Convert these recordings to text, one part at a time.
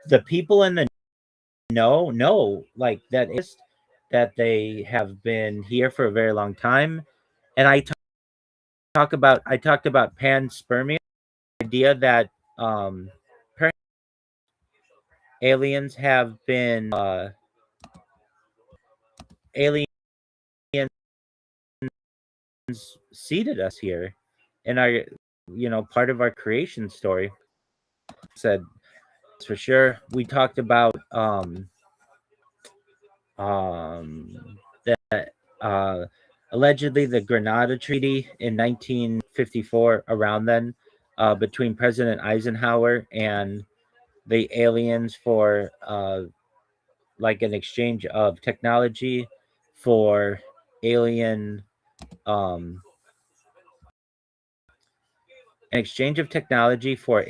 The people in the know like that they have been here for a very long time. And I talked about panspermia, idea that um aliens have been aliens seeded us here and are, part of our creation story. Said for sure. We talked about that allegedly the Grenada Treaty in 1954, around then, between President Eisenhower and the aliens for like an exchange of technology for alien an exchange of technology for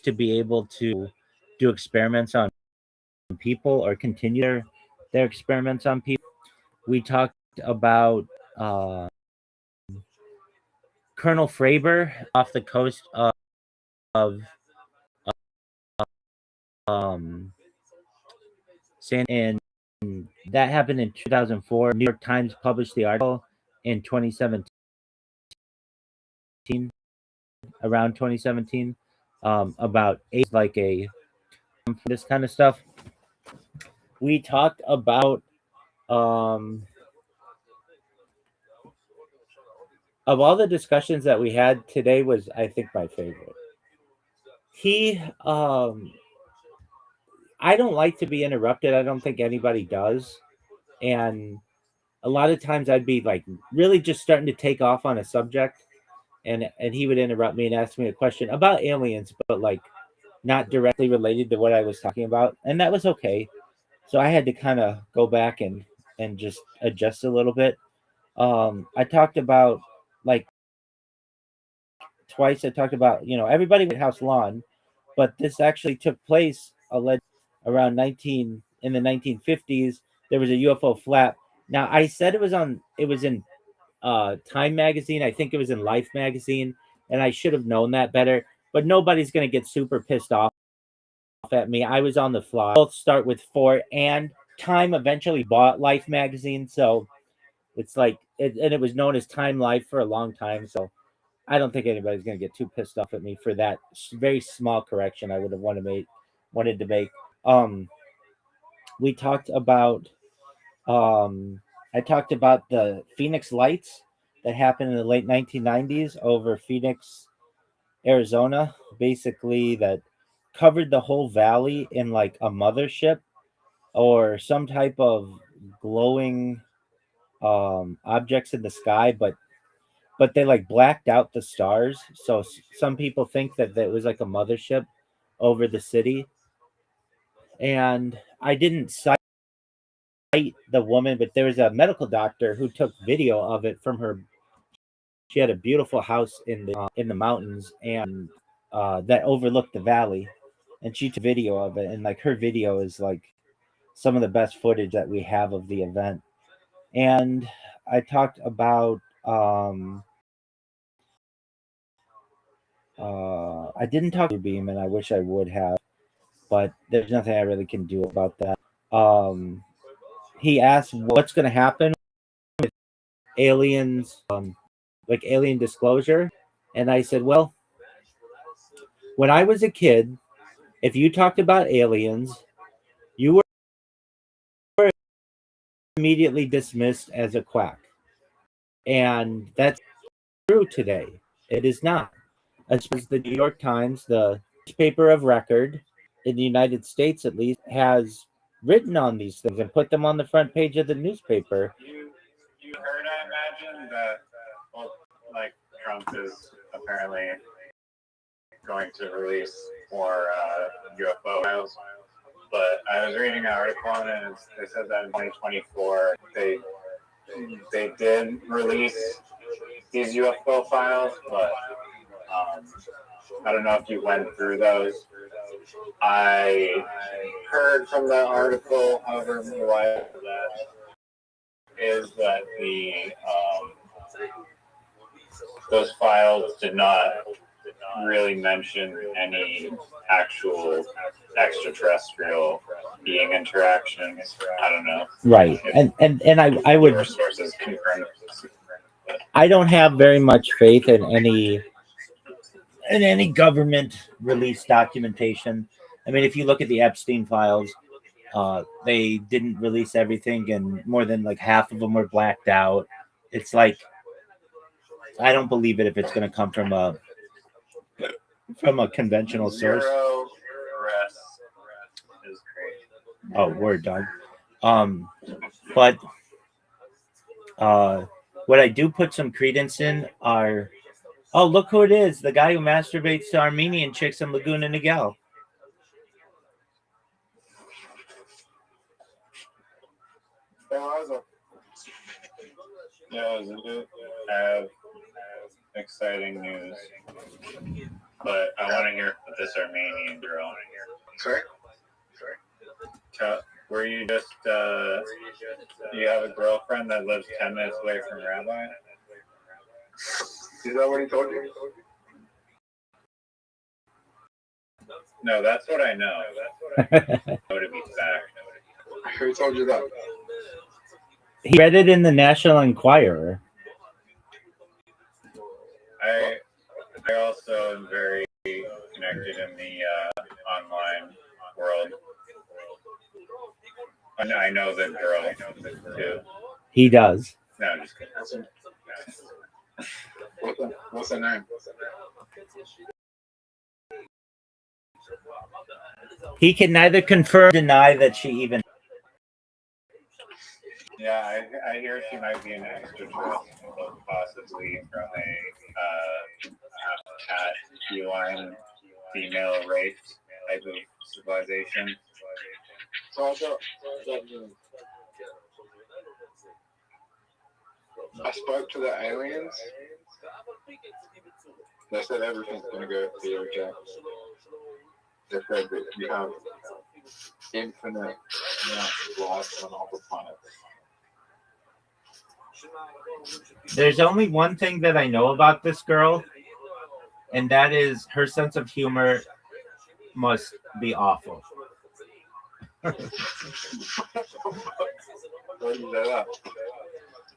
to be able to do experiments on people or continue their experiments on people. We talked about Colonel Fravor off the coast of um, and that happened in 2004. New York Times published the article in 2017, around 2017, about like a this kind of stuff. We talked about of all the discussions that we had today was, I think, my favorite. He I don't like to be interrupted. I don't think anybody does. And a lot of times I'd be like really just starting to take off on a subject, and he would interrupt me and ask me a question about aliens, but like not directly related to what I was talking about, and that was okay. So I had to kind of go back and just adjust a little bit. I talked about like twice. I talked about everybody White House lawn, but this actually took place around 19 in the 1950s. There was a UFO flap. Now I said it was in Time magazine. I think it was in Life magazine, and I should have known that better. But nobody's gonna get super pissed off at me. I was on the fly. Both start with four, and Time eventually bought Life magazine, so it's like and it was known as Time Life for a long time. So I don't think anybody's gonna get too pissed off at me for that very small correction I would have wanted to make. Um, we talked about I talked about the Phoenix lights that happened in the late 1990s over Phoenix, Arizona, basically that covered the whole valley in like a mothership or some type of glowing objects in the sky, but they like blacked out the stars. So some people think that it was like a mothership over the city. And I didn't cite the woman, but there was a medical doctor who took video of it from her. She had a beautiful house in the mountains, and that overlooked the valley, and she took video of it, and like her video is like some of the best footage that we have of the event. And I talked about I didn't talk to Beam, and I wish I would have, but there's nothing I really can do about that. He asked what's going to happen with aliens, like alien disclosure, and I said, well, when I was a kid, if you talked about aliens, you were immediately dismissed as a quack. And that's true today. It is not. As the New York Times, the newspaper of record in the United States at least, has written on these things and put them on the front page of the newspaper. You heard, I imagine, that well, like Trump is apparently going to release more UFO files. But I was reading an article on it, and they said that in 2024 they did release these UFO files, but I don't know if you went through those. I heard from that article, however, why that is that the those files did not really mention any actual extraterrestrial being interactions. I don't know. Right. And I would Your sources confirm. I don't have very much faith in any government release documentation. I mean, if you look at the Epstein files, they didn't release everything, and more than like half of them were blacked out. It's like I don't believe it if it's going to come from a conventional source. Zero rest is crazy. Oh, word, dog. But what I do put some credence in are, oh, look who it is, the guy who masturbates to Armenian chicks in Laguna Niguel. Yeah, I have exciting news, but I want to hear from this Armenian girl. Sorry? Were you just, you have a girlfriend that lives 10 minutes away from Rabbi? Is that what he told you? No, that's what I know. Know to be fact. Who told you that? He read it in the National Enquirer. I also am very connected in the online world. I know the girl too. He does. No, I'm just kidding. What's her name? He can neither confirm or deny that she even. Yeah, I hear she might be an extraterrestrial, possibly from a cat, feline, female race type of civilization. So I spoke to the aliens. They said everything's gonna go be okay. They said that you have infinite life on all the planets. There's only one thing that I know about this girl, and that is her sense of humor must be awful.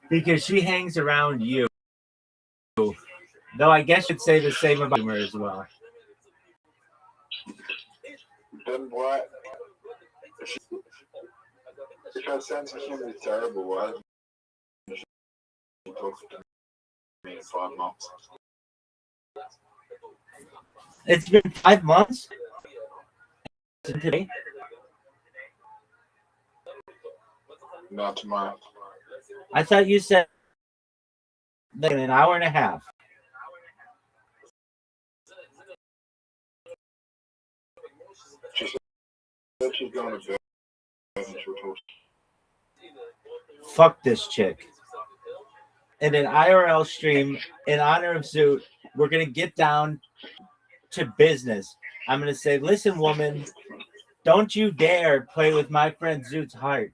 Because she hangs around you. Though I guess you'd say the same about humor as well. Then what? If her sense of humor is terrible, why she talks to me in 5 months? It's been 5 months? Today? Not tomorrow. I thought you said like an hour and a half. She said she's going to bed and she'll talk. Fuck this chick. In an IRL stream, in honor of Zoot, we're going to get down to business. I'm going to say, listen, woman, don't you dare play with my friend Zoot's heart.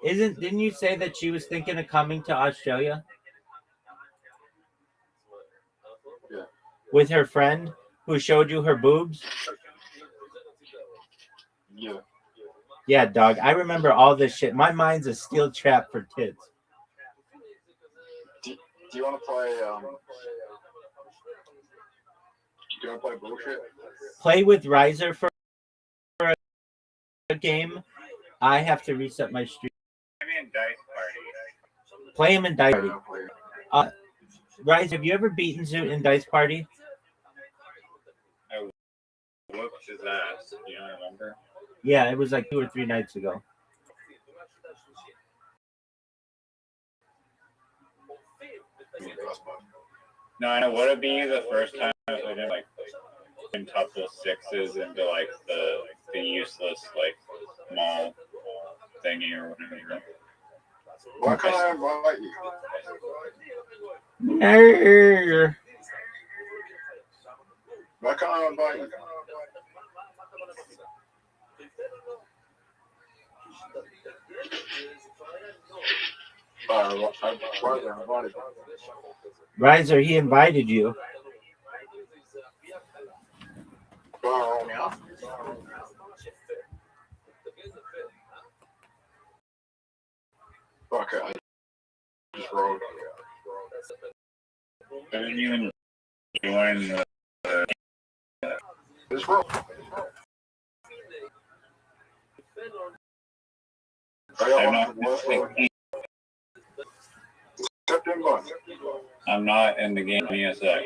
Didn't you say that she was thinking of coming to Australia? Yeah. With her friend who showed you her boobs? Yeah. Yeah, dog. I remember all this shit. My mind's a steel trap for tits. Do you want to play? Do you want to play bullshit? Play with Riser for a game. I have to reset my stream. I'm in Dice Party. Play him in Dice Party. Riser, have you ever beaten Zoot in Dice Party? I whooped his ass. Do you remember? Yeah, it was like 2 or 3 nights ago. No, I know. Would it be the first time I did like couple sixes into like the useless like mall thingy or whatever? Why can't I invite you? No. Why can't I invite you? Riser, he invited you. Okay, I just wrote. I didn't even join the. Just wrote. I'm not in the game. Give me a sec.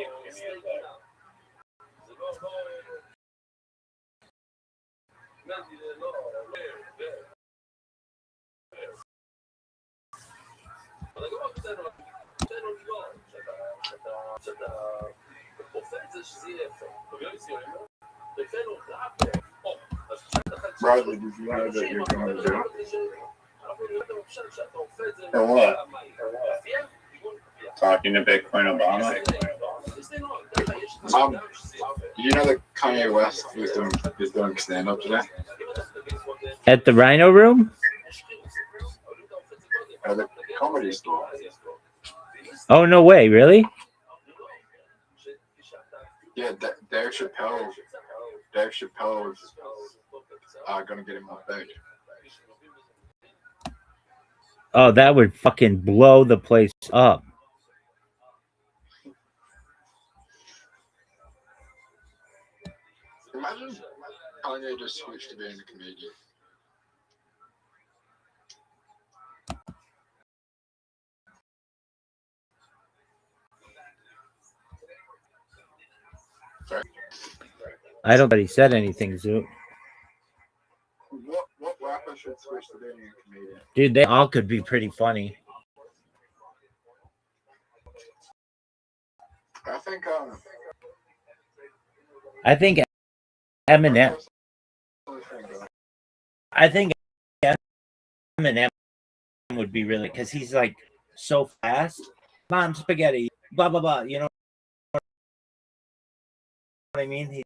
Bradley, did you know that you're going to do? For what? Talking to Bitcoin Obama? Did you know that Kanye West is doing stand-up today? At the Rhino Room? At the comedy store. Oh, no way. Really? Yeah, Dave Chappelle is going to get him on stage. Oh, that would fucking blow the place up. Imagine Kanye just switched to being a comedian. Sorry. I don't think he said anything, Zoot. What rapper should switch to being a comedian? Dude, they all could be pretty funny. I think Eminem. I think Eminem would be really, because he's like so fast. Mom, spaghetti, blah blah blah. You know what I mean?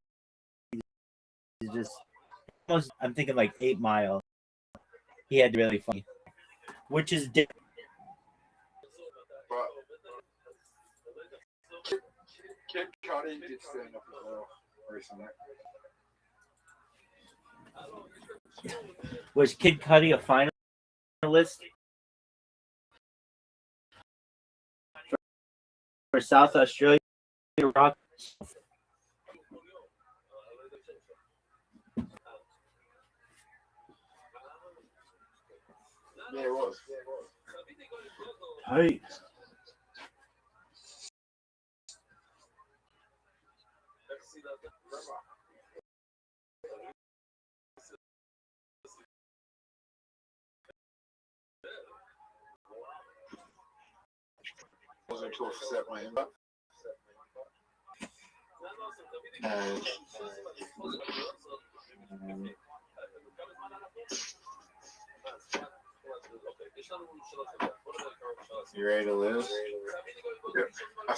He's just almost. I'm thinking like 8 Mile. He had really funny, which is different. Kid Cudi did stand up as well recently. Was Kid Cudi a finalist for South Australia Rock? Yeah, it was. Hey. Wasn't to set my inbox. You ready to lose? Yeah. I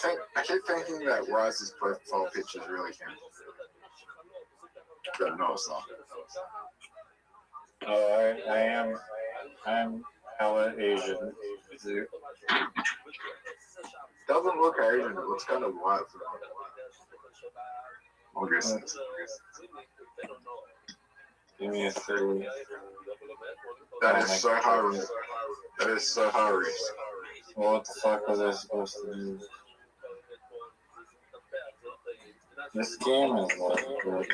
keep thinking that Rise's profile picture is really him. But no, it's not. Oh, I'm hella Asian. Doesn't look Asian, it looks kind of white. I guess. Give me a second. That is so hard. That is so hard. Well, what the fuck was I supposed to do? This game is like good.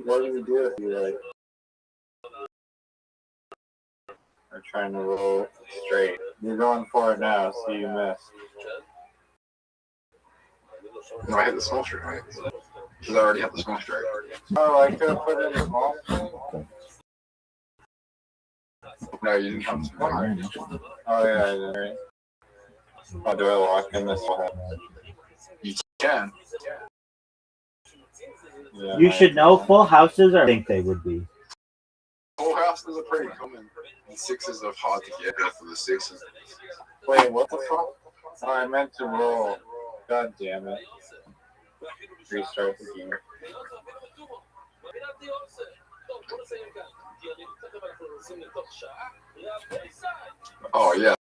What do you do if you like are trying to roll straight? You're going for it now, so you missed. No, I hit the small straight, right? Because I already had the small straight. Oh, I could have put in the small straight? No, you didn't have the small straight. Oh, yeah, I did, right? Oh, do I lock in this one? You can. Yeah, You should know full houses, or I think they would be. Full houses are pretty common. And sixes are hard to get after the sixes. Wait, what the fuck? Oh, I meant to roll. God damn it. restart the game. Oh yeah.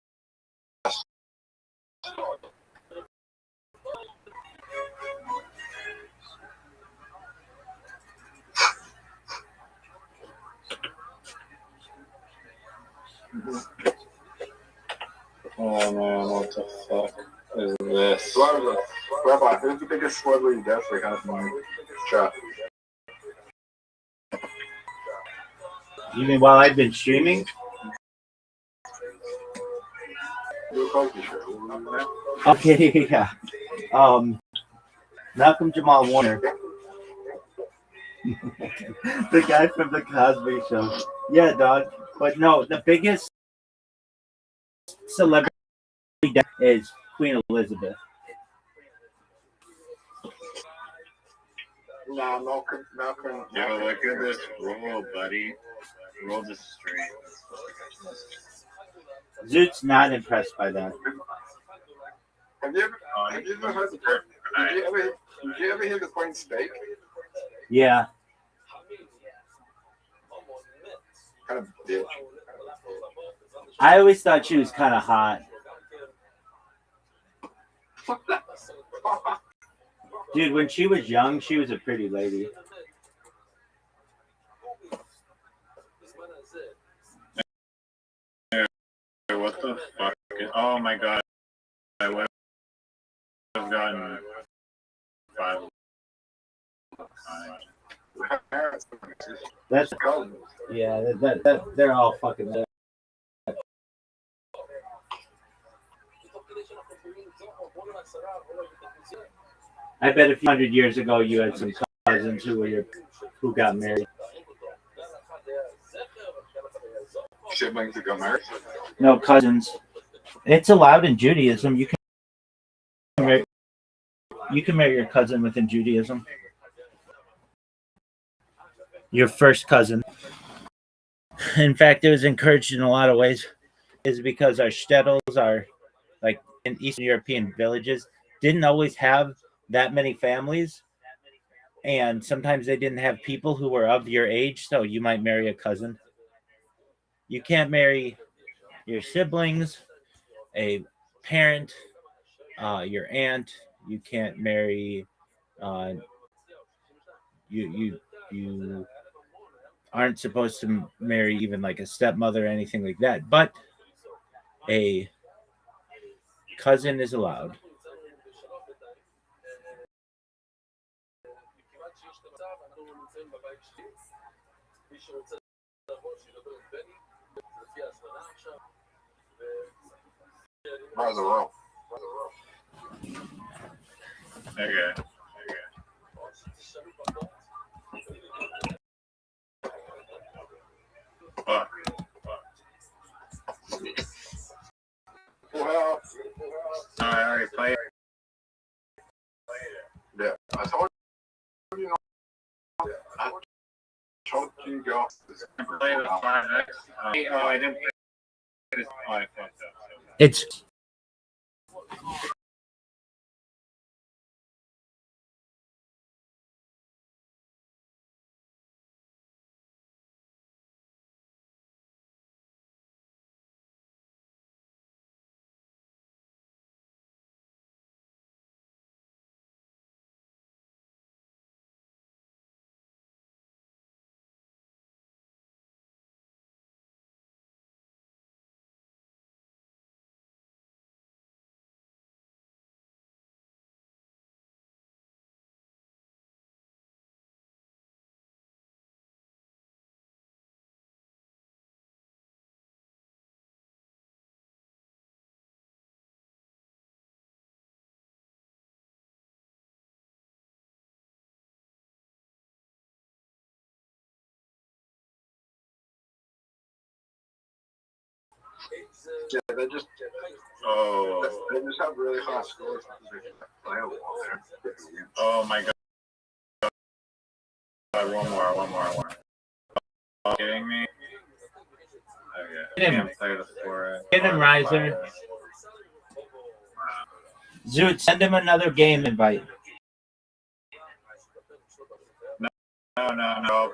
Oh man, what the fuck is this? Rabbi, who's the biggest celebrity death we have in the chat? You mean while I've been streaming? Okay, yeah. Malcolm Jamal Warner. The guy from the Cosby Show. Yeah, dog. But no, the biggest celebrity death is Queen Elizabeth. No, Malcolm. Yo, look at this roll, buddy. Roll the straight. Zoot's not impressed by that. Have you ever heard did you ever hear the Queen's steak? Yeah. Kind of bitch. I always thought she was kind of hot. Dude, when she was young, she was a pretty lady. What the fuck? Oh my god. I would have gotten 5. That's yeah. That they're all fucking. I bet a few hundred years ago you had some cousins who got married. Siblings that got married? No, cousins. It's allowed in Judaism. You can marry your cousin within Judaism. Your first cousin. In fact, it was encouraged in a lot of ways. Is because our shtetls are like in Eastern European villages didn't always have that many families, and sometimes they didn't have people who were of your age, so you might marry a cousin. You can't marry your siblings, a parent, your aunt. You can't marry. You aren't supposed to marry even like a stepmother or anything like that. But a cousin is allowed. How's the roll? Okay. Fuck. Well, I already played. yeah, I told you. I told you go. Play the 5X. Oh, I didn't play this. Oh, I fucked up. It's Yeah, they just have really high scores. Oh my god. One more. Are you kidding me? Okay. I can't play the 4X. Get him, Riser. Zoot, send him another game invite. No.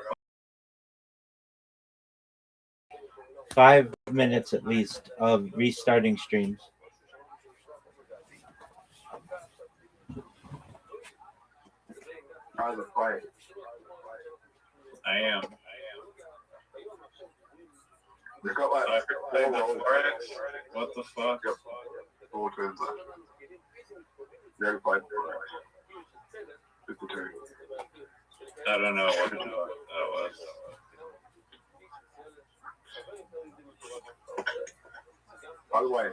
5 minutes at least of restarting streams. How's the fight? I am. They got like I could play the Forex. What the fuck? Yep. 4 turns left. The only fight 52. I don't know what that was. By the way,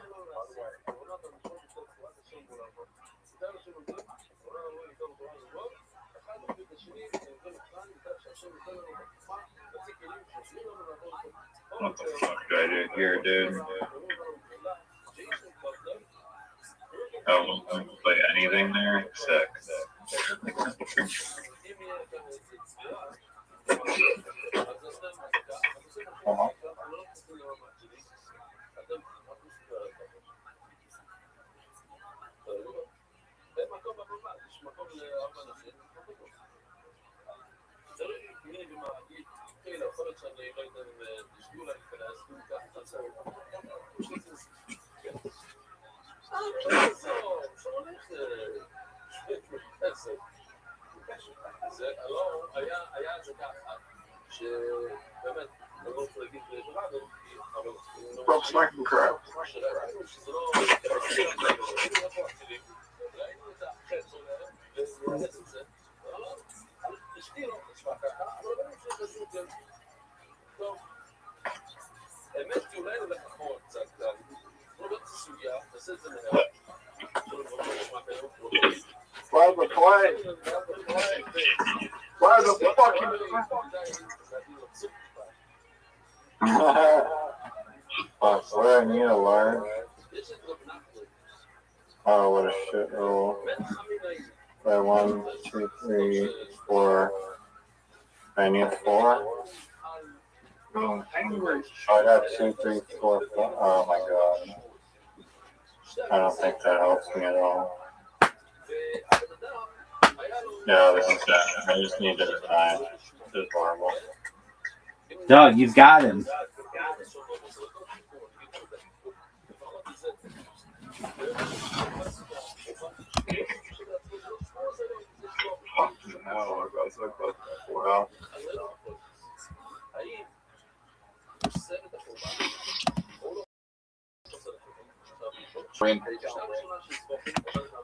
What the fuck do I do here, dude? Oh, I can play anything there? Sick. stop smacking crap. Where's the play? Where's the fucking Fuck, what do I need to learn? Oh, what a shit roll. By 1, 2, 3, 4. I need 4? Oh, angry. Oh, I got 2, 3, 4, 4. Oh my god. I don't think that helps me at all. No, this is bad. I just need to time. This is horrible. Doug, you've got him. Fucking hell, I got so close to 4 out.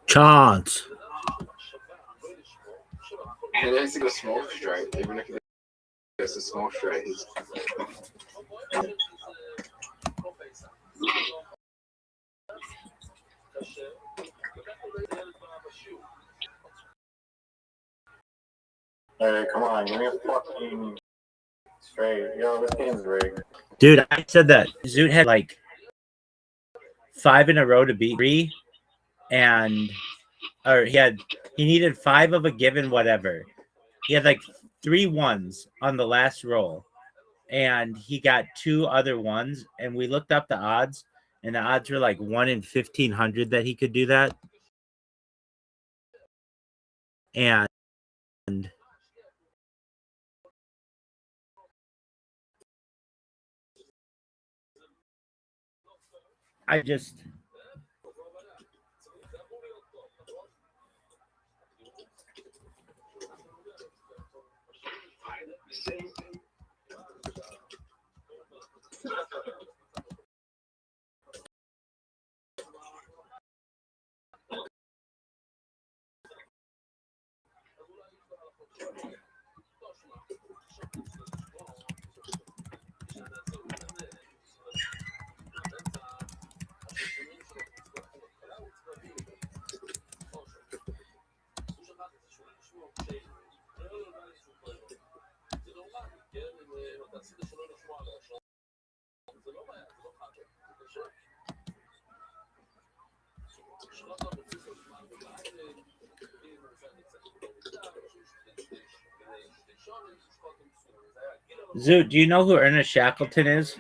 Chance. It is a small straight, even if it's a small straight. Hey, come on, give me a fucking straight. Yo, this game's rigged. Dude, I said that Zoot had like 5 in a row to beat 3, and he needed 5 of a given whatever. He had like 3 ones on the last roll, and he got 2 other ones, and we looked up the odds, and the odds were like 1 in 1,500 that he could do that. And I just Zoot, do you know who Ernest Shackleton is?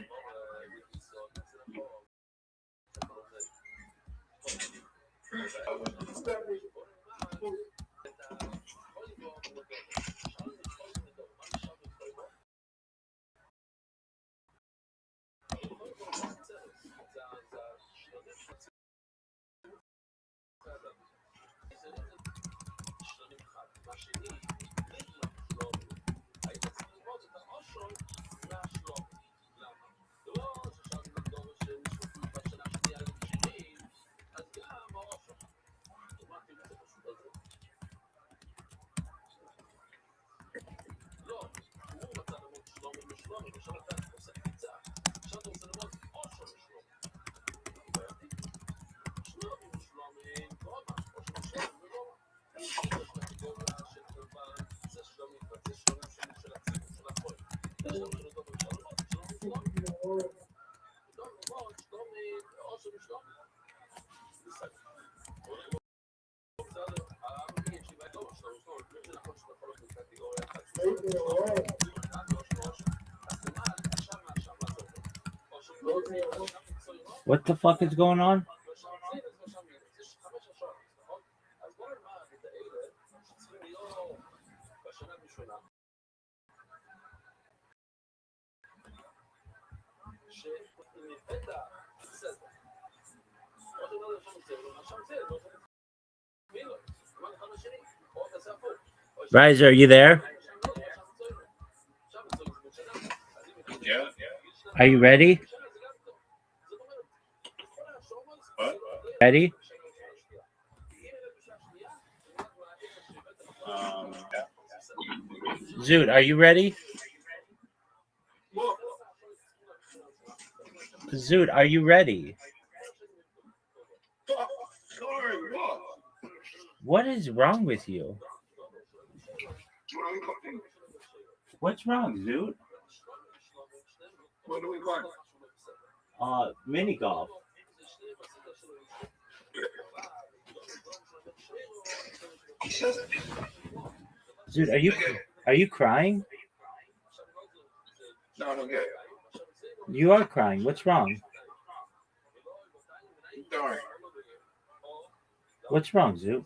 What the fuck is going on? Riser, are you there? Yeah. Are you ready? What? Ready? Yeah. Zoot, are you ready? Zoot, are you ready? Sorry, what? What is wrong with you? What's wrong, Zoot? What are we going? Mini golf. Zoot, are you crying? No, I don't get it. You are crying. What's wrong? Sorry. What's wrong, Zoot?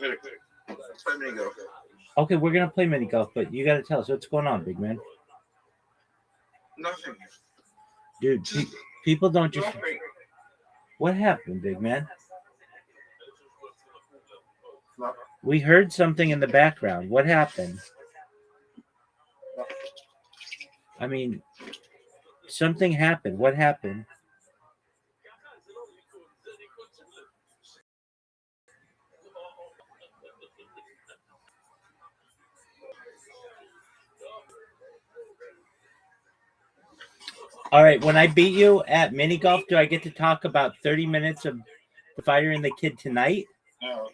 Let's play mini golf. Okay, we're gonna play mini golf, but you gotta tell us what's going on, big man. Nothing. Dude, people don't just. Nothing. What happened, big man? Nothing. We heard something in the background. What happened? I mean, something happened. What happened? All right, when I beat you at mini golf, do I get to talk about 30 minutes of firing the kid tonight? No.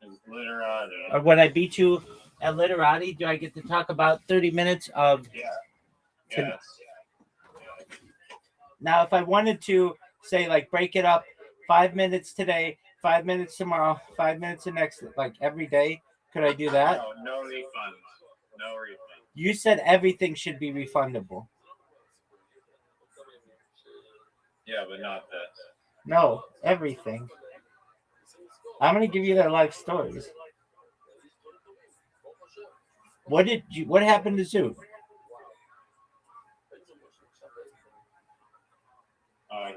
It's literati. Or when I beat you at Literati, do I get to talk about 30 minutes of... Yeah. Yes. Now, if I wanted to say, like, break it up 5 minutes today, 5 minutes tomorrow, 5 minutes the next, like, every day, could I do that? No refund. No refund. You said everything should be refundable. Yeah, but not this. No, everything. I'm going to give you their life stories. What happened to Zoot?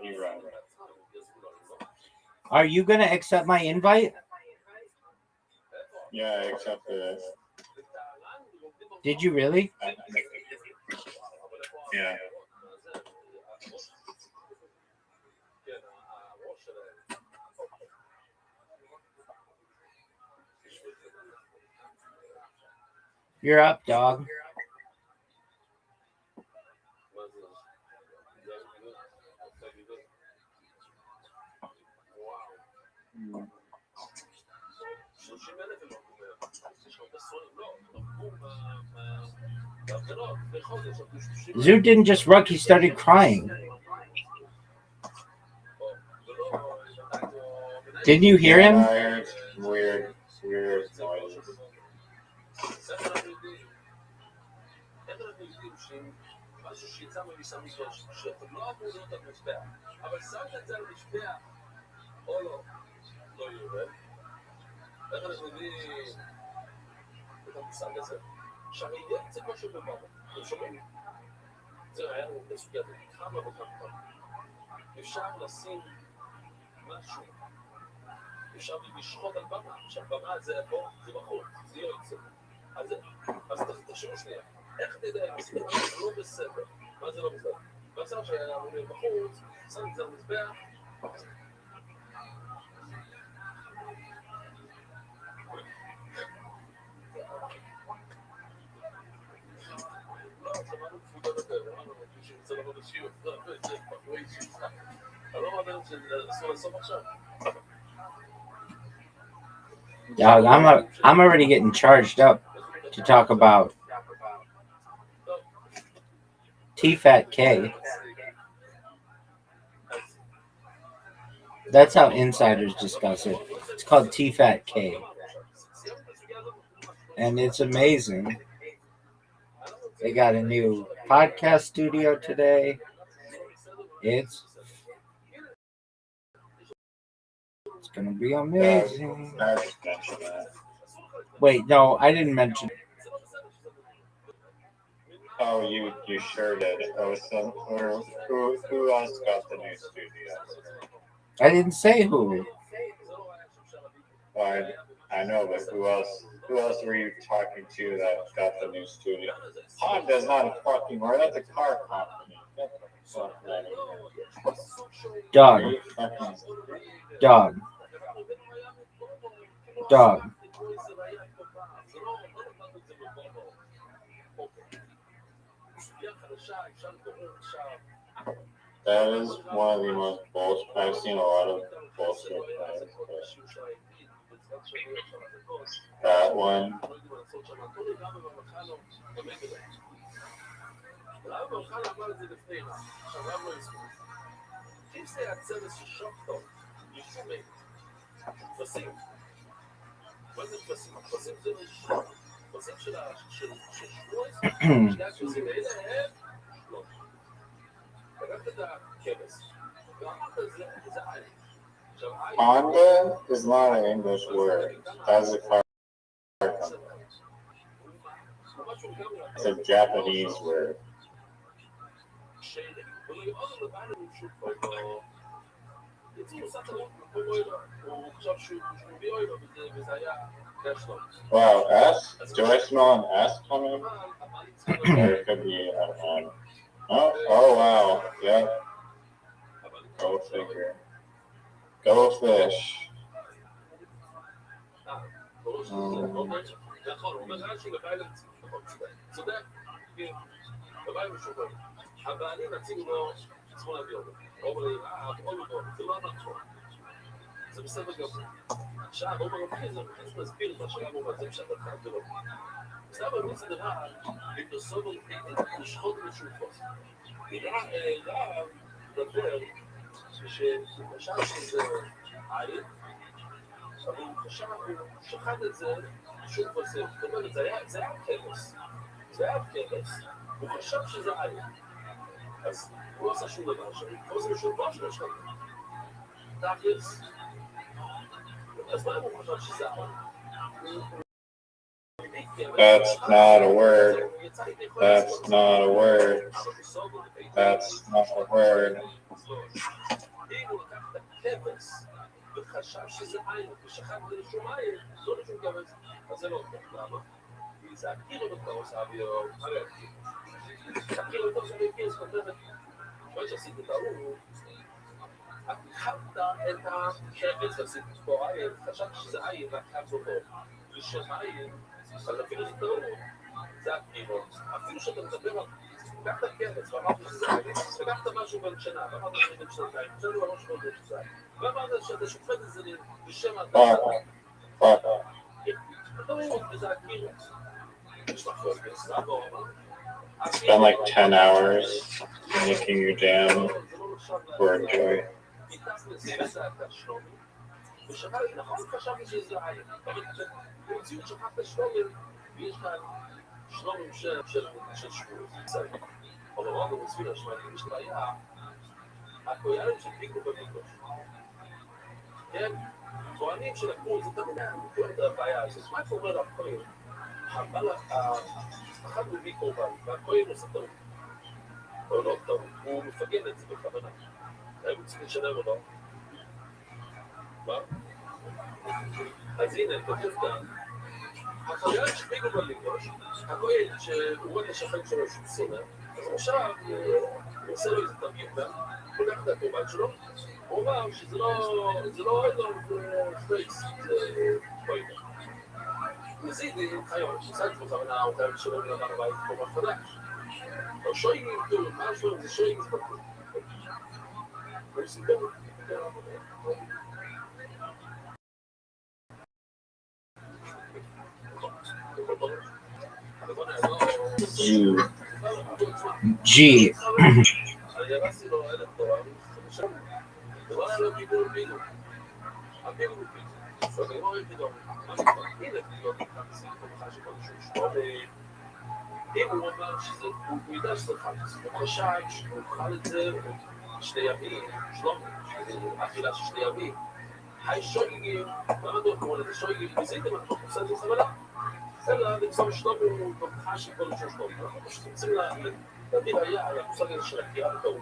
He ran. Are you going to accept my invite? Yeah, I accepted it. Did you really? Yeah. You're up, dog. Zoot didn't just rug, he started crying. Didn't you hear him? Weird noises. אפשר לשחוט על במה, שהבמה זה פה, זה בחוץ, זה יוצא. אז תחשבו שנייה, איך תדע, זה לא בסדר, מה זה לא בסדר? בסדר שאנחנו בחוץ, שם את זה למזבח. לא, שמענו תפודה יותר, אמרנו, מישהו רוצה לבוא לשיעור, זה פחווי אישית. אני לא אומר שאסור לעשות עכשיו. Dog, I'm already getting charged up to talk about T-Fat K. That's how insiders discuss it. It's called T-Fat K. and it's amazing. They got a new podcast studio today. It's gonna be amazing. I just mentioned that. Wait, no, I didn't mention. Oh, you sure did. Oh, so who else got the new studio? I didn't say who. Well, I know, but who else were you talking to that got the new studio? Honda's not a fucking word. That's a car company. Get the fuck out of here. Dog. Are you fucking- Dog. Dog. That is one of the most bullshit. I've seen a lot of bullshit things, but that one. Honda is not an English word. That's a car company. It's a Japanese word. Wow, S? Do I smell an S coming? Or it could be, I don't know. Oh wow. Yep. Go figure. Go fish. זה בסדר גמור. עכשיו, הוא מרפאים, זה מסביר מה שגם הוא זה משאר אחד ולא. זה אבל מי זה דבר, לפרסום לשחוט משופות. נראה רב דבר, שהוא חשב שזה עין, אבל הוא חשב, הוא שחט את זה שוב עושה. זאת אומרת, זה היה כבש. זה היה כבש. הוא חשב שזה עין. אז הוא עושה שום דבר, שהוא עושה שום דבר שלא שחט. תכלס. That's not a word. That's not a word. That's not a word. לקחת את הכבש, עשית פה עין, חשבת שזה עין, לקחת אותו לשם עין, אז אפילו זה טעות, זה הקירות. אפילו שאתה מדבר על... לקחת הכבש, ואמרת שזה עין, לקחת משהו בן שנה, ואמרת שזה בן שנתיים, זה לא ממש לא בן שזה עין. ואמרת שאתה שופט את זה לשם עין. אתה רואה, וזה הקירות. יש לך פוקס, לעבור, אמר. Spend like 10 hours making your jam for a joy. ושמעתי, נכון, חשבתי שזה עין. במציאות שכחת שלומים, ויש כאן שלומים של שבועות. אבל רוב המסביר השמעתי, יש בעיה, הכויאלים שהדביקו במקדוש. כן? כהנים שלקחו, זה תמיד היה מכיר את הבעיה הזאת. מה קורה לכהן? אחד מביא קורבן, והכהן עושה טעות. או לא טעות, הוא מפגן את זה בכוונה. הם צריכים לשלם או לא? מה? אז הנה, כותב כאן, הכהן שפיגו במקדוש, הכהן שהוא רואה לשחק שלו שהוא שונא, אז עכשיו הוא עושה לו איזה תרגיל, הוא לקח את הקורבן שלו, הוא אומר שזה לא אוהדון, זה פייס, זה פוידר. הוא מזיד עם חיות, הוא עושה את זה בכוונה, הוא חייב לשלם לבן הבית קורבן חדש. או שויים, מה שויים? זה שויים, זה פחות. G. אם הוא אומר שזה, הוא יודע שזה חג, הוא חשב שהוא אוכל את זה שני ימים, שלום, אכילה של שני ימים. היי שויגים, למה אתה אומר לזה שויגים? מזיתם, אנחנו עושה את זה חבלה. אלא נמצא שלום הוא בבחה של כל ראשון שלום. אנחנו פשוט רוצים להביא היה המושג הזה של הקירה בטעות.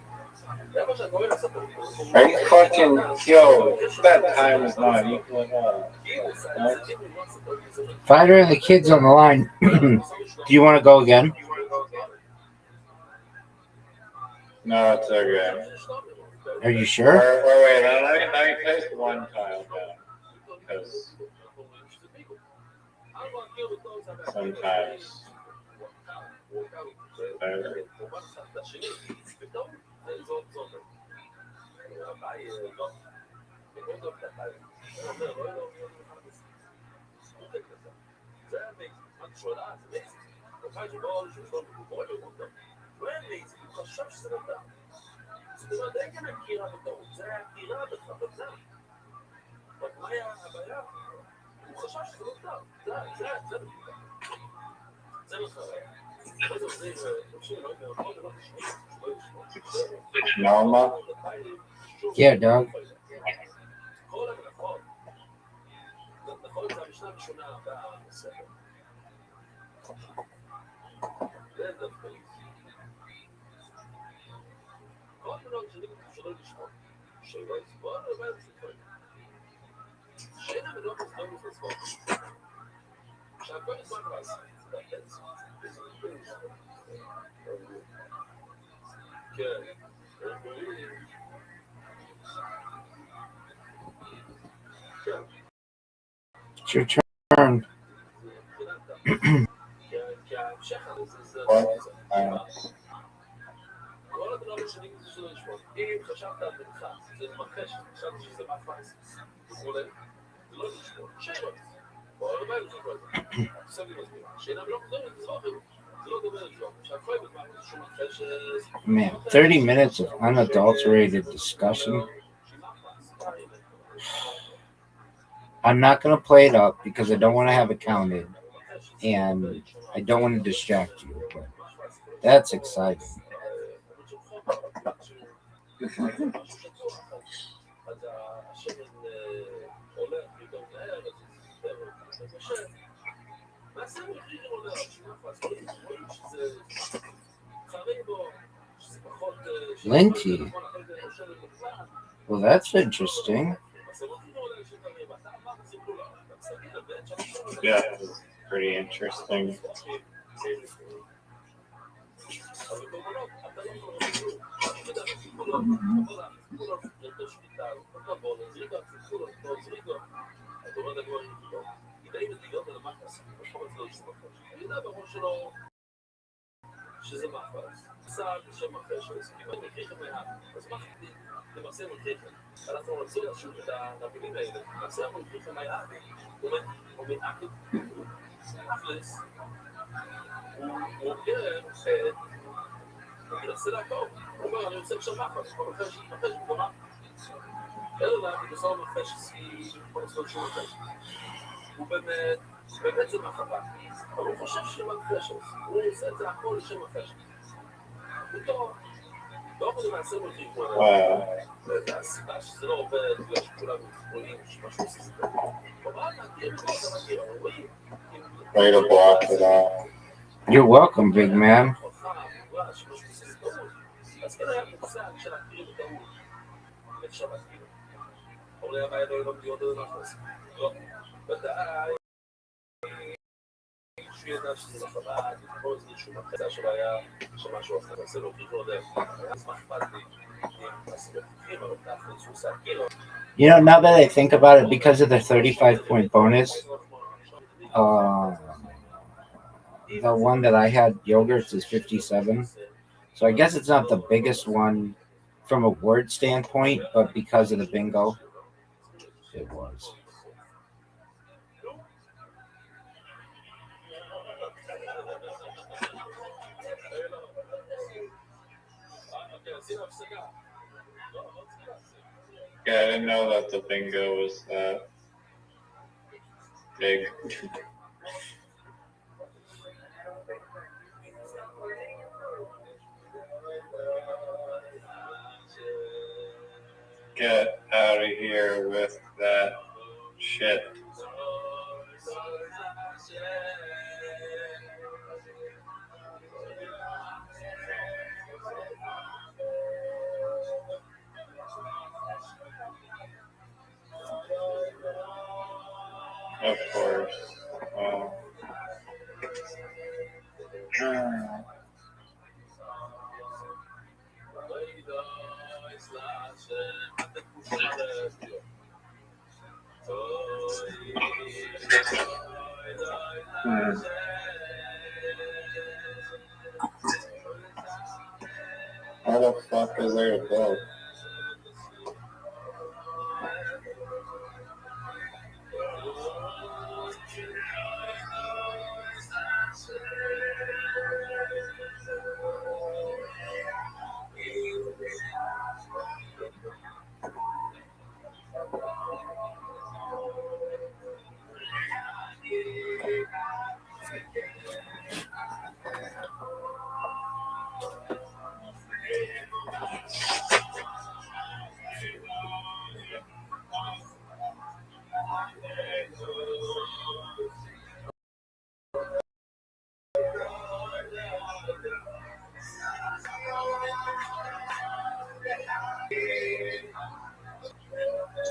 זה מה שאני רואה לספר. Are you fucking, yo, that time is not equal at all. Fighter and the kids on the line. Do you want to go again? No, it's okay. Are you sure? Or wait, let me place one tile down. Because sometimes Norma. Yeah, dog. It's your turn. Man, 30 minutes of unadulterated discussion. I'm not going to play it up because I don't want to have it counted. And I don't want to distract you. But that's exciting. Linty. Well, that's interesting. Yeah, it's pretty interesting. Way to block it off. You're welcome, big man. You know, now that I think about it, because of the 35-point bonus, the one that I had, yogurts, is 57. So I guess it's not the biggest one from a word standpoint, but because of the bingo, it was. Yeah, I didn't know that the bingo was that. big. Get out of here with that shit. Of course. How the fuck is there to go?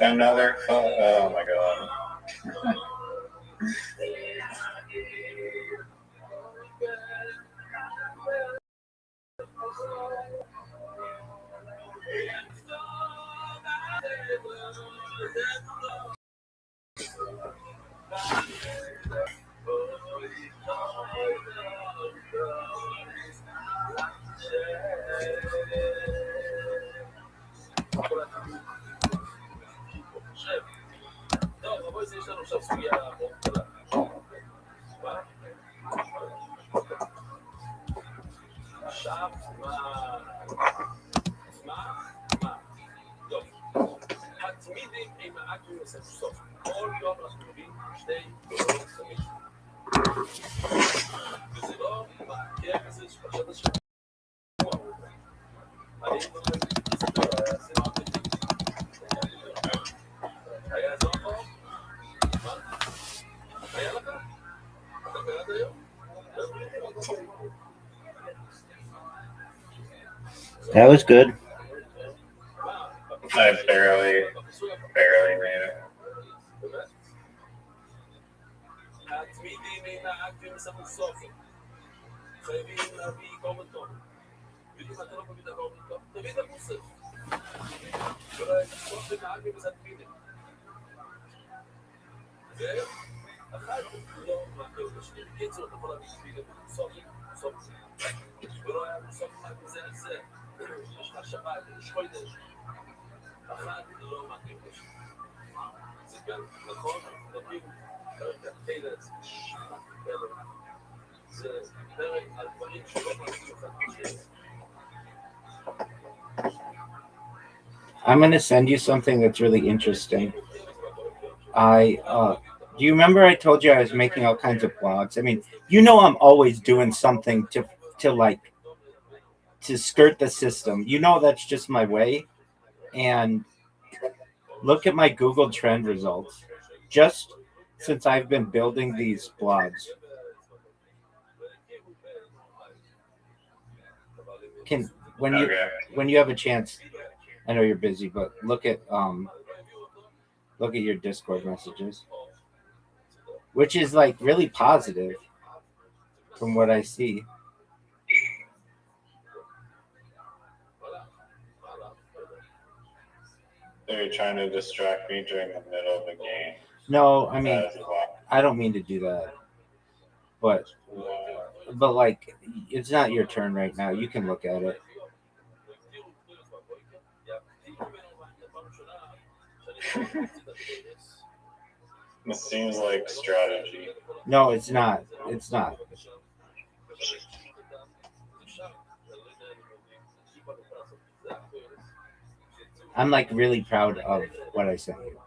Another oh my god. That was good. I barely made it. I'm going to send you something that's really interesting. Do you remember I told you I was making all kinds of blogs? I mean, I'm always doing something to skirt the system. That's just my way. And look at my Google Trend results. Just since I've been building these blogs. When you have a chance, I know you're busy, but look at your Discord messages, which is like really positive from what I see. They're trying to distract me during the middle of the game. No, I mean, I don't mean to do that, but like, it's not your turn right now. You can look at it. It seems like strategy. No, it's not. It's not. I'm like really proud of what I sent you.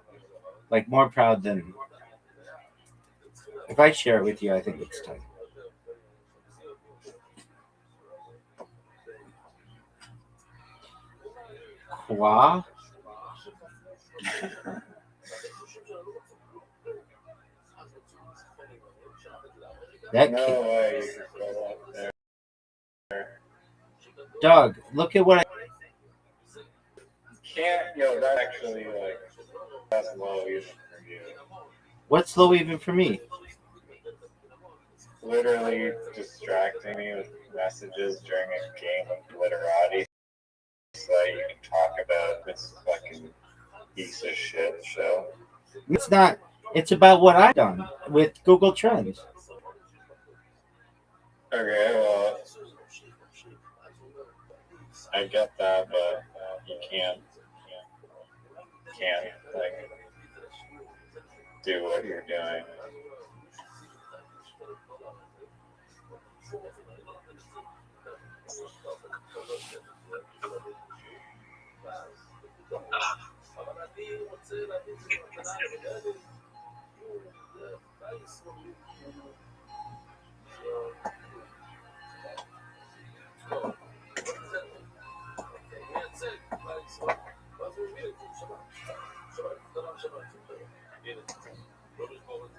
Like more proud than If I share it with you, I think it's tight. Qua? That No kid. way you could go up there. Doug, look at what I. Can't, that's actually like, that's low even for you. What's low even for me? Literally distracting me with messages during a game of ViralRabbi so that you can talk about this fucking piece of shit show. It's not. It's about what I've done with Google Trends. Okay, well, I get that, but you can't like do what you're doing.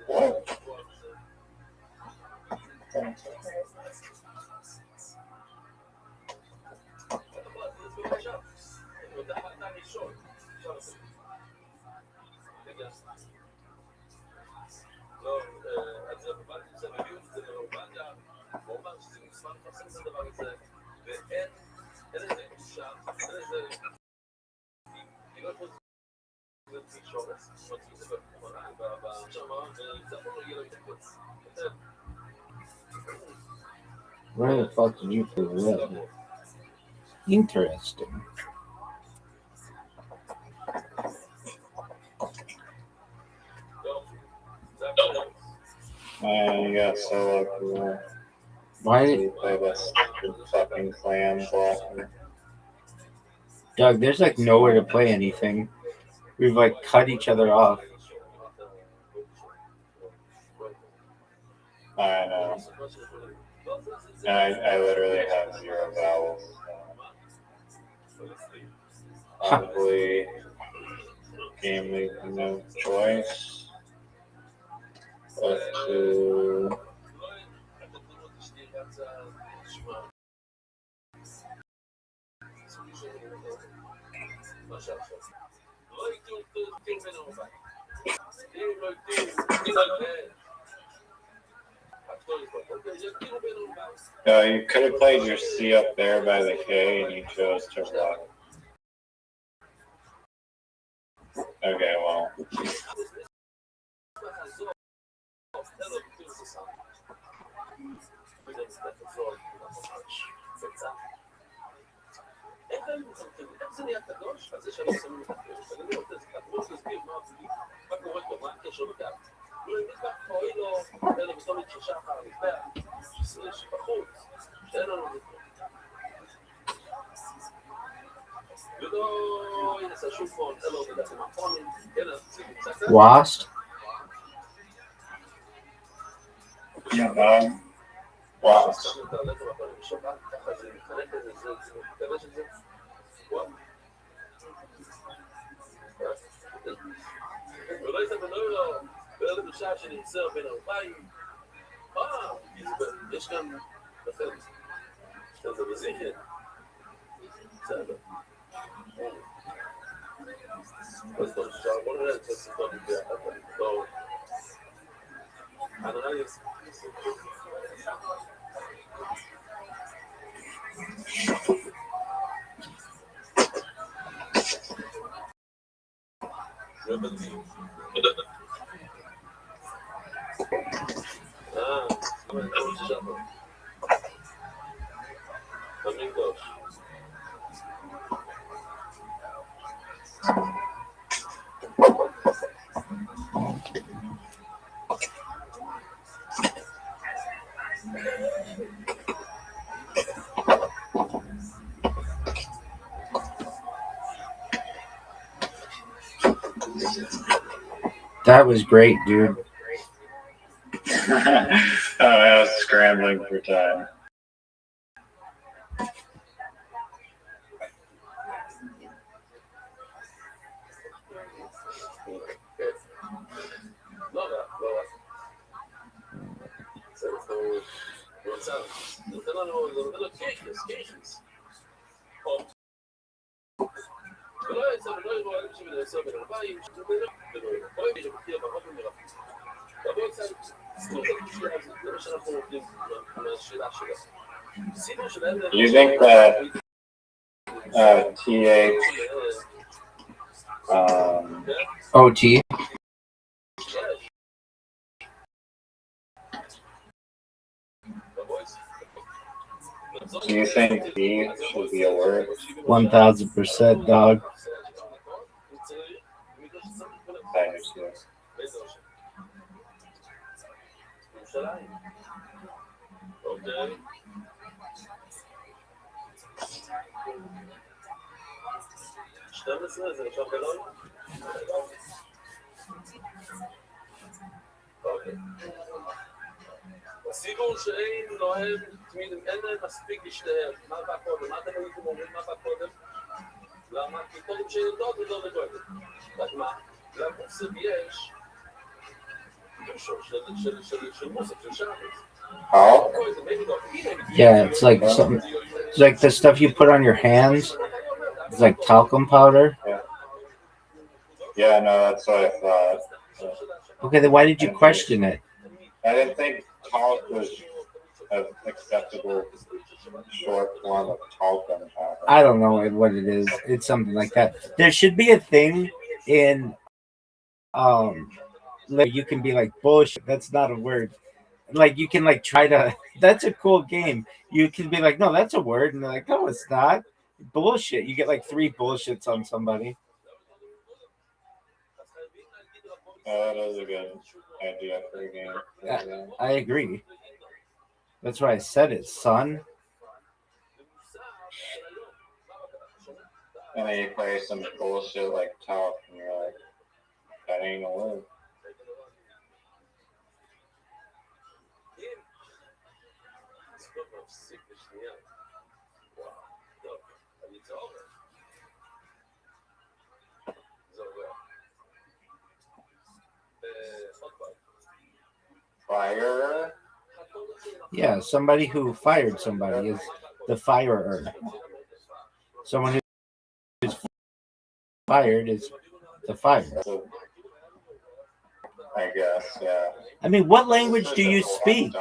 What? Where the fuck did you feel red? Interesting. Man, you got so lucky. Why, You play this fucking clan blocker. Doug? There's like nowhere to play anything. We've like cut each other off. I know. And I literally have 0 vowels. Probably game leaving no choice but to you could have played your C up there by the K and you chose to block. Okay, well. Lost? Wow. That was great, dude. I was scrambling for time. Do you think that TH OT. do you think B should be a word? 1000%, dog. I do too. Okay. זה נשאר גדול? אוקיי. הסיפור שאין נוהל תמיד, אין להם מספיק לשתיהם. מה בא קודם? מה אתם הייתם אומרים? מה בא קודם? למה? כי קודם שאין יודעות ודור וגודת. רק מה? למוסף יש דושו של מוסף, של שבת. How? Yeah, it's like something. It's like the stuff you put on your hands. It's like talcum powder. Yeah, no, that's what I thought. Okay, then why did you question it? I didn't think talc was an acceptable short form of talcum powder. I don't know what it is. It's something like that. There should be a thing in like you can be like bullshit. That's not a word. Like you can like try to. That's a cool game. You can be like, no, that's a word, and they're like, no, it's not. Bullshit. You get like 3 bullshits on somebody. That is a good idea for a game. I agree. That's why I said it, son. And then you play some bullshit like talc, and you're like, that ain't a word. Fire? Yeah, somebody who fired somebody is the firer. Someone who's fired is the fire. I guess, yeah. I mean, what language do you speak?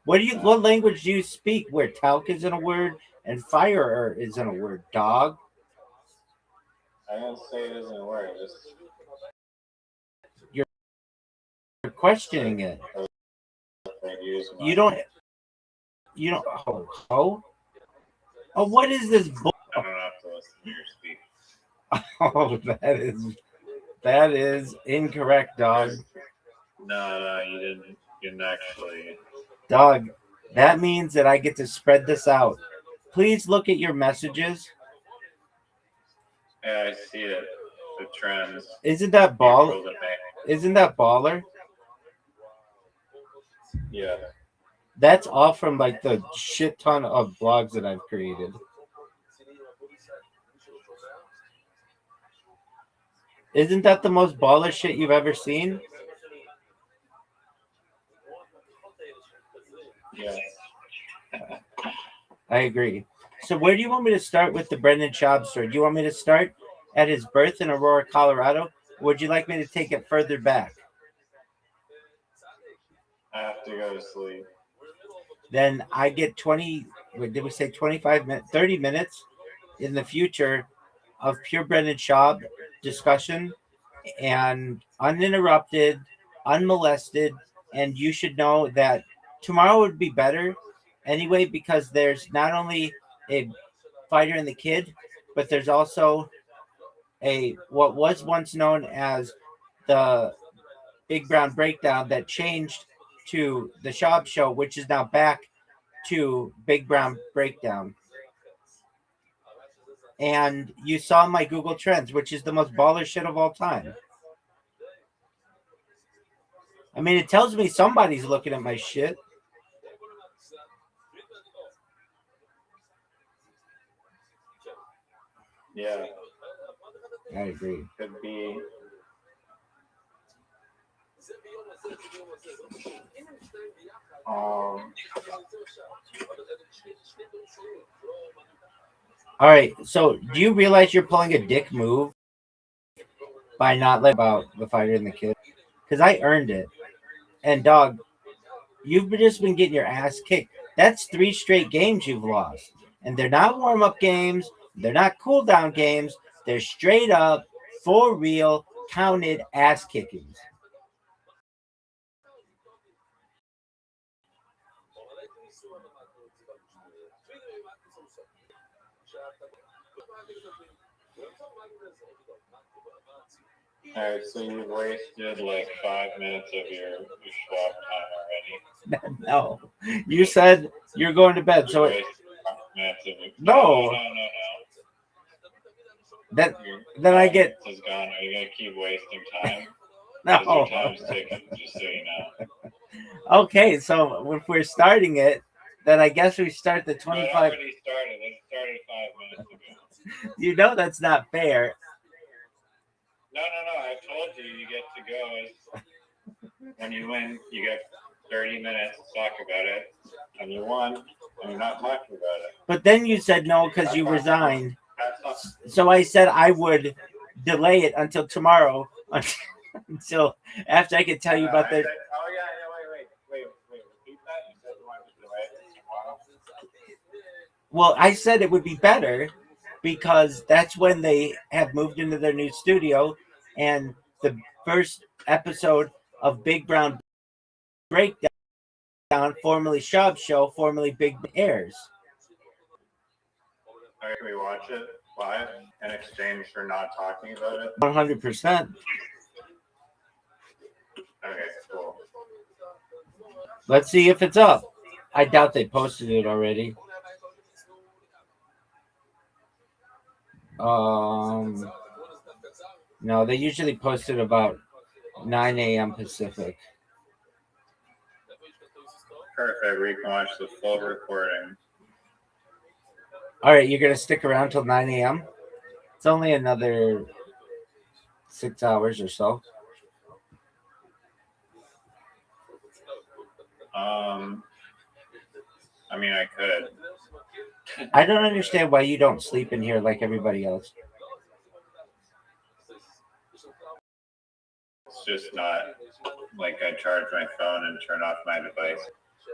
What language do you speak where talc isn't a word and firer isn't a word? Dog? I didn't say it isn't a word. You're questioning it. You don't. Oh, what is this bull? I don't have to listen to your speech. Oh, that is incorrect, dog. No, you didn't actually. Dog, that means that I get to spread this out. Please look at your messages. Yeah, I see it. The trends. Isn't that baller? Isn't that baller? Yeah. That's all from like the shit ton of blogs that I've created. Isn't that the most baller shit you've ever seen? Yeah. I agree. So where do you want me to start with the Brendan Schaub story? Do you want me to start at his birth in Aurora, Colorado? Or would you like me to take it further back? I have to go to sleep. Then I get 20, did we say 25 minutes, 30 minutes in the future of pure Brendan Schaub discussion and uninterrupted, unmolested. And you should know that tomorrow would be better anyway, because there's not only a fighter and the kid, but there's also a what was once known as the Big Brown Breakdown that changed to the Schaub Show, which is now back to Big Brown Breakdown. And you saw my Google Trends, which is the most baller shit of all time. I mean, it tells me somebody's looking at my shit. Yeah, I agree. could be. All right. So, do you realize you're pulling a dick move by not letting about the fighter and the kid? Because I earned it. And dog, you've just been getting your ass kicked. That's 3 straight games you've lost, and they're not warm up games. They're not cool down games. They're straight up, for real, counted ass kickings. Alright, so you've wasted like 5 minutes of your swap time already. No, you said you're going to bed, so Wasted 5 minutes of your... No. That then I get Is gone. Are you gonna keep wasting time? no. Your time's ticking, just so you know. Okay, so if we're starting it, then I guess we start the It 25. already started. It started 5 minutes ago. You know that's not fair. No. I told you get to go. When you win, you get 30 minutes to talk about it. And you won, and you're not talking about it. But then you said no because you resigned. So I said I would delay it until tomorrow, until after I could tell you about that. Oh yeah. Wait. Repeat that. You said you wanted to delay it tomorrow. Well, I said it would be better because that's when they have moved into their new studio, and the first episode of Big Brown Breakdown, formerly Shab Show, formerly Big airs. Can we watch it live in exchange for not talking about it? 100%. Okay, cool. Let's see if it's up. I doubt they posted it already. No, they usually post it about 9 a.m. Pacific. Perfect. We can watch the full recording. All right, you're going to stick around till 9 a.m.? It's only another 6 hours or so. I mean, I could. I don't understand why you don't sleep in here like everybody else. It's just not like I charge my phone and turn off my device.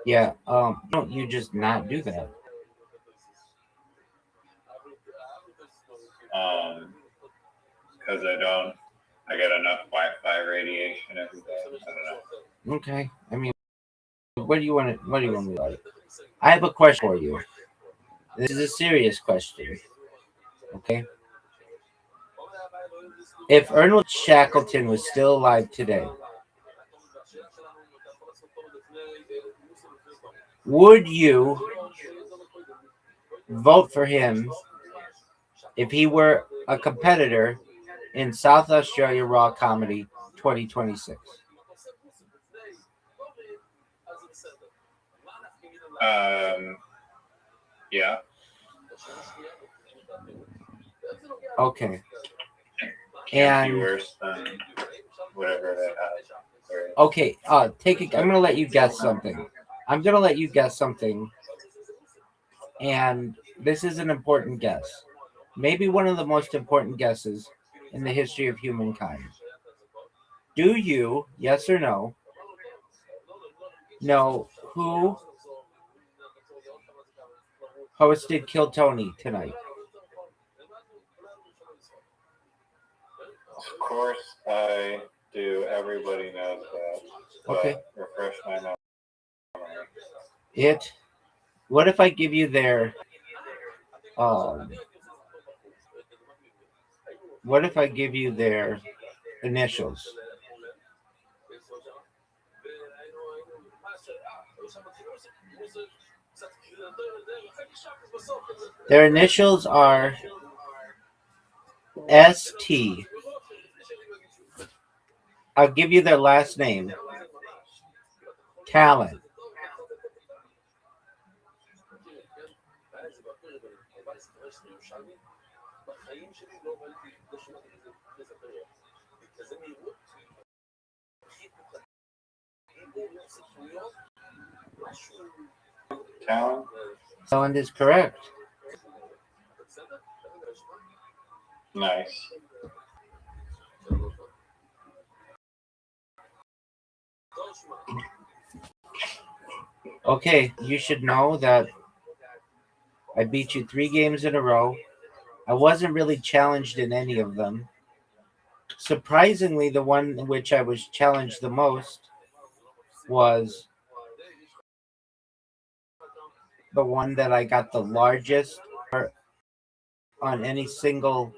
Yeah, don't you just not do that? Because I get enough Wi-Fi radiation every day. I don't know. Okay. I mean, what do you want me to like? I have a question for you. This is a serious question. Okay. If Arnold Shackleton was still alive today, would you vote for him if he were a competitor in South Australia Raw Comedy 2026? Yeah. Okay. Can't be worse than whatever they have. Okay. Take it. I'm gonna let you guess something. And this is an important guess. Maybe one of the most important guesses in the history of humankind. Do you, yes or no, know who hosted Kill Tony tonight? Of course I do. Everybody knows that. But Okay. refresh my memory. What if I give you their initials? Their initials are ST. I'll give you their last name. talent. Talent? Talent is correct. Nice. Okay, you should know that I beat you 3 games in a row. I wasn't really challenged in any of them. Surprisingly, the one in which I was challenged the most was the one that I got the largest on any single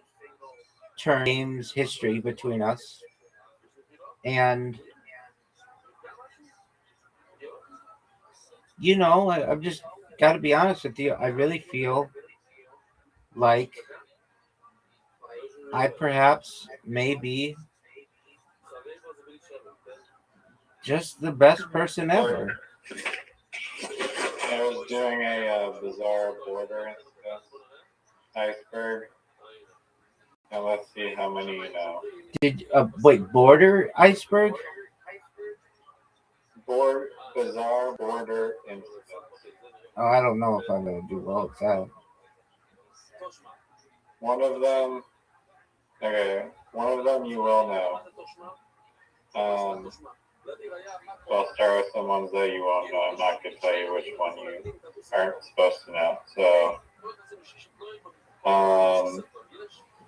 turn games history between us. And I've just got to be honest with you. I really feel like I perhaps may be just the best person ever. I was doing a bizarre border iceberg. And let's see how many you know. Did border iceberg? Bizarre border incident. Oh, I don't know if I'm gonna do well with that. One of them you will know. I'll start with the ones that you won't know. I'm not going to tell you which one you aren't supposed to know. So,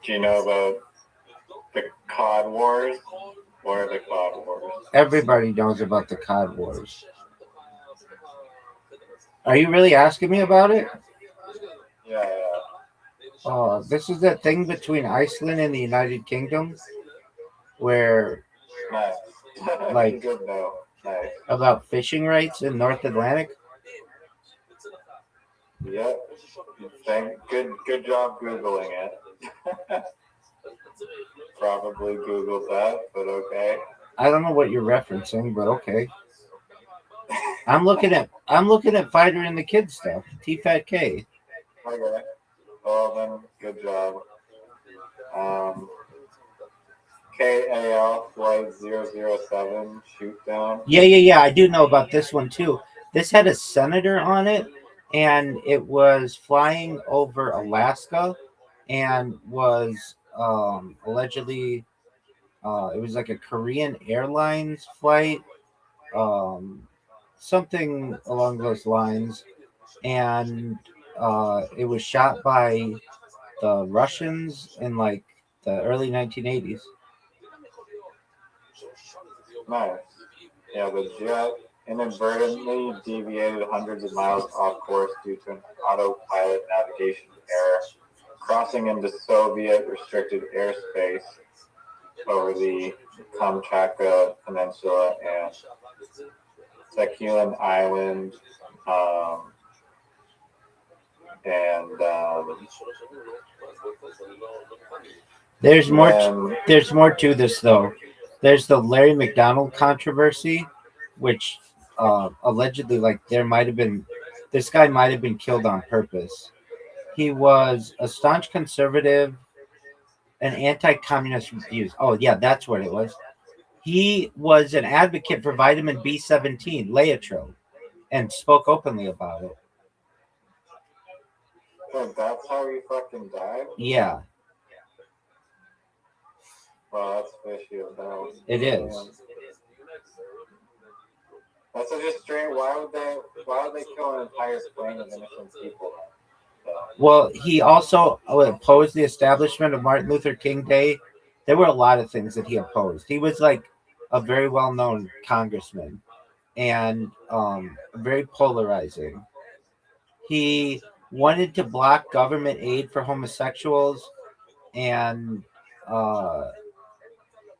do you know about the COD Wars? What are the COD Wars? Everybody knows about the COD Wars. Are you really asking me about it? Yeah. Oh, this is that thing between Iceland and the United Kingdom where Nice. Like- Good though. Nice. about fishing rights in North Atlantic. Yep. Good job Googling it. Probably Googled that, but okay. I don't know what you're referencing, but okay. I'm looking at Fighter and the Kid stuff. T-Fat K. Okay. Well then, good job. KAL Flight 007 shoot down. Yeah. I do know about this one too. This had a senator on it, and it was flying over Alaska, and was allegedly it was like a Korean Airlines flight, something along those lines, and it was shot by the Russians in like the early 1980s. Nice. Yeah, the jet inadvertently deviated hundreds of miles off course due to an autopilot navigation error, crossing into Soviet restricted airspace over the Kamchatka Peninsula and Sakhalin Island, There's more to this though. There's the Larry McDonald controversy, which allegedly, this guy might have been killed on purpose. He was a staunch conservative and anti-communist views. Oh yeah, that's what it was. He was an advocate for vitamin B17, Laetrile, and spoke openly about it. So that's how he fucking died? Yeah. Well, that's fishy of them. It is. That's such a strange. Why would they kill an entire plane of innocent people? Well, he also opposed the establishment of Martin Luther King Day. There were a lot of things that he opposed. He was like a very well-known congressman and very polarizing. He wanted to block government aid for homosexuals, and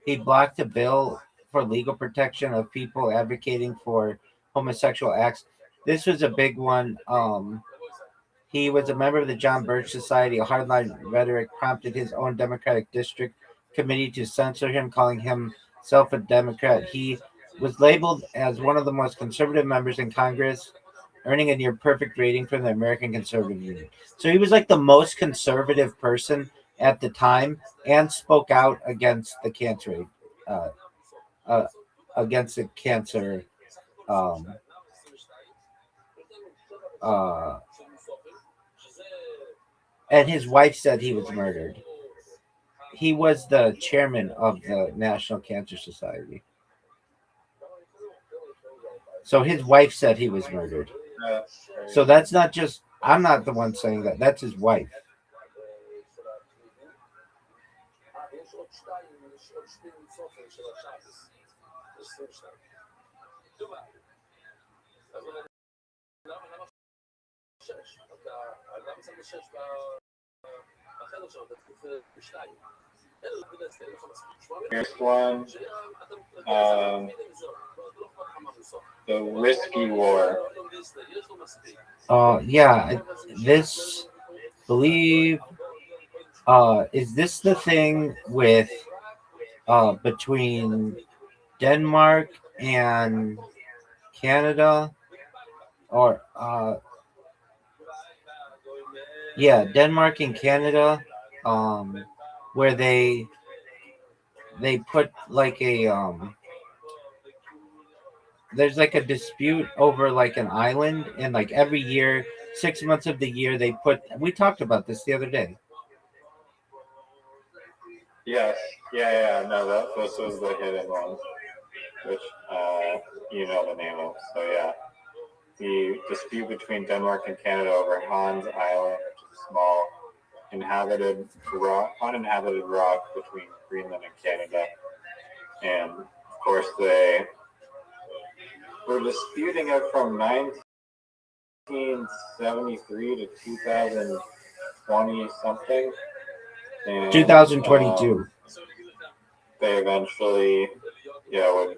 he blocked a bill for legal protection of people advocating for homosexual acts. This was a big one. He was a member of the John Birch Society. A hardline rhetoric prompted his own Democratic district committee to censor him, calling himself a Democrat. He was labeled as one of the most conservative members in Congress, earning a near perfect rating from the American Conservative Union. So he was like the most conservative person at the time, and spoke out against the cancer, uh, uh, against the cancer. Um, uh, and his wife said he was murdered. He was the chairman of the National Cancer Society. So his wife said he was murdered. So that's not just, I'm not the one saying that. That's his wife. Here's one. The Whiskey War. Yeah, this believe is this the thing with between Denmark and Canada, or yeah, Denmark and Canada, where they put like a there's like a dispute over like an island, and like every year, 6 months of the year, they put. We talked about this the other day. Yes, yeah. No, this was the hidden one, which you know the name of. So yeah, the dispute between Denmark and Canada over Hans Island, which is a small uninhabited rock between Greenland and Canada, and of course they were disputing it from 1973 to 2020 something. And, 2022. They eventually, would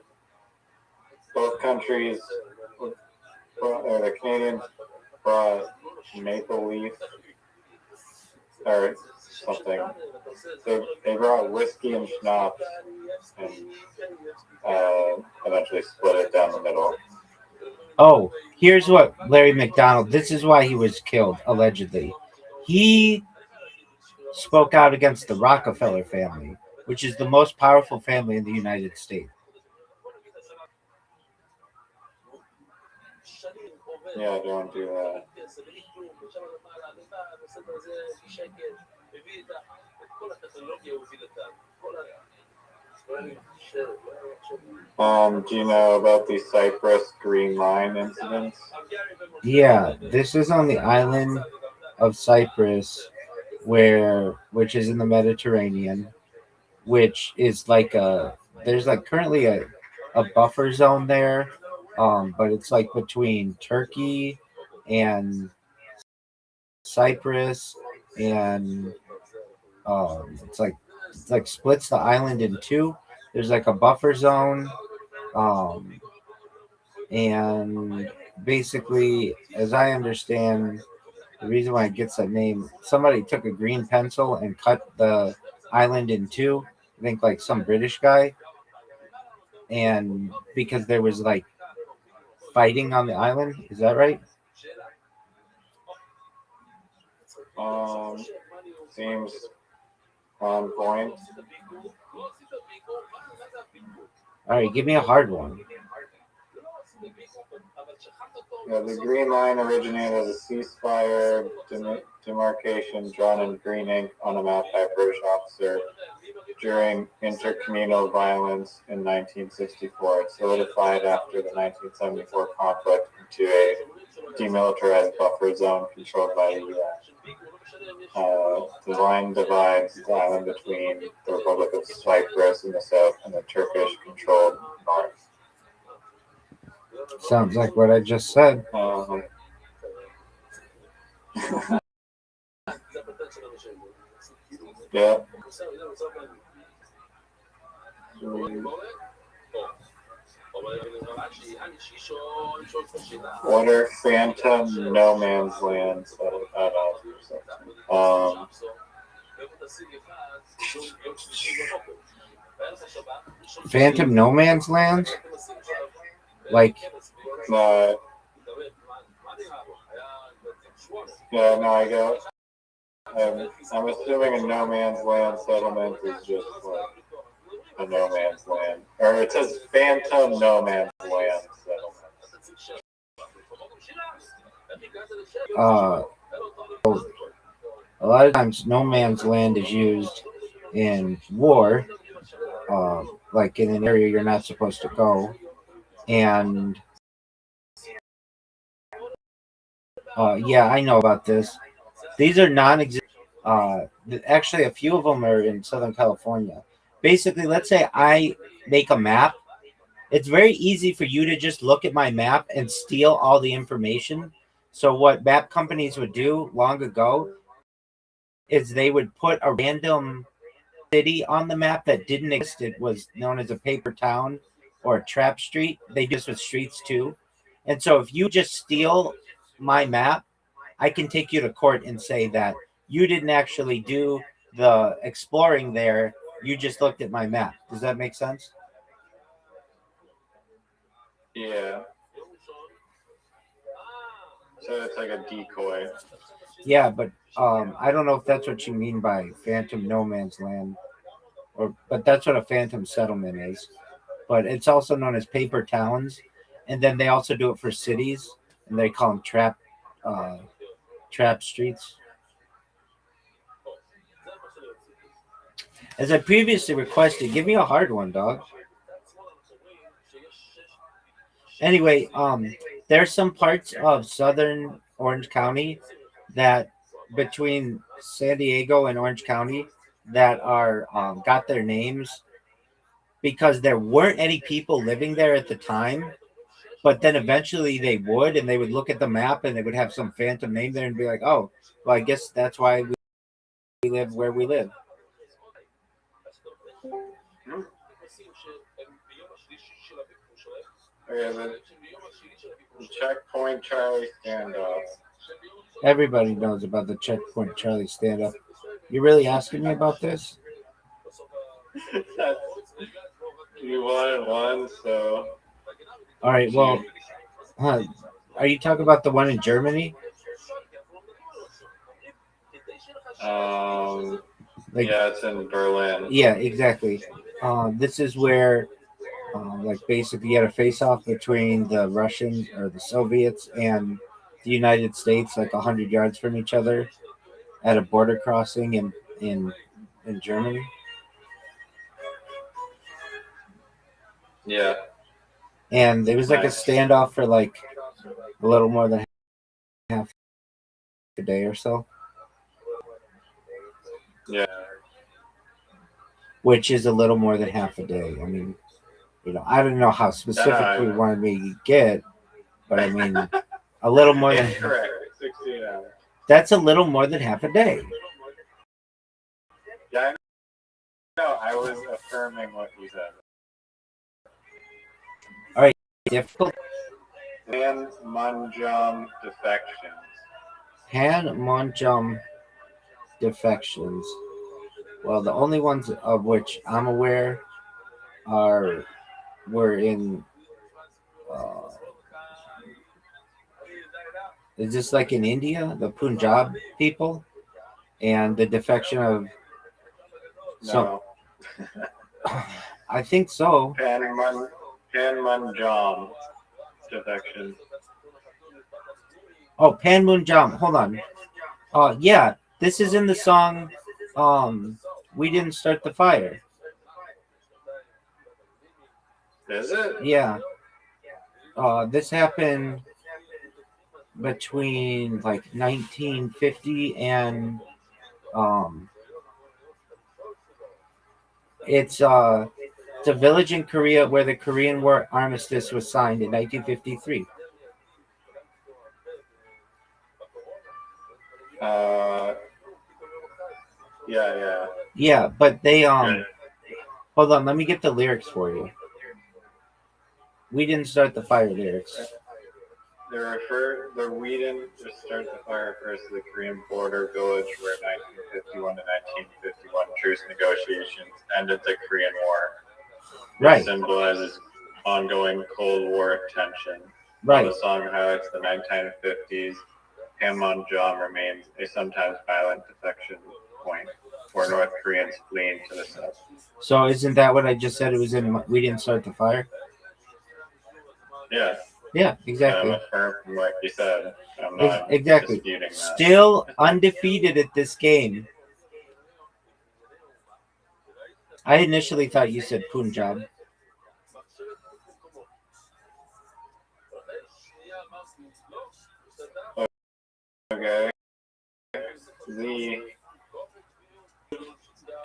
both countries, or the Canadians brought maple leaf or something. They brought whiskey and schnapps and eventually split it down the middle. Oh, here's what Larry McDonald. This is why he was killed, allegedly. He spoke out against the Rockefeller family, which is the most powerful family in the United States. Yeah, don't do that. Do you know about the Cyprus Green Line incidents? Yeah, this is on the island of Cyprus, which is in the Mediterranean, which is like there's like currently a buffer zone there, but it's like between Turkey and Cyprus, and it's like splits the island in two. There's like a buffer zone, and basically, as I understand, the reason why it gets that name, somebody took a green pencil and cut the island in two. I think like some British guy, and because there was like fighting on the island. Is that right? Seems on point. All right, give me a hard one. Yeah, the Green Line originated as a ceasefire demarcation drawn in green ink on a map by a British officer during intercommunal violence in 1964. It solidified after the 1974 conflict into a demilitarized buffer zone controlled by the U.S. The line divides the island between the Republic of Cyprus in the south and the Turkish-controlled north. Sounds like what I just said. Yeah. What are phantom no man's lands? Phantom no man's land? Like, yeah, no, I go. I'm assuming a no man's land settlement is just like a no man's land, or it says phantom no man's land settlement. A lot of times, no man's land is used in war, like in an area you're not supposed to go, and yeah, I know about this. These are non-existent. Actually, a few of them are in Southern California. Basically, let's say I make a map. It's very easy for you to just look at my map and steal all the information. So what map companies would do long ago is they would put a random city on the map that didn't exist. It was known as a paper town or a trap street. They do this with streets too. And so if you just steal my map, I can take you to court and say that you didn't actually do the exploring there. You just looked at my map. Does that make sense? Yeah. So it's like a decoy. Yeah, but I don't know if that's what you mean by phantom no man's land, but that's what a phantom settlement is. But it's also known as paper towns, and then they also do it for cities, and they call them trap streets. As I previously requested, give me a hard one, dog. Anyway, there's some parts of southern Orange County that between San Diego and Orange County that are got their names because there weren't any people living there at the time, but then eventually they would, and they would look at the map and they would have some phantom name there and be like, oh, well, I guess that's why we live where we live. Okay, then Checkpoint Charlie standoff. Everybody knows about the Checkpoint Charlie stand-up. You really asking me about this? You wanted one, so. All right, well, are you talking about the one in Germany? Like, Yeah, it's in Berlin. Yeah, exactly. This is where, like, basically, you had a face-off between the Russians or the Soviets and the United States, like 100 yards from each other, at a border crossing in Germany. Yeah. And it was like a standoff for like a little more than half a day or so. Yeah. Which is a little more than half a day. I mean, I don't know how specific we wanted me to get, but I mean, a little more than. Correct. 16 hours. That's a little more than half a day. Yeah, no, I was affirming what you said. All right, difficult. Panmunjom defections. Panmunjom defections. Well, the only ones of which I'm aware were in. Is this like in India, the Punjab people, and the defection of? No. I think so. Panmunjom defection. Oh, Panmunjom. Hold on. Yeah, this is in the song. We didn't start the fire. Is it? Yeah. This happened between like 1950 and it's a village in Korea where the Korean War armistice was signed in 1953. Yeah. Yeah, but they hold on, let me get the lyrics for you. We didn't start the fire lyrics. The we didn't start the fire refers to the Korean border village where 1951 to 1951 truce negotiations ended the Korean War. Right. It symbolizes ongoing Cold War tension. Right. The song highlights the 1950s. Panmunjom remains a sometimes violent defection point for North Koreans fleeing to the south. So isn't that what I just said? It was in We Didn't Start the Fire? Yeah. Yeah, exactly. I'm affirmed from what you said. I'm not exactly. disputing that. Still undefeated at this game. I initially thought you said Punjab. Okay. The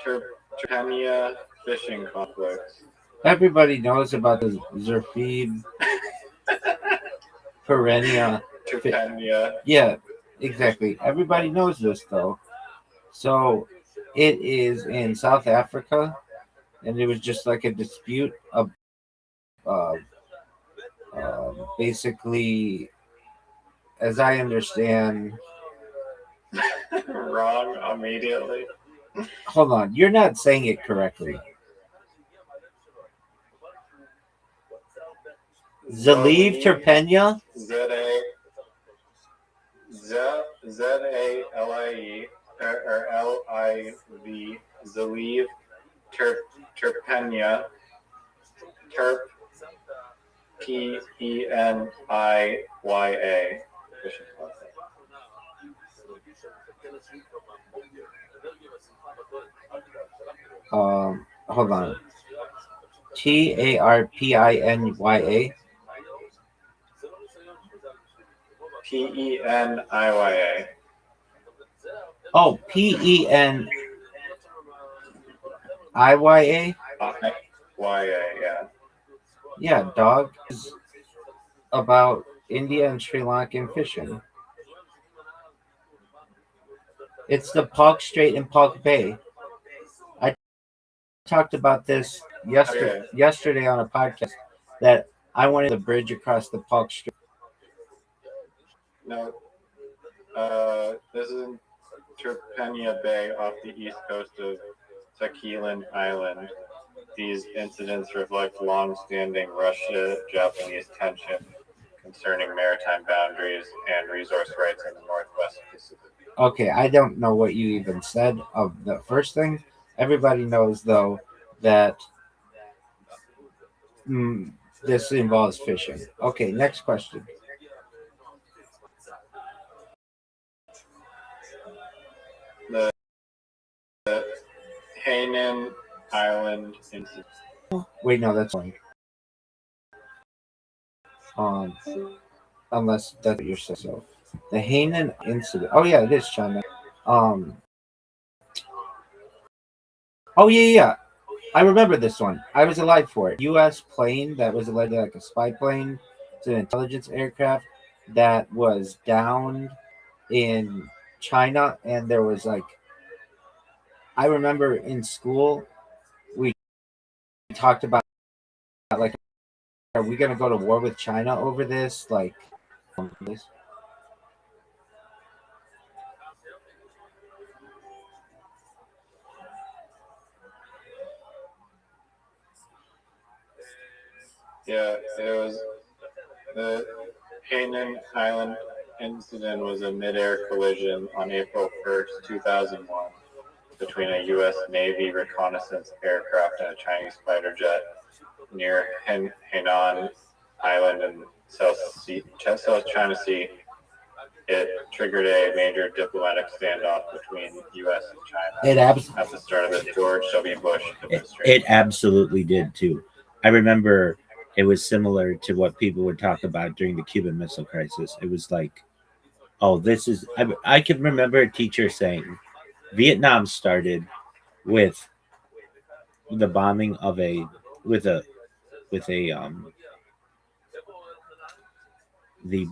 Turpenia fishing conflicts. Everybody knows about the Zerfid perennia. Turpenia. Yeah, exactly. Everybody knows this though. So it is in South Africa, and it was just like a dispute of basically, as I understand. Wrong immediately. Hold on, you're not saying it correctly. Zaliv Terpenia? Z-A-L-I-E or L-I-V, Zaliv Terpenia, Terp, P-E-N-I-Y-A. Hold on. Tarpinya. P-E-N-I-Y-A. Oh, Peniya. Y-A, yeah. Yeah, dog is about India and Sri Lankan fishing. It's the Palk Strait and Palk Bay. I talked about this yesterday on a podcast that I wanted the bridge across the Palk Strait. No, this is in Turpenia Bay off the east coast of Sakhalin Island. These incidents reflect long-standing Russia-Japanese tension concerning maritime boundaries and resource rights in the Northwest Pacific. Okay, I don't know what you even said of the first thing. Everybody knows, though, that this involves fishing. Okay, next question. The Hainan Island incident. Wait, no, that's one. Unless that's what you're saying. So, the Hainan incident. Oh yeah, it is China. Oh yeah. I remember this one. I was alive for it. U.S. plane that was allegedly like a spy plane. It's an intelligence aircraft that was downed in China, and there was like. I remember in school we talked about like, are we gonna go to war with China over this? Like, this. Yeah, it was the Hainan Island incident was a mid-air collision on April 1st, 2001, between a U.S. Navy reconnaissance aircraft and a Chinese fighter jet near Hainan Island in South China Sea. It triggered a major diplomatic standoff between U.S. and China at the start of the George W. Bush administration. It absolutely did too. I remember it was similar to what people would talk about during the Cuban Missile Crisis. It was like, oh, this is. I can remember a teacher saying, Vietnam started with the bombing of the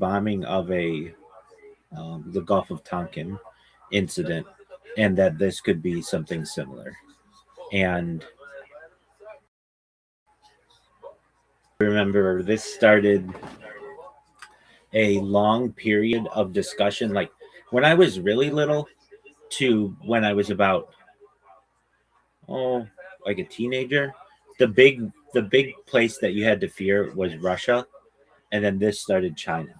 bombing of the Gulf of Tonkin incident, and that this could be something similar. And remember, this started a long period of discussion, like when I was really little to when I was about like a teenager. The big the big place that you had to fear was Russia, and then this started China.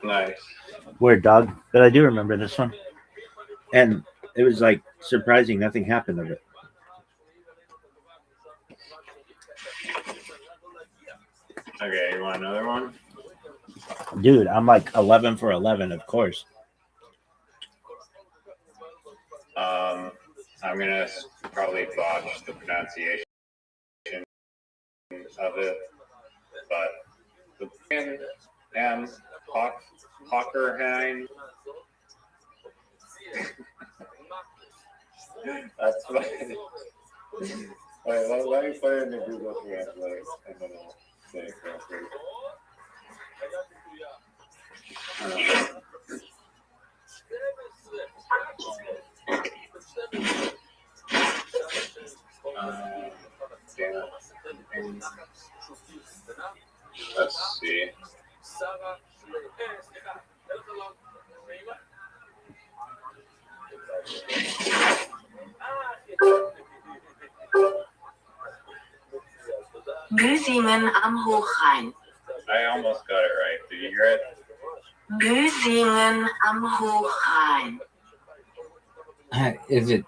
Nice. Weird dog, but I do remember this one, and it was like surprising. Nothing happened of it. Okay, you want another one? Dude, I'm like 11 for 11, of course. I'm gonna probably botch the pronunciation of it, but the and Hockerheim. That's what. Wait, let me put it in the Google Translate, and then I'll say it correctly. Let's see. Büsingen am Hochrhein. I almost got it right. Did you hear it? Büsingen am Hochrhein. Is it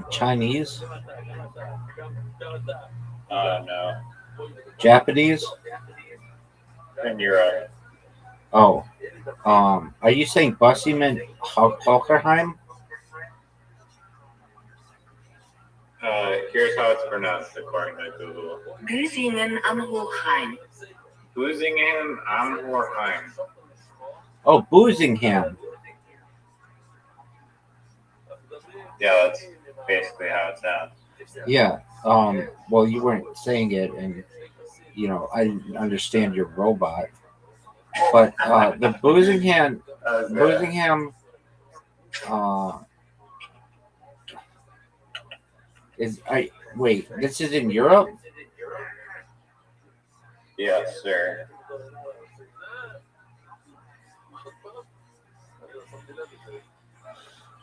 Chinese? No. Japanese? In Europe. Oh. Are you saying Bussington Hockerheim? Here's how it's pronounced according to Google. Büsingen am Hochrhein. Büsingen am Hochrhein. Oh, Boozingham. Yeah, that's basically how it sounds. Yeah. Well, you weren't saying it, and I didn't understand your robot. But the Boozingham, wait, this is in Europe? Yes, sir.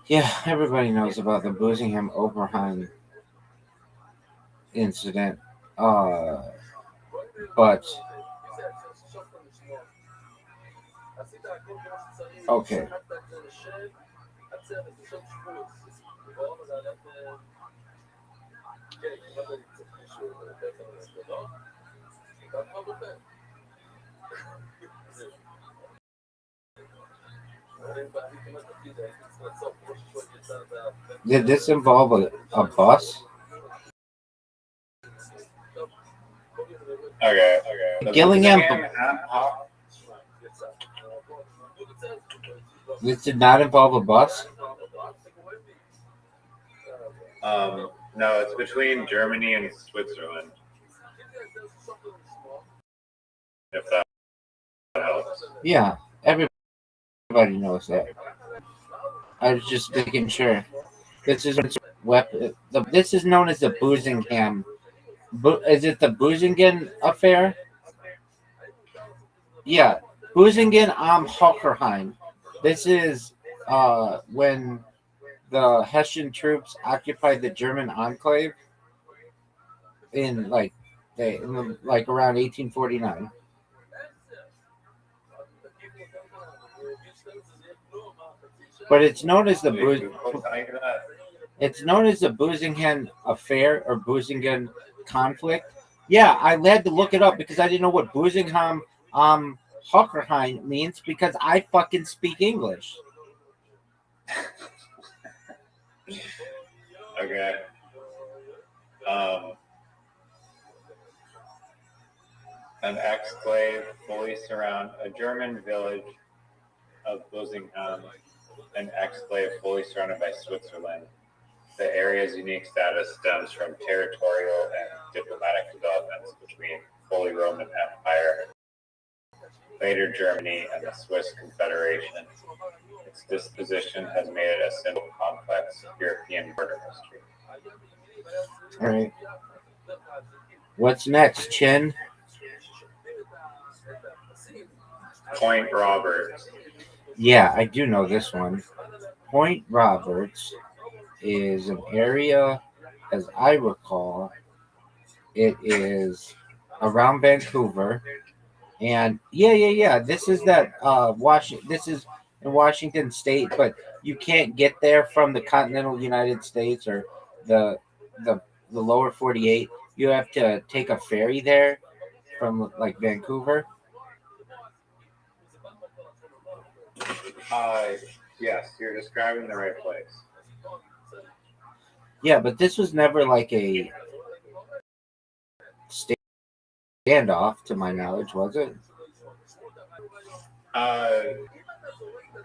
Yeah, everybody knows about the Boozingham Oberheim incident. But okay. Did this involve a bus? Okay. Gillingham. This did not involve a bus? No, it's between Germany and Switzerland. If that helps. Yeah, everybody knows that. I was just making sure. This is This is known as the Boozingham. Is it the Boozingen affair? Yeah, Boozingen am Hockerheim. This is when the Hessian troops occupied the German enclave in around 1849. But it's known as the Boozingen affair or Boozingen conflict. Yeah, I had to look it up because I didn't know what Boozingham Hockerheim means because I fucking speak English. Okay. An exclave fully surround a German village of Busingham, an exclave fully surrounded by Switzerland. The area's unique status stems from territorial and diplomatic developments between Holy Roman Empire, later Germany, and the Swiss Confederation. Its disposition has made it a symbol of complex European border history. All right. What's next, Chin? Point Roberts. Yeah, I do know this one. Point Roberts is an area, as I recall, it is around Vancouver. And yeah. This is that Washington. This is in Washington State, but you can't get there from the continental United States or the the the lower 48. You have to take a ferry there from like Vancouver. Yes, you're describing the right place. Yeah, but this was never like a standoff, to my knowledge, was it?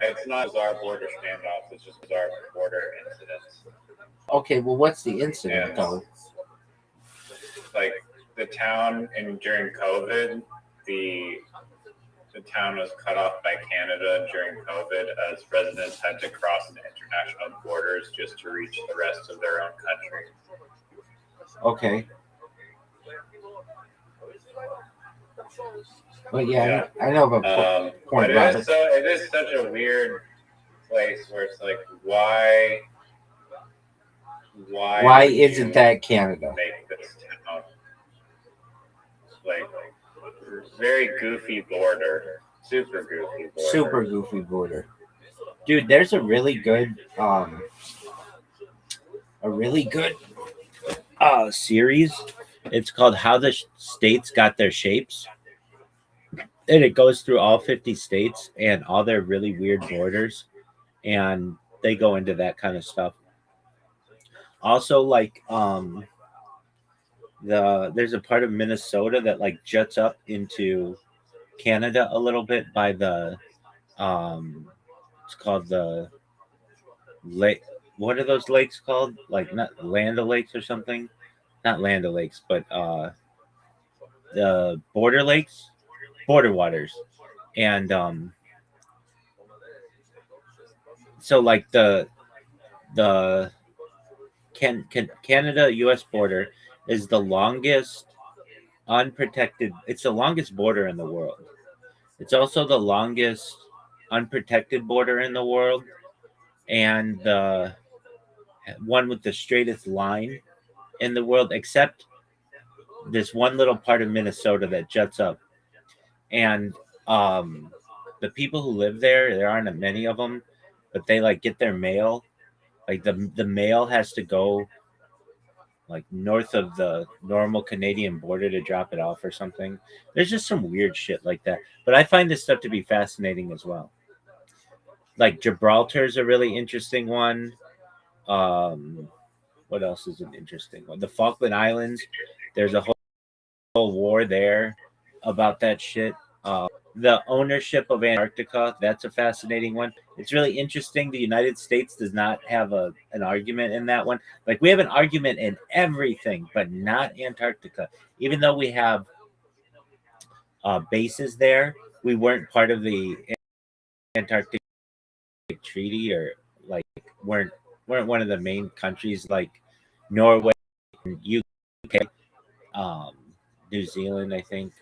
It's not bizarre border standoffs. It's just bizarre border incidents. Okay, well, what's the incident though? Like the town, and during COVID, the town was cut off by Canada during COVID as residents had to cross the international borders just to reach the rest of their own country. Okay. But yeah, I know about Point Roberts. It is such a weird place where it's like, why isn't that Canada? Make this town like very goofy border, super goofy border. Dude, there's a really good series. It's called How the States Got Their Shapes. And it goes through all 50 states and all their really weird borders. And they go into that kind of stuff. Also, like there's a part of Minnesota that like juts up into Canada a little bit by the it's called the lake. What are those lakes called? Like not Land O'Lakes or something? Not Land O'Lakes, but the border lakes, border waters. And so like the Canada US border is the longest unprotected. It's the longest border in the world. It's also the longest unprotected border in the world, and the one with the straightest line in the world, except this one little part of Minnesota that juts up. And the people who live there aren't many of them, but they like get their mail. Like the mail has to go like north of the normal Canadian border to drop it off or something. There's just some weird shit like that. But I find this stuff to be fascinating as well. Like Gibraltar is a really interesting one. What else is an interesting one? The Falkland Islands. There's a whole war there about that shit. The ownership of Antarctica, that's a fascinating one. It's really interesting. The United States does not have an argument in that one. Like we have an argument in everything, but not Antarctica. Even though we have bases there, we weren't part of the Antarctic Treaty, or like weren't one of the main countries like Norway, UK, New Zealand, I think,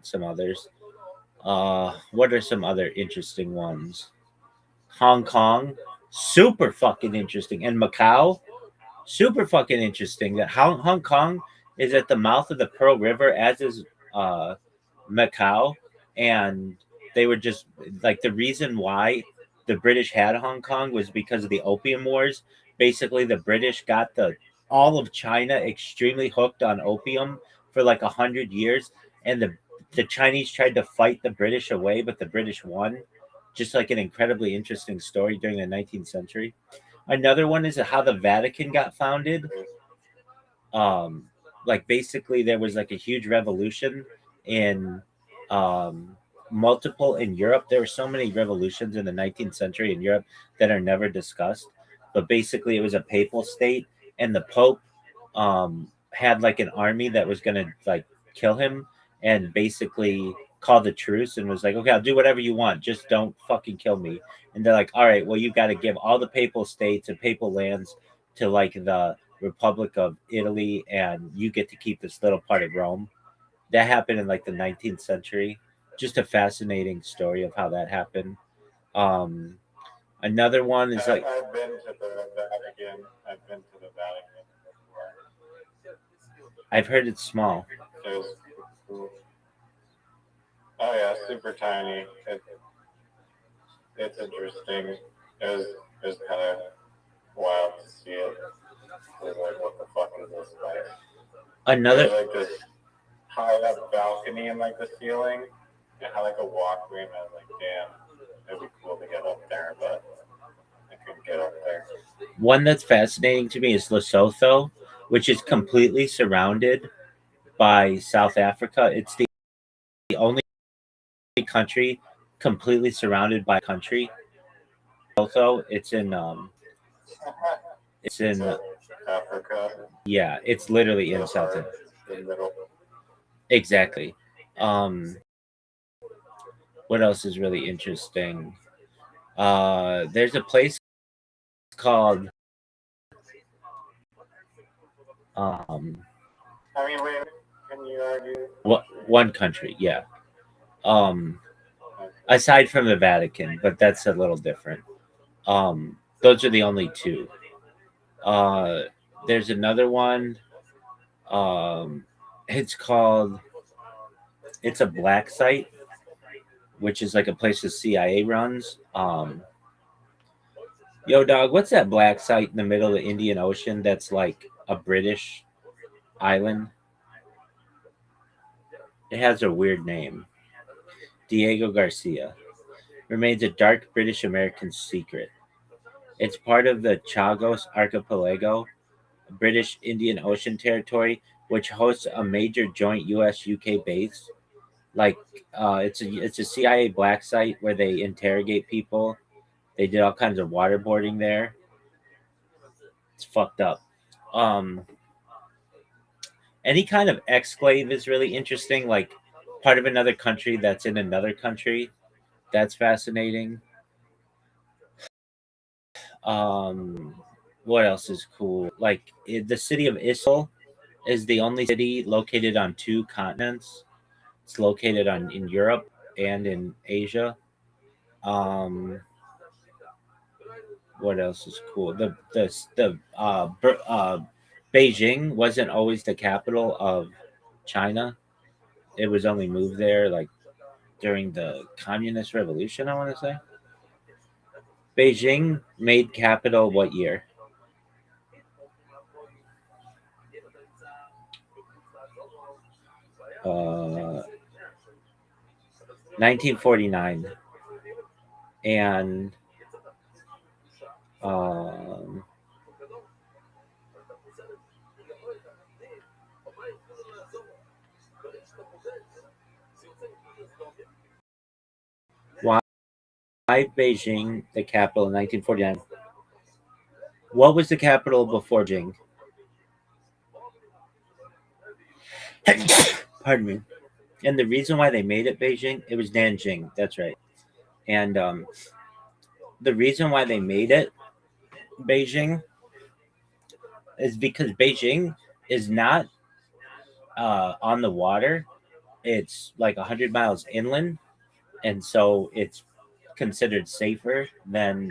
some others. What are some other interesting ones? Hong Kong, super fucking interesting, and Macau, super fucking interesting. That Hong Kong is at the mouth of the Pearl River, as is Macau, and they were just like the reason why the British had Hong Kong was because of the Opium Wars. Basically, the British got all of China extremely hooked on opium for like 100 years, and the Chinese tried to fight the British away, but the British won. Just like an incredibly interesting story during the 19th century. Another one is how the Vatican got founded. Like basically there was like a huge revolution in multiple in Europe. There were so many revolutions in the 19th century in Europe that are never discussed. But basically it was a papal state, and the Pope had like an army that was going to like kill him, and basically called a truce and was like, okay, I'll do whatever you want, just don't fucking kill me. And they're like, all right, well, you got to give all the papal states and papal lands to like the Republic of Italy, and you get to keep this little part of Rome. That happened in like the 19th century. just a fascinating story of how that happened. Um, Another one is like I've been to the Vatican. I've been to the Vatican before. I've heard it's small. It was cool. Oh yeah, super tiny. It's interesting. It was kind of wild to see it. It was like, what the fuck is this place? Another There's like this high up balcony in like the ceiling. It had like a walkway, and I was like, damn, it'd be cool to get up there, but I couldn't get up there. one that's fascinating to me is Lesotho, which is completely surrounded by South Africa. It's the only country completely surrounded by country. Lesotho, it's in So Africa, yeah, it's literally in the South heart, the middle. exactly. Um, what else is really interesting? There's a place called um I mean, wait, can you argue? one country, yeah. Um, aside from the Vatican, but that's a little different. Those are the only two. Uh, there's another one. Um, it's called. It's a black site, which is like a place the CIA runs. Yo, dog, what's that black site in the middle of the Indian Ocean that's like a British island? It has a weird name. Diego Garcia remains a dark British American secret. It's part of the Chagos Archipelago, a British Indian Ocean territory, which hosts a major joint U.S. UK base. Like, it's a CIA black site where they interrogate people. They did all kinds of waterboarding there. It's fucked up. Um, any kind of exclave is really interesting. Like part of another country that's in another country. That's fascinating. Um, what else is cool? Like the city of Istanbul is the only city located on two continents. It's located in Europe and in Asia. Um, what else is cool? Beijing wasn't always the capital of China. It was only moved there like during the Communist Revolution. I want to say Beijing made capital what year? 1949, and um, why Beijing the capital in 1949? What was the capital before Beijing? Pardon me. And the reason why they made it Beijing, it was Nanjing. That's right. And the reason why they made it Beijing is because Beijing is not on the water. It's like 100 miles inland, and so it's considered safer than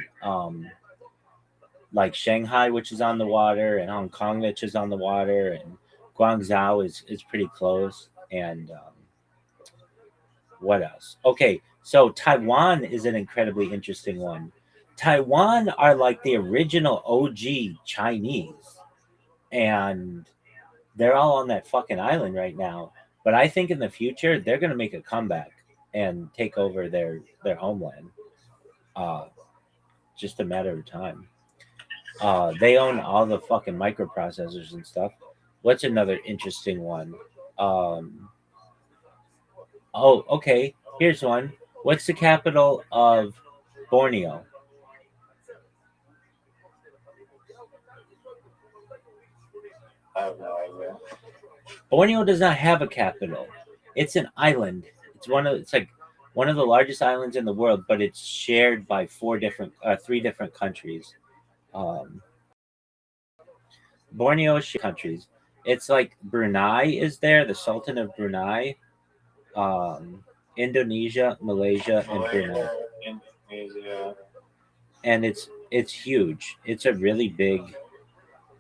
like Shanghai, which is on the water, and Hong Kong, which is on the water, and Guangzhou is pretty close. And what else? Okay, so Taiwan is an incredibly interesting one. Taiwan are like the original OG Chinese, and they're all on that fucking island right now. But I think in the future they're gonna make a comeback and take over their homeland. Uh, just a matter of time. They own all the fucking microprocessors and stuff. What's another interesting one? Um, oh, okay. Here's one. What's the capital of Borneo? I have no idea. Borneo does not have a capital. It's an island. It's like one of the largest islands in the world, but it's shared by three different countries. Um, Borneo is countries. It's like Brunei is there, the Sultan of Brunei. Um, Indonesia, Malaysia, and Brunei. Indonesia. And it's huge. It's a really big.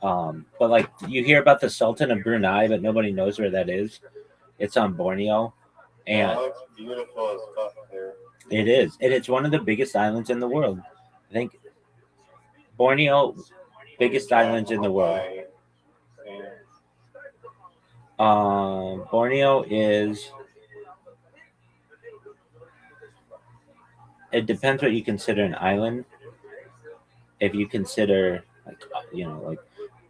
But like you hear about the Sultan of Brunei, but nobody knows where that is. It's on Borneo, Yeah, and it looks beautiful as fuck there. it is, and it's one of the biggest islands in the world. I think Borneo, biggest islands in the world. Borneo is. It depends what you consider an island. If you consider like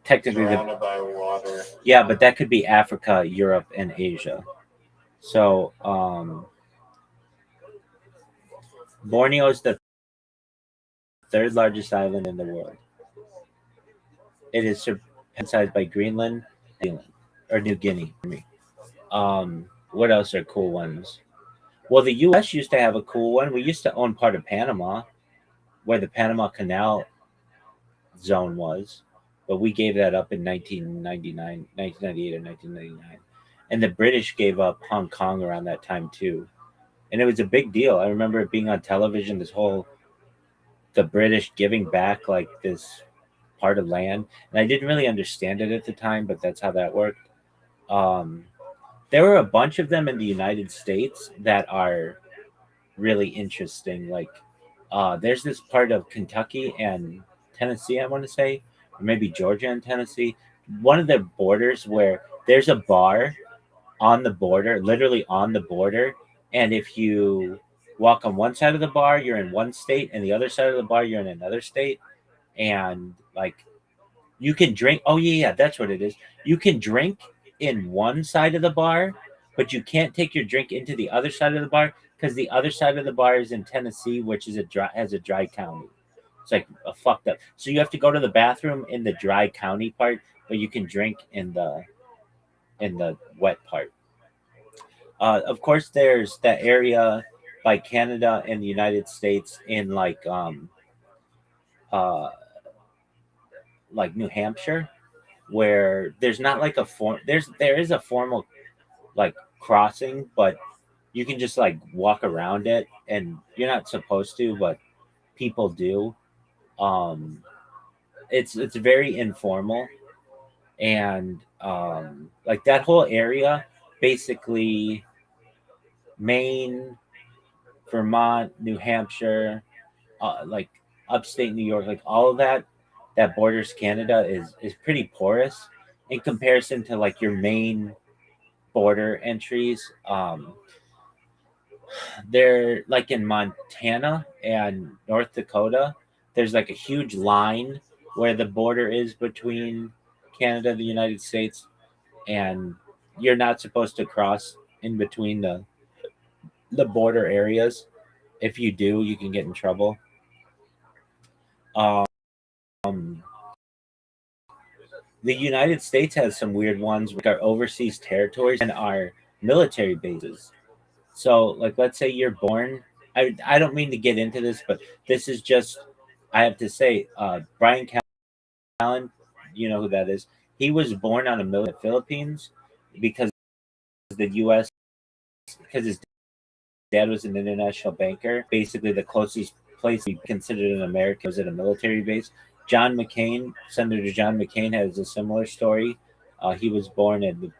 technically Surrounded by water. yeah, but that could be Africa, Europe, and Asia. So Borneo is the third largest island in the world. It is surpassed by Greenland, or New Guinea. What else are cool ones? Well, the U.S. used to have a cool one. We used to own part of Panama, where the Panama Canal zone was, but we gave that up in 1998 or 1999. And the British gave up Hong Kong around that time too. And it was a big deal. I remember it being on television, the British giving back like this part of land. And I didn't really understand it at the time, but that's how that worked. There were a bunch of them in the United States that are really interesting. Like there's this part of Kentucky and Tennessee, I want to say, or maybe Georgia and Tennessee. One of the borders where there's a bar on the border, literally on the border. And if you walk on one side of the bar, you're in one state, and the other side of the bar, you're in another state. And like you can drink. Oh, yeah, that's what it is. You can drink in one side of the bar, but you can't take your drink into the other side of the bar because the other side of the bar is in Tennessee, which is has a dry county. It's like a fucked up. So you have to go to the bathroom in the dry county part, but you can drink in the wet part. Of course, there's that area by Canada and the United States in uh, like New Hampshire, where there's not like there is a formal like crossing, but you can just like walk around it, and you're not supposed to, but people do. Um, it's very informal, and like that whole area, basically Maine, Vermont, New Hampshire, like upstate New York, like all of that borders Canada is pretty porous in comparison to like your main border entries. They're like in Montana and North Dakota. There's like a huge line where the border is between Canada and the United States, and you're not supposed to cross in between the border areas. If you do, you can get in trouble. Um, the United States has some weird ones, like our overseas territories and our military bases. So, like, let's say you're born. I don't mean to get into this, but this is just, I have to say, Brian Callen, you know who that is. He was born on a military in the Philippines because the U.S. because his dad was an international banker. Basically, the closest place he considered an American was at a military base. John McCain, Senator John McCain, has a similar story. He was born in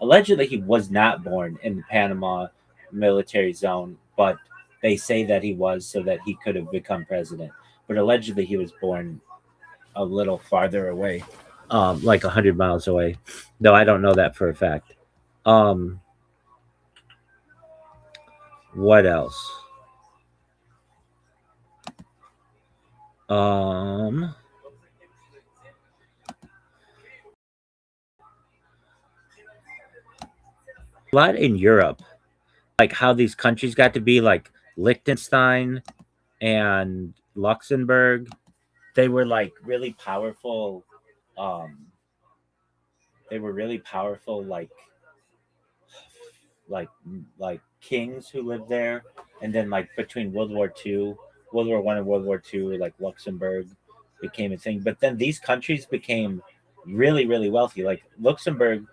allegedly he was not born in the Panama military zone, but they say that he was so that he could have become president. But allegedly he was born a little farther away, like 100 miles away, though I don't know that for a fact. What else? A lot in Europe, like how these countries got to be like Liechtenstein and Luxembourg. They were like really powerful. Um, they were really powerful, like like kings who lived there, and then like between World War One and World War Two, like Luxembourg became a thing. But then these countries became really really wealthy. Like Luxembourg,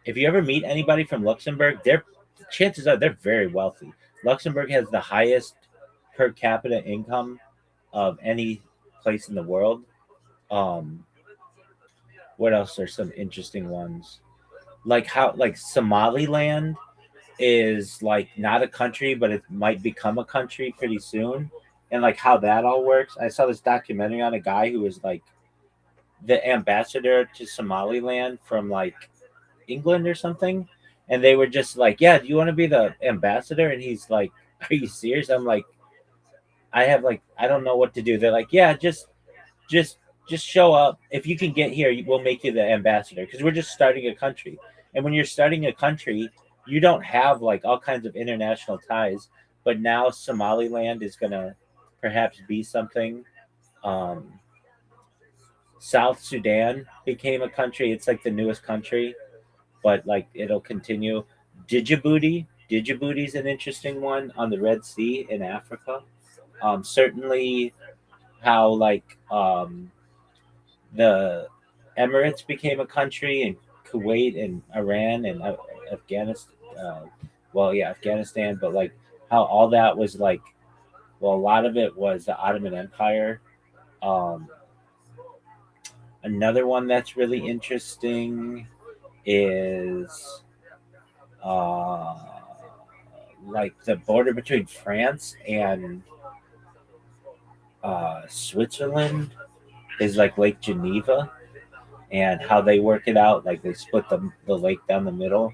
if you ever meet anybody from Luxembourg, they're chances are they're very wealthy. Luxembourg has the highest per capita income of any place in the world. Um, what else are some interesting ones? Like how like Somaliland is like not a country, but it might become a country pretty soon. And like how that all works. I saw this documentary on a guy who was like the ambassador to Somaliland from like England or something. And they were just like, yeah, do you want to be the ambassador? And he's like, are you serious? I'm like, I have like, I don't know what to do. They're like, yeah, just, just show up. If you can get here, we'll make you the ambassador because we're just starting a country. And when you're starting a country, you don't have like all kinds of international ties. But now Somaliland is gonna perhaps be something. Um, South Sudan became a country. It's like the newest country, but like it'll continue. Djibouti is an interesting one on the Red Sea in Africa. Certainly, how like the Emirates became a country, and Kuwait and Iran and Afghanistan. Afghanistan, but like how all that was like, well, a lot of it was the Ottoman Empire. Um, Another one that's really interesting is uh, like the border between France and Switzerland is like Lake Geneva and how they work it out. Like they split the lake down the middle.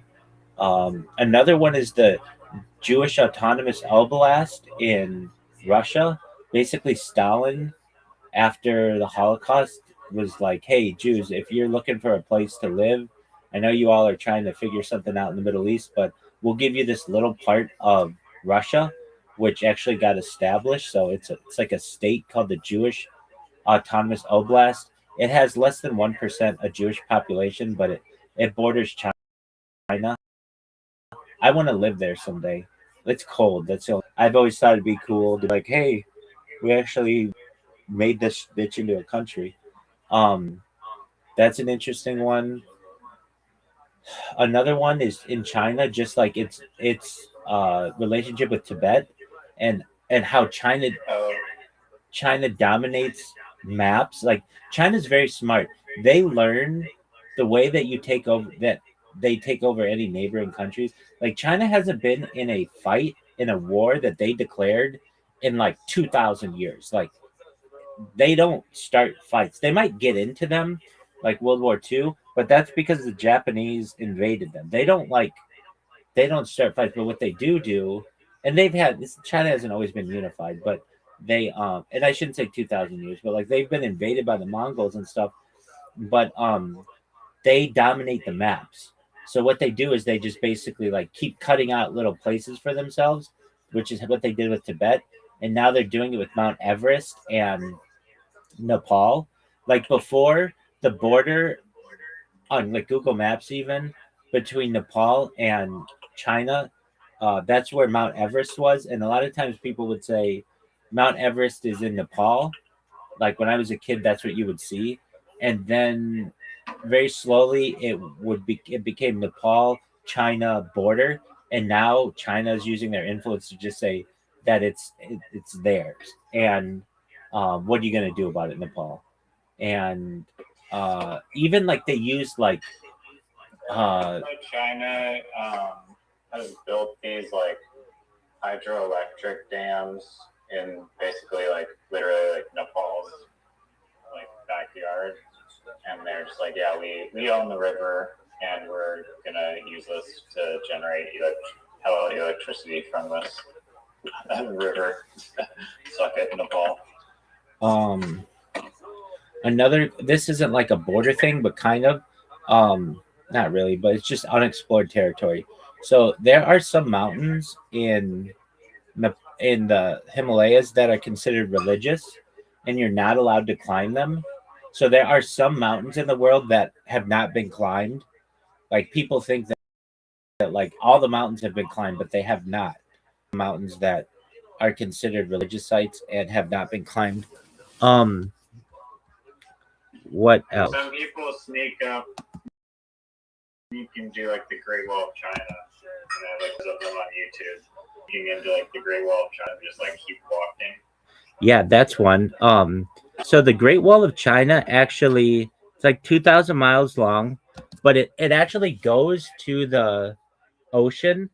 Another one is the Jewish Autonomous Oblast in Russia. Basically, Stalin, after the Holocaust, was like, hey, Jews, if you're looking for a place to live, I know you all are trying to figure something out in the Middle East, but we'll give you this little part of Russia, which actually got established. So it's like a state called the Jewish Autonomous Oblast. It has less than 1% a Jewish population, but it borders China. I want to live there someday. It's cold. That's the only. I've always thought it'd be cool to be like, hey, we actually made this bitch into a country. Um, that's an interesting one. Another one is in China, just like its relationship with Tibet, and how China dominates maps. Like China's very smart. They learn the way that you take over that they take over any neighboring countries. Like China hasn't been in a fight in a war that they declared in like 2000 years. Like they don't start fights. They might get into them like World War II, but that's because the Japanese invaded them. They don't start fights, but what they do, and they've had this. China hasn't always been unified, but they and I shouldn't say 2000 years, but like they've been invaded by the Mongols and stuff. But they dominate the maps. So what they do is they just basically like keep cutting out little places for themselves, which is what they did with Tibet, and now they're doing it with Mount Everest and Nepal. Like before, the border on like Google Maps, even between Nepal and China, that's where Mount Everest was. And a lot of times people would say Mount Everest is in Nepal. Like when I was a kid, that's what you would see. And then very slowly it became Nepal China border. And now China is using their influence to just say that it's theirs. And what are you going to do about it, Nepal? And even like they used like China has built these like hydroelectric dams in basically like literally like Nepal's like backyard, and they're just like, yeah, we own the river and we're gonna use this to generate electricity from this river. Suck it, Nepal. Another, this isn't like a border thing, but kind of not really, but it's just unexplored territory. So there are some mountains in the Himalayas that are considered religious, and you're not allowed to climb them. So there are some mountains in the world that have not been climbed. Like people think that like all the mountains have been climbed, but they have not. Mountains that are considered religious sites and have not been climbed. What else? Some people sneak up you can do like the Great Wall of China. Like there's of them on YouTube. You can do like the Great Wall of China, just like keep walking. Yeah, that's one. So the Great Wall of China actually it's like 2,000 miles long, but it actually goes to the ocean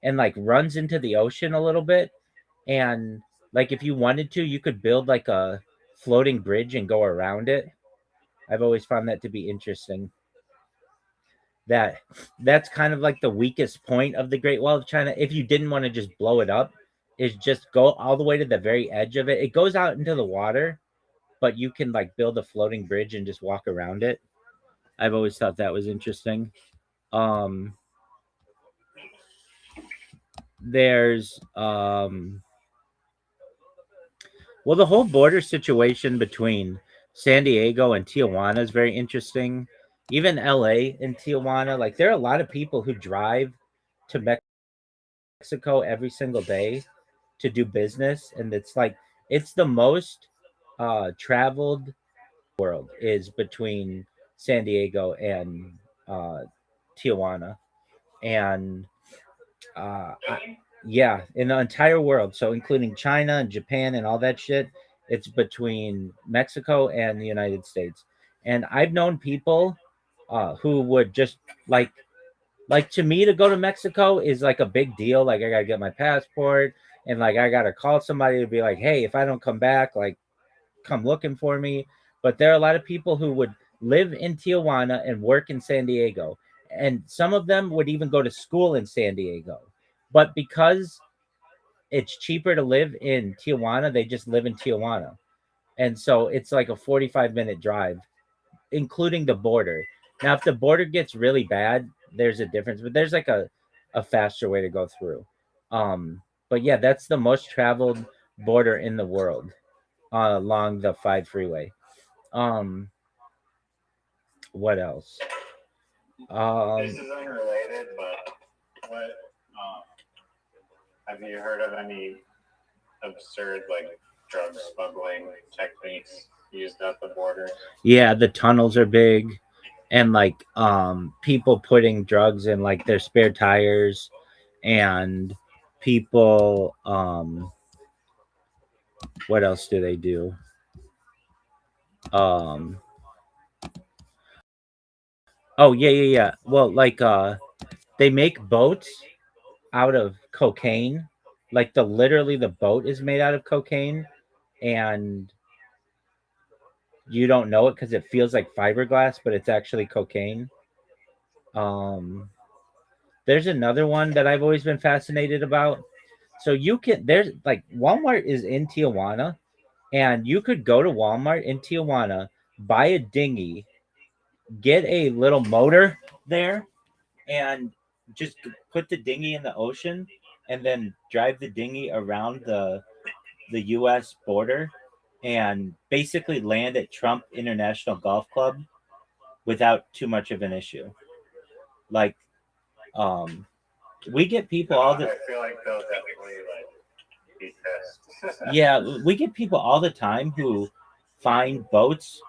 and like runs into the ocean a little bit. And like if you wanted to, you could build like a floating bridge and go around it. I've always found that to be interesting. That's kind of like the weakest point of the Great Wall of China. If you didn't want to just blow it up, is just go all the way to the very edge of it. It goes out into the water, but you can like build a floating bridge and just walk around it. I've always thought that was interesting. There's well, the whole border situation between San Diego and Tijuana is very interesting. Even LA and Tijuana, like there are a lot of people who drive to Mexico every single day to do business, and it's like it's the most traveled world is between San Diego and Tijuana, and yeah, in the entire world, so including China and Japan and all that shit, it's between Mexico and the United States. And I've known people who would just like to me to go to Mexico is like a big deal. Like I gotta get my passport and like I gotta call somebody to be like, hey, if I don't come back, like come looking for me. But there are a lot of people who would live in Tijuana and work in San Diego. And some of them would even go to school in San Diego. But because it's cheaper to live in Tijuana, they just live in Tijuana. And so it's like a 45-minute drive, including the border. Now, if the border gets really bad, there's a difference, but there's like a faster way to go through. But yeah, that's the most traveled border in the world along the 5 freeway. What else? This is unrelated, but what have you heard of any absurd like drug smuggling techniques used at the border? Yeah, the tunnels are big, and like people putting drugs in like their spare tires, and people what else do they do? Oh yeah. Well, like they make boats out of cocaine. Like literally the boat is made out of cocaine, and you don't know it because it feels like fiberglass, but it's actually cocaine. There's another one that I've always been fascinated about. So there's like Walmart is in Tijuana, and you could go to Walmart in Tijuana, buy a dinghy, get a little motor there, and just put the dinghy in the ocean, and then drive the dinghy around the U.S. border, and basically land at Trump International Golf Club without too much of an issue. Like, we get people all the. I feel like they'll definitely like be pissed. Yeah, we get people all the time who find boats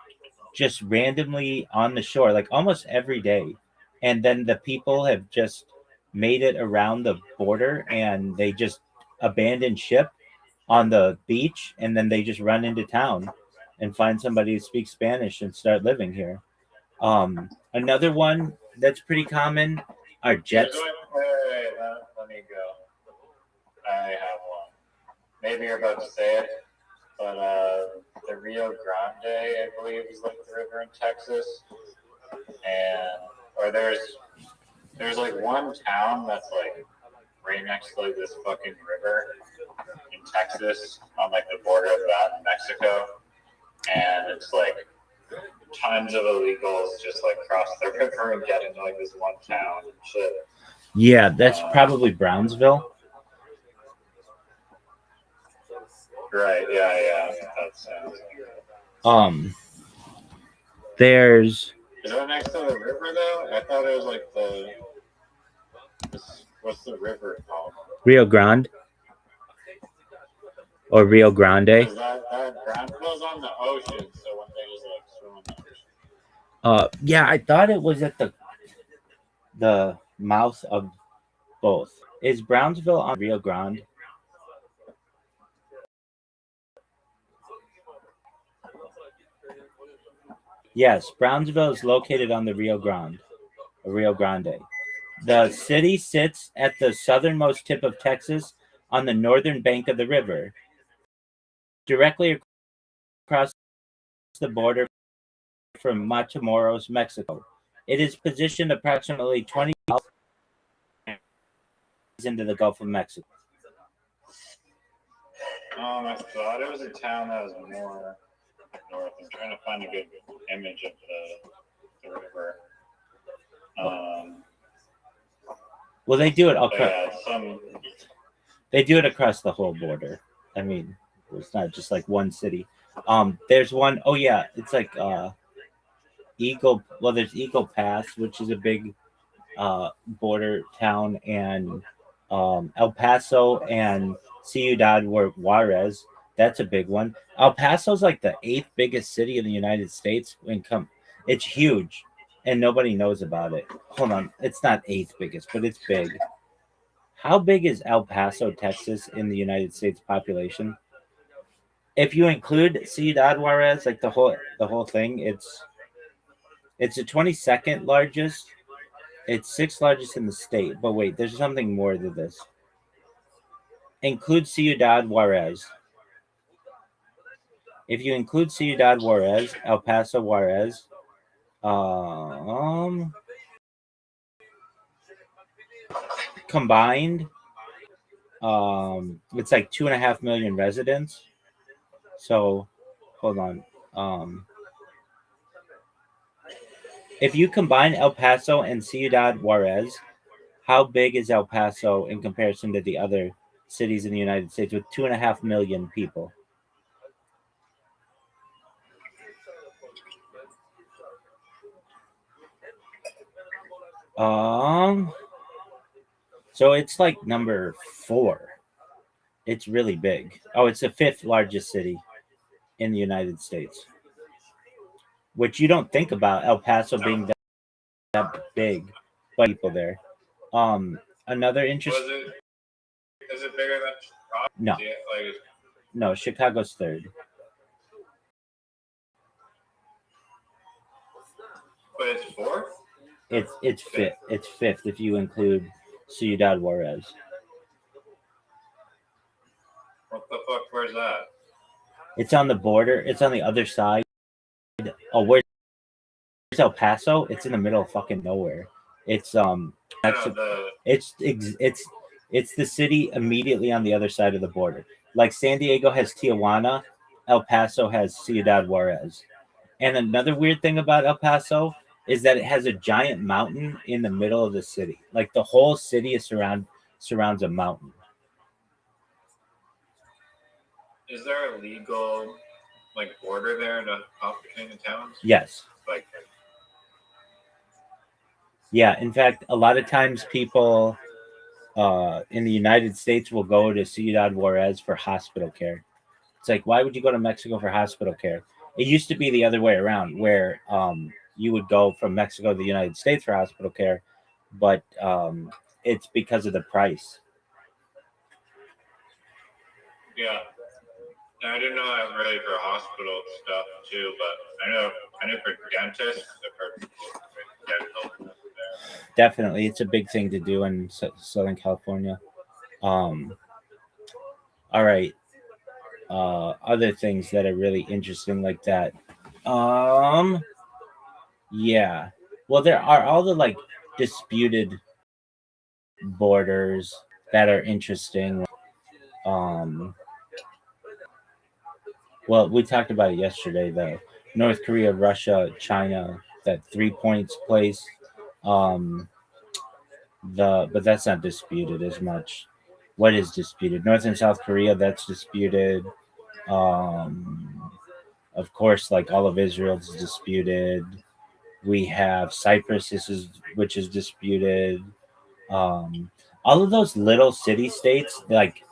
just randomly on the shore, like almost every day, and then the people have just made it around the border, and they just abandon ship on the beach, and then they just run into town and find somebody who speaks Spanish and start living here. Another one that's pretty common are jets. Wait, let me go. I have one. Maybe you're about to say it, but the Rio Grande, I believe, is like the river in Texas, or there's like one town that's like right next to like this fucking river in Texas on like the border of that and Mexico, and it's like tons of illegals just like cross the river and get into like this one town and shit. Yeah, that's probably Brownsville. Right, yeah. That sounds There's Is that next to the river though? I thought it was like what's the river called? Rio Grande or Rio Grande. That Brownsville's on the ocean, so when they just like swim in the ocean. Yeah, I thought it was at the the mouth of both. Is Brownsville on Rio Grande? Yes, Brownsville is located on the Rio Grande. The city sits at the southernmost tip of Texas on the northern bank of the river, directly across the border from Matamoros, Mexico. It is positioned approximately 20 miles into the Gulf of Mexico. I thought it was a town that was more north. I'm trying to find a good image of the river. Well, they do it They do it across the whole border. I mean, it's not just like one city. There's one oh yeah, it's like Eagle. Well, there's Eagle Pass, which is a big border town, and El Paso and Ciudad Juarez. That's a big one. El Paso's like the 8th biggest city in the United States. It's huge, and nobody knows about it. Hold on, it's not 8th biggest, but it's big. How big is El Paso, Texas, in the United States population? If you include Ciudad Juarez, like the whole thing, it's the 22nd largest. It's 6th largest in the state. But wait, there's something more to this. Include Ciudad Juarez. If you include Ciudad Juarez, El Paso Juarez, combined, it's like 2.5 million residents. So, hold on. If you combine El Paso and Ciudad Juarez, how big is El Paso in comparison to the other cities in the United States with 2.5 million people? So it's like number 4. It's really big. Oh, it's the 5th largest city in the United States, which you don't think about El Paso being that big, but people there. Another interesting. Is it bigger than Chicago? No. No, Chicago's 3rd. But it's 4th? It's 5th. It's 5th if you include Ciudad Juarez. What the fuck? Where's that? It's on the border. It's on the other side. Oh, where's El Paso? It's in the middle of fucking nowhere. It's it's the city immediately on the other side of the border. Like San Diego has Tijuana, El Paso has Ciudad Juarez. And another weird thing about El Paso is that it has a giant mountain in the middle of the city. Like the whole city is surrounds a mountain. Is there a legal border there between the towns? Yes. Yeah, in fact, a lot of times people in the United States will go to Ciudad Juarez for hospital care. It's like, why would you go to Mexico for hospital care? It used to be the other way around, where you would go from Mexico to the United States for hospital care, but it's because of the price. Yeah. I didn't know I was ready for hospital stuff too, but I know for dentists, I've heard people get there. Definitely, it's a big thing to do in Southern California. All right. Other things that are really interesting like that. Yeah. Well, there are all the disputed borders that are interesting. Well, we talked about it yesterday, the North Korea, Russia, China, that 3 points place. But that's not disputed as much. What is disputed? North and South Korea, that's disputed. Of course, all of Israel is disputed. We have Cyprus, which is disputed. All of those little city states like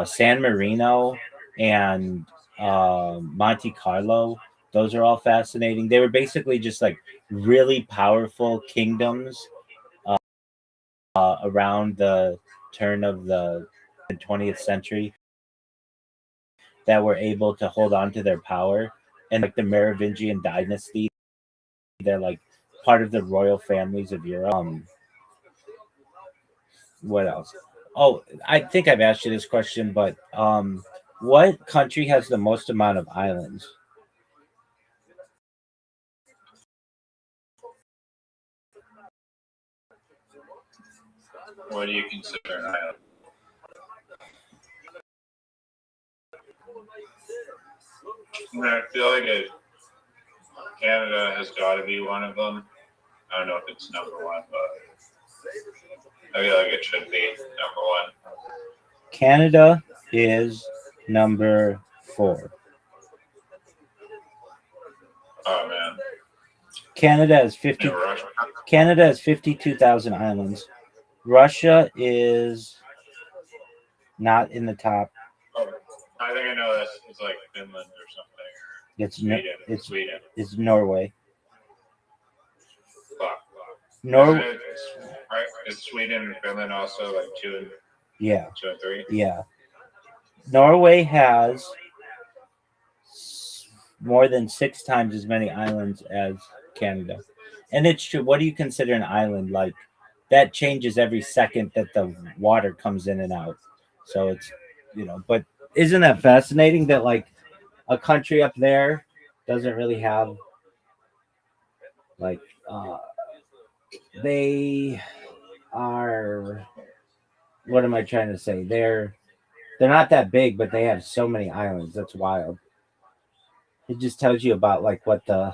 San Marino and Monte Carlo, those are all fascinating. They were basically just really powerful kingdoms around the turn of the 20th century that were able to hold on to their power, and like the Merovingian dynasty, they're like part of the royal families of Europe. What else? Oh, I think I've asked you this question, but what country has the most amount of islands? What do you consider an island? I feel like Canada has got to be one of them. I don't know if it's number one, but I feel like it should be number one. Canada is number 4. Oh man. Canada has 50. And Russia. Canada has 52,000 islands. Russia is not in the top. Oh, I think I know this. It's like Finland or something. It's Sweden. Sweden. It's Norway. Fuck. Norway. Is Sweden and Finland also like 2 and Yeah. 2 and 3? Yeah. Norway has more than 6 times as many islands as Canada. And it's true. What do you consider an island? Like that changes every second that the water comes in and out. So it's, but isn't that fascinating that like a country up there doesn't really have like they are, what am I trying to say? They're not that big, but they have so many islands. That's wild. It just tells you about like what the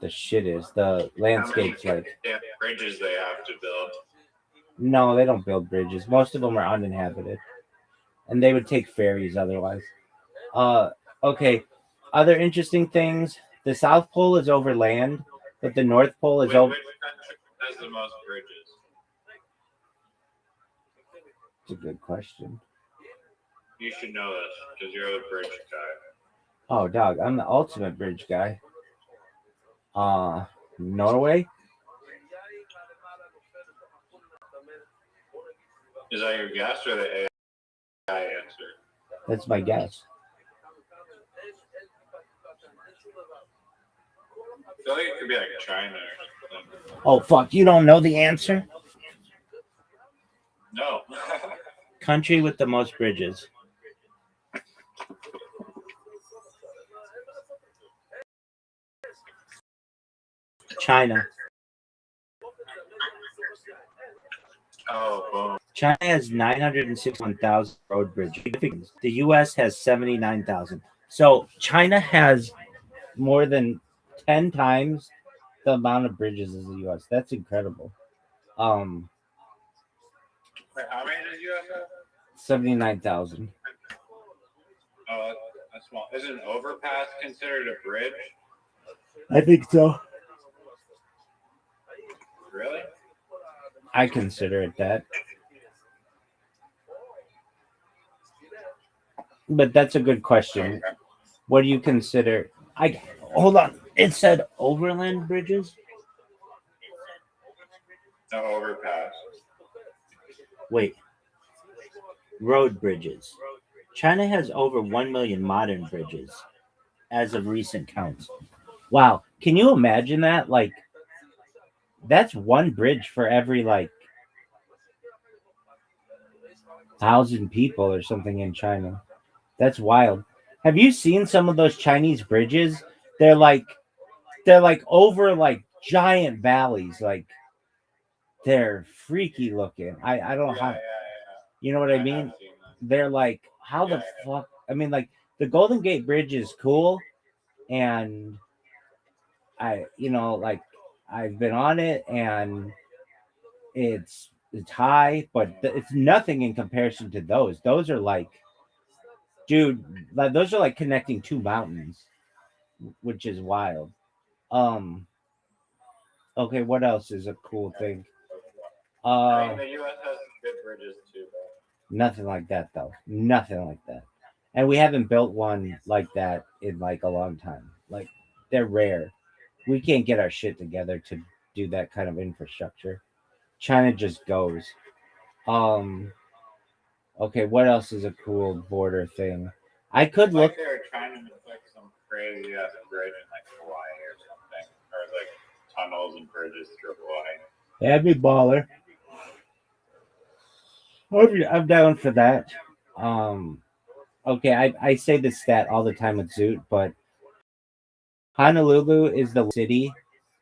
shit is, the landscape's like. Yeah, bridges they have to build. No, they don't build bridges. Most of them are uninhabited, and they would take ferries otherwise. Okay. Other interesting things: the South Pole is over land, but the North Pole is over. Which country has the most bridges? It's a good question. You should know this because you're the bridge guy. Oh, dog, I'm the ultimate bridge guy. Norway. Is that your guess or the AI answer? That's my guess. I feel like it could be like China or something. Oh, fuck, you don't know the answer? No. Country with the most bridges. China. Oh, boom. China has 961,000 road bridges. The U.S. has 79,000. So China has more than 10 times the amount of bridges as the U.S. That's incredible. Wait, how many does US have? 79,000. Oh, that's small. Is an overpass considered a bridge? I think so. Really? I consider it that. But that's a good question. What do you consider? Hold on. It said overland bridges? No, overpass. Wait. Road bridges. China has over 1 million modern bridges as of recent counts. Wow. Can you imagine that? Like, that's one bridge for every, like, 1,000 people or something in China. That's wild. Have you seen some of those Chinese bridges? They're like over like giant valleys. Like they're freaky looking. I don't know how. You know what I mean? They're like, how the fuck? I mean, like the Golden Gate Bridge is cool, and like I've been on it, and it's high, but it's nothing in comparison to those. Those are like, dude, like those are like connecting 2 mountains, which is wild. Okay, what else is a cool thing? I mean, the U.S. has good bridges too, though. Nothing like that, though. Nothing like that. And we haven't built one like that in like a long time. Like they're rare. We can't get our shit together to do that kind of infrastructure. China just goes. Okay, what else is a cool border thing? I could look. Like they were trying to make like some crazy ass bridge in like Hawaii or something, or like tunnels and bridges through Hawaii. That'd be baller. I'm down for that. Okay, I say this stat all the time with Zoot, but Honolulu is the city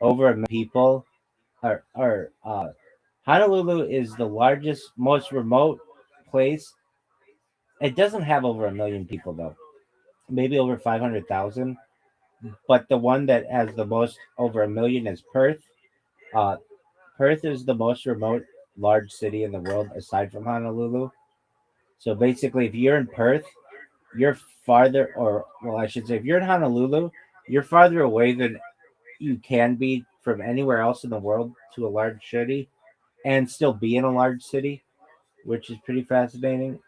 over a million people. Honolulu is the largest, most remote place. It doesn't have over a million people though. Maybe over 500,000. But the one that has the most over a million is Perth. Uh, Perth is the most remote large city in the world aside from Honolulu. So basically, if you're in Perth, you're farther, or well, I should say, if you're in Honolulu, you're farther away than you can be from anywhere else in the world to a large city, and still be in a large city, which is pretty fascinating.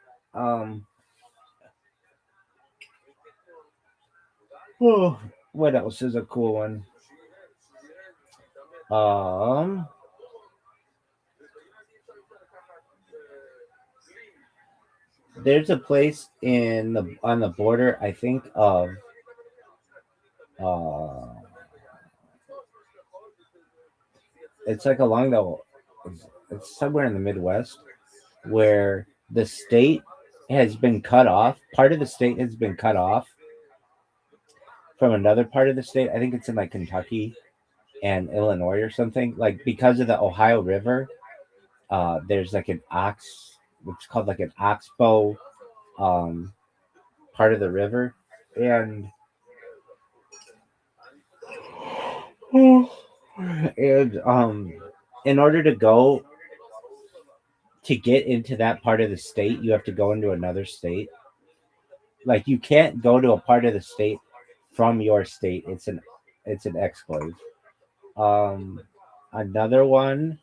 Oh, what else is a cool one? There's a place on the border, I think of uh it's like along it's somewhere in the Midwest where the state has been cut off. Part of the state has been cut off from another part of the state. I think it's in like Kentucky and Illinois or something. Like because of the Ohio River, there's like it's called like an oxbow part of the river. And in order to get into that part of the state, you have to go into another state. Like you can't go to a part of the state from your state. It's an exclave. Another one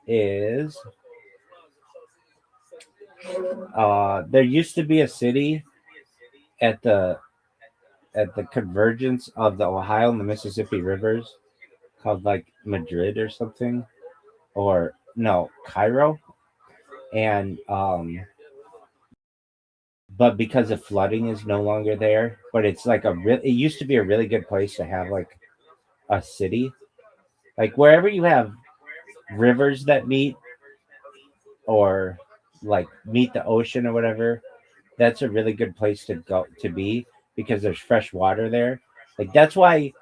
is there used to be a city at the convergence of the Ohio and the Mississippi rivers called like Madrid or something, or no, Cairo. And but because of flooding is no longer there, but it's like it used to be a really good place to have like a city, like wherever you have rivers that meet or like meet the ocean or whatever. That's a really good place to go to be because there's fresh water there. Like that's why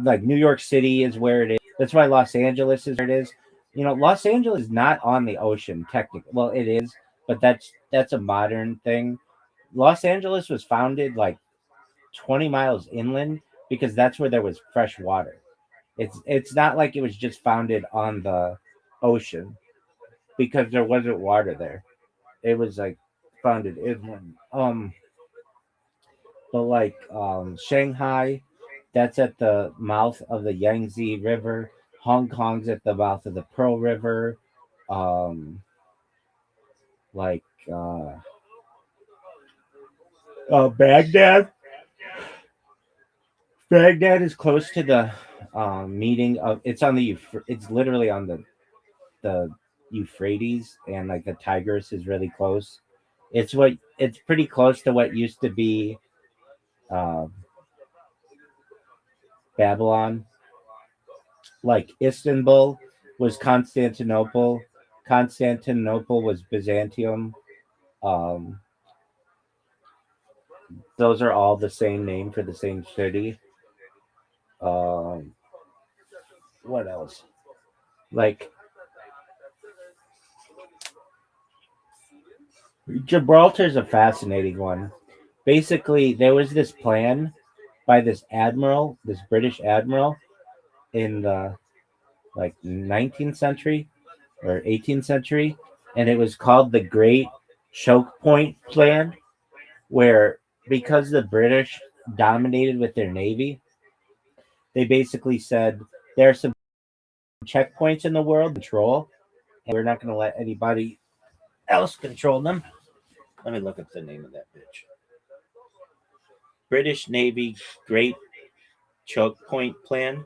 like New York City is where it is. That's why Los Angeles is where it is. Los Angeles is not on the ocean technically. Well, it is, but that's a modern thing. Los Angeles was founded like 20 miles inland because that's where there was fresh water. It's not like it was just founded on the ocean because there wasn't water there. It was like founded inland. But like Shanghai, that's at the mouth of the Yangtze River. Hong Kong's at the mouth of the Pearl River. Um, like Baghdad. Baghdad is close to the meeting of. It's literally on the Euphrates, and like the Tigris is really close. It's pretty close to what used to be uh, Babylon. Like Istanbul was Constantinople. Constantinople was Byzantium. Um, those are all the same name for the same city. Um, what else? Like Gibraltar's a fascinating one. Basically, there was this plan by this British admiral in the like 19th century or 18th century, and it was called the Great Choke Point Plan, where because the British dominated with their navy, they basically said there are some checkpoints in the world control, and we're not going to let anybody else control them. Let me look up the name of that bitch. British Navy Great Choke Point Plan.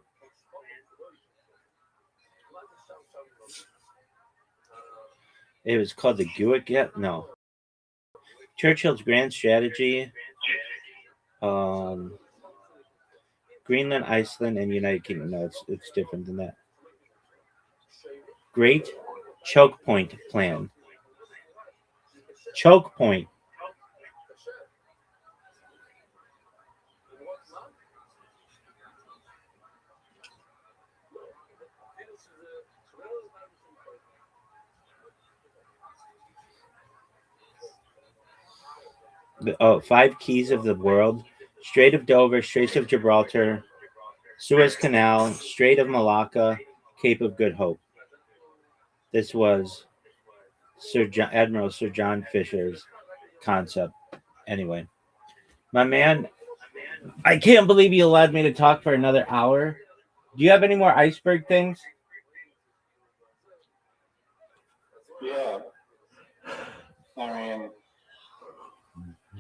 It was called the Guick. Yeah, no. Churchill's grand strategy. Greenland, Iceland, and United Kingdom. No, it's different than that. Great choke point plan. Choke point. Five keys of the world: Strait of Dover, Straits of Gibraltar, Suez Canal, Strait of Malacca, Cape of Good Hope. This was Admiral Sir John Fisher's concept. Anyway, my man, I can't believe you allowed me to talk for another hour. Do you have any more iceberg things? Yeah. I mean,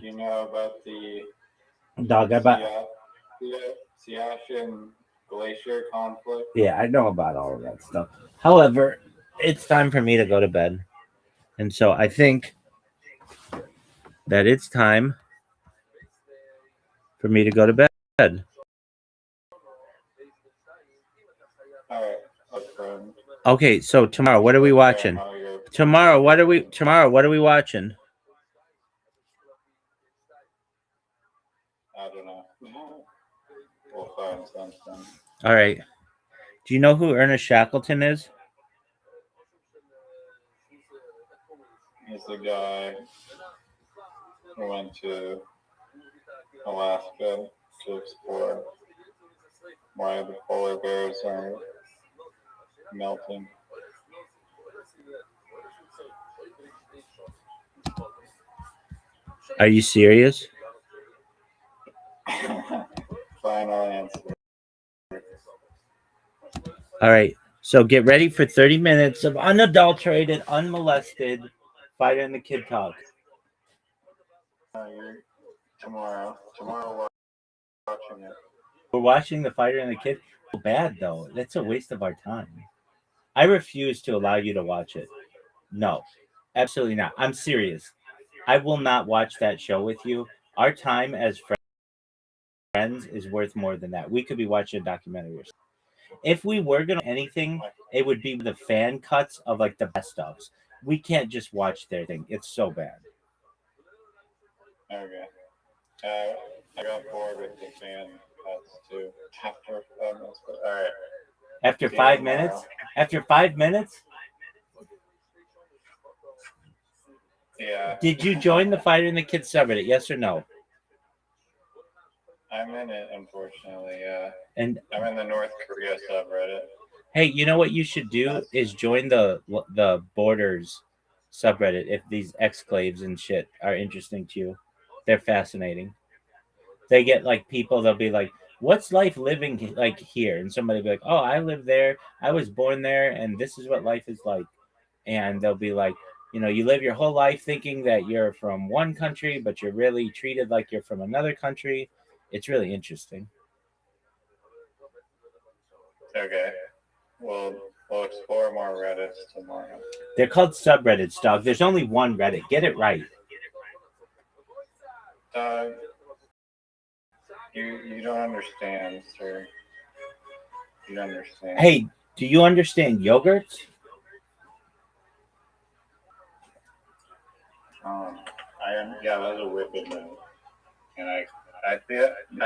do you know about the Siachen Glacier conflict? Yeah, I know about all of that stuff. However, it's time for me to go to bed. And so I think that it's time for me to go to bed. All right. Okay, so tomorrow, what are we watching? Tomorrow, what are we watching? I don't know. We'll find something. All right. Do you know who Ernest Shackleton is? He's the guy who went to Alaska to explore why the polar bears are melting. Are you serious? Final answer. All right. So get ready for 30 minutes of unadulterated, unmolested Fighter and the Kid talk. Tomorrow we're watching it. We're watching the Fighter and the Kid. Bad though. That's a waste of our time. I refuse to allow you to watch it. No, absolutely not. I'm serious. I will not watch that show with you. Our time as friends is worth more than that. We could be watching a documentary or something. If we were gonna anything, it would be the fan cuts of like the best ofs. We can't just watch their thing. It's so bad. Okay. I got bored with the fan cuts too. After 5 minutes. All right. After 5 minutes? After 5 minutes? Yeah. Did you join the Fighter and the Kid subreddit? Yes or no? I'm in it, unfortunately. Yeah. And I'm in the North Korea subreddit. hey, you know what you should do is join the Borders subreddit if these exclaves and shit are interesting to you. They're fascinating. They get like people. They'll be like, "What's life living like here?" And somebody will be like, "Oh, I live there. I was born there, and this is what life is like." And they'll be like, you live your whole life thinking that you're from one country, but you're really treated like you're from another country. It's really interesting. Okay. We'll explore more Reddits tomorrow. They're called subreddits, dog. There's only one Reddit. Get it right. You don't understand, sir. You don't understand. Hey, do you understand yogurts? Yeah, that was a wicked move. And I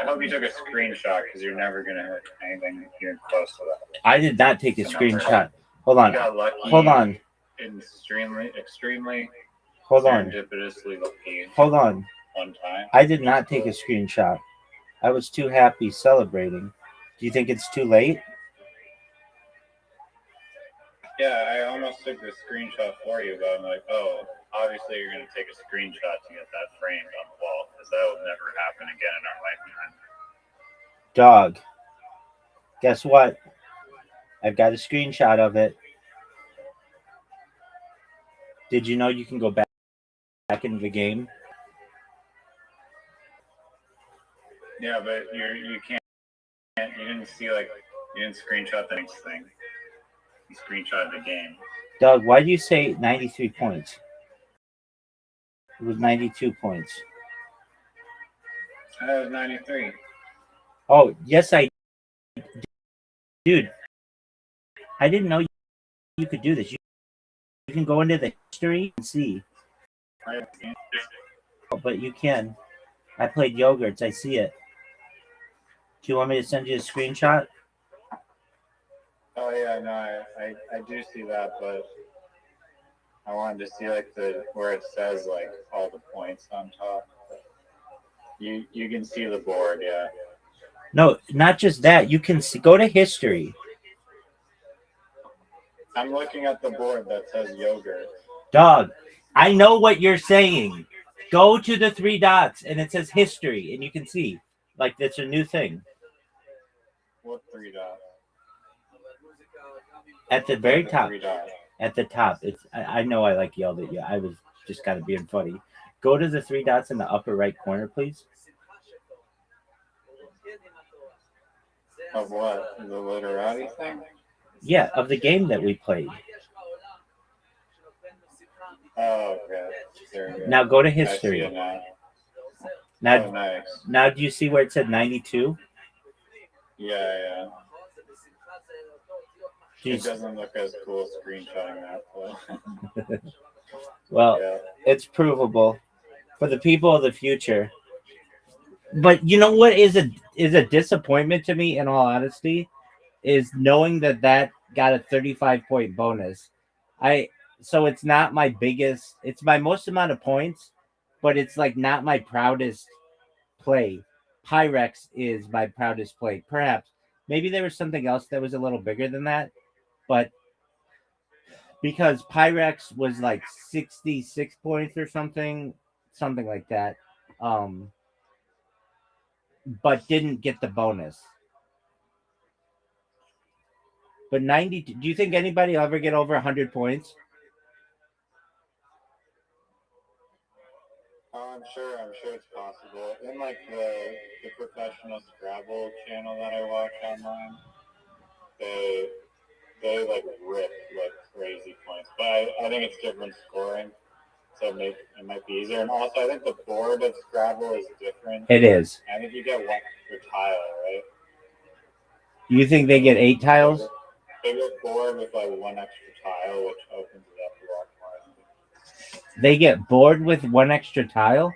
hope you took a screenshot because you're never gonna hit anything even close to that. I did not take a screenshot. Hold on. You got lucky. Hold on. Extremely. Hold on. Serendipitously lucky. Hold on. One time. I did not take a screenshot. I was too happy celebrating. Do you think it's too late? Yeah, I almost took the screenshot for you, but I'm like, oh, obviously you're going to take a screenshot to get that framed on the wall, because that will never happen again in our lifetime. Dog. Guess what? I've got a screenshot of it. Did you know you can go back into the game? Yeah, but you can't. You didn't see you didn't screenshot the next thing. screenshot of the game. Doug, why do you say 93 points? It was 92 points. That was 93. Oh, yes, dude. I didn't know you could do this. You can go into the history and see. But you can. I played yogurts. I see it. Do you want me to send you a screenshot? Oh yeah, no, I do see that, but I wanted to see like where it says like all the points on top. You can see the board, yeah. No, not just that. You can go to history. I'm looking at the board that says yogurt. Dog, I know what you're saying. Go to the 3 dots and it says history, and you can see like that's a new thing. What 3 dots? At the very top. 3 dots. At the top. It's. I know I like yelled at you. I was just kind of being funny. Go to the 3 dots in the upper right corner, please. Of what? The literati thing? Yeah, of the game that we played. Oh, okay. There we go. Now go to I see history. it now. Now, Oh, nice. now do you see where it said 92? Yeah. Do you It doesn't look as cool screenshotting that, though. Well, Yeah. it's provable for the people of the future. But you know what is a disappointment to me, in all honesty, is knowing that got a 35-point bonus. So it's not my biggest. It's my most amount of points, but it's like not my proudest play. Pyrex is my proudest play. Perhaps maybe there was something else that was a little bigger than that, but because Pyrex was like 66 points or something like that, but didn't get the bonus. But 90. Do you think anybody will ever get over 100 points? Oh, I'm sure it's possible. In like the professional Scrabble channel that I watch online, they like rip like crazy points. But I think it's different scoring, so it might be easier. And also, I think the board of Scrabble is different. It is. I think you get 1 per tile, right? You think they get 8 tiles? Bigger board with like 1 extra tile, which opens it up a lot more. They get bored with 1 extra tile?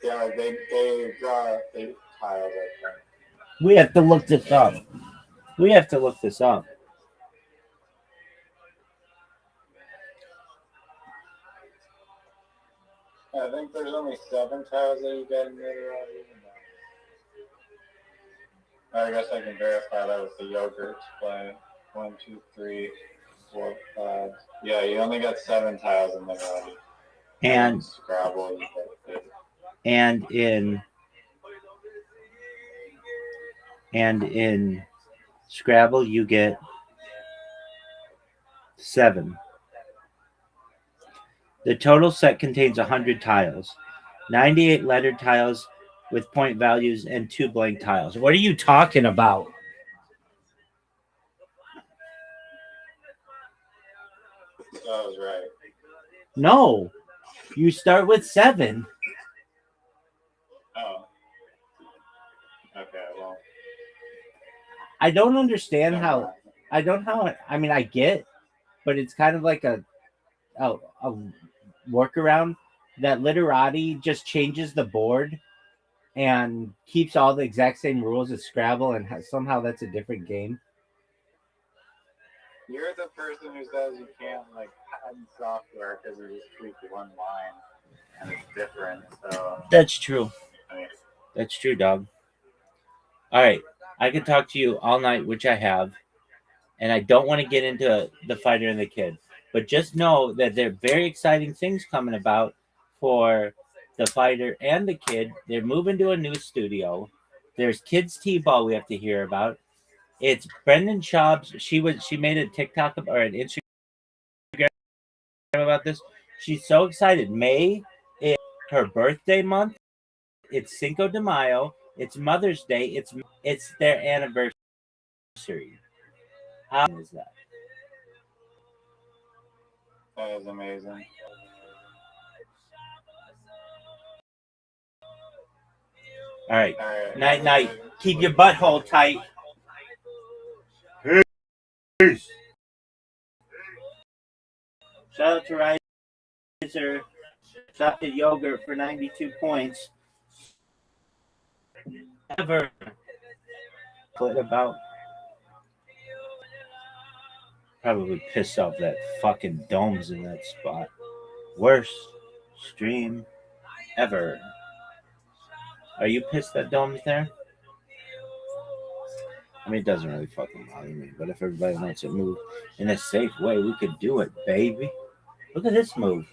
Yeah, like they draw 8 tiles, I think. We have to look this up. I think there's only 7 tiles that you get in there. I guess I can verify that with the yogurts play. 1, 2, 3, 4, 5. Yeah, you only got 7 tiles in there. And Scrabble, you get 8. and in Scrabble you get 7. The total set contains 100 tiles, 98 lettered tiles with point values, and 2 blank tiles. What are you talking about? That was right. No, you start with 7. Oh. Okay, well. I don't understand how. I mean, I get, but it's kind of like a workaround that Literati just changes the board and keeps all the exact same rules as Scrabble, and somehow that's a different game. You're the person who says you can't like add software because you just tweak 1 line and it's different. So That's true. I mean, That's true, dog. All right, I can talk to you all night, which I have, and I don't want to get into the fighter and the kid, but just know that there are very exciting things coming about for the fighter and the kid. They're moving to a new studio. There's kids t-ball we have to hear about. It's Brendan Schaub's. She made a TikTok or an Instagram about this. She's so excited. May is her birthday month. It's Cinco de Mayo. It's Mother's Day. It's their anniversary. anniversary. How is that? That is amazing. All right. Night, night. Keep your butthole tight. Peace. Shout out to Riser. Chocolate yogurt for 92 points. Ever. What about? Probably pissed off that fucking domes in that spot. Worst stream ever. Are you pissed that dome's there? I mean, it doesn't really fucking bother me, but if everybody wants to move in a safe way, we could do it, baby. Look at this move.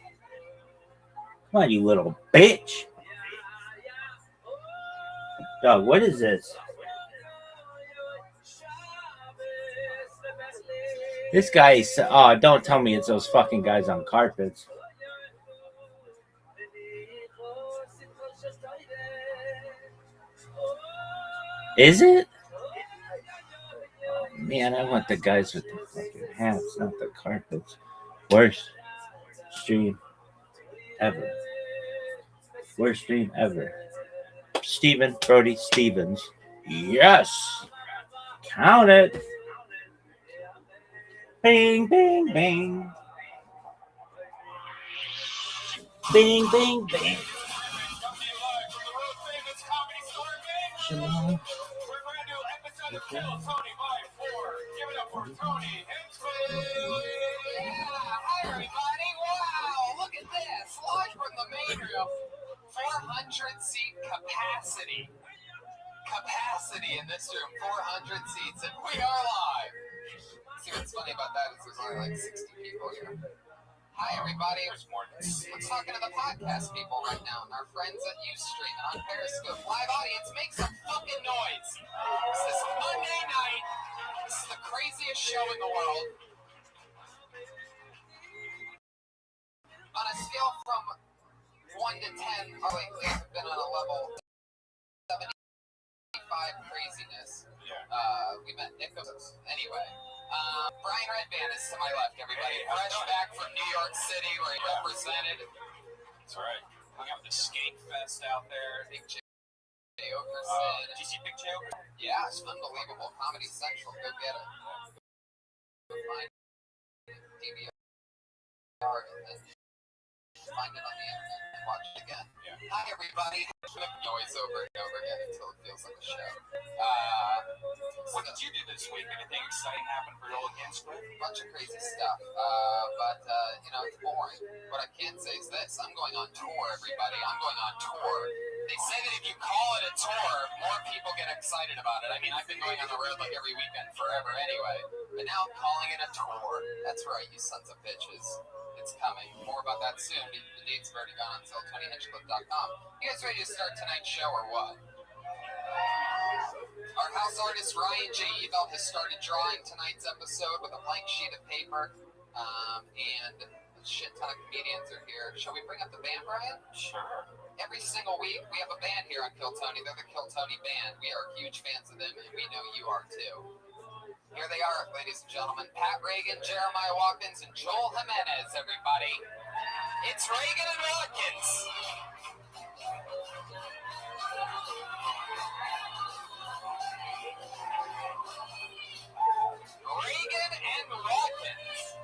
Come on, you little bitch. Dog, what is this? This guy is... Oh, don't tell me it's those fucking guys on carpets. Is it? Oh, man, I want the guys with the fucking hats, not the carpets. Worst stream ever. Worst stream ever. Stephen Brody Stevens. Yes! Count it! Bing, bing, bing. Bing, bing, bing. Shalom. Hi, everybody. Wow, look at this. Live from the main room. 400-seat capacity. Capacity in this room. 400 seats, and we are live. See, what's funny about that is there's only like 60 people here. Hi, everybody. Let's talk to the podcast people right now and our friends at Ustream and on Periscope. Live audience, make some fucking noise. This is Monday night. This is the craziest show in the world. On a scale from 1 to 10, our lately have been on a level 75 craziness. We met Nick. Anyway. Brian Redband is to my left, everybody. Fresh back from New York City where he represented. That's right. Hung out with the Skate Fest out there. Big J. Okerson. Did you see Big J Okerson? Yeah, it's unbelievable. Comedy Central. Go get it. Go find DVR and then find it on the internet and watch it again. Yeah. Hi, everybody. Noise over and over again until it feels like a show. What did you do this week? Anything exciting happen for your kids? A bunch of crazy stuff. But it's boring. What I can say is this. I'm going on tour, everybody. I'm going on tour. They say that if you call it a tour, more people get excited about it. I mean, I've been going on the road like every weekend forever anyway. But now I'm calling it a tour. That's right, you sons of bitches. It's coming. More about that soon. The dates have already gone on sale. 20hitchclub.com. You guys ready to start tonight's show or what? Our house artist Ryan J. Ebel has started drawing tonight's episode with a blank sheet of paper, and a shit ton of comedians are here. Shall we bring up the band, Brian? Sure. Every single week, we have a band here on Kill Tony. They're the Kill Tony Band. We are huge fans of them, and we know you are too. Here they are, ladies and gentlemen. Pat Reagan, Jeremiah Watkins, and Joel Jimenez, everybody. It's Reagan and Watkins. Reagan and Watkins.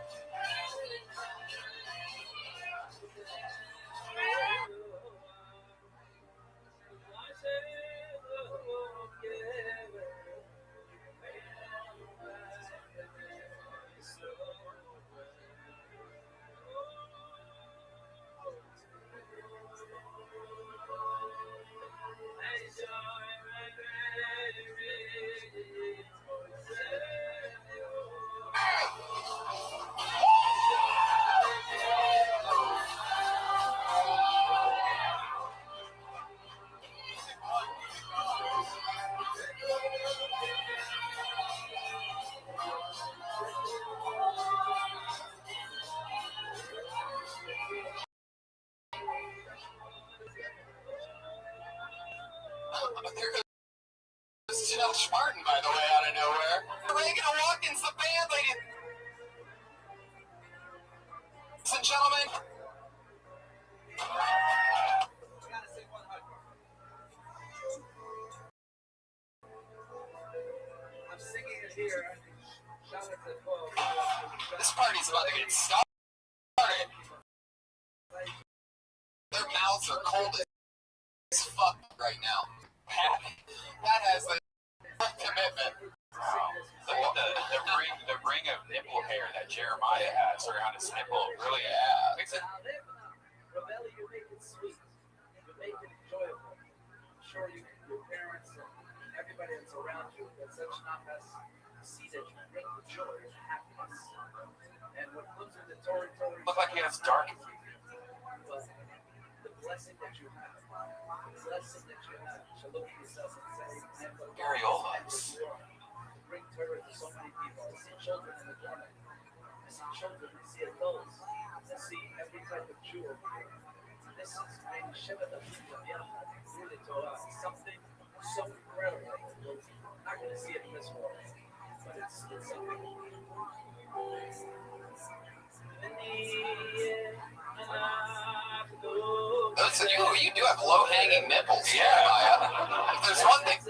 There goes Josh Martin, by the way, out of nowhere. Megan Watkins, the band, ladies and gentlemen. I'm singing it here. Shout out to 12. This party's about to get started. Their mouths are cold as fuck right now. Pat has the commitment. The ring of nipple hair that Jeremiah has around his nipple really makes it. Rabbi, you make it sweet. You make it enjoyable. I'm sure your parents and everybody that's around you that such not has see that you bring the joy and happiness. And what comes with the Torah, Look like he has dark. but the blessing that you have, to look at yourself and say, I am the Gary Olds. Bring Torah to so many people. I see children in the corner. I see children, I see adults. I see every type of Jew over here. This is maybe Shabbat really Torah. Something so incredible. I'm not going to see it in this world, but it's something. Listen, you do have low-hanging nipples, Jeremiah. If there's one thing.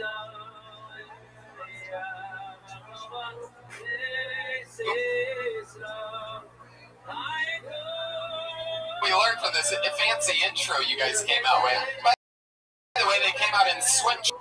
We learned from this fancy intro you guys came out with. By the way, they came out in switch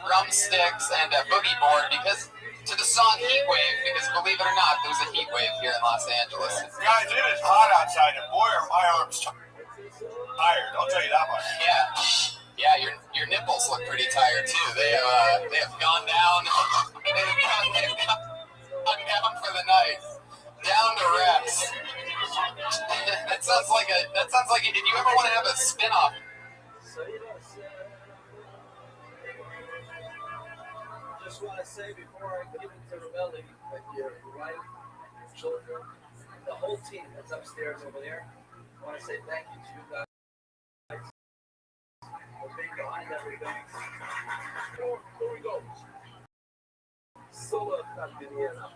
drumsticks and a boogie board because to the song Heat Wave, because believe it or not, there's a heat wave here in Los Angeles. Guys, it is hot outside, and boy, are my arms tired. I'll tell you that much. Yeah, your nipples look pretty tired too. They have gone down. They've gone down for the night. Down to rest. That sounds like a. Did you ever want to have a spin-off? Just want to say before I give it to Rebelli, that your wife, your children, the whole team that's upstairs over there, I want to say thank you to you guys for being behind everything. Here we go. Solo Viniena.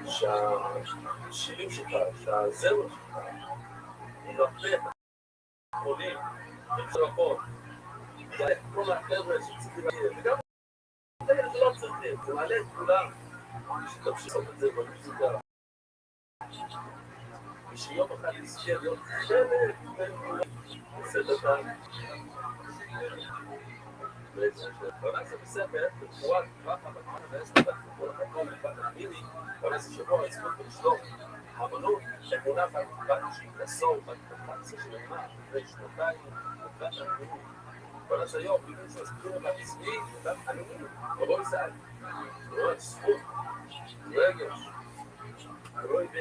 שהשירים שלך, שהזרם שלך, ירפא, חולים, מצרפות, כל החבר'ה שצריכים להגיד, וגם זה מעלה את כולם. תמשיך לעשות את זה במוזיקה. ושיום אחד נזכה להיות חלק עושה דבר. בעונה זה בספר, בפרט, ככה, בזמן ועשת את כל החלטות לבת המיני, בעונה זה שבוע הזכות ולשלום. האמנות, אמונה בת שהיא כסור, בת 11 של אמונה, אחרי שנתיים, בת המיני. בעונה זה היום, בגלל שהספיר בעצמי, בת המיני, בבוא ישראל. לא את זכות, רגש. לא יודע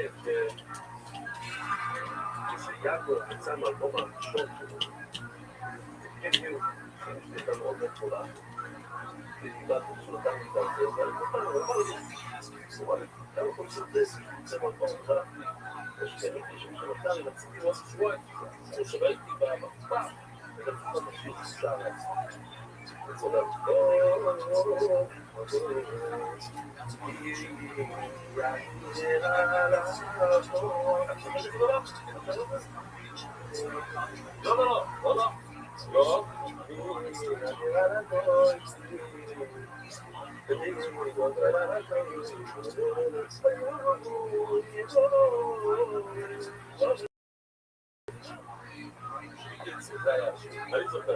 כשיעקב יצא מהאלבום הראשון שלו, הביאו שיש לנו עוד גדולה, ודיברנו שנתיים לדעתי, ואני כל פעם אמר לי, למה כל סרטס, זה מאוד מאוד חלק לי, ושכן אותי שנתן לי לצאתי לו עשו שבועיים, כמו שראיתי במקפה, ולפחות המשאיר חסר לעצמי. וצודק,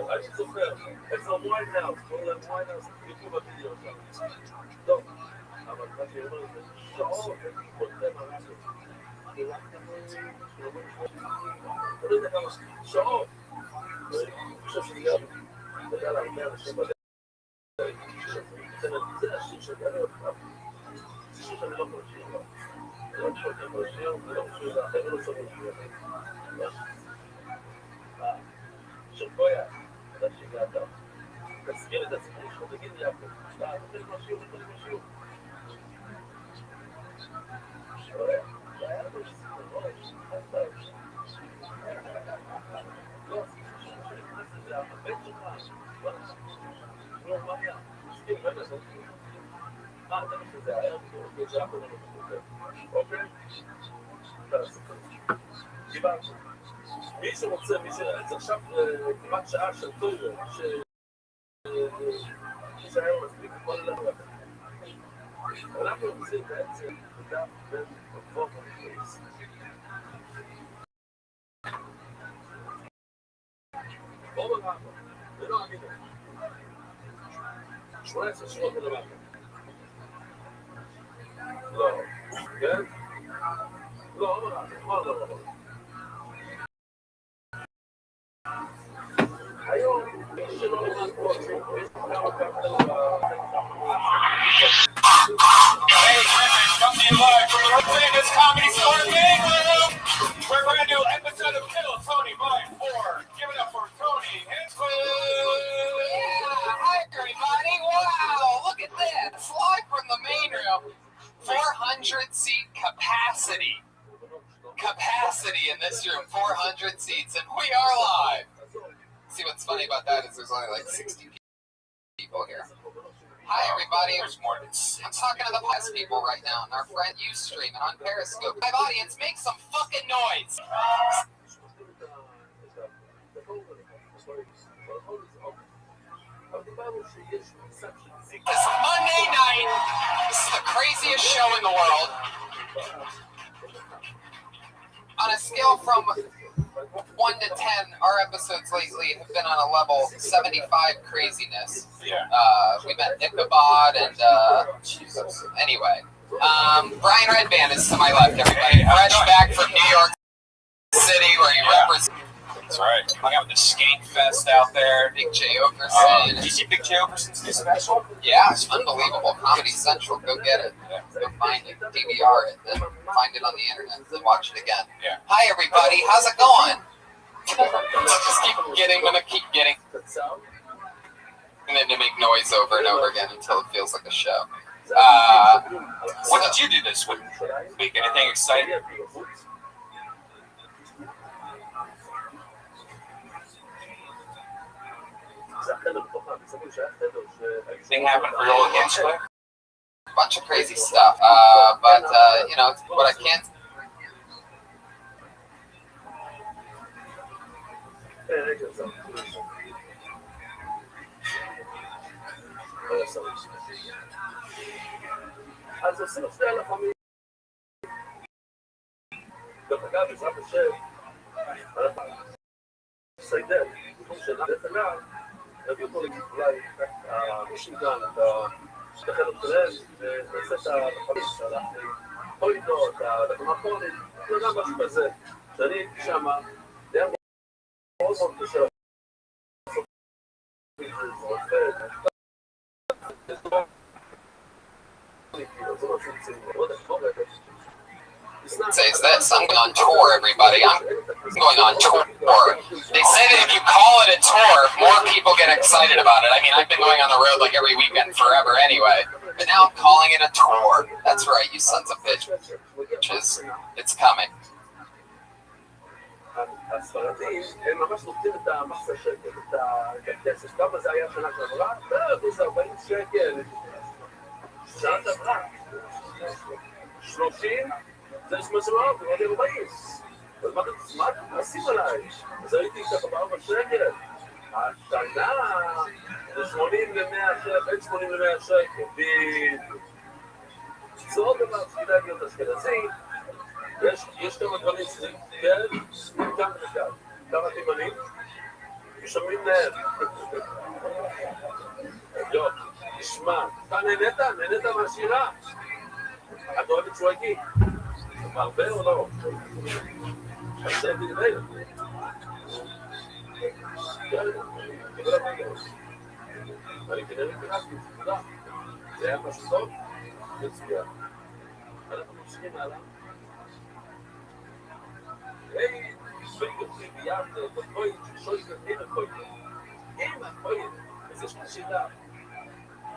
אני זוכר, אצל וויינהאוס, קוראים להם וויינהאוס, תראו בווידאו שם. טוב, אבל מה שאומר זה שעות, חותם הרדיו. אתה לא יודע כמה שעות. אני חושב שזה גם, אתה יודע להרבה אנשים בלב. זה השיר שאני אותך. זה שיר שאני לא יכול לשיר לו. זה לא יכול לשיר, זה לא חושב, זה אחר לא צריך לשיר. שבויה, אתה שהגעת, תסגיר את הסיפור שלך, תגיד לי יעקב, אתה נותן משהו, שבויה, זה היה לו שסיפור, לא, זה הבן שלך, לא, מה היה? תסגיר, רגע, זה מה, אתה חושב שזה היה? זה היה קודם אוקיי? אתה לספר, דיברנו. מי שרוצה, זה עכשיו כמעט שעה של טוירה, שהיה מספיק כל דבר. אנחנו רוצים בעצם גם בין פרפורמה לפריס. בואו ברמה, ולא אני לא. 18 שעות לרמה. לא, כן? לא, ברמה, לא. היום, מי שלא למד פה, יש כמה Hey, coming in live from the Vegas Comedy Store Big Room. We're a brand new episode of Kill Tony by 4. Give it up for Tony Hinchcliffe. Yeah, hi everybody. Wow, look at this. Live from the main room. 400 seat capacity. Capacity in this room, 400 seats, and we are live. See what's funny about that is there's only like 60 people here. Hi everybody, I'm talking to the best people right now, and our friend Ustream and on Periscope. Live audience, make some fucking noise! It's Monday night. This is the craziest show in the world. On a scale from 1 to 10, our episodes lately have been on a level 75 craziness. Yeah. We met Ichabod and Jesus. Anyway, Brian Redband is to my left, everybody. Fresh back from New York City, where he represents. That's right. Hung out with the Skate Fest out there. Big J. Okerson. Did you see Big J. Okerson's new special? Yeah, it's unbelievable. Comedy Central. Go get it. Yeah. Go find it. DVR it. Then find it on the internet. Then watch it again. Yeah. Hi, everybody. How's it going? Just gonna keep getting. And then to make noise over and over again until it feels like a show. What did you do this week? Anything exciting? Anything happened for your against you? Bunch of crazy stuff. But you know, what I can't. היה שרים. אז עושים את שני הלחמים. דרך אגב, בעזרת השם, אנחנו סיידר, במקום דרך אגב, נביא אותו אולי האנשים כאן, את החדר שלהם, ונעשה את הלחמים, שאנחנו פוליטות, את המקורים, וגם משהו כזה. שאני הייתי שמה, זה היה מאוד מאוד קשה. Says this. I'm going on tour, everybody. I'm going on tour. They say that if you call it a tour, more people get excited about it. I mean, I've been going on the road like every weekend forever anyway. But now I'm calling it a tour. That's right, you sons of bitches. It's coming. הספרדים, הם ממש נותנים את המחסה שקל, את הכסף, כמה זה היה שנה שעברה? זה 40 שקל. שנה שעברה. 30, זה מה שאמרתי, עוד 40. אז מה אתם עושים עליי? אז הייתי ככה ב4 שקל. השנה זה 80 ל-100 שקל, בין 80 ל-100 שקל. זה עוד דבר שכדאי להיות אשכנזי. יש כמה דברים שזה, כן? כאן וכאן. כמה תימנים? משלמים להם. יופי, תשמע, אתה נהנית מהשירה? את אוהבת שוויקי? הרבה או לא? אז זה תדבר. אני כנראה קראתי, תודה. זה היה משהו טוב? מצוין. אנחנו ממשיכים הלאה. היי, שוויקי ביד, בואי, שוי עם הקויד. עם הקויד. אז יש לי שיטה.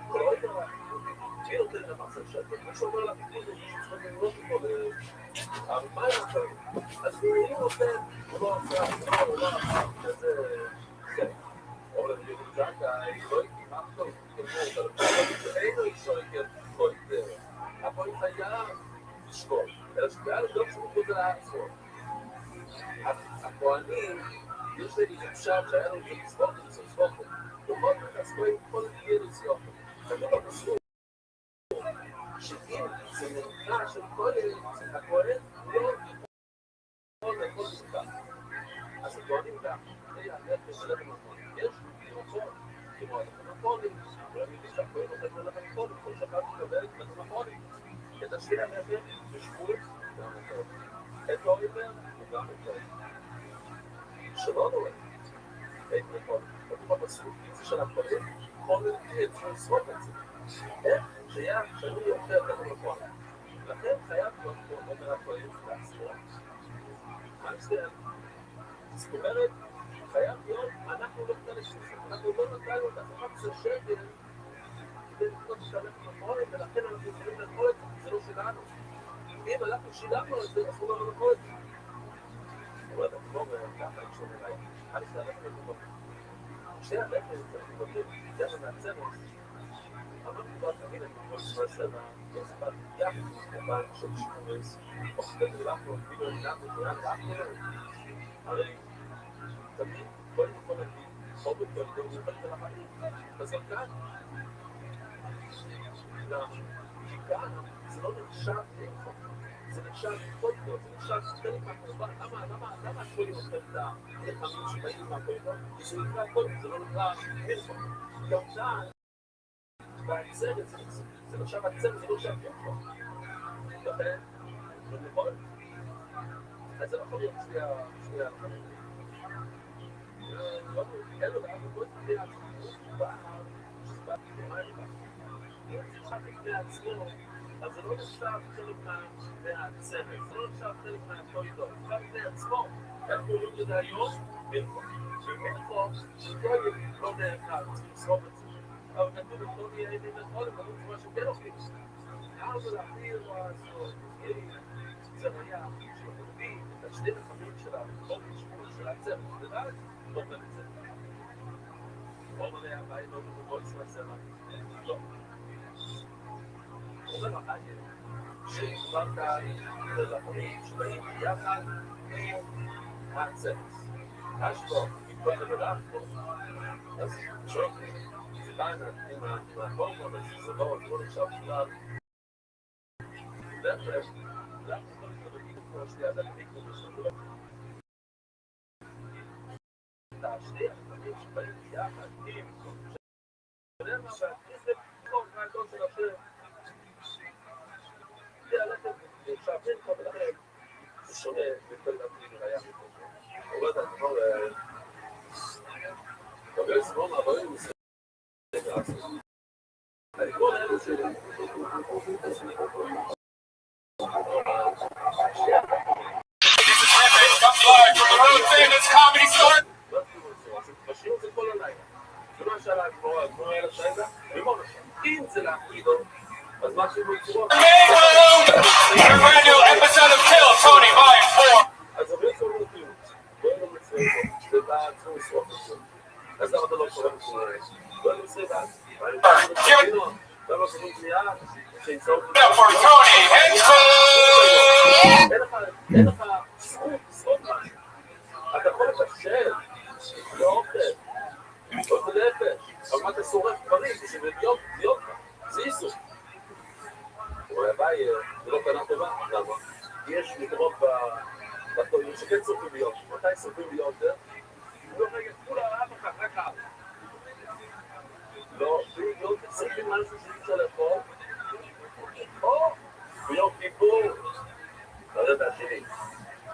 כל עוד דבר. מי נותן למחסר שקל? מה שאומר לפיקוד הוא שצריך לראות אותו מה נותן? אז מי נותן? הוא לא עושה, הוא לא עושה, כזה... אבל אני יודעת, לא הייתי מה טוב, אין לו אישו הגיע כל דרך. אבל הוא חייב לשקול. אלא שקל לא שהוא חוזר לעצמו. הכהנים, יש להם חופשם שהיה לו לצפות ולצפות. דומות לחסכו עם כל יהיה לצפות. אני לא מסור. שאם זה נראה של כל הכהן, לא יכול לאכול סוכר. אז הכהנים גם, זה יעלה לשלם המקום. יש מקום, כמו המקומונים, אבל אני יודע שהכהן נותן ללך המקום, כל שבת מקבל את המקומונים. את השביל המחר, בשבול, גם אותו. את לא עיבר, וגם אותו. שלא נורא. את מקום, כתוב בפסוק, זה של הכהן, כל נראה את זה, לסרוק את זה. איך שהיה שאני יותר כתוב לכהן. לכן חייב להיות פה, אומר הכהן, להסביר. מה זה? זאת אומרת, חייב להיות, אנחנו לא נתן לספר, אנחנו לא נתנו את ה-11 שקל כדי לקנות את הלחם המועד, ולכן אנחנו יכולים לאכול את זה, זה לא שלנו. אם אנחנו שילמנו את זה, אנחנו לא לאכול את זה. זאת אומרת, אני לא אומר ככה, אני שומע אליי, אני שזה הלחם המקומות. שתי הלחם המקומות, זה היה מהצמח. אמרתי כבר, תמיד אני יכול לספר לא ספר, יחד עם כמובן של שימורס, או שתת ולחנו, אפילו איננו, ואין לחנו לו. הרי תמיד כל יכול להגיד, או בכל דור נפל של החיים, אז גם כאן. כי כאן זה לא נחשב לאכול, זה נחשב כל דור, זה נחשב חלק מהקורבן. למה השולים אוכל את הלחמים שבאים מהקורבן? כי זה נקרא כל, זה לא נקרא מלכות. גם כאן, והצוות, זה נחשב הצוות, זה לא נחשב לאכול. לכן, זה נכון. אז זה לא יכול להיות שני הלחמים. אין לו בעיה, בוא תדע, הוא בא, שבא במים בה. אם זה נחשב לפני עצמו, אז זה לא נחשב חלק מהצוות, זה לא נחשב חלק מהקוידות, זה נחשב לפני עצמו. איך קוראים לזה היום? מלכות. ומלכות, שכויד לא נאכל, צריך לסרוב את זה. אבל כתוב, לא נהיה עדים לכל, אבל לא תשובה שכן אוכלים. אז להחיר או לעשות, זה היה שמקבלי את השני לחמים שלה, וכל משמעות של הצוות, ודעת, לא בן את זה. רוב עלי הבית לא בכל צבא צבא. לא. אומר החיים, שכבר כאן ללחמים שבאים יחד עם הצוות. השבוע, אם כל דבר פה, אז שוב, זה כאן עם הפורמה, זה לא נחשב שלב. זה עכשיו, זה כמו שנייה, זה מיקרו בשביל להשליח דברים שבאים ביחד עם שלמה והכנסת כל רעיון של השם זה הלכת ועכשיו אין כל לכם זה שונה בכל דברים נראה הוא לא יודע, כמו בגלל סמום עברים אני כל אלה שלי Live from the world famous comedy store. משאיר את זה כל הלילה שלא השאלה כמו אלה שהייתה ומונה אם זה להקלידו אז מה שהוא יצרו A brand new episode of Kill Tony Volume 4. אז הרבה צורים לכלום בואי לא מצרים זה בעצמו לשרוף את זה אז למה אתה לא קורא בצורה בואי לא מצרים בעצמו למה קוראים קריאה שיצור For Tony Henson. אין לך זכות מים אתה יכול לבשל לא אוכל לא תלפש אבל מה אתה שורף דברים בשביל להיות זה איסור אבל הבאי זה לא קנה טובה למה? יש מקומות בתורים שכן צורפים להיות מתי צורפים להיות לא רגע כולה אף אחד רק אף לא צריכים משהו שאי לאכול או ביום כיפור לא יודע השני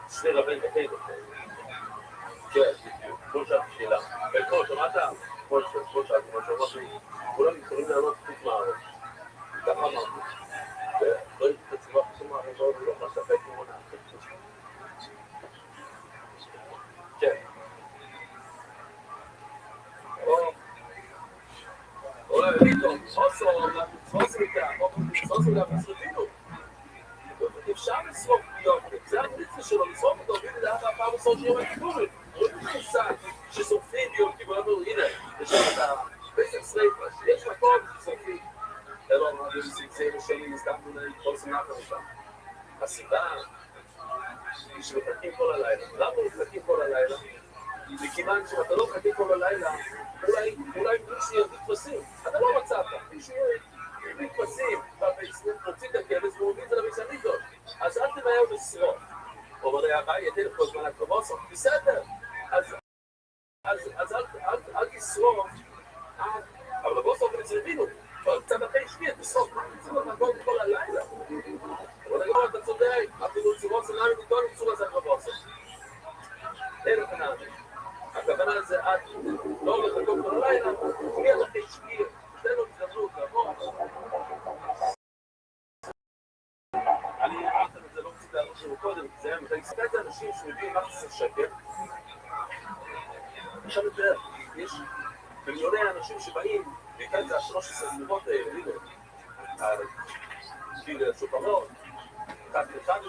שני רבן תחית כן, כמו שאלתי שאלה וכמו שמעת כמו שאמרתי כולם יכולים לענות חוץ מהראש ככה אמרתי ולא הייתי את התשובה חוץ מהראש לא מספק מונה כן או ליטון, אוסו להפסרטינו אפשר לשרוף ביום, זה המצווה שלו, לשרוף אותו, והנה לאחר הפעם עשור שיום הכיפורים רואים את המושג ששורפים ביום כיפורים, הנה, יש שם את הפסק שריפה, שיש מקום ששורפים אלו אמרנו לסגזי לשנים, הזדמנו לכל סנאפר אותם הסיבה היא שמחכים כל הלילה למה מחכים כל הלילה? מכיוון שאתה לא מחכים כל הלילה אולי מישהו מתפסים אתה לא מצאת, מישהו מתפסים מוצאים את הכבש ומוביל את זה לביסניתות אז אל תמהר לשרוף אומרי הבא יתן כל זמן הקרובוסו בסדר אז אל תשרוף אבל הבוסו ונצרבינו קצת אחרי שנייה תשרוף מה נצרוף נגוד כל הלילה אבל היום אתה צודק אפילו לצרוף סנאמי נתון לצור הזה הקרובוסו אין הכנה הכוונה זה עד לא הולך לגוד כל הלילה שנייה אחרי שנייה תן לו הזדמנות לבוא אני אמרתם את זה לא רציתי להראות שלו קודם זה היה מתי ספק לאנשים שמביאים מחסר שקל עכשיו את זה יש מיליוני אנשים שבאים וכאן זה 13 סביבות האלה כאילו שופרות אחד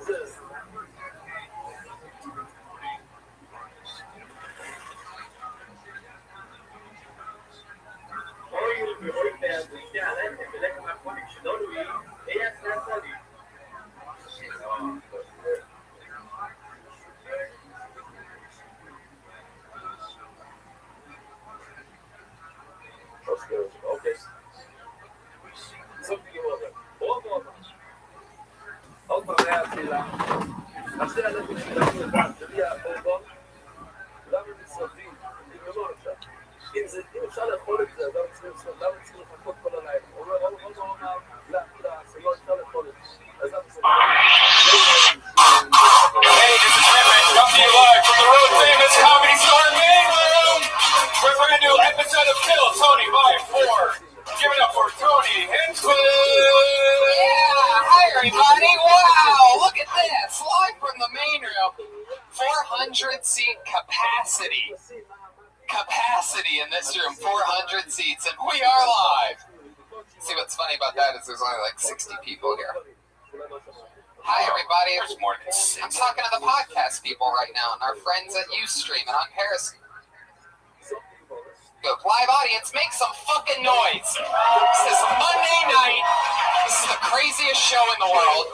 זה hoy me asistí a la pelea más conexionó y ella se ha salido. Okay. Something other. Otra reacción. Hacer la comunicación sería todo. La administración y memoria. אם אפשר לאכול את זה, למה צריכים לחכות כל הלילה? הוא לא אמר, לא, זה לא אפשר לאכול את זה. אז למה זה... Hey, this is Henry, coming to you live from the world famous comedy store in Mainland for a brand new episode of Kill Tony Volume 4. Give it up for Tony Henson. Yeah, hi everybody. Wow, look at this. Live from the main room. 400 seat capacity in this room, 400 seats, and we are live. See, what's funny about that is there's only like 60 people here. Hi, everybody. I'm talking to the podcast people right now, and our friends at Ustream and on Periscope. Live audience, make some fucking noise. This is Monday night. This is the craziest show in the world.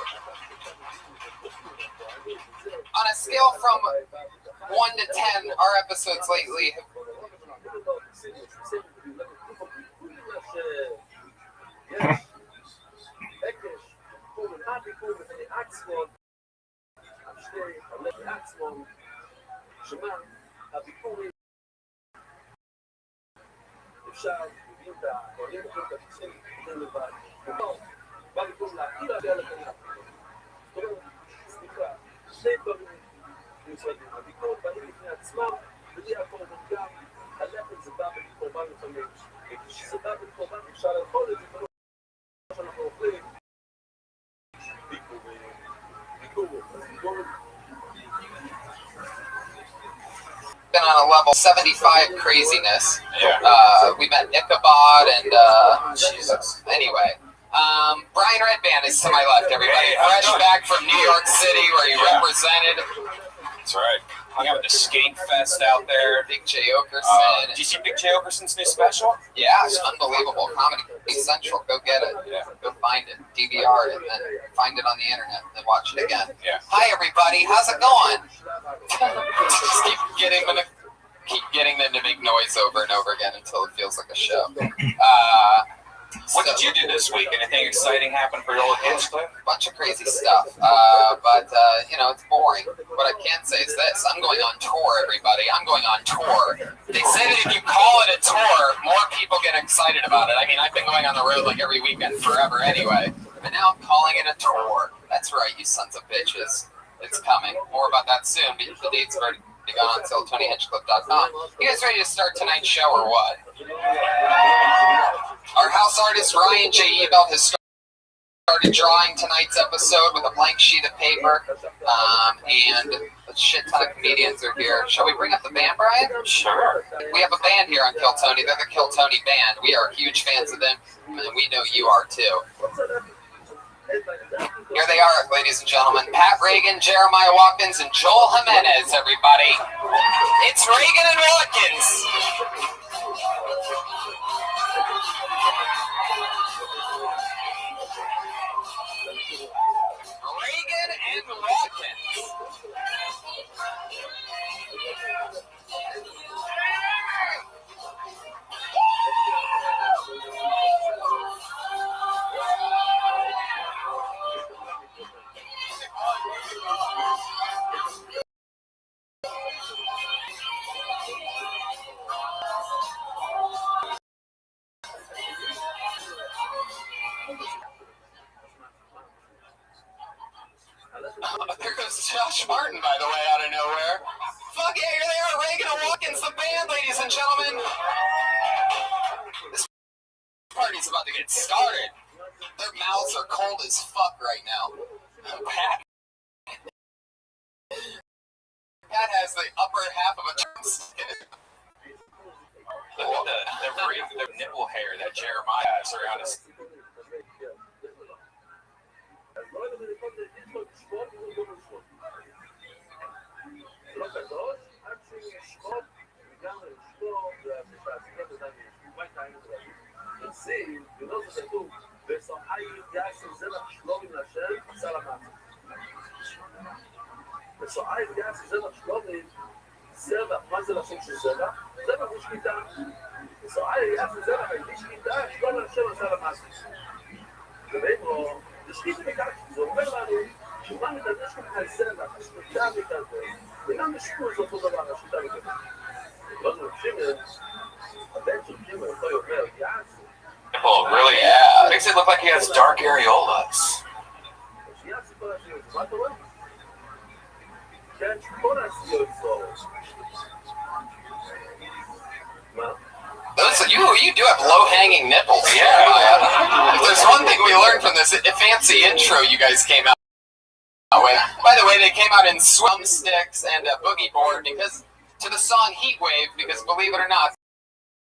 On a scale from 1 to 10, our episodes lately הביקור בפני עצמו, השתי עולה לעצמו, שמה הביקורים אפשר להבין את העולים את הפיצים כדי לבד. בא במקום להכיר על זה לקנה. זאת אומרת, סליחה, שני דברים נפרדים. הביקורת באים לפני עצמם, בלי הקורבן, הלחם זה בא בקורבן לפעמים. וכשזה בא בקורבן אפשר לאכול את זה, ולא שאנחנו אוכלים. Been on a level 75 craziness. We met Ichabod and Jesus. Anyway, Brian Redband is to my left, everybody. Fresh back from New York City, where he represented. That's right. Hung out at the Skate Fest out there. Big J. Okerson. Did you see Big J. Okerson's new special? Yeah, it's unbelievable. Comedy Central. Go get it. Yeah. Go find it. DVR it, and then find it on the internet, and then watch it again. Yeah. Hi, everybody. How's it going? Just keep getting them to make noise over and over again until it feels like a show. What did you do this week? Anything exciting happen for your old Hinchcliffe? Bunch of crazy stuff, but it's boring. What I can say is this: I'm going on tour, everybody. I'm going on tour. They say that if you call it a tour, more people get excited about it. I mean, I've been going on the road like every weekend forever anyway, but now I'm calling it a tour. That's right, you sons of bitches. It's coming. More about that soon, but the dates have already gone on sale at TonyHinchcliffe.com. You guys ready to start tonight's show or what? Our house artist Ryan J. Ebelt has started drawing tonight's episode with a blank sheet of paper, and a shit ton of comedians are here. Shall we bring up the band, Brian? Sure. We have a band here on Kill Tony. They're the Kill Tony Band. We are huge fans of them, and we know you are too. Here they are, ladies and gentlemen. Pat Reagan, Jeremiah Watkins, and Joel Jimenez, everybody. It's Reagan and Watkins. Reagan and Watkins. There goes Josh Martin, by the way, out of nowhere. Fuck yeah, here they are, Reagan and Watkins, the band, ladies and gentlemen. This party's about to get started. Their mouths are cold as fuck right now. Pat has the upper half of a drumstick. Look at the nipple hair that Jeremiah has around his. מה זה לשון של זרע? זרע זה שליטה. ישראל זה זרע, בלי שליטה, שלום השם עשה למעשה. ובאמרו, זה שליטה מכך, זה אומר לנו, שמה מתדש לך זרע, השליטה מתדש, וגם בשכור זה אותו דבר, השליטה מתדש. לא מבקשים את הבן של קימר, אותו אומר, יעשו. Oh, really? Yeah. Makes it look like he has dark areolas. שיעשו כל השיר, מה אתה רואה? כן, כל השיר יצאו. You do have low-hanging nipples. Yeah. If there's one thing we learned from this fancy intro you guys came out with. By the way, they came out in swim sticks and a boogie board because to the song Heat Wave, because believe it or not,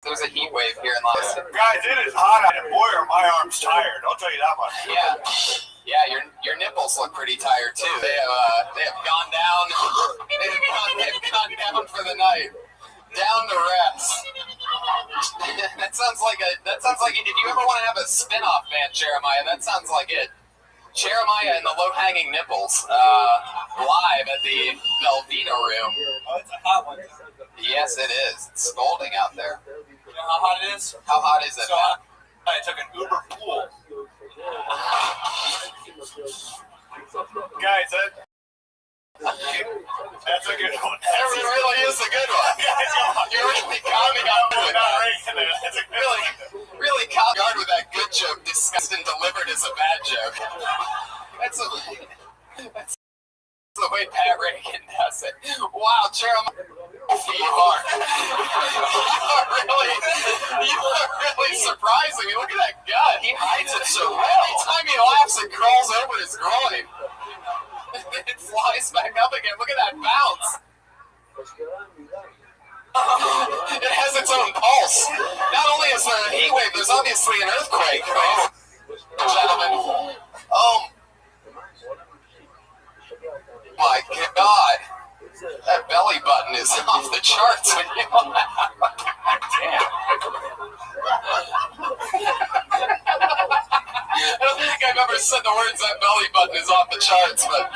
there's a heat wave here in Los Angeles. Guys, it is hot out, and boy, are my arms tired. I'll tell you that much. Yeah, your nipples look pretty tired too. They have gone down. They've gone down for the night. Down to rest. That sounds like if you ever want to have a spin-off band, Jeremiah, that sounds like it. Jeremiah and the low-hanging nipples, live at the Velveeta room. Oh, it's a hot one. Yes, it is. It's scalding out there. You know how hot it is? How hot is it? So hot, I took an Uber pool. is a bad joke. That's the way Pat Reagan does it. Wow, Jeremiah, you are really surprising me. Look at that gut. He hides it so well. Every time he laughs, it crawls over his groin. It flies back up again. Look at that bounce. It has its own pulse. Not only is there a heat wave, there's obviously an earthquake. Oh, gentlemen. Oh my God. That belly button is off the charts when you laugh. Damn. I don't think I've ever said the words "that belly button is off the charts," but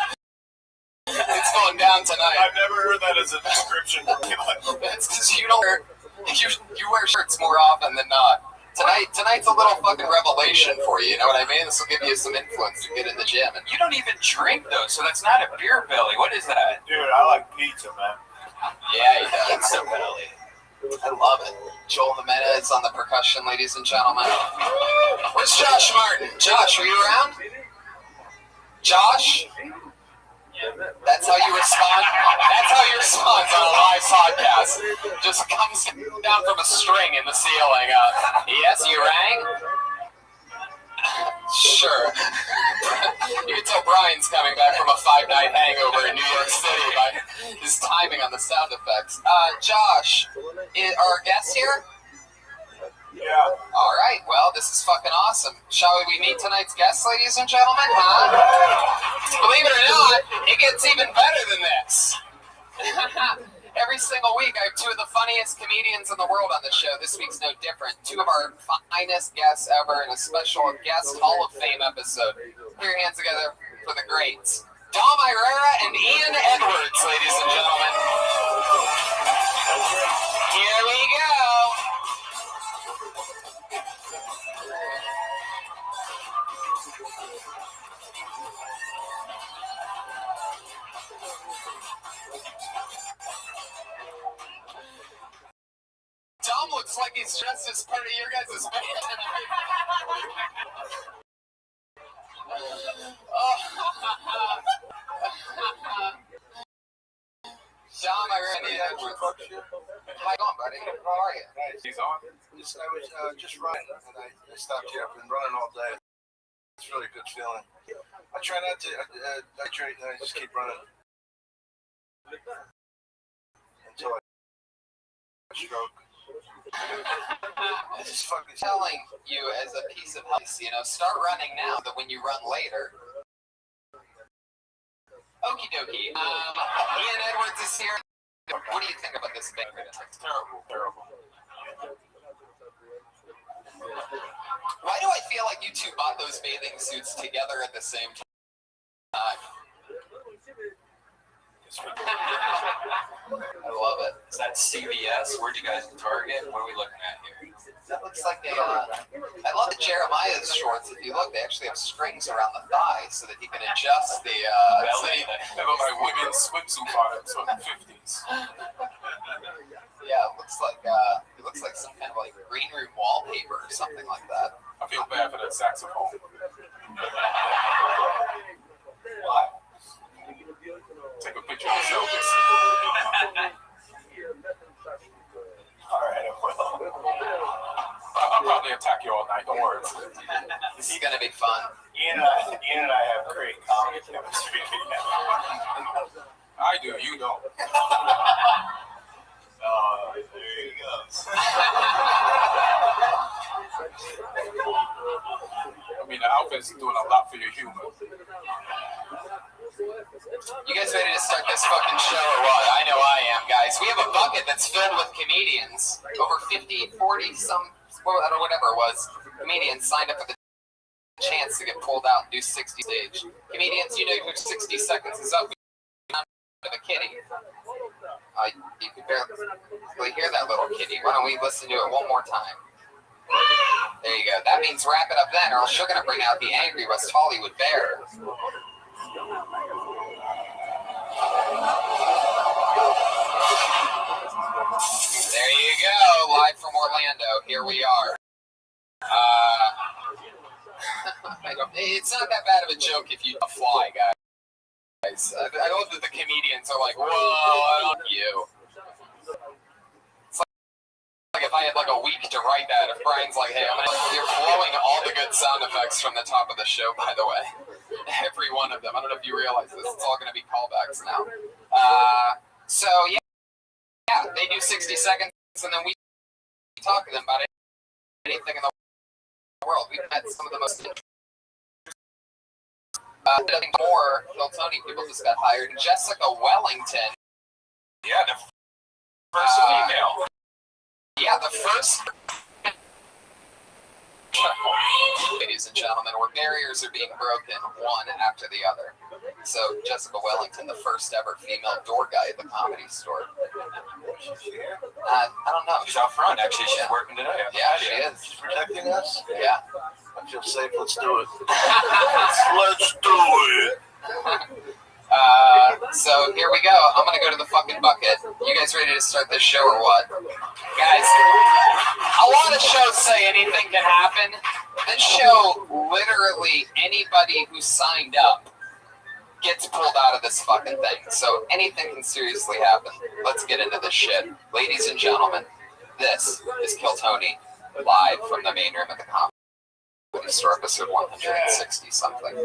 it's going down tonight. I've never heard that as a description. It's because you don't wear, you wear shirts more often than not. Tonight's a little fucking revelation for you, you know what I mean? This will give you some influence to get in the gym. And You don't even drink, though, so that's not a beer belly. What is that? Dude, I like pizza, man. yeah, he does. So belly. I love it. Joel Jimenez on the percussion, ladies and gentlemen. Where's Josh Martin? Josh, are you around? Josh? That's how you respond? That's how you respond on a live podcast. Just comes down from a string in the ceiling. Yes, you rang? Sure. You can tell Brian's coming back from a 5-night hangover in New York City by his timing on the sound effects. Josh, are our guests here? Yeah. All right, well, this is fucking awesome. Shall we meet tonight's guests, ladies and gentlemen? Huh? Believe it or not, it gets even better than this. Every single week, I have two of the funniest comedians in the world on the show. This week's no different. Two of our finest guests ever in a special guest Hall of Fame episode. Put your hands together for the greats. Dom Irera and Ian Edwards, ladies and gentlemen. Here we go. Dom looks like he's dressed as part of your guys' band. Dom, I really How you going, buddy? How are you? He's on. I was just running, and I stopped here. I've been running all day. It's really a good feeling. I try not to hydrate, and I just keep running until I stroke. This is fucking telling you as a piece of advice, start running now, but when you run later. Okie dokie. Ian Edwards is here. What do you think about this band? It's terrible. Why do I feel like you two bought those bathing suits together at the same time? I love it. Is that CVS? Where'd you guys target? What are we looking at here? That looks like I love the Jeremiah's shorts. If you look, they actually have strings around the thigh so that he can adjust the belly. I have my women's swimsuit bottoms from the 50s. Yeah, it looks like some kind of like green room wallpaper or something like that. I feel bad for that saxophone. Why? Take a picture of selfies. All right, I will. I'll probably attack you all night. Don't worry. This is gonna be fun. Ian and I have great comedy chemistry together. I do. You don't. There he goes. I mean, the outfit's doing a lot for your humor. You guys ready to start this fucking show or what? I know I am, guys. We have a bucket that's filled with comedians. Over 50, 40, whatever it was. Comedians signed up for the chance to get pulled out and do 60 stage. Comedians, you know who 60 seconds is up. The kitty. You can barely hear that little kitty. Why don't we listen to it one more time? There you go. That means wrap it up then, or else you're going to bring out the angry West Hollywood bear. There you go. Live from Orlando. Here we are. It's not that bad of a joke if you fly, guys. I love that the comedians are like, whoa, I love you. It's like if I had like a week to write that, if Brian's like, hey, you're blowing all the good sound effects from the top of the show, by the way. Every one of them. I don't know if you realize this. It's all going to be callbacks now. So, yeah, they do 60 seconds, and then we talk to them about anything in the world. We've met some of the most I think more Phil Tony people just got hired. Jessica Wellington. Yeah, the first female. Yeah, the first. Ladies and gentlemen, where barriers are being broken one after the other. So Jessica Wellington, the first ever female door guy at the Comedy Store. I don't know. She's out front, actually. She's working today. Yeah, she is. She's protecting us? Yeah. I feel safe. Let's do it. Let's do it. So here we go. I'm gonna go to the fucking bucket. You guys ready to start this show or what? Guys, a lot of shows say anything can happen. This show, literally anybody who signed up gets pulled out of this fucking thing. So anything can seriously happen. Let's get into this shit. Ladies and gentlemen, this is Kill Tony, live from the main room at the Comedy Store, episode 160 something.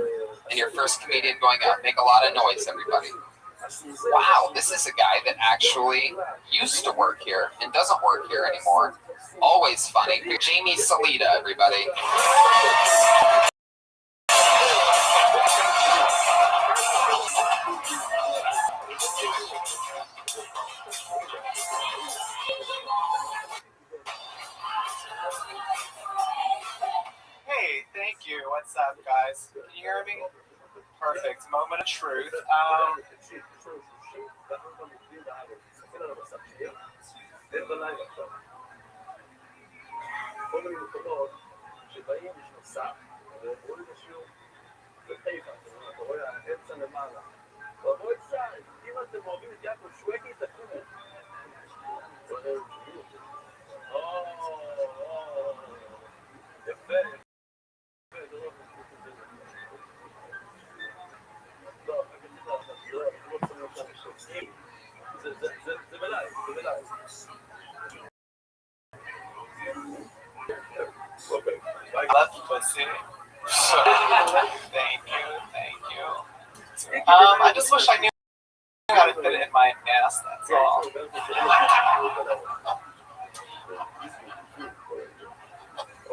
And your first comedian going out. Make a lot of noise, everybody. Wow, this is a guy that actually used to work here and doesn't work here anymore. Always funny. Jamie Salita, everybody. Hey, thank you. What's up, guys? Can you hear me? Perfect. Moment of truth. Left pussy. Thank you. I just wish I knew how to fit it in my ass, that's all.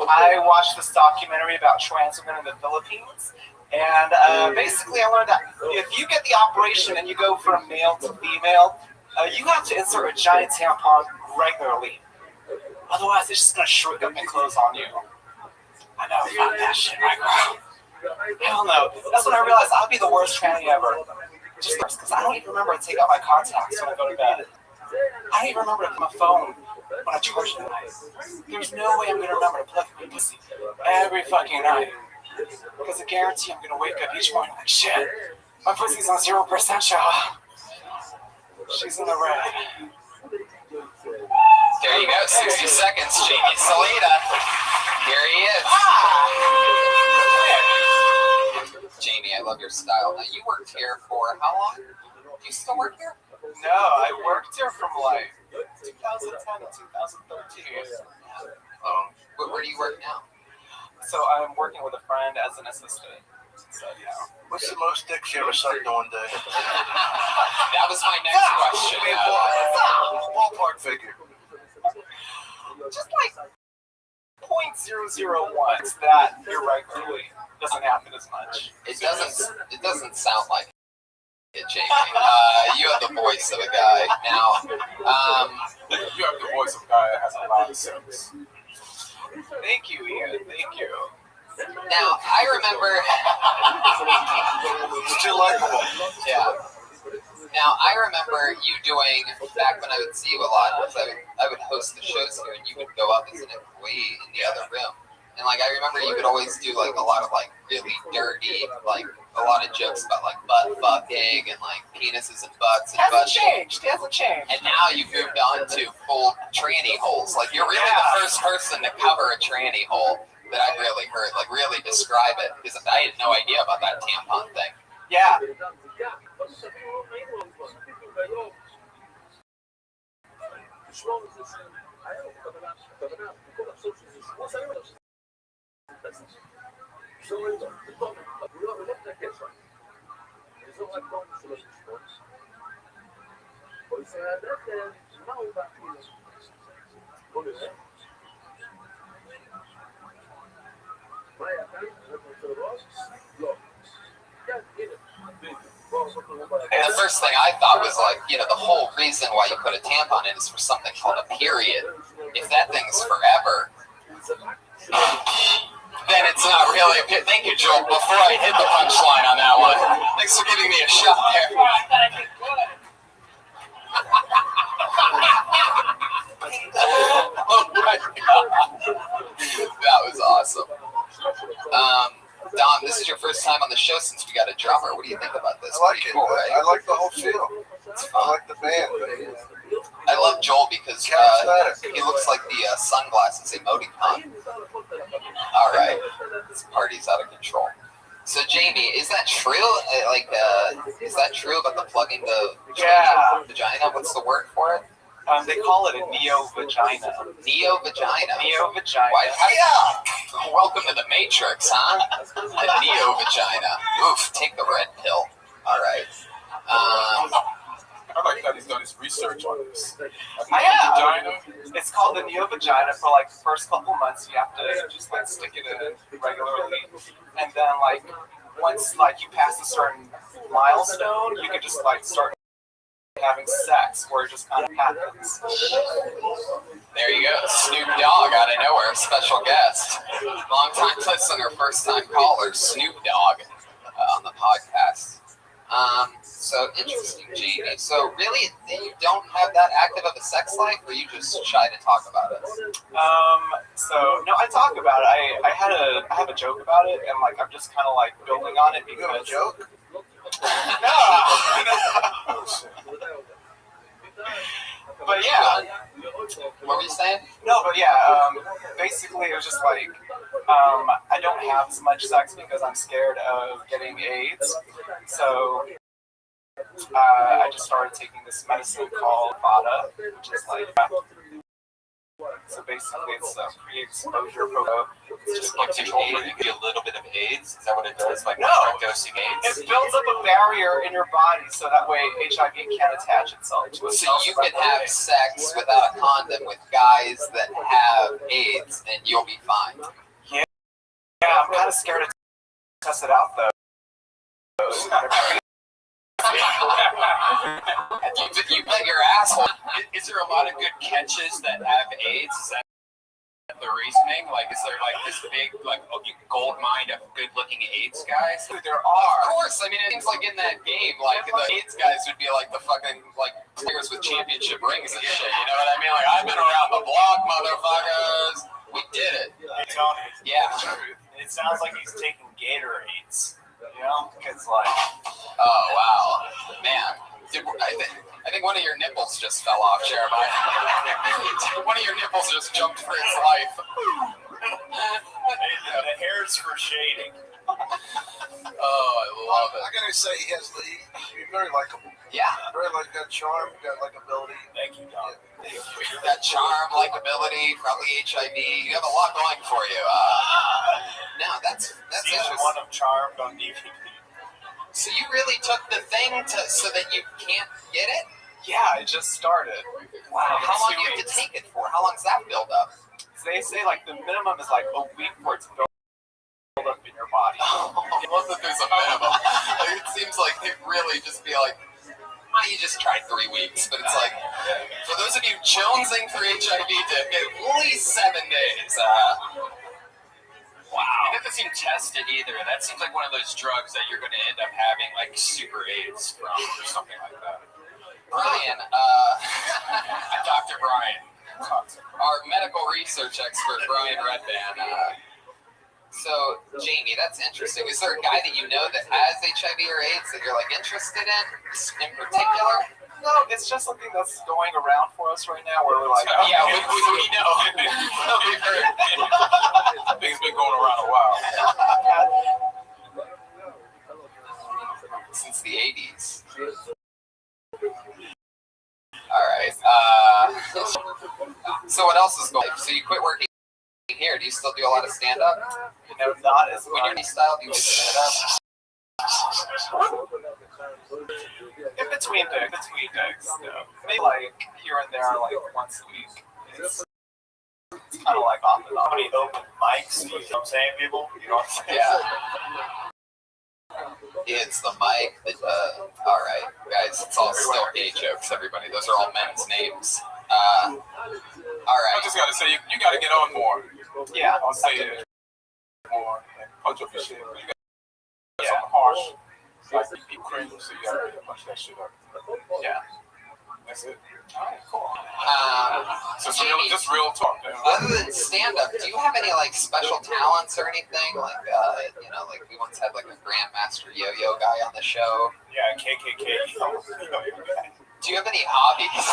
I watched this documentary about trans women in the Philippines, and basically I learned that if you get the operation and you go from male to female, you have to insert a giant tampon regularly. Otherwise, it's just going to shrink up and close on you. I know, fuck that shit, right, bro? Hell no. That's when I realized I'd be the worst tranny ever. Just because I don't even remember to take out my contacts when I go to bed. I don't even remember to put my phone when I charge it at night. There's no way I'm going to remember to plug my pussy every fucking night. Because I guarantee I'm going to wake up each morning like, shit, my pussy's on 0%, y'all. She's in the red. There you go, 60 seconds, Jamie Salita. Here he is. Jamie, I love your style. Now, you worked here for how long? Do you still work here? No, I worked here from like 2010 to 2013. Where do you work now? So I'm working with a friend as an assistant. So, yeah. What's the most dicks you ever sucked in one day? That was my next question. Ballpark figure. Just like 0.001 that irregularly doesn't happen as much. It doesn't sound like it, Jamie. You have the voice of a guy. Now, You have the voice of a guy that has a lot of sex. Thank you, Ian. Thank you. now I remember. Still likable. Yeah. Now, I remember you doing, back when I would see you a lot, because I would host the shows here, and you would go up as an employee in the other room. And, like, I remember you would always do, like, a lot of, like, really dirty, like, a lot of jokes about, like, butt fucking and, like, penises and butts and butt It hasn't changed. And now you've moved on to full tranny holes. Like, you're really the first person to cover a tranny hole. that I really heard, like really describe it, because I had no idea about that tampon thing. Yeah. And the first thing I thought was like, you know, the whole reason why you put a tampon in is for something called a period. If that thing's forever, then it's not really. Thank you, Joel. Before I hit the punchline on that one, thanks for giving me a shot there. Oh my god, that was awesome. Don, this is your first time on the show since we got a drummer. What do you think about this? I like it. Cool, right? I like the whole feel. I like the band. I love Joel because he looks like the sunglasses emoticon. All right, this party's out of control. So Jamie, is that true? Is that true about the plugging the vagina? What's the word for it? They call it a neo-vagina. Neo-vagina. Neo-vagina. Why? Welcome to the Matrix, huh? A neo-vagina. Oof, take the red pill. All right. I like that he's done his research on this. Yeah. It's called the neo-vagina. For like the first couple months, you have to just like stick it in regularly, and then like once like you pass a certain milestone, you can just like start having sex, where it just kind of happens. There you go, Snoop Dogg out of nowhere, special guest, long-time listener, first-time caller, Snoop Dogg on the podcast. So interesting, Jamie. So really, you don't have that active of a sex life, or you just shy to talk about it? So no, I talk about it. I have a joke about it, and like I'm just kind of like building on it because. You have a joke? No. But yeah. What were you saying? No, but yeah. Basically, it was just like I don't have as much sex because I'm scared of getting AIDS. So I just started taking this medicine called VADA, which is like. So basically, it's pre-exposure protocol. It's just gives you AIDS. You get a little bit of AIDS. Is that what it does? Like no, dosing AIDS? It builds up a barrier in your body, so that way HIV can't attach itself to it. So you can have sex without a condom with guys that have AIDS, and you'll be fine. Yeah, I'm kind of scared to test it out though. You bet your asshole. Is there a lot of good catches that have AIDS? Is that the reasoning? Like, is there like this big gold mine of good-looking AIDS guys? There are. Of course. I mean, it seems like in that game, like the AIDS guys would be like the fucking players with championship rings and shit. You know what I mean? Like, I've been around the block, motherfuckers. We did it. Hey, Tony. Yeah. It sounds like he's taking Gatorades. You know, because like. Oh wow, man. I think one of your nipples just fell off, Jeremiah. One of your nipples just jumped for its life. The hair's for shading. Oh, I love it. I gotta say, he's very likable. Yeah. Very got charm, got likability. Thank you, Don. That charm, likability, probably HIV. You have a lot going for you. No, that's Season interesting. 1 of Charmed on DVD. So you really took the thing so that you can't get it? Yeah, it just started. Wow. How long do you have to take it for? How long does that build up? They say like the minimum is like a week for it to build up in your body. I love that there's a minimum. It seems like they'd really just be like, you just tried 3 weeks, but it's like, for those of you jonesing for HIV, at least 7 days. Wow. It doesn't seem tested either. That seems like one of those drugs that you're going to end up having like super AIDS from or something like that. Brian, Dr. Brian, our medical research expert, Brian Redband. So, Jamie, that's interesting. Is there a guy that you know that has HIV or AIDS that you're like interested in particular? No, it's just something that's going around for us right now where we're like, Yeah, we know. We've heard. Things been going around a while. Since the 80s. Alright. So what else is going on? So you quit working here. Do you still do a lot of stand-up? Not as When you're in style, do you do stand-up? in between gigs. Maybe like here and there, like once a week. It's kind of like off and on. How many open mics? You know what I'm saying, people? You know what I'm saying? Yeah. It's the mic. All right, guys, it's all still gay jokes, everybody. Those are all men's names. All I right. just gotta say, you gotta get on more. Yeah. I'll say it more and punch up your shit. You got something harsh. Like you cringe, so you gotta really punch that shit up. Yeah. That's it. Alright, cool. So it's Jamie, just real talk. Man. other than stand-up, do you have any like special talents or anything? Like, like we once had like a grandmaster yo-yo guy on the show. Yeah, KKK. Do you have any hobbies?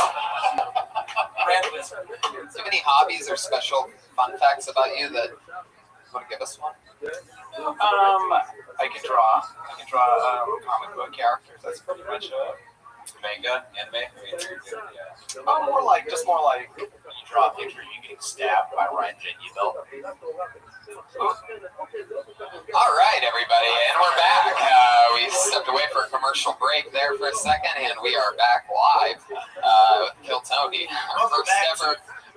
Do you have any hobbies or special fun facts about you that you want to give us one? I can draw. Comic book characters. That's pretty much Manga, anime. more like you Draw a picture of you getting stabbed by Ryan J.E.Bell. All right, everybody, and we're back. We stepped away for a commercial break there for a second, and we are back live with Kill Tony. Our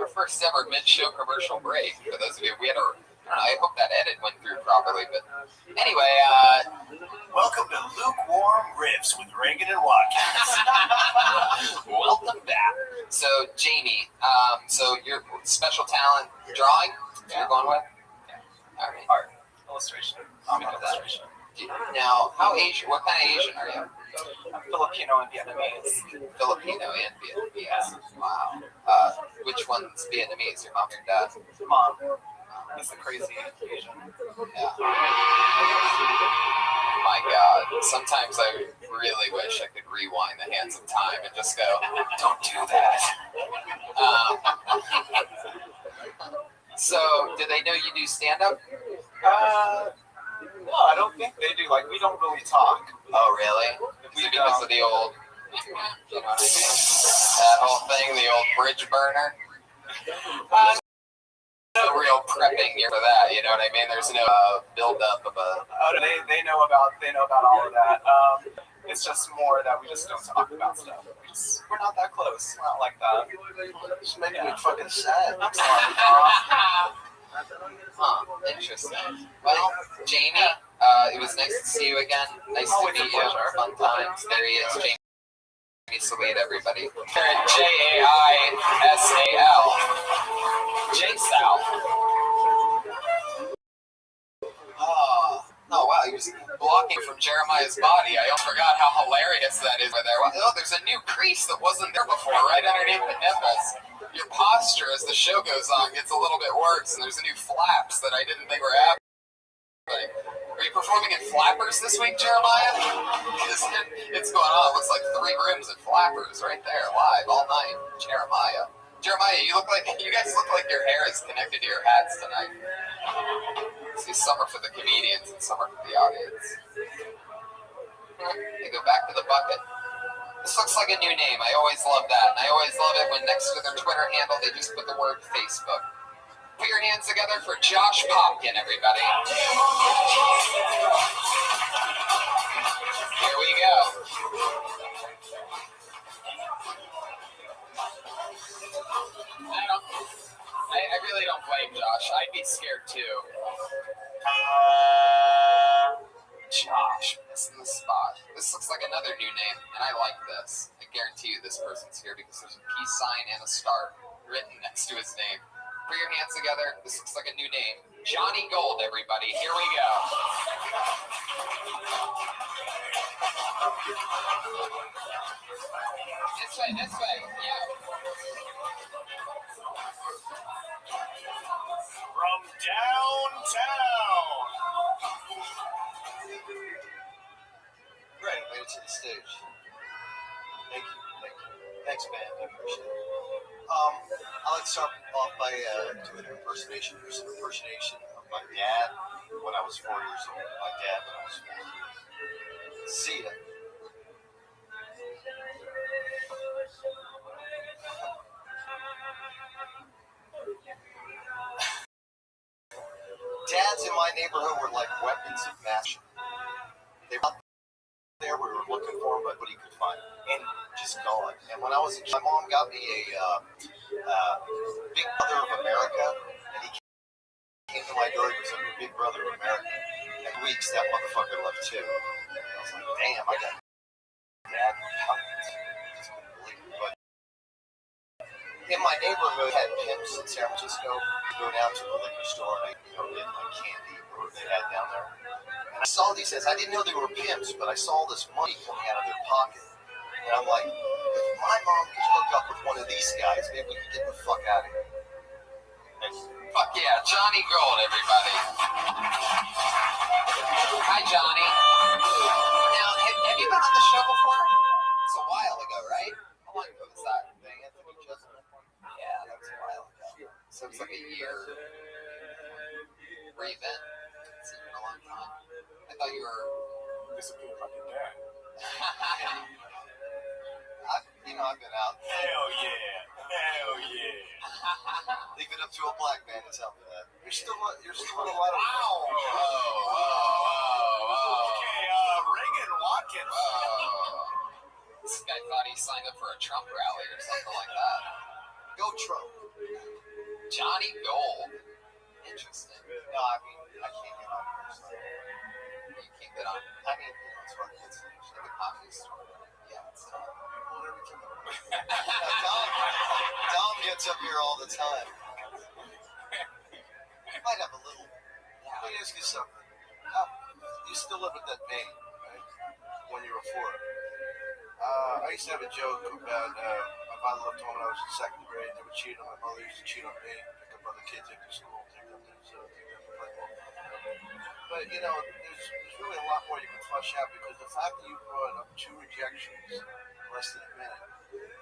first ever mid-show commercial break. For those of you, we had I hope that edit went through properly, but anyway. Welcome to Lukewarm Riffs with Reagan and Watkins. Welcome back. So, Jamie, so your special talent, drawing, you're going with? Yeah. All right. art, illustration, comic illustration. Now, how Asian? What kind of Asian are you? I'm Filipino and Vietnamese. Filipino and Vietnamese. Wow. Which one's Vietnamese? Your mom or dad? Mom, he's the crazy Asian. Yeah. My God. Sometimes I really wish I could rewind the hands of time and just go, don't do that. So, do they know you do stand-up? No, I don't think they do. Like, we don't really talk. Oh, really? Is it because of the old, you know what I mean? That whole thing, the old bridge burner? No real prepping here for that, you know what I mean? There's no build-up of a... They know about all of that. It's just more that we just don't talk about stuff. We're not that close. We're not like that. Just making me fucking sad. I'm sorry. Huh, interesting. Well, Jamie, it was nice to see you again. Nice to meet you. Fun times. There he is, Jamie Salid, everybody. Jaisal. J-Sal. Oh, wow, he was blocking from Jeremiah's body. I almost forgot how hilarious that is. Oh, there's a new crease that wasn't there before, right underneath the nipples. Your posture as the show goes on gets a little bit worse, and there's a new flaps that I didn't think were happening. Are you performing in flappers this week, Jeremiah? It's going on. It looks like 3 rims and flappers right there, live all night. Jeremiah, you guys look like your hair is connected to your hats tonight. See, some are for the comedians and some are for the audience. They go back to the bucket. This looks like a new name. I always love that. And I always love it when next to their Twitter handle, they just put the word Facebook. Put your hands together for Josh Popkin, everybody. Here we go. I really don't blame Josh. I'd be scared too. Josh, missing the spot. This looks like another new name, and I like this. I guarantee you this person's here because there's a peace sign and a star written next to his name. Put your hands together. This looks like a new name. Johnny Gold, everybody. Here we go. This way. Yeah. From downtown. Right, made it to the stage. Thank you. Thanks, man. I appreciate it. I'd like to start off by doing an impersonation. Here's an impersonation of my dad when I was 4 years old. My dad when I was 4. See ya. Dads in my neighborhood were like weapons of mass. They were out there. We were looking for him, but he could find him. And just gone. And when I was a kid, my mom got me a Big Brother of America, and he came to my door. He was a Big Brother of America. And weeks that motherfucker left too. And I was like, damn, I got dad puppets. Just couldn't believe it. But in my neighborhood, had pimps in San Francisco. Go down to the liquor store and I get like candy or what they had down there. And I saw these ads. I didn't know they were pimps, but I saw this money coming out of their pocket. And I'm like, if my mom could hook up with one of these guys, maybe we could get the fuck out of here. Fuck yeah, Johnny Gold, everybody. Hi, Johnny. Now, have you been on the show before? It's a while ago, right? How long ago was that? Anthony Jessamine? Yeah, that was a while ago. So it was like a year. Where you been? It's been a long time. I thought you were Disappeared like your dad. I've been out. Hell yeah. Leave it up to a black man to tell me that. You're still in a lot of. Okay, Reagan Watkins. This guy thought he signed up for a Trump rally or something like that. Go Trump. Johnny Gold. Interesting. No, I mean, I can't get on here. So. You can't get on. I mean, it's what kids do. In the comedy store. Yeah, it's Dom gets up here all the time. You might have a little. Let me ask you something. You still live with that maid, right? When you were 4. I used to have a joke about my father left home when I was in 2nd grade. They would cheat on my mother. Used to cheat on me. Pick up other kids after school. Take them to play ball. But there's really a lot more you can flush out because the fact that you brought up 2 rejections in less than a minute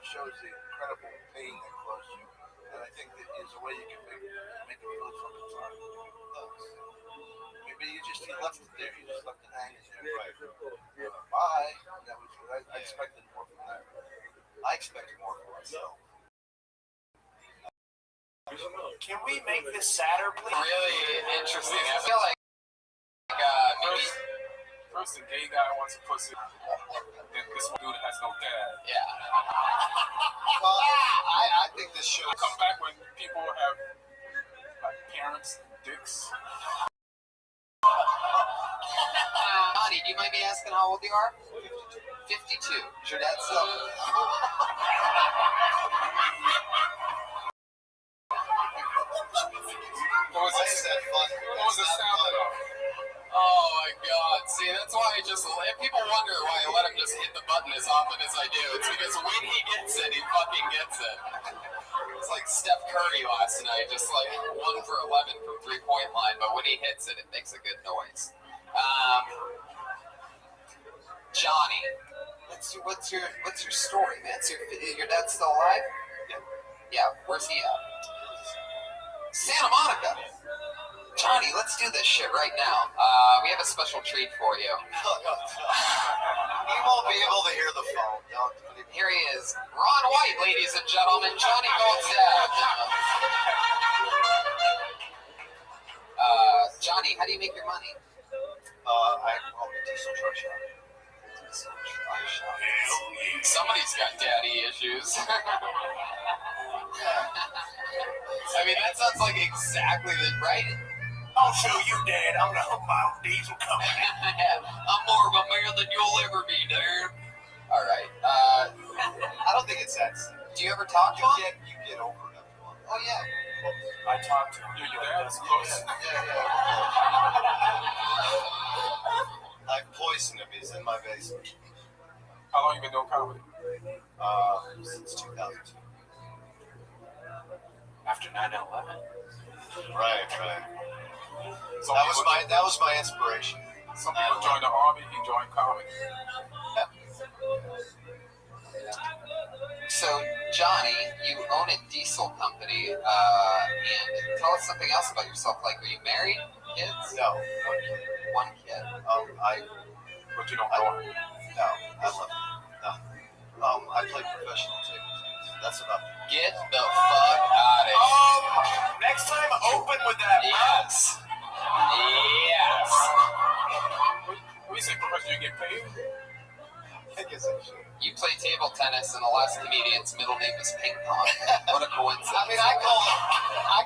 shows the incredible pain that caused you. And I think that is a way you can make it really fucking fun. Maybe you left it there. You just left it hanging there. Right. Bye. That was I expected more from that. I expected more from myself. Can we make this sadder, please? Really interesting. I feel like maybe. First, the gay guy wants a pussy. Then this one dude has no dad. Yeah. Well, I think this show Come back when people have like parents, dicks. Johnny, do you mind me asking how old you are? 52. Is your dad still? What was Why is that fun? What was the sound of? Oh my God! See, that's why if people wonder why I let him just hit the button as often as I do, it's because when he gets it, he fucking gets it. It's like Steph Curry last night, just like 1 for 11 from 3-point line, but when he hits it, it makes a good noise. Johnny, what's your story, man? So your dad's still alive? Yeah. Where's he at? Santa Monica. Johnny, let's do this shit right now. We have a special treat for you. You won't be able to hear the phone. Here he is, Ron White, ladies and gentlemen, Johnny Gold's dad. Johnny, how do you make your money? I own a diesel truck shop. Somebody's got daddy issues. I mean, that sounds like exactly the right. I'll show you, Dad. I'm gonna hook my own diesel company. I'm more of a man than you'll ever be, Dad. All right. I don't think it's that simple. Do you ever talk to him? You get over it. Oh yeah. I talked to him. Your dad's close. I poisoned him. He's in my basement. How long you been doing comedy? Since 2002. After 9/11. Right. That was my inspiration. Some people join the army, he joined comedy. So, Johnny, you own a diesel company, and tell us something else about yourself. Like, are you married? Kids? No, One kid. But you don't know her? No, I love her. I play professional table tennis. That's enough. Get the fuck out of here. Next time, open with that. Yes. Yes. We say professional, you get paid? I guess I should. You play table tennis, and the last comedian's middle name is Ping Pong. What a coincidence. I mean, I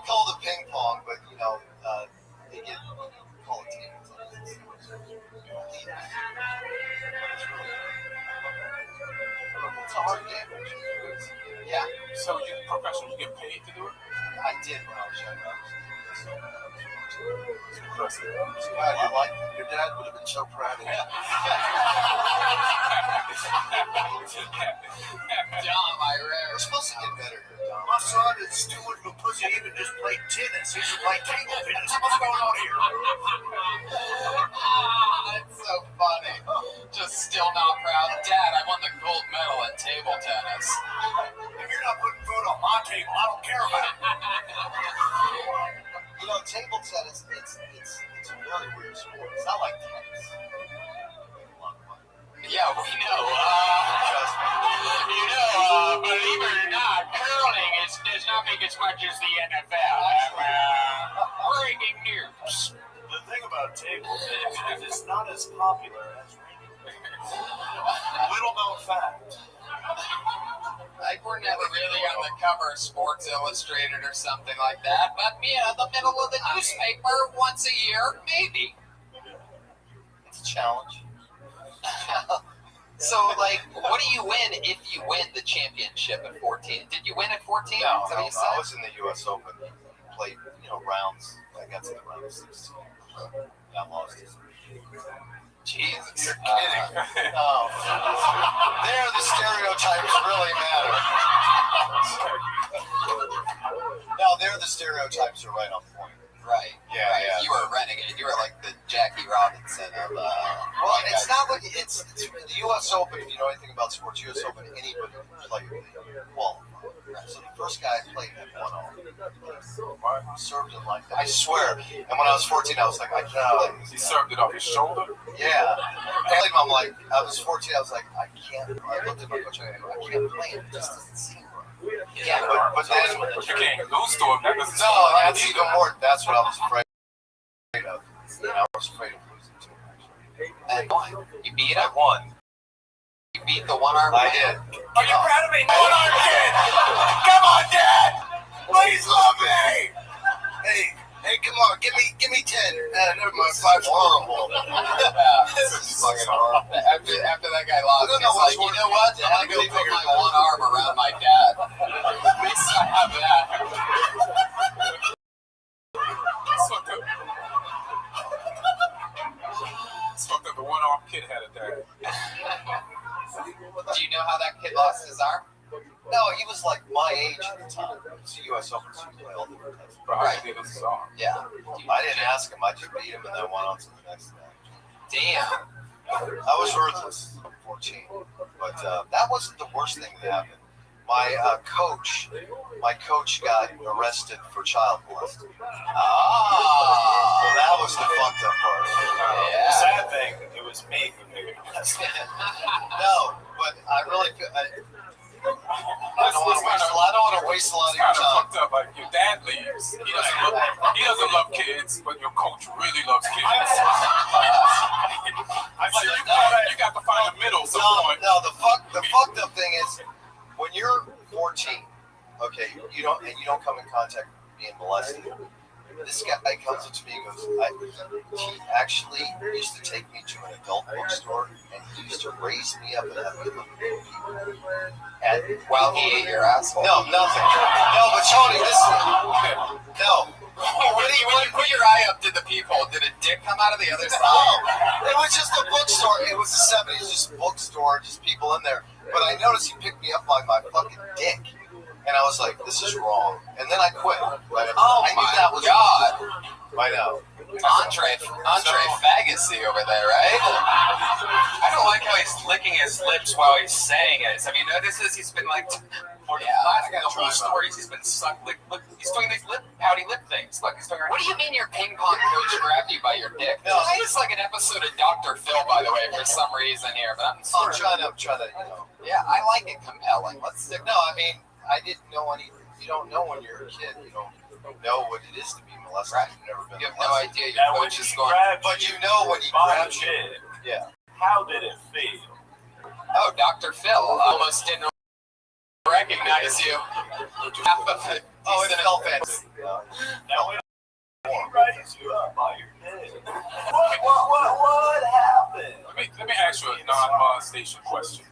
call it ping pong, but they get call it table tennis. It's a hard game. Yeah. So you professional, you get paid to do it? I did when I was younger. It's impressive. I like it. Your dad would have been so proud of you. John, my rare. We're supposed to get better here, Tom. My son is too much of a pussy to even just play tennis. He should play table tennis. What's going on here? That's so funny. Just still not proud. Dad, I won the gold medal in table tennis. If you're not putting food on my table, I don't care about it. Table tennis, it's a really weird sport. It's not like tennis. Yeah, we know. Believe it or not, curling does not make as much as the NFL. Breaking news. The thing about table tennis is it's not as popular as little known fact. Like, we're never really on the cover of Sports Illustrated or something like that, but, the middle of the newspaper once a year, maybe. It's a challenge. So, what do you win if you win the championship at 14? Did you win at 14? No, Is that what you said? I was in the U.S. Open. Played, rounds. I got to the round of 16. I lost it. Jesus. You're kidding. No. There, the stereotypes really matter. No, there, the stereotypes are right on point. Right. Yeah, right. yeah. You were a renegade. You were like the Jackie Robinson of. Well, it's not like it's the U.S. Open. If you know anything about sports, U.S. Open, anybody can play qualify. So the first guy I played had one on. Served it like that. I swear. And when I was 14, I was like, I can't play this. He served it off his shoulder? Yeah. And I'm like, I was 14. I was like, I can't. I looked at my coach and I go, I can't play it. It just doesn't seem right. Yeah, but then. But you can't lose to him. That doesn't No, seem right that's either. even more. That's what I was afraid of. I was afraid of losing to him, actually. And you beat I him? won. You beat the one-armed I man? did. Are you proud of me? One-armed kid! Come on, Dad! Please love me! Hey, come on, give me 10. Never mind, 5's horrible. This is fucking horrible. After that guy lost, I don't he's know like, which you one- know what? I'm going to go put my one arm around my dad. At least I have that. It's fucked up. The one-armed kid had a dad. Do you know how that kid lost his arm? No, he was like my age at the time. It's the U.S. Open, so you play all different types of Right. He was his arm. Yeah. I didn't ask him. I just beat him and then went on to the next match. Damn. I was ruthless at 14. But that wasn't the worst thing that happened. My coach got arrested for child molesting. Ah. So that was the fucked up part. Yeah. Sad thing, it was me who made it. No, but I really feel. I don't want to waste a lot of It's your kind of time. fucked up. Like, your dad leaves. He doesn't love kids, but your coach really loves kids. You got to find the middle. No, the fucked up thing is when you're 14, okay, you don't come in contact with being molested. This guy comes up to me and goes, he actually used to take me to an adult bookstore and he used to raise me up and have me look at people. While he ate your asshole. No, nothing. No, but Tony, no. When you put your eye up to the people, did a dick come out of the other side? No, it was just a bookstore. It was the 70s, just a bookstore, just people in there. But I noticed he picked me up by my fucking dick. And I was like, this is wrong. And then I quit. Right? I knew that was God. I know. Andre Fagacy over there, right? I don't like how he's licking his lips while he's saying it. Have you noticed this? He's been like, for the last couple of stories, he's been he's doing these pouty lip things. Look, he's doing. What do you mean your ping pong coach grabbed you by your dick? No, this is like an episode of Dr. Phil, by the way, for some reason here. But I'm trying to, Yeah, I like it compelling. Let's stick. No, I mean, I didn't know any. You don't know when you're a kid. You don't know what it is to be molested. Right. You've never been molested. You have no idea. Your coach is going. But you know when he grabs you. Yeah. How did it feel? Oh, Dr. Phil almost didn't recognize you. Oh, it felt fancy. Now, he raised you up by your head. What happened? Let me ask you a non-molestation question.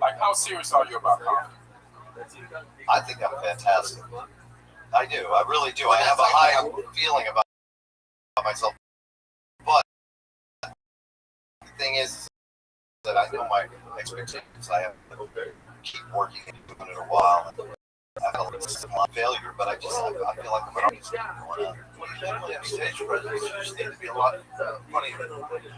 Like, how serious are you about comedy? I think I'm fantastic. I do. I really do. I have a high feeling about myself. But the thing is that I know my expectations. I have to keep working and doing it a while. I feel like it's a failure, but I feel like I'm an artist going on. Stage presence, you just need to be a lot funnier.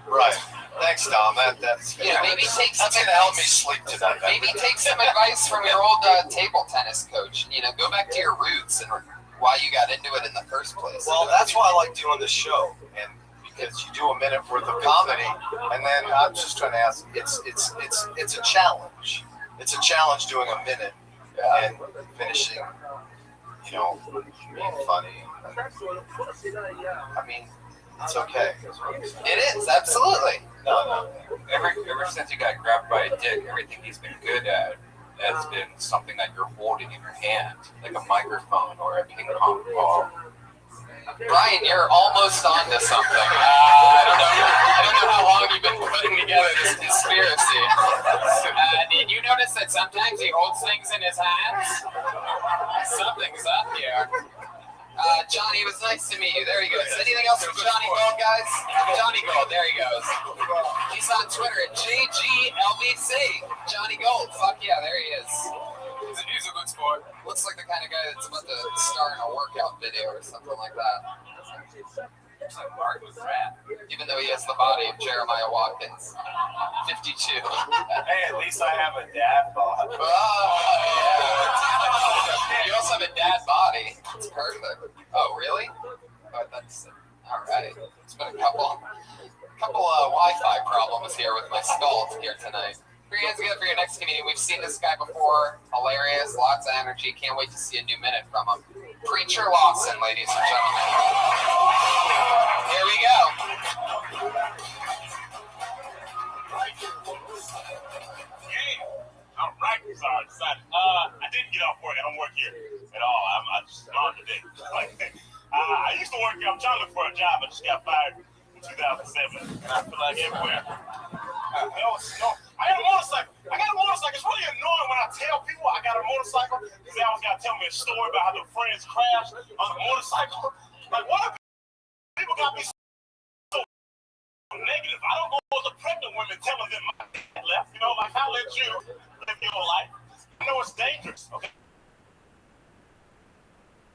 Right. Thanks, Tom. That's maybe take some. That's gonna help me sleep tonight. Maybe take some advice from your old table tennis coach. You know, go back to your roots and why you got into it in the first place. Well, that's why I like doing the show, and because you do a minute worth of comedy, and then I'm just trying to ask. It's a challenge. It's a challenge doing a minute and finishing. You know, being funny. I mean, it's okay. It is, absolutely. No. Ever since you got grabbed by a dick, everything he's been good at has been something that you're holding in your hand, like a microphone or a ping pong ball. Brian, you're almost onto something. I don't know how long you've been putting together this conspiracy. Did you notice that sometimes he holds things in his hands? Something's up here. Johnny, it was nice to meet you. There he goes. Anything else from Johnny Gold, guys? Johnny Gold, there he goes. He's on Twitter at JGLBC. Johnny Gold, fuck yeah, there he is. He's a good sport. Looks like the kind of guy that's about to star in a workout video or something like that. Even though he has the body of Jeremiah Watkins. 52. Hey, at least I have a dad bod. Oh, yeah. You also have a dad body. It's perfect. Oh, really? Oh, that's all right. It's been a couple Wi-Fi problems here with my skull here tonight. Put your hands together for your next comedian. We've seen this guy before. Hilarious, lots of energy. Can't wait to see a new minute from him. Preacher Lawson, ladies and gentlemen. Here we go. All right, sorry. I didn't get off work. I don't work here at all. I'm just gone today. I used to work here. I'm trying to look for a job. I just got fired in 2007, and I feel like everywhere. I got a motorcycle. It's really annoying when I tell people I got a motorcycle because they always got to tell me a story about how their friends crashed on the motorcycle. Like, what if people got me so negative? I don't go to the pregnant women telling them my dad left. You know, like, I'll let you live your life. I know it's dangerous, okay?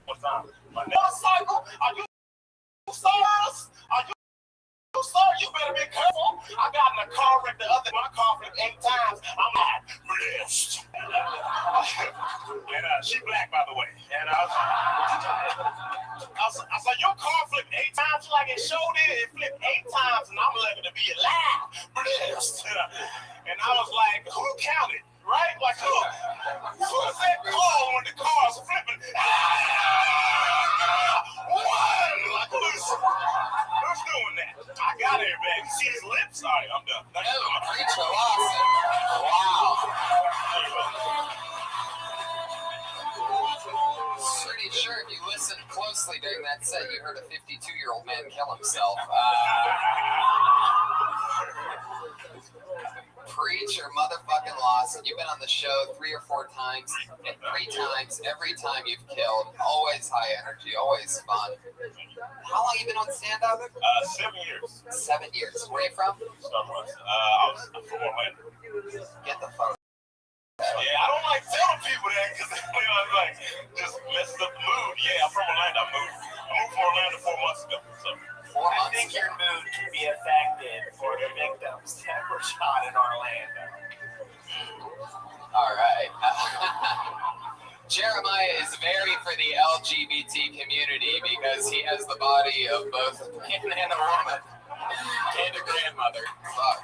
My motorcycle? Are you serious? Sir, you better be careful. I got in a car wreck my car flipped 8 times. I'm not blessed. And she black, by the way. And I said, your car flipped 8 times like it showed it. It flipped 8 times, and I'm lucky to be alive. Blessed. And I was like, who counted? Right? Like, who's that call when the car's flipping? One! Like, who's doing that? I got everybody. See his lips? All right, I'm done. Preacher Lawson. Wow. Pretty sure if you listened closely during that set, you heard a 52-year-old man kill himself. Preacher motherfucking Lawson. You've been on the show 3 or 4 times, and 3 times, every time you've killed, always high energy, always fun. How long you been on stand-up? 7 years. 7 years. Where are you from? I'm from Orlando. Get the fuck. Yeah, I don't like telling people that because like just messes up the mood. Yeah, I'm from Orlando. I moved from Orlando 4 months ago. So 4 months. I think your mood can be affected for the victims. shot in Orlando. All right. Jeremiah is very for the LGBT community because he has the body of both a man and a woman and a grandmother. Fuck.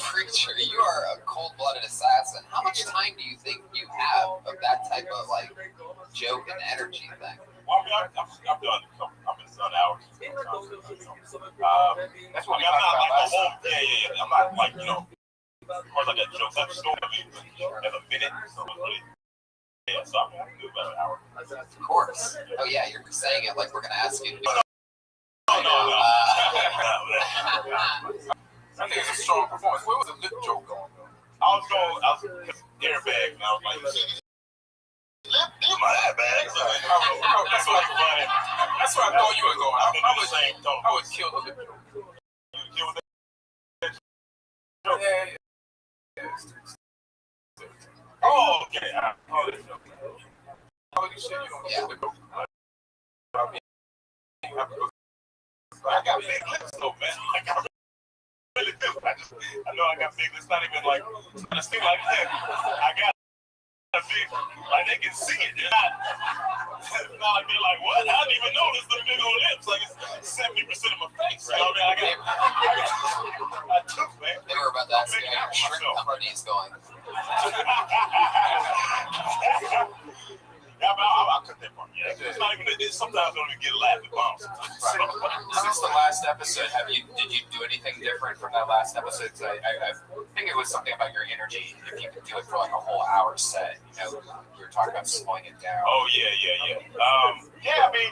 Preacher, you are a cold-blooded assassin. How much time do you think you have of that type of like joke and energy thing? Well, I mean, I've done hours. That's what I'm not like the whole. Yeah. I'm not like of course, I got jokes at the store. I mean, in a minute, so really. Yeah, so I can do about an hour. Of course. Oh yeah, you're saying it like we're gonna ask you to do it. No. I think it's a strong performance. Where was the lip joke going? I was airbag, and I was like, lip my airbag. That's what funny. That's where I thought you were going. I would kill the lip joke. You kill that? Yeah. Oh, okay. I got big lips though, man. Like, I really do. I know I got big lips. Not even like, I just feel like that. I got a big, like they can see it. They're not like they're like, what? I didn't even notice the big old lips. Like it's 70% of my face. You know what I mean? I took, man. They were about to ask you how your shrimp company is going. Yeah, I'll cut that part. Yeah, it's not even. Sometimes I don't even get a laugh at bombs. Since the last episode, did you do anything different from that last episode? I think it was something about your energy. If you could do it for like a whole hour set, you were talking about slowing it down. Oh yeah. I mean,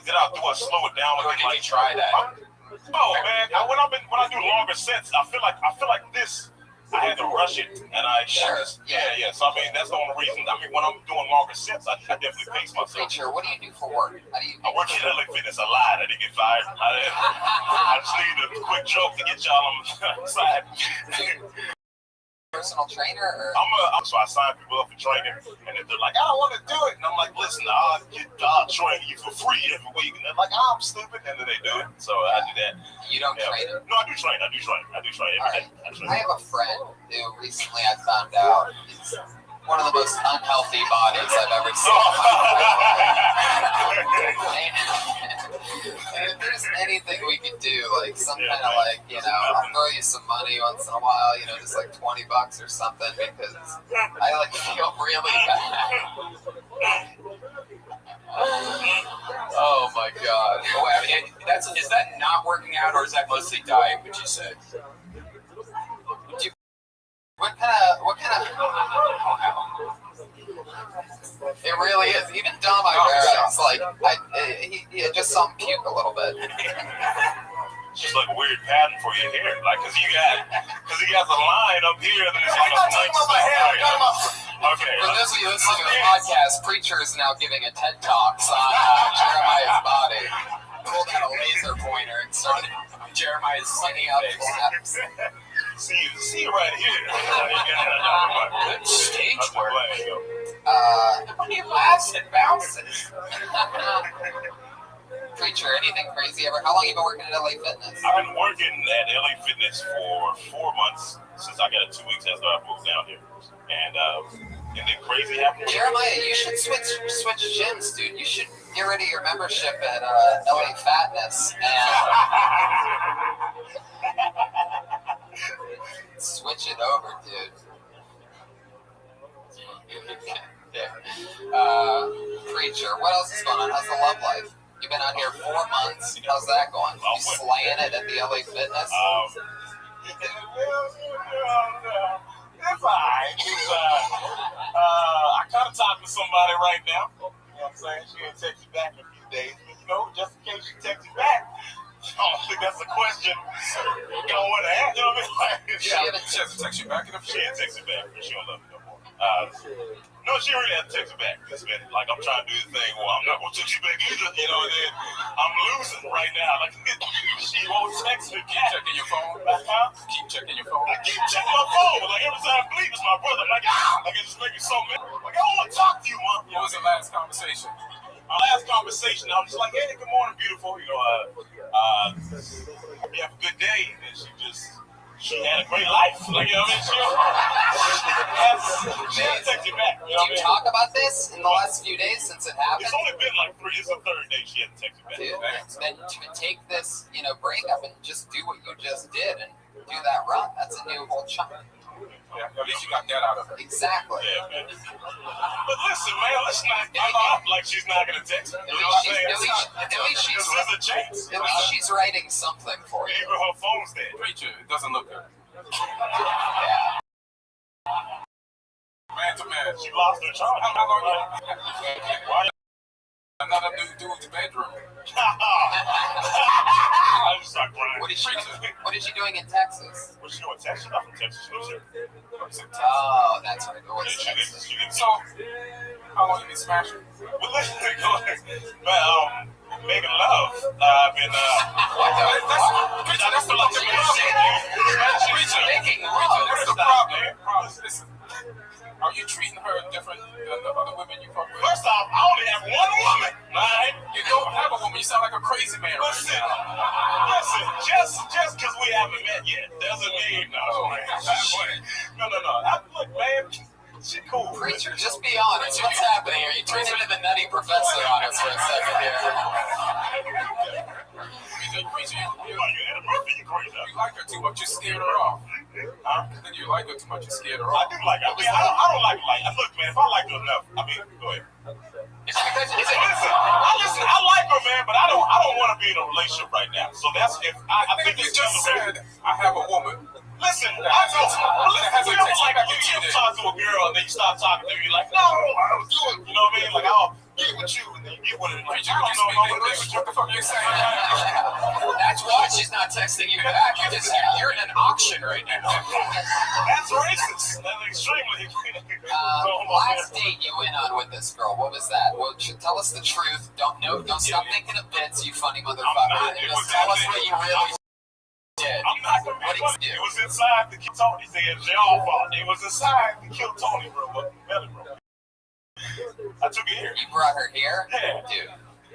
did I slow it down? Or did you try that? Oh man, when I do longer sets, I feel like this. I had to rush it, and yeah. So I mean, that's the only reason. I mean, when I'm doing longer sets, I definitely pace myself. Preacher, what do you do for work? I work at LA Fitness. I lied. I didn't get fired. I just need a quick joke to get y'all on the side. Personal trainer? Or? So I sign people up for training, and if they're like, I don't want to do it, and I'm like, listen, I'll train you for free every week, and they're like, I'm stupid, and then they do it. So I do that. You don't train? No, I do train every day. I have a friend who recently I found out is one of the most unhealthy bodies I've ever seen. And if there's anything we could do, like some kind of like, I'll throw you some money once in a while, just like $20 or something, because I like feel really bad. Oh my God. Oh, I mean, is that not working out, or is that mostly diet, would you say? What kind of? It really is. Even Dom Ivera's like, he just saw him puke a little bit. It's just like a weird pattern for your hair, like because he has a line up here. And it's like okay. For those of you listening to the podcast, Preacher is now giving a TED Talks on Jeremiah's body. Pulled out a laser pointer and started Jeremiah's singing up steps. See right here. Good stage work. When he laughs and bounces. Preacher, anything crazy ever? How long have you been working at LA Fitness? I've been working at LA Fitness for 4 months since I got 2 weeks after I moved down here. And anything crazy happened? Jeremiah, you should switch gyms, dude. You should get rid of your membership at LA Fatness and switch it over, dude. Preacher, what else is going on? How's the love life? You've been out here 4 months. How's that going? You slaying it at the LA Fitness? It's alright. I kind of talked to somebody right now. You know what I'm saying? She ain't text you back in a few days. But, just in case she texts you back, I don't think that's a question you don't want to ask. You know what I mean? She haven't text you back in a few days. She ain't text you back. She don't love me no more. No, she really hasn't texted me back. It's been like I'm trying to do the thing where I'm not going to text you back either. And then I'm losing right now. Like she won't text me. Keep checking your phone. Keep checking your phone. I keep checking my phone. Like every time I bleep, it's my brother. Like it just makes me so mad. Like I don't want to talk to you, Mom. What was the last conversation? Our last conversation, I was just like, hey, good morning, beautiful. good day, and she had a great life. Like, you know what I mean? She has text you back. You know what I Do you mean? talk about this in the last few days since it happened? It's only been like 3. It's the third day she hasn't texted back. Dude, then to take this, breakup and just do what you just did and do that run. That's a new whole chunk. Yeah, at least you got that out of it. Exactly. Yeah, man. But listen, man, let's not give up like she's not gonna text. You know what I'm saying? At least she's There's a chance. At least she's writing something for you. Even her phone's dead. Preacher, it doesn't look good. Yeah. Man to man. She lost her charge. How long you? Another new dude's bedroom. I just start crying. What is she doing in Texas? What's she doing in Texas? Not from Texas. She lives here. Oh, that's right. It was Texas. So, How long you been smashing? but listen, making love. I've been, Preacher, that's the problem. Listen, are you treating her different than the other women you fuck with? First off, I only have one woman, right? You don't have a woman. You sound like a crazy man. Listen, just because we haven't met yet doesn't mean no. Look, man, she cool. Preacher, just be honest. What's happening here? You turned into the nutty professor on us for a second here. Preacher, You like her too much. You scared her off. You like her too much. You scared her I off. do like her. I mean, I don't like. Look, man, if I like her enough, I mean, go ahead. Listen, I like her, man, but I don't want to be in a relationship right now. So that's if I think You it's just said I have a woman. Listen, I know. Listen, you know, like you talk to a girl and then you start talking to her, you're like, no, I was doing, you know what I mean? Like, I'll get with you and then you get with her. Like, I don't know What the fuck are you saying? That's why she's not texting you back. You're in an auction right now. That's racist. That's extremely. Last date you went on with this girl, what was that? Well, tell us the truth. Don't stop thinking of bits, you funny motherfucker. Just tell us what you really did. I'm not going to be funny. It was inside to kill Tony. They said, it's y'all fault. It was inside to kill Tony, bro. I took it here. You brought her here? Yeah. Dude,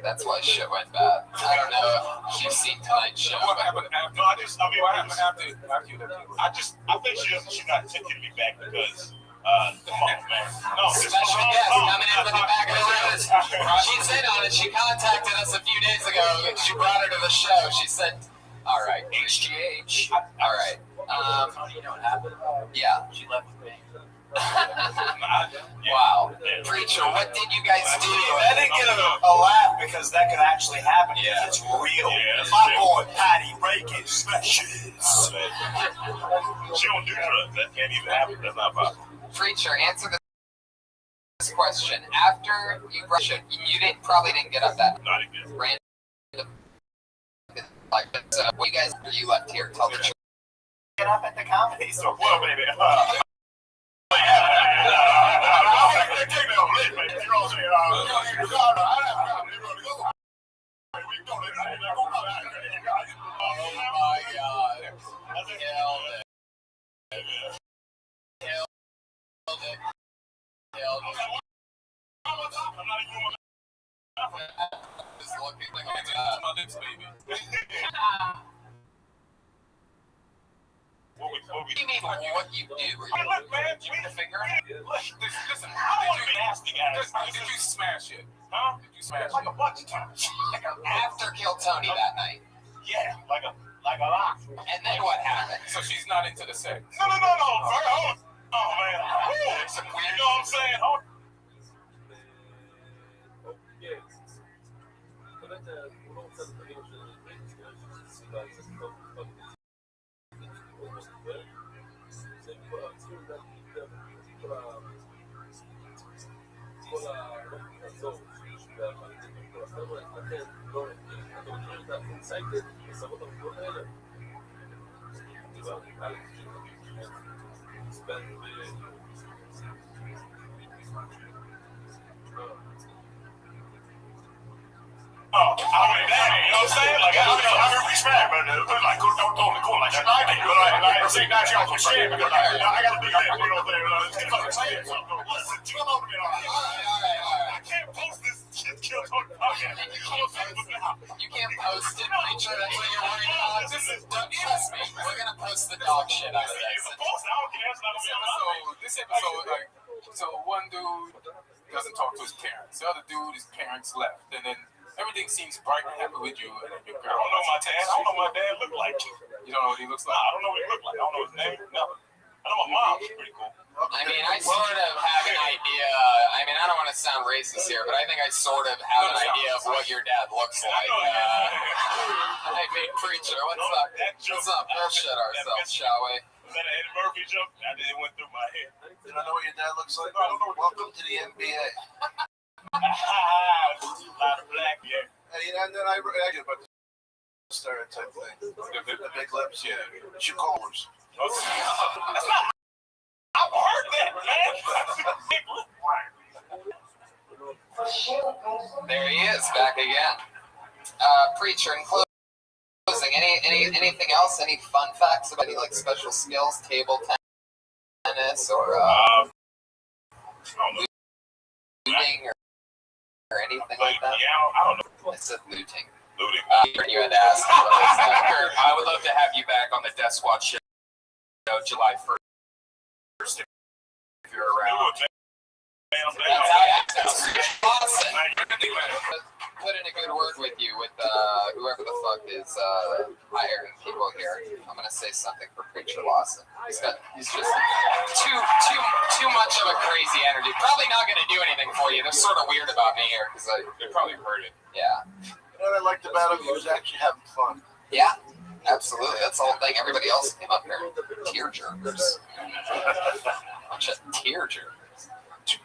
that's why shit went bad. I don't know if she's seen tonight's show. What happened after? No, what happened after you left? I think she's not taking me back because, come on, man. No, Special guest coming in with the back of the ribs. She's in on it. She contacted us a few days ago. She brought her to the show. She said, all right, HGH. All right. You know what happened? Yeah. She left with me. Wow. Preacher, what did you guys do? That didn't get a laugh because that could actually happen. Yeah. It's real. Yeah, My boy Patty Reagan smashes. She don't do drugs. That can't even happen. That's not possible. Preacher, answer this question. After you brushed it, you probably didn't get up that Not again. random. Like, what you guys, you left here? Tell the truth. Get up at the comedy store. Well, baby. Oh my God. Killed it. Just looking like my lips, baby. What do you mean what you do? Look, man, You put a finger in it? Listen, I don't want to be nasty, guys. did you smash it? Huh? Did you smash Like it? a bunch of times. After Kill Tony that night. Yeah, like a lot. And then what happened? So she's not into the sex. No. Oh, man. You know what I'm saying? Oh. Oh, I mean, damn, you know what I'm saying? Like, I heard we smack, but like, don't throw me cool like that. I say that y'all can share because I got a big head, you know what I'm saying? It's like saying something. Listen, come over here. I can't post this shit, kill Tony. You can't post it, preacher. That's what you're worried about. This is Trust me, we're gonna post the dog shit out of this. This episode, like, so one dude doesn't talk to his parents. The other dude, his parents left, and then everything seems bright and happy with you. And then your girl. I don't know my dad. I don't know what my dad looked like. You don't know what he looks like? I don't know what he looked like. I don't know his name. Nothing. I know my mom. She's pretty cool. I mean, I sort of have an idea. I mean, I don't want to sound racist here, but I think I sort of have an idea of what your dad looks like. Hey, big preacher, what's up? What's up? Bullshit ourselves, shall we? Was that an Eddie Murphy joke? It went through my head. You don't know what your dad looks like? No, I don't know. Welcome to the NBA. A lot of black, yeah. And then I get about the stereotype thing. The big lips, yeah. Shoe callers. That's not. I've heard that, man. There he is, back again. Preacher, in closing, anything else? Any fun facts about any like special skills, table tennis, or looting, or anything like that? Yeah, I don't know. I said looting. Looting. You had to ask. I would love to have you back on the Death Squad show July 1st if you're around. Awesome. Put in a good word with you with whoever the fuck is hiring people here. I'm gonna say something for Preacher Lawson. He's just too much of a crazy energy. Probably not gonna do anything for you. They're sort of weird about me here because they probably heard it. Yeah. You know what I liked about him? He was actually having fun. Yeah. Absolutely. That's the whole thing. Everybody else came up here. Tear jerkers. Bunch of tear jerkers.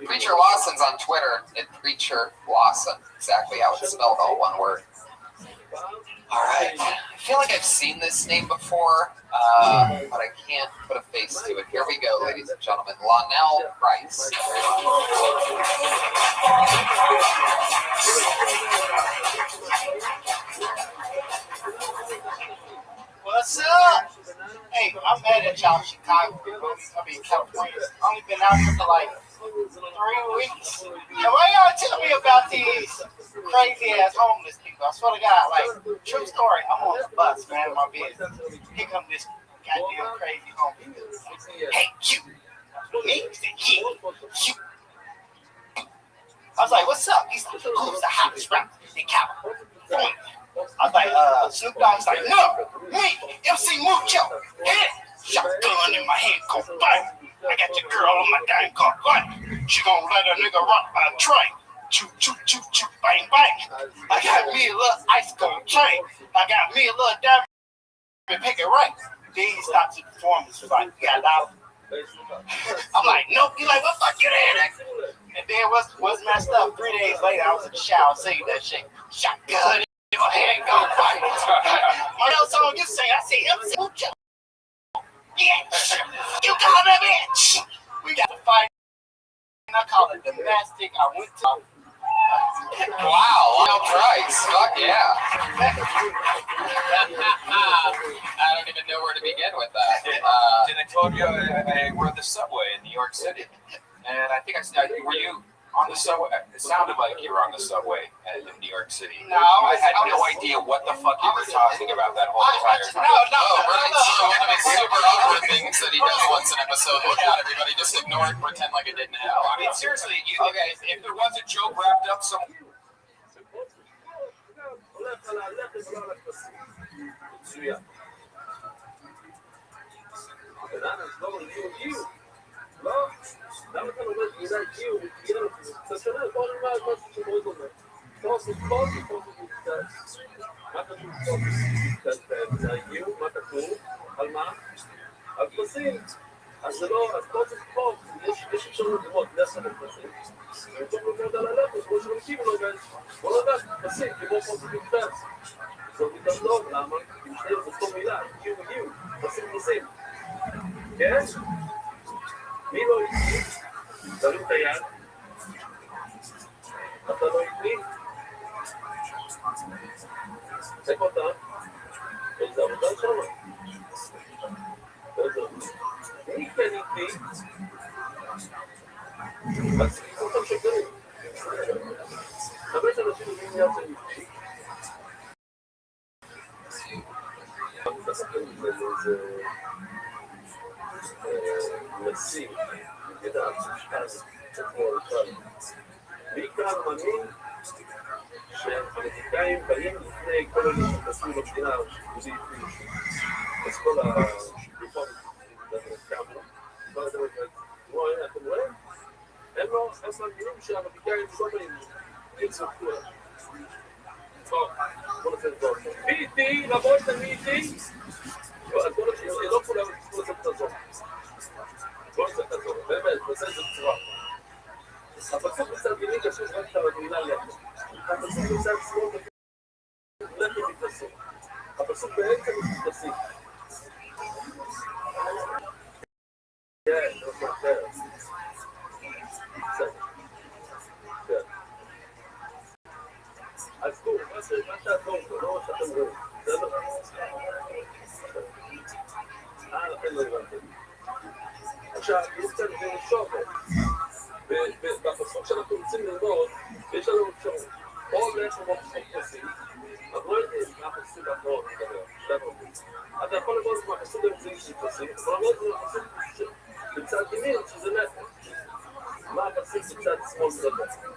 Preacher Lawson's on Twitter at Preacher Lawson. Exactly how it's spelled, all one word. All right. I feel like I've seen this name before, but I can't put a face to it. Here we go, ladies and gentlemen. Lonnell Price. What's up? Hey, I'm mad at y'all Chicago. California. Only been out here for like 3 weeks. And why y'all tell me about these crazy ass homeless people? I swear to God, like, true story. I'm on the bus, man, my business. Here come this goddamn crazy homeless. Hey, you. Me? He said, yeah. You. I was like, what's up? He's like, who's the hottest rapper in California? I was like, Snoop Dogg. He's like, no, me, MC Mucho. Hit shotgun in my hand, go bang. I got your girl on my dang car, what? She gonna let a nigga rock by a train. Choo, choo, choo, choo, bang, bang. I got me a little ice cold chain. I got me a little diamond, pick it right. Then he stops the performance. He's like, you got $1. I'm like, nope. He's like, what fuck you there? And then what's messed up? 3 days later, I was in the shower singing that shit. Shotgun. Go ahead and go fight. What else song you sing? I say MC Mucho. Bitch. You call me bitch. We got to fight. I call it domestic. I went to. Wow, Lonnell Price. Fuck yeah. I don't even know where to begin with that. Did I told you I were at the subway in New York City, and I think were you on the subway? It sounded like you were on the subway in New York City. No, I had no idea what the fuck you were talking about that whole entire time. No, right. So one of his super awkward things that he does once an episode. Look out, everybody. Just ignore it and pretend like it didn't happen. I mean, seriously, if there was a joke wrapped up somewhere. למה אתה לומד מידע הגיעו ומגיע לסשנה? בוא נלמד משהו שמאוד דומה. פוסט פוסט ופוסט מוקדש. מה כתוב פוסט מוקדש? הגיעו, מה כתוב? על מה? על פסים. אז זה לא, אז פוסט פוסט, יש אפשרות ללמוד 10 פסים. ובוא נלמוד על הלכות, כמו שלומדים לומד. בוא נלמד פסים, כמו פוסט מוקדש. זאת איתם טוב, למה? כי משתיים באותו מילה, הגיעו, פסים. כן? מי לא איתי? תרים את היד. אתה לא איתי? צק אותה. איזה עבודה שלנו. מי כן איתי? אז תקחו אותם שקרים. 5 אנשים יודעים יד של איתי. מתעסקים באיזה נשיא, ידע, אז בעיקר מאמין שהפוליטיקאים באים לפני כל אלה שתעשו במדינה שיהודי יפילו אז כל הרפורמים קמו, כבר אתם רואים? הם לא מאמינים שהפוליטיקאים לא באים קיצור כולם בוא נעשה את זה מי איתי? רבוי מי איתי? לא כולם כל זה תעזור בוא נעשה את זה, באמת, נעשה את זה בצורה הפסוק בצד ימין קשור רק את המילה לחם הפסוק בצד שמאל לחם מתנסים הפסוק בעצם מתנסים כן, לא אחר כן אז תראו, מה שאתם רואים, לא מה שאתם רואים בסדר? לכן לא הבנתם עכשיו, יש כאן שופט בפסוק שאנחנו רוצים ללמוד, יש לנו אפשרות או לחם או פסוק פסים אנחנו לא יודעים מה הפסוק האחרון אתה יכול ללמוד מהפסוק האמצעי של פסים אבל לא יודעים מהפסוק בצד ימין שזה לחם מה הפסוק בצד שמאל זה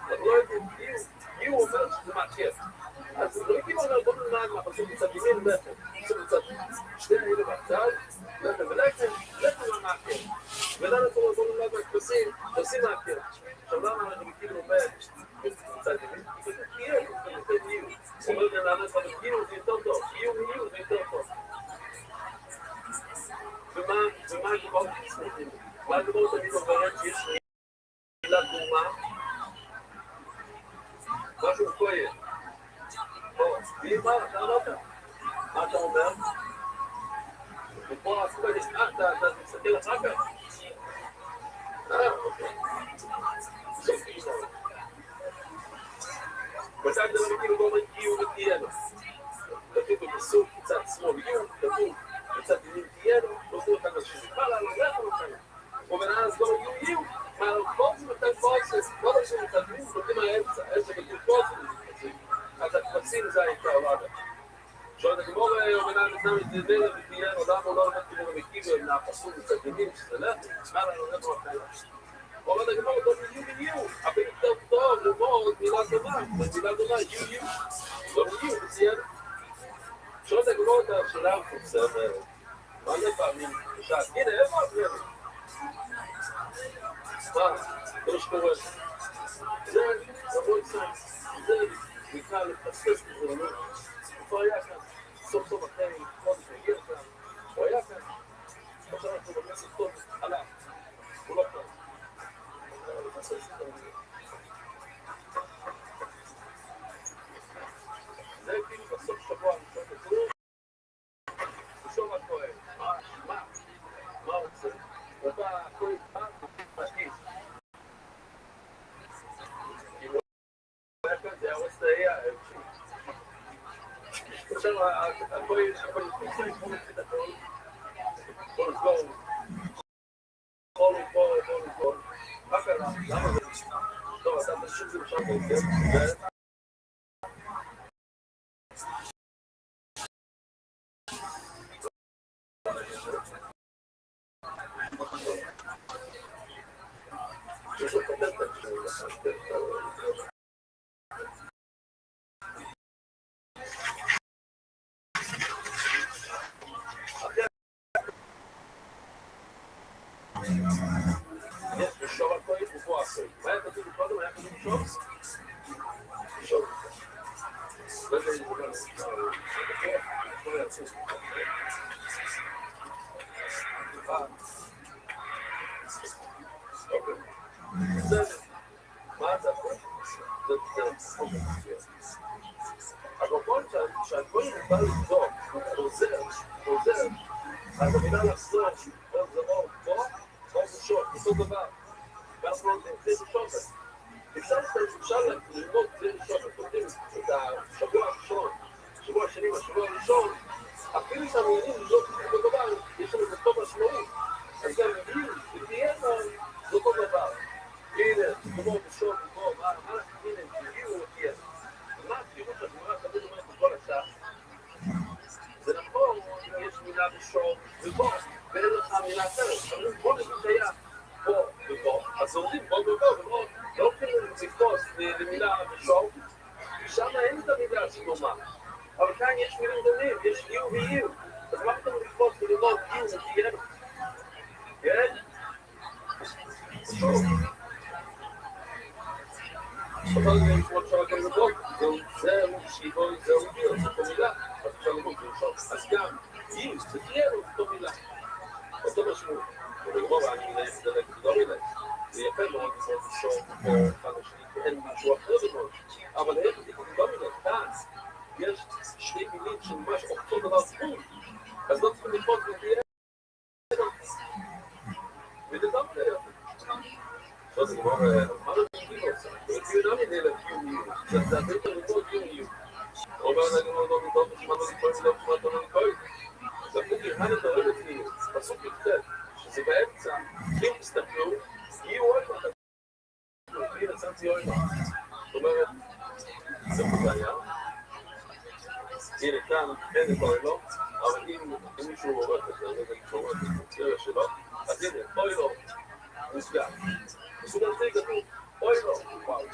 אנחנו לא יודעים כי הוא אומר שזה מעקב אז לא יודעים אומר בוא נלמד מהפסוק בצד ימין לחם פסוק בצד שתי האלה בצד לחם ולחם לא מעקב ולמה קוראים בוא נלמד מהפסים פסים מעקב עכשיו למה אני כאילו אומר בצד ימין כי זה תהיה אומר לי לענות אבל גיור זה יותר טוב גיור זה יותר טוב ומה הגבעות תצליחים? מה הגבעות אני אומרת שיש מילה דומה? משהו כהן מה אתה אמרת? מה אתה אומר? ופה עשו לי אתה מסתכל אחר כך? אוקיי סופי שם בצד זה לא כאילו גורם גיור ותהיינו כתוב בפסוק בצד שמאל גיור כתוב בצד ימין תהיינו נותנו אותם לשני מה לא לך לא כאלה ואז לא יהיו מה כל זה נותן פרוסס כל זה שמתקדמים נותנים מהאמצע איזה כתוב פרוסס אז הקבצים זה העיקר רגע שואלת הגמור ומנהל נתנם לדבר ותהיינו למה לא נתנו כמו מקיבו מהפסוק בצד ימין שזה לך מה לא לך לא כאלה אבל הגמור לא יהיו אבל יותר טוב ללמוד מילה דומה יהיו לא יהיו בציינו שואלת הגמור את השאלה המפורסמת מה זה פעמים בשעת הנה איפה הפרמי מה זה לא שקורה זה רבוי צום זה נקרא לפספס בזרנות הוא היה כאן סוף סוף אחרי חודש מגיע כאן הוא היה כאן עכשיו אנחנו במסך טוב עליו הוא לא כאן זה כאילו בסוף שבוע ראשון לכלום ושום הכהן מה רוצה? הוא בא הכהן משקיף אם הוא היה כאן זה היה רסטאיה עכשיו הכהן חוצה לתמול את הכל בוא נסגור בוא נסגור מה קרה? למה זה? טוב, אתה תשאיר זה בשם בעצם יש לו פטנט יש בשור הכהן ופה הכהן מה היה כתוב קודם? היה כתוב בשור? בשור לא יודע אם אוקיי בסדר מה אתה פה? אבל פה שהכהן בא לבדוק עוזר אז המילה לחזור או פה או בשור, בסוף דבר ואז לא זה בשופט אפשר ללמוד זה בשופט לומדים את השבוע הראשון השבוע השני והשבוע הראשון אפילו שהמילים לא אותו דבר יש לנו את טוב משמעית אז גם מילים ותהיינו זה אותו דבר הנה, כמו בשור כמו מה הנה, תהיו ותהיינו מה הפירוש הגמרא תמיד אומרת בכל השעה זה נכון, יש מילה בשור ובוא, ואין לך מילה אחרת. אומרים בוא נגיד היה בוא ובוא, אז אומרים בוא ובוא, לא הולכים לתפוס למילה בשור, שם אין את המילה שדומה. אבל כאן יש מילים דומים, יש יו ויו. אז מה פתאום לתפוס ולראות יו ותהיה? כן? אבל זה כמו אפשר גם לבוא, זהו שיבוי, זהו יו, זאת מילה, אז אפשר לבוא ולשאול. אז גם יו, זה תהיה לו אותו מילה. אותו משמעות. ולרוב אני מנהל את זה לא מילה. זה יפה מאוד לשאול פה אחד השני, כי אין משהו אחר לבוא. אבל איך זה לא מילה, כאן יש שני מילים שממש אותו דבר ספור. אז לא צריכים לקרות ותהיה ודדם כאלה. אז אני אומר, מה לא תגיד עושה? זה לא מנהל את יומיו. זה הרבה יותר לכל יומיו. אומר, אני לא נדון בשמה לא לקרוא, לא בשמה לא לקרוא. זה פודי, מה נדבר את יומיו? פסוק יחד, שזה באמצע, אם תסתכלו, יהיו עוד מחד. הנה, צמצי עוד מחד. זאת אומרת, זה פודיה. הנה כאן, אין את אוילו, אבל אם מישהו עורך את זה, אני עורך את זה שלו, אז הנה, אוילו, מוסגר. מסוג הזה כתוב, אוילו, וואו.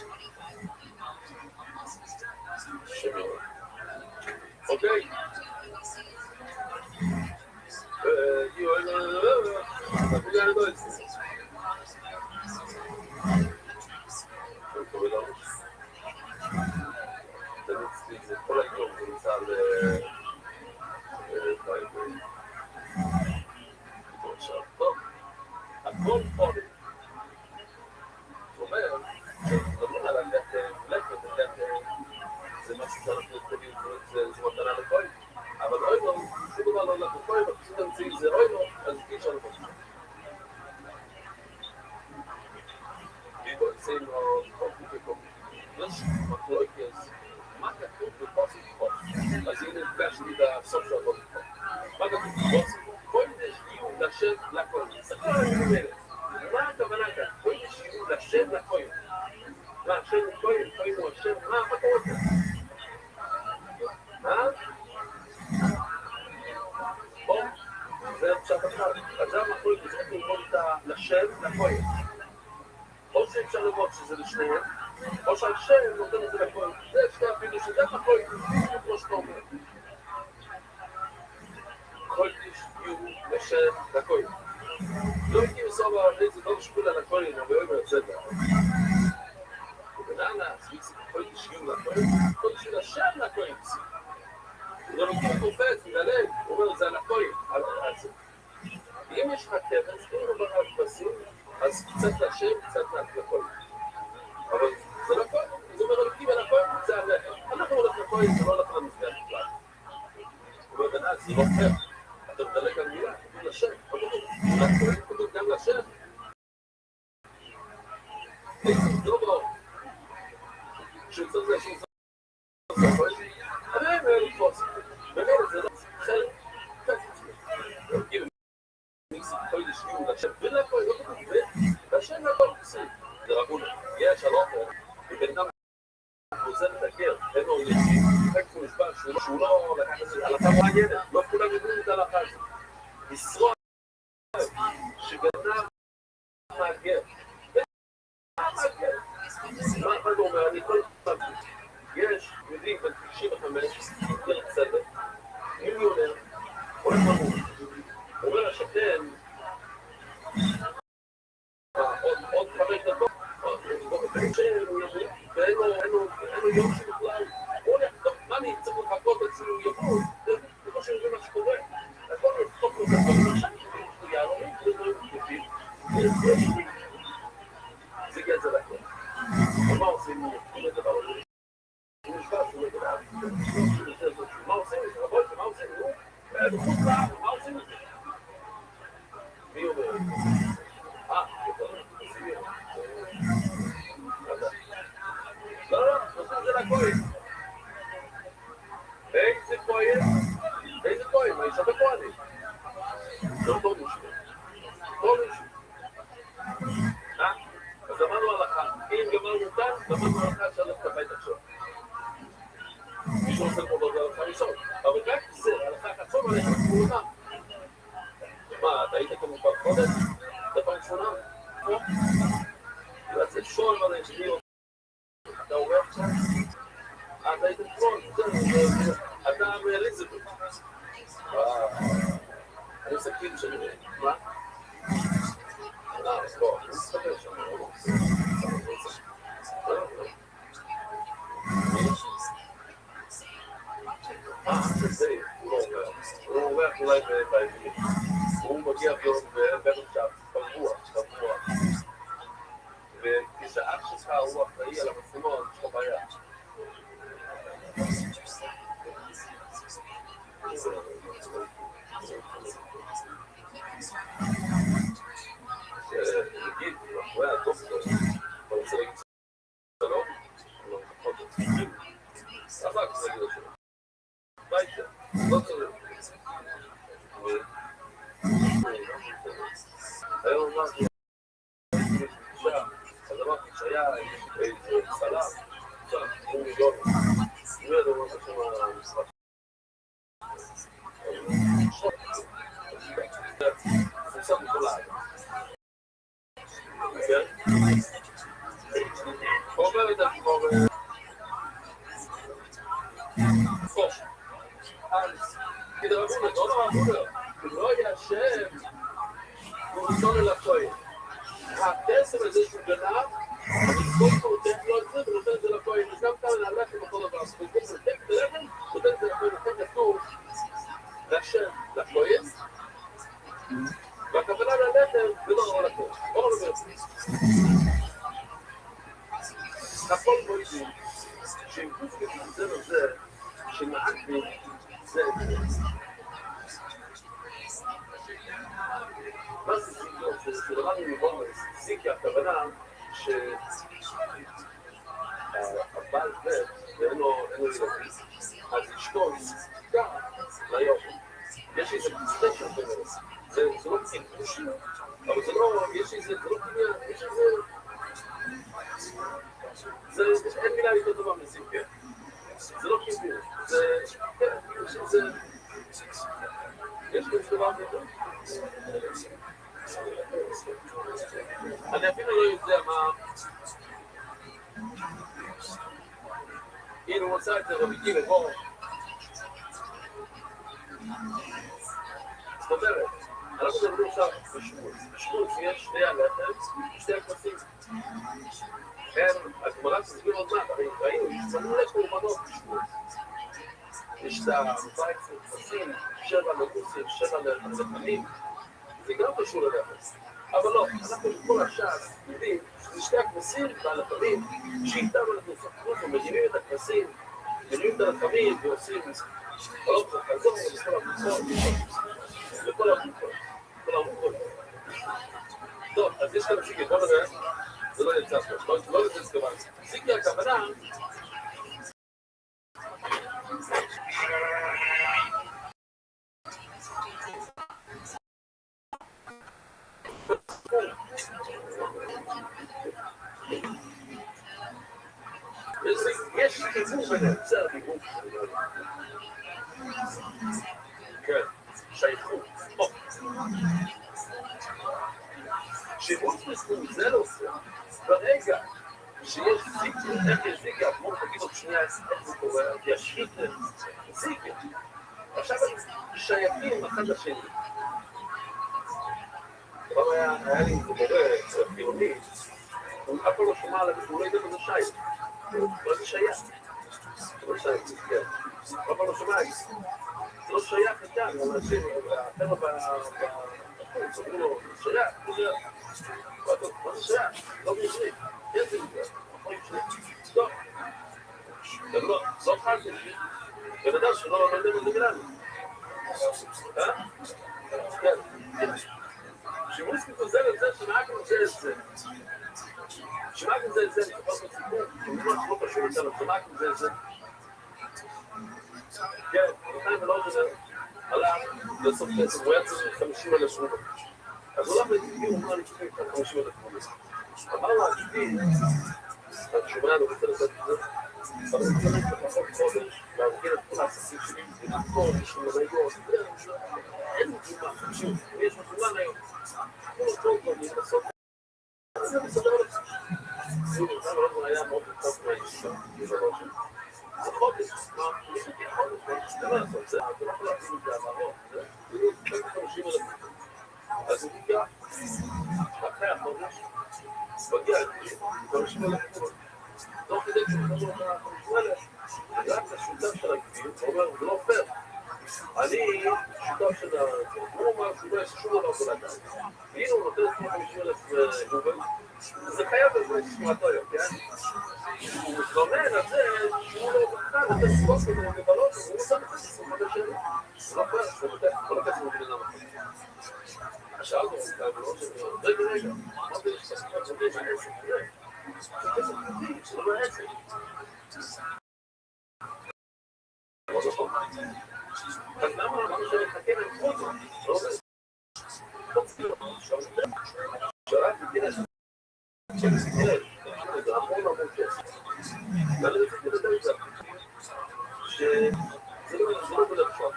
שמיר. אוקיי? אוילו, אנחנו גם לא את זה. אני קורא לו. זה כל היום נמצא בייבי. טוב, הכל פולי. זאת אומרת, כשנדבר על הלכת, זה משהו שאנחנו יכולים לקרוא את זה מתנה לכוי. אבל אוי לו, שום דבר לא לכוי, אבל פשוט נמצאים זה אוי לו, אז אי אפשר לבוא. בוא נצאים לו קומפי וקומפי. יש מחלוקת. מה כתוב בפוסק חוף? אז הנה נפגשתי בסוף של הפוסק חוף. מה כתוב בפוסק? קודש יהיו לשם לקודש. ספר אני אומרת, מה הכוונה כאן? קודש יהיו לשם לקודש. מה השם לקודש? קודש הוא השם? מה קורה כאן? פה, זה עכשיו אחד. אז זה המחלוקת, צריך ללמוד את לשם לקודש. או שאפשר ללמוד שזה לשניהם, או שהשם נותן את זה לכל. זה שתי אפילו שזה הכל, כמו שאתה אומר. כל איש יהיו לשם לכל. לא הגיעו סובה, זה לא משקול על הכל, אבל לא אומר את זה דבר. ובנענה, כל איש יהיו לכל, כל איש לשם לכל. זה לא מכיר קופץ, מגלג, הוא אומר, זה על הכל. אם יש לך כבש, אם הוא ברק בסים, אז קצת לשם, קצת לכל. אבל זה לא כל, זה אומר הולכים על הכל, זה הלחם. אנחנו הולכים לכל, זה לא הולך למפגש בכלל. הוא אומר, זה לא חר. אתה מדלק על מילה, כתוב לשם. כתוב גם לשם. זה לא ברור. כשצריך זה שהוא צריך לכל, אבל הם לא לתפוס. באמת, זה לא חלק. כאילו, ניסי כל ישקיעו לשם ולכל, לא כתוב לשם לכל כסים. זה רבונה. יש הלוכה, ובן אדם עוזר את הגר, אין לו יציא, חלק משפט שהוא לא לקח את זה, הלכה מעניינת, לא כולם יודעים את ההלכה הזאת. ישרוד שבן אדם מהגר, מה אחד אומר, אני כל פעם, יש יהודים בין 95, יותר צדק, מיליונר, הולך למות, אומר השכן, עוד 5 דקות, ואין לו יום שבכלל, הוא הולך, מה אני צריך לחכות אצלנו יבוא, זה כמו שיודעים מה שקורה, הכל יחתוך לו כדברים, עכשיו הוא יעלומים, זה דברים כתובים, זה יהיה את זה לכל. מה עושים? הוא לדבר הזה, הוא נשבע שהוא לדבר, מה עושים? מה עושים? בחוץ לארץ, מה עושים את זה? מי אומר? לא, עושים את זה לכהן. איזה כהן? איזה כהן? מה יש הרבה כהנים? לא טוב מישהו. טוב מישהו. אז אמרנו הלכה. אם גמרנו כאן, אמרנו הלכה שהלכת הבית עכשיו. מישהו עושה פה בזה הלכה ראשון. אבל רק זה, הלכה חצום עליך, כמובן. היית כמו פעם חודש? אתה פעם שונה? זה שואל מה זה שלי, אתה אומר? אתה היית כמו, אתה מאליזבת. אני עושה כאילו שאני רואה, מה? אז בוא, אני מסתכל שם, זה, הוא אורח אולי בעברית, הוא מגיע ואומר עכשיו, קבוע, וכשאח שלך הוא אחראי על המשימות, יש לך בעיה. נגיד, אחרי הדוקטור, אתה רוצה להגיד שלום? לא, נכון, אחר כך נגיד שלום. ביתה, לא צריך. היום אמרתי, אז אמרתי שהיה איזה צלם, עכשיו, הוא מיליון, הוא ידע מה קשור למשחק. פורסם בכל הארץ. כן? אומר את זה כבר... אז, כדי רבו לדבר, הוא לא היה שם, הוא ראשון אל הכהן. הכסף הזה שהוא גנב, אני כל כך נותן לו את זה ונותן את זה לכהן. וגם כאן להלך עם אותו דבר. אז הוא נותן את הלחם, נותן את זה לכהן, נותן כתוב לשם לכהן, והכוונה ללחם ולא אור לכהן. אור לכהן. הכל מוידים, שעם גוף כזה לזה, שמעקבים זה מה זה זיקיות? זה דבר מלבוא זיקיה, הכוונה שהבעל בית ואין לו ילדים, אז אשתו נזיקה ליום. יש איזה סטיישן ביניהם, זה לא קידוש, אבל זה לא, יש איזה, זה לא קניין, יש איזה, אין מילה יותר טובה מזיקיה. זה לא קידוש, זה, כן, יש איזה, יש כזה דבר יותר? אני אפילו לא יודע מה... הנה הוא רוצה את זה רבי גילה, בואו. זאת אומרת, אנחנו מדברים עכשיו בשמוץ. בשמוץ יש שני הלחם, שתי הכבשים. הגמרא תסביר עוד מעט, הרי ראינו, יש מלא קורבנות בשמוץ. יש את הבית של כבשים, 7 לגוסים, 7 לחמים. זה גם קשור ללחם. אבל לא, אנחנו בכל הש"ס יודעים ששתי הכבשים והלחמים שאיתם אנחנו סופרים ומגיעים את הכבשים, מגיעים את הלחמים ועושים עוד חזור לכל המוצאות, לכל המוצאות. טוב, אז יש כאן סיגי, בוא נראה, זה לא יצא פה, לא יצא סגבה. סיגי הכוונה יש חיבור ביניהם, זה החיבור. כן, שייכות. שימוש בסכום זה לא עושה. ברגע שיש זיקה, איך יש זיקה, כמו תגיד עוד שנייה, איך זה קורה, ישחית זיקה. עכשיו הם שייכים אחד לשני. כבר היה לי מורה, חיוני, הוא אף לא שומע עליו, הוא לא יודע מה זה שייך. מה זה שייך? זה לא שייך, כן. אף לא שומע, זה לא שייך איתם, אנשים, החבר'ה בחוץ, אומרים לו, שייך, מה זה שייך? לא בעברית, יש זה נקרא, טוב. לא חלתי, בן אדם שלא יודע מה זה גלנו. כן, כן. שימוש כתוזר את זה, שמעק רוצה את זה. שמעק את זה, אני חושב בסיפור, ממש לא קשור איתנו, שמעק את זה. כן, נתיים ולא זה, הלך, לסוף כסף, הוא היה צריך 50,000 רובל. אז הוא הלך לתקדים, הוא אמר לי, 50,000 רובל. אמר לו, התקדים, כשהוא היה לו רוצה לתת את זה, אבל הוא צריך לפחות חודש, להרגיל את כל העסקים שלי, ולמכור, לשמור מדרגות, אין יש מכוון היום. כל אותו דברים בסוף. זה מסדר לך. זה היה מאוד טוב מהישיבה. זה חודש. זה לא לעשות. זה לא יכול להגיד את זה המערוב. זה 50,000. אז הוא ניגע. אחרי החודש. מגיע את זה. 50,000. לא כדי שהוא אומר לך 50,000. רק השותף של הכביל, הוא אומר, זה לא פייר. אני שותף של הוא אומר שהוא לא יעשה שום דבר בלעדיו. והנה הוא נותן את 50,000 גובל. זה חייב לשמועתו היום, כן? הוא מתלונן על זה שהוא לא בכלל, נותן ספוק כדי לבלות, והוא נותן את זה ספוק כדי שלו. זה לא פייר, זה נותן כל הכסף מביא למה. השאלנו, רגע, מה זה שספק מביא מהעסק? זה כסף מביא, זה לא מהעסק. אז למה אמרנו שנחכה למחוז? לא עובד. שרק תתחילה זה המון כסף. ואני רציתי לדעת את זה. שזה לא בלבשון.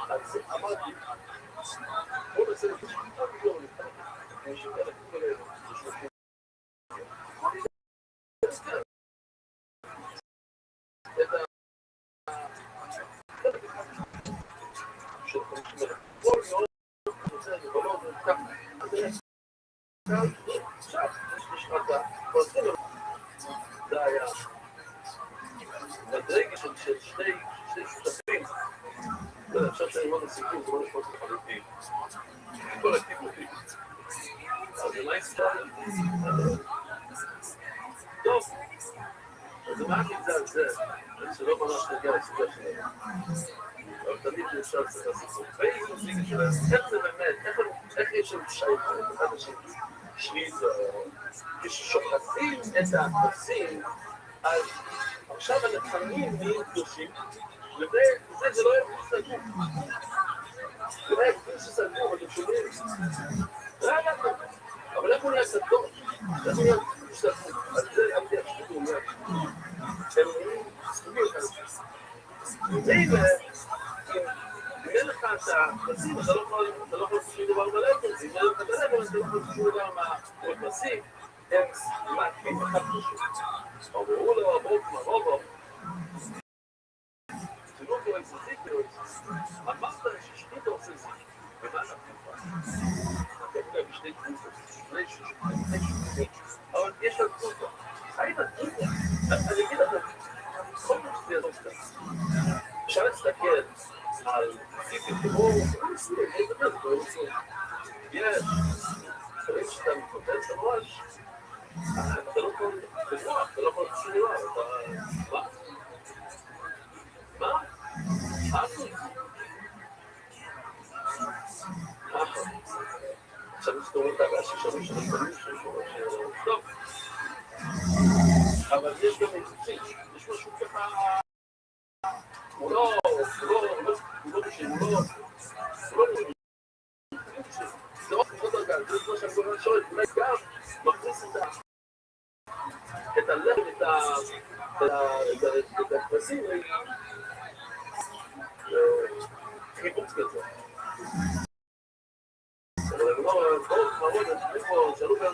אז אמרתי, בוא נעשה את זה. אני שוקע לכתוב עלינו. את ה... של 50,000. כל יום רוצה לבלות וכך. עכשיו, יש רדה, זה היה בדרגה של שני שותפים. עכשיו שאני מאוד הסיפור, זה לא נשמע לחלוטין. כל הטיפולים. אז זה מה ישראל? טוב. אז זה מה נמצא על זה, שלא ממש נגיע לסוגיה שלנו. אבל תמיד אפשר לעשות הסיפור. ואיזה נושאים שלנו, איך זה באמת, איך יש שם שייך, אחד השני, שליט, כששוחטים את הכבשים, אז עכשיו הנתנים נהיים קדושים, וזה לא היה כביש סגור. זה לא היה כביש סגור, אתם שומעים? זה היה כביש. אבל איך הוא נהיה סגור? איך הוא נהיה כביש סגור? אז זה אמתי השתידו מיד. הם נהיים סגורים כאן. ואם אין לך את הכבשים, אתה לא יכול לעשות שום דבר בלגר, אם אין לך את הלגר, אז אתה לא יכול לעשות שום דבר מהכבשים, הם מעטים אחד פשוט. אמרו לו, רובו, תראו פה אקזזית, אמרת ששתית עושה זה, ומה אנחנו כבר? אתה יודע, בשני תקופות, שני שותפים, אבל יש על תקופה. האם התקופה, אני אגיד לכם, כל כך שזה יעזור קצת. אפשר להסתכל על ציפים כמו, יש, אחרי שאתה מתכותב את הראש, אתה לא יכול לברוח, אתה לא יכול לעשות דבר, מה? מה? עכשיו נסתור את הרעש ששלוש טוב. אבל יש גם איצוצים, יש משהו ככה... הוא לא בשביל, הוא לא בשביל. זה לא חזות הגל, זה כמו שהגורל שואל, אולי גם מכניס את הלב, את הכבשים, חיבוץ כזה. אבל אני אומר, בואו תמרוד, אני פה, שאלו גם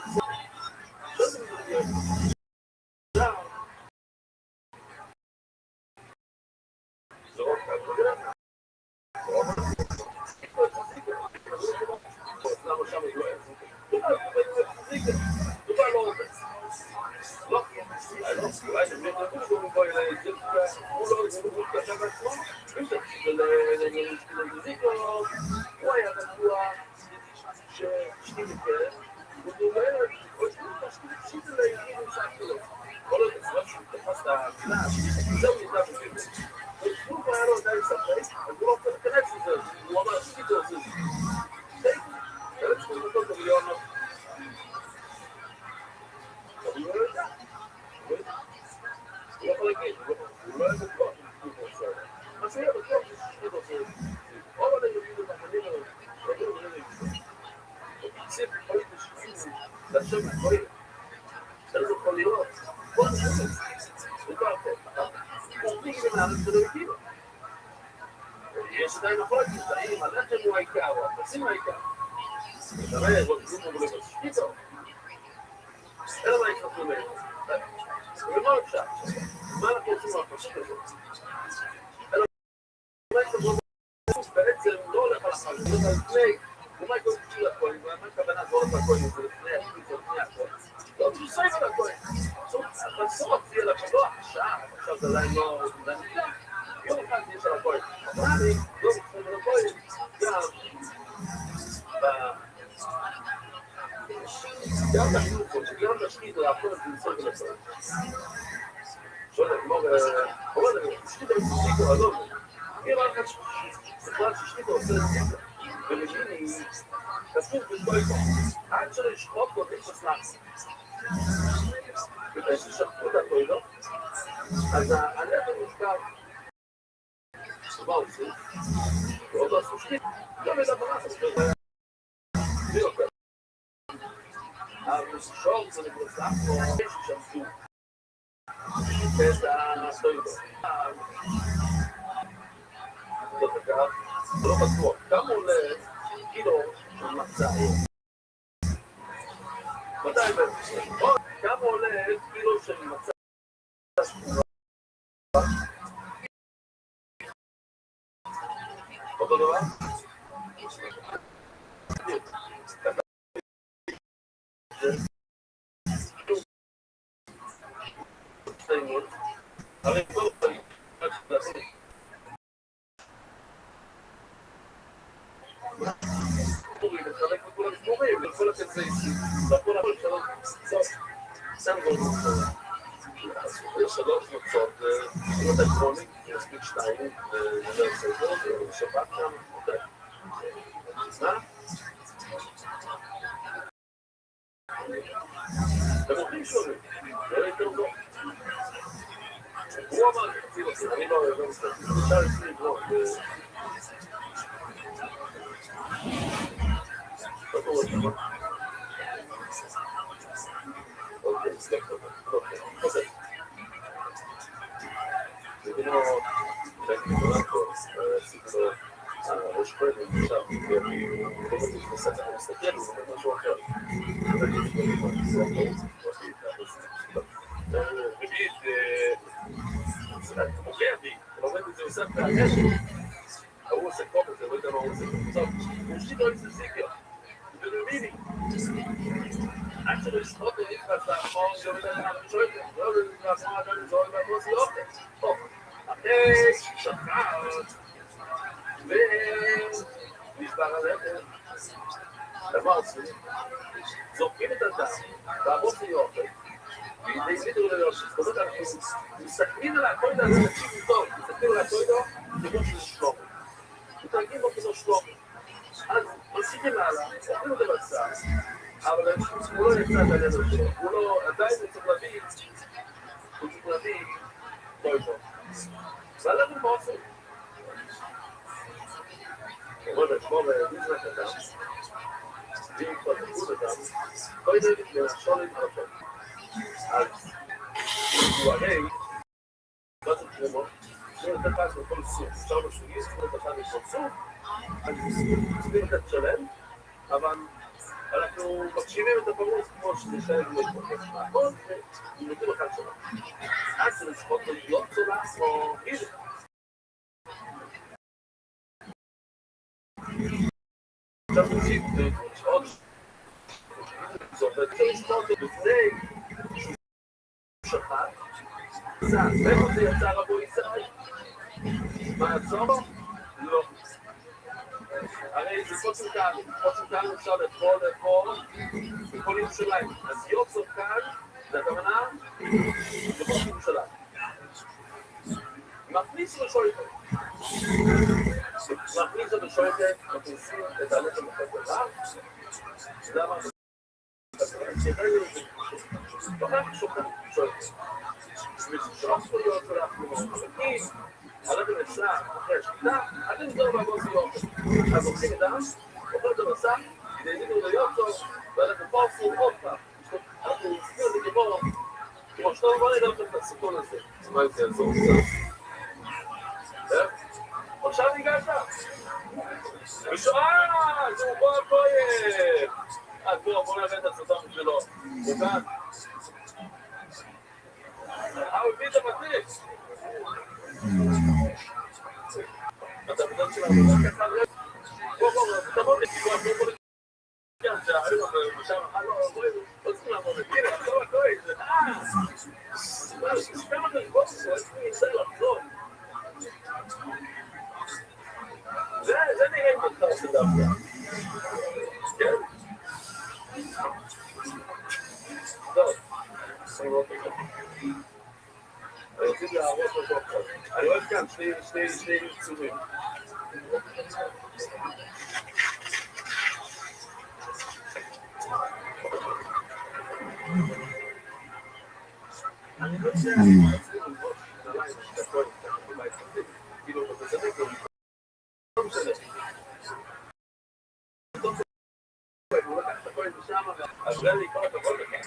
יש עדיין כל הקטעים, הלחם הוא העיקר, או הפסים הוא העיקר. הרי רוצים ובולים בשקיטו. אלא מה יקרפו להם? ומה אפשר? מה אנחנו עושים מהפשוט הזאת? אלא מה יקרפו להם? בעצם לא הולך על החל, זה הולך על לפני, ומה יקרפו בשביל הכהן, ומה הכוונה זה הולך על הכהן, זה לפני הכהן. לא, זה סייב על הכהן. בסוף זה יהיה לקבוע שעה, עכשיו זה עדיין לא נדע. יום אחד יש על הכהן. אבל אני לא מתחיל על הכהן, גם בחינוכות, שגם בשקיד להפוך את זה לצורך לכהן. שואל, כמו שקיד על סיקו, עזוב, מי אמר לך בכלל ששקיד עושה סיקו, ומגיני כסוף בזבויקו, עד שלא ישחוק לו תקשס נאצי. לפני ששחקו את הכהנו, אז הלחם נשכב. מה עושים? ועוד לא עשו שקיד, גם את הדבר הזה, זה יותר. השור זה נגלסה פה, ששמסו את הסטוידו. זאת אגב, זה לא בטוח. כמה עולה קילו של מצה? 220. כמה עולה קילו של מצה? אותו דבר? הרי כל פעמים, לחלק בכל המשמורים, לכל הקצייסים, לכל שלוש מצות, שם גורם מצות. יש שלוש מצות, אם אתה קרוני, יש לי 2, וזה סדר, ושבת שם, מה? אתם אומרים שונים, זה יותר טוב. הוא אמר, אני לא יודע, אפשר לסיים לבוא. לא קורה כמה. אוקיי, סלח טוב. אוקיי, חוזר. מבינות, שאני מתארת פה, עשיתי לו, ראש פרק, עכשיו, אני מסתכל, זה משהו אחר. אבל יש לי נגיד, הוא מוכר בי, הוא עובד את זה עושה מהגשת, הוא עושה קופת, זה לא יודע מה הוא עושה קופצות, הוא שתית לו איזה סיקר, הוא בנמיני, עד שלא ישחות לו נכנס לאחור, גם את האדם שואל, לא יודע, לעצמה אדם זוהר והבוס לא אוכל, טוב, אחרי שחקות, ונשבר הלכת, דבר עושים, זורקים את הדם, והבוס לא אוכל, והזמידו ליושב, זאת אומרת, אנחנו מסתכלים על הקוידו הזה, תקשיבו טוב, מסתכלים על הקוידו, כמו שזה שלום. מתרגים לו כמו שלום. אז ממשיכים הלאה, מסתכלים אותו בצד, אבל הוא לא יצא את הלב שלו, הוא לא, עדיין הוא צריך להביא, קוידו. והלכנו מה עושים? כמו בביזנק אדם, ואם כבר תקוד אדם, קוידו לשולים על הקוידו. אז הוא הרי, מה זה תרומות? זה יותר פס בכל סוג, אפשר בשוגים, זה יותר פס בכל סוג, אז צריכים לתת שלם, אבל אנחנו מקשיבים את הפרוס כמו שזה שאלה לא יתמודד מהכל, ונותנים אחד שלם. אז זה לצפות להיות צולה או גיל. עכשיו נוסיף עוד זאת אומרת, לשתות לפני שחט, איפה זה יצא רבו ישראל? מה יצא בו? לא. הרי זה קוצר כאן אפשר לאכול בכל ירושלים. אז יוצר כאן, זה הכוונה, זה בכל ירושלים. מכניס לשויטת. מכניס לשויטת, מכניסים את הלחם בחזרה. זה אמרנו. ואנחנו שוקעים שויטת. וששרוף זכויות ואנחנו מחלקים, הלכם נצא אחרי השקיטה, אתם נזור בהגוס יופי. אז עושים את העם, אוכל את המסע, כדי להזינו ליוצר, ואנחנו פורסים עוד פעם. אנחנו נסכים את זה כמו שאתה בוא נדע לכם את הסיכון הזה. אז מה יוצא על זה? עכשיו ניגשת? זה בוא הכהן. בוא נביא את הסרטון שלו. וכאן. הוא הביא את המתיק. אתה בדרך של העבודה ככה רגע. בוא, תבוא לסיכוע, בוא נתקן שהיום ושם, לא צריכים לעמוד, הנה, עכשיו הכהן, כמה חשבון, אני אנסה לחזור. זה נראה עם אותך שדווקא. כן? טוב, אני רואה אותך. אני רוצה להראות אותו עכשיו. אני רואה כאן שני צורים. אני לא יודע, לא משנה. הוא לקח את הכהן משם, אז זה לי כל הכבוד לכם.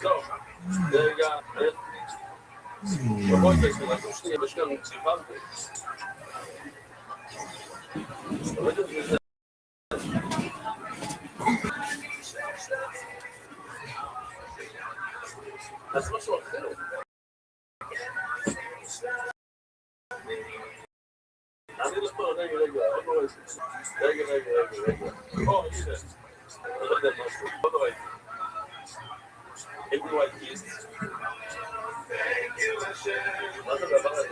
טוב, רגע, בואי תקרא שנייה, יש כאן ציוונתי. אז משהו אחר. אני לא פה, רגע. או, הנה. אני לא יודע משהו, לא ראיתי. איפה הוא הייתי? מה זה דבר הזה?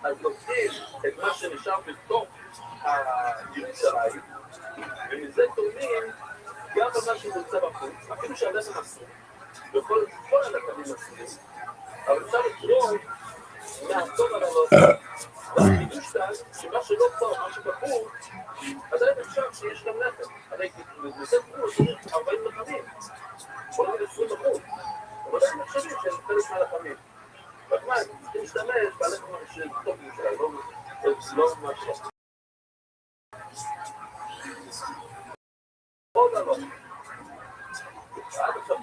אז לוקחים את מה שנשאר בתוך הירושלים, ומזה תורמים גם במה שנמצא בחוץ, אפילו שהלחם אסור, וכל הלחמים אסורים, אבל אפשר לתרום מהטוב על הלא, והחידוש כאן, שמה שלא טוב, מה שבחוץ, עדיין אפשר שיש גם לחם, הרי נושא חוץ, 40 לחמים, כל מיני 20 בחוץ, אבל עדיין נחשבים שהם חלק מהלחמים. בזמן, צריכים להשתמש בעלכם של טוב בישראל, לא משהו. עוד לא. עד עכשיו,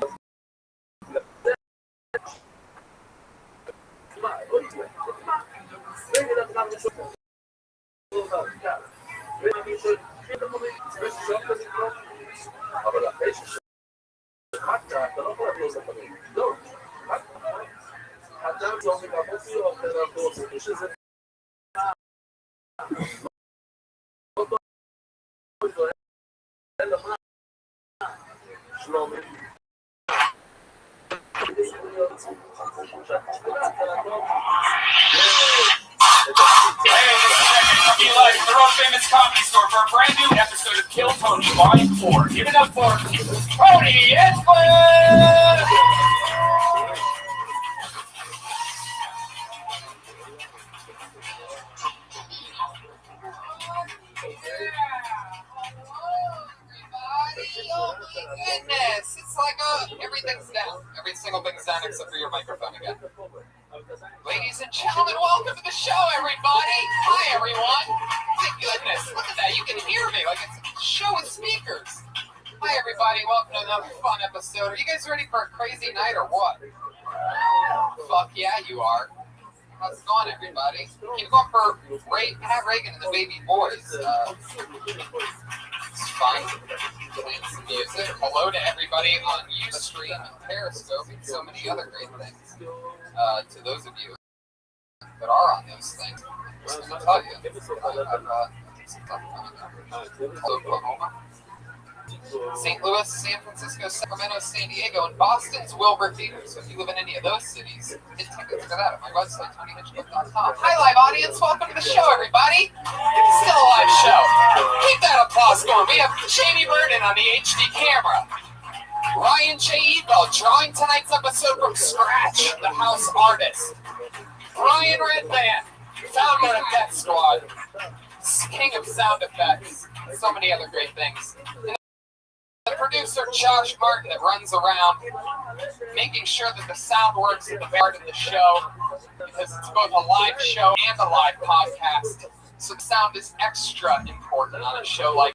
מה, לא יקרה, מה? רגע לדבר משהו. ומישהו שאת המורים, וששם כזה טוב, אבל אחרי ששחקת, אתה לא יכול להביא את הפנים. לא, אדם לא מגבותי או אחר הבוס, שזה שלומי Live at the World Famous Comedy Store for a brand new episode of Kill Tony Volume 4. Give it up for Tony and Flynn! Oh my goodness, it's like everything's down. Every single thing's down except for your microphone again. Ladies and gentlemen, welcome to the show, everybody. Hi, everyone. My goodness, look at that. You can hear me like it's a show with speakers. Hi, everybody. Welcome to another fun episode. Are you guys ready for a crazy night or what? Fuck yeah, you are. How's it going, everybody? Keep going for Pat Reagan and the Baby Boys. It's fun. Playing some music. Hello to everybody on Ustream and Periscope and so many other great things. To those of you that are on those things, I'm just going to tell you, Oklahoma, St. Louis, San Francisco, Sacramento, San Diego, and Boston's Wilbur Theater. So if you live in any of those cities, get tickets for that at my website, TonyHitchcock.com. Hi, live audience. Welcome to the show, everybody. It's still a live show. Keep that applause going. We have Jamie Burden on the HD camera. Ryan J. Ebel drawing tonight's episode from scratch, the house artist. Brian Redband, founder of Death Squad, king of sound effects, so many other great things. And the producer, Josh Martin, that runs around making sure that the sound works at the part of the show, because it's both a live show and a live podcast, so the sound is extra important on a show like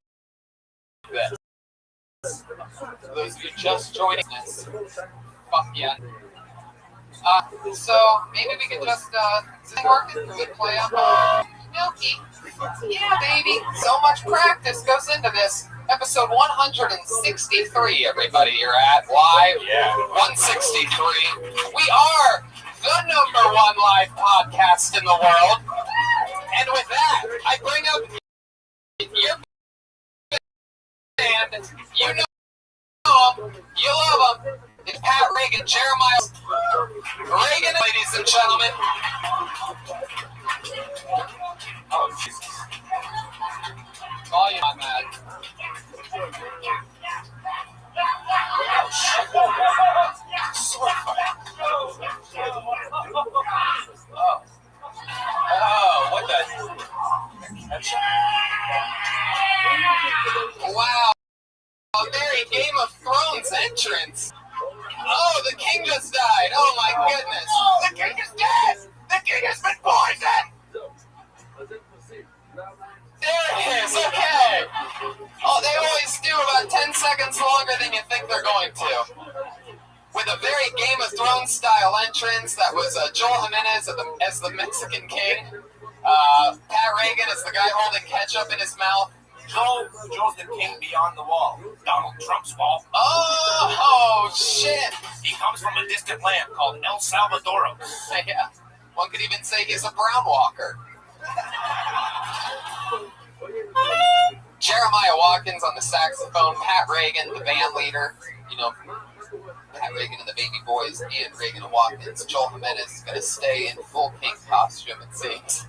this. For those of you just joining us, fuck yeah. So maybe we could just work it through and play up Milky. Yeah, baby. So much practice goes into this. Episode 163, everybody, you're at live. Yeah. 163. We are the #1 live podcast in the world. And with that, I bring up your band. You know them. You love them. It's Pat Reagan, Jeremiah Reagan, ladies and gentlemen. Oh, Jesus. Volume on that. Oh, shit. Sword fight. Oh, what the? Wow. A very Game of Thrones entrance. Oh, the king just died. Oh, my goodness. The king is dead. The king has been poisoned. There it is. Okay. Oh, they always do about 10 seconds longer than you think they're going to. With a very Game of Thrones style entrance, that was Joel Jimenez as the Mexican king. Pat Reagan is the guy holding ketchup in his mouth. Joel's the king beyond the wall. Donald Trump's wall. Oh, shit. He comes from a distant land called El Salvador. Yeah. One could even say he's a brown walker. Jeremiah Watkins on the saxophone. Pat Reagan, the band leader. You know, Pat Reagan and the Baby Boys and Reagan and Watkins. Joel Jimenez is going to stay in full pink costume, it seems.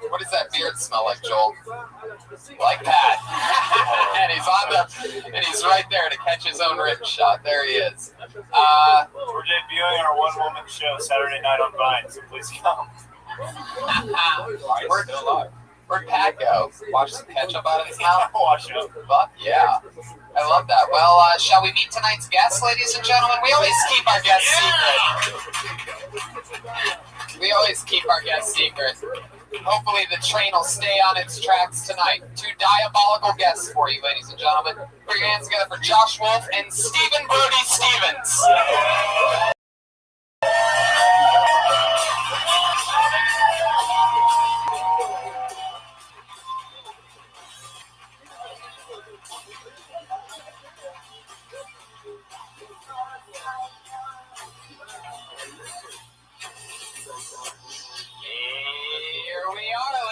What does that beard smell like, Joel? Like that. and he's right there to catch his own rib shot. There he is. We're debuting our one-woman show Saturday night on Vine, so please come. Where'd Pat go? Wash some ketchup out of his mouth? Wash up. Fuck yeah. I love that. Well, shall we meet tonight's guests, ladies and gentlemen? We always keep our guests secret. Hopefully the train will stay on its tracks tonight. 2 diabolical guests for you, ladies and gentlemen. Put your hands together for Josh Wolf and Stephen Brody Stevens.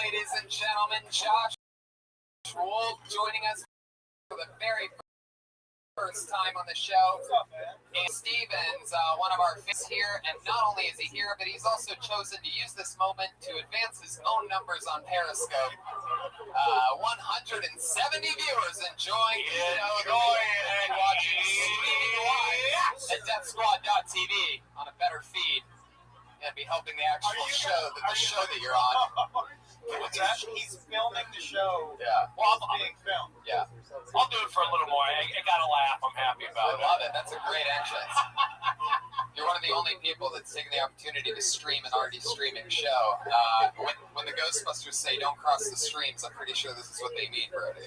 Ladies and gentlemen, Josh Wolf joining us for the very first time on the show. And Stevens, one of our fans here, and not only is he here, but he's also chosen to use this moment to advance his own numbers on Periscope. 170 viewers enjoying the show and watching streaming live at DeathSquad.tv on a better feed. And be helping the actual show that you're on. He's filming the show. Yeah. Well, I'm being filmed. Yeah. I'll do it for a little more. I got to laugh. I'm happy about it. I love it. That's a great entrance. You're one of the only people that's taken the opportunity to stream an already streaming show. When the Ghostbusters say don't cross the streams, I'm pretty sure this is what they mean, Brody.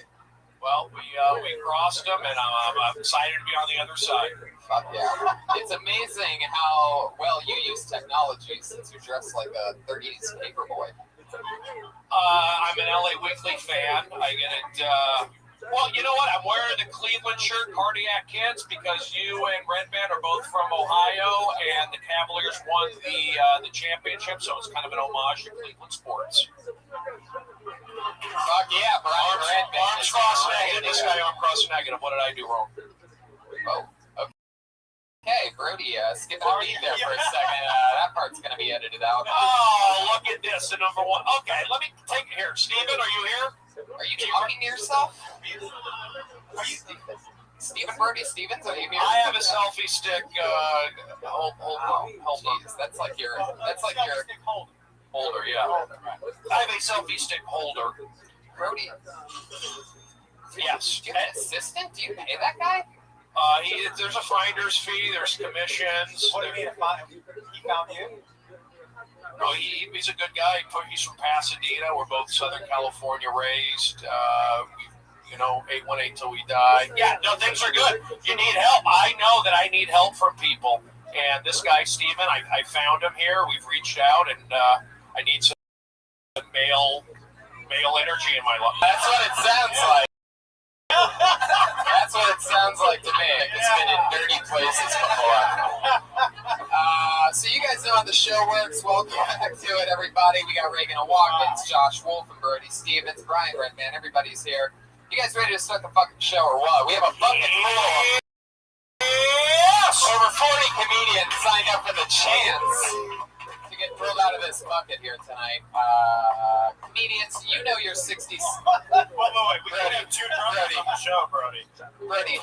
Well, we crossed them, and I'm excited to be on the other side. Fuck yeah. It's amazing how well you use technology since you're dressed like a 30s paperboy. I'm an LA Weekly fan. I get it. Well, you know what? I'm wearing the Cleveland shirt, Cardiac Kids, because you and Redman are both from Ohio, and the Cavaliers won the championship, so it's kind of an homage to Cleveland sports. Fuck yeah, Brian Redman. Arms crossed negative. This guy arm crossed negative. What did I do wrong? Oh, okay, Brody, skip a beat there for a second. That part's going to be edited out. Oh, look at this, the number one. Okay, let me take it here. Steven, are you here? Are you talking to yourself? Are you Stephen Brody Stevens? Are you here? I have a selfie stick. Hold on. That's like your holder, yeah. I have a selfie stick holder. Brody. Yes. Do you have an assistant? Do you pay that guy? There's a finder's fee. There's commissions. What do you mean? He found you? No, he's a good guy. He's from Pasadena. We're both Southern California raised. 818 till we die. Yeah, no, things are good. You need help. I know that I need help from people. And this guy, Steven, I found him here. We've reached out, and I need some male energy in my life. That's what it sounds like. That's what it sounds like to me. It's been in dirty places before. So you guys know how the show works. Welcome back to it, everybody. We got Reagan Watkins, Josh Wolf, and Brody Stevens, Brian Redman. Everybody's here. You guys ready to start the fucking show or what? We have a bucket full of over 40 comedians signed up for the chance to get pulled out of this bucket here tonight. Comedians, you know your 60s. Wait. We can have two drummers on the show, Brody. Brody,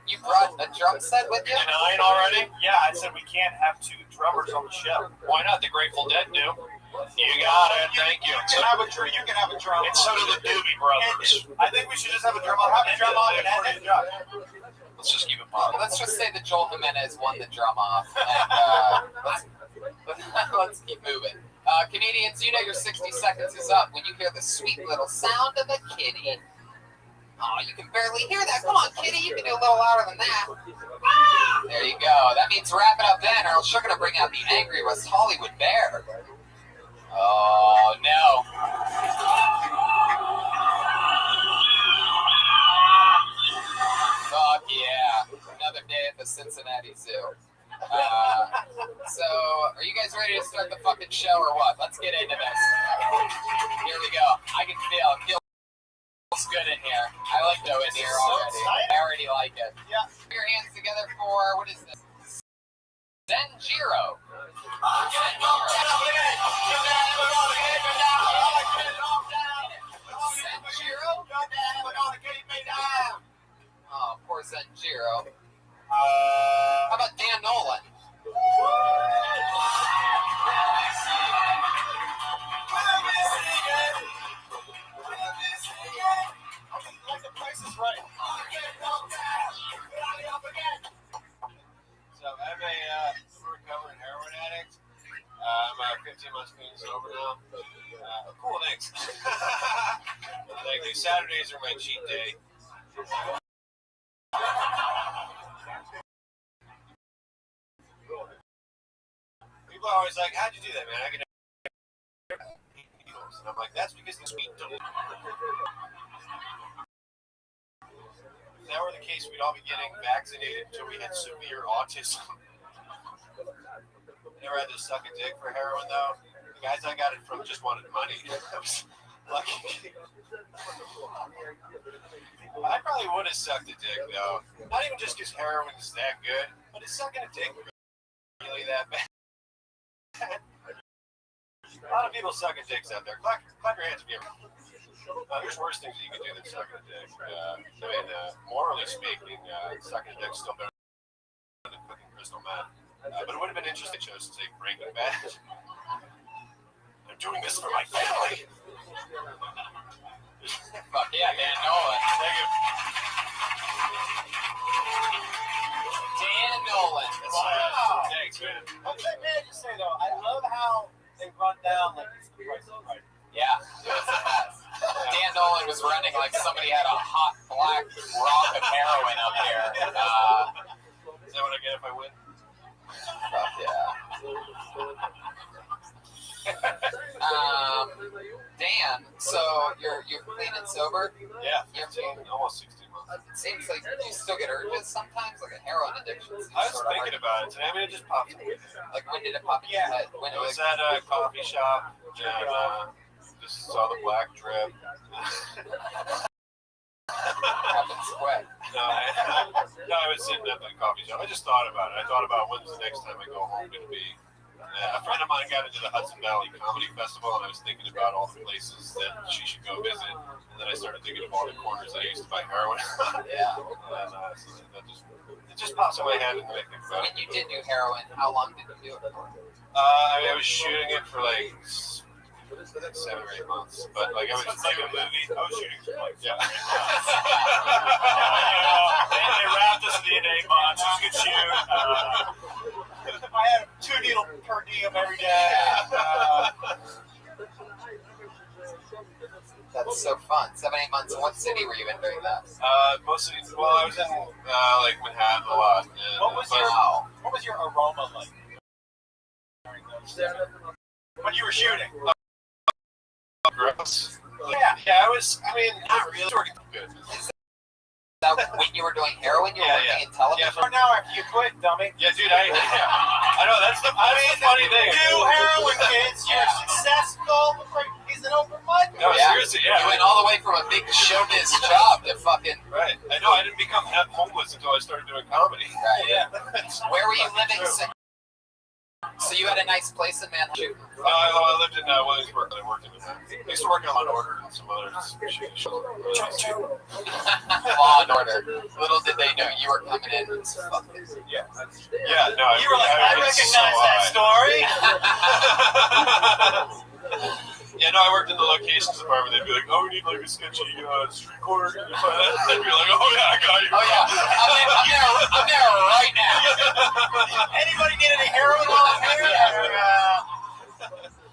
you brought a drum set with you? Nine already? Yeah, I said we can't have two drummers on the show. Why not? The Grateful Dead do. You got it. Thank you. You can have a drum. And so do the Doobie Brothers. I think we should just have a drum on. Have a drum on and end it. Let's just keep it positive. Let's just say that Joel Jimenez won the drum off. And let's keep moving. Comedians, you know your 60 seconds is up when you hear the sweet little sound of a kitty. Oh, you can barely hear that. Come on, kitty. You can do a little louder than that. There you go. That means wrap it up then, or else you're going to bring out the angry West Hollywood bear. Oh, no. Fuck yeah. Another day at the Cincinnati Zoo. So, are you guys ready to start the fucking show or what? Let's get into this. Here we go. I can feel it. Feels good in here. I like to go in here already. I already like it. Yeah. Put your hands together for, what is this? Zenjiro. Oh, poor Zenjiro. How about Dan Nolan? Like the Price is Right. So I'm a recovering heroin addict. I'm 15 months clean sober now. Cool, thanks. Like these Saturdays are my cheat day. People are always like, "How'd you do that, man?" I can never needles. And I'm like, "That's because the sweet don't." If that were the case, we'd all be getting vaccinated until we had severe autism. Never had to suck a dick for heroin, though. The guys I got it from just wanted money. I was lucky. I probably would have sucked a dick, though. Not even just because heroin is that good, but is sucking a dick really that bad? A lot of people sucking dicks out there. Clap your hands if you ever. There's worse things you can do than sucking a dick. Morally speaking, sucking a dick's still better than cooking crystal meth. But it would have been interesting to chose to say Breaking Bad. I'm doing this for my family. Fuck yeah, Dan Nolan. Thank you. Dan Nolan. Wow. Thanks, man. What's that man you say, though? I love how they run down like it's the Price is Right. Yeah, it was the best. Dan Nolan was running like somebody had a hot black rock of heroin up here. Is that what I get if I win? Fuck yeah. Dan, so you're clean and sober? Yeah, 15, almost 16 months. It seems like you still get urges sometimes, like a heroin addiction. I was thinking about it today. I mean, it just popped in. Like, when did it pop in your head? When I was at a coffee shop and just saw the black drip. Happens quick. No, I was sitting at the coffee shop. I just thought about it. I thought about when's the next time I go home going to be. A friend of mine got into the Hudson Valley Comedy Festival, and I was thinking about all the places that she should go visit. And then I started thinking of all the corners I used to buy heroin. Yeah. And so it just pops in my head and I think about it. When you did do heroin, how long did you do it for? I was shooting it for like 7 or 8 months, but like I was just like a movie. I was shooting for like they wrapped us in 8 months. It was a good shoot. I had 2 needle per diem every day. That's so fun. 7, 8 months. In what city were you in during that? Mostly. Well, I was in like Manhattan a lot. And, What was your aroma like during those? When you were shooting? Gross. Yeah. I was. I mean, not really. Good. That when you were doing heroin, you were working in television? For now, after you quit, dummy. Yeah, dude, I know, that's the funny thing. Do heroin, kids. You're successful. He's an open mic. No, seriously, yeah. You went all the way from a big showbiz job to fucking... Right. I know, I didn't become homeless until I started doing comedy. Right. Yeah. Where were you living? So you had a nice place in Manhattan? I lived in Williamsburg. I worked in Manhattan. I used to work on Law and Order and some other shows. Law and Order. Little did they know you were coming in. Yeah, no. You were like, I recognize that story. Yeah, no, I worked in the locations department. They'd be like, oh, we need like a sketchy street corner. I'd be like, oh yeah, I got you. Oh yeah, I'm there right now. Anybody need any heroin while I'm here?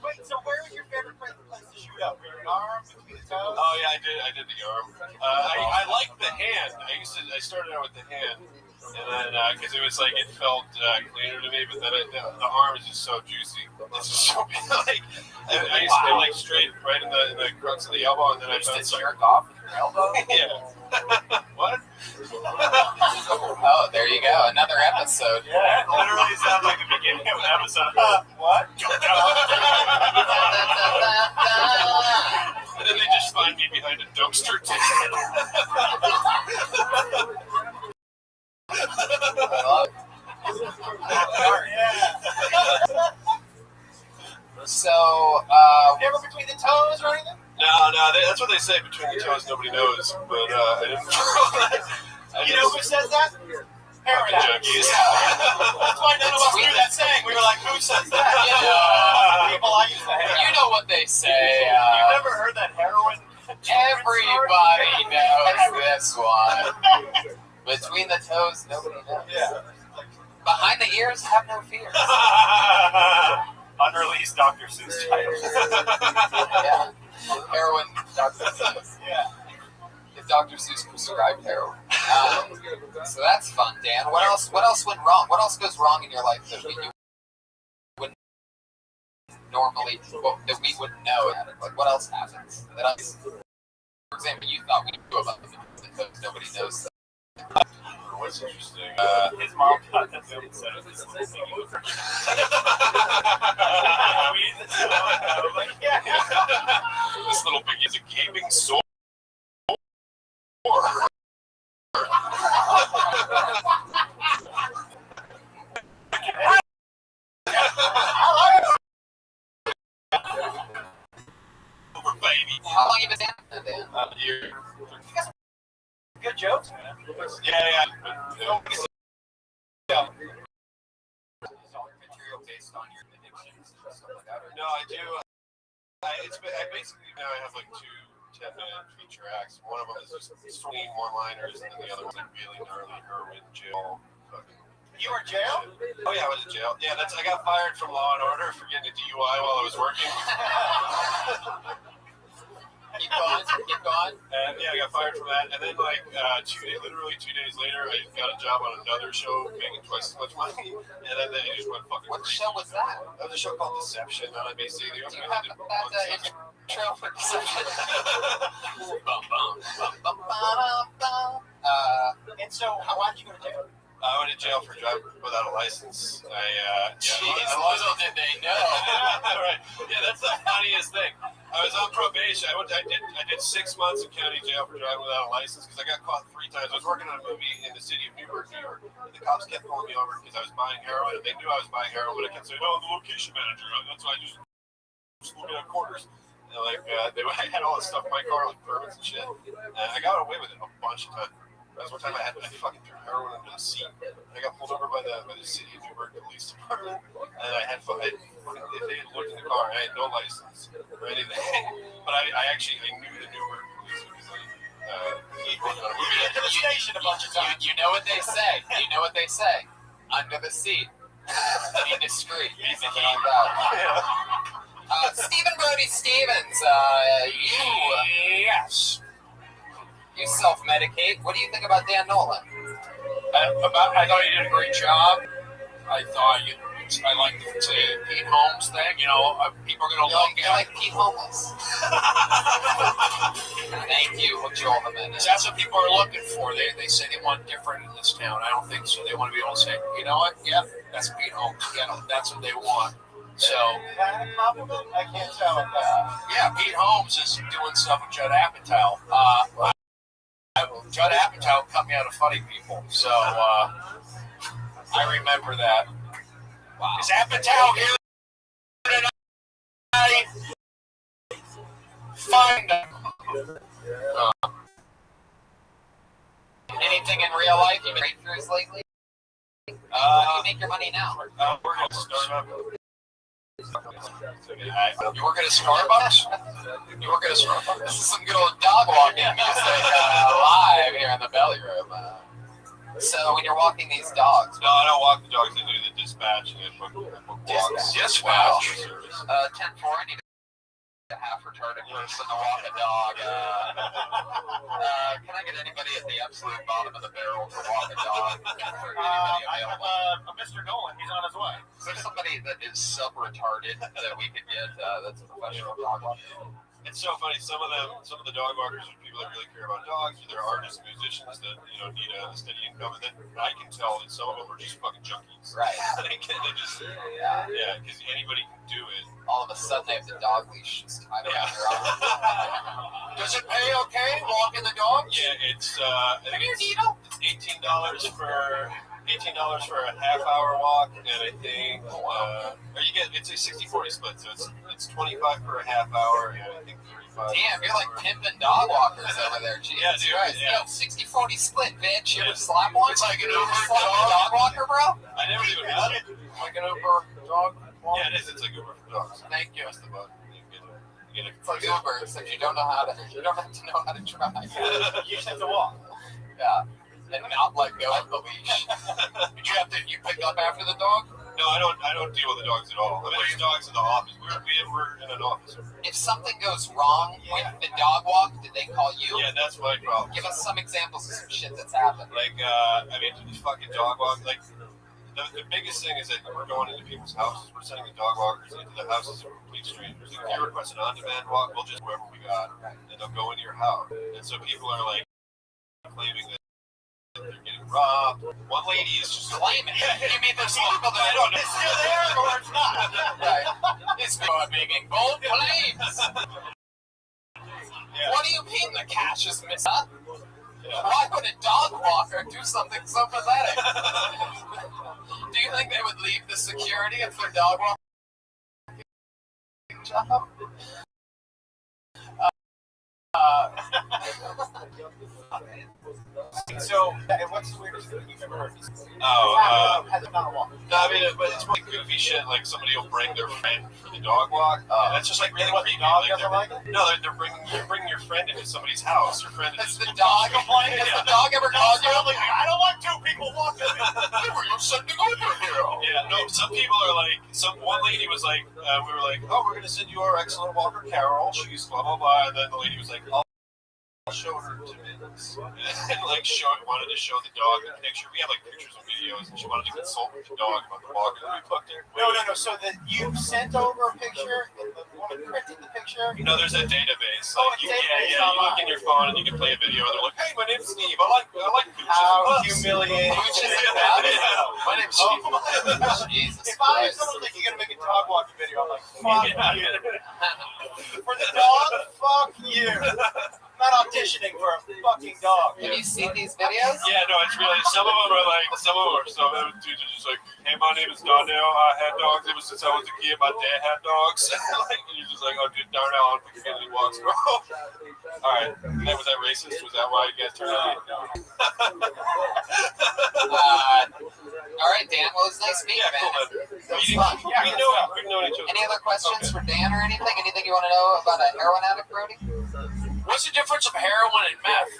Wait, so where was your favorite place to shoot up? Your arm, between the toes? Oh yeah, I did the arm. I liked the hand. I started out with the hand. And then, because it was like, it felt cleaner to me, but then the arm is just so juicy. It's just so big. Like, I used to go like straight right in the crux of the elbow, and then I found some jerk off with your elbow? Yeah. What? Oh, there you go. Another episode. Yeah, it literally sounds like the beginning of an episode. What? And then they just find me behind a dumpster. So, never between the toes or anything? No, that's what they say. Between the toes, nobody knows. But I didn't. You know who says that? Fucking junkies. That's why none of us knew that saying. We were like, who says that? People I used to hate. You know what they say. You've never heard that heroin? Everybody knows this one. Between the toes, nobody knows. Yeah. Behind the ears, have no fear. Unreleased Dr. Seuss title. Yeah. Heroin, Dr. Seuss. Yeah. If Dr. Seuss prescribed heroin. So that's fun, Dan. What else went wrong? What else goes wrong in your life that you wouldn't normally, that we wouldn't know? Like, what else happens? For example, you thought we knew about the toes, nobody knows that. What's interesting? His mom got that film set up this This little piggy is a gaping sore. Baby. How long have you been down? A year. Good jokes, man. Yeah. Material based on your addictions and stuff like that? No, I do. I basically now I have like 2 10-minute feature acts. One of them is just swinging one-liners, and then the other one's like really gnarly heroin jail. You were in jail? Oh yeah, I was in jail. Yeah, I got fired from Law and Order for getting a DUI while I was working. Keep going. Keep going. And yeah, I got fired from that. And then literally 2 days later, I got a job on another show, making twice as much money. And then they just went fucking. What show was that? That was a show called Deception on NBC. Do you have that intro for Deception? And so, why did you go to jail? I went to jail for driving without a license. Jeez, little did they know. Right. Yeah, that's the funniest thing. I was on probation. I did 6 months in county jail for driving without a license because I got caught 3 times. I was working on a movie in the city of Newburgh, New York. And the cops kept pulling me over because I was buying heroin. And they knew I was buying heroin, but I kept saying, "Oh, I'm the location manager." That's why I just looking at quarters. And I had all this stuff in my car, like permits and shit. And I got away with it a bunch of times. There was one time I fucking threw heroin under the seat. I got pulled over by the city of Newburgh police department, and if they had looked in the car, I had no license or anything. But I knew the Newburgh police because You've been to the station a bunch of times. You know what they say. You know what they say. Under the seat. Be discreet. Something like that. Stephen Brody Stevens, Yes. you self-medicate. What do you think about Dan Nolan? I thought he did a great job. I like the Pete Holmes thing. People are going to look You like Pete Holmes? Thank you, Joel Jimenez. That's what people are looking for. They say they want different in this town. I don't think so. They want to be able to say, you know what? Yeah, that's Pete Holmes. Yeah, that's what they want. So, I can't tell. yeah, Pete Holmes is doing stuff with Judd Apatow. Judd Apatow cut me out of funny people. So, I remember that. Wow. Is Apatow here tonight? Find him. Anything in real life you made breakthroughs lately? How do you make your money now? we're going to start up. You work at a Starbucks? You work at a Starbucks? This is some good old dog walking music live here in the belly room. So when you're walking these dogs, No, I don't walk the dogs. I do the dispatching and book walks. Dispatch. Service. 10-4, I need a half-retarded person to walk a dog. Can I get anybody at the absolute bottom of the barrel to walk a dog? Anybody available? Mr. Nolan, he's on his way. Is there somebody that is sub-retarded that we could get that's a professional dog walker? It's so funny. Some of the dog walkers are people that really care about dogs. Or they're artists, musicians that need a steady income. And then I can tell that some of them are just fucking junkies. Right. they just because anybody can do it. All of a sudden they have the dog leash just tied around their arm. Does it pay okay walking the dogs? Yeah, it's I think it's $18 for a half-hour walk, and I think it's a 60-40 split, so it's 25 for a half hour, and I think 35. Damn, you're like pimping dog walkers over there. Jesus Yeah, dude, Christ. yeah. Yo, 60-40 split, bitch. You ever slap one? It's like an You ever Uber slap a dog. dog walker, bro? I never even had it. Like an Uber dog? Yeah, it is. It's like Uber for dogs. Thank you. That's the bug. You get It's like Uber, except you don't have to know how to drive. You just have to walk. Yeah. And not let go of the leash. Did you pick up after the dog? No, I don't deal with the dogs at all. I mean, there's dogs in the office. We're in an office. If something goes wrong with the dog walk, did they call you? Yeah, that's my problem. Give us some examples of some shit that's happened. Like, fucking dog walk. Like, the biggest thing is that we're going into people's houses. We're sending the dog walkers into the houses of complete strangers. If you request an on-demand walk, we'll just whoever we got, and they'll go into your house. And so people are like claiming that they're getting robbed. One lady is just claiming. You mean there's people that I don't know. It's still there or it's not? Right. It's making bold claims. Yeah. What do you mean the cash is missing? Huh? Yeah. Why would a dog walker do something so pathetic? Do you think they would leave the security if their dog walker job? So, what's the weirdest thing you've ever heard? Has it not walked? No, I mean, but it's really goofy shit. Like somebody will bring their friend for the dog walk. And that's just like really creepy. Dog doesn't like it? No, they're bringing your friend into somebody's house. Your friend Has is the dog complained? Has the dog ever called you? I don't want two people walking. They were sending over here. Yeah, no. Some people are like. One lady was like, we were like, oh, we're gonna send you our excellent walker, Carol. She's blah blah blah. And then the lady was like, showed her to me and like wanted to show the dog the picture. We have like pictures and videos, and she wanted to consult with the dog about the blogger that we booked her. No. So that you sent over a picture, and the woman printed the picture. No, there's a database. Oh, Like, a database you look in your phone and you can play a video. And they're like, "Hey, my name's Steve. I like Gucci." How humiliating! My name's Steve. Jesus If I Christ. someone like you're gonna make a dog walking video, I'm like, fuck you. For the dog, fuck you. I'm not auditioning for a fucking dog. Have you seen these videos? Yeah, no, it's really, some of them are dudes are just like, "Hey, my name is Donnell. I had dogs ever since I was a kid. My dad had dogs." Like, and you're just like, "Oh, dude, Darnell, I don't think you're getting any walks, bro." All right, was that racist? Was that why you guys turned on? All right, Dan. Well, it's nice meeting you, man. We've known each other. Any other questions for Dan or anything? Anything you want to know about a heroin addict, Brody? What's the difference of heroin and meth?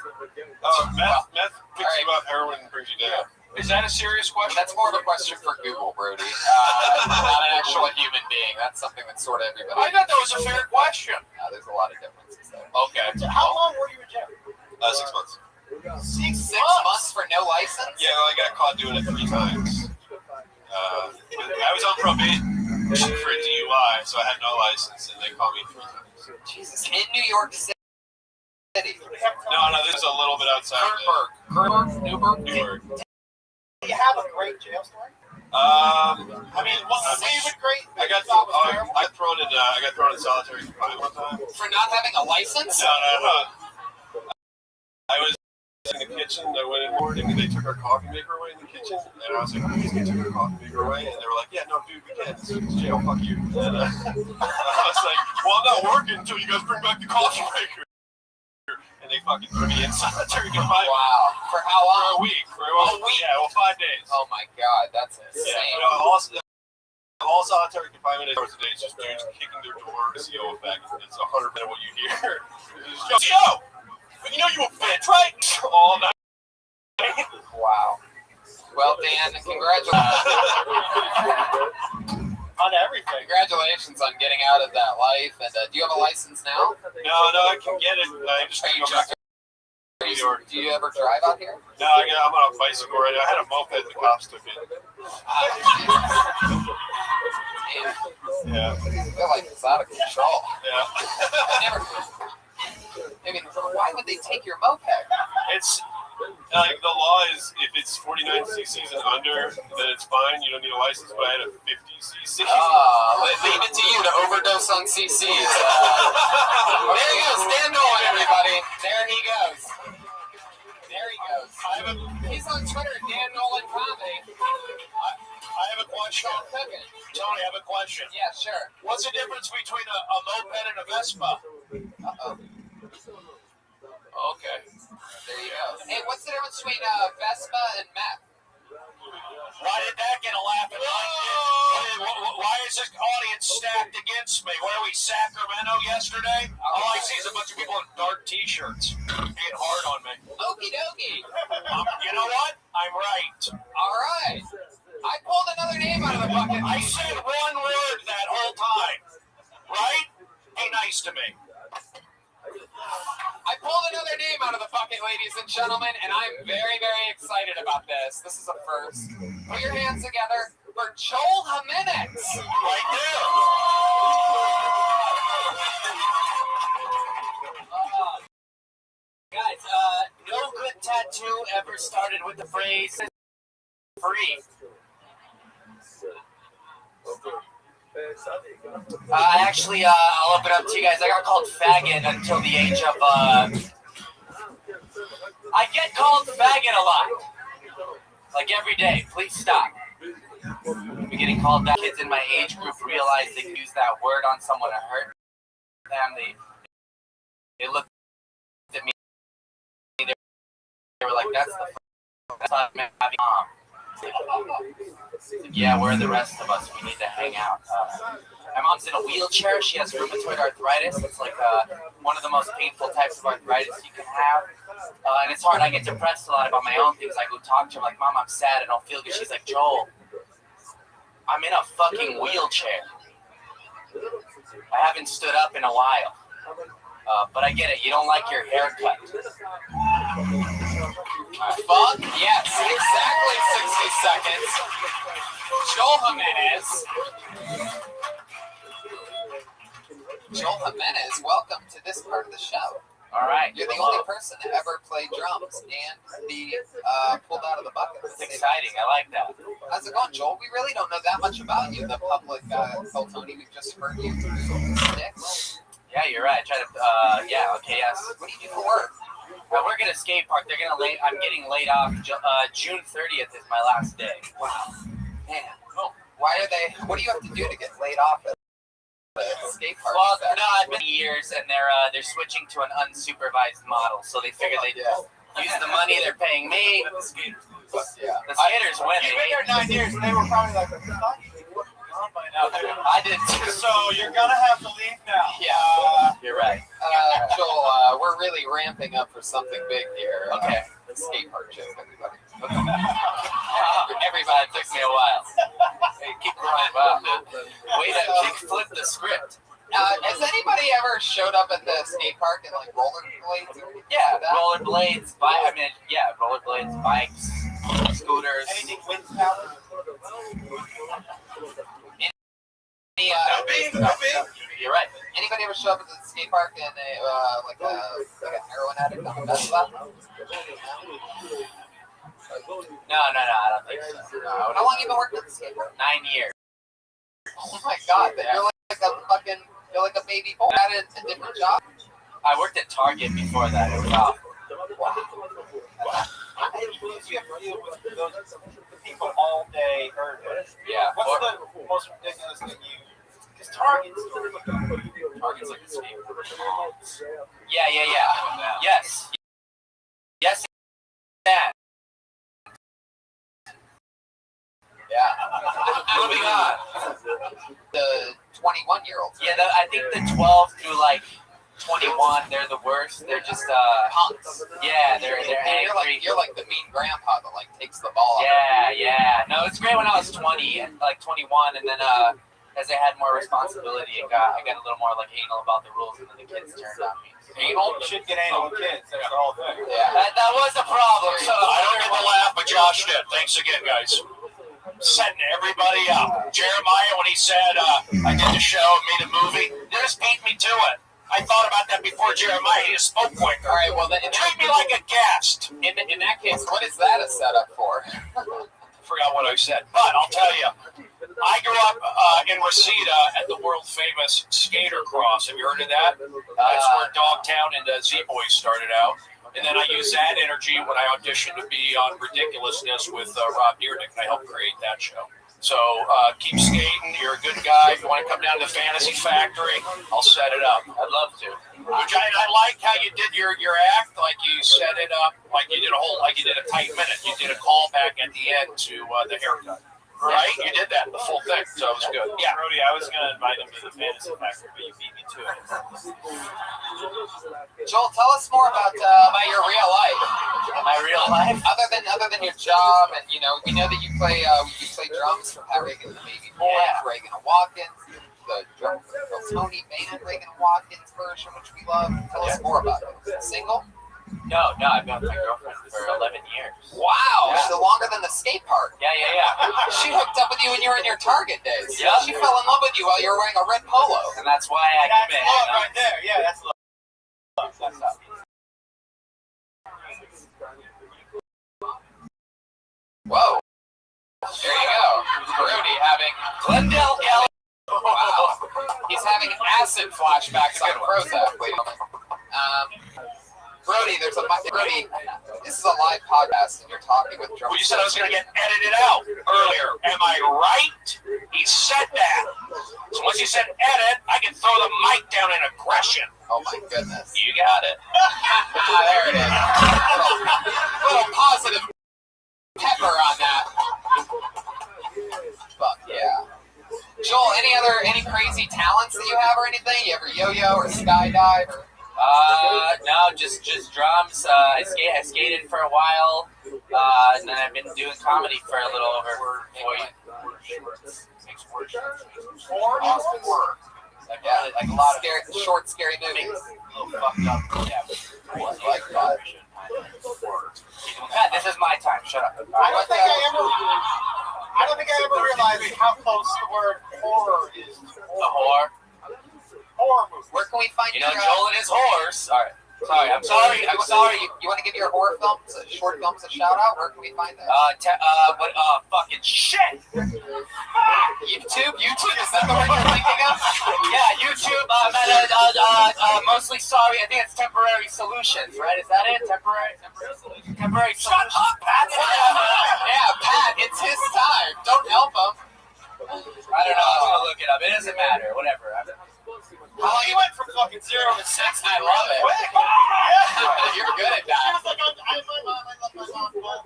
Meth picks you up, heroin brings you down. Is that a serious question? That's more of a question for Google, Brody. Not an actual human being. That's something that sort of everybody. I thought that was a fair question. There's a lot of differences there. Okay. So how long were you in jail? 6 months. 6 months for no license? Yeah, well, I got caught doing it 3 times. I was on probation for a DUI, so I had no license, and they caught me 3 times. Jesus. In New York City. No, this is a little bit outside. Newburgh. Do you have a great jail story? I mean, what's the favorite great? I got thrown in solitary confinement one time. For not having a license? No. I was in the kitchen. I went in the morning and they took our coffee maker away in the kitchen. And I was like, "Please, can you take our coffee maker away?" And they were like, "Yeah, no, dude, we can't. This is jail. Fuck you." And I was like, "Well, I'm not working until you guys bring back the coffee maker." And they fucking threw me in solitary confinement. Wow. For how long? For a week. Yeah, 5 days. Oh my God, that's insane. Yeah, all solitary confinement is a day is just dudes kicking their door to see how effective. It's 100% what you hear. Yo! You know you a bitch, right? All night. Wow. Well, Dan, congratulations. On everything. Congratulations on getting out of that life. And do you have a license now? No, I can get it. I just can't go back to New York. Do you ever drive out here? No, I'm on a bicycle right now. I had a moped, the cops took it. Yeah. I feel like it's out of control. Yeah. I mean, why would they take your moped? It's like the law is if it's 49 cc's and under, then it's fine. You don't need a license. But I had a 50 cc. Leave it to you to overdose on CCs. There he goes, Dan Nolan, everybody. There he goes. He's on Twitter, Dan Nolan Comedy. I have a question. Tony, I have a question. Yeah, sure. What's the difference between a moped and a Vespa? Okay. There you go. Hey, what's the difference between Vespa and meth? Why did that get a laugh at Why is this audience stacked against me? Where are we, Sacramento yesterday? All I see is a bunch of people in dark t-shirts being hard on me. Okie dokie. You know what? I'm right. All right. I pulled another name out of the bucket. I said one word that whole time. Right? Be nice to me. I pulled another name out of the bucket, ladies and gentlemen, and I'm very, very excited about this. This is a first. Put your hands together for Joel Jimenez. Right there. Guys, no good tattoo ever started with the phrase free. I'll open up to you guys. I got called faggot until the age of, I get called faggot a lot. Like every day. Please stop. I'm getting called that. Kids in my age group realize they can use that word on someone to hurt them. They looked at me. They were like, that's the having mom. Yeah, where are the rest of us? We need to hang out. My mom's in a wheelchair. She has rheumatoid arthritis. It's like one of the most painful types of arthritis you can have. And it's hard. I get depressed a lot about my own things. I go talk to her like, Mom, I'm sad. I don't feel good. She's like, Joel, I'm in a fucking wheelchair. I haven't stood up in a while. But I get it. You don't like your haircut. Fuck yes, exactly 60 seconds. Joel Jimenez, welcome to this part of the show. All right. You're the only person to ever play drums and be pulled out of the bucket. It's exciting. I like that. How's it going, Joel? We really don't know that much about you. The public told Tony we've just heard you through Sticks. Yeah, you're right. I try to, okay, yes. What do you do for work? I work at a skate park. I'm getting laid off. June 30th is my last day. Wow. Man. Why are they, what do you have to do to get laid off at a skate park? Well, no, I've been years, and they're switching to an unsupervised model, so they figure they use the money they're paying me. The skaters win. You've been there 9 years, and they were probably like, I did too. So you're gonna have to leave now. Yeah, you're right. Joel, we're really ramping up for something big here. Okay. Skate park joke, everybody. Everybody took me a while. Hey, keep going. Wow. Way to flip the script. Has anybody ever showed up at the skate park in like rollerblades? Yeah, rollerblades, rollerblades, bikes, scooters. Anything wind power? You're right. Anybody ever show up at the skate park in like a heroin addict on the best lap? No, I don't think so. How long have you been working at the skate park? 9 years. Oh my god, you're like a baby boy. Had a different job? I worked at Target before that. It was awful. Wow. You have to deal with those people all day, Yeah. What's the most ridiculous thing because Target's like a skate park. Yeah. Yes. That. Yeah. Moving on. The 21-year-olds. Yeah, I think the 12 through like 21, they're the worst. They're just punks. Yeah, they're angry. You're like the mean grandpa that like takes the ball. Yeah. No, it's great when I was 20 and like 21, and then as I had more responsibility, I got a little more like anal about the rules, and then the kids turned on me. Anal? Should get anal with kids. That's the whole thing. Yeah, that was a problem. So I don't get the laugh, but Josh did. Thanks again, guys. Setting everybody up. Jeremiah, when he said I did the show and made a movie, they just beat me to it. I thought about that before Jeremiah. He just spoke quicker. All right, well, then treat me like a guest. In that case, what is that a setup for? Forgot what I said, but I'll tell you. I grew up in Reseda at the world-famous Skater Cross. Have you heard of that? That's where Dogtown and the Z-Boys started out. And then I used that energy when I auditioned to be on Ridiculousness with Rob Dyrdek, and I helped create that show. So keep skating. You're a good guy. If you want to come down to Fantasy Factory, I'll set it up. I'd love to. I like how you did your act. Like you set it up, like you did a tight minute. You did a callback at the end to the haircut. Right? You did that, the full thing, so it was good. Yeah. Brody, I was going to invite him to the Fantasy Factory, but you beat me to it. Joel, tell us more about your real life. My real life? Other than your job, and we know that you play drums for Pat Reagan's Baby Boys, Reagan and Watkins, the drum for the Tony band, Reagan and Watkins version, which we love. Tell us more about it. Is it single? No, I've been with my girlfriend for 11 years. Wow, so longer than the skate park. Yeah. She hooked up with you when you were in your Target days. Yeah. She fell in love with you while you were wearing a red polo. And that's why I committed. That's love right there. Yeah, that's love. That's love. Whoa. There you go. Brody having Glendale Kelly. Wow. He's having acid flashbacks on Prozac. Wait a moment. Brody, this is a live podcast, and you're talking with drums. Well, you said I was going to get edited out earlier. Am I right? He said that. So once he said edit, I can throw the mic down in aggression. Oh, my goodness. You got it. There it is. Little positive pepper on that. Fuck yeah. Joel, any crazy talents that you have or anything? You ever yo-yo or skydive or... No, just drums. I skated for a while, and then I've been doing comedy for a little over 4 years. Like a lot of short, scary movies. A little fucked up. Yeah. Like that. Matt, this is my time. Shut up. I don't think I ever realized how close the word horror is to The whore. horror movie. Where can we find You know, your, Joel and his whores. All right. Sorry, I'm sorry. You want to give your horror films, short films, a shout out? Where can we find that? Fucking shit. YouTube? Is that the word you're thinking of? Yeah, YouTube. Mostly sorry. I think it's Temporary Solutions, right? Is that it? Temporary Solutions. Shut up, Pat. Yeah, Pat. It's his time. Don't help him. I don't know. I'm gonna look it up. It doesn't matter. Whatever. How long you went from fucking 0 to 6? I love it. Yeah. You're good at that. She was like, I love my mom. Well,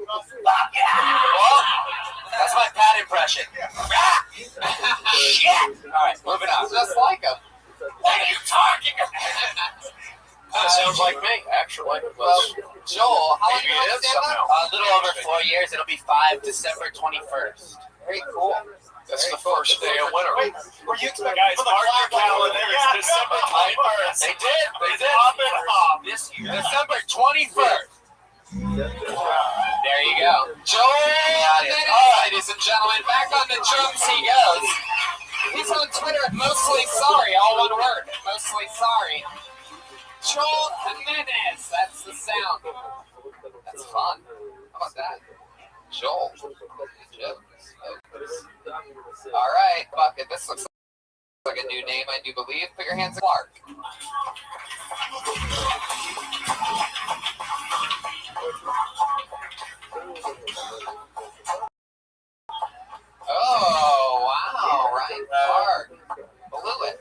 that's my Pat impression. Shit. All right, moving on. Just like him. What are you talking about? That sounds like me, actually. Well, Joel, how long Maybe you it is stand something up? else. A little over 4 years. It'll be 5 December 21st. Very cool. That's the first day of winter. Wait, were you expecting Guys, for the mark your clock calendar. Yeah. It's December 21st. They did. Hop and hop. This year. December 21st. There you go. Joel Menace, ladies and gentlemen. Back on the drums he goes. He's on Twitter at Mostly Sorry, all one word. Mostly Sorry. Joel Menace. That's the sound. That's fun. How about that? Joel. All right, Bucket. This looks like a new name, I do believe. Put your hands in Clark. Oh, wow. Ryan Clark. Blew it.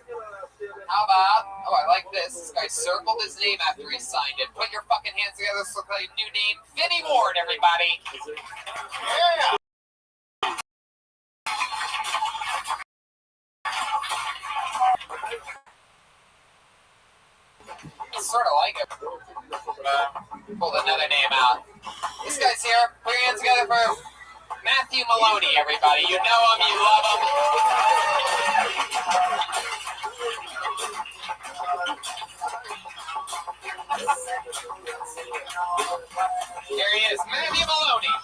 How about, I like this. This guy circled his name after he signed it. Put your fucking hands together. This looks like a new name. Vinny Ward, everybody. Yeah. Sort of like it. Pulled another name out. This guy's here. Put your hands together for Matthew Maloney, everybody. You know him, you love him. Here he is, Matthew Maloney.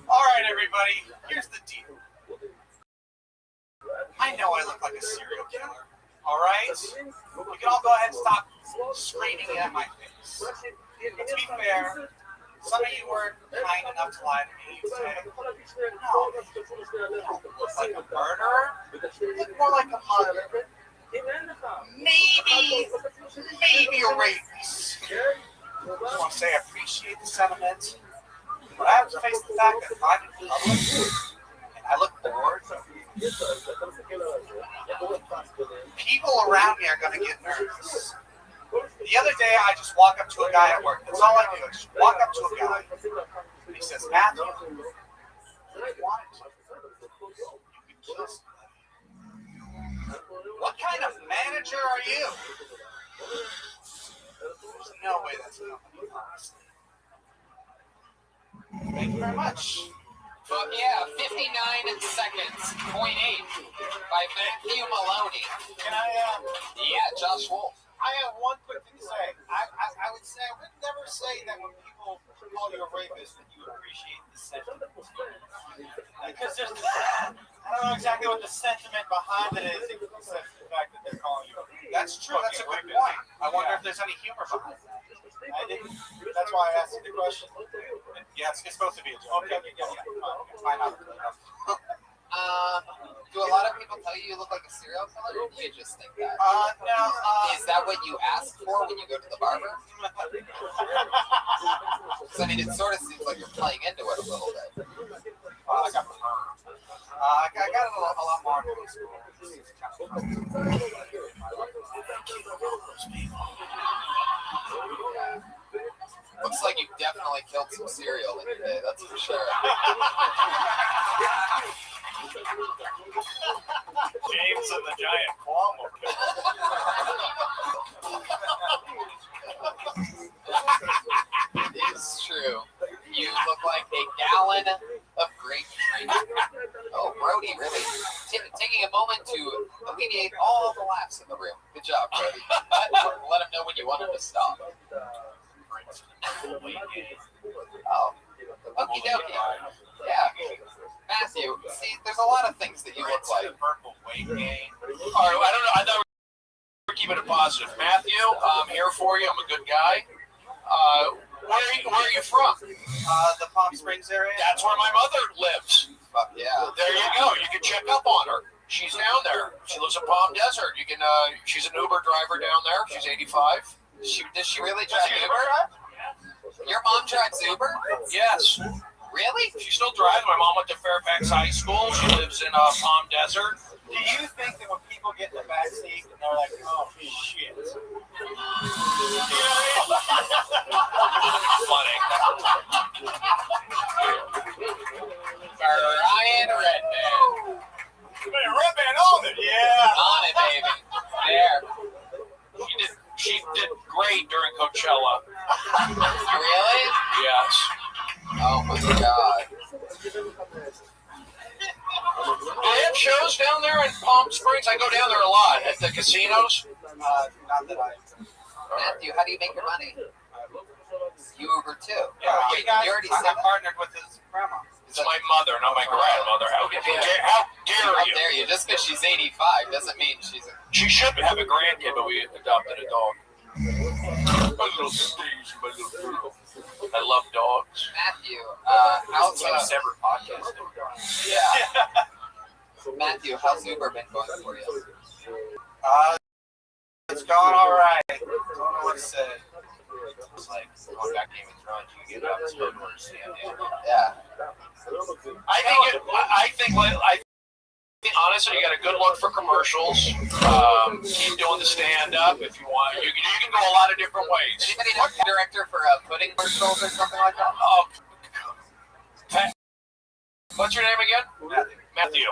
All right, everybody. Here's the deal. I know I look like a serial killer. All right? You can all go ahead and stop screaming at my face. But to be fair, some of you were kind enough to lie to me and say, no, you don't look like a murderer. You look more like a mother. Maybe a rapist. I just want to say I appreciate the sentiment, but I have to face the fact that if I'm in public and I look bored, people around me are going to get nervous. The other day, I just walk up to a guy at work. That's all I do. I just walk up to a guy, and he says, Matthew, if you wanted to, you could kill somebody. What kind of manager are you? There's no way that's going to be honest. Thank you very much. Well, yeah, 59 seconds, 0.8 by Matthew Maloney. Can I, Yeah, Josh Wolf. I have one quick thing to say. I would say, I would never say that when people call you a rapist that you appreciate the sentiment. Because there's, I don't know exactly what the sentiment behind it is, except the fact that they're calling you a rapist. That's true, that's a good point. I wonder if there's any humor behind that. I didn't, that's why I asked you the question. Yeah, it's supposed to be a joke. Okay, fine, out. Do a lot of people tell you look like a serial killer, or do you just think that? No. Is that what you ask for when you go to the barber? Because, I mean, it sort of seems like you're playing into it a little bit. I got a lot more in middle school. Looks like you definitely killed some cereal in your day, that's for sure. James and the Giant Claw will kill It's true. You look like a gallon of grape drink. Oh, Brody, really taking a moment He ate all the laughs in the room. Good job, Brody. Let him know when you want him to stop. Oh, okie dokie. Yeah. Matthew, see, there's a lot of things that you look like. Purple weight gain. All right, I don't know. I thought we were keeping it positive. Matthew, I'm here for you. I'm a good guy. Where are you from? The Palm Springs area. That's where my mother lives. Fuck yeah. There you go. You can check up on her. She's down there. She lives in Palm Desert. You can. She's an Uber driver down there. She's 85. Does she really drive Uber? Your mom drives Uber? Yes. Really? She still drives. My mom went to Fairfax High School. She lives in Palm Desert. Do you think that when people get in the back seat and they're like, oh shit? Funny. Ryan Redman. Man, Redman on it. Yeah. On it, baby. There. She did great during Coachella. Really? Yes. Oh my god. Do they have shows down there in Palm Springs? I go down there a lot at the casinos. Not that I. Matthew, how do you make your money? You Uber too. Yeah, Wait, you guys, you already I'm said that? partnered with his grandma. It's my mother, not my grandmother. How dare you? Just because she's 85 doesn't mean she's a... She should have a grandkid, but we adopted a dog. My little Steve, my little girl. I love dogs. Matthew, how's separate podcast? Yeah. Matthew, how's Uber been going for you? It's going all right. I don't know what to say. It's like going back to Game of Thrones. You get up and start to understand it. Yeah. I think honestly, you got a good look for commercials. Keep doing the stand-up if you want. You can go a lot of different ways. Anybody know a director for pudding commercials or something like that? Oh, what's your name again? Matthew.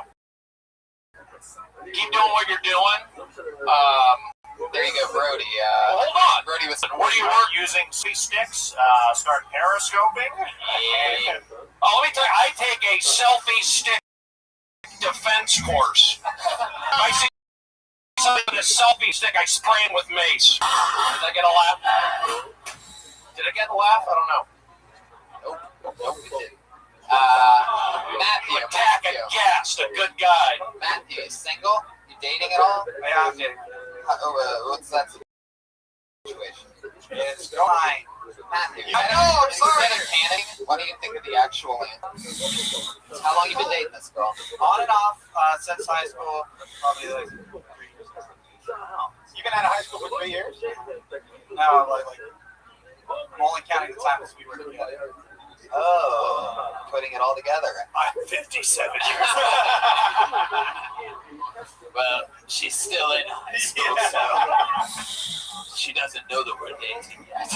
Keep doing what you're doing. There you go, Brody. Hold on. Brody was. Where do you work? Using C-sticks? Start periscoping? Yeah. Oh, let me tell you, I take a selfie stick defense course. If I see somebody with a selfie stick, I spray him with mace. Did I get a laugh? Did I get a laugh? I don't know. Nope, it didn't. Matthew. Attack aghast, a good guy. Matthew, you single? You dating at all? Yeah, I'm dating. What's that situation? It's fine. Matthew, I know, I'm sorry. Instead of canning, what do you think of the actual answer? How long you been dating this girl? On and off since high school. Probably like 3 years. You've been out of high school for 3 years? No, like I'm only counting the time we were together. Oh, putting it all together. I'm 57 years Well, she's still in high school, so she doesn't know that we're dating yet.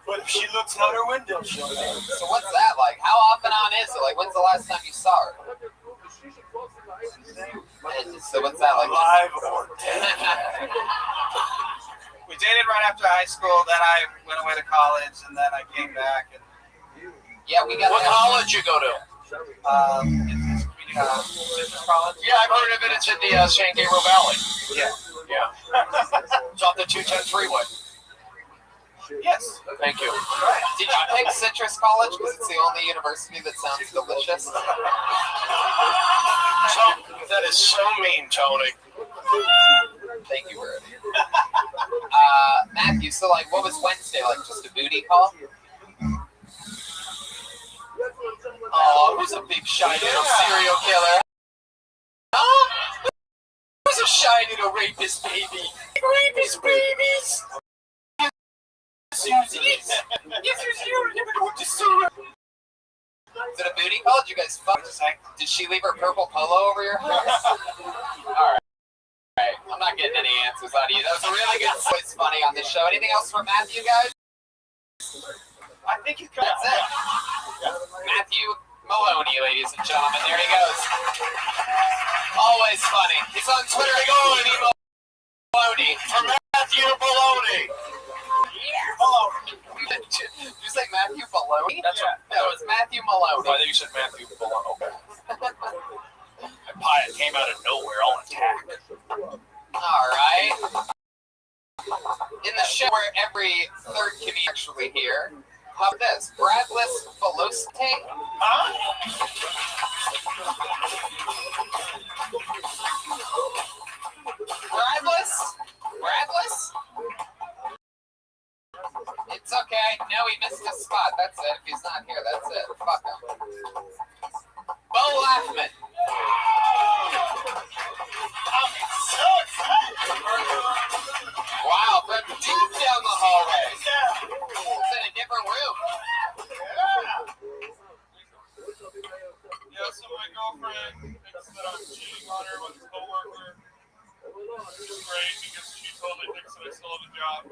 But if she looks out her window, she'll know. So what's that like? How often on is it? Like, when's the last time you saw her? And so what's that like? Live or dead? We dated right after high school, then I went away to college, and then I came back. And yeah, we got. What college you go to? Citrus College. Yeah, I've heard of it. It's in the San Gabriel Valley. Yeah. It's off the 210 freeway. Yes. Thank you. Did you pick Citrus College because it's the only university that sounds delicious? That is so mean, Tony. Thank you, Brody. Matthew, so like, what was Wednesday like? Just a booty call? Oh, who's a big shy little serial killer? Oh, who's a shy little rapist baby? Rapist babies! Susie! Yes, you never know what to say. Is it a booty call? Did you guys fuck? Did she leave her purple polo over your house? Alright. I'm not getting any answers out of you. That was a really good voice funny on this show. Anything else for Matthew, guys? I think you That's it. Matthew Maloney, ladies and gentlemen. There he goes. Always funny. He's on Twitter. Maloney. For Matthew Baloney. Yeah. Did you say Matthew Baloney? That's right. No, it's Matthew Maloney. I think you said Matthew Baloney. Okay. I pie that came out of nowhere, all attack. All right. In the show where every third comedian actually here, how about this? Bradless velocity. Huh? Bradless? It's okay. No, he missed his spot. That's it. If he's not here, that's it. Fuck him. Bo Laughman. I'm so excited. Wow, from deep down the hallway. Yeah. It's in a different room. Yeah, so my girlfriend thinks that I'm cheating on her with a coworker. Which is great because she totally thinks that I still have a job.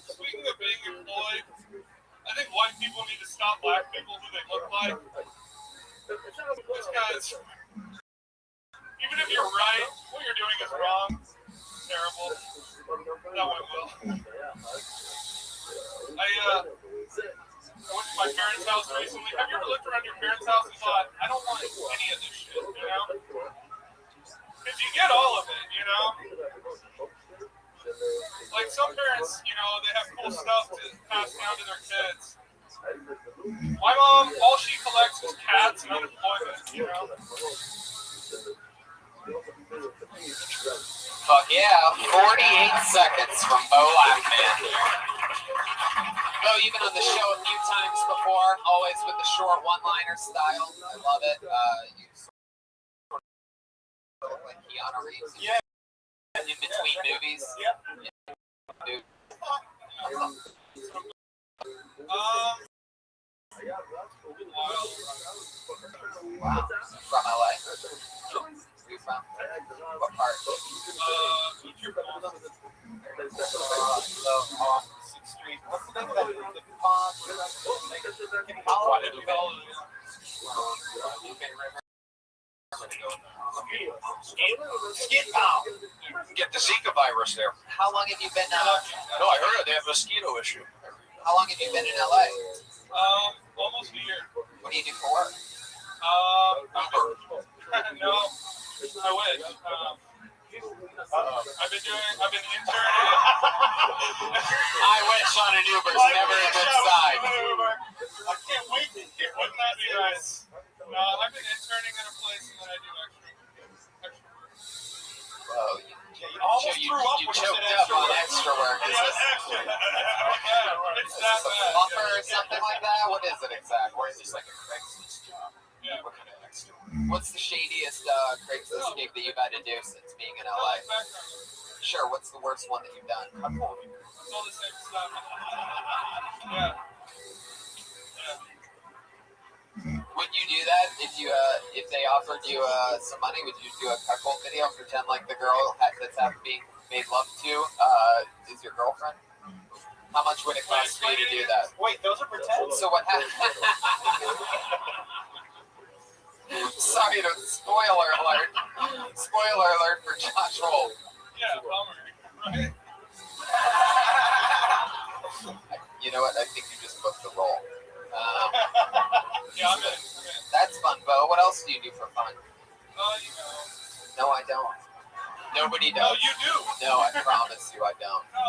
Speaking of being employed, I think white people need to stop black people who they look like. Because even if you're right, what you're doing is wrong. It's terrible. No one will. I went to my parents' house recently. Have you ever looked around your parents' house and thought, I don't want any of this shit, you know? Because you get all of it, you know? Like some parents, you know, they have cool stuff to pass down to their kids. My mom, all she collects is cats and unemployment, you know? Fuck yeah. 48 seconds from Bo Laughman. Bo, you've been on the show a few times before, always with the short one-liner style. I love it. You sort of look like Keanu Reeves. Yeah. In between movies. Yep. Dude. Wow. From LA. Where you from? What part? 6th Street. What's the name of that? The pond? Skin pound. Get the Zika virus there. How long have you been? No, I heard they have a mosquito issue. How long have you been in LA? Almost a year. What do you do for work? No, I wish. I've been interning. I wish on an Uber's never a good sign. I can't wait to hear. Wouldn't that be nice? No, I've been interning in a place and then I do extra work. Whoa, you choked up on extra work. Is this It's that a bad. buffer or something like that? What is it exactly? Or is this like a Craigslist job? Yeah. What kind of extra? What's the shadiest Craigslist gig that you've had to do since being in LA? Sure, what's the worst one that you've done? It's all the same stuff. Yeah. Would you do that if they offered you some money? Would you do a cuckold video? Pretend like the girl that's being made love to is your girlfriend? How much would it cost for you to do that? Wait, those are pretend? So what happened? Sorry to spoiler alert. Spoiler alert for Josh Roll. Yeah, bummer, right? You know what? I think you just booked the role. Yeah, I'm in. That's fun, Bo. What else do you do for fun? You know. No, I don't. Nobody does. No, you do. No, I promise you I don't. No, I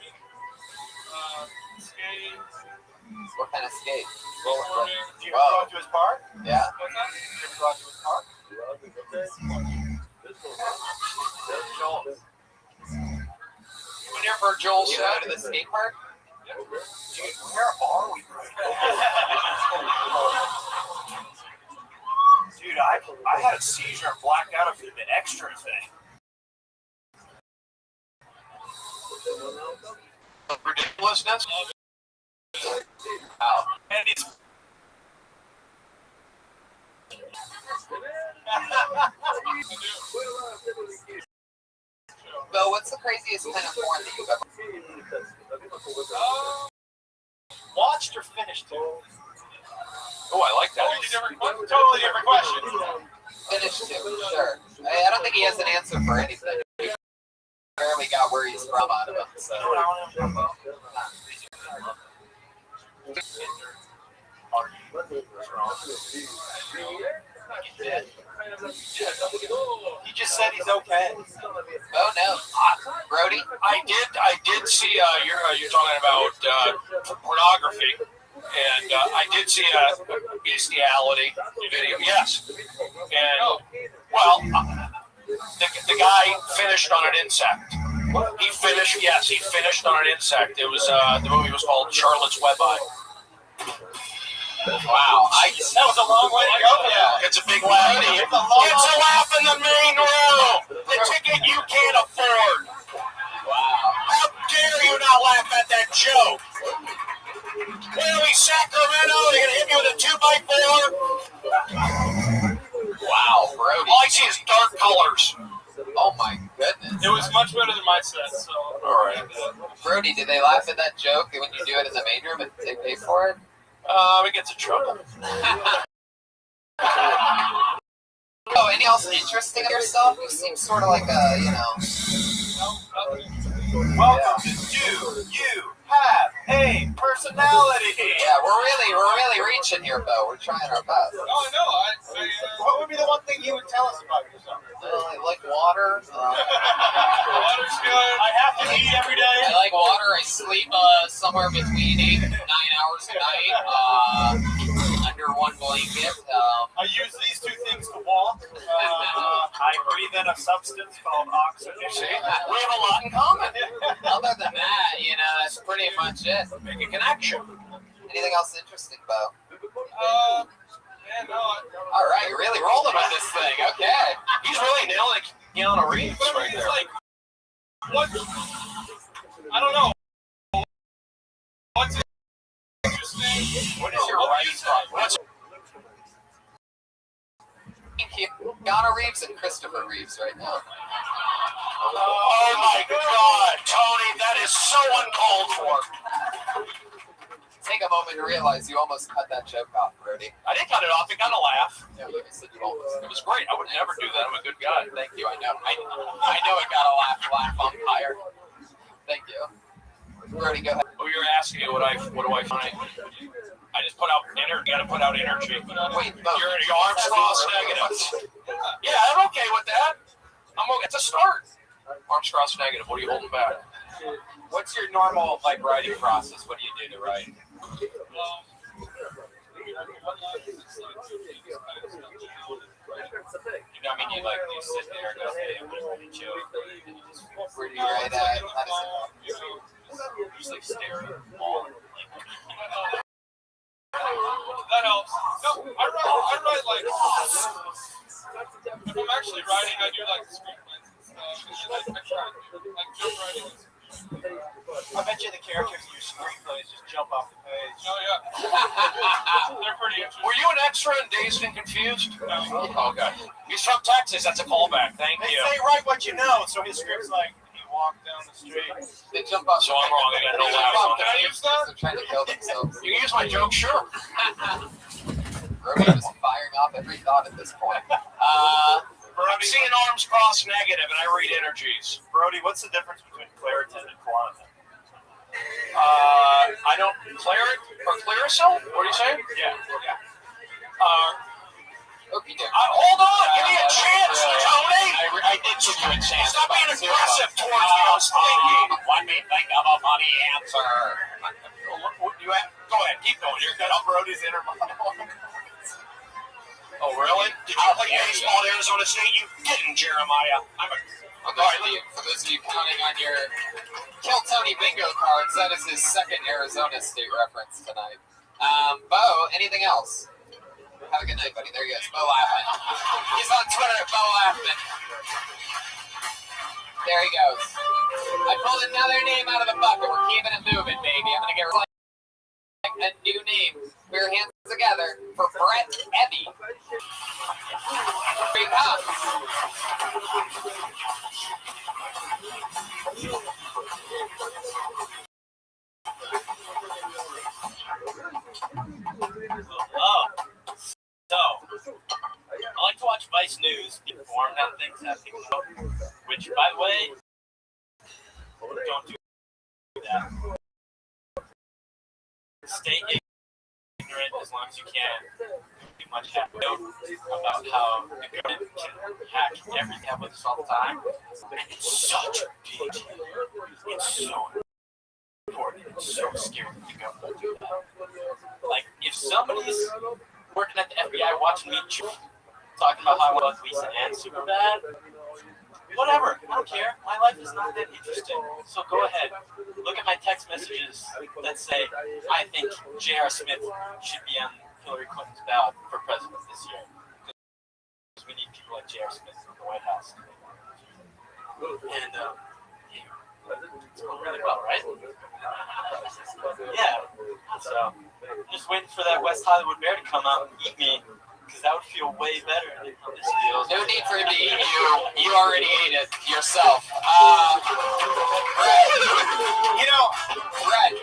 mean, skate. What kind of skate? Skateboarding. Do you ever go to his park? Yeah. What's that? You ever go out to his park? You were there for Joel's show to the skate park? Yeah. Dude, where are we right Dude, I had a seizure and blacked out after the extra thing. Ridiculousness. now? And it's Bill, what's the craziest kind of porn that you've ever watched or finished it? Oh, I like that. Totally different question. finished to? Sure. I don't think he has an answer for anything. He barely got where he's from out of him. So. Are you He just said he's okay. Oh no, Brody. I did see. You're talking about pornography, and I did see a bestiality video. Yes, and well, the guy finished on an insect. He finished. Yes, he finished on an insect. It was the movie was called Charlotte's Web Eye. Wow, that was a long way to go. Yeah, it's a big laugh. It's a laugh in the main room. The ticket you can't afford. Wow. How dare you not laugh at that joke? Really, Sacramento, they're going to hit me with a 2x4? Wow, Brody. All I see is dark colors. Oh my goodness. It was much better than my set, so. All right. Brody, did they laugh at that joke when you do it in the main room and they pay for it? It gets in trouble. Oh, anything else interesting of yourself? You seem sort of like a, Welcome to Do You Have a Personality? Yeah, we're really reaching here, Bo. We're trying our best. Oh, I know. What would be the one thing you would tell us about yourself? I like water. Water's good. I have to eat every day. I like water. I sleep somewhere between 8 and 9 hours a night, under one blanket. I use these two things to walk. I breathe in a substance called oxygen. See, we have a lot in common. Other than that, that's pretty much it. Make a connection. Anything else interesting, Bo? Yeah, no. All right, you're really rolling with this thing. Okay. He's really nailing Keanu Reeves right there. Like, what? I don't know. What's interesting? What is your writing style? What's Keanu Reeves and Christopher Reeves right now. Oh my God, Tony, that is so uncalled for. Take a moment to realize you almost cut that joke off, Brody. I didn't cut it off. It got a laugh. Yeah, like I said, you almost. It was great. I would never do that. I'm a good guy. Thank you. I know. I know it got a laugh umpire. Thank you. Brody, go ahead. Oh, you're asking me what do I find? I just put out energy. Got to put out energy. Wait, no. Your arms crossed negative. Yeah, I'm okay with that. It's a start. Arms crossed negative. What are you holding back? What's your normal writing process? What do you do to write? You sit there and go, hey, I'm gonna write a joke. Where do you write at? Just stare at the wall. That helps. No, I write if I'm actually writing, I do screenplays and stuff. I try to do joke writing. I bet you the characters in your screenplays just jump off the page. Oh yeah, they're pretty interesting. Were you an extra in Dazed and Confused? No. Okay. He's from Texas. That's a callback. Thank They you. say write what you know, so his script's he walked down the street. They jump off. So I'm wrong. I got no laughs. Can I use that? They're trying to kill themselves. You can use my joke, sure. Romeo is firing off every thought at this point. I'm seeing arms crossed negative, and I read energies. Brody, what's the difference between Claritin and Quantum? I don't Claricil? What are you saying? Yeah. Hold on, give me a chance, Tony. I did give you a chance. Stop being aggressive towards me. I was thinking. Let me think of a funny answer. Go ahead, keep going. You're good. Brody's inner monologue. Oh, really? Did you play baseball at Arizona State? You didn't, Jeremiah. For those of you counting on your Kill Tony bingo cards, that is his second Arizona State reference tonight. Bo, anything else? Have a good night, buddy. There he is, Bo Laughman. He's on Twitter at Bo Laughman. There he goes. I pulled another name out of the bucket. We're keeping it moving, baby. I'm going to get a new name. Put your hands together for Brett Ebby. Here he comes. I like to watch Vice News, be informed on things happening, which, by the way, don't do that. Stay ignorant as long long as you can. Pretty much have a note about how the government can hack everything up with us all the time. And it's such a big deal. It's so important. It's so scary that the government do that. Like, if somebody's working at the FBI watching me talking about how I love Lisa and Superbad, whatever, I don't care. My life is not that interesting. So go ahead. Look at my text messages that say, I think J.R. Smith should be on Hillary Clinton's ballot for president this year. Because we need people like J.R. Smith in the White House. And, it's going really well, right? Yeah. So, just waiting for that West Hollywood bear to come out and eat me. Because that would feel way better on this deal. No need for him to eat you. You already ate it yourself. Brett, Brett,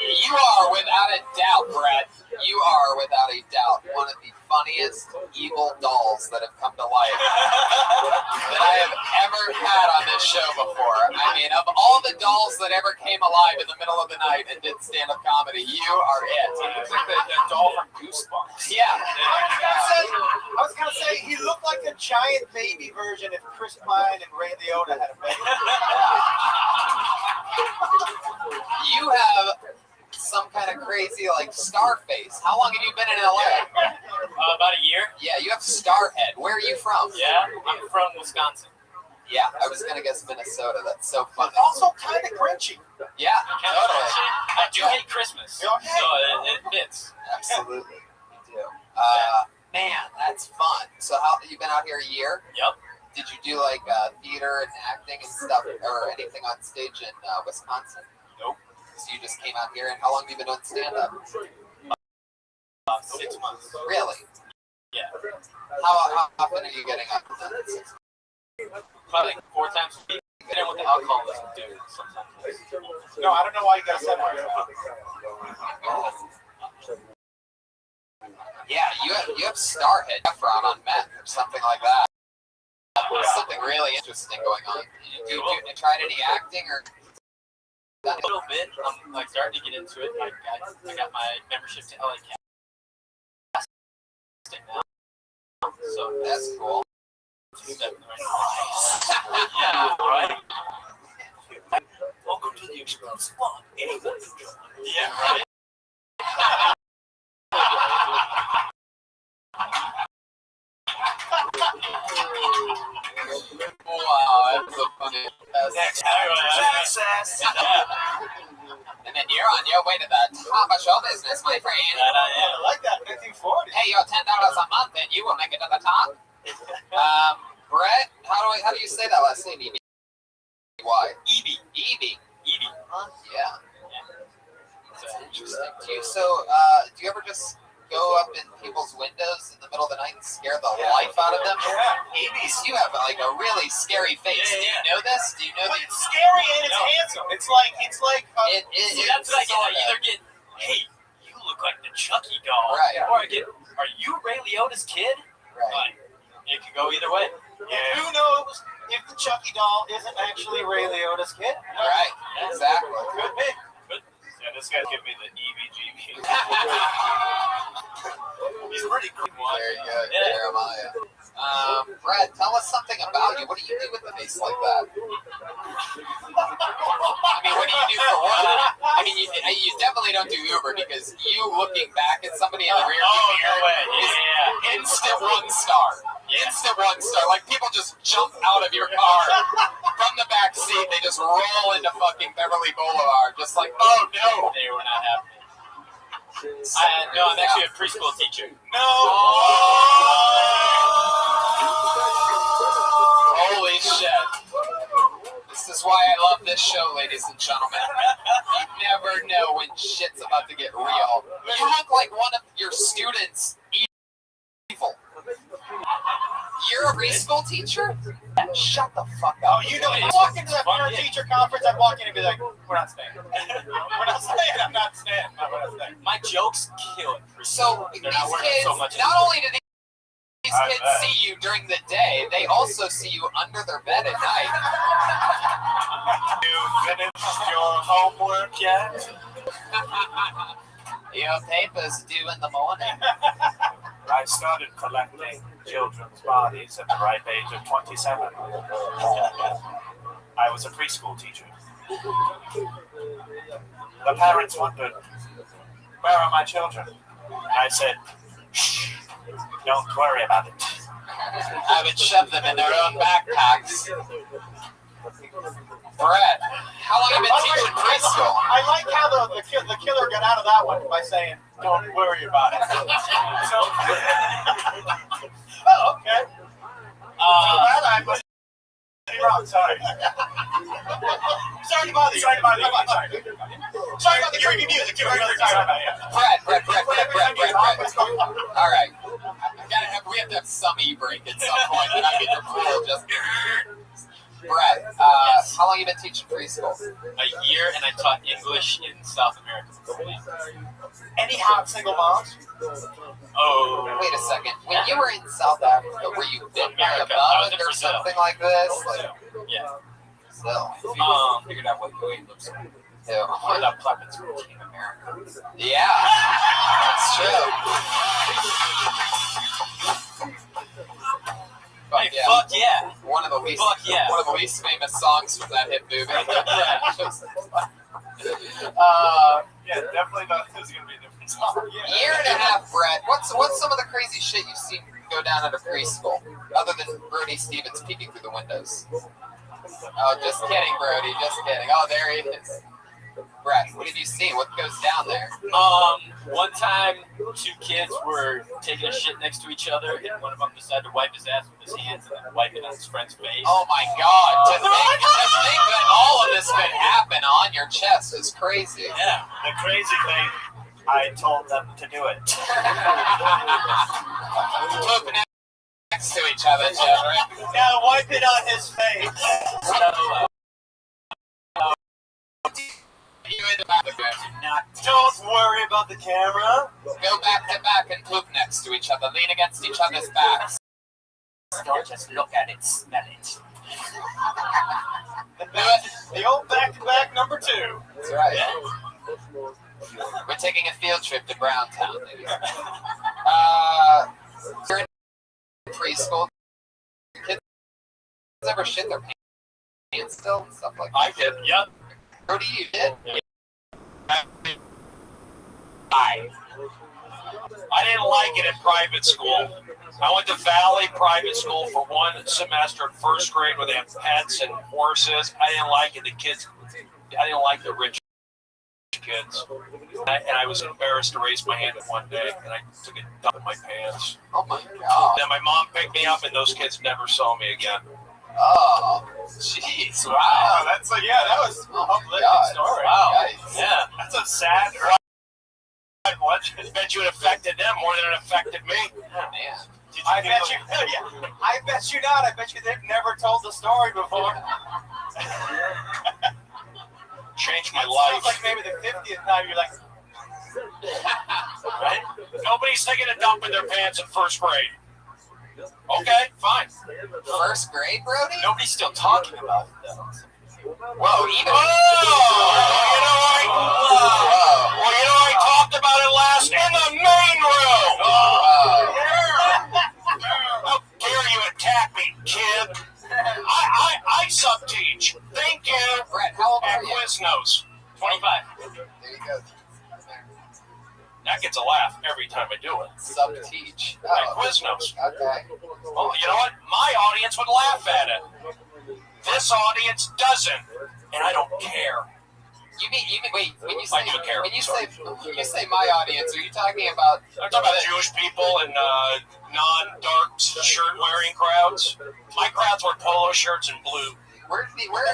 you are without a doubt, one of the funniest evil dolls that have come to life that I have ever had on this show before. I mean, of all the dolls that ever came alive in the middle of the night and did stand-up comedy, you are it. It's like the doll from Goosebumps. Yeah. I was gonna say he looked like a giant baby version if Chris Pine and Ray Liotta had a baby. You have some kind of crazy like star face. How long have you been in LA? About a year. Yeah, you have star head. Where are you from? Yeah, I'm from Wisconsin. Yeah, I was gonna guess Minnesota. That's so funny. Also kind of crunchy. Yeah, totally. I do hate Christmas, so it fits. Absolutely, you do. Man, that's fun. So how you been out here a year? Yep. Did you do like theater and acting and stuff, or anything on stage in Wisconsin? Nope. So you just came out here, and how long have you been doing stand-up? 6 months. Really? Yeah. How often are you getting up? Probably like 4 times a week. Depending on what the alcoholism do sometimes. No, I don't know why you gotta separate it. Yeah, you have Starhead Efron on meth or something like that. Something really interesting going on. Do you tried any acting or? A little bit. I'm like starting to get into it. I got my membership to LA Casting now, so that's cool. Yeah, right. Welcome to the exclusive one. Yeah, right. Wow, that's so funny. Texas. And then you're on your way to the top of show business, my friend. I like that 1940. Hey, you're $10 a month, and you will make it to the top. Brett, how do you say that last name? Evie. Why? Evie. Yeah. That's interesting. Do you ever just go up in people's windows in the middle of the night and scare the life out of them? Yeah. Evie, you have like a really scary face. Do you know this? Do you know It's scary and it's handsome. It's like it that's what I get. I either get, hey, you look like the Chucky doll, right? Or I get, are you Ray Liotta's kid? Right. It could go either way. Yeah. Who knows if the Chucky doll isn't actually Ray Liotta's kid? Right. Exactly. Could be. Yeah, this guy's giving me the EBGB. He's pretty cool. Very good, Jeremiah. Brett, tell us something about you. What do you do with a face like that? I mean, what do you do for work? I mean, you definitely don't do Uber because you looking back at somebody in the rear view mirror is instant 1 star. Instant 1 star. Like, people just jump out of your car from the back seat. They just roll into fucking Beverly Boulevard. Just like, oh no. They were not happy. I'm actually a preschool teacher. No. Holy shit. This is why I love this show, ladies and gentlemen. You never know when shit's about to get real. You look like one of your students evil. You're a preschool teacher? Shut the fuck up. Oh, you know, if I walk into that parent teacher conference, I'd walk in and be like, we're not staying. We're not staying. I'm not staying. We're not staying. My jokes kill it. So these They're not working kids, so much not only do these kids see you during the day, they also see you under their bed at night. You finished your homework yet? Your paper's due in the morning. I started collecting children's bodies at the ripe age of 27. I was a preschool teacher. The parents wondered, where are my children? I said, shh, don't worry about it. I would shove them in their own backpacks. Brett, how long have you been teaching preschool? I like how the killer got out of that one by saying, don't worry about it. Oh, okay. I'm wrong, sorry. Sorry to bother you. Sorry about the creepy music. Brett. All right. We have to have some e-break at some point. And I mean, you're cool. Just Brett, how long have you been teaching preschool? A year, and I taught English in South America. Any hot single moms? Oh. Wait a second. When you were in South Africa, were you bitten by a bug or something like this? Yeah. Still. Figured out what weight looks like. Yeah. What about Plemons from Team America? Yeah. That's true. Hey, fuck yeah. One of the least famous songs from that hit movie. Yeah, definitely not. This is gonna be a different song. Year and a half, Brett. What's some of the crazy shit you've seen go down at a preschool, other than Brody Stevens peeking through the windows? Oh, just kidding, Brody. Just kidding. Oh, there he is. Brett, what have you seen? What goes down there? One time, two kids were taking a shit next to each other, and one of them decided to wipe his ass with his hands and then wipe it on his friend's face. Oh my God! To think that all of this could happen on your chest is crazy. Yeah. The crazy thing, I told them to do it. Poop next to each other, Jeff, right? Now wipe it on his face. You in the back of it. Don't worry about the camera. Go back to back and poop next to each other. Lean against each other's backs. Don't just look at it, smell it. The old back-to-back number 2. That's right. We're taking a field trip to Browntown, ladies. You're in preschool. Kids ever shit their pants still and stuff like that? I did, yep. Brody, you did? I didn't like it in private school. I went to Valley Private School for one semester in first grade where they have pets and horses. I didn't like it. I didn't like the rich kids. And I was embarrassed to raise my hand one day, and I took a dump in my pants. Oh my God. Then my mom picked me up, and those kids never saw me again. Oh, jeez. Wow, that's like, yeah, that was a uplifting story. Wow. Nice. Yeah. That's a sad I bet you it affected them more than it affected me. Man. I bet you not. I bet you they've never told the story before. Changed my Sounds life. like maybe the 50th time you're like, Right? Nobody's taking a dump in their pants in first grade. Okay, fine. First grade, Brody? Nobody's still talking about it, though. Whoa, even. Well, I talked about it last in the main room. How dare you attack me, kid? I sub-teach. Thank you. Brett, how old are And you? Quiznos. 25. There you go. That gets a laugh every time I do it. Sub-teach. Like Quiznos. Okay. Well, you know what? My audience would laugh at it. This audience doesn't, and I don't care. You mean wait? When you say I do care. when you say my audience, are you talking about? I'm talking about Jewish people and non-dark shirt-wearing crowds. My crowds wear polo shirts and blue. Brody, where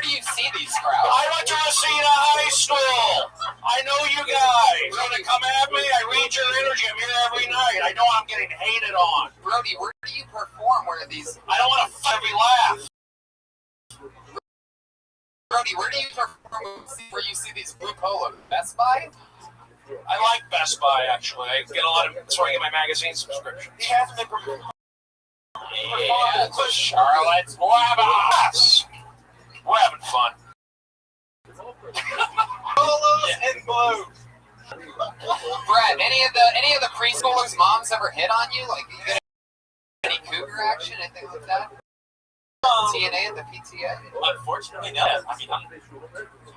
do you see these crowds? I went to Reseda High School. I know you guys. You're gonna come at me. I read your energy. I'm here every night. I know I'm getting hated on. Brody, where do you perform? Where are these? I don't want to every laugh. Brody, where do you perform? Where you see these blue polos? Best Buy? I like Best Buy actually. I get a lot of. That's where I get my magazine subscriptions. he hasn't been performing. Yeah, it's Charlotte's Labas. We're having fun. Solos and blows. Brett, any of the preschoolers' moms ever hit on you? Like, you get any cougar action, anything like that? TNA and the PTA? Unfortunately, no. I mean,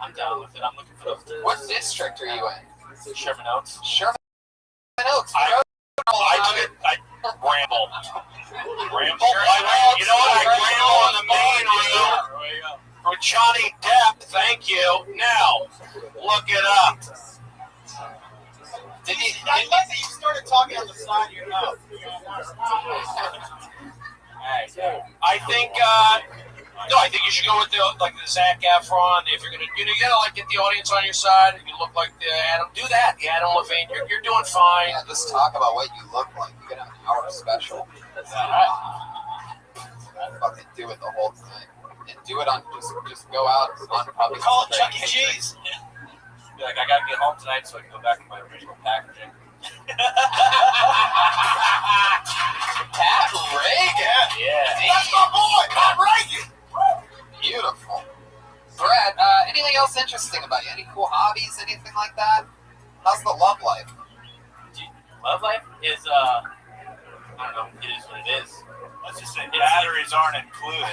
I'm down with it. I'm looking for those. What district are you in? Sherman Oaks. Sherman Oaks. I ramble. Ramble? You know what? I ramble on the main road for Johnny Depp. Thank you. Now, look it up. I like that you started talking on the side of your mouth. I think you should go with the Zac Efron. If you're gonna, you gotta get the audience on your side. You look like the Adam. Do that, the Adam Levine. You're doing fine. Yeah, just talk about what you look like. You get an hour special. Fucking do it the whole time, and do it on just go out on public. Call it Chuck E. Cheese. Be like, I gotta get home tonight so I can go back to my original packaging. Pat Reagan. Yeah. That's my boy, Pat Reagan. Beautiful. Brett, anything else interesting about you? Any cool hobbies, anything like that? How's the love life? Love life is, I don't know, it is what it is. Let's just say batteries aren't included.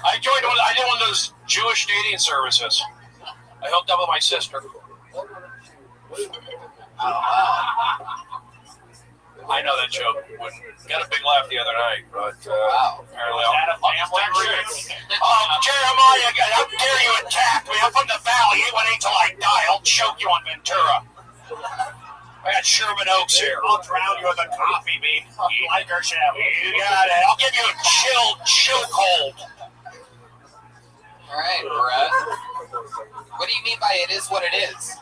I did one of those Jewish dating services. I hooked up with my sister. I know that joke got a big laugh the other night, but apparently Is that a family reunion? Jeremiah, how dare you attack me? I'm from the valley. Wait until I die. I'll choke you on Ventura. I got Sherman Oaks here. I'll drown you with a coffee bean. You like her, shall we? You got it. I'll give you a chill cold. All right, Brett. What do you mean by it is what it is?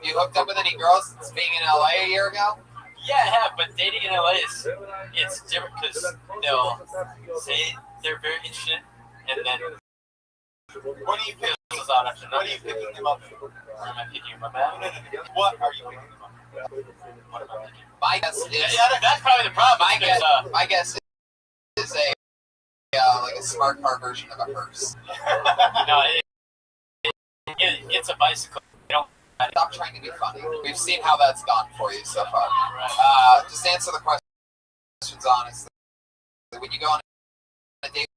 You hooked up with any girls since being in LA a year ago? Yeah, I have, but dating in LA it's different because they'll say they're very interested, and then What are you picking? fizzles out after What are you nothing. picking him up? Where am I picking them up at? What are you picking him up? What am I picking? My guess is That's probably the problem. my guess is a like a smart car version of a hearse. No, it's a bicycle. You don't. Stop trying to be funny. We've seen how that's gone for you so far. Just answer the questions honestly. When you go on a date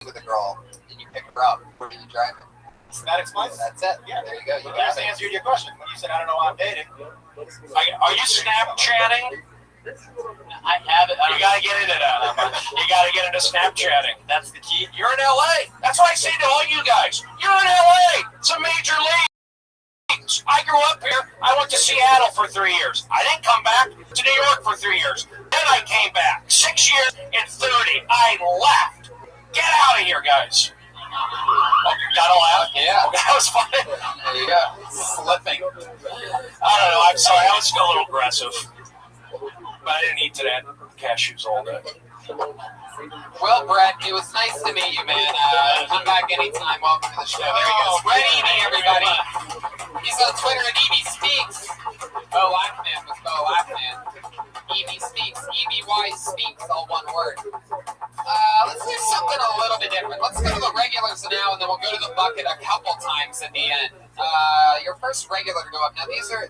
with a girl and you pick her up, where are you driving? That explains. That's it. Yeah. There you go. You I got just it. answered your question. When you said, I don't know why I'm dating. Are you Snapchatting? I have it. You gotta get into that. You gotta get into Snapchatting. That's the key. You're in LA. That's what I say to all you guys. You're in LA. It's a major league. I grew up here. I went to Seattle for 3 years. I didn't come back to New York for 3 years. Then I came back. 6 years and 30. I left. Get out of here, guys. Oh, you gotta laugh. Yeah. Okay, that was funny. There you go. Slipping. I don't know. I'm sorry. I was a little aggressive. But I didn't eat today. Cashews all day. Well, Brett, it was nice to meet you, man. Come back anytime. Welcome to the show. There he goes. Brett Eby, everybody. He's on Twitter at Eby Speaks. Bo Lackman with Bo Lackman. Eby Speaks. EBY Speaks, all one word. Let's do something a little bit different. Let's go to the regulars now, and then we'll go to the bucket a couple times at the end. Your first regular to go up. Now,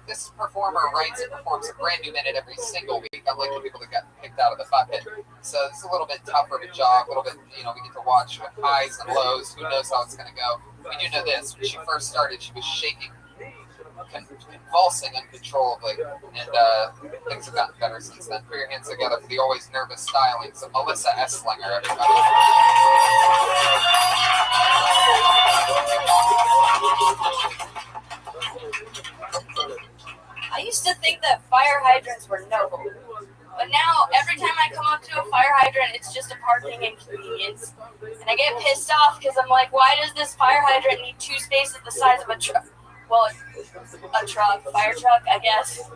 this performer writes and performs a brand new minute every single week, unlike the people that got picked out of the bucket. So it's a little bit tougher of a job, a little bit, we get to watch with highs and lows. Who knows how it's going to go? We do know this. When she first started, she was shaking, convulsing uncontrollably, and things have gotten better since then. Put your hands together for the always nervous stylings of Melissa Esslinger, everybody. I used to think that fire hydrants were noble, but now every time I come up to a fire hydrant, it's just a parking inconvenience. And I get pissed off because I'm like, why does this fire hydrant need 2 spaces the size of a truck? Well, a truck, fire truck, I guess.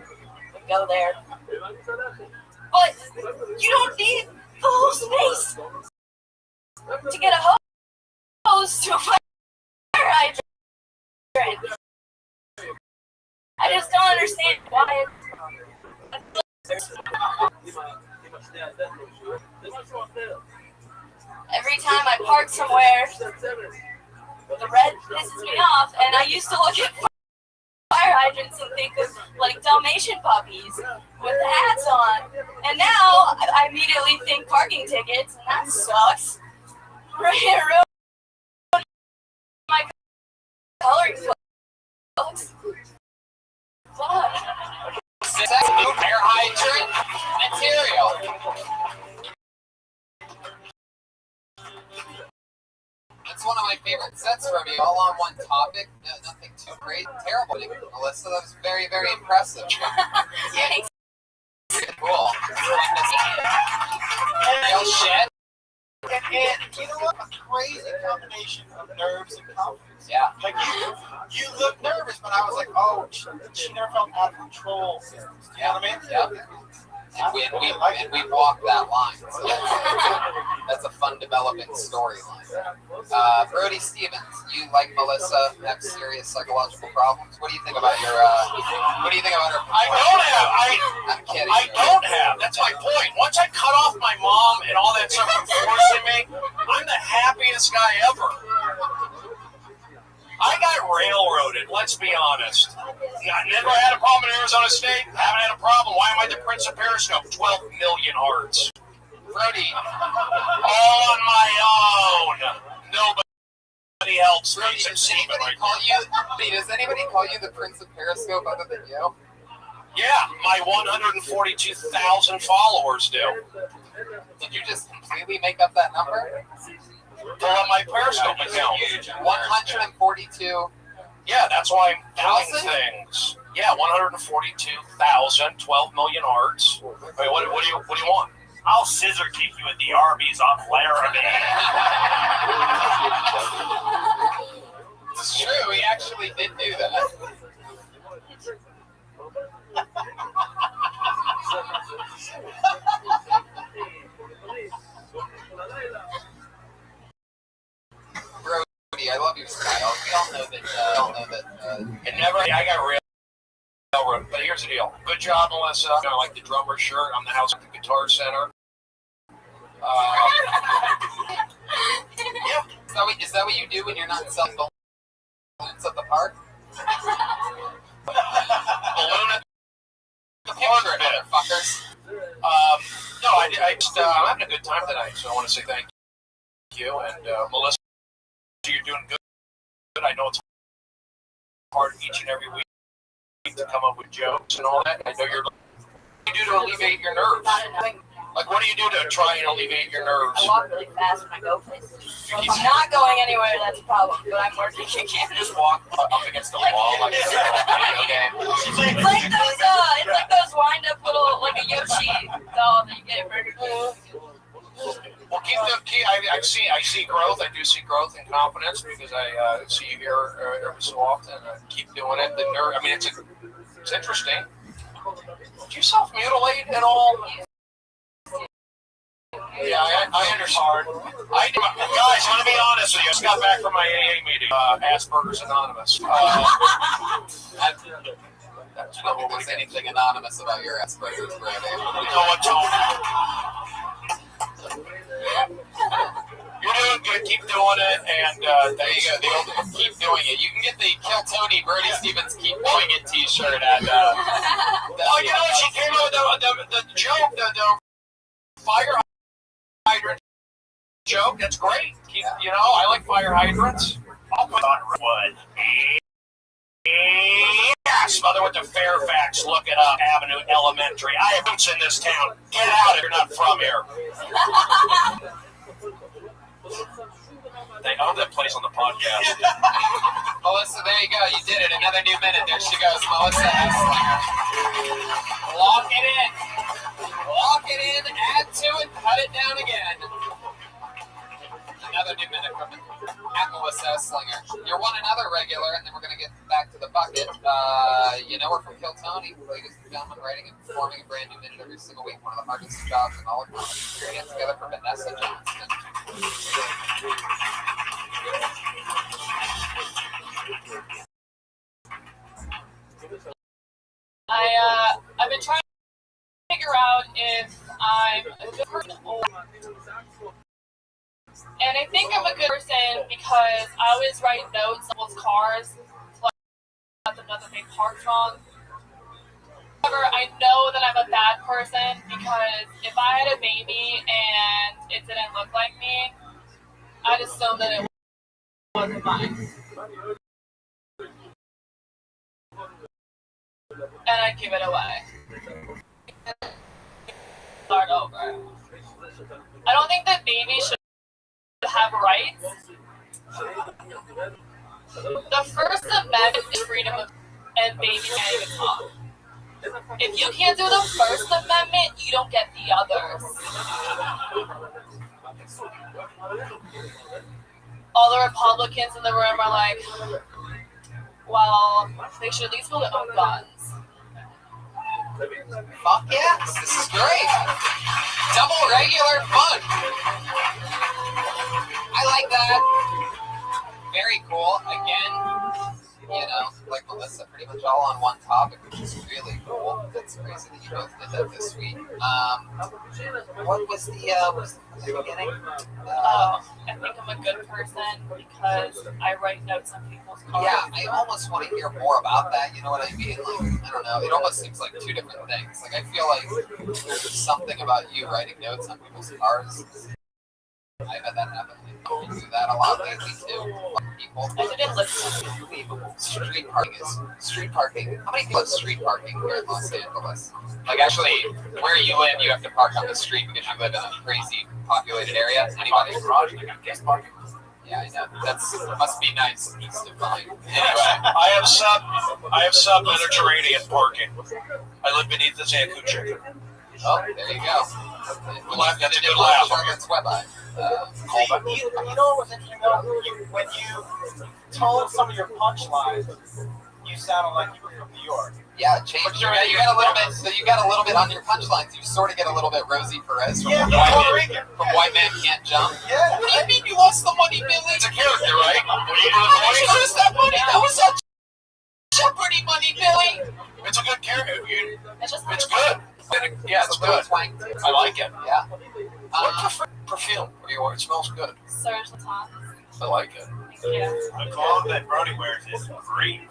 Would go there. But you don't need the whole space to get a hose to a fire hydrant. I just don't understand why. Every time I park somewhere, The red pisses me off, and I used to look at fire hydrants and think of like Dalmatian puppies with the hats on, and now I immediately think parking tickets, and that sucks. Ruined my coloring books. Fuck. Fire hydrant material. That's one of my favorite sets from you, all on one topic. No, nothing too great. Terrible, Melissa. That was very, very impressive. Thanks. Cool. Real shit. And you know what? A crazy combination of nerves and confidence. Yeah. Like you look nervous, but I was like, oh, she never felt out of control. You know what I mean? Yeah. And we walked that line. So that's a fun developing storyline. Brody Stevens, you like Melissa have serious psychological problems. What do you think about your? What do you think about her? I don't have. I'm kidding. I don't have. That's my point. Once I cut off my mom and all that stuff from forcing me, I'm the happiest guy ever. I got railroaded, let's be honest. I never had a problem in Arizona State. Haven't had a problem. Why am I the Prince of Periscope? 12 million hearts. Brody. All on my own. Nobody else Brody, does anybody call you the Prince of Periscope other than you? Yeah, my 142,000 followers do. Did you just completely make up that number? Pull up my Periscope account. 142. Yeah, that's why I'm doing 1,000? things. Yeah, 142,000, 12 million hearts. Wait, what do you want? I'll scissor kick you at the Arby's on ViralRabbi. It's true, he actually did do that. Brody, I love your style. We all know that. I got railroad, but here's the deal. Good job, Melissa. I like the drummer shirt. I'm the house at the Guitar Center. Yeah. Is that what you do when you're not selling balloons at the park? Balloon at the park, motherfuckers. No, I'm having a good time tonight, so I want to say thank you. And Melissa, you're doing good. I know it's hard each and every week to come up with jokes and all that. I know what do you do to alleviate your nerves? Like, what do you do to try and alleviate your nerves? I walk really fast when I go places. So if I'm not going anywhere, that's a problem. But I'm working again. Just walk up against the wall like a video game. It's like those wind-up little, like a Yoshi doll that you get at Burger King. Well, I see growth. I do see growth and confidence because I see you here every so often. Keep doing it. It's interesting. Do you self-mutilate at all? Yeah, I understand. Guys, I'm going to be honest with you. I just got back from my AA meeting. Asperger's Anonymous. That's not there's anything anonymous about your Asperger's, Brody. You know what, Tony? You're doing good. Keep doing it, and there you go. Keep doing it. You can get the Kill Tony Brody Stevens Keep Doing It T-shirt at. Oh, you know, she came up with the joke, the fire hydrant joke. That's great. You know, I like fire hydrants. I'll put on wood. Yes, mother with the Fairfax. Look it up. Avenue Elementary. I have roots in this town. Get out if you're not from here. I hope that plays on the podcast. Melissa, there you go. You did it. Another new minute. There she goes. Melissa Esslinger. Lock it in. Lock it in. Add to it. Cut it down again. Another new minute from Melissa Esslinger. You're one another regular, and then we're going to get back to the bucket. You know her from Kill Tony. Ladies and gentlemen, writing and performing a brand new minute every single week. One of the hardest jobs in all of comedy. Put your hands together for Vanessa Johnston. I've been trying to figure out if I'm a good person or And I think I'm a good person because I always write notes on people's cars so I let them know that they parked wrong. However, I know that I'm a bad person because if I had a baby and it didn't look like me, I'd assume that it wasn't mine. And I'd give it away. Start over. I don't think that babies should have rights. The First Amendment is freedom of and babies can't even talk. If you can't do the First Amendment, you don't get the others. All the Republicans in the room are like, well, they should at least be able to own guns. Fuck yes, this is great. Double regular fun. I like that. Very cool. Again, you know, like Melissa, pretty much all on one topic, which is really cool. That's crazy that you both did that this week. What was the beginning? I think I'm a good person because I write notes on people's cars. Yeah, I almost want to hear more about that. You know what I mean? Like, I don't know. It almost seems like two different things. Like, I feel like there's something about you writing notes on people's cars. I've had that happen. You do that a lot lately too. People. I didn't listen. Unbelievable. Street parking. How many people have street parking here in Los Angeles? Like, actually, where you live, you have to park on the street because you live in a crazy populated area. Anybody? Garage, I got guest parking. Yeah, I know. That's must be nice east of mine. Anyway, I have sub-Mediterranean parking. I live beneath the Zanku chicken. Oh, there you go. That's a good laugh. That's Web-Eye. You know what was interesting though? When you told some of your punchlines, you sounded like you were from New York. Yeah, change. You got a little bit. So you got a little bit on your punchlines. You sort of get a little bit Rosie Perez from White Man Can't Jump. Yeah. What do you mean you lost the money, Billy? It's a character, right? You lose that money. That was that Jeopardy money, Billy. It's a good character. It's good. Yeah, it's good. I like it. Yeah. What perfume? It smells good. Serge Laton. I like it. Thank you. The cologne that Brody wears is green.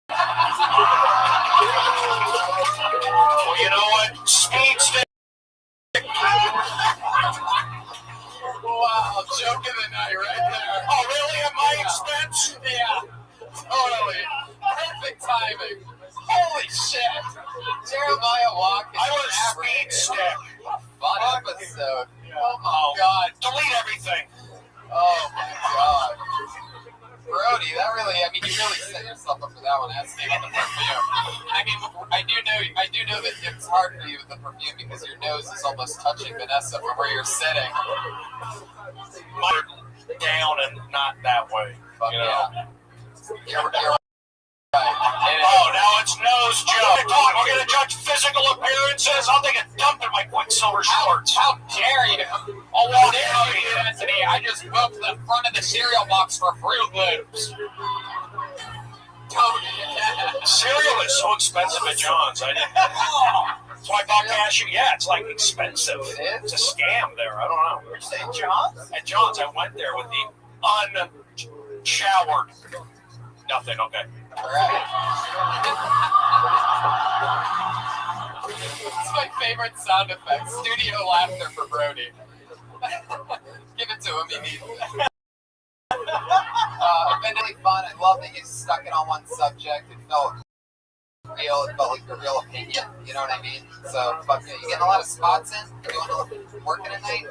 Well, you know what? Speed stick. Wow, joke of the night right there. Oh, really? At my expense? Yeah. Totally. Perfect timing. Holy shit. Jeremiah Watkins. I was speed stick. Fun episode. Oh my god. Delete everything. Oh my god. Brody, that really, I mean, you really set yourself up for that one, asking on the perfume. I mean, I do know that it's hard for you with the perfume because your nose is almost touching Vanessa from where you're sitting. Down and not that way. You know? Yeah. You're right. Oh, now it's nose joke. We're going to judge physical appearances. I'll take a dump in my Quicksilver shorts. How dare you? Oh, well, dare you, Anthony? I just booked the front of the cereal box for Fruit Loops. Cereal is so expensive at John's. I didn't. That's why I bought cashew. Yeah, it's like expensive. It's a scam there. I don't know. Where'd you say John's? At John's, I went there with the unshowered. Nothing. Okay. All right. It's my favorite sound effect. Studio laughter for Brody. Give it to him. He needs it. Been really fun. I love that you stuck it on one subject. It felt real. It felt like a real opinion. You know what I mean? So, fuck yeah. You getting a lot of spots in? You working at night?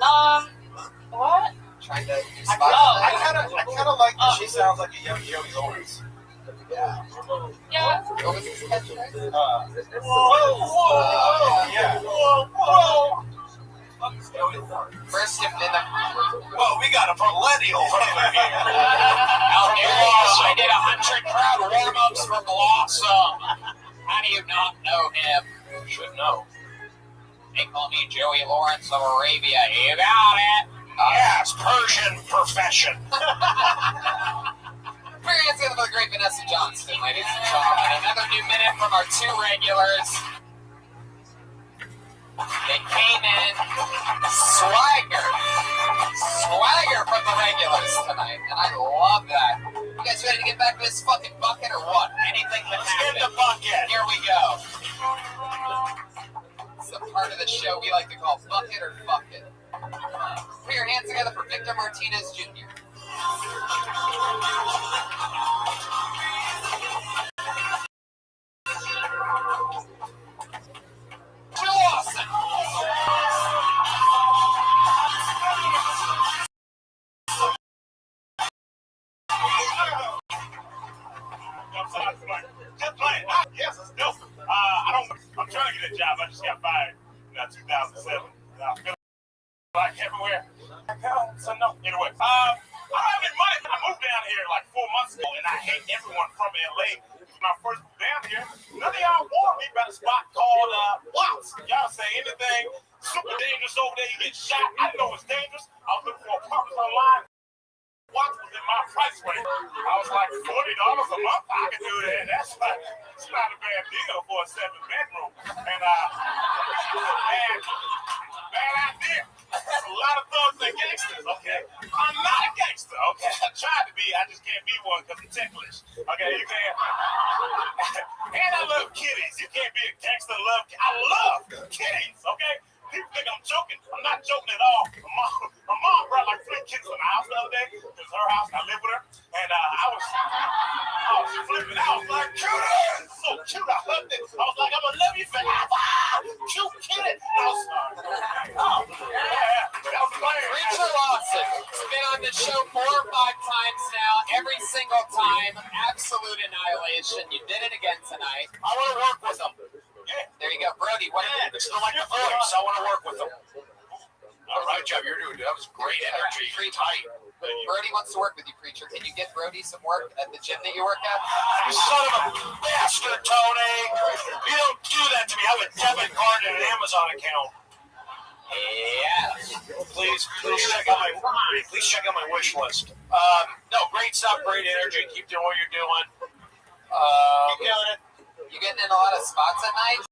What? Trying to do I spots. kind of like that she sounds like a young Joey Lawrence. Yeah. Yeah. What was his catchphrase? Yeah. First in the. Well, we got a millennial over here. Out here, I did 100 crowd warm-ups for Blossom. How do you not know him? You should know. They call me Joey Lawrence of Arabia. You got it. Yes, Persian profession. Very hands together for the great Vanessa Johnston, ladies and gentlemen. Another new minute from our two regulars. They came in swagger. of the regulars tonight, and I love that. You guys ready to get back to this fucking bucket or what? Anything but Get the bucket. Here we go. It's a part of the show we like to call Bucket or Fuck It. Put your hands together for Victor Martinez Jr. Joe Lawson. Just playing. Yes, it's dope. I'm trying to get a job. I just got fired in 2007. I feel like everywhere. So no. Anyway, I don't have any money. I moved down here like 4 months ago, and I hate everyone from LA. When I first moved down here, none of y'all warned me about a spot called Watts. Y'all say anything super dangerous over there, you get shot. I know it's dangerous. I was looking for apartments online. Watts was in my price range. I was like $40 a month. I could do that. It's not a bad deal for a 7-bedroom. And bad idea. There's a lot of thugs and gangsters. Okay, I'm not a gangster. Okay, I tried to be. I just can't be one because I'm ticklish. Okay, you can't. And I love kitties. You can't be a gangster. I love kitties. Okay. People think I'm joking. I'm not joking at all. My mom brought like 3 kids in the house the other day. It's her house. I live with her. And I was flipping out. I was like, cute. So cute. I hugged it. I was like, I'm going to love you forever. Cute kitty. I was sorry. Oh, yeah. That was playing. Preacher Lawson has been on the show 4 or 5 times now. Every single time. Absolute annihilation. You did it again tonight. I want to work with them. Yeah. There you go. Brody, what it's still like the voice. I want to work with them. All right, job you're doing. That was great energy. Tight. Brody wants to work with you, Preacher. Can you get Brody some work at the gym that you work at? You son of a bastard, Tony. You don't do that to me. I have a debit card and an Amazon account. Yeah. Please check out my wish list. No, great stuff, great energy. Keep doing what you're doing. Keep doing it. You getting in a lot of spots at night?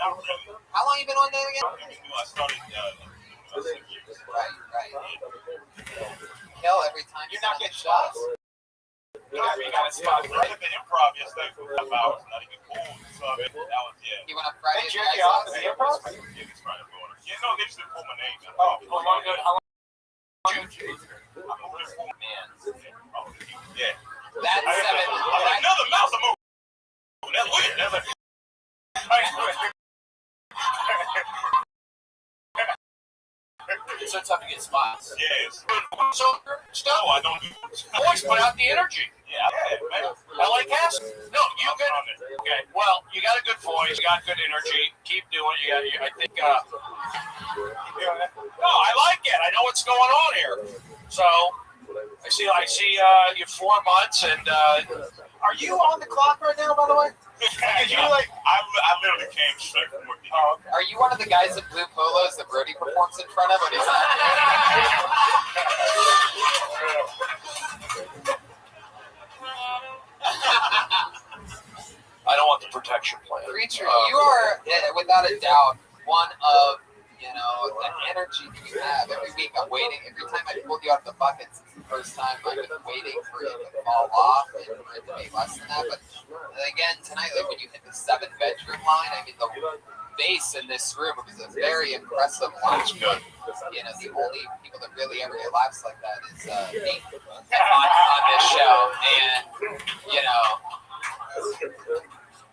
How long you been on there again? I started 6 years. Right. Kill every time. You're not getting shots. You got a spot right at the Improv yesterday for 5 hours. Not even cool. So that was You went up Friday. Hey, Jackie, off the Improv? Yeah, it's Friday morning. Yeah, no, they just didn't pull my name. Oh, how long ago? Man. Yeah. That's 7. Another mouse I moved. That's weird. That's like, It's so tough to get spots. yes. So, No, I don't do always put out the energy. Yeah, man. LA Cast? No, you good. Okay, well, you got a good voice, you got good energy. Keep doing it. I think, no, I like it. I know what's going on here. So, I see you 4 months, and Are you on the clock right now, by the way? Did you like? I literally came straight from work. Oh, okay. Are you one of the guys in blue polos that Brody performs in front of when he's I don't want the protection plan. Preacher, you are without a doubt one of the energy that you have. Every week I'm waiting. Every time I pulled you out of the bucket since the first time, I've been waiting for you to fall off and for it to be less than that. But again, tonight, like when you hit the 7-bedroom line, I mean, the bass in this room was a very impressive line. Good. The only people that really ever get laughs like that is me on this show. And,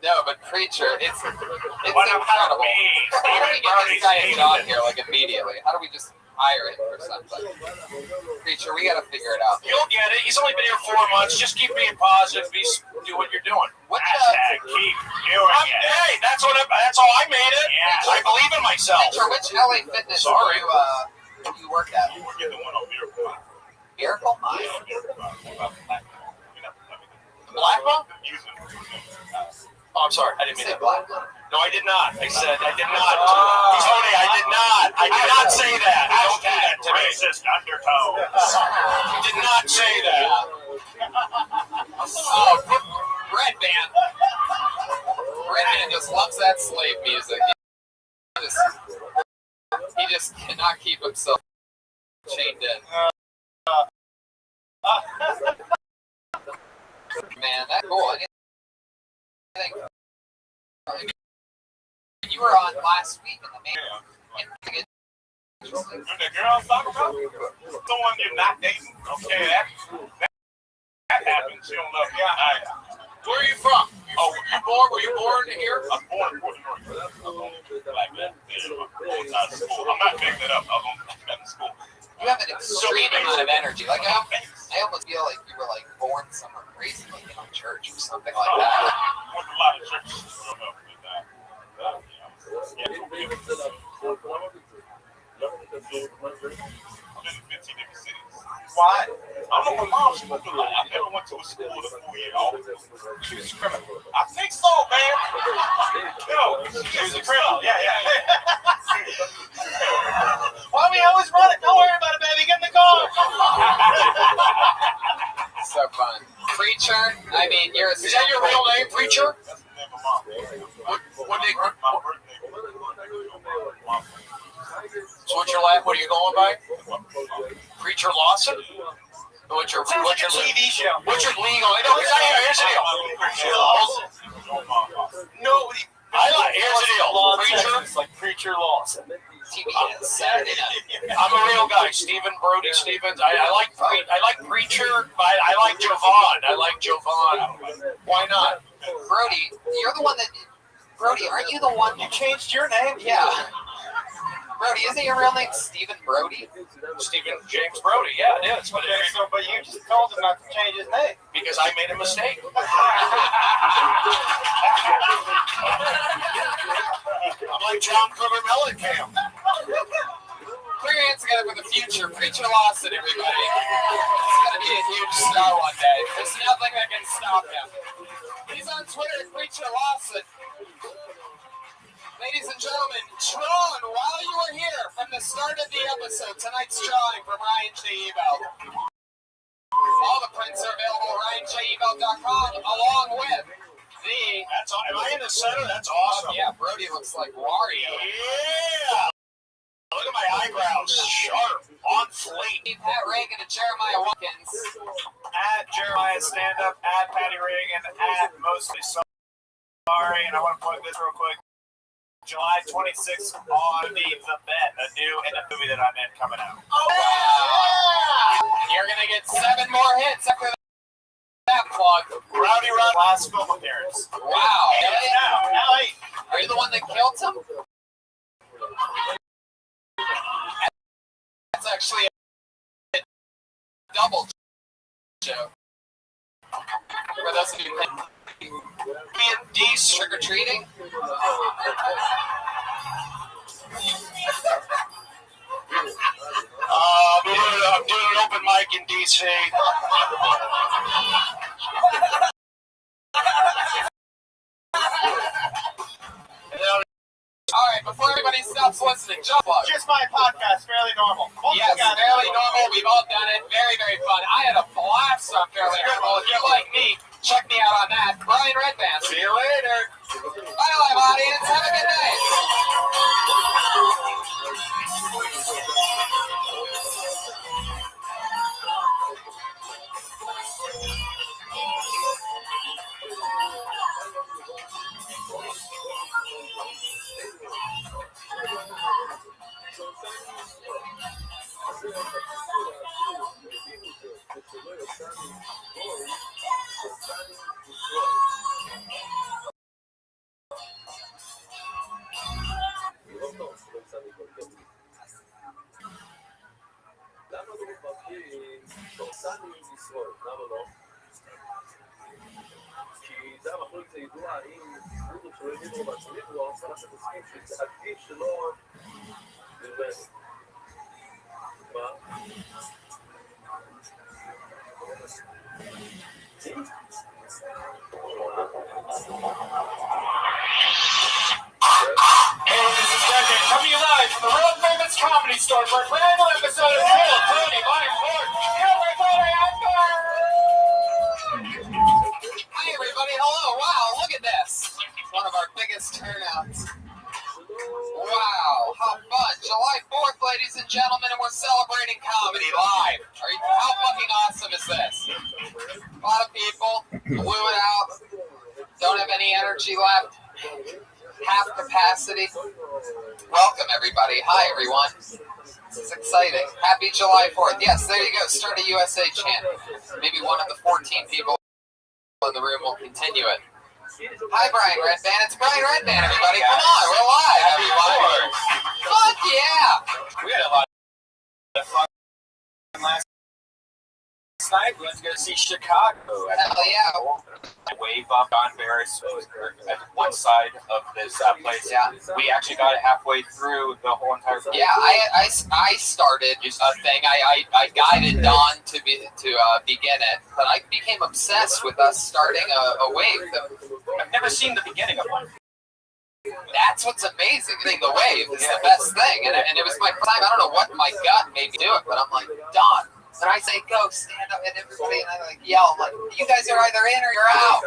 no, but Preacher, it's incredible. How do we get this guy a job here, like, immediately? How do we just hire him or something? Preacher, we got to figure it out. You'll get it. He's only been here 4 months. Just keep being positive. Do what you're doing. Hashtag keep doing it. Hey, that's all I made it. Yeah. I believe in myself. Preacher, which LA Fitness do you work at? We're getting the one on Miracle. Miracle? Black Belt? Oh, I'm sorry. I didn't mean that. Black? No, I did not. I said I did not. Tony, I did not. I did not say that. Don't do that to me. Racist undertone. I did not say that. Red Band just loves that slave music. He just cannot keep himself chained in. Man, that's cool. I think you were on last week in the main. The girl I'm talking about? Someone you're not dating? Okay, that happens. She don't love you. Where are you from? Oh, were you born here? I'm born in Puerto Rico. Like that. I'm not making it up. I was in school. You have an extreme amount of energy. Like I almost feel like you were like born somewhere crazy, like in a church or something like that. Went to a lot of churches growing up with that. I've been in 15 different cities. Why? I don't know what mom spoke to like. I never went to a school with a 4-year old. She was criminal. I think so, man. Yo, she was a criminal. Yeah. Why we always running? Don't worry about it, baby. Get in the car. So fun. Preacher. I mean, you're a. Is that your real name, Preacher? That's the name of mom. What they? My birthday. So what are you going by? Preacher Lawson? What's your TV show? What's your legal? I know. Here's the deal. Nobody. Here's the deal. Preacher. It's like Preacher Lawson. TBS Saturday night. I'm a real guy. Stephen Brody Stevens. I like Preacher. I like Jovan. Why not? Brody, you're the one that. Brody, aren't you the one? You changed your name? Yeah. Brody, isn't your real name Stephen Brody? Stephen James Brody, yeah, it is. But you just told him not to change his name. Because I made a mistake. I'm like John Cougar Mellencamp. Put your hands together for the future. Preacher Lawson, everybody. He's going to be a huge star one day. There's nothing that can stop him. He's on Twitter at Preacher Lawson. Ladies and gentlemen, drawn while you were here from the start of the episode. Tonight's drawing from Ryan J. Ebelt. All the prints are available at RyanJEbelt.com, along with the. Am I in the center? That's awesome. Yeah, Brody looks like Wario. Yeah. Look at my eyebrows, sharp, on fleek. Pat Reagan and Jeremiah Watkins. At Jeremiah Stand Up, at Patty Reagan, at Mostly Sorry, and I want to plug this real quick. July 26th on The Bet, a new movie that I'm in coming out. Oh, wow! You're going to get 7 more hits after that plug. Rowdy Run, last film appearance. Wow. L.A. Are you the one that killed him? That's actually a double joke. For those of you D trick-or-treating. I'm doing an open mic in D.C. All right, before everybody stops listening, jump up. Just my podcast, Fairly Normal. Yes, Fairly Normal. We've all done it. Very, very fun. I had a blast on Fairly Normal. If you like me, check me out on that. Brian Redband. See you later. Bye, live audience. Have a good night. Coming live from the world famous comedy store for a brand new episode of Kill Tony by Ford. Hi, everybody. Hello. Wow, look at this. One of our biggest turnouts. Wow, how fun. July 4th, ladies and gentlemen, and we're celebrating comedy live. How fucking awesome is this? A lot of people blew it out, don't have any energy left, half capacity. Welcome, everybody. Hi, everyone. This is exciting. Happy July 4th. Yes, there you go. Start a USA chant. Maybe one of the 14 people in the room will continue it. Hi, Brian Redband. It's Brian Redband, everybody. Come on, we're live, everybody. Fuck yeah! We had a lot of fun last night. We went to go see Chicago. Hell yeah. Wave up on Barris at one side of this place. Yeah. We actually got it halfway through the whole entire place. Yeah, I started a thing. I guided Don to begin it, but I became obsessed with us starting a wave. I've never seen the beginning of one. That's what's amazing. I think the wave is the best thing, and it was my first time. I don't know what my gut made me do it, but I'm like, Don. And I say, go, stand up, and everybody, and I like yell, I'm like, you guys are either in or you're out.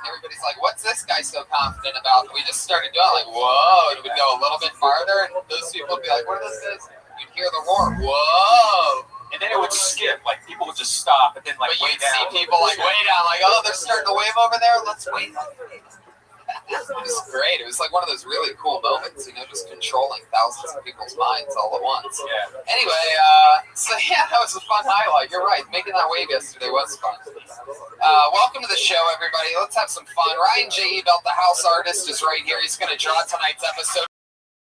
Everybody's like, what's this guy so confident about? And we just started doing like, whoa, and we'd go a little bit farther, and those people would be like, what is this? You'd hear the roar, whoa. And then it would skip, like people would just stop, and then like but way you'd down. see people like way down, like, oh, they're starting to wave over there, let's wait. It was great. It was like one of those really cool moments, just controlling thousands of people's minds all at once. Yeah. Anyway, so yeah, that was a fun highlight. You're right. Making that wave yesterday was fun. Welcome to the show, everybody. Let's have some fun. Ryan J. Ebelt, the house artist, is right here. He's going to draw tonight's episode.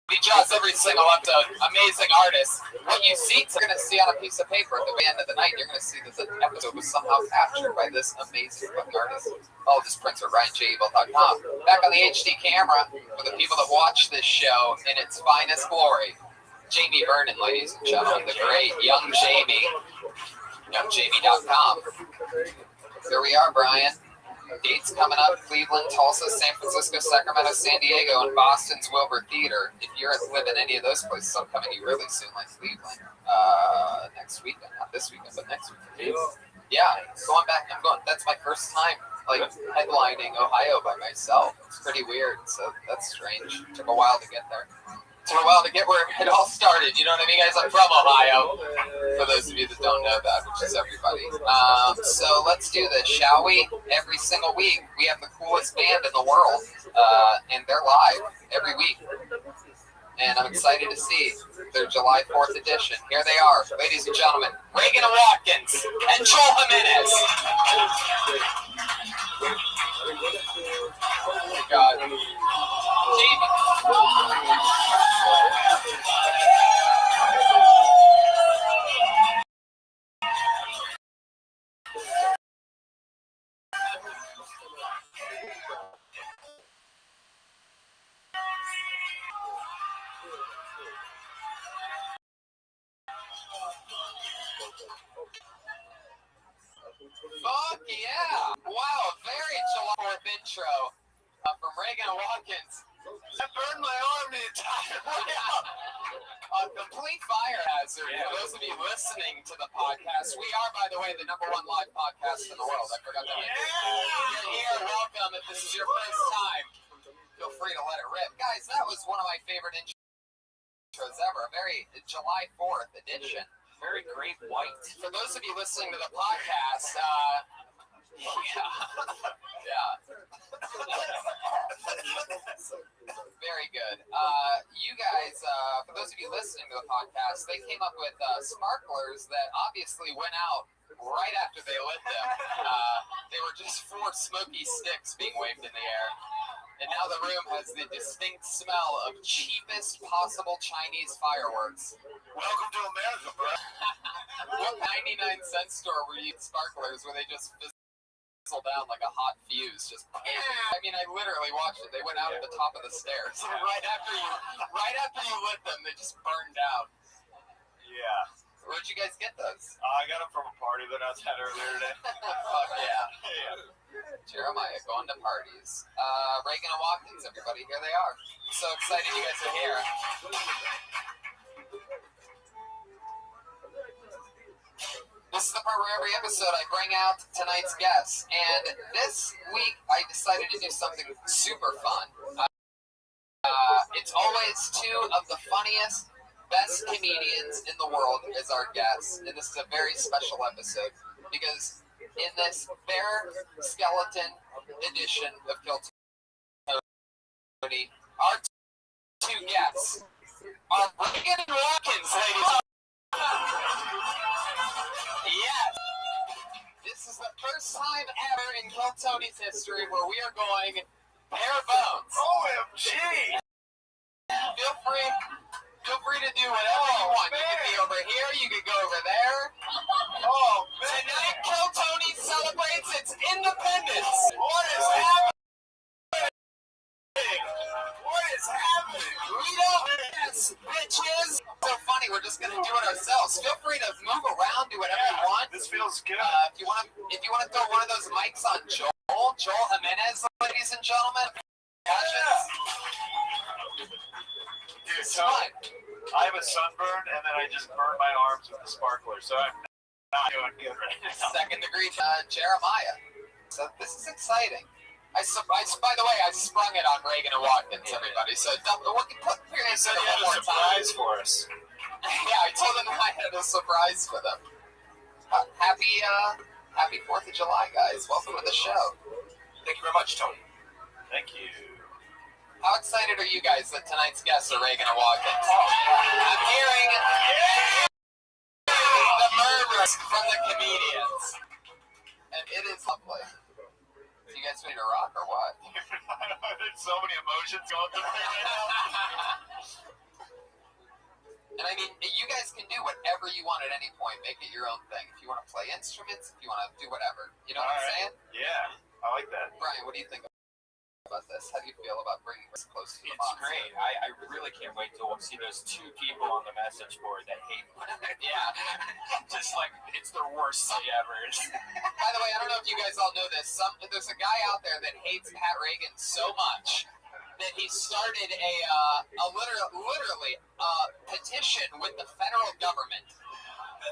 He draws every single episode. Amazing artist. What you see, you're going to see on a piece of paper at the end of the night. You're going to see that the episode was somehow captured by this amazing fucking artist. Oh, this prints at RyanJebelt.com. Back on the HD camera for the people that watch this show in its finest glory. Jamie Vernon, ladies and gentlemen, the great young Jamie. YoungJamie.com. Here we are, Brian. Dates coming up: Cleveland, Tulsa, San Francisco, Sacramento, San Diego, and Boston's Wilbur Theater. If you're living in any of those places, I'm coming to you really soon, like Cleveland. Next weekend, not this weekend, but next weekend. Yeah, going back. That's my first time, like, headlining Ohio by myself. It's pretty weird, so that's strange. It took a while to get there. It took a while to get where it all started. You know what I mean, guys? I'm from Ohio. For those of you that don't know that, which is everybody. So let's do this, shall we? Every single week, we have the coolest band in the world, and they're live every week. And I'm excited to see their July 4th edition. Here they are, ladies and gentlemen, Reagan Watkins and Joel Jimenez. Oh my God. Jamie. Fuck yeah! Wow, very July 4th intro from Reagan Watkins. That burned my arm the entire way up. A complete fire hazard for those of you listening to the podcast. We are, by the way, the #1 live podcast in the world. I forgot to mention. You're here, welcome. If this is your first time, feel free to let it rip. Guys, that was one of my favorite intros ever. A very July 4th edition. Very great white. For those of you listening to the podcast, yeah. Very good. You guys, for those of you listening to the podcast, they came up with sparklers that obviously went out right after they lit them. They were just 4 smoky sticks being waved in the air. And now the room has the distinct smell of cheapest possible Chinese fireworks. Welcome to America, bro. What 99-cent store were you sparklers where they just fizzle down like a hot fuse? Just, I mean, I literally watched it. They went out at the top of the stairs. Right after you lit them, they just burned out. Yeah. Where'd you guys get those? I got them from a party that I was at earlier today. Fuck yeah. Jeremiah going to parties. Reagan and Watkins, everybody, here they are. I'm so excited you guys are here. This is the part where every episode I bring out tonight's guests. And this week I decided to do something super fun. It's always 2 of the funniest best comedians in the world as our guests, and this is a very special episode because in this bare skeleton edition of Kill Tony, our two guests are Reagan and Watkins, ladies. Yes. This is the first time ever in Kill Tony's history where we are going bare bones. OMG! Feel free to do whatever you want. Man. You can be over here, you can go over there. Oh, man. Tonight, Kill Tony celebrates its independence. What is happening? What is happening? We don't yes, bitches. So funny, we're just gonna do it ourselves. Feel free to move around, do whatever you want. This feels good. If you want to throw one of those mics on Joel Jimenez, ladies and gentlemen. Dude, so I have a sunburn and then I just burn my arms with a sparkler, so I'm not doing good right now. Second degree Jeremiah. So this is exciting. By the way, I sprung it on Reagan and Watkins, everybody. So put your hands said you had a surprise for us. Yeah, I told them I had a surprise for them. Happy 4th of July, guys. Welcome to the show. Thank you very much, Tony. Thank you. How excited are you guys that tonight's guests are Reagan and Watkins? I'm hearing the murmurs from the comedians. And it is lovely. You guys ready to rock or what? There's so many emotions going through me right now. And I mean, you guys can do whatever you want at any point. Make it your own thing. If you want to play instruments, if you want to do whatever. You know what I'm saying? Yeah, I like that. Brian, what do you think about this? How do you feel about bringing this close to the It's box? great. I really can't wait to see those two people on the message board that hate Yeah. just like it's their worst day ever. By the way, I don't know if you guys all know this. There's a guy out there that hates Pat Reagan so much that he started literally a petition with the federal government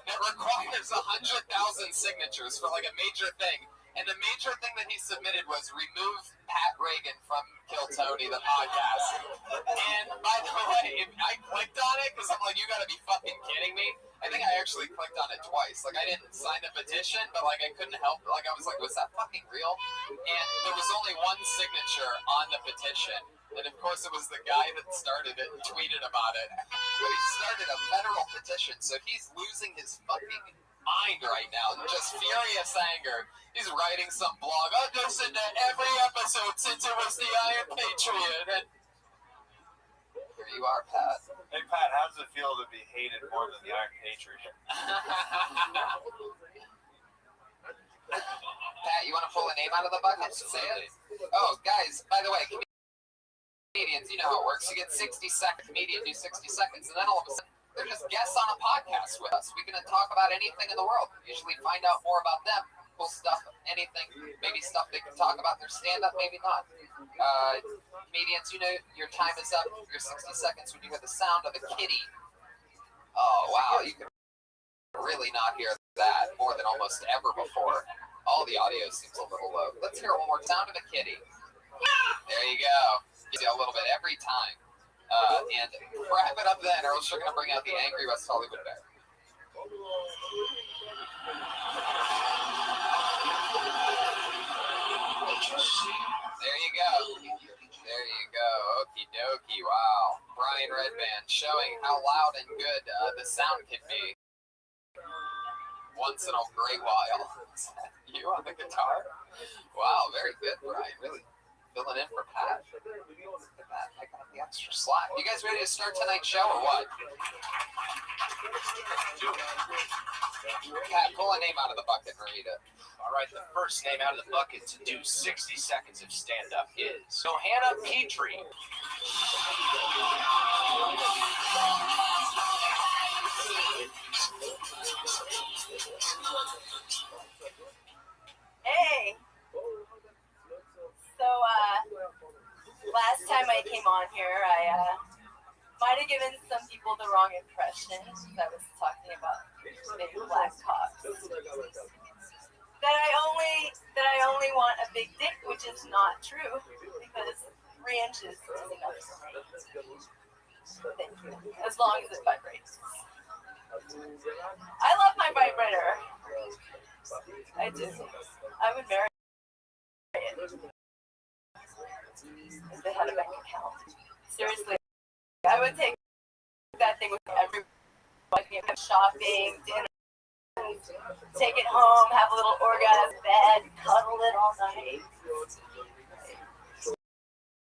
that requires 100,000 signatures for like a major thing. And the major thing that he submitted was remove Pat Reagan from Kill Tony, the podcast. And by the way, I clicked on it because I'm like, you gotta be fucking kidding me. I think I actually clicked on it twice. Like, I didn't sign the petition, but like, I couldn't help. Like, I was like, was that fucking real? And there was only one signature on the petition. And of course, it was the guy that started it and tweeted about it. But he started a federal petition, so he's losing his fucking mind right now. Just furious anger. He's writing some blog. I've listened to every episode since it was the Iron Patriot. And here you are, Pat. Hey, Pat, how does it feel to be hated more than the Iron Patriot? Pat, you want to pull a name out of the bucket? Say it. Oh, guys, by the way, comedians, you know how it works. You get 60 seconds. Comedian do 60 seconds, and then all of a sudden, they're just guests on a podcast with us. We can talk about anything in the world. Usually find out more about them, cool stuff, anything, maybe stuff they can talk about in their stand-up, maybe not. Comedians, you know your time is up. Your 60 seconds when you hear the sound of a kitty. Oh, wow, you can really not hear that more than almost ever before. All the audio seems a little low. Let's hear one more sound of a kitty. There you go. Gives you a little bit every time. And wrap it up then, or else you're going to bring out the angry West Hollywood bear. There you go. There you go. Okie dokie. Wow. Brian Redband showing how loud and good the sound can be. Once in a great while. You on the guitar? Wow, very good, Brian. Really filling in for Pat. Look at that. I got the extra slack. You guys ready to start tonight's show or what? Pat, pull a name out of the bucket and read it. All right, the first name out of the bucket to do 60 seconds of stand-up is Johanna Petrie. Hey. So, last time I came on here, I might have given some people the wrong impression. I was talking about big black cocks. That I only want a big dick, which is not true, because 3 inches is enough for me. Thank you. As long as it vibrates. I love my vibrator. I do. I would marry it if they had a bank account. Seriously, I would take that thing with every shopping, dinner, take it home, have a little orgasm bed, cuddle it all night.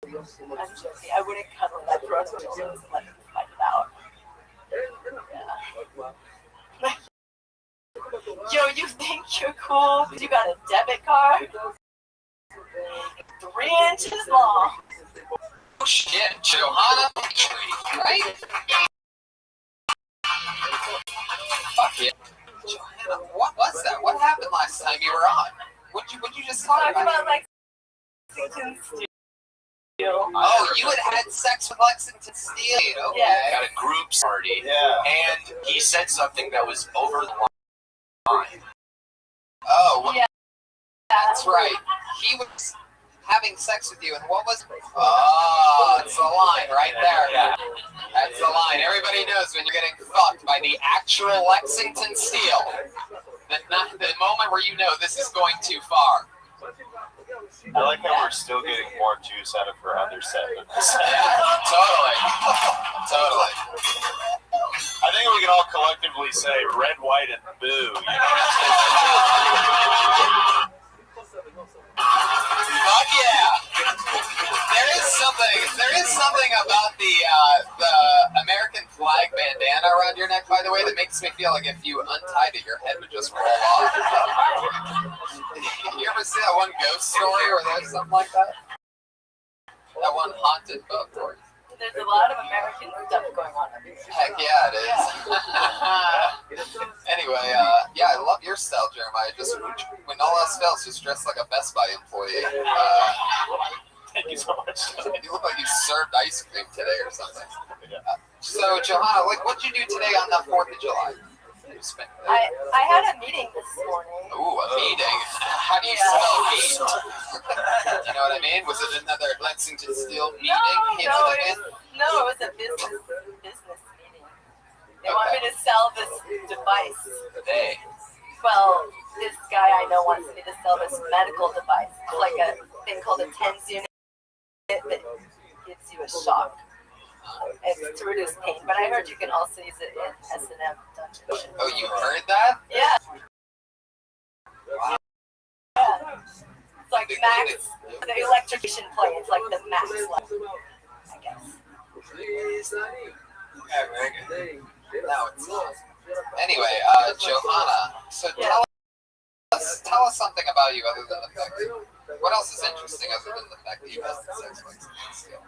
I'm joking. I wouldn't cuddle that drug until I was let them fight it out. Yeah. Yo, you think you're cool because you got a debit card? 3 inches long. Oh shit, Johanna Tree, right? Fuck yeah. Johanna, what was that? What happened last time you were on? What'd you just talk about? Lexington Steel. Oh, you had sex with Lexington Steel. Okay. At a group party. Yeah. And he said something that was over the line. Oh, well, yeah. That's right. He was having sex with you, and what was... Oh, it's the line right there. Yeah. That's the line. Everybody knows when you're getting fucked by the actual Lexington Steel. The moment where you know this is going too far. I like how we're still getting more juice out of her other segments. Totally. Totally. I think we can all collectively say red, white, and boo. You know? Fuck yeah! There is something about the American flag bandana around your neck, by the way, that makes me feel like if you untied it, your head would just roll off. You ever see that one ghost story where there's something like that? That one haunted book where... There's a lot of American stuff going on up here. Heck yeah, it is. Anyway, yeah, I love your style, Jeremiah. Just when all else fails, just dress like a Best Buy employee. Thank you so much. You look like you served ice cream today or something. So, Johanna, what'd you do today on the 4th of July? I had a meeting this morning. Ooh, a meeting. How do you spell meet? You know what I mean? Was it another Lexington Steel meeting? You know what I mean? No, it was a business meeting. They want me to sell this device. Hey. Well, this guy I know wants me to sell this medical device. It's like a thing called a TENS unit that gives you a shock. It's to reduce pain, but I heard you can also use it in S&M dungeons. Oh, you heard that? Yeah. Wow. Yeah. It's like max, the electrocution play, it's like the max level, I guess. Yeah, very good. No, it's not. Anyway, Johanna, so tell us something about you other than the fact. What else is interesting other than the fact that you had sex with Steel?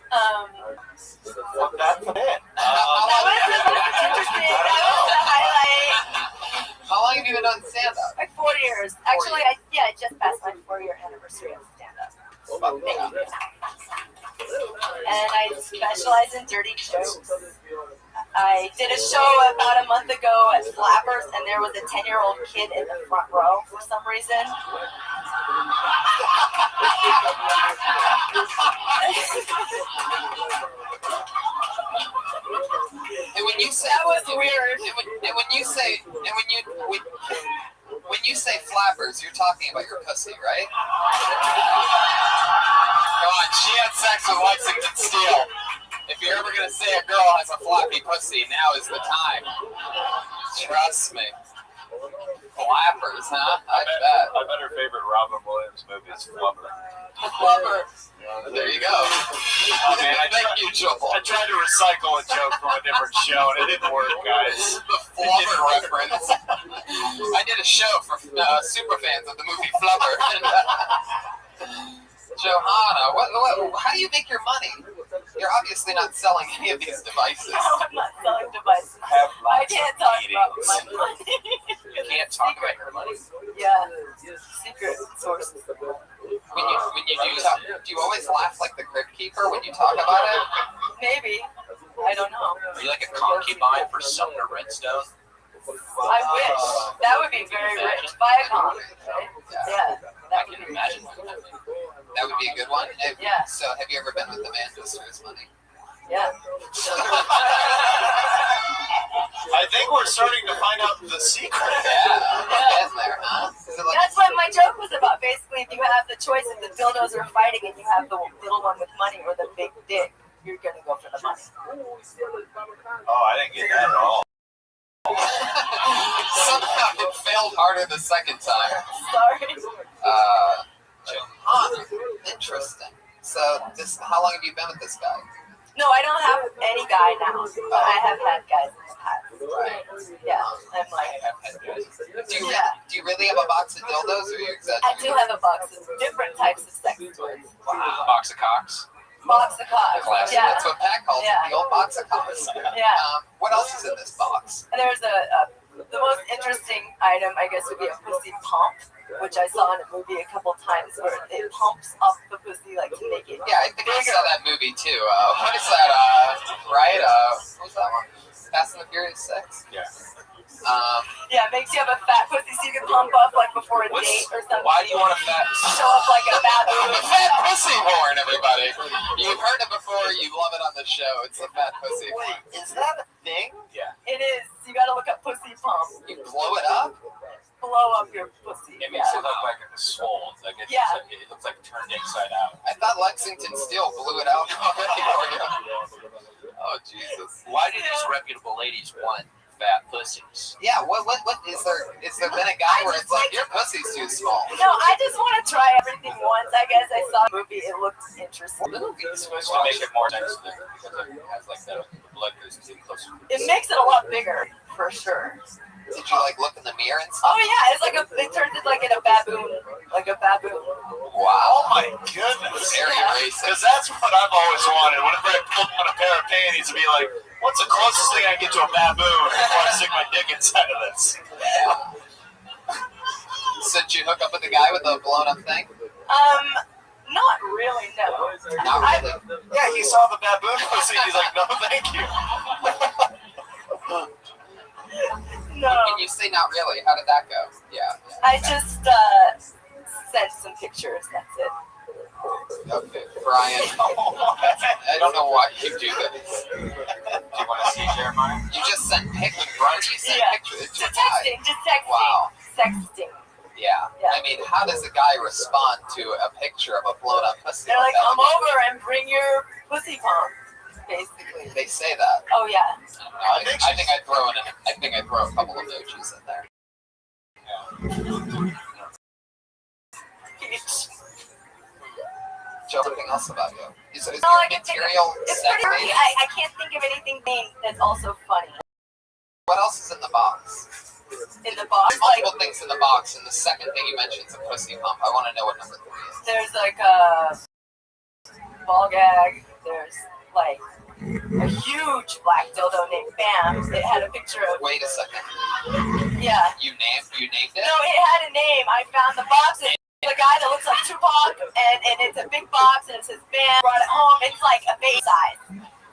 That's it. That was interesting. That was the highlight. How long have you been on stand-up? Like 4 years. Actually, I just passed my 4-year anniversary of stand-up. Thank you. And I specialize in dirty jokes. I did a show about a month ago at Flappers, and there was a 10-year-old kid in the front row for some reason. And when you say that was weird. And when you say flappers, you're talking about your pussy, right? Come on, she had sex with Lexington Steel. If you're ever gonna say a girl has a floppy pussy, now is the time. Trust me. Flappers, huh? I bet. I bet her favorite Robin Williams movie is Flubber. Flubber. There you go. Oh, man, Thank you, Joel. I tried to recycle a joke from a different show, and it didn't work, guys. The Flubber reference. I did a show for super fans of the movie Flubber. Johanna, how do you make your money? You're obviously not selling any of these devices. No, I'm not selling devices. I can't talk about my money. You can't talk about your money. Yeah, secret sources. When you do talk, do you always laugh like the Crypt Keeper when you talk about it? Maybe. I don't know. Are you like a concubine for Sumner Redstone? I wish. That would be very rich. Viacom, right? Yeah. I can imagine. That would be a good one. Yeah. So, have you ever been with a man just for his money? Yeah. starting to find out the secret. Yeah, in there, huh? Is it like That's what my joke was about. Basically, if you have the choice, if the dildos are fighting and you have the little one with money or the big dick, you're gonna go for the money. Oh, I didn't get that at all. somehow it failed harder the second time? Sorry. Interesting. So, how long have you been with this guy? No, I don't have any guy now, but I have had guys in the past. Right. Yeah, I'm like. Do you really have a box of dildos, or are you exaggerating? I do have a box of different types of sex toys. Wow. Box of cocks. Box of cocks. Classic. Yeah. That's what Pat calls it, the old box of cocks. Yeah. What else is in this box? And there's the most interesting item, I guess, would be a pussy pump, which I saw in a movie a couple times, where it pumps up the pussy like to make it. Yeah, I think I saw that movie too. What is that? Right? What was that one? Fast and the Furious 6? Yeah. Yeah, it makes you have a fat pussy so you can pump up like before a date or something. Why do you want a fat? Show up like a baboon. Fat pussy porn, everybody. You've heard it before. You love it on the show. It's the fat pussy. Wait, is that a thing? Yeah. It is. You gotta look up pussy pump. You blow it up? Blow up your pussy. It makes it look like a swole. Like it looks like turned inside out. I thought Lexington Steel blew it out already for you. Oh, Jesus. Why do these reputable ladies want fat pussies? Yeah, what is there been a guy where it's like, your pussy's too small? No, I just want to try everything once. I guess I saw the movie. It looked interesting. It's supposed to make it more sensitive because it has like the blood goes too close. It makes it a lot bigger, for sure. Did you like look in the mirror and stuff? Oh yeah, it's like it turns it like in a baboon, Wow. Oh my goodness. Very racist. Because that's what I've always wanted. Whenever I put on a pair of panties, to be like, what's the closest thing I can get to a baboon before I stick my dick inside of this? So did you hook up with the guy with the blown up thing? Not really, no. Not really. Yeah, he saw the baboon pussy. He's like, no, thank you. No. When you say not really, how did that go? Yeah. I just sent some pictures. That's it. Okay, Brian. I don't know why you do this. Do you want to see Jeremiah? You just sent pictures. Brian, you sent pictures. Just texting. Wow. Sexting. Yeah. I mean, how does a guy respond to a picture of a blown up pussy? They're like, come over and bring your pussy pump. Basically. They say that. Oh yeah. I think I'd throw a couple of emojis in there. Joe, something else about you? Is No, your I can think material it's pretty funny. I can't think of anything that's also funny. What else is in the box? In the box, There's multiple things in the box, and the second thing you mentioned is a pussy pump. I want to know what number 3 is. There's like a ball gag. There's like a huge black dildo named Bam. It had a picture of. Wait a second. Yeah. You named it? No, it had a name. I found the box. It's a guy that looks like Tupac, and it's a big box, and it says Bam. Brought it home. It's like a baby size,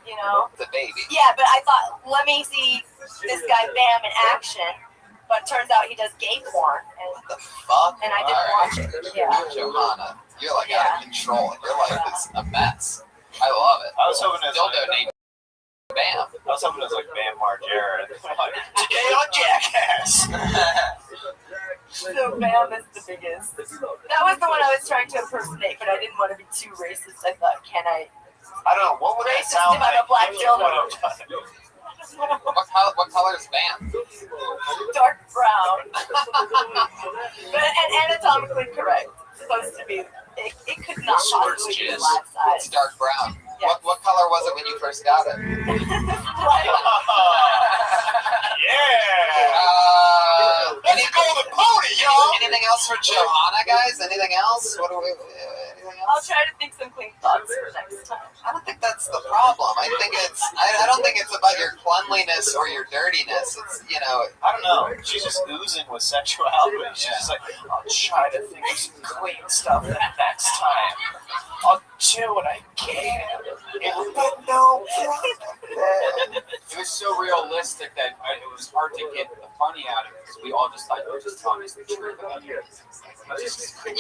you know. The baby. Yeah, but I thought, let me see this guy Bam in action. But it turns out he does gay porn. And what the fuck? And I didn't watch it. Yeah. Johanna, you're like out of control. Your life is a mess. I love it. I was hoping it's dildo named Bam. I was hoping it was like Bam Margera. Today on Jackass. So Bam is the biggest. That was the one I was trying to impersonate, but I didn't want to be too racist. I thought, can I? I don't know. What would racist that sound if I'm a black dildo? What color is Bam? Dark brown. But and anatomically correct. It's supposed to be. It could not possibly be life size. It's dark brown. Yes. What color was it when you first got it? Yeah. Let's go to the pony, y'all. Anything else for Johanna, guys? Anything else? What do we? Anything else? I'll try to think some clean thoughts for next time. I don't think that's the problem. I don't think it's about your cleanliness or your dirtiness. It's, you know. I don't know. She's just oozing with sexuality. She's just like, I'll try to think of some clean stuff next time. I'll do what I can. But no problem. It was so realistic that it was hard to get the funny out of it because we all just thought you were just telling us the truth about it. You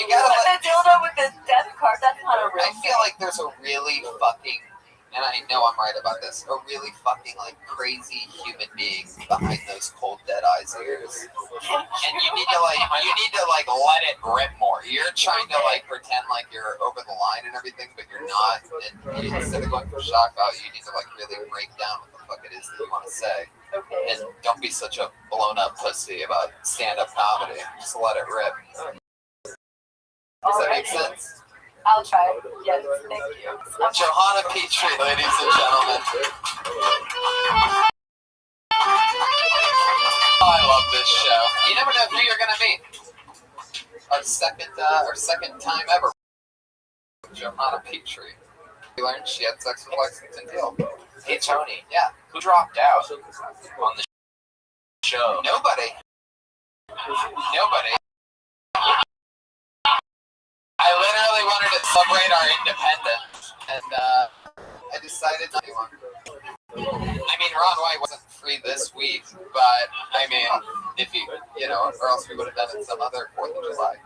gotta the dildo with the debit card, that's not a real I feel like there's a really fucking and I know I'm right about this, a really fucking like crazy human being behind those cold dead eyes ears. And you need to like let it rip more. You're trying to like pretend like you're over the line and everything, but you're not. And instead of going for shock value, you need to like really break down what the fuck it is that you want to say. And don't be such a blown up pussy about stand-up comedy. Just let it rip. Does that make sense? I'll try. Yes, thank you. Johanna Petrie, ladies and gentlemen. Oh, I love this show. You never know who you're gonna meet. Our second time ever. Johanna Petrie. We learned she had sex with Lexington Teal. Hey Tony, Yeah. who dropped out on the show? Nobody. I literally wanted to celebrate our independence, and I decided not to. I mean, Ron White wasn't free this week, but I mean, if you know, or else we would have done it some other 4th of July.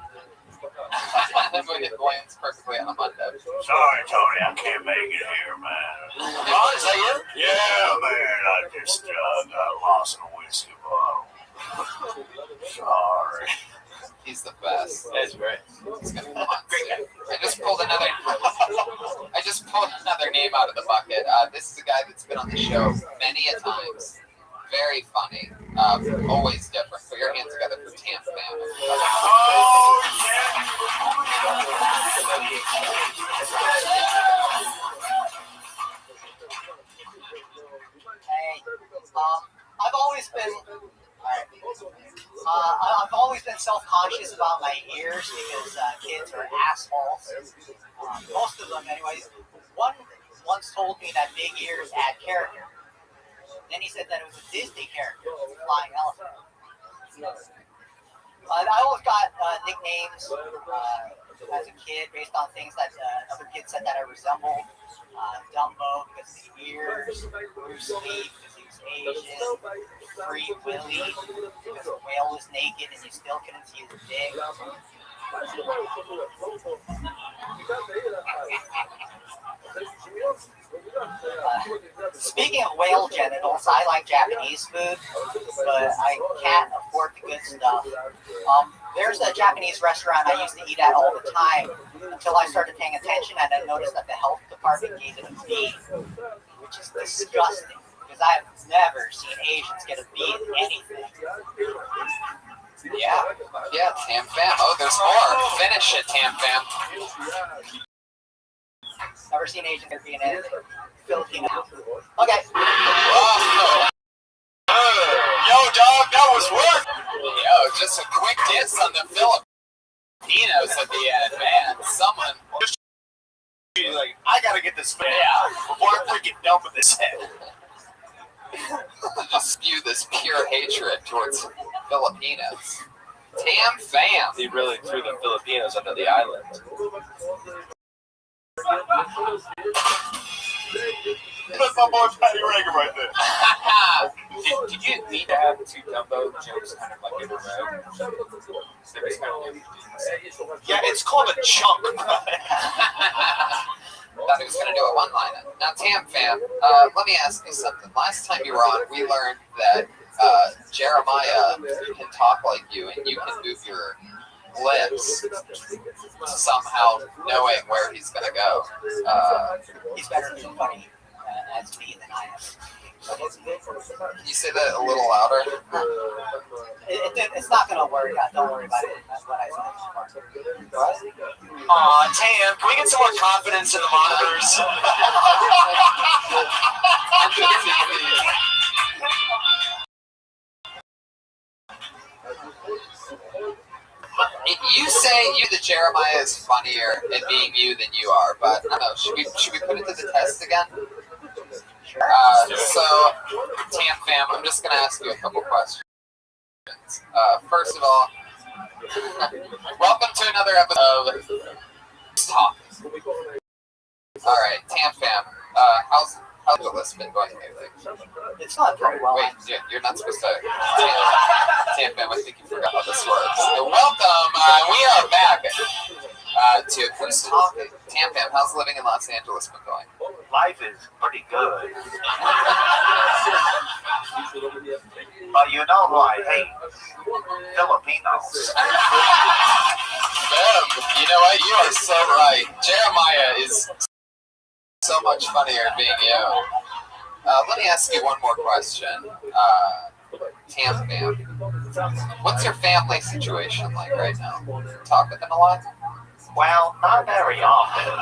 It lands perfectly on a Monday. Sorry, Tony, I can't make it here, man. Oh, is that you? Yeah, man, I just got lost in a whiskey bottle. Sorry. He's the best. That's great. He's gonna come on. Great guy. I just pulled another name out of the bucket. This is a guy that's been on the show many a times. Very funny. Always different. Put your hands together for Tam Fam. Hey, I've always been. I've always been self-conscious about my ears because kids are assholes. Most of them, anyways. One once told me that big ears add character. Then he said that it was a Disney character, a flying elephant. I always got nicknames as a kid based on things that other kids said that I resembled. Dumbo because of the ears, Bruce Lee because he was Asian, Free Willy because the whale was naked and you still couldn't see his dick. Speaking of whale genitals, I like Japanese food, but I can't afford the good stuff. There's a Japanese restaurant I used to eat at all the time until I started paying attention and I noticed that the health department gave it a B, which is disgusting because I've never seen Asians get a B in anything. Yeah, Tam Fam. Oh, there's more. Finish it, Tam Fam. Never seen Asian get a B in anything. Filipino. Okay. Whoa. Yo, dog, that was work. Yo, just a quick diss on the Filipinos at the end, man. Someone. Like, I gotta get this man out before I freaking done with this head. Just spew this pure hatred towards Filipinos. Tam Fam. He really threw the Filipinos under the island. That's my boy Patty Reagan right there. Did you need to have two Dumbo jokes kind of like in a row? Yeah, it's called a chunk. Thought he was going to do a one-liner. Now, Tam Fam, let me ask you something. Last time you were on, we learned that Jeremiah can talk like you, and you can move your lips somehow knowing where he's going to go. He's better than funny as me than I am. Can you say that a little louder? It's not going to work out. Don't worry about it. That's what I said. Aw, Tam, can we get some more confidence in the monitors? You say that Jeremiah is funnier at being you than you are, but I don't know. Should we put it to the test again? So, Tam Fam, I'm just going to ask you a couple questions. First of all, welcome to another episode of Talk. All right, Tam Fam, how's the list been going lately? It's not very well. Wait, you're not supposed to. Tam Fam, I think you forgot how this works. Welcome, we are back to Who's Talking. Tam Fam, how's living in Los Angeles been going? life is pretty good. But you know who I hate? Filipinos. You know what? You are so right. Jeremiah is so much funnier being you. Let me ask you one more question. Tam Bam, what's your family situation like right now? Talk with them a lot? Well, not very often.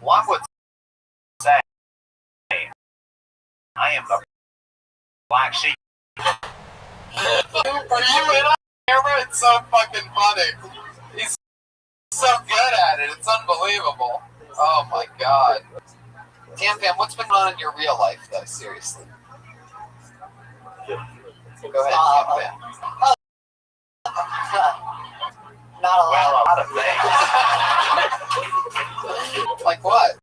One would say I am the black sheep. Are you in on camera? It's so fucking funny. He's so good at it. It's unbelievable. Oh my god. Tam Pam, what's been going on in your real life, though? Seriously. Go ahead, Tam Pam. Not a lot of things. Like what?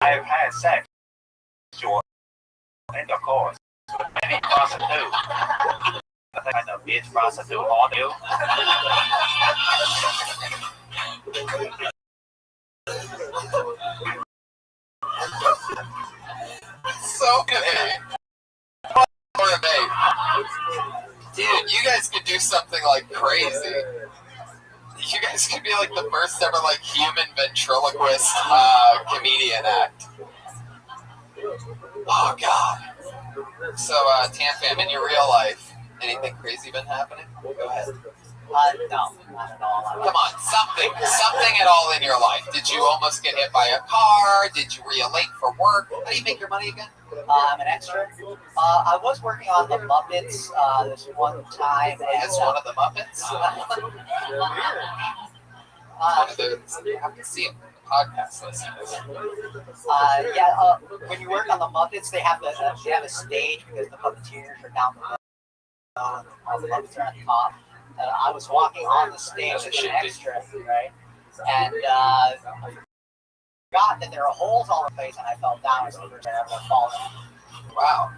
I have had sex short intercourse with many prostitutes. I think I know bitch prostitute on you. So good. Dude, you guys could do something like crazy. You guys could be like the first ever like human ventriloquist comedian act. Oh god. So Tam Fam, in your real life, anything crazy been happening? Go ahead. No, not at all. Come on, something at all in your life. Did you almost get hit by a car? Did you were you late for work? How do you make your money again? I'm an extra. I was working on the Muppets this one time. As one of the Muppets? One of the, you have to see it. Podcast listeners. When you work on the Muppets, they have a stage because the Puppeteers are down below and all the Muppets are at the top. I was walking on the stage as an extra, right? And I forgot that there are holes all over the place, and I fell down. So I ever fall down. Wow.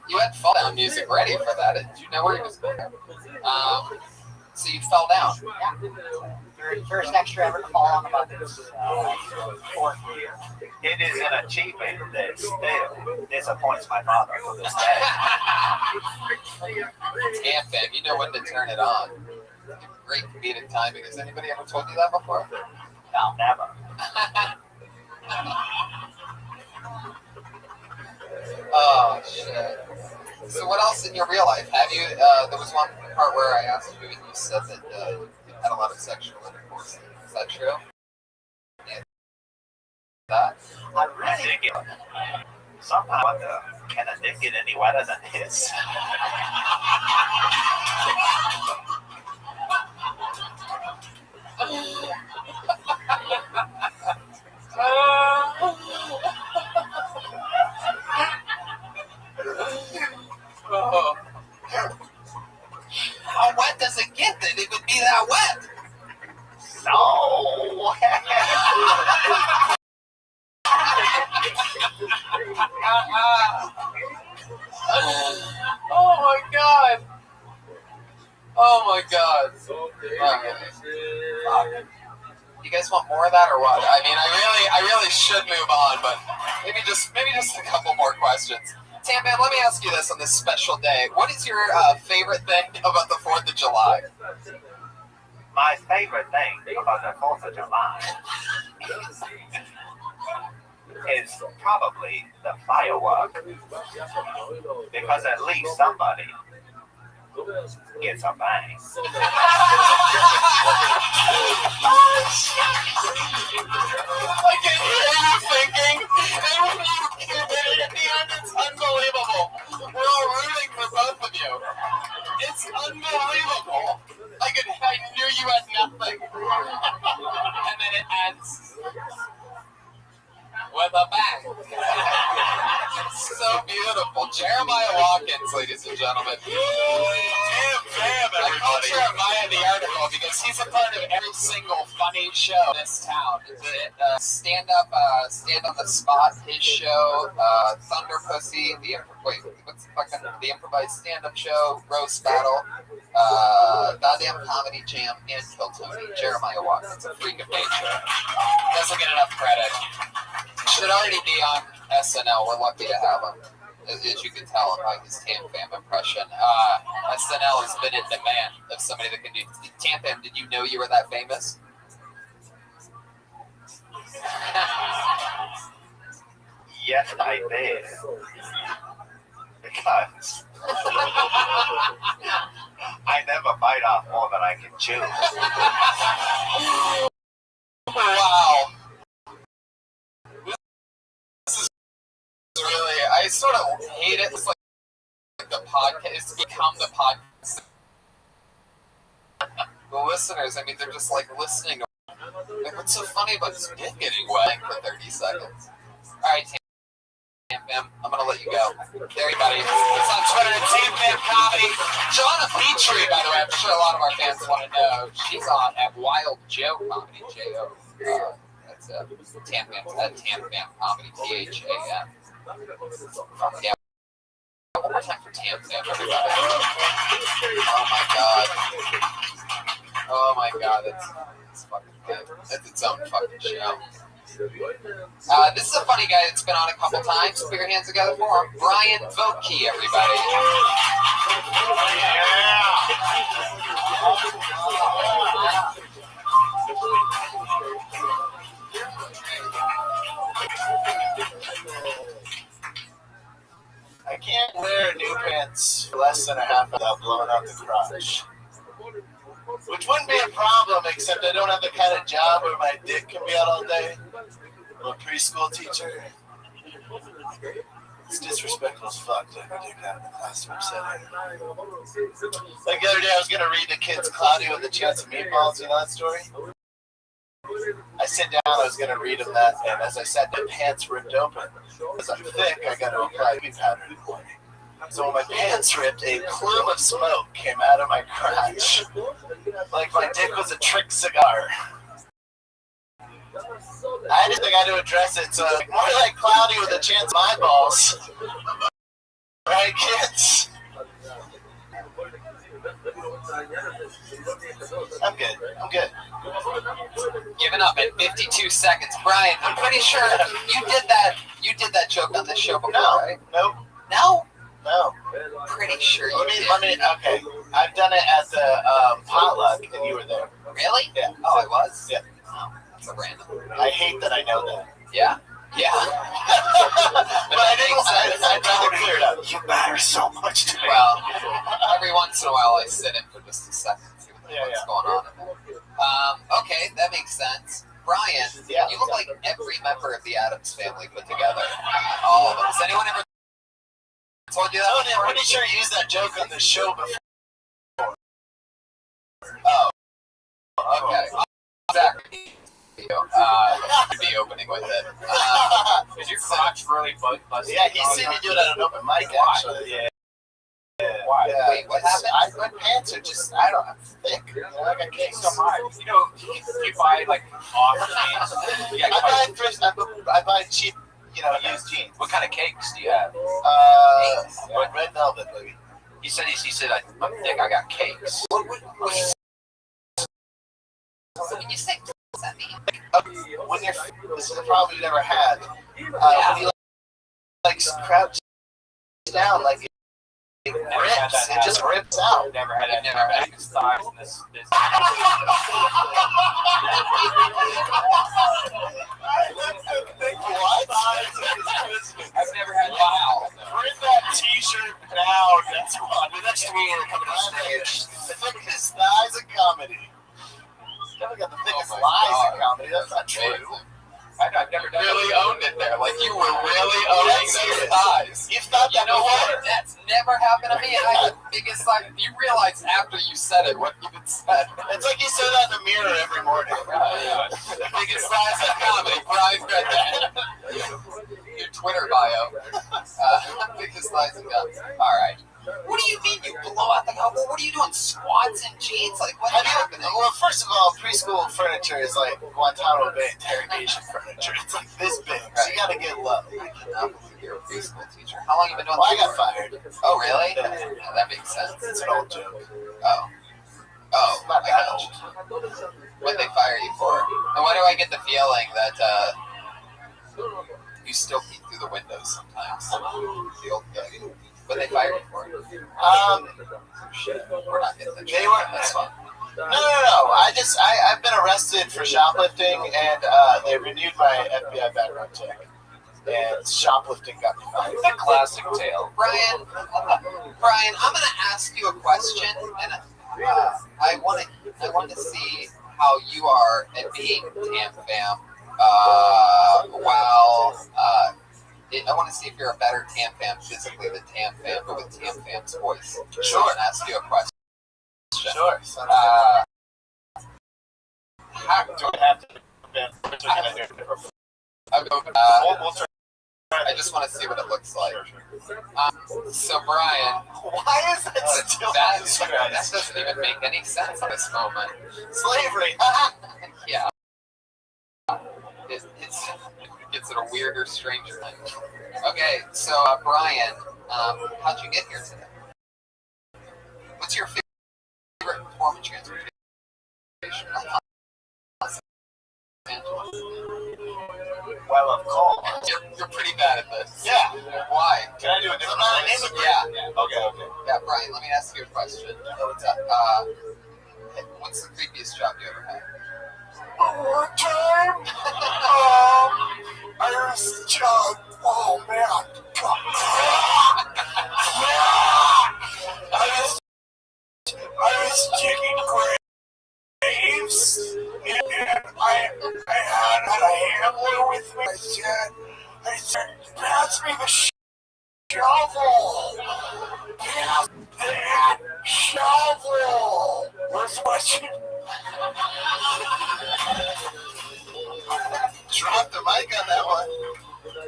You had fall down music ready for that. Did you know where you was going? So you fell down. Yeah. First extra ever to fall on the Muppets. Fourth year. It is an achievement that still disappoints my father to this day. Tam Fam, you know when to turn it on. Great comedic timing. Has anybody ever told you that before? No, never. Oh, shit. So what else in your real life? Have you, there was one part where I asked you and you said that you had a lot of sexual intercourse. Is that true? Yeah. That? I really think it. Somehow, can a dick get any wetter than his? Oh. How wet does it get that it would be that wet? No. Oh my god. Oh my god. You guys want more of that or what? I mean, I really should move on, but maybe just a couple more questions. Tam Bam, let me ask you this on this special day. What is your favorite thing about the 4th of July? My favorite thing about the 4th of July is probably the firework. Because at least somebody gets a bang. I can hear you thinking, and when you get it at the end, it's unbelievable. We're all rooting for both of you. It's unbelievable. I knew you had nothing. And then it ends with a bang. So beautiful. Well, Jeremiah Watkins, ladies and gentlemen. I called Jeremiah the article because he's a part of every single funny show in this town. Stand on the spot, his show, Thunder Pussy, the improvised stand-up show, roast battle, goddamn comedy jam, and Kill Tony. Jeremiah Watkins, a freak of nature. Doesn't get enough credit. Should already be on SNL. We're lucky to have him. As you can tell by his Tam Fam impression. SNL has been in demand of somebody that can do. Tam Fam, did you know you were that famous? Yes, I did. Because I never bite off more than I can chew. Wow. This is really, I sort of hate it. It's like the podcast, it's become the podcast. The listeners, I mean, they're just like listening. Like, what's so funny about this dick getting wet for 30 seconds? All right, Tam Fam, I'm going to let you go. Everybody, it's on Twitter at Tam Fam Comedy. Joanna Petrie, by the way, I'm sure a lot of our fans want to know. She's on at Wild Joe Comedy, J-O. That's Tam Fam Comedy, T-H-A-M. Yeah. One more time for Tam Fam, everybody. Oh my god, that's fucking good. That's its own fucking show. This is a funny guy that's been on a couple times. Put your hands together for him. Brian Vokey, everybody. I can't wear new pants for less than a half without blowing out the crotch. Which wouldn't be a problem, except I don't have the kind of job where my dick can be out all day. I'm a preschool teacher. It's disrespectful as fuck to ever do that in the classroom setting. Like the other day, I was going to read the kids Cloudy with a Chance of Meatballs. You know that story? I sit down, I was going to read them that, and as I sat, my pants ripped open. As I'm thick, I got to apply baby powder in the morning. So when my pants ripped, a plume of smoke came out of my crotch. Like my dick was a trick cigar. I just think I had to address it, so more like Cloudy with a Chance of Eyeballs. Right, kids? I'm good. Giving up at 52 seconds. Brian, I'm pretty sure you did that joke on this show before, right? Nope. No? No. Pretty sure you did. Okay. I've done it at the potluck, and you were there. Really? Yeah. Oh, I was? Yeah. Oh, that's a random. I hate that I know that. Yeah? Yeah. But I'd rather clear it up. You matter so much to me. Well, every once in a while I sit in for just a second to see what's going on in there. Okay, that makes sense. Brian, you look like every member of the Addams family put together. All of them. Has anyone ever told you that? Oh, I'm pretty sure you used that joke on the show before. Oh. Okay. Exactly. I'd be opening with it. Is your crotch really busted? Yeah, he's seen me do it at an open mic, actually. Yeah. Why? Yeah. Wait, what happened? My pants are just, I'm thick. You know, I got cakes. So much. You know, you buy like off jeans. I buy cheap, used jeans. What kind of cakes do you have? Red velvet, baby. He said, I'm thick, I got cakes. When you say, what does that mean? This is a problem you never had. When you crouch down, like it rips. It just rips out. Never had that. Never had his thighs in this. What? I've never had wow. Print that T-shirt now. That's on the next week coming on stage. The thickest thighs of comedy. Never got the thickest lies in comedy. That's not true. I've never done really owned it there. Like you were really owning those thighs. You thought that what? That's never happened to me. I had the biggest like. You realize after you said it what you had said. It's like you say that in the mirror every morning. The biggest size of comedy. Brian read that. your Twitter bio. Biggest lies and guns. All right. What do you mean you blow out the house? What are you doing? Squats and jeans? Like what's happening? Well, first of all, preschool furniture is like Guantanamo Bay interrogation furniture. It's like this big, so you gotta get low. I cannot believe you're a preschool teacher. How long have you been doing? Well, I got fired. Oh, really? Yeah, that makes sense. It's an old joke. Oh, not that old. What'd they fire you for? And why do I get the feeling that you still peek through the windows sometimes? The old thing. What'd they fire you for? We're not getting the They weren't. That's fine. No. I've been arrested for shoplifting, and they renewed my FBI background check. And shoplifting got me fired. The classic tale. Brian, I'm going to ask you a question, and I want to see how you are at being Tam Fam. I want to see if you're a better Tam Fam physically than Tam Fam, but with Tam Fam's voice. Sure. I'm going to ask you a question. Sure. How do I have to? I just want to see what it looks like. So, Brian, why is that still that doesn't even make any sense at this moment. Slavery. Yeah. It's in a weirder, stranger thing. Okay, so Brian, how'd you get here today? What's your favorite form of transportation? Well, of course. You're pretty bad at this. Yeah. Why? Can I do a different name? Yeah. Okay. Yeah, Brian, let me ask you a question. What's up? What's the creepiest job you ever had? One time, I was just, oh man, I was digging graves, and I had a handler with me. I said, pass me the shovel. Pass that shovel. Where's what you? Drop the mic on that one.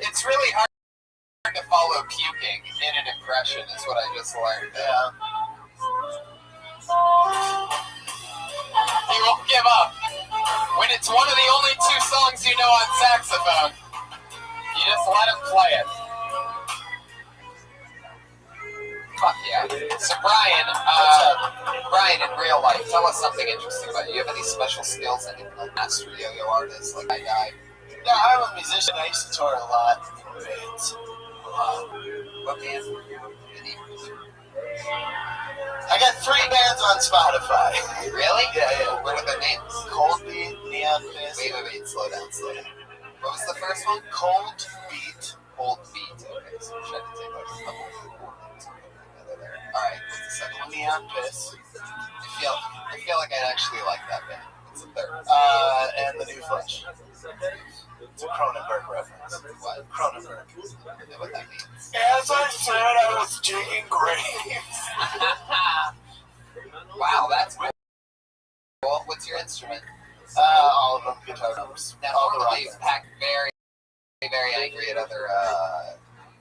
It's really hard to follow puking in an impression, is what I just learned. Yeah. You won't give up. When it's one of the only two songs you know on saxophone, you just let him play it. Fuck yeah. So Brian, in real life, tell us something interesting about you. Do you have any special skills, anything like master yo-yo artist, like that guy? Yeah, I'm a musician. I used to tour a lot in bands. What band? I got 3 bands on Spotify. Really? Yeah. What are their names? Cold Beat, Neon Fist. Wait, slow down. What was the first one? Cold Beat. Cold Beat. Okay, so we should have to take like a couple of coordinates. Alright, what's the second one? Neon Fist. I feel like I'd actually like that band. What's the third? And The New Flesh. It's a Cronenberg reference. What? Cronenberg. I don't know what that means. As I said, I was digging graves. Wow, that's cool. Well, what's your instrument? All of them, guitar drums. Now, normally you pack very, very angry at other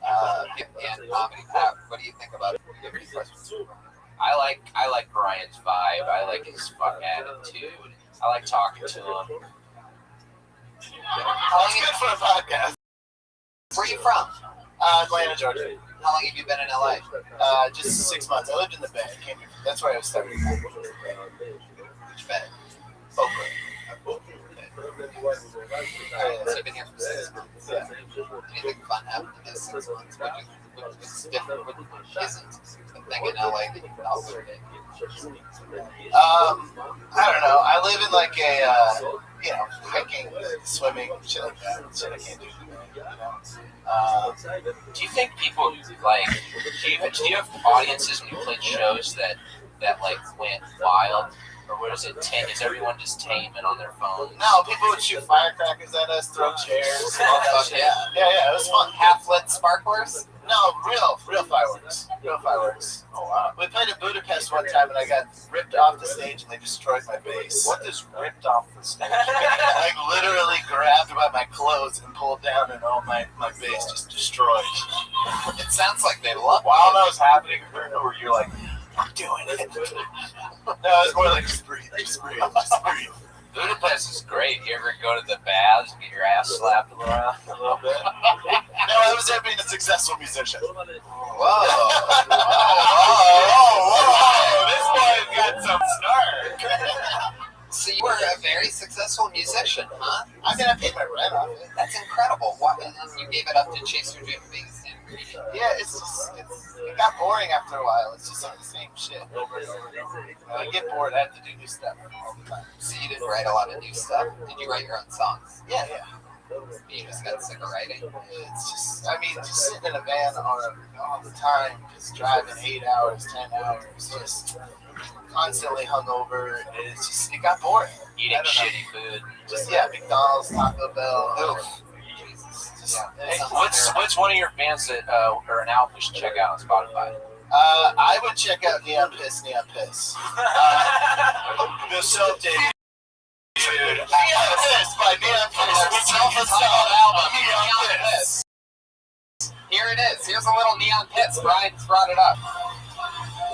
and comedy. What do you think about it? Do you have any questions? I like Brian's vibe. I like his fun attitude. I like talking to him. That's good for a podcast. Where are you from? Atlanta, Georgia. How long have you been in LA? Just 6 months. I lived in the Bay. That's where I was studying. Which Bay? Oakland. So you've been here for 6 months. Yeah. Anything fun happened in those 6 months? What's different? What isn't the thing in LA that you thought would be? I don't know. I live in like a, hiking, swimming, shit like that. Shit I can't do. Do you think people like? Do you have audiences when you played shows that like went wild, or what is it? Is everyone just tame and on their phones? No, people would shoot firecrackers at us, throw chairs, all that shit. Yeah. Yeah, it was fun. Half-lit sparklers? No, real fireworks. Real fireworks. Oh wow. We played in Budapest one time and I got ripped off the stage and they destroyed my bass. What is ripped off the stage? Like literally grabbed by my clothes and pulled down and all my bass just destroyed. It sounds like they love While that was happening, or you're like, I'm doing it. No, it was more like just breathe. Budapest is great. You ever go to the baths and get your ass slapped around a little bit? No, I was there being a successful musician. Whoa. Whoa. This boy's got some snark. So you were a very successful musician, huh? I mean, I paid my rent off it. That's incredible. What? You gave it up to chase your dream of being a singer? Yeah, it got boring after a while. It's just like the same shit over and over and over. I get bored. I have to do new stuff all the time. So you didn't write a lot of new stuff? Did you write your own songs? Yeah. You just got sick of writing? It's just, I mean, just sitting in a van all the time, just driving 8 hours, 10 hours, just constantly hungover. It's just, it got boring. Eating shitty food. Just, McDonald's, Taco Bell. Oof. Hey, what's one of your bands that or an album you should check out on Spotify? I would check out Neon Piss. The self-dating. Dude, Neon Piss by Neon Piss. Self-installed album, Neon Piss. Here it is. Here's a little Neon Piss. Brian's brought it up.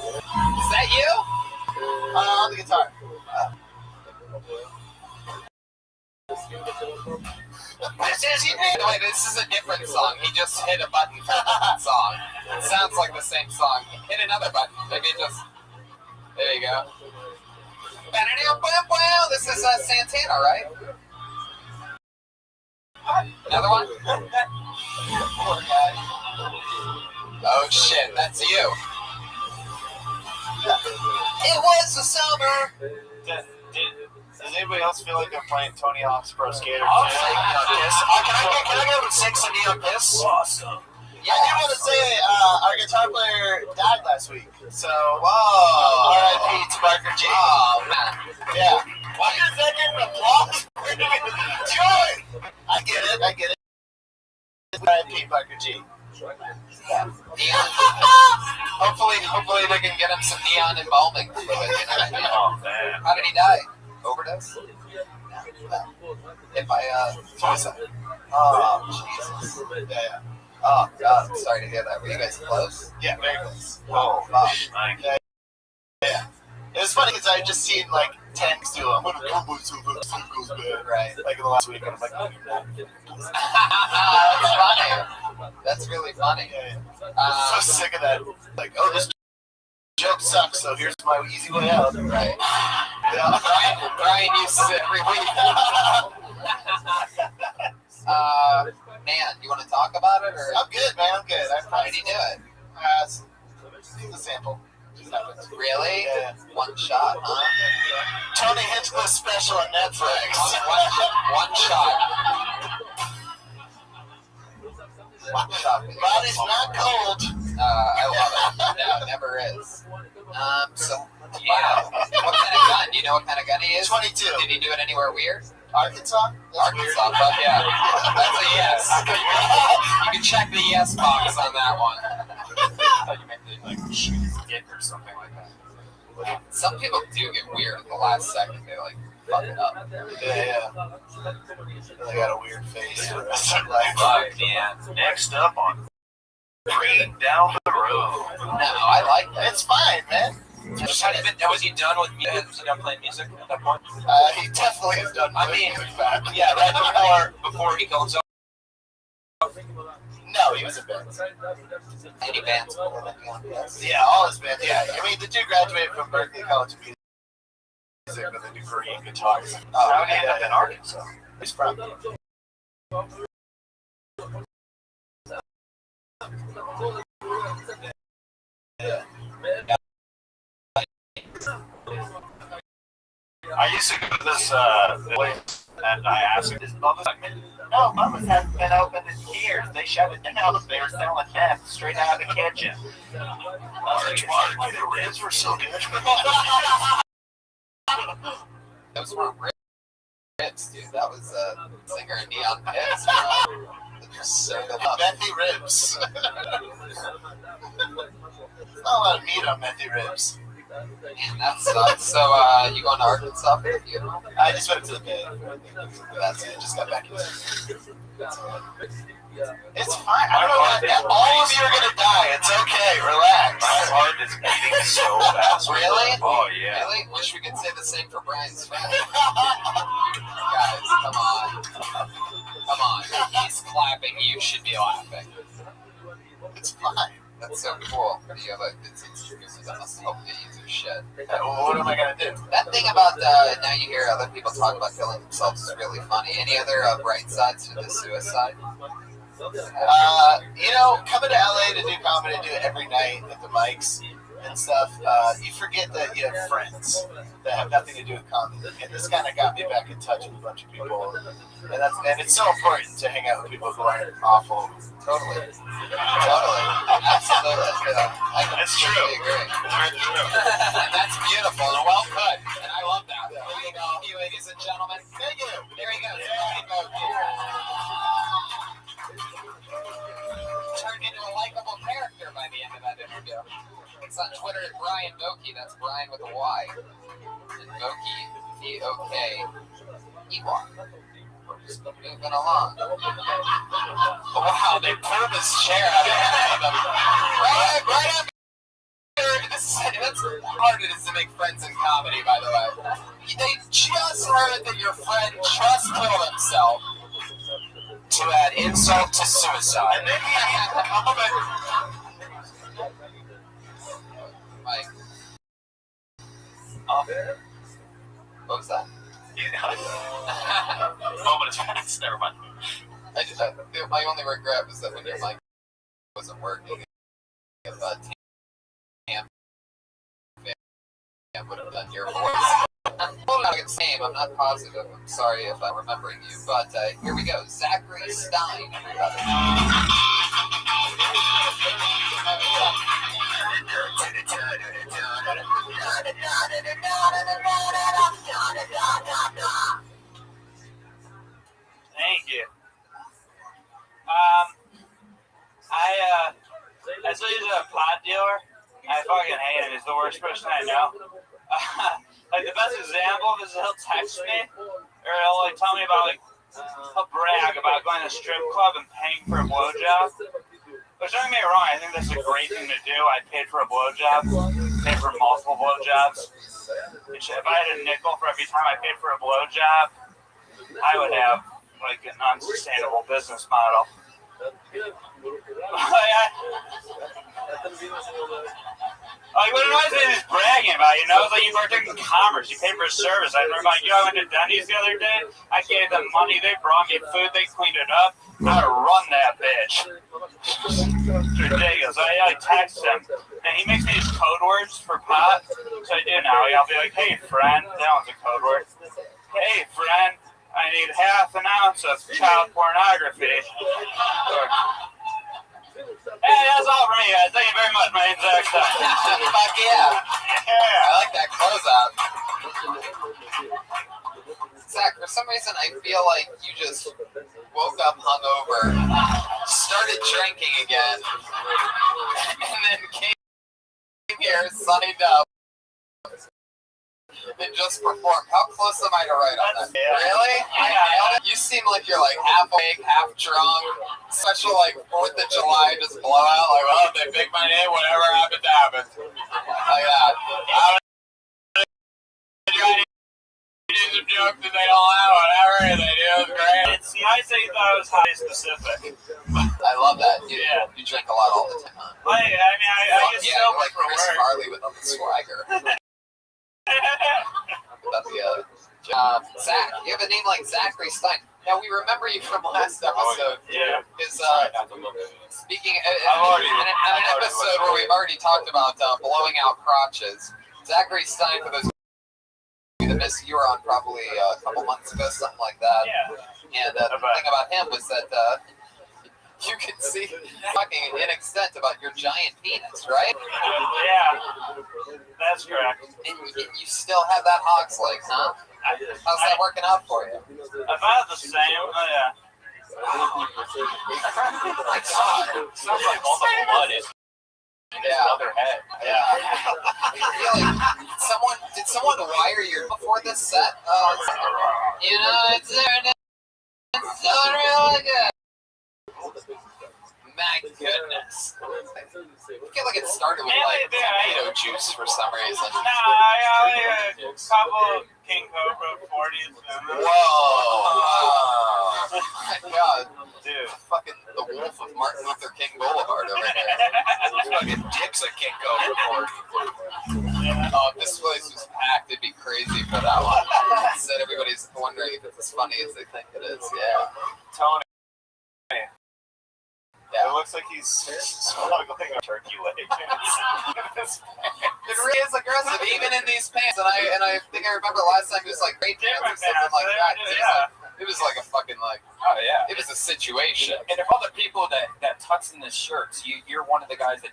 Is that you? On the guitar. This is a different song. He just hit a button for a different song. It sounds like the same song. Hit another button. Maybe it just... There you go. This is Santana, right? Another one? Poor guy. Oh shit, that's you. It was the summer. Does anybody else feel like they're playing Tony Hawk's Pro Skater? I'll say Neon Piss. Can I get with 6 and Neon Piss? Awesome. Yeah, I did want to say our guitar player died last week. So, whoa. R.I.P. to Barker G. Oh, man. Yeah. Why is that getting applause? Joy! I get it. R.I.P. Barker G. Yeah. Neon. Hopefully they can get him some neon embalming fluid. Oh, man. How did he die? Overdose? If suicide. Oh, Jesus. Yeah. Oh, God, I'm sorry to hear that. Were you guys close? Yeah, very close. Oh, Yeah. It was funny because I had just seen like 10 to I'm gonna come with some goes bad. Right. Like in the last week, and I'm like, oh, that's funny. That's really funny. I'm so sick of that. Like, oh, this joke sucks, so here's my easy way out. Right. Yeah. Brian uses it every week. Man, you want to talk about it? Or? I'm good, man. I'm good. How did he do it? It's a sample. Really? Yeah. One shot, huh? Tony Hinchcliffe special on Netflix. One shot. Body's not cold. I love it. No, it never is. So, yeah. What kind of gun? Do you know what kind of gun he is? 22. Did he do it anywhere weird? Arkansas? Arkansas, but yeah. That's a yes. You can check the yes box on that one. I thought you meant to like shoot his dick or something like that. Some people do get weird at the last second. They like fuck it up. Yeah. They got a weird face for the rest of their life. Fuck, man. Next up on Green Down the Road. No, I like that. It's fine, man. Was he done with music? Was he done playing music at that point? He definitely is done. Yeah, right before he goes up. No, he was in bands. Any bands? Yeah, all his bands. Yeah, I mean, the dude graduated from Berkeley College of Music with a degree in guitars. How did he end up in Arkansas? He's from. Yeah. I used to go to this place, and I asked him, "Is Bubba's open?" No, Bubba's hasn't been open in years. They shut it down. They were selling meth straight out of the kitchen. The ribs were so good. Those were ribs, dude. That was singer Neon Piss. The Methy ribs. Not a lot of meat on methy ribs. Man, that sucks. So, you going to Arkansas for you? I just went to the Bay. That's it. Just got back in. It's fine. I don't know what. All of you are gonna die. It's okay. Relax. My heart is beating so fast. Really? Oh yeah. Really? Wish we could say the same for Brian's family. Guys, come on. Come on. He's clapping. You should be laughing. It's fine. That's so cool. You have it's that must help you do shit. What am I gonna do? That thing about now you hear other people talk about killing themselves is really funny. Any other bright sides to the suicide? Coming to LA to do comedy, do it every night at the mics and stuff, you forget that you have friends that have nothing to do with comedy. And this kind of got me back in touch with a bunch of people. And it's so important to hang out with people who aren't awful. Totally. Absolutely. That's true. Agree. That's true. And that's beautiful and well put. And I love that. There you go, ladies and gentlemen. Thank you. There he goes. Turned into a likable character by the end of that interview. It's on Twitter at Brian Boki. That's Brian with a Y. And Boki, B-O-K-E-Y. We're just moving along. Wow, they pulled this chair out of him. Right up. That's hard it is to make friends in comedy, by the way. They just heard that your friend just killed himself. To add insult to suicide. Mike. What was that? Moment is fast. Never mind. My only regret was that when your mic wasn't working, if Tam would have done your voice. I'm not the same. I'm not positive. I'm sorry if I'm remembering you, but here we go. Zachary Stein, everybody. Thank you. I still use a pot dealer. I fucking hate him. He's the worst person I know. Like the best example of this is he'll text me or he'll like tell me about he'll brag about going to a strip club and paying for a blowjob. Which don't get me wrong, I think that's a great thing to do. I paid for a blowjob, paid for multiple blowjobs. If I had a nickel for every time I paid for a blowjob, I would have like an unsustainable business model. Like, what annoys me is bragging about, it's like you partake in commerce, you pay for a service. I remember, I went to Denny's the other day, I gave them money, they brought me food, they cleaned it up, I run that bitch. It's ridiculous. I text him, and he makes me these code words for pot, so I do now. I'll be like, hey, friend, that one's a code word. Hey, friend, I need half an ounce of child pornography. Hey, that's all for me, guys. Thank you very much. My name's Zach Stein. Fuck yeah. I like that closeout. Zach, for some reason, I feel like you just woke up hungover, started drinking again, and then came here, signed up, and just performed. How close am I to right on that? Really? Yeah. You seem like you're like half awake, half drunk. Special like 4th of July, just blow out like, oh, they pick my name, whatever happened, happened. Like that. Do some jokes and they don't have whatever, and they do, it's great. It's nice that you thought it was highly specific. I love that. You drink a lot all the time, huh? I get so much like for Chris work. Farley with the swagger. Zach, you have a name like Zachary Stein. Now we remember you from last episode. Yeah. Speaking in an episode where we've already talked about blowing out crotches. Zachary Stein, for those that missed, you were on probably a couple months ago, something like that. Yeah. And the thing about him was that you could see talking in extent about your giant penis, right? Yeah, that's correct. And you still have that hog's leg, huh? How's that working out for you? About the same. Yeah. Like, sounds like all the blood is in his other head. Yeah. I feel like did someone wire your before this set? You know, it's doing really good. My goodness. I feel like it started with like tomato juice for some reason. No, I got like a couple of King Cobra 40s. Whoa! Oh my god. Dude. Fucking the wolf of Martin Luther King Boulevard over here. Fucking dicks at King Cobra 40. Oh, if this place was packed, it'd be crazy for that one. Instead, everybody's wondering if it's as funny as they think it is. Yeah. Tony. Yeah. It looks like he's smuggling a turkey leg. It really is aggressive, even in these pants. And I think I remember last time it was like great pants or something like that. It was like a fucking like. Oh yeah. It was a situation. And of all the people that tucks in the shirts, you're one of the guys that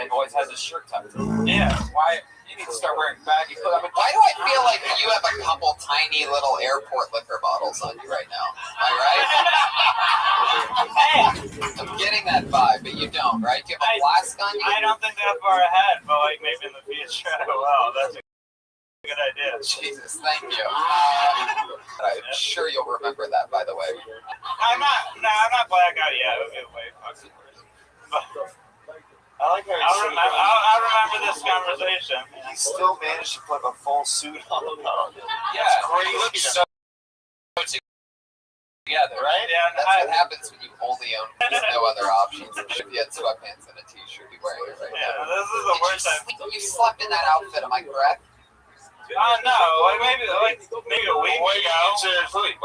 always has his shirt tucked in. Yeah. Why? You need to start wearing baggy clothes. Why do I feel like you have a couple tiny little airport liquor bottles on you right now? Am I right? I'm getting that vibe, but you don't, right? Do you have a flask on you? I don't think that far ahead, but like maybe in the future. Wow, that's a good idea. Jesus, thank you. I'm sure you'll remember that, by the way. I'm not blackout yet. Okay, wait, fuck. I like how I'll remember this conversation. He still managed to put a full suit on. Yeah, he looks so together, right? Yeah, that's what happens when you only own. There's no other options. If you had sweatpants and a t-shirt, you'd be wearing it right now. This is the worst time. You slept in that outfit, am I correct? No, like maybe a week ago. Seriously,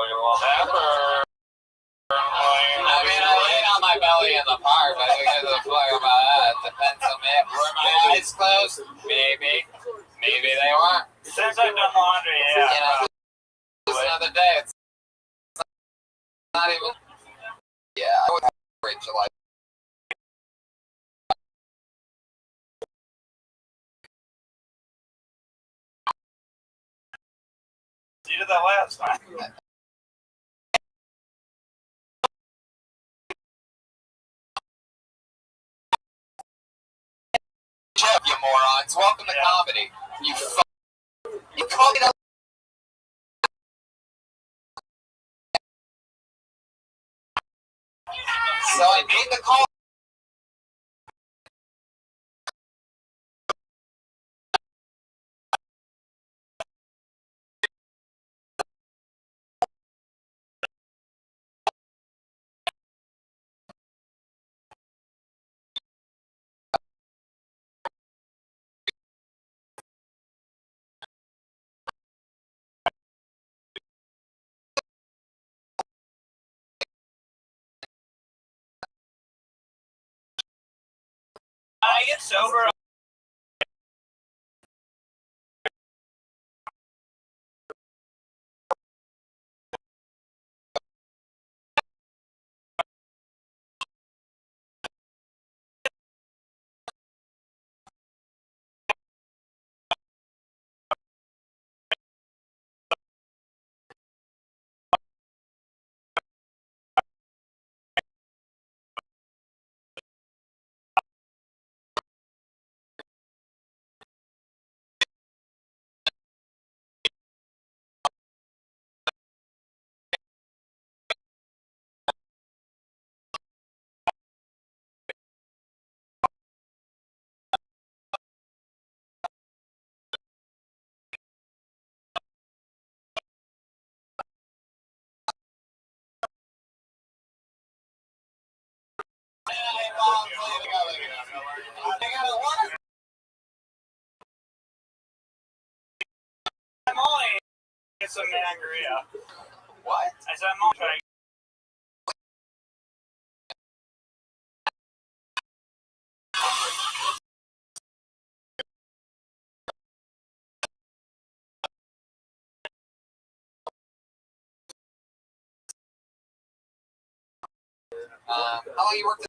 I mean, I laid on my belly in the park, but who gives a fuck about that? It depends on me. Were my eyes closed? Maybe. Maybe they weren't. Since I've done laundry, yeah. You know, it's another day. It's not even. Yeah, I would have a great July. You did that last time. You morons. Welcome to comedy. You called it up. So I made the call. I get sober. I'm only get some sangria. What? I said I'm only trying. How long you worked?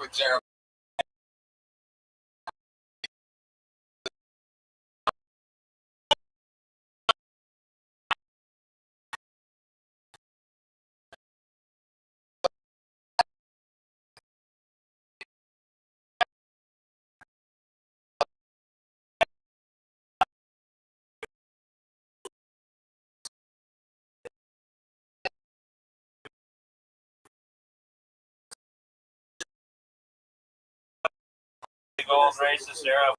with Jeremy. Gold racist era.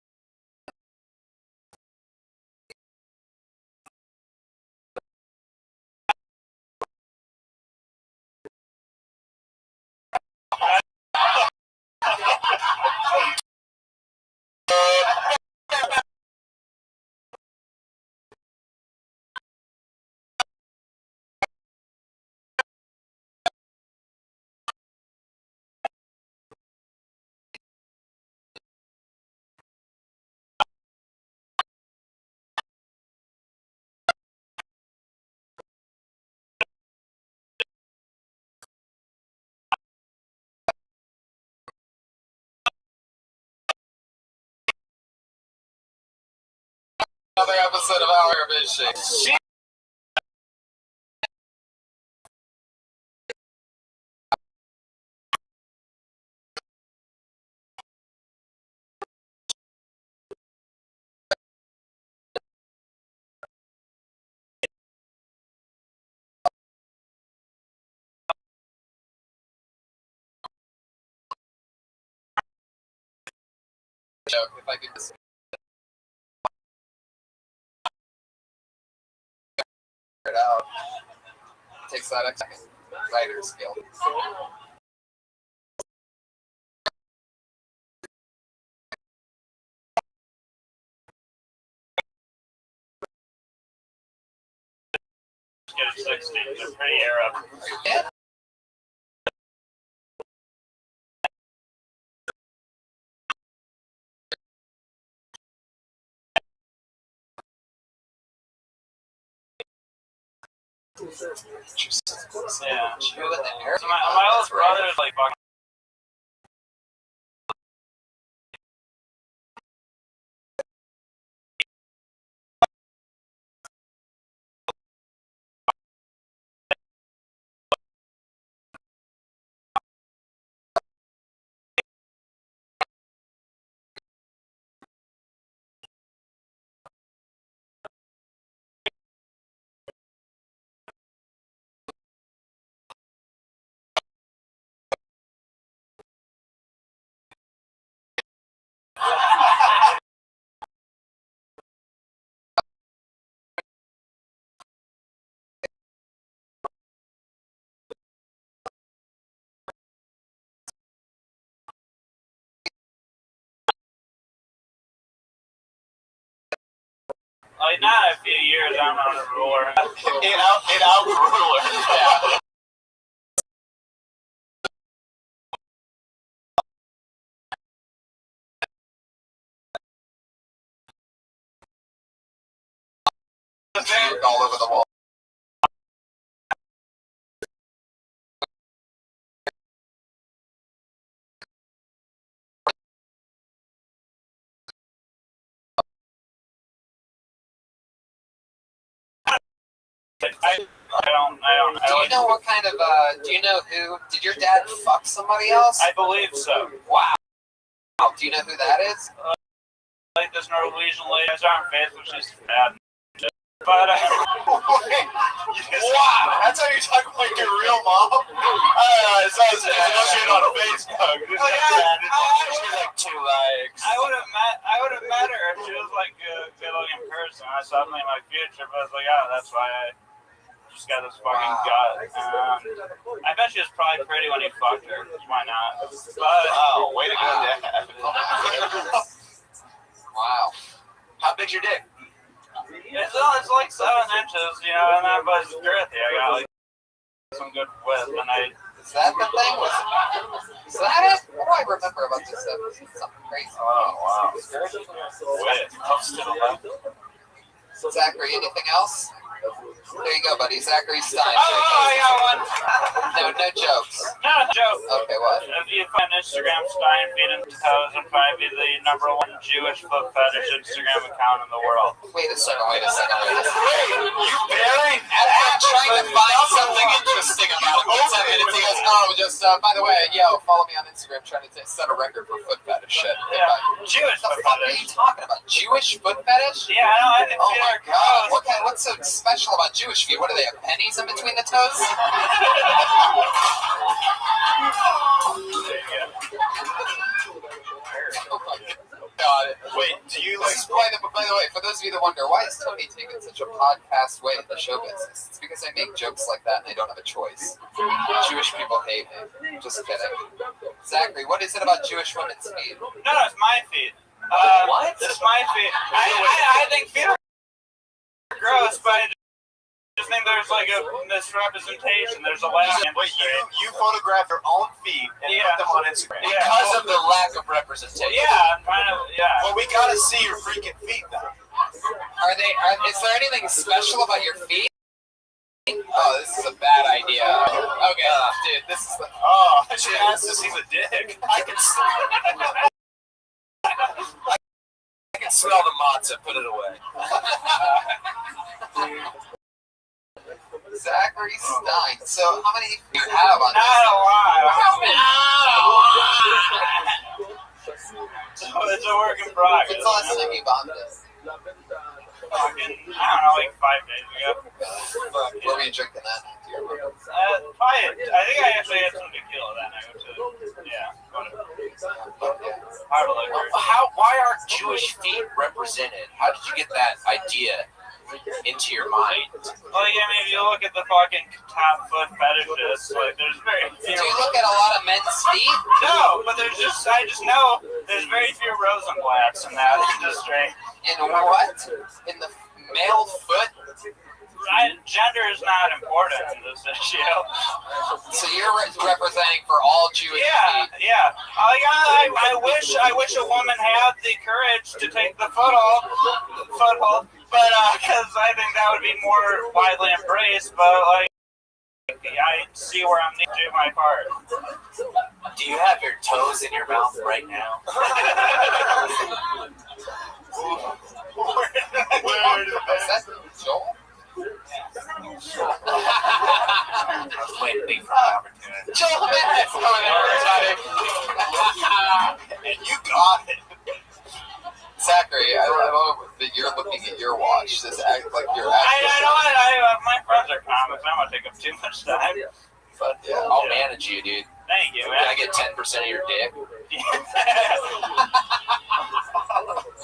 Another episode of Our Vision. If I could just it out, it takes that extra writer skill. Get it 60. They're pretty Arab. Yeah. Yeah. So my oldest brother is like fucking. Like not a few years, I'm on a ruler. In out ruler. Yeah. All over the wall. I don't. Do you know what kind of, do you know who, did your dad fuck somebody else? I believe so. Wow. Do you know who that is? Like this Norwegian lady, I saw her face, but she's bad. But, wow, that's how you talk about your real mom? It sounds associated on Facebook. She's like 2 likes. I would have met her if she was like a good looking person. I saw something in my future, but I was like, oh, that's why I just got this fucking gut. I bet she was probably pretty when he fucked her. Why not? But, oh, way to go, Dad. Wow. How big's your dick? It's like 7 inches, you know, and that was girthy. I got like some good width, and Is that the thing? Is that it? What do I remember about this episode? Something crazy. Oh, wow. Width. Close to the left. Zachary, anything else? There you go, buddy. Zachary Stein. Oh, I got one. No jokes. No joke. Okay, what? If you find Instagram Stein feet and toes, and probably be the #1 Jewish foot fetish Instagram account in the world. Wait a second. Wait, you barely? I'm trying to find something interesting about it. 10 minutes. He goes, just, by the way, follow me on Instagram. Trying to set a record for foot fetish shit. Yeah. Jewish foot fetish. What are you talking about? Jewish foot fetish? Yeah, I think oh my god. What's so special about Jewish feet? What do they have, pennies in between the toes? God. Wait, do you like... By the way, for those of you that wonder, why is Tony taking such a podcast way in the show business? It's because I make jokes like that and they don't have a choice. Jewish people hate me. Just kidding. Zachary, what is it about Jewish women's feet? No, it's my feet. What? It's my feet. I think feet are gross, but I just think there's like a misrepresentation. There's a lack of Wait, you photograph your own feet and put them on Instagram. Because of the lack of representation. Yeah, I'm trying to, Well, we gotta see your freaking feet now. Is there anything special about your feet? Oh, this is a bad idea. Okay, dude, this is the... Oh, I should ask to see the dick. I can smell the matzah. Put it away. Zachary Stein. So, how many do you have on this? Not a lot. It's a work in progress. When's the last time you bombed this? I don't know, like 5 days ago. What were you drinking that night? Do you remember? I think I actually had some tequila that night, Why are Jewish feet represented? How did you get that idea into your mind? Well, yeah, maybe you look at the fucking top foot fetishes. Like, there's very few. Do you look at a lot of men's feet? No, but I just know there's very few Rosenblatts in that industry. In what? In the male foot? Gender is not important in this issue. So you're representing for all Jewish feet? Yeah. I wish a woman had the courage to take the foothold, but because I think that would be more widely embraced. But like, I see where I'm needing to do my part. Do you have your toes in your mouth right now? Is that Joel? Waiting for an opportunity. Joel Bennett's coming in, everybody. And you got it. Zachary, I love that you're looking at your watch. This act like you're my friends are comics. I don't want to take up too much time. But yeah, I'll manage you, dude. Thank you, man. Can I get 10% of your dick?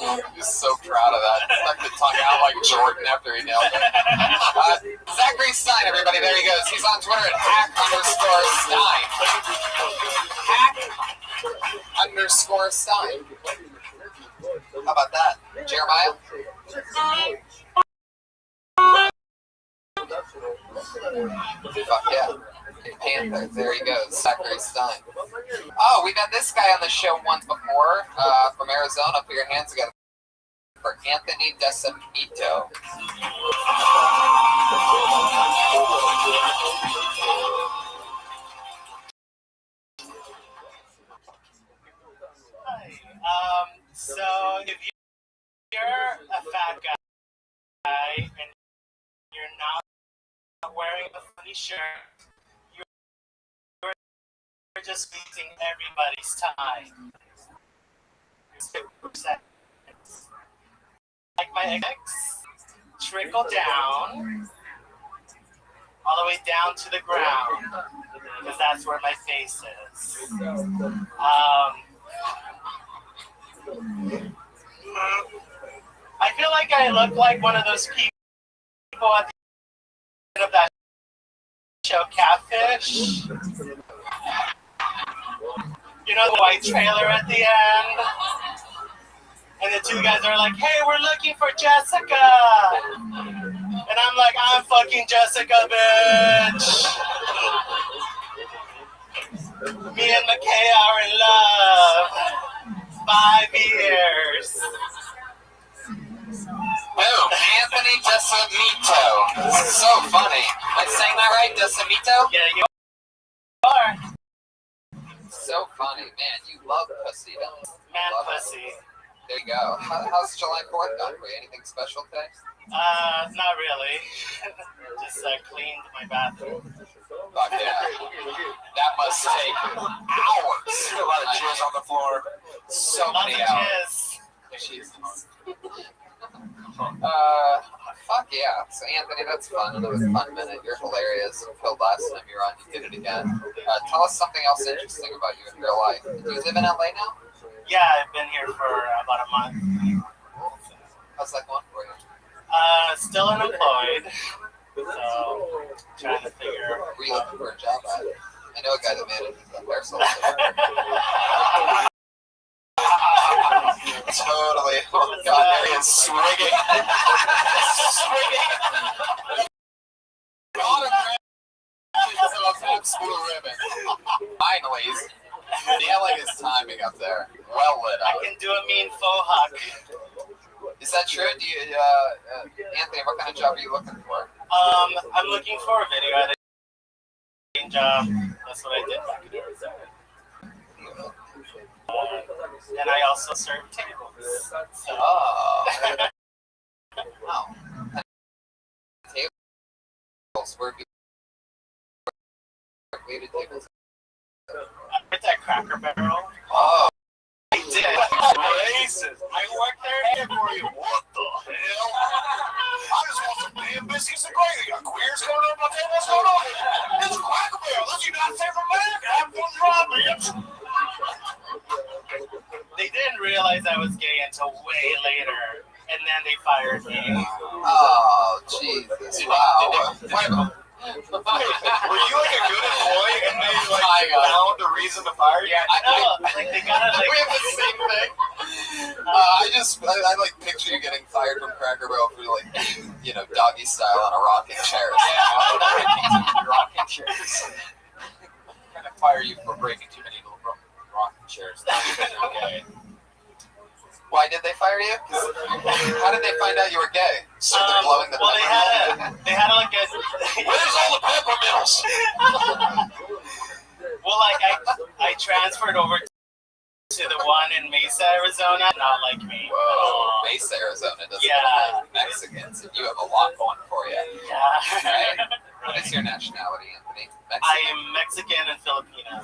I'm just so proud of that. Stuck the tongue out like Jordan after he nailed it. Zachary Stein, everybody. There he goes. He's on Twitter at @hack_Stein. #Stein. How about that? Jeremiah? Fuck yeah. Panther. There he goes. Zachary Stein. Oh, we've had this guy on the show once before from Arizona. Put your hands together for Anthony Desamito. So if you're a fat guy and you're not wearing a funny shirt, you're just wasting everybody's time. 6%. Like my ex, trickle down, all the way down to the ground, because that's where my face is. I feel like I look like one of those people at the end of that show, Catfish. You know, the white trailer at the end? And the two guys are like, hey, we're looking for Jessica. And I'm like, I'm fucking Jessica, bitch. Me and McKay are in love. 5 years. Boom, Anthony Desamito. So funny. Am I saying that right, Decimito? Yeah, you are. So funny. Man, you love pussy, don't you? Man Love pussy. It. There you go. How's July 4th gone for you? Anything special today? Not really. Just cleaned my bathroom. Fuck yeah. That must take hours. A lot of jizz on the floor. So many hours. Jesus. Fuck yeah. So Anthony, that's fun. Another fun minute. You're hilarious. You killed last time you were on. You did it again. Tell us something else interesting about you in real life. Do you live in LA now? Yeah, I've been here for about a month. How's that going for you? Still unemployed. So, trying to figure. Where are you looking for a job at? I know a guy that manages a hair salon. Totally. Oh God, there he is swinging. Swinging. Blue ribbon. Finally, he's nailing his timing up there. Well lit up. I can do a mean faux hawk. Is that true? Do you, Anthony, what kind of job are you looking for? I'm looking for a video editing job. That's what I did back in Arizona. And I also serve tables. So. Oh. Wow. Tables? Where do you tables? At that Cracker Barrel. Oh. I did. Racist. I worked there here for you. What the hell? I just want some damn biscuits and gravy. Got queers going on my table. What's going on here? This is Cracker Barrel. This is United States of America. Have fun driving, bitch. They didn't realize I was gay until way later, and then they fired me. Oh, Jesus. Wow. Were you like a good employee and they like found a reason to fire you? Yeah, I know. Like they gotta like. We have the same thing. I like picture you getting fired from Cracker Barrel for like, you know, doggy style on a rocking chair. Yeah, rocking chairs. I'm gonna fire you for breaking too many rocking chairs. Okay. Why did they fire you? How did they find out you were gay? So they're blowing the well, they had like a. Where's all the peppermints? Well, like I transferred over to the one in Mesa, Arizona. Not like me. Whoa, Mesa, Arizona doesn't have Mexicans, and you have a lot going for you. Yeah. Right? What is your nationality, Anthony? Mexican? I am Mexican and Filipino.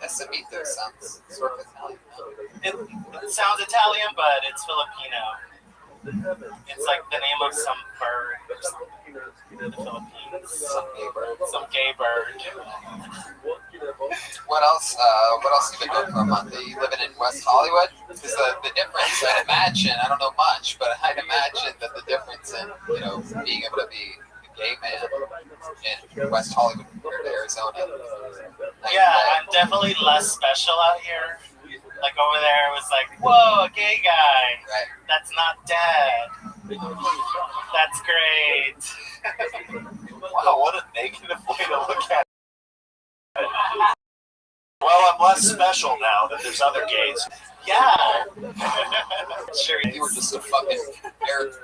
Decimito sounds sort of Italian. It sounds Italian, but it's Filipino. It's like the name of some bird or something in the Philippines. Some gay bird. What else? What else have you been doing for a month? Are you living in West Hollywood? Because the difference, I'd imagine, I don't know much, but I'd imagine that the difference in, you know, being able to be a gay man in West Hollywood compared to Arizona. Yeah, I'm definitely less special out here. Like over there, it was like, whoa, a gay guy. Right. That's not dead. That's great. Wow, what a negative way to look at it. Well, I'm less special now that there's other gays. Yeah. Sure, you were just a fucking Eric.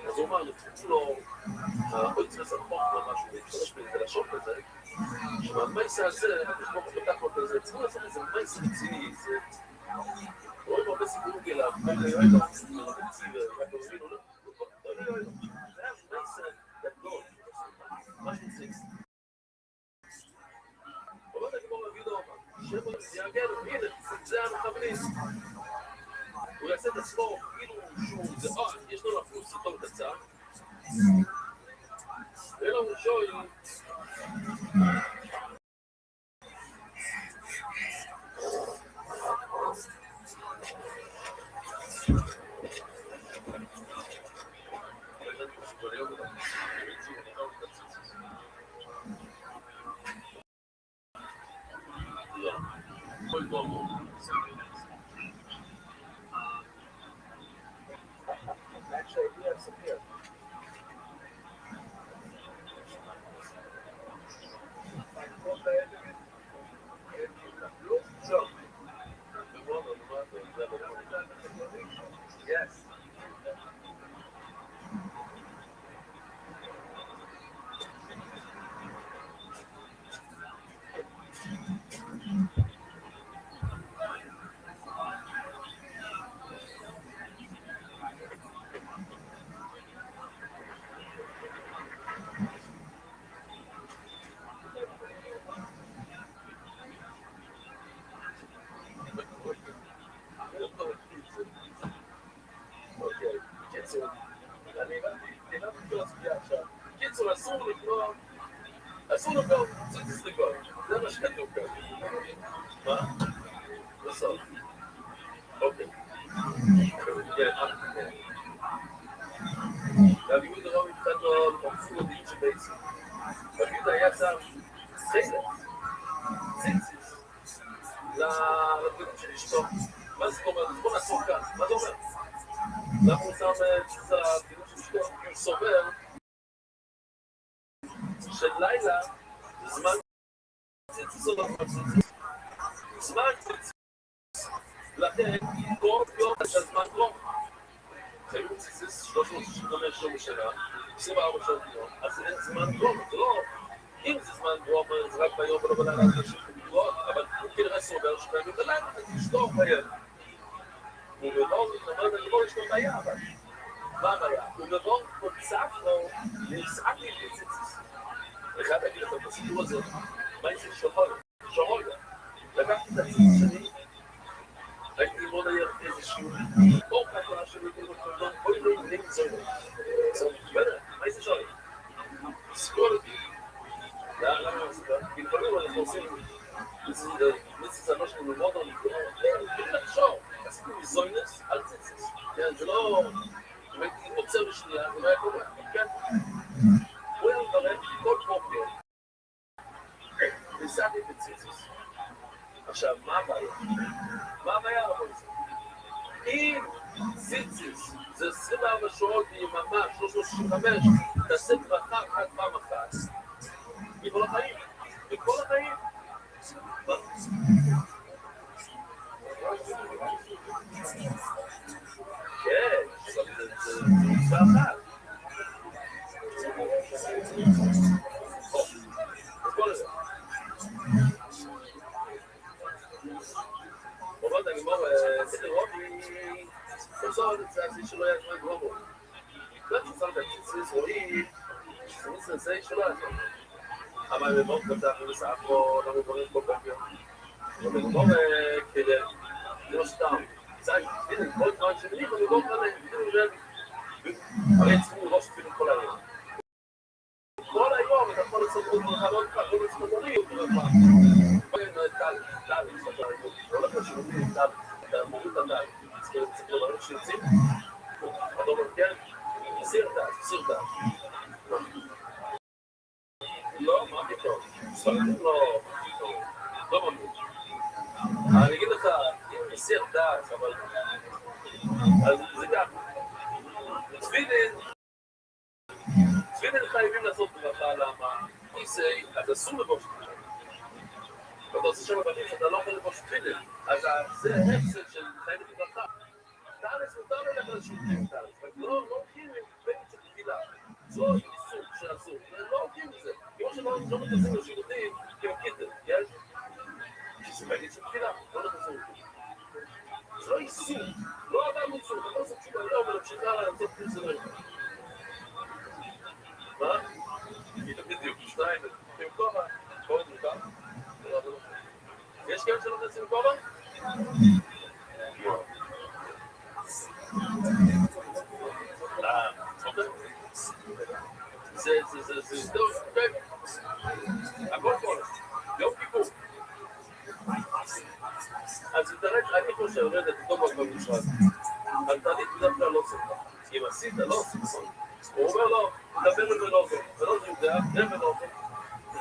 אז הוא אמר, נפצו לו, האויצר סרפוק ממש, והשתמש בלשון כזה, שבמייסה הזה, כמו פתח לו כזה, צריכים לעשות איזה מייסה רציני, זה... רואים הרבה סיפורים גליו, ואלה יואל, רק עוזבים, לא? זה היה מייסה גדול, משהו סקסי. אומר לגמור להביא לו, שבו יאגר, הנה, זה המחבליס. הוא יעשה את עצמו, כאילו שהוא, יש לו אפילו סרטון קצר. ואין לנו שוי. Actually, we have some here. Yes. אוקיי, קיצור, אני הבנתי את הסוגיה עכשיו. קיצור, אסור לבוא, ציציס לגבור. זה מה שכתוב כאן. מה? בסוף. אוקיי. כן, והביגוד הרוב התחלנו למחפור דין שבייסי. והביגוד היה שם חלק, ציציס, לבגוד של אשתו. מה זה אומר? בוא נעצור כאן. מה זה אומר? למה הוא שם ציצה לבגוד של אשתו? כי הוא סובר של לילה זמן ציציס או לא ציציס. זמן ציציס. לכן, כל יום יש הזמן רום. חייבים ציציס 365 יום בשנה, 24 שעות ביום, אז אין זמן רום. זה לא, אם זה זמן רום, זה רק ביום ולא בלילה, זה שוב בגרות, אבל הוא כנראה סובר שחייבים בלילה, אז אשתו חייב. הוא בבור, זאת אומרת, בבור יש לו בעיה, אבל מה הבעיה? הוא בבור קוצף לו, נצעק לי בציציס. אני חייב להגיד לכם את הסיפור הזה, מה יש לי שרויה? לקחתי את הציציס שלי, הייתי ללמוד היום איזשהו אור קטנה שלי, בואי לא ימנים זוהר. בסדר, מה יש לי שרויה? סקול אותי. למה אני עושה? כי לפעמים אנחנו עושים מיציס הנוש שלנו ללמוד או לקרוא, כדי לחשוב, עשיתי מזוינס על ציציס. זה לא, אם הייתי עוצר בשנייה, זה לא היה קורה, כן? הוא היה מברך כל בוקר, ניסעתי בציציס. עכשיו, מה הבעיה? מה הבעיה רבו לזה? אם ציציס זה 24 שעות ביממה, 365, תעשה ברכה אחת פעם אחת, בכל החיים, בכל החיים. מה? כן, זה מצווה אחת. בכל זה. אומרת, אני אומר, צריך לראות לי, בסוף זה שלא היה זמן גרובו. לא תצטרך את הציציס, רואי, זה שלא היה זמן. אבל במור כתב, ובסך פה, לא מבררים כל בוקר. ובמור כדי, זה לא סתם. הנה, כל זמן שבניך, ובמור כזה, הרי צריכים לראש אפילו כל היום. כל היום, אתה יכול לעשות עוד מחלות, לא לצפות הורים, טל, לא לך שירותים, טל, אתה מוריד את הטל, צריך לברר שיוצאים, אתה אומר, כן, סיר טל. לא, מה פתאום? ספרדים לא ממוד. אני אגיד לך, אם סיר טל, אבל... אז זה כך. צווידן חייבים לעשות ברכה, למה? כי זה, אתה אסור לבוש תפילה. ואתה עושה שם בנים שאתה לא יכול לבוש תפילה. אז זה הפסד של חייבת ברכה. תארץ מותר ללכת לשירותים, תארץ. לא הולכים עם בית של תפילה. זו איסור שאסור. לא הולכים לזה. כמו שלא מתעסים לשירותים, כמקיטר, יש? שזה בית של תפילה, לא נכנסים לשירותים. זה לא איסור. לא אדם איסור. אתה לא עושה תשובה היום ולהמשיכה לעשות פרסה לא יכול. מה? בדיוק, שניים, עם כובע, כובע מותר? יש כאלה שלא נעשים כובע? אוקיי. זה טוב, אוקיי. הכל כובע, יום כיפור. אז אני חושב, רדת, טוב במשרד. אבל תענית בדרך כלל לא עושה. אם עשית, לא עושה. הוא אומר לו, דבר ולא יודע, דבר ולא יודע.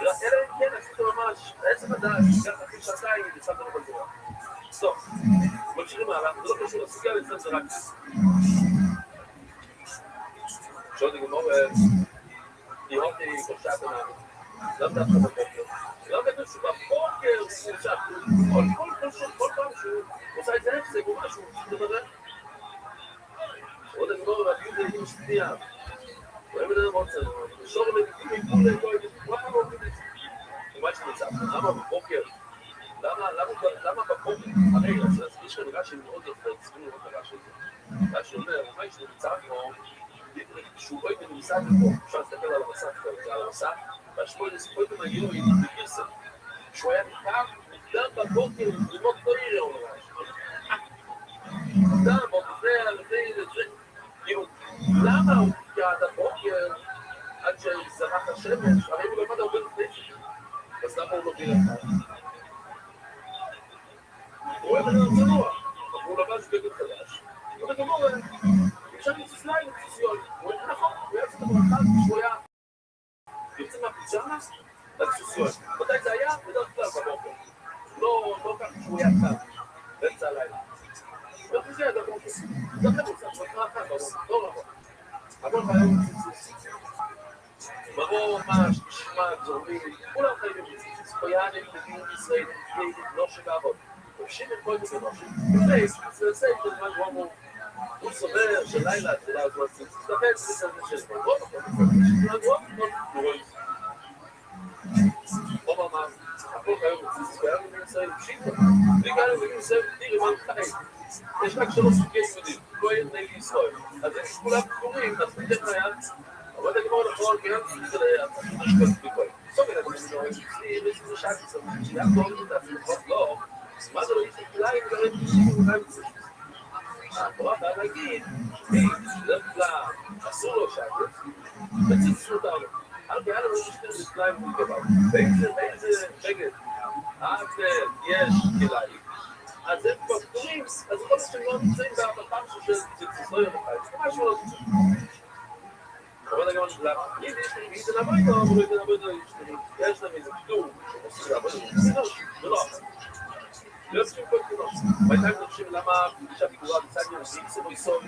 אלא אם כן, עשית ממש, עצם הדעת, ככה אחרי שעתיים, ניסעת לו בזורה. סטופ. ממשיכים הלאה, זה לא קשור לסוגיה, אצלם זה רק שעות לגמור, יהודי קושעת ענן, למה דווקא בבוקר? למה דווקא שבבוקר הוא נמשך? כל פעם שהוא עושה את זה הפסק או משהו, הוא מדבר. עוד הגמור, והגיעו זה עם שנייה. הוא אוהב את זה מוצא, שור לגיטימי, כולי, לא יודעים, מה לא עובד את זה? ומה שנמצא, למה בבוקר? למה בבוקר? הרי, יש כאן רש"י מאוד יפה, צריכים לראות את הרש"י הזה. רש"י אומר, מה יש נמצא כמו, שהוא רואה ונמצא פה, אפשר להסתכל על המסך, על המסך, והשמואל לספוי במגיעו עם בגירסה. שהוא היה נקרא מוקדם בבוקר ללמוד לא יראה או רש"י. מוקדם, או לפני, כאילו, למה הוא נקרא עד הבוקר, עד שזרח השמש, הרי הוא למד הרבה לפני זה. אז למה הוא לא גירה אחד? הוא אוהב את זה צנוע, הוא לבש בגד חדש. אבל גמור, אפשר לצוס לילה, לצוסיון. הוא אומר, נכון, הוא היה קצת אחד שהוא היה יוצא מהפיג'מה לצוסיון. מתי זה היה? בדרך כלל בבוקר. לא ככה שהוא היה כאן, באמצע הלילה. וזה היה דבר כזה. זה אחרי מוצא, זה אחרי אחת, לא רבה. הכל חייב לצוס. ברור, מה, גזורים, כולם חייבים לצוס. חיינים, מדינים ישראל, לא שבעבוד. חופשים את כל זה נושאים. זה עושה את הזמן גרומו. הוא סובר שלילה התחילה הזו עשית. לכן זה סדר של זמן גרומו. זמן גרומו, הוא רואה. הוא אמר, הכל חייב לצוס. חייב לצוס. פשיטה. בגלל מבינים ישראל, תראי מה חיים. יש רק שלוש סוגי יהודים. לא יהיה נגד ישראל. אז יש כולם קוראים, אז תגיד חייב. אבל אתה גמור נכון, כי גם זה ליד. יש כל סביבוי. סוגר את המדינות. זה שעה קצת. שיהיה כל מידת. לא. מה זה לא יש לכלל גרם אולי מצליח? התורה באה להגיד, בדרך כלל אסור לו שעת, וציצו אותנו. הרבה היה לנו ששתר לכלל מגבר. באיזה בגד, יש כלאי, אז הם כבר פתורים, אז יכול להיות שהם לא נמצאים בפעם של ציצו יום אחד. זה משהו לא ציצו. אבל גם אם יש להם עבודה, אבל לא עבודה, יש להם איזה פתור, שעושים לעבודה, זה לא אחת. לא עושים כל כנות. והייתה חושבים למה אישה פיגורה בצד ירסים, זה לא יסוד,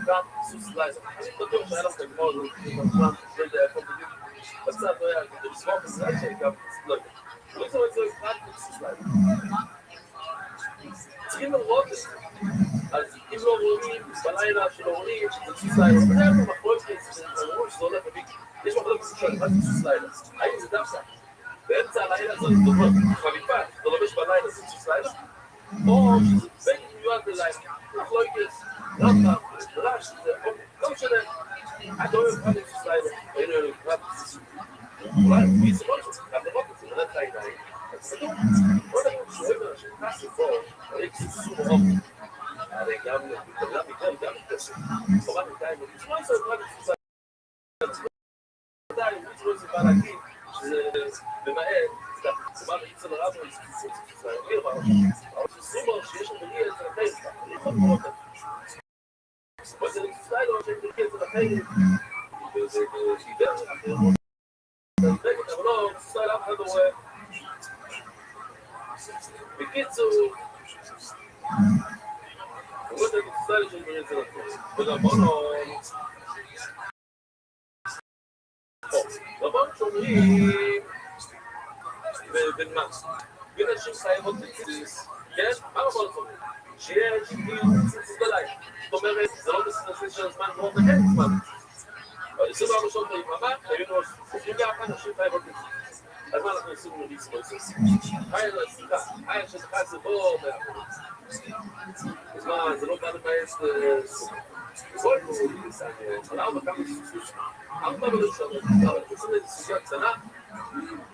גם סוס לייזר. אני בטוח שהיה לך תגמור, בזמן, לא יודע איפה בדיוק, בצד לא היה, כדי לסמוך את זה, שגם לא יודע. לא יסוד את זה, רק סוס לייזר. צריכים לראות את זה. אז אם לא רואים, בלילה שלא רואים, שזה סוס לייזר, זה היה פה מחלוקת, אמרו שזה הולך בביק. יש מחלוקת שואל, מה זה סוס לייזר? האם זה דווקא? באמצע הלילה זאת דומה, חליפה, אתה לובש בלילה, זה סוס לילה? או שזה בגד מיועד ללילה, אך לא ייגס, רמב"ם, רש, זה לא משנה, אתה אוהב כאן סוס לילה, היינו אוהב כאן סוס לילה. אולי, מי זה לא שצריך לראות את זה, נרד לעיניים, אז זה טוב, בוא נגיד שאוהב אנשים כסף פה, הרי כססו רוב, הרי גם כסף, חובה נתיים, ותשמע את זה רק סוס לילה. עדיין, מי זה לא זה בא להגיד, שזה במעט, זה כלומר, אצל הרב הוא יסכיסו, זה העביר מה, אבל זה סומר שיש לנו בלי אצל החיים, אני יכול לראות את זה. אבל זה נקסטי לו שאני בלי אצל החיים, וזה דיבר אחר, אבל לא, נקסטי לאף אחד לא רואה. בקיצור, הוא רואה את הנקסטי לו שאני בלי אצל החיים, ורבונו, רבון שאומרים בן מה? בין אנשים חייבות בציס, כן? מה רבון אומרים? שיש ציס בלילה. זאת אומרת, זה לא בסנסי של הזמן כמו בחד זמן. אבל 24 שעות ביממה, היינו 24 אנשים חייבות בציס. אז מה אנחנו עושים לריס בויסוס? חייל לסליחה, חייל שזכה זה בו אז מה, זה לא בא לבאס כל פעם לסעניין, על 4 כמה סוסוס, 4 בראשון, אבל אנחנו עושים איזו סוגיה קטנה,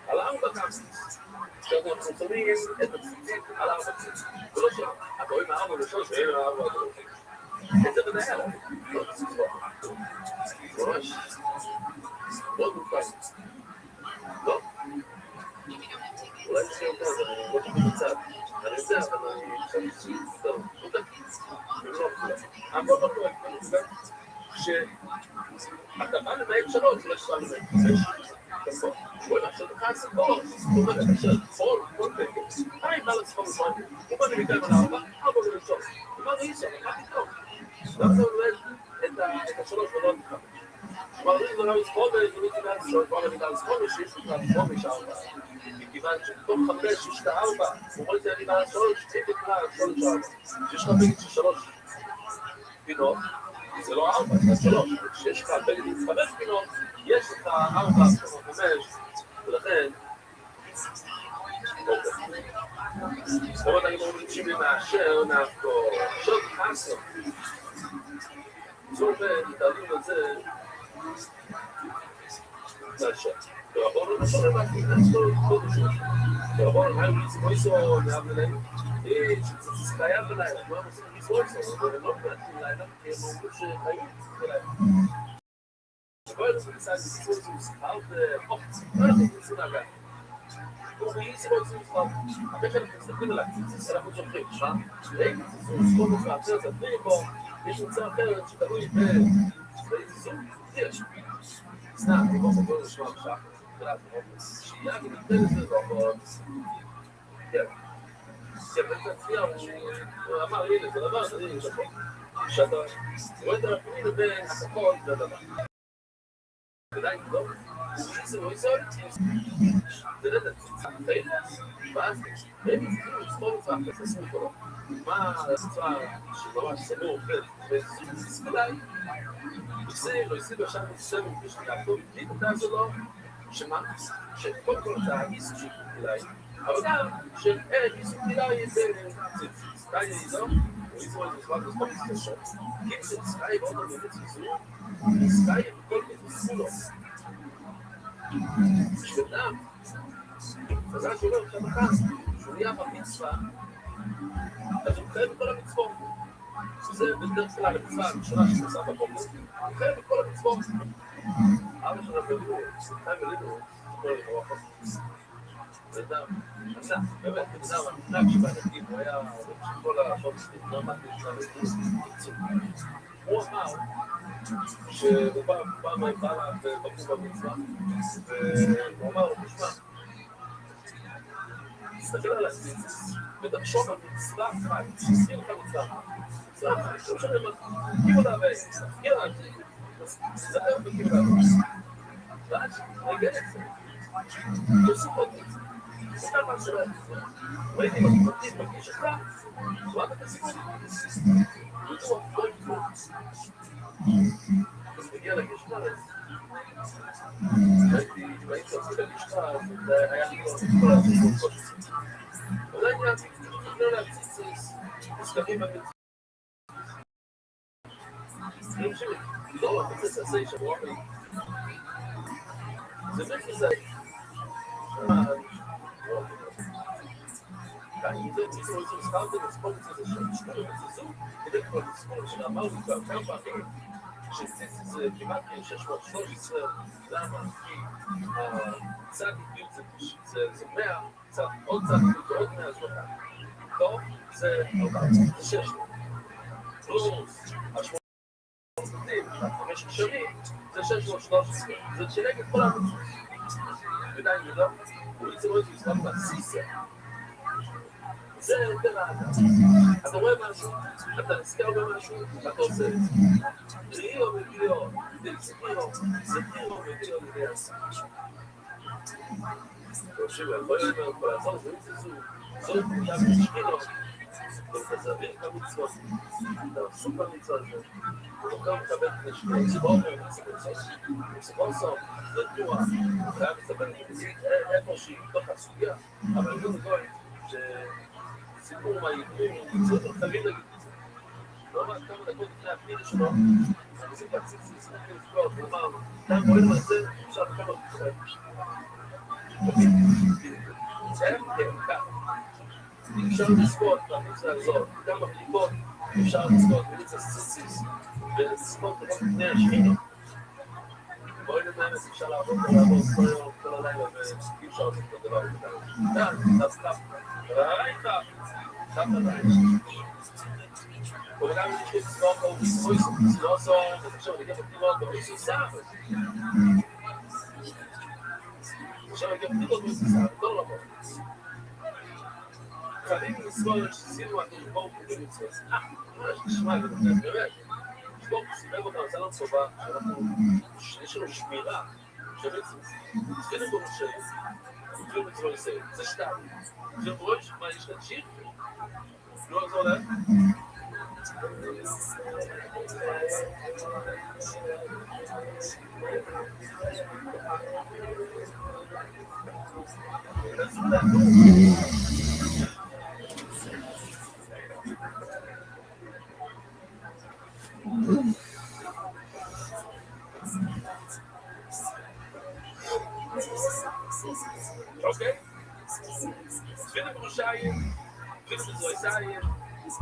על 4 כמה סוסוס. אנחנו שמים את הציצית על 4 ציצית. ולא שם, אתה רואים 4 בראשון שאין 4 בראשון. את זה בדעה לה, לא תציץ בו. ממש, מאוד מוכן. לא? אולי תשאיר אותה, אני לא תמיד בצד. אני יודע, אבל אני חושב שזה טוב. לא תגיד, ולא כולה. הכל לא קורה, אני חושב שאתה בא למעט 3, לא שבא למעט 5. נכון? בואי נחשב לך הסיפור. זאת אומרת, עכשיו, כל בגד. היי, מה על הספר ראשון, הוא בא לי מכאן על 4 וראשון. אמרנו אי אפשר, מה פתאום? למה זה עובד את השלוש ולא את החמש? אמרנו אם זה לא מספור וגיליתי מהספור, כבר אני על ספור שיש לי מהספור יש 4. מכיוון שבתוך 5 יש את 4, הוא רואה את זה אני מעל 3, צריך לקרוא על 3 שיש לך בגד של 3 פינות, זה לא 4, זה 3. כשיש לך בגד עם 5 פינות, יש לך 4 או 5, ולכן זאת אומרת, אני אומרים שימי מאשר נעקו שוב חסר זאת אומרת, תעלים את זה מאשר ורבון למשל למעקי נעשו כל שוב ורבון היו לצבויסו נעבלם זה חייב בלילה לא עושים לצבויסו אבל הם לא מעטים לילה כי הם אומרים שחיים בלילה וכל זה נמצא לצבויסו שכר לא אנחנו נמצאים להגן ואיזה לא יצאו מספר, אחרי שאנחנו מסתכלים על הקיציס, אנחנו שולחים, ראיתי זו סכום את האחר, זה דברים פה, יש מוצא אחרת שתלוי באיזה זום, יש. סתם, אני לא סבור לשמוע עכשיו, שיהיה אני מתן לזה לא, אבל... כן. כן, ותצליח, הוא אמר, הנה, זה דבר, זה הנה, נכון? שאתה רואה את הרפואים לבין הספות, זה הדבר. ודאי, לא? זה לא יסוד, זה לא תציצה, ואז הם יצטרכו לספור את זה, אחרי זה ספור מה הצצה שממש סמור וזו כדאי, לא יסיב עכשיו מסתבר בשביל לעקוב בלי אותה זו לא, שמה? שקודם כל אתה איסו של כדאי, אבל גם של ערך איסו כדאי בציציס, די איזו, הוא איזו איזו זמן לספור את זה שוב, כי זה סקאי ועוד הרבה ציזו, סקאי וכל מיני סמולו. שבדם, חזר שאומר לך בכך, שהוא נהיה במצווה, אז הוא חייב בכל המצוות. שזה בדרך כלל המצווה הראשונה שנעשה בבוקר, הוא חייב בכל המצוות. אבא שלנו בלימוד, חייב בלימוד, כל הלמוח הזה. בדם, עשה, באמת, בדם, המתנק שבענקים, הוא היה עובד של כל השעות נרמת נשאר לקיצור. הוא אמר שהוא בא בבקור במצווה, והוא אמר לו, תשמע, תסתכל על הציציס, ותחשוב על מצווה אחת, תסתכל לך מצווה אחת, לא משנה מה, תקים אותה ותסתכל על זה, תסתכל ותקים אותה ואז נגד את זה, תוסיף עוד את זה, תסתכל מה שלא את זה, ראיתי מתמתית בגיש אחד, ואת את הסיכון, ותראו, לא יקרו, אז מגיע לגיש אחד, והייתי עושה לגיש אחד, זה היה לי כל הסיכון כל שציצים. אולי לא להציציס, מסתכלים במצווה. סתכלים שלי, לא, אבל זה תעשה שבוע מי. זה בכי זה. כאן אם זה מישהו רוצים לסחרתם, לספור את זה שמשתרים את זה זו, כדי כבר לספור שאמרנו כבר כמה פעמים, שציציס זה כמעט 613, למה? כי צד אידיוט זה 100, עוד צד אידיוט ועוד 100 זו 100. טוב, זה 400, זה 600. פלוס, ה-8 5 קשרים, זה 613. זה שנגד כל המצוות. ודי ולא, הוא יצא רואה מספר מהסיסה. זה יותר האדם. אתה רואה משהו, אתה נזכר במשהו, אתה עושה את זה. ראיו וגיליו, זכירו וגיליו לביאסה. תקשיבו, אני לא יודע מה לעזור, זה יצאו, זאת מידה משקינו, ולתזוויר כמצוות, אתה עסוק במצוות הזה, ולוקח מקבל נשקיע, ציבור סוף, זה תנועה, חייב לספר נקודית, איפה שהיא בתוך הסוגיה, אבל לא נגוי, שסיפור מהעיבור, מצוות חייבים להגיד את זה. לא אמרת כמה דקות לפני הפנינה שלו, אני עושים להציץ, לפגוע, ואומר, אתה רואים על זה, אפשר לכמה תחויים. כן, כך. אפשר לזכות במצווה הזאת, כמה בדיקות אפשר לזכות במצווה ציציס ולזכות רק לפני השכינה. בואי נדמת, אפשר לעבוד כל יום, כל הלילה, ואי אפשר לעשות את הדבר הזה. אז כך, ראית, כך עדיין. וגם אם יש לי לזכות פה, זה לא זו, עכשיו אני אגב בדירות, בריסו סער. עכשיו אני אגב בדירות בריסו סער, לא לבוא. חייבים לזכור שעשינו הקדוש ברוך הוא במצוות. ממש נשמע, באמת. ברוך הוא סיבב אותנו, עשה לנו טובה, שיש לנו שמירה של מצוות. צריכים בו רשעים, צריכים מצוות לסיים. זה שתיים. צריכים בו רשעים, מה יש להמשיך? לא עזור להם? אוקיי? צפינו בראשיים, צפינו בזרועיים,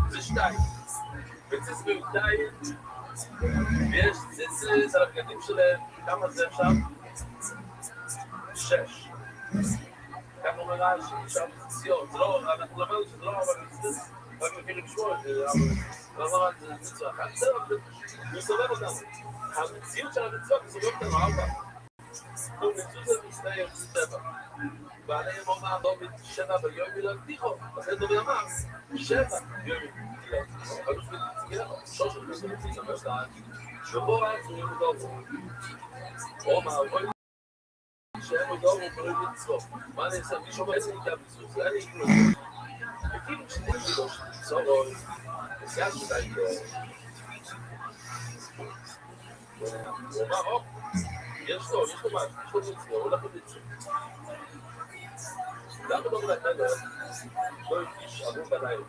זה שתיים. בציץ בי"דיים, ויש ציצית על הבגדים שלהם, כמה זה עכשיו? 6. ככה אומר רש"י, שם ציציות, זה לא, אנחנו למדנו שזה לא אבל ציצית, רק מכירים לשמוע את זה, אבל לא אמרת, זה מצווה אחת, בסדר, מסובב אותנו. המציאות של המצוות מסובב אותנו 4. ומציאות זה מסתיים 7. בעלי אמונה דוד 7 ביום מלאכתיכו, לכן דוד אמר 7 ביום מלאכתיכו. אבל בשביל תציגר, שוש של מסוים תציגר שתיים, שבו אז הוא ימודו בו. אומר, בואי שהם מודו וברי מצוות. מה אני אעשה? מי שאומר איזה נקרא מצוות? זה אני אקלו את זה. וכאילו כשאני אקלו צורו, נסיעה שתיים הוא אומר, יש לו משהו, יש לו מצוות, הוא הולך למצוות. למה לא מלאכתנו לא יפגיש עבור בלילה?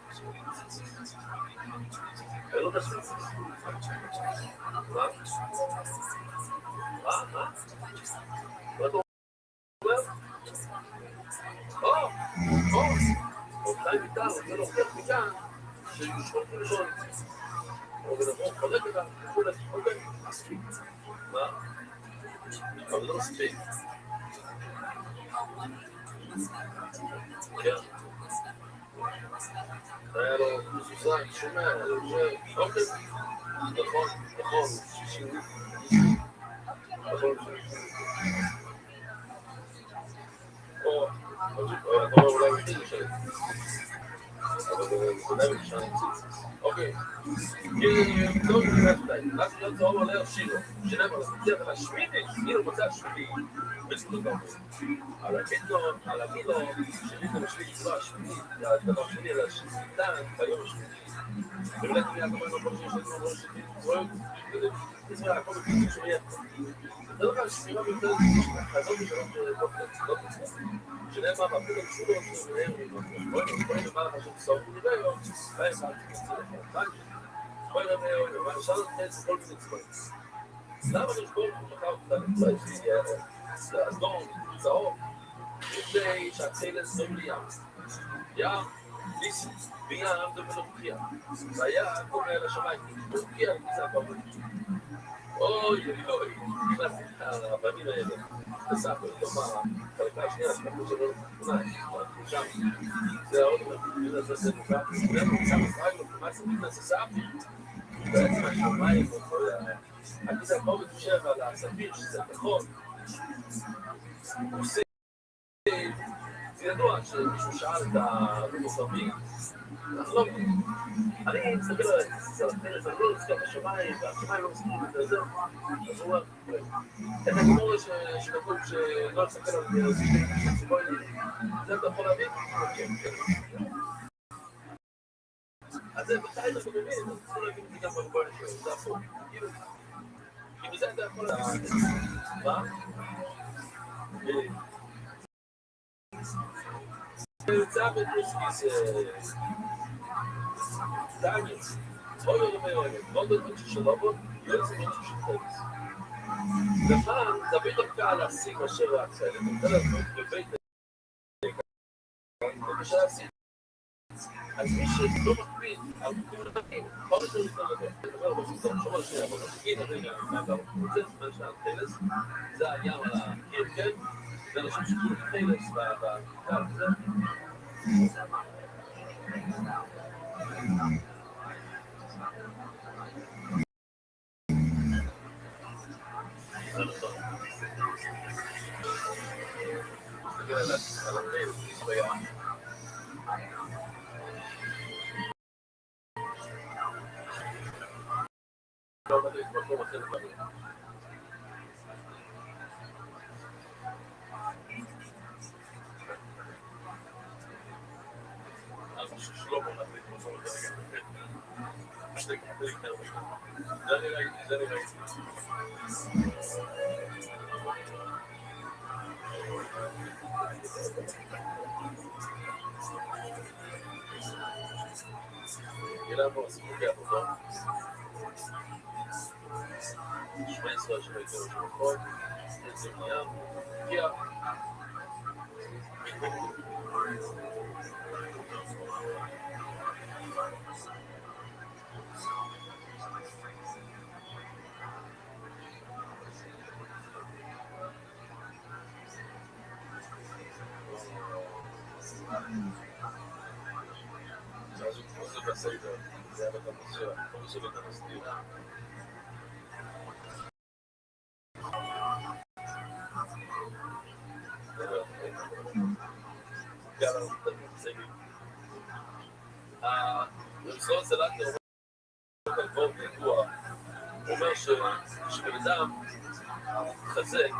אין לו נשאיר. מה? מה אתה אומר? אולי מכאן, רוצה להוכיח מכאן שיושבים ראשון. או בנבוא, חלק את הכולת, אוקיי? מה? אבל לא מספיק. כן. היה לו מזוזן, שומע, אוקיי. נכון. או, אולי הוא יתחיל לשלם. אבל זה ודאי ותשען ציץ. אוקיי. טוב, אז להיות זהוב עולה שירו. שנאמר, זה השמיני, כאילו מצא השמיני. בצדות גמור. על המילו, שמיני משמיני צבא השמיני, הדבר שני על השמיניתן ביום השמיני. ובאמת אני אגמר לא חושב שיש לנו ראש שמיני, זה היה הכל בפיצים שמיע. זה לא כאן שמירה ביותר חזות בשלום לא תצא. שנאמר, ואפילו גשולות שמנהם בואי נאמר לך שתסעור ונראיו, ואין מה תקציר לך. בואי נאמר, ואני שאל אותך את כל מיני צבעים. למה נשבור לך אותך לצבעים שיהיה אדום, צהוב, לפני שהתחילס זום לי ים, ניסי, בים דמנוכיה. והיה קורא לשמיים, נוכיה נמצא בבית. אוי, נכנסתי לבנים האלה, נסענו לתוך החלקה השנייה, שאנחנו שלא תמונה, שם, זה העוד אומר, זה נוקע, זה נמצא מסרק לו, כמעט זה נכנס לסעפי, בעצם השמיים, הכיסא כמו מתושב על הספיר, שזה נכון, עושה, זה ידוע שמישהו שאל את המוסרבים, אנחנו לא מבינים. אני מסתכל על הסרטנס, אני לא מסתכל על השמיים, והשמיים לא מסתכלים את זה, אז הוא אומר, את הגמור שכתוב שלא מסתכל על סיבוי לי, זה אתה יכול להבין? כן. אז זה מתי אתה מבין, אתה יכול להבין את זה גם בגבול שלו, זה הפוך. אם זה אתה יכול להבין, מה? זה יוצא בטרוסקיס, דאגי, אוי מאוד שלא בו, יוצא משהו של טקס. לפעם, דוד דווקא להשיג אשר רצה, לבטל את בבית ובשל להשיג. אז מי שלא מקפיד על חוקים לדעים, כל משהו להתנגד, לדבר בסופו, שומע לשנייה, אבל תגיד הרגע, אתה רוצה זמן שעל טלס, זה הים על הקיר, כן? זה אנשים שקיעו טלס בקר, וזה. מסתכל על הטלס, בים. במקום אחר דברים. אז ששלמה מחליט מקום אחר זה אני ראיתי. גילנו סיפוקי עבודה 17 שלו איתו שבחול איזה מים הגיע אז הוא חוזר בסדר זה היה בטח מוסר הוא חוזר את המסתיר המשרד סלנטר הוא אומר שבן אדם חזק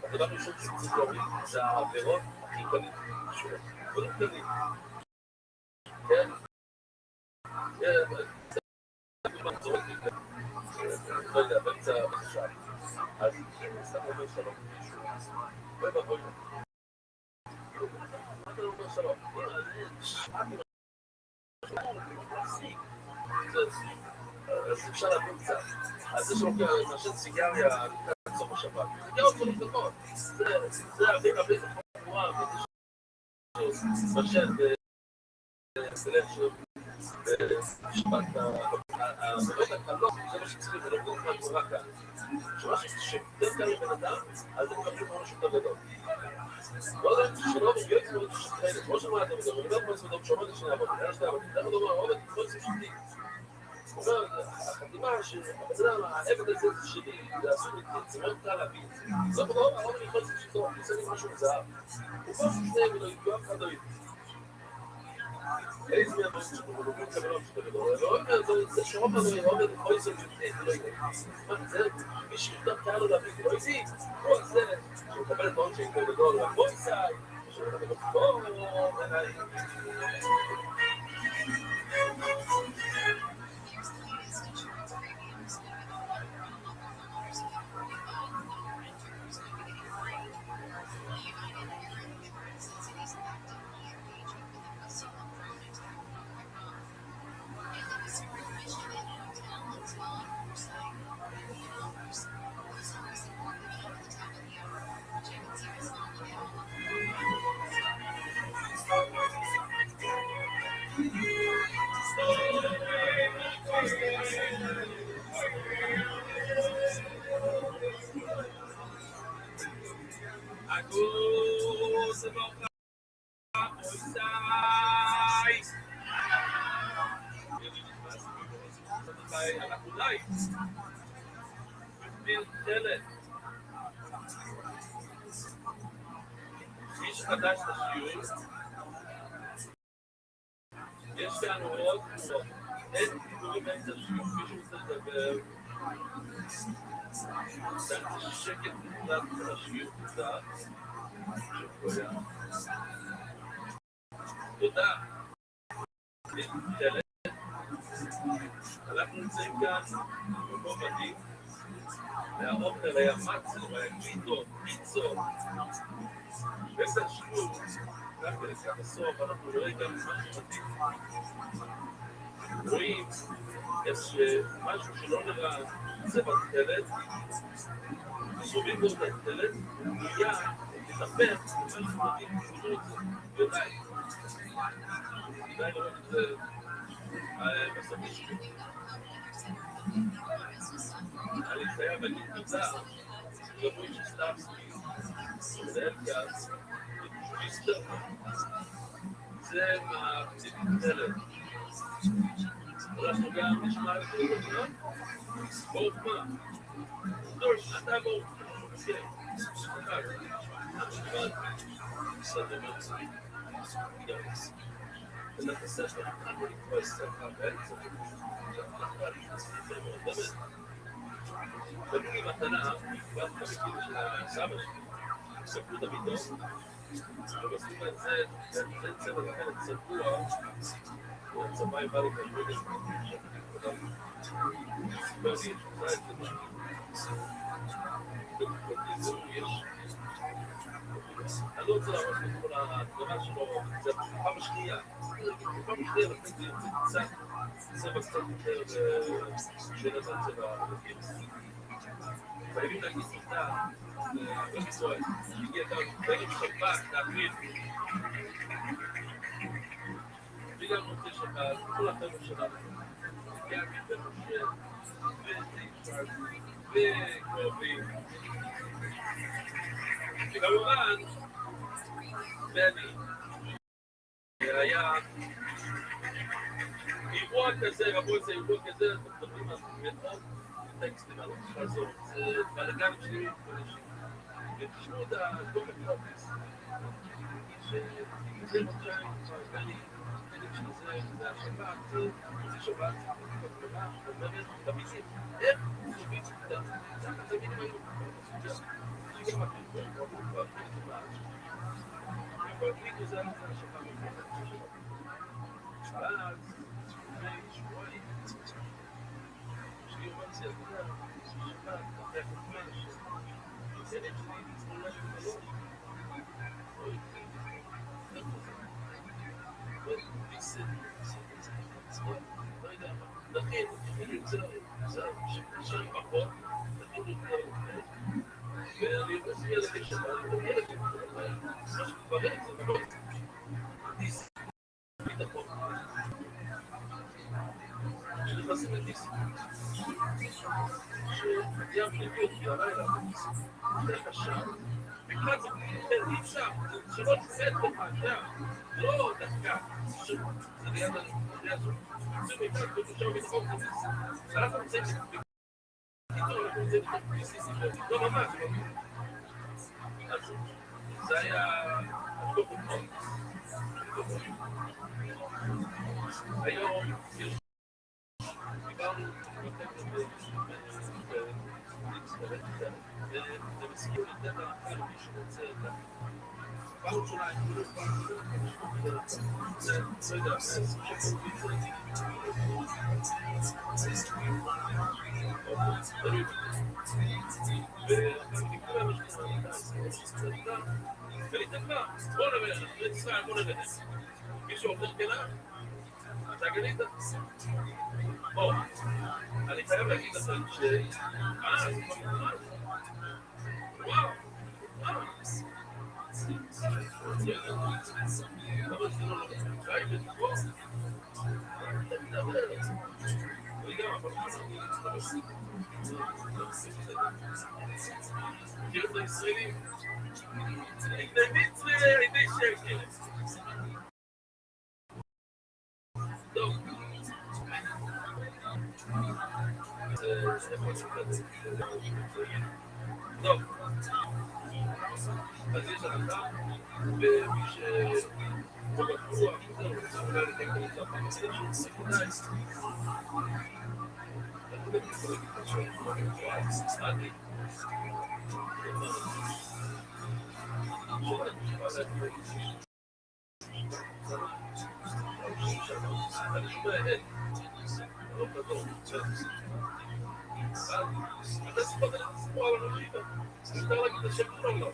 הדבר ראשון שצריך להוריד זה העבירות הכי קלים קודם קלים כן? לא יודע, באמצע עכשיו אז סתם אומר שלום בואי בואי מה אתה אומר שלום? אז אפשר להבין קצת אז זה שלוקח מעשן סיגריה לקראת סוף השבת זה עוד 3 דקות זה אוויר הרבה תחבורה וזה שמעשן בלב בשבת העבירות הקלות זה מה שצריכים זה לא כל כך קורה כאן שיותר קל לבן אדם אז הם מקבלים ממש יותר גדול לא יודעת שלא מגיעות מאוד שחיינת כמו שמעת אבל אני אומר פה סבידות שומעת לשני עבוד אני שתי עבוד אני אומר עובד כל זה שלי הוא אומר החתימה שהבן העבד הזה זה שלי זה עשו לי זה מאוד קל להביא זה לא אומר העובד יכול לעשות שתו אני עושה לי משהו מזהב הוא פה ששני ולא ידעו אף אחד לא ידעו איזה מהדברים שאנחנו לא מקבלות שאתה גדול לא אומר זה שרוב הדברים עובד יכול לעשות לא ידעו זה מי שיותר קל לו להביא לא ידעי כל זה שהוא מקבל את העוד שיותר גדול בוא יסאי שהוא מקבל את בוא אליי חדש לשיעור יש כאן עוד אין דיבורים באמצע השיעור מישהו רוצה לדבר צריך שקט מוחלט על השיעור תודה אנחנו נמצאים כאן במקום מדהים והאוכל היה מצל והיה פיתות, פיצות באמצע השיעור רק לקראת הסוף אנחנו רואים גם משהו מדהים רואים משהו שלא נראה צבע תלת סובים בו את התלת מיד מתהפך משהו מדהים ודי לראות את זה בסוף השיעור אני חייב להגיד תודה לרואי שסטאפסקי ולאלקאס ושמיסטר זה מהפציבים הולכנו גם נשמע לכם בואו מה דורש, אתה בואו כן, סליחה אני נשמע בסדר מאוד יאלס את הספר, התחלנו לקרוא ספר באמצע, קנו לי מתנה, כבר כאילו של הסבא שלי, ספרו את המידות, ובסוף זה צבע אחרת צבוע, והצבא עם בעלי כבוד יש סיפר לי, שחזרה את זה, אני לא רוצה להראות את כל הדבר שלו, זה הפעם השנייה, לפעם השנייה לכן זה יוצא קצת, צבע קצת יותר של הצבע הרגיל. חייבים להגיד תודה, רבי זוהר, הגיע גם בגלל שבת, להקריב. בגלל מוצא שבת, כל החבר'ה שלנו, יעקב ומשה, ותיפרד, וקרובים. וכמובן, ואני, היה אירוע כזה, רבו את זה אירוע כזה, אתם מדברים על מאוד טקסטים, על חזור, זה בלגן שלי, ותשמעו את הדוק הפרופס, שזה חודשיים, ואני, חלק של זה השבת, זה שבת, אומרת, תמידים, איך שביץ איתם, תמידים היו, שגם אתם כבר, והקליטו זה השבת, אז לפני שבועיים, שלי אומרת סייגונה, שבת, אחרי החופמה, שהצוות שלי נצטולה לבלון, או התחיל, ופיסת, לא יודע מה, לכן, זה ששרים פחות, לכן יותר, ואני רוצה להגיד שבת, מה שכברת זה מאוד, דיס, ביטחון, שנכנסים לדיסק, שהיה בדיוק יראה זה קשה, וכאן זה אי אפשר, שלא תצאת לך, לא דווקא, זה ליד הזאת, זה מכאן, ותושב ביטחון כזה, אנחנו נמצאים בקיצור, אנחנו נמצאים בסיסי, לא ממש, אז זה היה הטוב מאוד, היום דיברנו זה מסכים לתת על מי שרוצה את הפעם שלה עם זה לא יודע, ולהתקבע, בוא נבנה, בית ישראל, בוא נבנה מישהו עובר כנה? אתה גנית? או, אני חייב להגיד לכם וואו, אבל זה לא חי ותקור אתה מדבר וגם הפרחים מכיר את הישראלים? הייתי מצרי, הייתי שקר טוב טוב אז יש הנחה ומי שלא בטוח זה אולי לתקן את הפעם שכדאי אנחנו גם יכולים להתקשר סטטי אני שומע לא כזו אתה סיפרת לי סיפור על אנשים מותר להגיד את השם שלו לא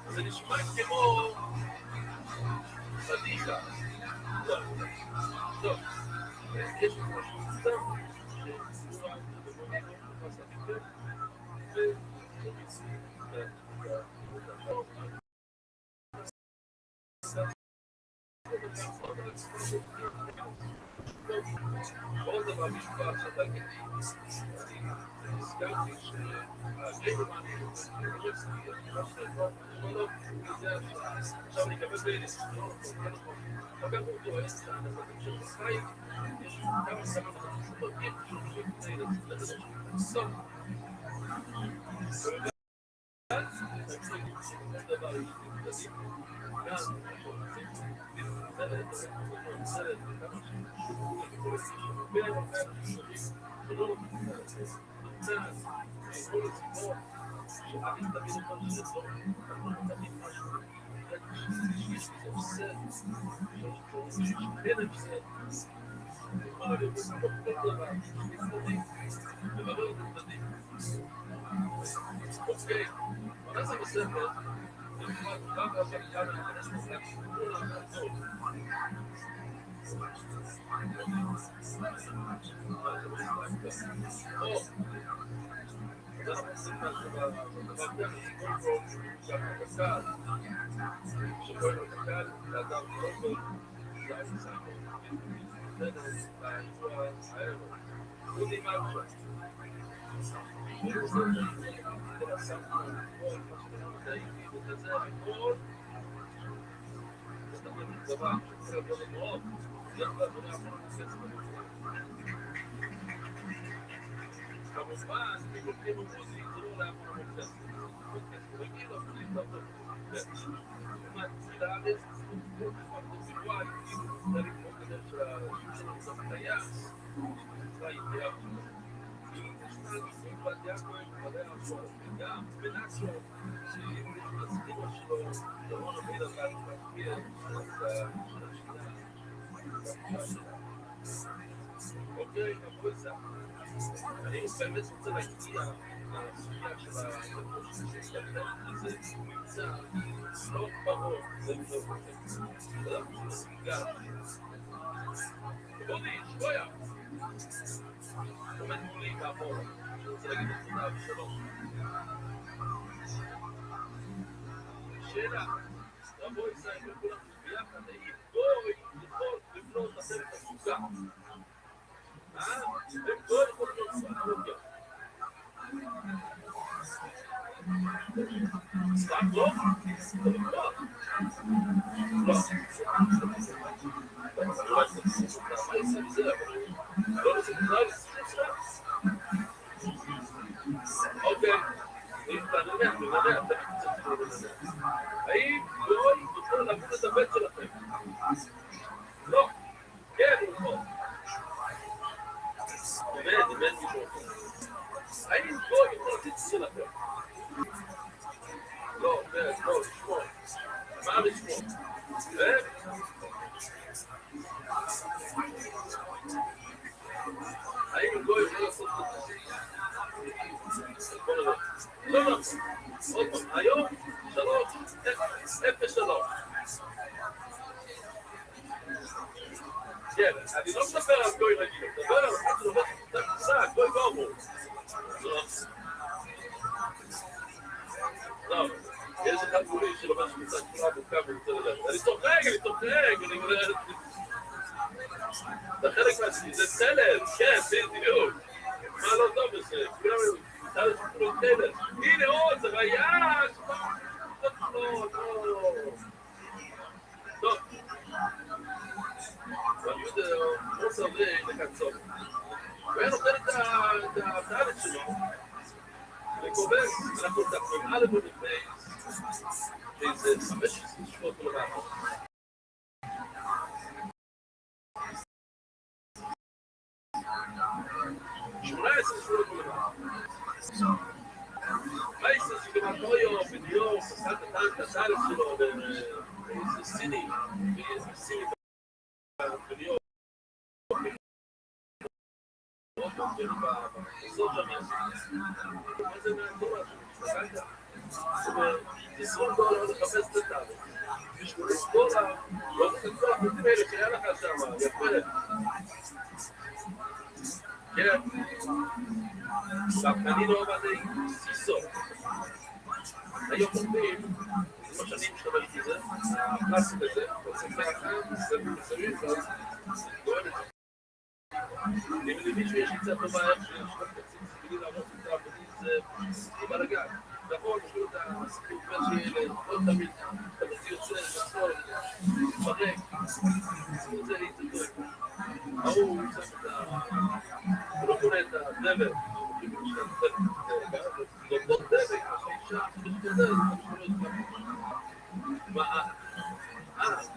זה נשמע כמו פדיחה לא לא יש לי משהו סתם שסבורה ובמונינו נכנס לביטר ומיצי עוד דבר משפט שאתה גידי אני הזכרתי שהגיימרמני עכשיו אני אקבל בייליס אגב הוא טועה את הנזקים של הסקייפ יש כמה מחכים שולחים את הילדים לזה סוף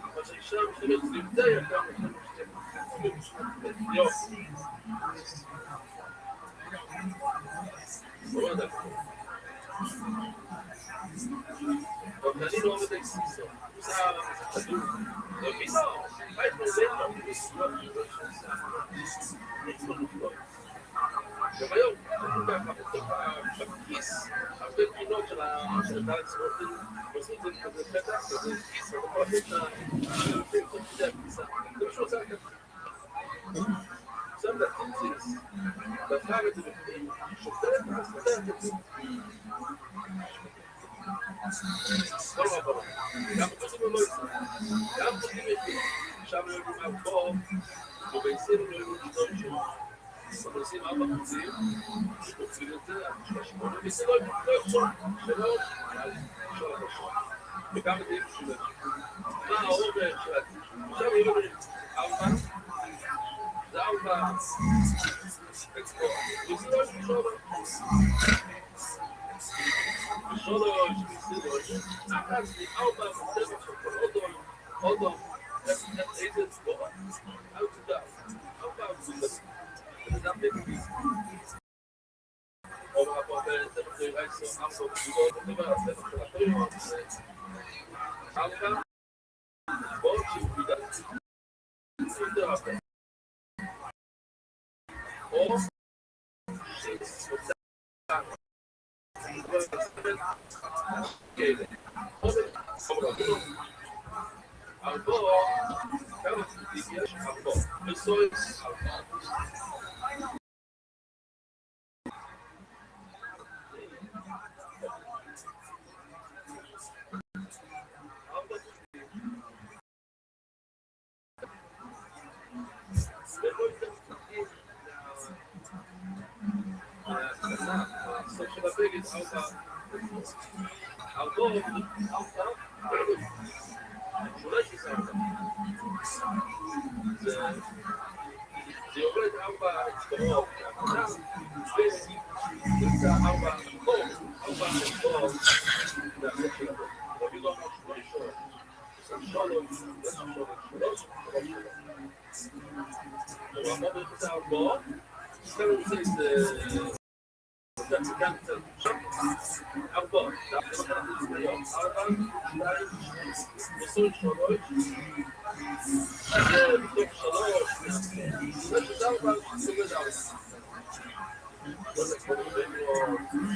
אבל שהאישה משתמשת נמצא יקר, יופי. לא יודע. אבל אני לא עובד את האיסור. לא פיסור. מה יש לו? גם היום, בתוך הכיס, הרבה פינות של הדלת סמוטים, ועושים את זה כזה פתח, כזה כיס, ואתה יכול לתת את הכניסה. זה מה שהוא עושה ככה. שם את הציציס, דפק את זה בפנים, שופטת, וספטה את זה. כל רבה, גם פותחים לא יצא, גם פותחים את זה. שם לא יודעים מהבור, וביצינו לא יודעים לשתות שם. אבל עושים 4 חוצים, שפוצים את זה, 8, וזה לא יחשוב, שלא, אז אפשר לחשוב. וגם את זה יחשוב. מה העובר של זה? עכשיו יהיו אומרים, 4, זה 4, אקספורט, וזה לא יחשוב. ושלוש, אחת, 4, עוד, איזה ספורט? אל תדע, 4, זה גם בגביס. או מהפועל, זה מחיר רייסו, 4 בגביסות, זה דבר, זה מחיר הפריון, זה 4, עוד שיפוידה. זה יותר הרבה. או שיפוידה. אלבו, כמה יש אלבו, מסויס הסוף של הבגד, אלבו, שאולי שיסה אותה. זה יורד 4 אצטרות, וזה 4 אצטרות, 4 אצטרות, זה הסוף של הבגד. רבי לא אמר 8 שעות. יש 3, הוא אמר את האלבו, סתם רוצה איזה כאן קצת שם, 4, זה אנחנו נצטיות, 4, 2, 20 שלוש, זה בתוך 3, זה שזה 4, זה עובד 4. לא זה כמו בנו,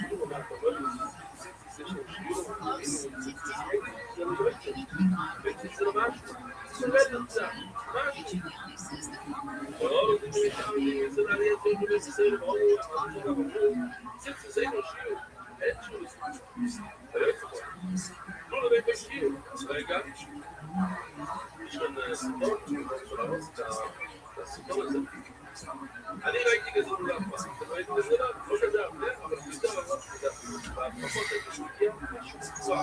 שיעור מהקבלים, זה שיעור, זה לא יצא, זה לא משהו, זה לא יצא, משהו. לא, זה משהו, זה לא יצא, זה לא יצא, Six is able to and choose. Nur wenn wir spielen, weil gar nicht. Ich bin Support, das Support ist. אני ראיתי כזה דבר, ראיתי כזה דבר, לא כזה הרבה, אבל פתאום אמרתי כזה, בפחות הייתי שמגיע משהו צבוע.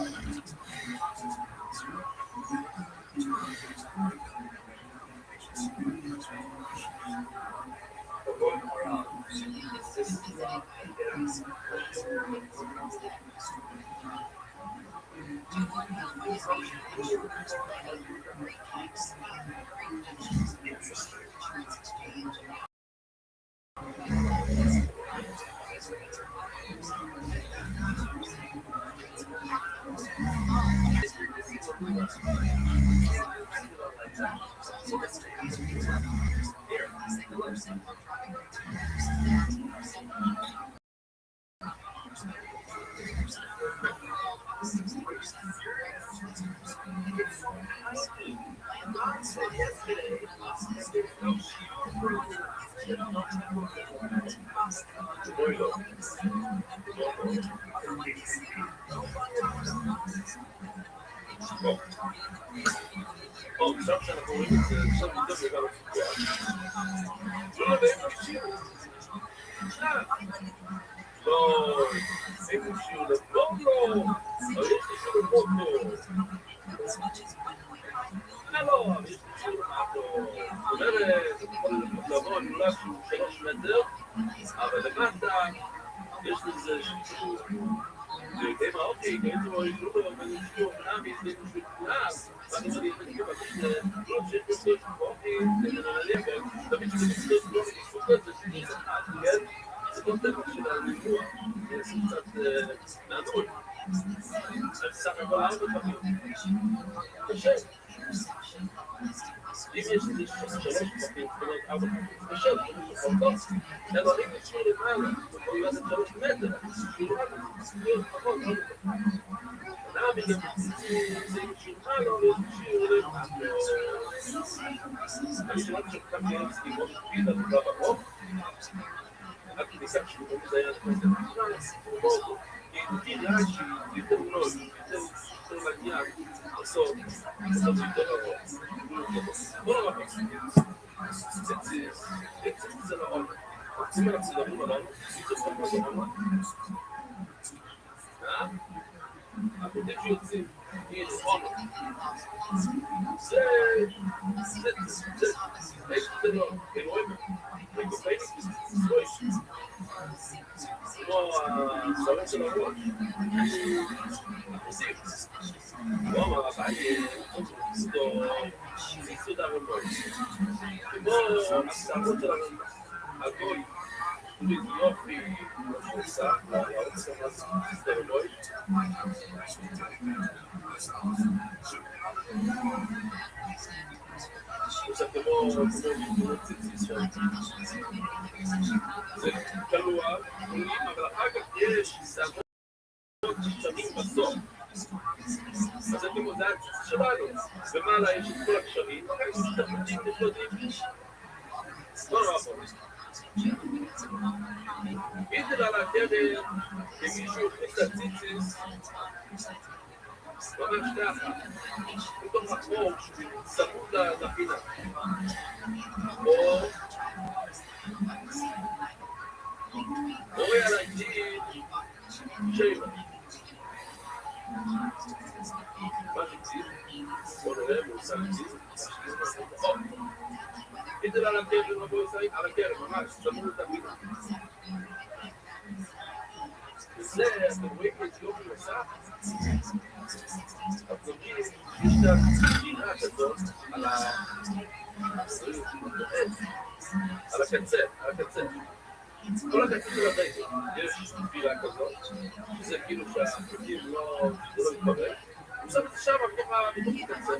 עכשיו שאנחנו רואים את זה, עכשיו נדבר לגבי הסוגיה. לא יודע, אין שיעור. לא, אין שיעור לבוקו. אבל יש לי שיעור לבוקו. לא, יש לי שיעור לבוקו. זאת אומרת, יכול לבוא נולד שהוא 3 מטר, אבל למטה יש לזה שיעור. וכמה, אוקיי, כאיזו ישלו לו, אבל יש שיעור נאמי, זה שיעור כולם. אם יש איזה 3 פרקים, זאת אומרת 4 פרקים, קשה, אבל אם יש שיר למעלה, הוא יועד את 3 מטר, שיר פחות, נעמי גם זה שיר מעלה, שיר למעלה. אני שמעתי שכם ילסקי מאוד מקפיד על דבר ארוך, רק ניקח שהוא זה היה לפני זה, כי רש"י יותר נול, יותר מגיע בסוף יותר ארוך. בואו נראה זה לא עוד. אם אנחנו מדברים עליו, זה לא הקודם שיוצאים, היא נכון. זה לא, אלוהים, רגופייניק, כמו הסלון של הראש. עושים. לא אמר, הבעיה, זה סוד הרמב"ם. כמו הסערות של הרמב"ם. הגוי, יופי, משוסע, הערוץ כמעט סטרלוי. עכשיו כמו ציציס שם. זה קלוע, אבל אחר כך יש סערות שנים בסוף. אז אתם יודעת שלנו, ומעלה יש את כל הקשרים, אחר כך משתפטים נפלדים. לא רבו. איתל על הקרן, כמישהו הכניס את הציציס, ממש ככה, בתוך החור שצמוד לפינה. או רואה על העתיד שבע. מה שעתיד? בוא נראה, מוסר עתיד. איתל על הקרן, רבו ישראל, על הקרן, ממש, צמוד לפינה. וזה, אתם רואים את יופי נוסף? הפנוגים, יש את הגירה כזאת על הקצה, כל הקצה של הדגל, יש גירה כזאת, שזה כאילו שהפנוגים לא מתפרק, הוא שם את זה שם, מתוך הקצה.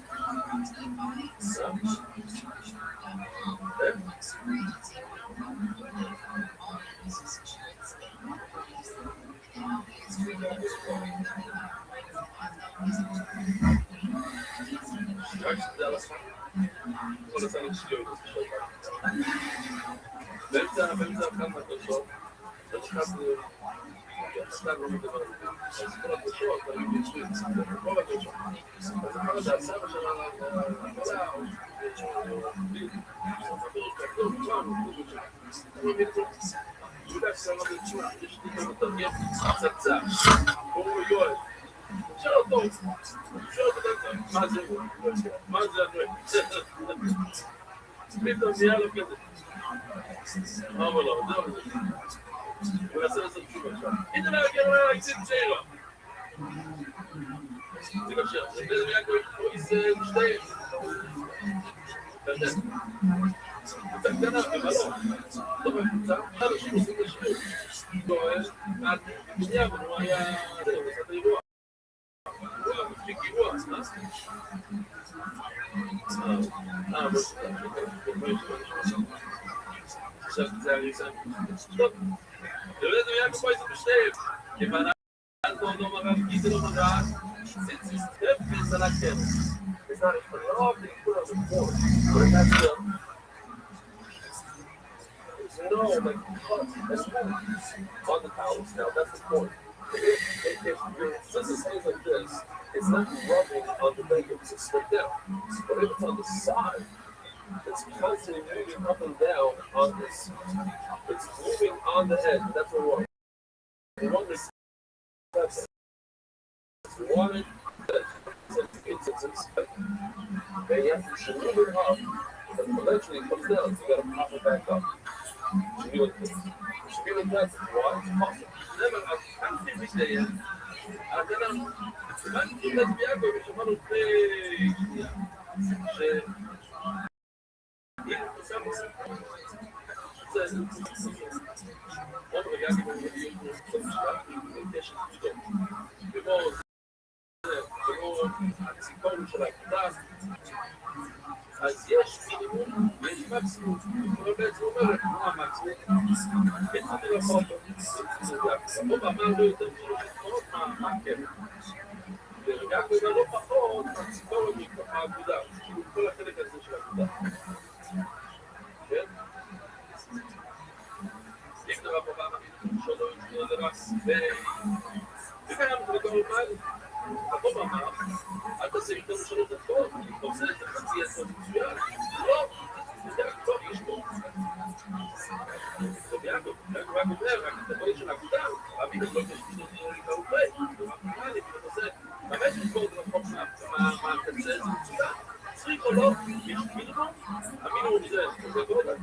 רק שזה על הסך, כל הסך שליון, באמצע אחד מהתרשות, אחד לא מדבר על זה, אז כל התרשות, אני מתחיל, כל התרשות, אז אחר זה הסבא של ההפעלה, הוא יודע שכמה בצ'מה, יש לי גם לתרגם צצה, קוראים לו יואל, שאל אותו, מה זה הנואל? פתאום נהיה לו כזה. אבל לא, זה. הוא יעשה לעשות תשובה עכשיו. הנה להגיע לו להקציב צעירה. זה קשר, זה בזה מייקו יחפויס משתיים. אתה יודע. אתה קטנה, ובלו. טוב, אתה אנשים עושים לשיר. גואל, שנייה, אבל הוא היה... זה, הוא עושה את האירוע. הוא מספיק אירוע, עכשיו זה הריסה. טוב, ובאמת הוא יעקב פה איזה בשתיים. כיוון אלתו לא מראה וגיזה לא מראה, ציציס אפס על הקרן. וזה הרשמנות, וכולם בפור. אבל את הסדר. No, like, that's on the towels now, that's the point. If your scissors stays like this, it's not rubbing on the bacon, it's straight down. But if it's on the side, it's constantly moving up and down on this. It's moving on the edge, that's what we want. We want this. That's it. We want it. It's and you have to move it up, but eventually it comes down, so you gotta pop it back up. Should be like this. Should be like that. Why? It's possible. Never, I can't see this day yet. And then I'm to let me go, which I'm not okay. הציפורן של העבודה, אז יש מינימום, יש מקסימום, אבל בעצם אומרת, מה המקסימום? התחלתי לפחות, הרוב אמר לו יותר פחות מהקרן. ויעקב אמר לא פחות, הציפורן מתוך העבודה, כאילו כל החלק הזה של העבודה. כן? אם נראה פה פעם, שלא ישמור זה רק וקיים זה לגמרי מעל. הרוב אמר, אל תעשה יותר משלוש דקות, אם אתה עושה את זה חצי עצות מצוין, לא, זה כבר ישמור. ויעקב רק אומר, רק את הדברים של העבודה, רבי לא יש משהו להתערופי, אם אתה עושה, באמת לשמור את רחוק מהקצה, זה מצוין. צריך או לא, יש מינימום, המינימום זה גודל,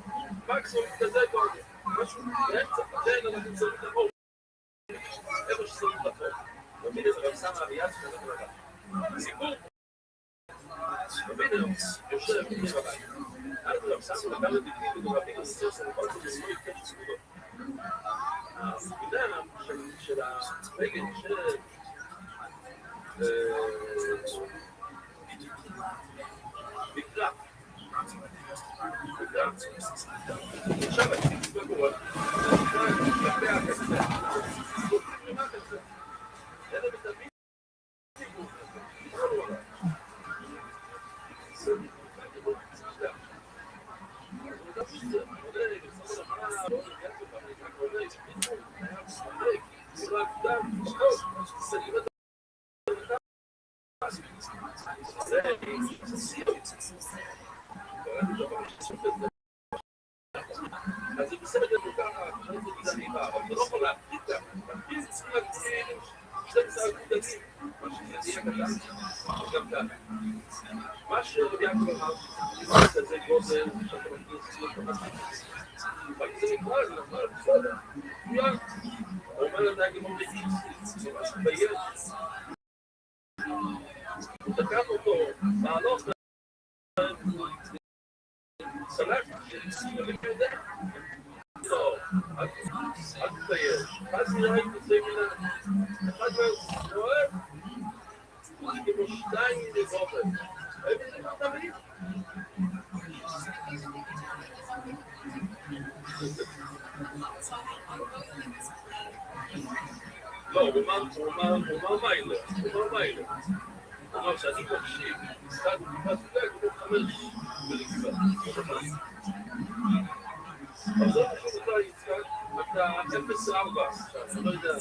מקסימום כזה גודל, משהו באמצע, כן, אנחנו צריכים לבוא, איפה שצריך לבוא. רבי רב סמא אביעד שזה רבי. סיפור. רבי יושב בני רבי. רב סמא לקח לדקנים ורבי נוסס על כל זה סביב כן שסביבות. העבודה של הרגל של מקרא. עכשיו אני בגורל. כלפי הקצה. אלה מתאמים אז זה בסדר גדול ככה, עכשיו זה גזעני בה, אבל זה לא יכול להחליט ככה, להחליט צריכים להגדיל 12 גדולים, מה שזה יהיה קטן, גם ככה. מה שרבי יעקב אמר, שזה כזה גודל, שאתה מכיר סיום כמעט, אבל זה נקרא, זה נקרא, בסדר, מיד, הוא אומר לנהגים אומרים, זה ממש מבייש, הוא תקף אותו, מעלות, סלח, שאני יודע, לא, אל תתבייש, אז נראה לי תצא ממנה, אחד מהם אוהב, כמו שתיים מיני גובל, איזה זה כבר תמיד? לא, הוא אמר מיילה, הוא אמר שאני מקשיב, משחק וקפת וגג, הוא 5 ולקפת, אבל זה חשוב אותה יצחק, אתה 0-4, עכשיו, לא יודע.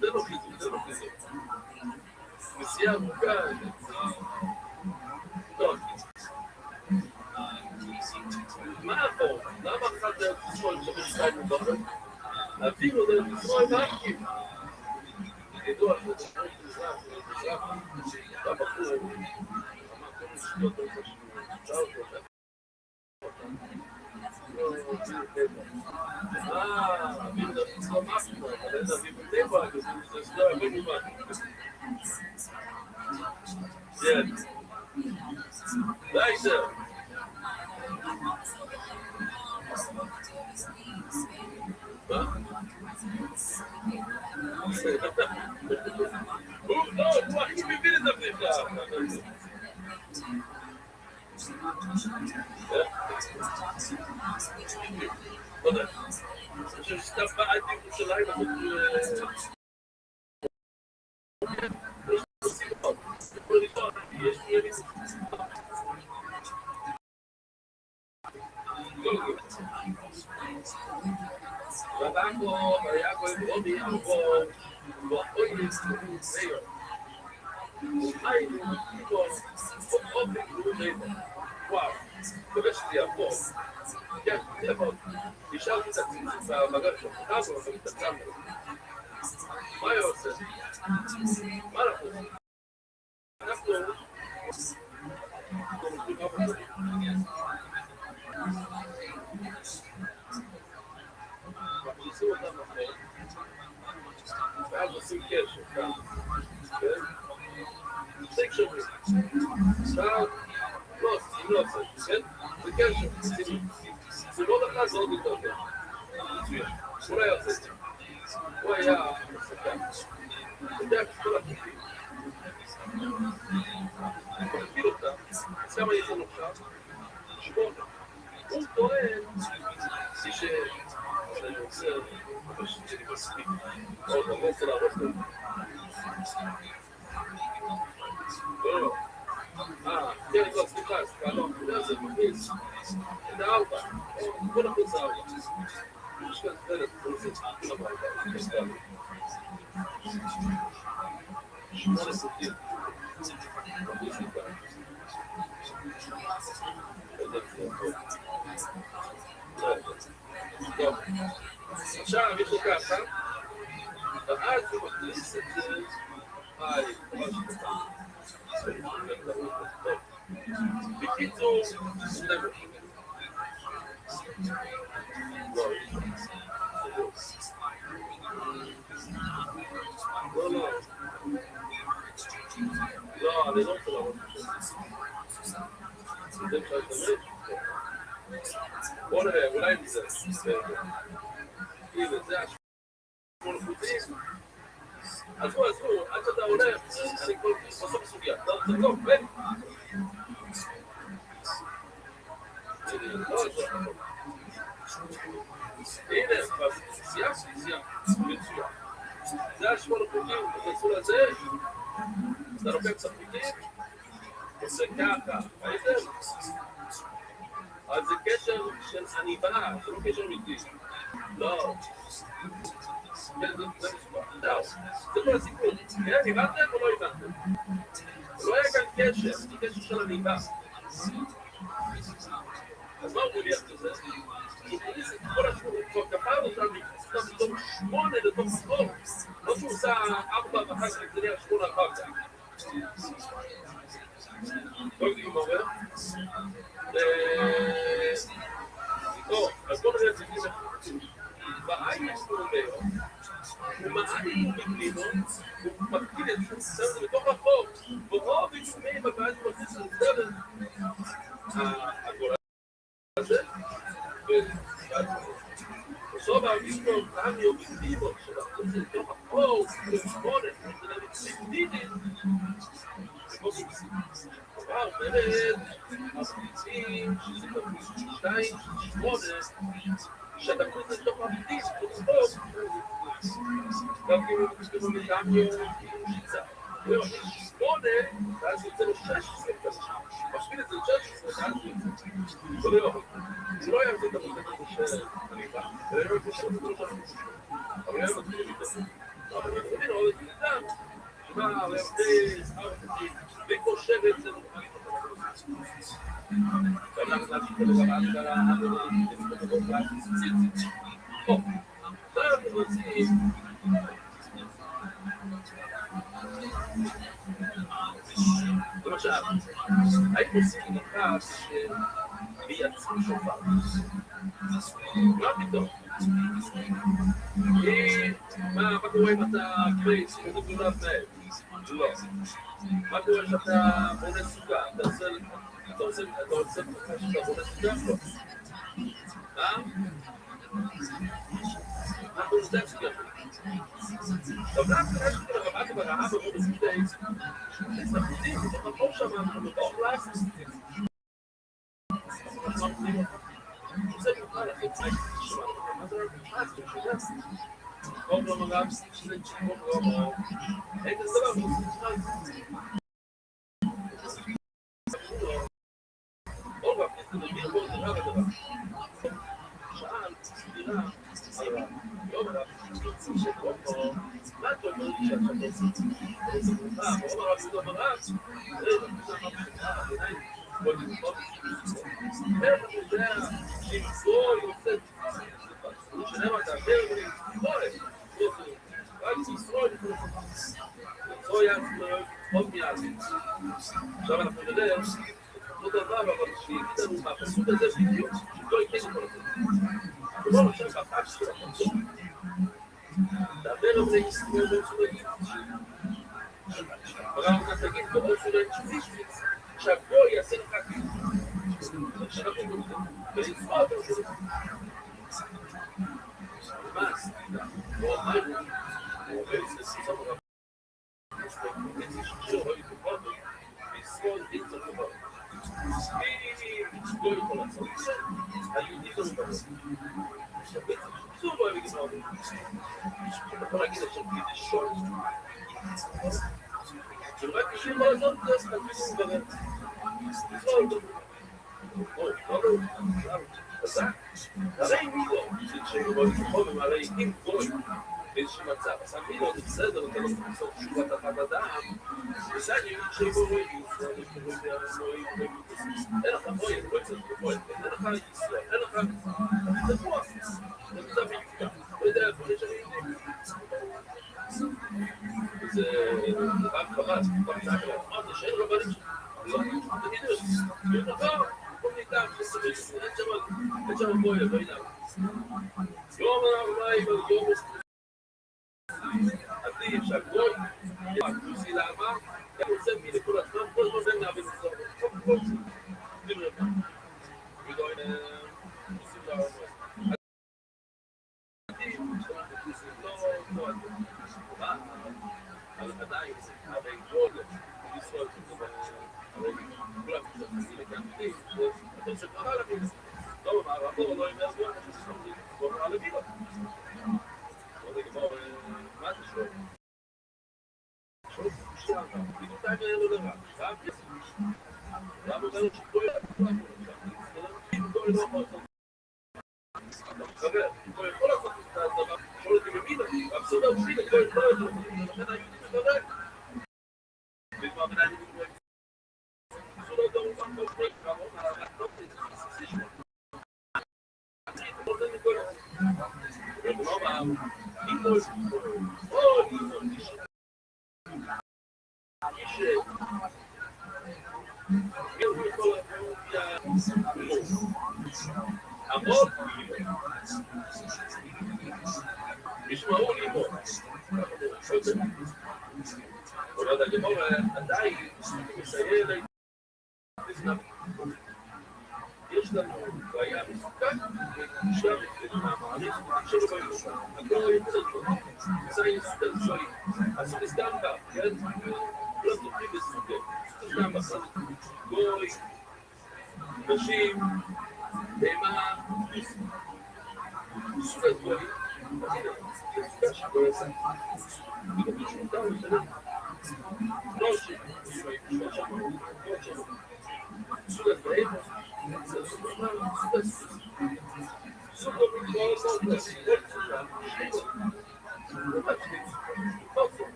זה לא חיזוק. נסיעה ארוכה, טוב. מה פה? למה אחת דרך לשמאל שווה 2 מדובר? אפילו דרך לשמאל מרקים. ידוע שזה מזרח, והבחור אמר כל משתות על חשוב, אפשר אותו, אביב דרך לשמאל מרקים, אבל אין אביב בטבע, זה שלא אביב מובן. כן. די זה. מה? הוא הכי מבין את הבדיחה. לא יודע. אני חושב שסתם בעד ירושלים, יש לי Rabako, Mariako, Bobby, Ambo, Boys, Mayor. I know people open to wow, the rest of the applause. Yeah, never. You shall get that Magato, Castle of the Tamil. Mayor says, Marathon. After you see what I'm saying? I have a suitcase. עכשיו, לא עושים, לא עושים, כן? זה קשר, זה לא דרך לעזור יותר. מצוין, הוא לא היה עושה את זה. הוא היה מסכן. הוא יודע כל החוקים. הוא מפיל אותם, אז כמה יש לנו עכשיו? 8. הוא טוען, כפי שאני רוצה, אבל שאני מספיק, עוד אני רוצה להרוס לו. לא, כן, לא, סליחה, לא, זה מכניס את 4, בוא נכניס 4. יש כאן דלת, בוא נכניס 4, 8 סופים. מכניס לי כאן. טוב, עכשיו יש לו ככה, ואז הוא מכניס את זה, בקיצור, לא, אני לא רוצה לעבוד בוא נראה, אולי מזה הנה, זה השמונה חוזים עזבו, עד שאתה הולך אני כל בסוף סוגיה זה טוב, בין הנה, סיימתי מצוין זה השמונה חוזים, תכנסו לזה אתה לוקח את החוזים עושה ככה, ראיתם? אז זה קשר של עניבה, זה לא קשר אמיתי. לא. זה מספר. זה כל הסיפור. הבנתם או לא הבנתם? לא היה כאן קשר, זה קשר של עניבה. אז מה הוא מוליח לזה? הוא מוליח את כל השמונה, הוא כבר כפר אותם מתוך 8 לתוך ספור. לא שהוא עושה 4 ואחר כך זה נהיה 8 אחר כך. לא יודעים מה אומר? טוב, אז בוא נראה את זה כזה. בעין יש לו אומר, ומעין מגלימו, הוא מקביל את זה בתוך החוק, ורוב ישומי בבית מרציס לסדר הגורל הזה, בסוף הרביסטו, תעמי ובגלימו, שאנחנו זה לתוך החוק, ושמונה, זה נגדידים, כבר אומרת, הפליטים, שזה כפי 2, 8, שאתה קורא את זה לתוך הפליטים, זה גם כאילו כתבו מטעמי שיצא. הוא אומר, 8, ואז יוצא לו 16, משפיל את זה ל-16, ואז יוצא. זה לא היה יוצא את המושג של חליפה, זה לא יוצא את המושג של אבל היה מתחיל להתעסק. אבל אני מבין, עוד את ידע, שמה, הוא יוצא, שמה וחצי, וקושבת זה נוכל להתעסק. ואנחנו נעשיתי לבד, עכשיו אנחנו רוצים למשל, היינו עושים לכך שמייצרים שופר מה פתאום? מה קורה אם אתה קרייס, איזה גדולה מנהל? לא מה קורה שאתה בונה סוכה? אתה עושה לך שאתה בונה סוכה? לא אנחנו נושא סוכה טוב, למה יש לך רמת ברעה ברוב הסוכה נסחים, בתוך החור שם, אנחנו בתוך קלאס זה בכלל הכי צייק מה זה רק בקלאס? קום לא מרם, שזה קום לא מרם אין כזה דבר, עוד רפית זה נביא בו דבר ודבר שאל, סבירה לא מרם, שקום פה מה אתה אומר לי שאתה רוצה? לא מרם, לא מרם זה בוא נתפות איך אתה יודע שימסור יוצאת שנאמר את האחר ולמסורת רק שימסור למצוא יעצמר עוד מיד עכשיו אנחנו נדבר אותו דבר אבל שיגיד לנו מהפסוק הזה בדיוק שלא יקן את כל הזה כמו עכשיו בפעם של הפסוק דבר על זה יסמור בו סולגים אבל אנחנו תגיד בו סולגים שהגוי יעשה לך שאנחנו ולצבוע אותו מה עשית? או מה הוא עובד לססות רב שרואי תופעות בישראל דין צריך לבוא מי לא יכול לעשות את זה? היהודי לא יכול לעשות את זה זו לא אוהב לגמור אתה יכול להגיד עכשיו גידשון ורק בשביל מה לעשות את זה אז תמיד הוא מדבר הרי מידו, שכשבוא לפחות ומראה אם גוי באיזשהו מצב, אז המידו זה בסדר, אתה לא לעשות תשובת אחת אדם וזה אני אומר שבו רואים ישראל, אין לך מוי, לא יצא שבוי, אין לך ישראל, אין לך תפוע, זה מצב מידע, לא יודע, דברים שאני יודעים וזה רק חב"ד, כבר צעק עליו, אמרת שאין רבנים לא, אני יודע, לא דבר comunità facciamo poi la verità אולי ביום עדיף שהגוי יחוסי לאמר גם רוצה מי לכל עצמם כל הזמן בין להבין את זה כל זה דברי וגוי עושים לעמוד עדיף לא אבל עדיין הרי כל ישראל הרי כולם מתחילים לקנטים ואתם שקרה לכם לא במערבו, לא עם הרבון בוא נראה לבירה בוא נגמור מה זה שואל? שואל שם בדיוק טיים אין לו לרע פעם כסף פעם אומרת שכל כל לא יכול חבר, כל יכול לעשות את הדבר שואל אותי במידה והפסודה הוא שילה כל לא יכול ולכן היהודי מברק בגמר בניים מברק פסודה אותו הוא פעם כל כמות לא תשמע ישמעו לי בו עוד הגמור עדיין מסייע לי יש לנו בעיה מסוכן ונשאר את המעריך שלו ביושר הכל יוצא טוב זה יסתר צבאי אז זה סתם כך כן? לא זוכרים בסוגר זה סתם בסדר גוי נשים בהמה סוגר צבאי זה סוגר שגוי עשה וגם יש מותר לשלם לא סוגר צבאי זה סוגר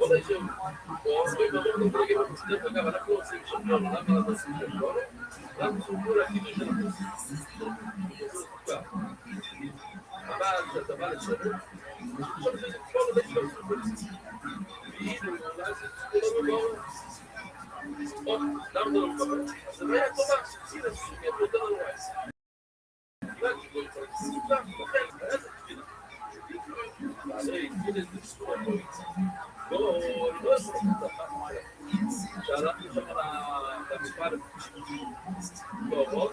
כל הישוב, או הרבה מאוד לא מגיעים למצדף, אגב, אנחנו עושים שמיון, למה אנחנו עושים שמיון? למה שומעו להקידוש של הכוס? זה חוקה. אבל כשאתה בא לשמיון, עכשיו זה כל עוד יש לו סופר. ואילו, אולי זה לא מגור. או, למה זה לא מגור? אז זה היה טובה, הנה, זה סוגיה יותר לנו רעש. אולי זה לא יכול לסוגה, לכן, היה זה תפילה. הרי, הנה זה סוגה לא יצא. לא עשו את זה, שהלכנו שם למפעל באורות,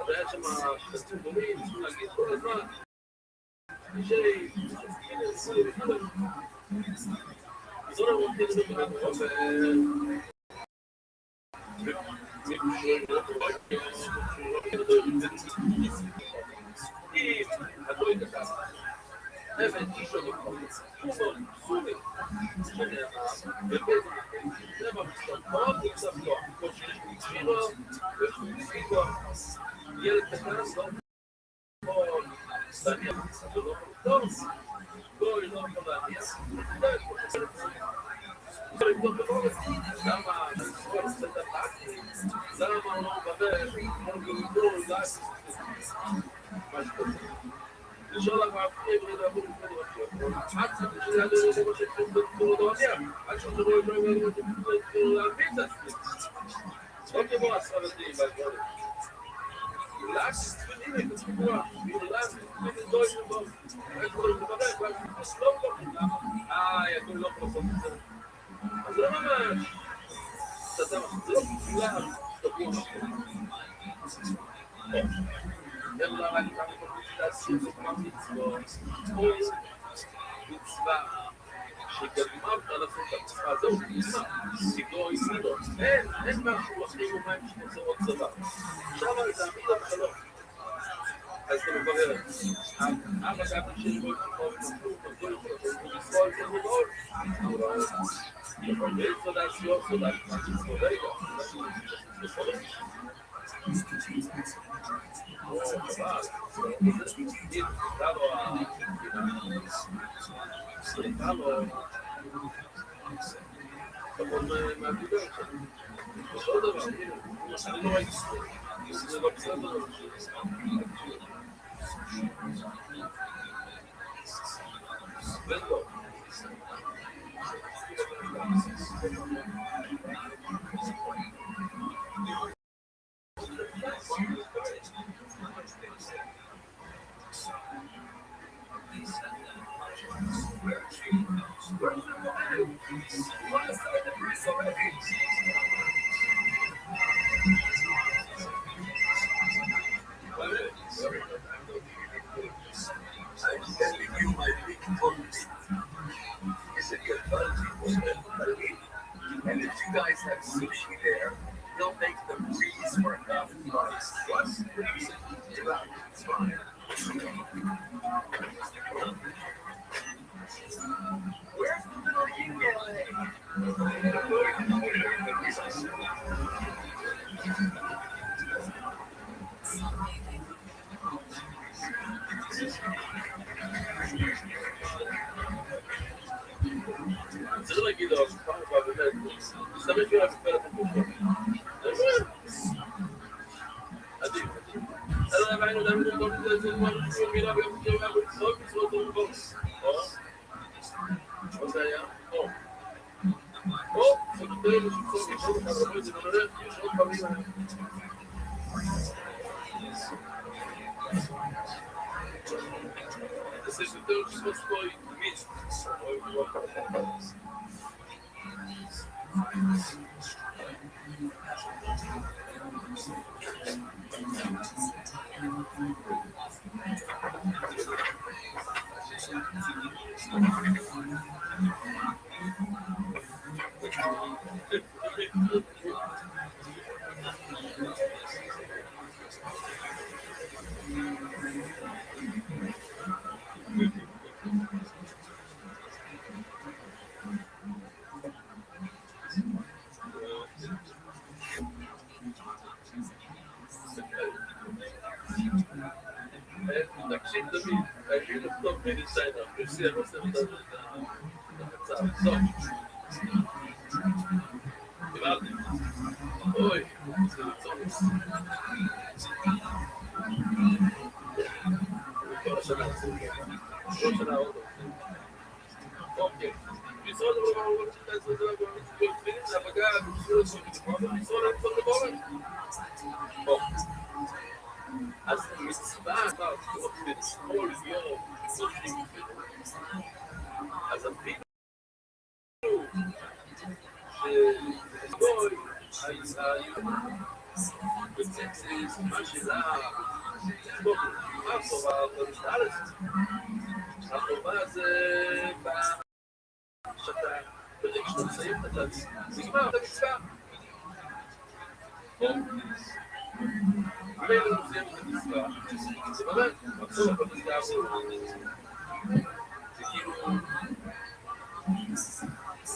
אז היה שם שתצים גדולים, צריכים להגיד כל הזמן, הנה, זה בכלל, זו לא רוצים את זה בגלל, מישהו אם הדוי כתב, אבן אישו בחוץ, שומון, סורי, ובאיזה זה במשתות מאוד נקסף לו, כל שיש מצפירו, ויש מצפירו, ילד קטן, לא יכול להניח, זה לא טוב, גוי לא יכול להניח, זה לבדוק בכל למה כל סטנדאפ אקטי, למה לא מדבר, כל גלגול, משהו כזה. לשאול לך, אף אחד לא ידעו לפני רצון. And if you guys have sushi there, they'll make the breeze for enough price. Plus, it's fine. Where's the little צריך להגיד לו, מסתמך כולה בפרט המפורסם. עדיף. אלא ראינו להם לכל זה מה ששמור מילה ביום שהיה בצחוק מצוות ומבוא. או זה היה? או זאת אומרת שצור יש עוד אחד רבו את זה נולך, יש עוד פעמים זה יותר שספוס פה מיץ. תקשיב תמיד, חייבים לכתוב מדיסיידר, בשיא אני עושה את המצב, סוף. דיברתי, אוי, זה לצורס. כל השנה עושים ככה, כל שנה עוד עושים. אוקיי, משרד אבל הוא לא צריכה את זה להגבינים, זה הפגע, משרד אין כבר לבורת. בוא. אז מצווה עושים כל יום סופים אז אפילו שגוי בצקסיס מה שלה מה טובה במשתלת הטובה זה שאתה ברגע שאתה מסיים את הצד נגמר את המצווה ואלה נוסעים את המצווה, זה באמת, מחזור הכל נזגע עבור. זה כאילו...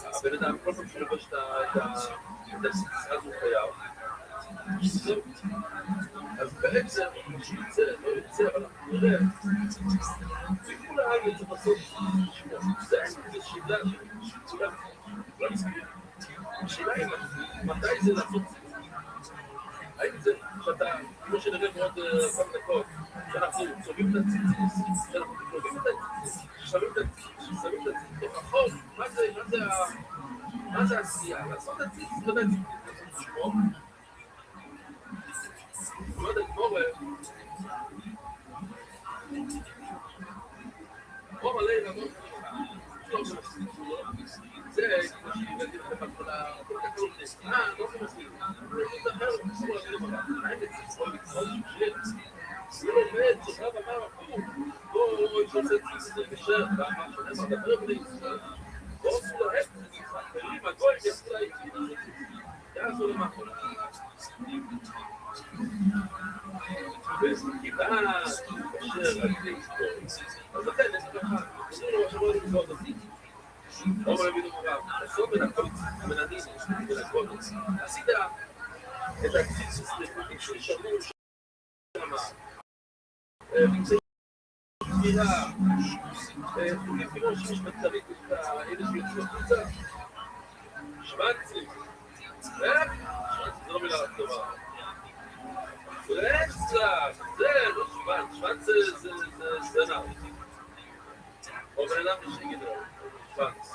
הבן אדם כל פעם שלבש את הסיסה הזו חייו. זהו. אז בעצם, שיצא, לא יצא, אבל אנחנו נראה. וכולה העל צריך לעשות שמו. זה שאלה שכולם מסכים. השאלה היא, מתי זה לעשות זה? האם זה שאתה, כמו שנראה מאוד כמה דקות, שאנחנו צובעים את הציציס, שאנחנו צובעים את הציציס, ששמים את הציציס, מה זה עשייה? לעשות את זה, זאת אומרת, לשמור. לא יודע, כמו רוב עלי רבות, זה, כמו שהגעתי לכם בהתחלה, כל כך לא מסכים. לא מסכים. זה אחר, לא מסכים להגיד לך, האמת, זה כל מקצוע זה עובד, זה רב אמר, בואי שעושה ציסי ושם, ואמר, שאני מדבר בלי ישראל, בואו עשו להפך, ולימה, גוי, יעשו להפך, יעשו למחול. וכיבה, כאשר רבי אז לכן, יש ככה, זה לא משהו לא לבנות אותי. רוב רבי דומרב, לעשות בין הקודש, בין הניס, בין הקודש, עשית את הציסוס לפנים של שמור של המעט. נמצאים סבירה, אפילו שיש מצרית את האלה שיוצאו החוצה, שוונצים, זה לא מילה רק טובה. זה לא שוונץ, שוונץ זה נע. או בן אדם שיגיד לו, שוונץ.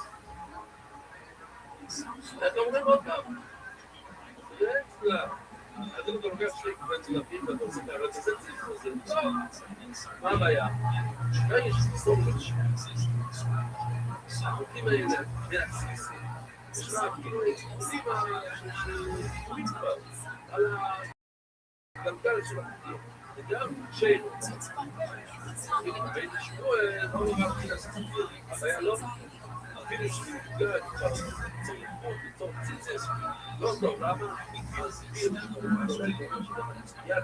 אתה אומר עוד פעם, זה אצלה. אתה לא לוקח שתי קבוצות להבין ואתה עושה את הארץ הזה, זה טוב. מה הבעיה? כאן יש סיסור ולשמוע. החוקים האלה, מהסיסים, יש לה כאילו סיסים שחוקים כבר על הגלגל של החוקים. וגם שאלות. ותשמעו, לא נורא מבחינה סיסים, הבעיה לא אפילו שמתגע את כבר ליצור ציצס, לא טוב, למה? אז תביא את זה, יד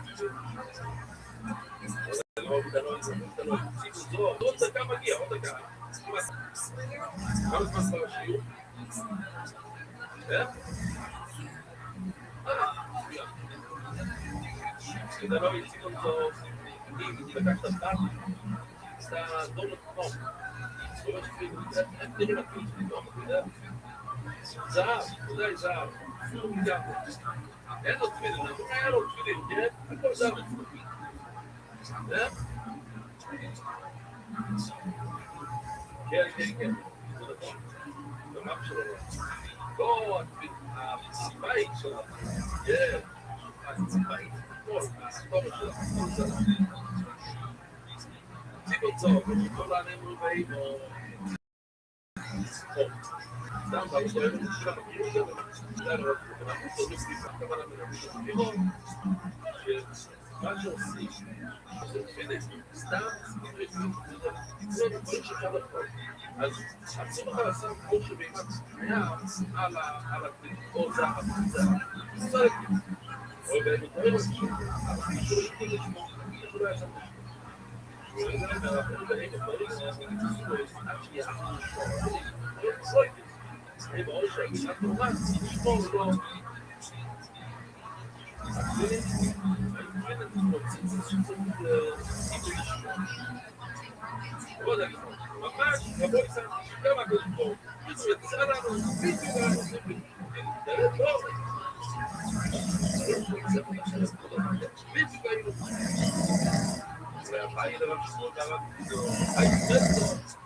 עוד דקה מגיע, עוד דקה. כמה זמן כבר השיעור? אתה לא יציג אותו, אם לקחת פעם, אז אתה דור לתנום. איך נראים התפילים לתנום, אתה יודע? זהב, אתה יודע, זהב. אין לו תפילים, אנחנו היה לו תפילים, כן? הכל זהב אצלו. כן, כן, כן. זה נכון. במאפ שלו. לא, הציבאית שלו. כן. הציבאית. הציבאית שלו. ציבו צור, כל העניים רובעים או... סתם, אבל זה אוהב את זה מכירים שלו. זה היה רוב. אנחנו עושים סליחה, כמה למדברים. מה שעושים, זה פנק, סתם זה דברים שאפשר לחול. אז אסור לך לעשות כמו שבאמת היה על הכלי, או זהב, זה צריך. או במתארים על זה שאתה לשמור, זה לא יעשה משהו. וזה אומר, אנחנו באים דברים, עד שיהיה לשמור. זה מאוד שהגישה תורה, לשמור לא... ממש, רבו יצא, שגם הקודש פה, יצא לנו, בדיוק היינו. והפעיל הרב שמואל והרב פיזור, הישראל,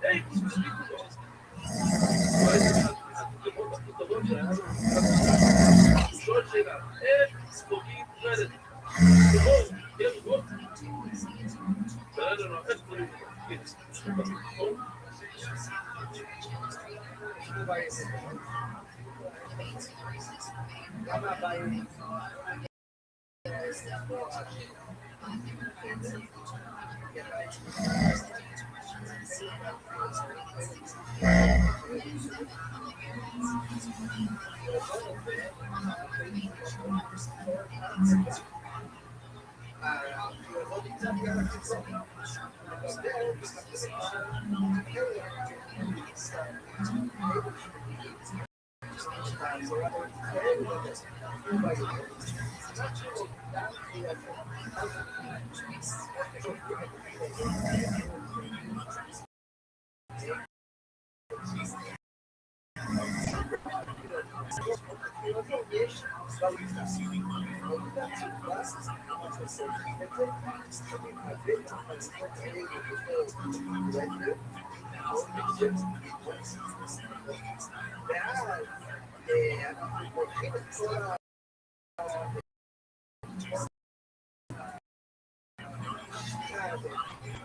היי, תסביבו לו. הוא שואל שאלה, איך ספוגים רדת? כן, בוא. תראה לנו, איך קוראים לו? למה הבאים? ואז אנחנו פותחים את כל השיטה הזאת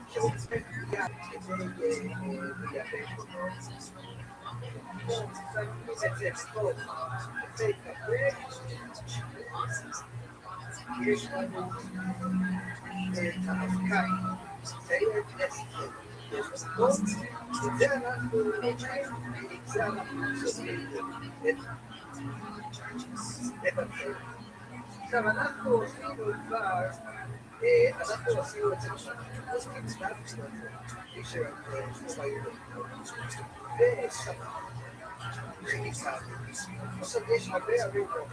שעוצמת יד כדי לייבש אותו. זה פה, זה קפה, יש לנו את האבקאי, צעיר אסטר, יש לנו פה, וזה אנחנו סובלים את הדברים. עכשיו אנחנו עשינו כבר, אנחנו עשינו את זה אנחנו קצת מי שבאים ושמע חיכה. עכשיו יש הרבה ארוחות,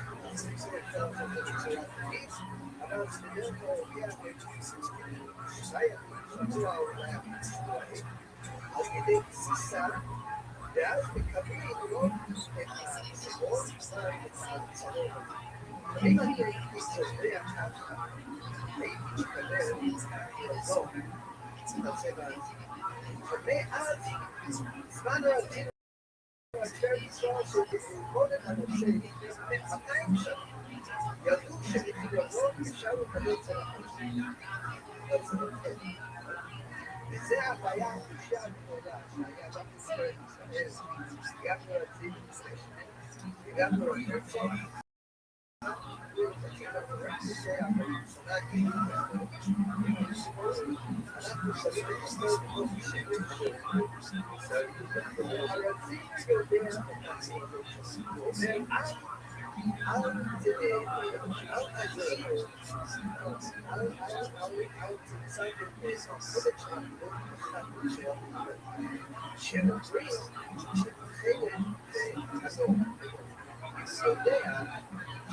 אבל בדרך כלל הגיע שבוע אולי על ידי גסיסה, ואז מקבלים לא את הסיבות, אבל את הצרות. אם אני הייתי צובע ככה, הייתי מקבל לחזור לצבע הזה. ומאז זמן רצינו אשר לנסוע שללמוד את הנושא ב200 שנים, ידעו שלפילוסוף אפשר לקבל צבע הזה. וזה הבעיה הקשה הגדולה שהיה גם בישראל, גם ברצינו וגם ברצינו.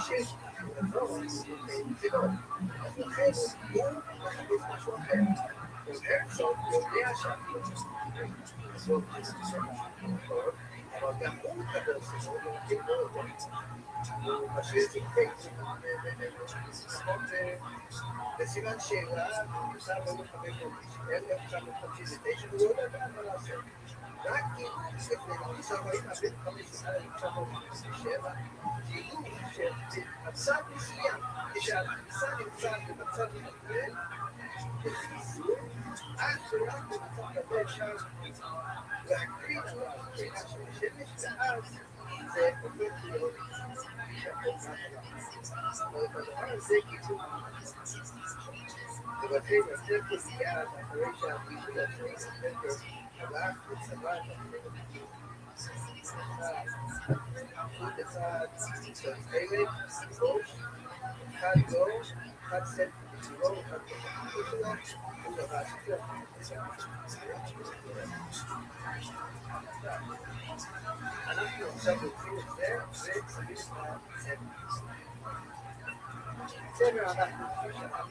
שיש לבוא, זה לא. אז לכן הוא מחפש משהו אחר. והרצוג יודע שהפילוס בסוף אבל גם הוא מקבל סיפור ומכיר אותו. הוא משאיר את זה בסימן שאלה, הוא נמצא בין 1959 והוא לא יודע מה לעשות. רק אם לפני 1947 גילו שבמצב מסוים, כשהכניסה נמצא במצב מתקבל, בחיסון, עד שרק במצב כזה אפשר להקרין על הקרינה של השמש, ואז זה הופך להיות שהכל אבל את הדבר הזה קיצור ולכן יותר כסייה אחרי שהביטוי עצמי ספטר הלך וצבא את החלק חוט אחד של חלק, ראש, אחד לא, אחד סט בצורו, אחד בצורו, הוא דבר שכלו. אנחנו עכשיו לוקחים את זה וצריכים את צבר אנחנו חושבים עכשיו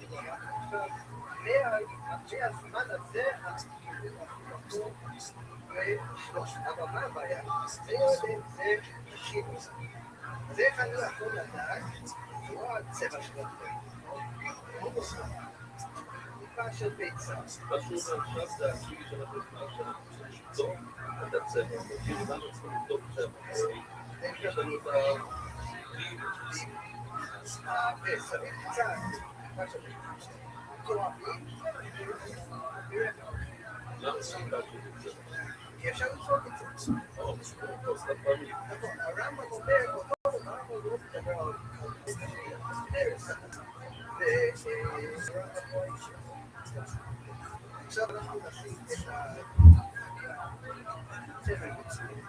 מהזמן הזה אנחנו אבל מה הבעיה? זה יודעים, זה שימוש. אז איך אני יכול לדעת? זה לא הצבע של הדברים. הוא מוסר. טיפה של ביצה. מה שהוא אומר עכשיו זה הכלי של הבריכה שאנחנו צריכים ליצור את הצבע. כאילו אנחנו צריכים לבדוק צבע. יש לנו את הכלי. ושמים קצת, טיפה של ביצה. תואבים, למה סיבה של זה? כי אפשר לצחוק את זה. נכון, הרמב"ם אומר, אותו הרמב"ם לא מדבר על ארץ. עכשיו אנחנו נשים את הצבע מצוין.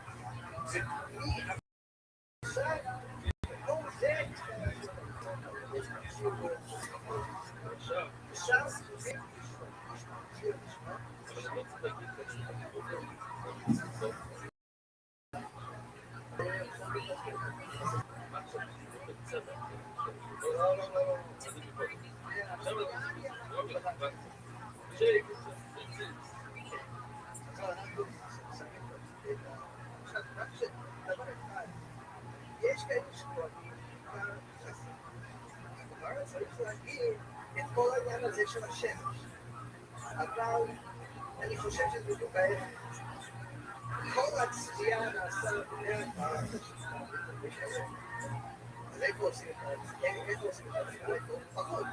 ומי עכשיו, כל זה עכשיו זה יש כאלה שפועלים הדבר צריך להגיד את כל העניין הזה של השמש אבל אני חושב שזה בדיוק ההפך צפייה נעשה בדרך כלל, אז איפה עושים את זה? איפה עושים את זה? איפה פחות?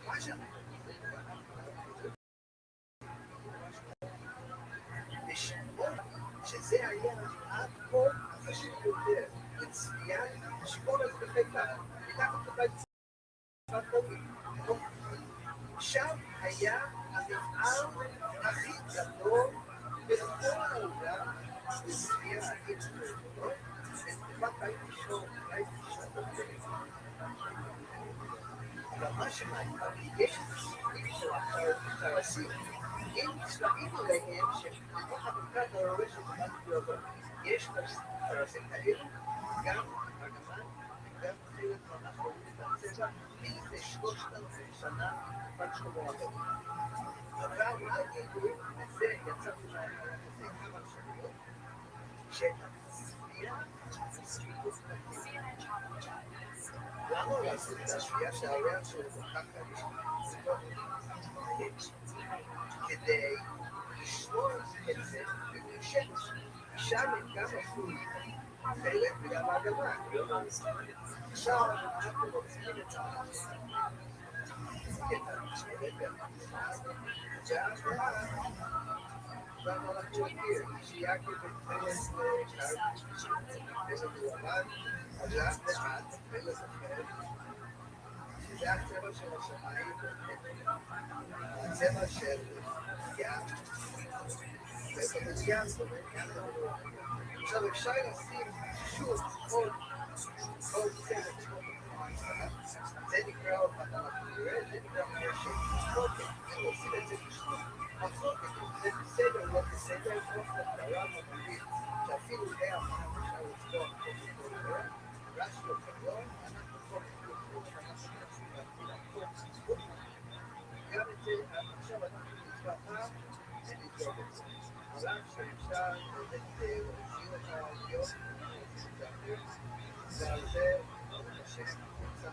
מה שם? שזה היה עד כה החשוב יותר, לצפייה שכל הזה בחיפה, מתחת לבית צפת קובי. שם היה המפעל הכי גדול בכל העולם לצפייה האינטרנטית. בתקופת בית ראשון, אבל מה שמעניין, יש צפים של הפרסים, עם צבעים עליהם שבתוך המרכז הרועש של בית ביותר. יש פרסים כאלו, גם ארגמן וגם חלק מהאחרונים בצבע, מלפני 3,000 שנה בצ'קומות. אבל מה הגידול, וזה יצא לפני כמה שבועות, שהצפייה למה לעשות את השפייה שהריח שלו כל כך כדי לשמור את זה ולשמש. שם הם גם עשו חלק וגם האגמה. עכשיו אנחנו רוצים את המשמרת והמשמרת. והאחרונה, ואנחנו להכיר, שייקי ותפלס איזה דורמן, אז לאט לאט תפלס אחר, שזה הצבע של השמיים, הצבע של ים, ובמדיין זאת אומרת, עכשיו אפשר לשים שוב עוד צבע צבע, זה נקרא עוד מהתנ"ך, זה נקרא מהשם, אם עושים את זה בשביל מחלוקת, זה בסדר, לא בסדר, לא סתרה מובילים, שאפילו זה אמר, אפשר לצבוע כל דבר, רש"י או כבוד, אנחנו כל כך גם את זה, עכשיו אנחנו נצבע פעם, ונצבע בזה. עולם שאפשר לתת להוציא אותה להיות, ועל זה, השם נמצא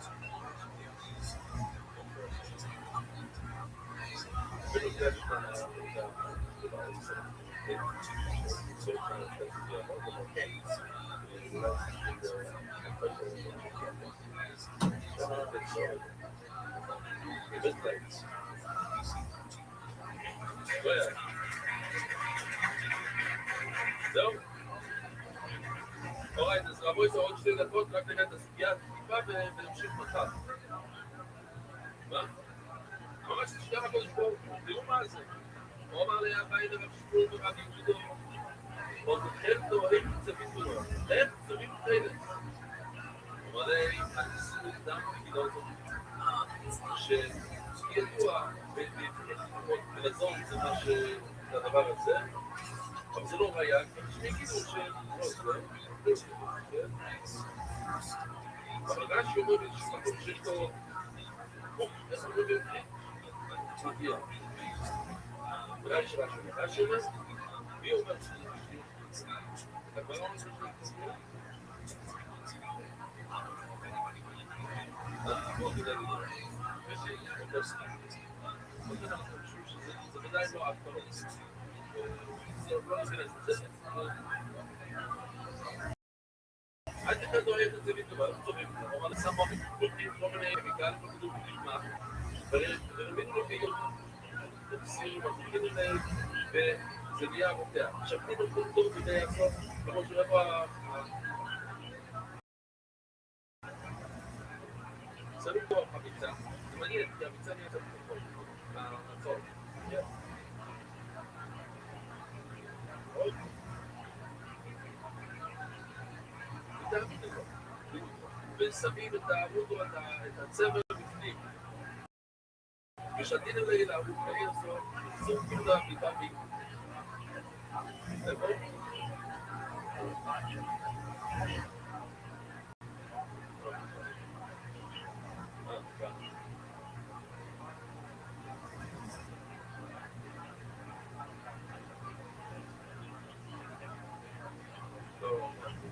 זהו? אורייט, אז רבו איזה עוד 2 דקות, רק נראה את הסוגיה הטיפה ונמשיך מחר. מה? ממש תשכח הקודש פה, תראו מה זה. הוא אמר לי, הבאים לרב שפור ורבי יהודו, עוד לכם תאוהים מצבים תורה, איך צבים כאלה? הוא אמר לי, אני עשינו אדם בגילה הזאת, שידוע בלזון זה מה שהדבר הזה, אבל זה לא היה, כמו שמיגידו אבל רש"י אומר באיזשהו מקום שיש לו איך אומרים בעברית? מגיע. רש"י אומר, רש"י אומר, מי אומר שזה? אתה כבר אומר שזה? בוא כדאי לדבר. יותר סליחה. אנחנו חושבים שזה ודאי לא אקטורות. זה לא נזל את זה. אל תכדו אוהב את זה לטובה, לא טובים. אבל לסמוך בולטים כל מיני קמיקלים וכדור בקשמה. ורבים לא ביום. תפסירים, מפחידים להם, וזה נהיה רותח. עכשיו, אני נותן טוב כדי לעשות, כמו שרבו שמים פה הביצה. זה מעניין, כי הביצה נהיה קצת פחות. מהצעות. עוד. ושמים את העמוד או את הצבע בפנים. ושתין אלי לעמוד מהיר זאת, זאת תודה ביתה בי. איפה?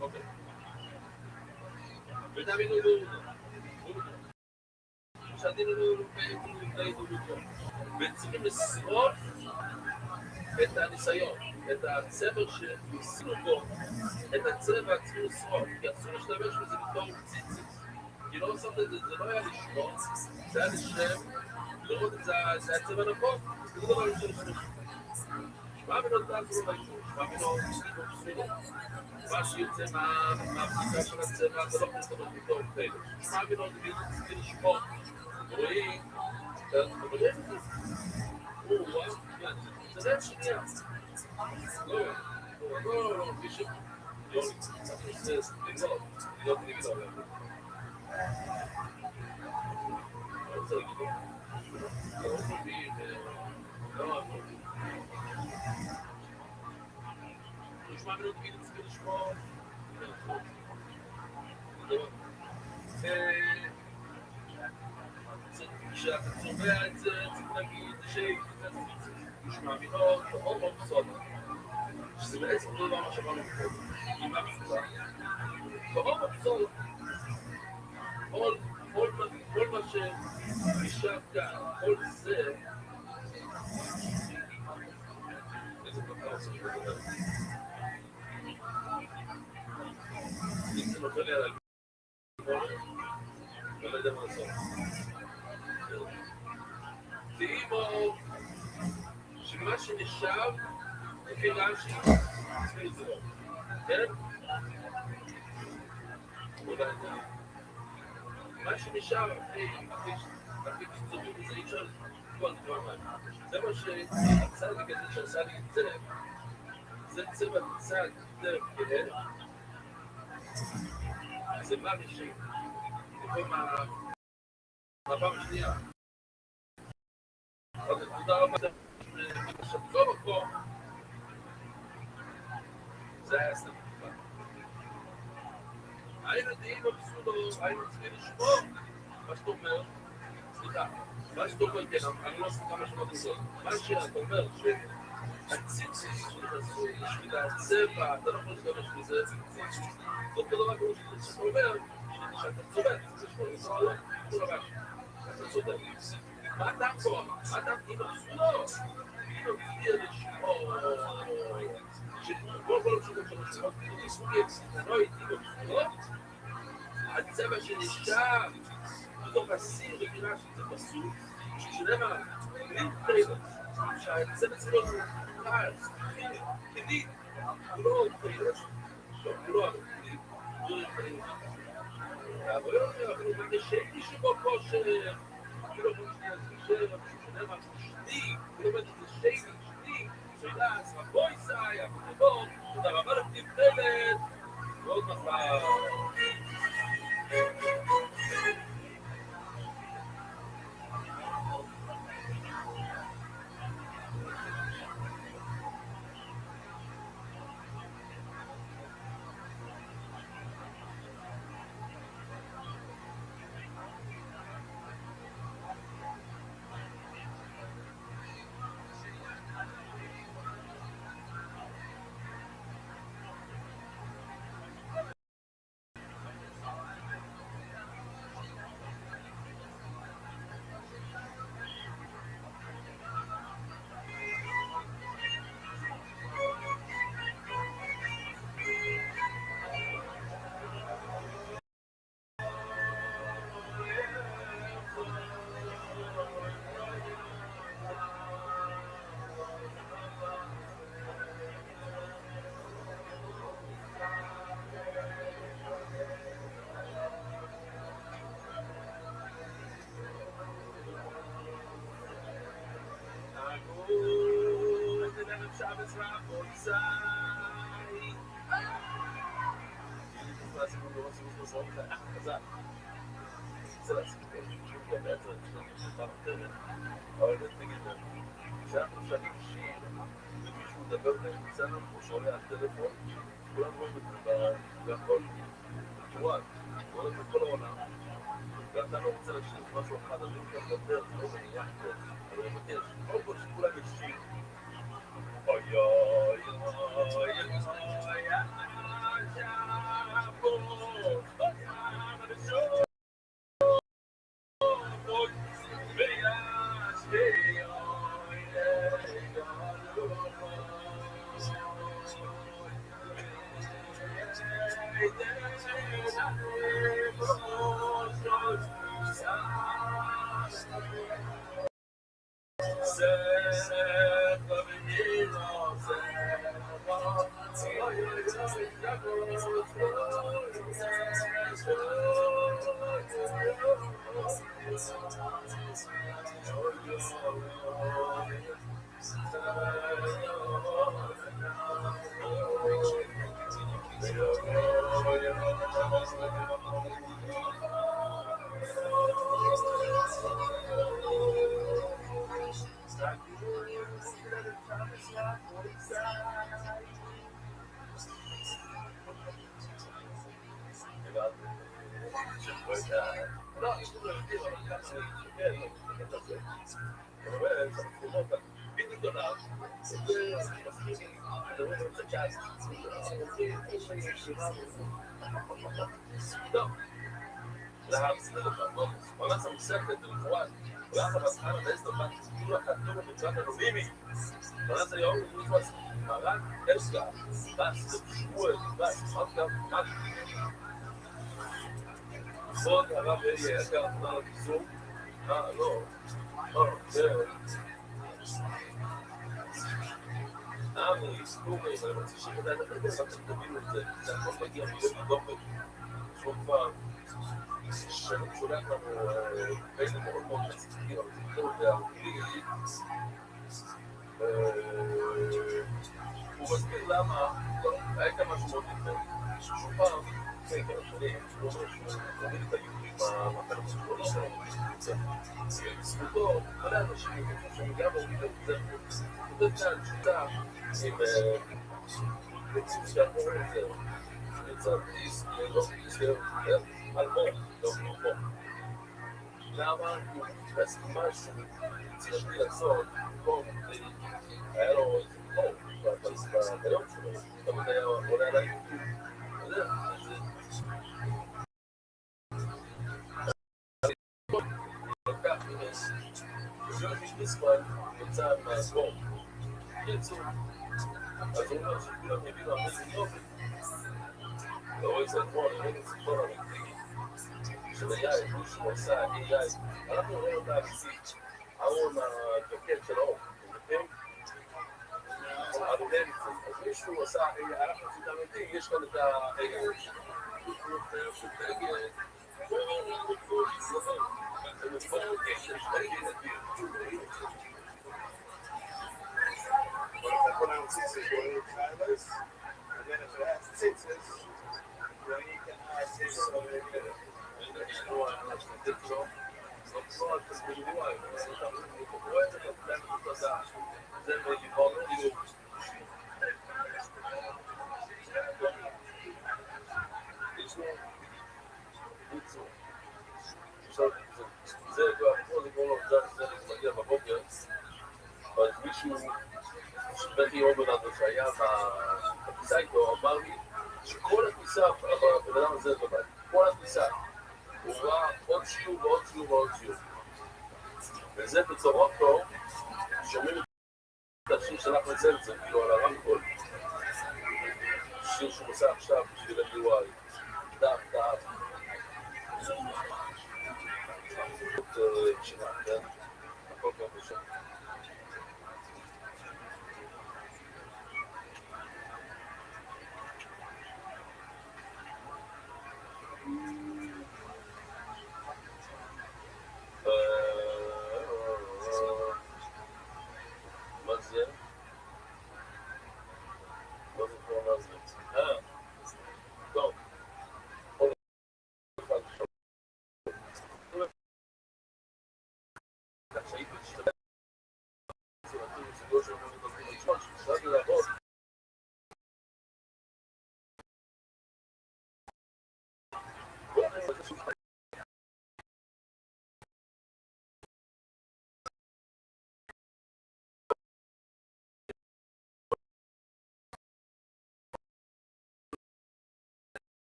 אוקיי. ותאמינו שתינו לפני דודו וצריכים לשרוף את הניסיון, את הצבר שניסינו בו, את הצבע צריכים לשרוף, כי אסור להשתמש בזה בתור ציציס. כי לא לעשות את זה, זה לא היה לשמור, זה היה לשם, לראות את זה, זה היה צבע נכון, זה לא דבר ראשון לשמור. שמע מינות תעזרו לאישור, שמע מינות תעזרו פסולו. מה שיוצא מהבדיקה של הצבע, זה לא יכול להשתמש בתור פלא. שמע מינות צריכים לשמור. רואים, אתה רואים את זה? זה רב שנייה. לא, מישהו. לא, זה לגזול. לא לגזול. לא רוצה לגזול. לא מבין, לא אמור. נשמע מינות מילים צריכים לשמור. כשאתה צובע את זה, צריך להגיד נשמע מינות, או מופסות. שזה בעצם לא דבר מה שאמרנו קודם. עם המפסה. או מופסות. כל מה שנשאר כאן, כל זה, איזה דבר עושה שזה דבר. אם זה נופל לי על הלבוש, אני לא יודע מה לעשות. ואימו, שמה שנשאר, לפי רש"י, צריך לזרוק. כן? מה שנשאר, אחרי שצריכים לזה, אי אפשר לקבוע את דבר מים. זה מה שהצדיק הזה שעשה לי את זה, זה צבע צד יותר כהה. זה מה נשאר. זה מהפעם השנייה. אז תודה רבה. שבזו מקום, זה היה סתם תקופה. היינו יודעים בפסולו, היינו צריכים לשמור. מה שאתה אומר, סליחה, מה שאתה אומר, כן, אני לא סליחה מה שאתה עושה. מה שאתה אומר, שהציציס שנכנסו בשביל הצבע, אתה לא יכול להשתמש בזה, זאת כדור כמו שאתה אומר, שאתה צודק, זה שמו לזרוע, זה לא משהו, אתה צודק. מה אתה פה? מה אתה עם הפסולו? אם מפתיע לשמור, שכל פשוט של השמות, לא הייתי בפסולות, הצבע שנשאר בתוך הסיר וגירה שזה פסול, שנאמר, בלי פרילוס, שהצבע צריך להיות חייס, כדית, הוא לא פרילוס, הוא לא פרילוס, הוא לא פרילוס. אבל אנחנו מגשרים מישהו פה כאילו שנאמר, שני, הוא לומד את זה שני, שילס, רבוי סי, הפרבון, תודה רבה לכתיב תלת, ועוד מחר. Shabbos Rabbosai. אבל תגיד לנו, כשאנחנו שנים שיר ומישהו מדבר באמצענו הוא שולח טלפון, כולם רואים את זה בכל בצורה, רואים את כל העולם, ואתה לא רוצה לשיר משהו אחד, אז אם אתה מדבר, זה לא מניח פה, אבל אני מבקש, קודם כל שכולם ישיר. אוי אוי אוי אוי אוי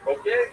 Okay.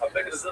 הבגד הזה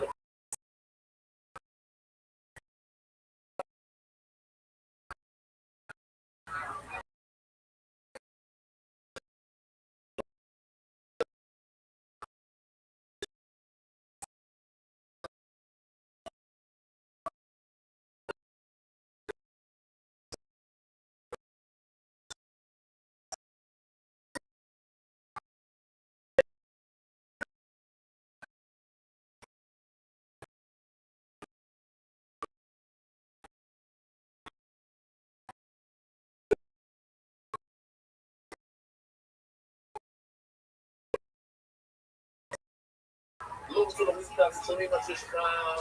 לא רוצה להוריד את הקיצונים עד שיש לך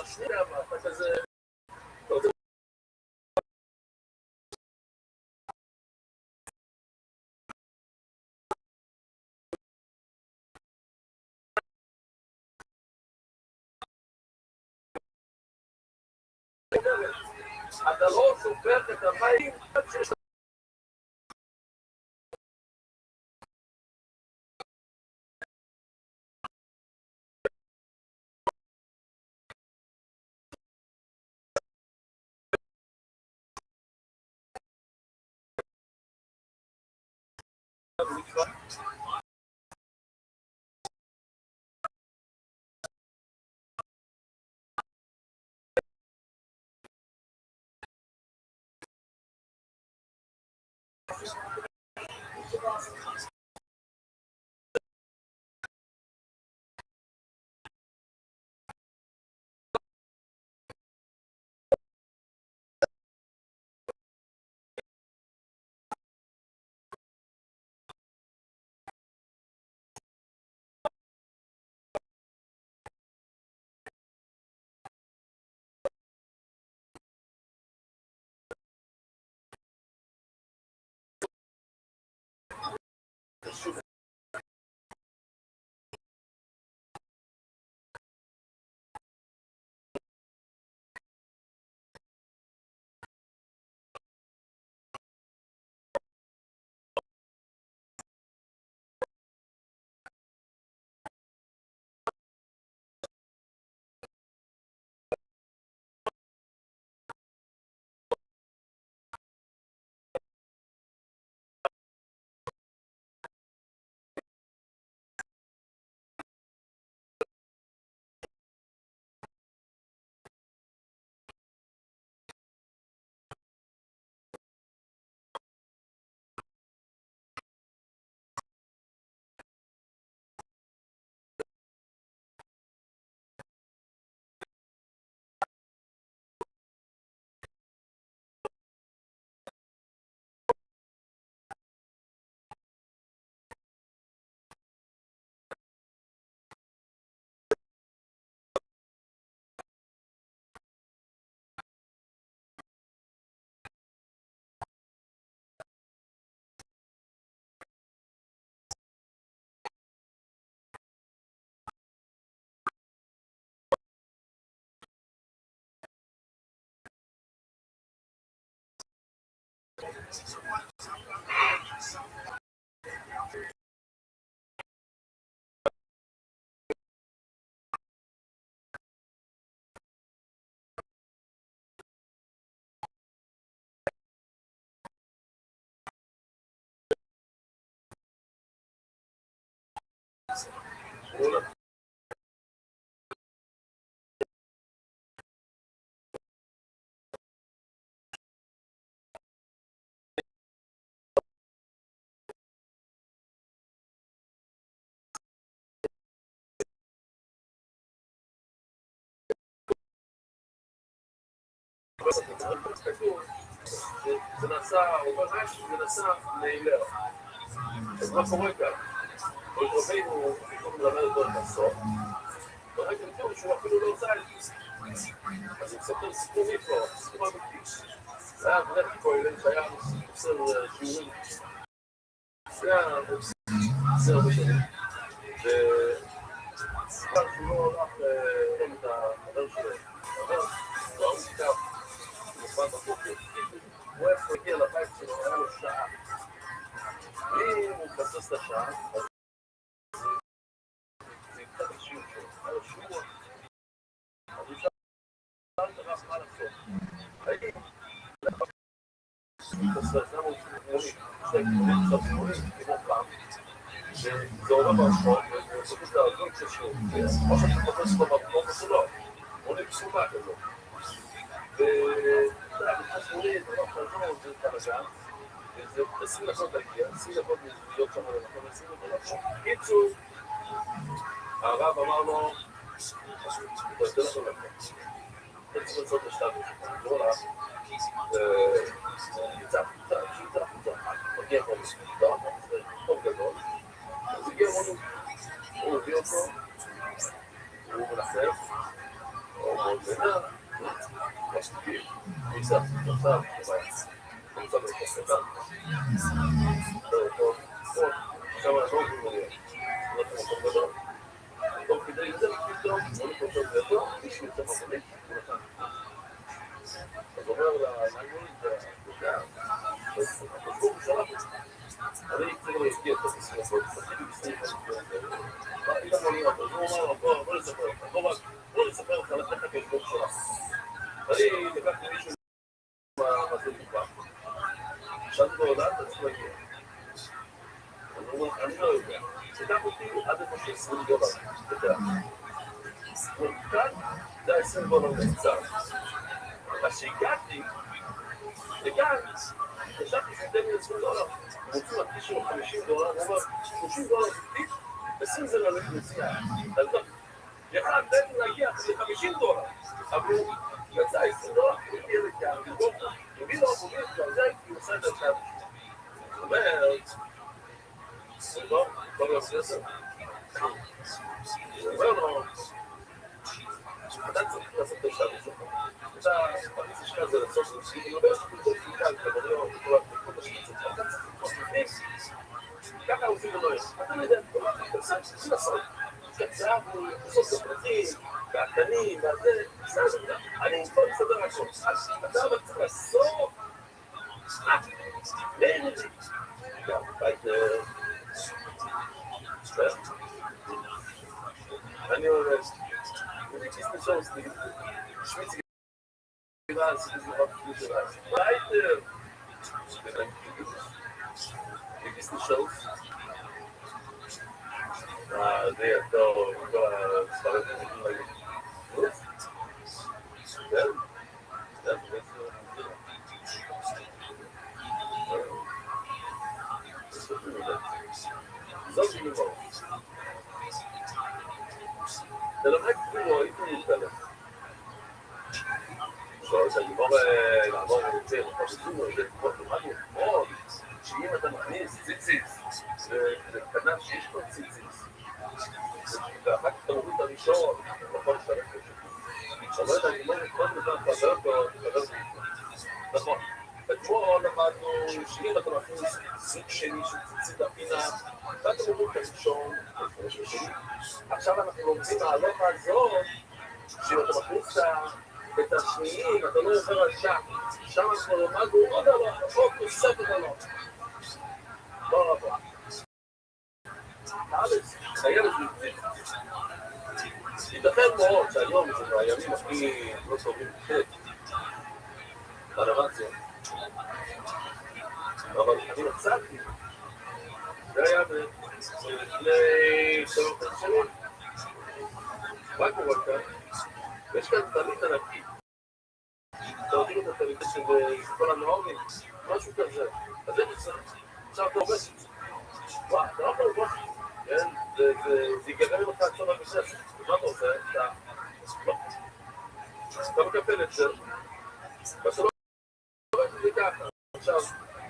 שנייה, ואתה כזה... אתה לא סופר את המים עד שיש... זה נעשה, זה נעשה נעילר. אז מה קורה כאן? רבינו פתאום מלמד אותו את הסוף, ורגע לפני שהוא אפילו לא עושה את זה. אז הוא מספר סיפור מפה, סיפור אמיתי. זה היה בדרך כהן שהיה עושה שיעורים. זה הרבה שנים. וסיפר שהוא לא הולך לראות את החבר שלו. הוא סיפר, מזמן בבוקר. הוא איפה הגיע לבית שלו, היה לו שעה. ואם הוא מבסס את השעה, אז זה יפתח את השיעור שלו. היה לו שיעור מה לעשות? הייתי בסדר, כמו פעם, וזה עולה ברחוב, ופשוט להבין כשהוא, או שאתה תופס לו במקום או לא, עולה פסומה כזאת. ואתה יודע, בתחוש מולי, זה לא חזור, זה בלגן, וזה 20 דקות להגיע, 20 דקות להיות שם למקום, 20 דקות. קיצור, הרב אמר לו, אתה יותר נכון לקום. אתה צריך לצאת לשלב הזה, לא רע. יצא, מגיע פה מספיק, טוב גדול. אז הגיע מונו, הוא הביא אותו, הוא מלחף, הוא מאוד בינה, משתיקים, הוא יצא, הוא יצא בקסטה. טוב, עכשיו אנחנו עוברים מודיע. הוא נתן מקום גדול. טוב, כדי לזה, פתאום, הוא נתן גדול, מישהו יצא מהמונית, הוא נתן. אז אומר לנגמונית, הוא שלח את זה. אני צריך להזכיר את הסיסים הזאת, תתחיל בסניף, אני גם עולים אותו, הוא אומר, בוא נספר לך, בוא נספר לך, לתת את החשבון שלך. אני לקחתי מישהו מהמזל נקבע. שאלתי לו, לאן אתה צריך להגיע? אני לא יודע. תיקח אותי עד איפה ש$20, אתה יודע. כאן זה $20 נמצא. אז שהגעתי, וכאן, חשבתי שתן לי $20. רוצים להקדיש שלו $50, הוא אומר, $30 זה טיפ, 20 זה ללכת נסיעה. אז לא, יחד תן לי להגיע $50, אבל הוא יצא $20, הוא הגיע לכאן, הוא הביא לו, זה הוא עושה את זה. זאת אומרת, לא גם ססר. הוא אומר לו, אתה צריך לעשות את השלב שלך. אתה פריס שלך זה לעשות את זה, היא אומר שאתה תקול פיקל, כבריאות, וכל מה שאתה צריך. אתה צריך לקרוא לפני, ככה עושים לו איך. אתה לא יודע, אתה צריך לעשות. קצר, לעשות בפרטים, והקטנים, והזה, בסדר, אני יכול לסדר הכל. אתה אבל צריך לעשות. אין את זה. גם, בית... אני אומר, אני כיסתי שורס, שמיצי גרס, כיסתי רב כיסתי גרס. בית... אני כיסתי שורס. זה יתור, כל הספרים נגידים היו. כן? זה זאת גימור. זה לא רק גימור, הייתי מתקלם. שואל את הגימור לעבור ולצא, זה כמו תומדו מאוד, שאם אתה מכניס ציציס, זה קטנה שיש פה ציציס. ואחר כך אתה מוריד את הראשון, אתה יכול לשלח את זה. שואל את הגימור, כל דבר חבר אותו, נכון. אתמול למדנו שאם אתה מכניס סוג שני של ציצית הפינה, ואתה מוריד את הראשון, עכשיו אנחנו לומדים מההלכה הזאת, שאם אתה מכניס את השניים, אתה לא עובר על שם אנחנו למדנו עוד עוד נוספת עליו. לא רבה. חייבת להציג. ייתכן מאוד שהיום זה מהימים הכי לא טובים בכלל. ברבציה. אבל אני מצאתי, זה היה לפני 3 שנים. מה קורה כאן? יש כאן תלית ענקי. אתה יודעים את התלית של כל הנאומים, משהו כזה. אז זה נצא. עכשיו אתה עובד את זה. וואו, אתה לא יכול לבוא. כן? זה יגרם לך את צורך בספר. מה אתה עושה? אתה מקפל את זה. ואתה לא רואה את זה ככה. עכשיו,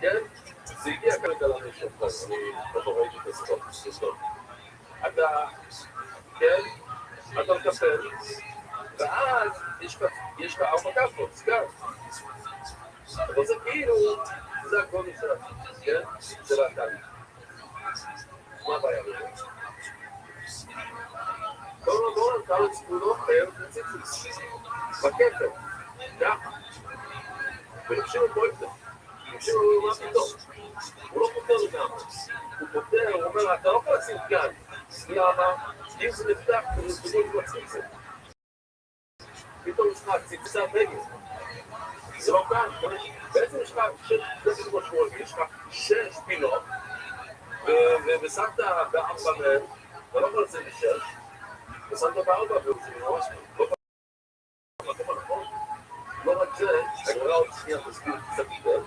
כן? זה הגיע כרגע לנשום. אני לא ראיתי את הסטות. אתה, כן? אתה מקפל. ואז יש לך 4 כפות, סגר. אבל זה כאילו, זה הכל נשאר, כן? זה לא התאלי. מה הבעיה בזה? כל התאלי צפונות חייב לציציס. בכפל, ככה. ונפשים לו פה את זה. נפשים לו מה פתאום. הוא לא פותר לגמרי. הוא פותר, הוא אומר, אתה לא יכול לשים כאן. למה? אם זה נפתח, זה לא יבצעים את זה. פתאום יש לך ציצה בגד. זה לא כאן, בעצם יש לך 6 פינות, ושמת ב4 מהם, אתה לא יכול לצאת ב6, ושמת ב4 ויוצאים ממש לא נכון. לא רק זה, הגמרא עוד שנייה תסביר קצת יותר.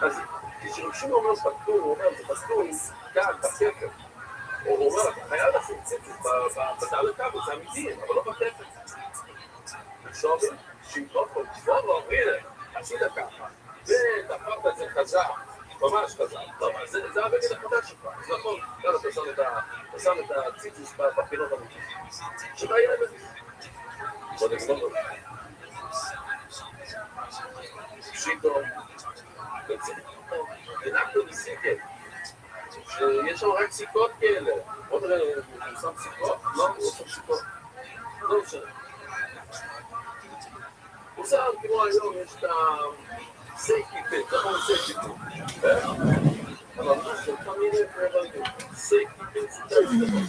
אז כשרבשים אומר פתור, הוא אומר, זה פתור כאן, בכתר. הוא אומר, אתה חייב לשים ציצית בדלת קו, זה אמיתי, אבל לא בכתר. ושומעים, שימפות פה, הנה, עשית ככה, ותפרת את זה חזק, ממש חזק. זה הבגד החדש שלך, אז נכון, כאן אתה שם את הציציס בפינות המתים. שמה יהיה לזה? בוא נגמור לו. פשיטו, דנקטו וסיקל, שיש שם רק סיכות כאלה. בוא נראה, הוא שם סיכות? לא, הוא שם סיכות. לא משנה. הוא שם, כמו היום, יש את הסייקיפים, זה כמו סייקיפים. אבל מה שאתה מיני פרבלגים, סייקיפים סייקיפים.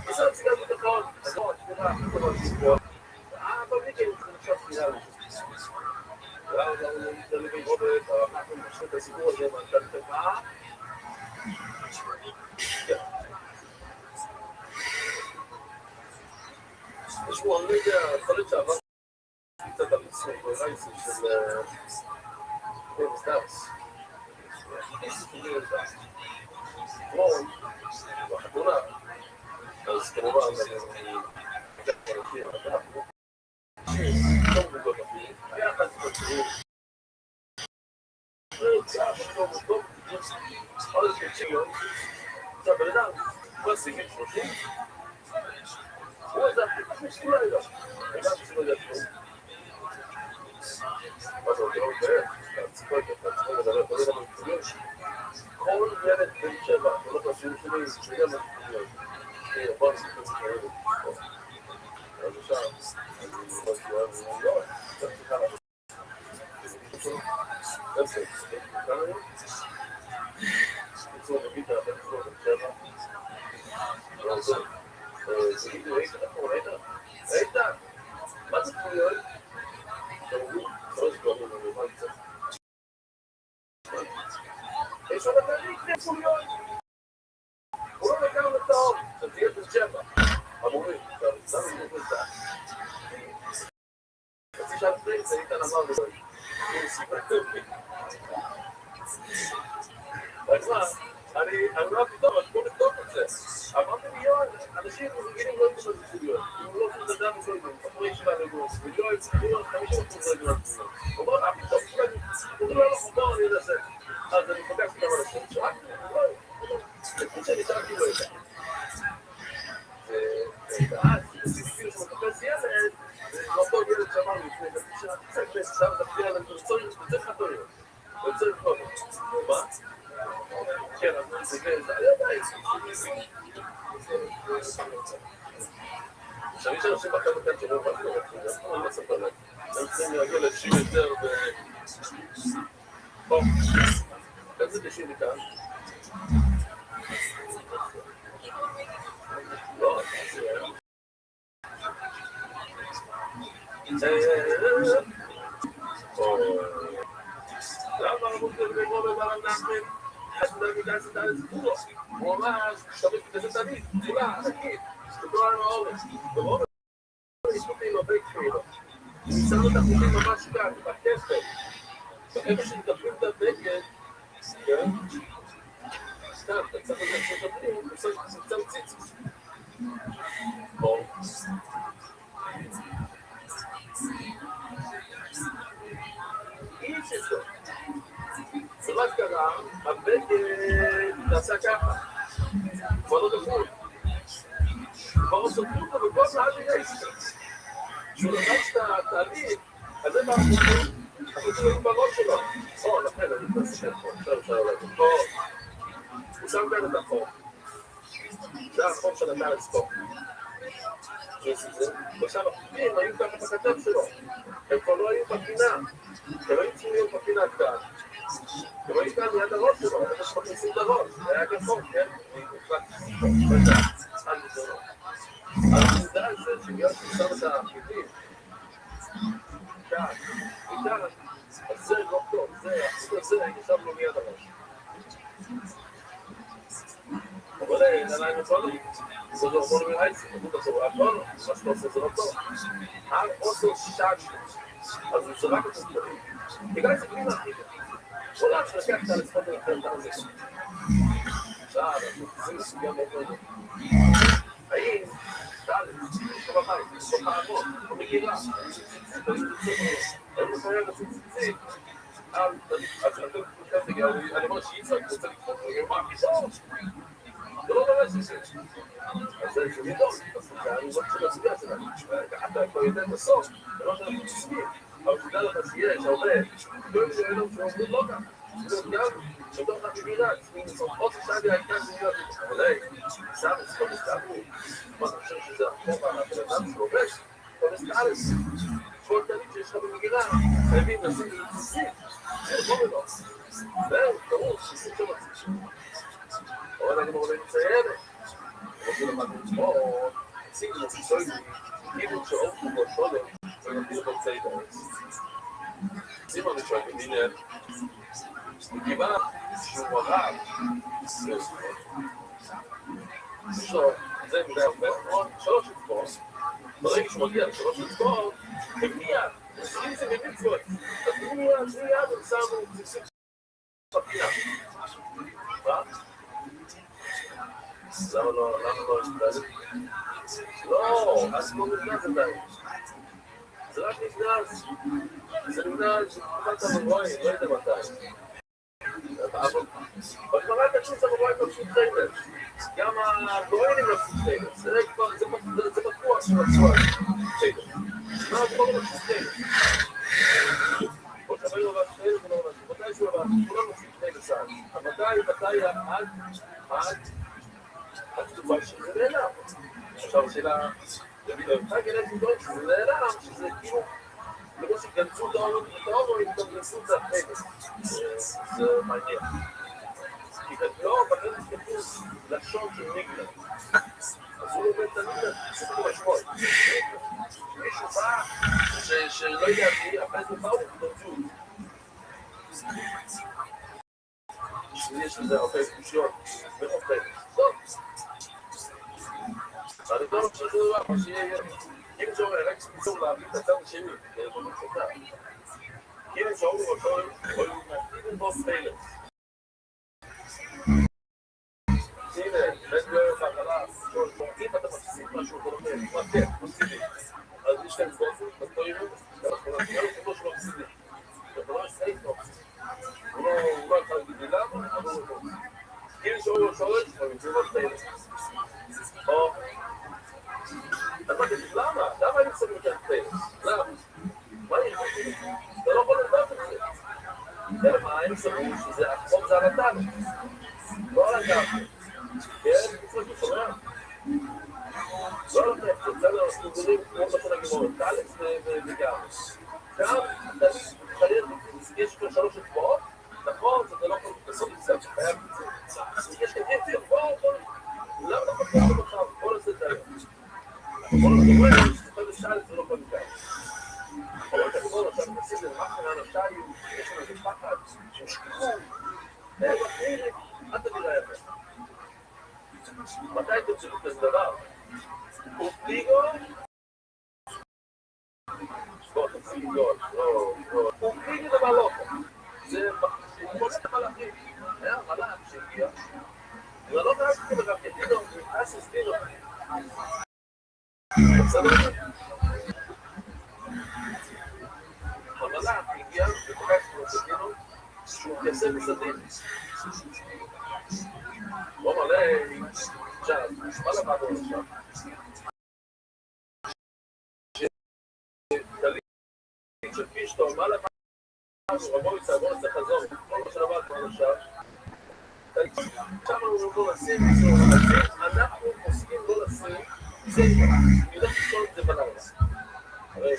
הוא שם סיכת ביטחון, אז לא, תראה, הוא לא סיכות. אבל מי כן, זה נחשב ספירה לזה. ואז אני מתלביא רוברט, אנחנו משהו את הסיפור הזה, ואתה תקעה. יש פה, אני לא יודע, יכול להיות שעבר קצת המצרים ברייסים של סטארס. אתמול, בחתונה, אז כמובן, היה אחד בציבור. עוד כציון, זה הבן אדם, כל סיגים 30, הוא איזה הכי שכולה אליו. אדם שלא יודע כלום. מה זה לא מתאר? להציפו את זה, להציפו לדבר, כל ילד המתקולים. כל ילד בן 7, הולך לשיעור שלי, שיהיה המתקולים. בוא נסיף את זה כאלה. אז עכשיו, אני לא שואל, אני לא, זה צריכה לה. זה זה, כאן היום? קיצור, נגיד את הבן 7. לא זה. תגידו, ראית? מה זה חוליות? תראו, שלוש גורמים למה קצת. יש עוד הפעמים לפני חוליות. הוא לא נקר לטעון, זה תהיה בשבע. אמורים, למה זה נקרא? חצי שעה לפני, זה איתן אמר וזוי. אז מה? אני לא פתאום, אז בוא נבדוק את זה. אמרתי לי, יואל, אנשים רגילים לא יודעים על זה חוליות. אם לא עושים את זה אנחנו לא יודעים. אחרי שבא לגוס, ויואל, 50% רגלת. הוא אומר, פתאום, הוא אומר, לא, אני אנסה. אז אני פוגש גם על השם, שרק, לא, לפני שאני שרקתי לא יודע. ואז, כאילו שמחפש ילד, ואותו ילד שאמר לי לפני חצי שעה, שם תפתיע עליהם, זה חתוניות. זה חתוניות. מה? כן, אז זה כזה, אני יודע, שאני חושב שבחר בכאן שלא בא לי, אני לא אספר להם. הם צריכים להגיע לשיר יותר ו... טוב, איך זה בשיר מכאן? לא, זה... למה אמרו כזה כמו בבעל נחמן? אז הוא להגיד אז את הסיפור, הוא ממש, שתמיד כזה תמיד, כולה, ענקית, שתדוע לנו האורץ. ובאורץ, ניסותי לו בית שלו. ניסנו את החוקים ממש כאן, בכסף. איפה שתדברים את הבגד, כן? סתם, אתה צריך לדעת שתדברים, הוא קצת ציצוס. בואו. איש איזו. ומה קרה? הבגד נעשה ככה. כבר לא גפול. כבר סותרו אותו וכל מעט יגייסת. כשהוא נתן שאתה תעליד, אז זה מה אנחנו צריכים בראש שלו. או, לכן, אני מתעסק פה. אפשר להגיד. פה. הוא שם כאן את החור. זה החור של הטלסקופ. ועכשיו החוקים היו ככה בכתב שלו. הם כבר לא היו בפינה. הם היו צריכים להיות בפינה כאן. הם היו כאן ליד הראש שלו. הם שמכניסים את הראש. זה היה כחור, כן? אני החלטתי. העובדה זה שבגלל ששם את החיבים, כאן, וכאן, אז זה לא טוב, זה, זה, ישב לו מיד הראש. אבל עליי נפעלו, זה לא יכול להיראה, זה לא טוב, אבל מה שאתה עושה זה לא טוב. עושה שעת, אז זה רק את הסתרים. בגלל זה בלי להחיב. עולה שלקח את הלספות ולכן את הזה. עכשיו, אנחנו עושים סוגיה מאוד מאוד. האם, תאלת, יש לו בבית, יש לו חעמות, לא מגירה, אין לו חייב לשים ציצית, אז אתם חושבת תגיע, אני אומר שיצחק רוצה לקחת, אני אומר, פתאום, זה לא דורש את זה. אז זה שמדום, אני רוצה שלהסביע שלנו, אתה כבר יודע בסוף, זה לא שאנחנו מסכים, אבל שדע לך שיש הרבה, לא יש שאלות שאומרים לא כך, זה גם, בתוך המגירה, צריכים לצורך עוד ששאלי הייתה שניות, אבל סתם לצפות לסתיו, מה אתה חושב שזה החובה, אבל אדם שלובש, אבל לסתאלס, כל תמיד שיש לך במגירה, חייבים לשים לציסים, זה לא ולא, זהו, ברור, שיסים של הציסים. אבל אני מורה לציינת, רוצה למד לצפות, הציג לו פיסוי, כאילו שעוד כמו שולם, ונתיר בצי דרס. שימו לי שואל במינר, וגיבה שהוא הרב, יש לו, זה מדי הרבה, שלוש לצפות, ברגע שהוא מגיע לשלוש לצפות, ומיד, אם זה במצוות, אז מיד, הם שמו ציסים בפינה. מה? למה לא נתנז? לא, אז לא נתנז עדיין. זה רק נתנז. זה נתנז, קפת המבואים, לא יודע מתי. אבל כבר רק תקשוץ המבואים פשוט חייבת. גם הגורנים לא פשוט חייבת. זה בטוח שמצוע חייבת. מה כבר לא פשוט חייבת? כמו שאומרים לו חייבת ולא נתנז. מתי שהוא אמר, כולם לא פשוט חייבת סעד. מתי עד התקופה שזה נעלם. עכשיו שאלה, אתה גנב מודות שזה נעלם, שזה כאילו, כמו שגנצו את ההורות, הם גם גנצו את החייבת. זה מעניין. כי לא, בגלל זה כתוב לשון של נגלה. אז הוא עובד את הנגלה, זה כמו לשמוע. מישהו בא, שלא יודע מי, אחרי זה באו, נוצאו. יש לזה הרבה קושיות, מאוד חייבת. טוב. אני לא חושב שזה דבר שיהיה, אם זה אומר, רק ספיצור להביא את הצד השני, זה לא מצוטה. אם זה אומר, או להביא בו פיילס. הנה, בית גאו בהתחלה, אם אתה מפסיד משהו, אתה אומר, מתק, מפסידים. אז יש להם גופים, אז לא יראו, אנחנו נתחיל לכתוב שלא מפסידים. זה לא סייף לא מפסידים. הוא לא יכול להגיד לי למה, אבל הוא לא. אם זה אומר, שורש, הוא מביא בו פיילס. או אז מה תגיד, למה? למה אני צריך לקחת פיילס? למה? מה יש? אתה לא יכול לדעת את זה. אלא מה, הם סברו שזה החום זה על הדעת. לא על הדעת. כן? צריך לשומע. לא על הדעת. זה צד הסתובלים כמו בשנה גמורת. אלכס וגם. גם, אתה חייב, יש כבר 3 אצבעות, נכון? זה לא יכול לעשות את זה. חייב את זה. יש כאן יציר, בואו. למה לא יכול לעשות אותך? בואו נעשה את זה היום. בואו נדבר, שתוכל לשאל את זה לא כל כך. אבל אתה כבר עכשיו מנסים למחר האנשיים, יש לנו איזה פחד, ששכחו, אחרת, אל תגידה יפה. מתי אתם צריכים כזה דבר? אופליגו? לא, אופליגו, לא. אופליגו זה מלאכו. זה מולד המלאכים. היה מלאך שהגיע. זה לא קרה שכם לך, כתידו, נכנס לסתירו. בסדר? המלאך הגיע וקורש לסתירו שהוא כסף בסתירו. לא מלא, עכשיו, מה לבדו עכשיו? שתליד של פישטו, מה לבדו? רבו יצעבור את החזור, כל מה שלבד כבר עכשיו. עכשיו אנחנו לא לשים, אנחנו עוסקים לא לשים, זה יודע לשאול את זה בלילה. הרי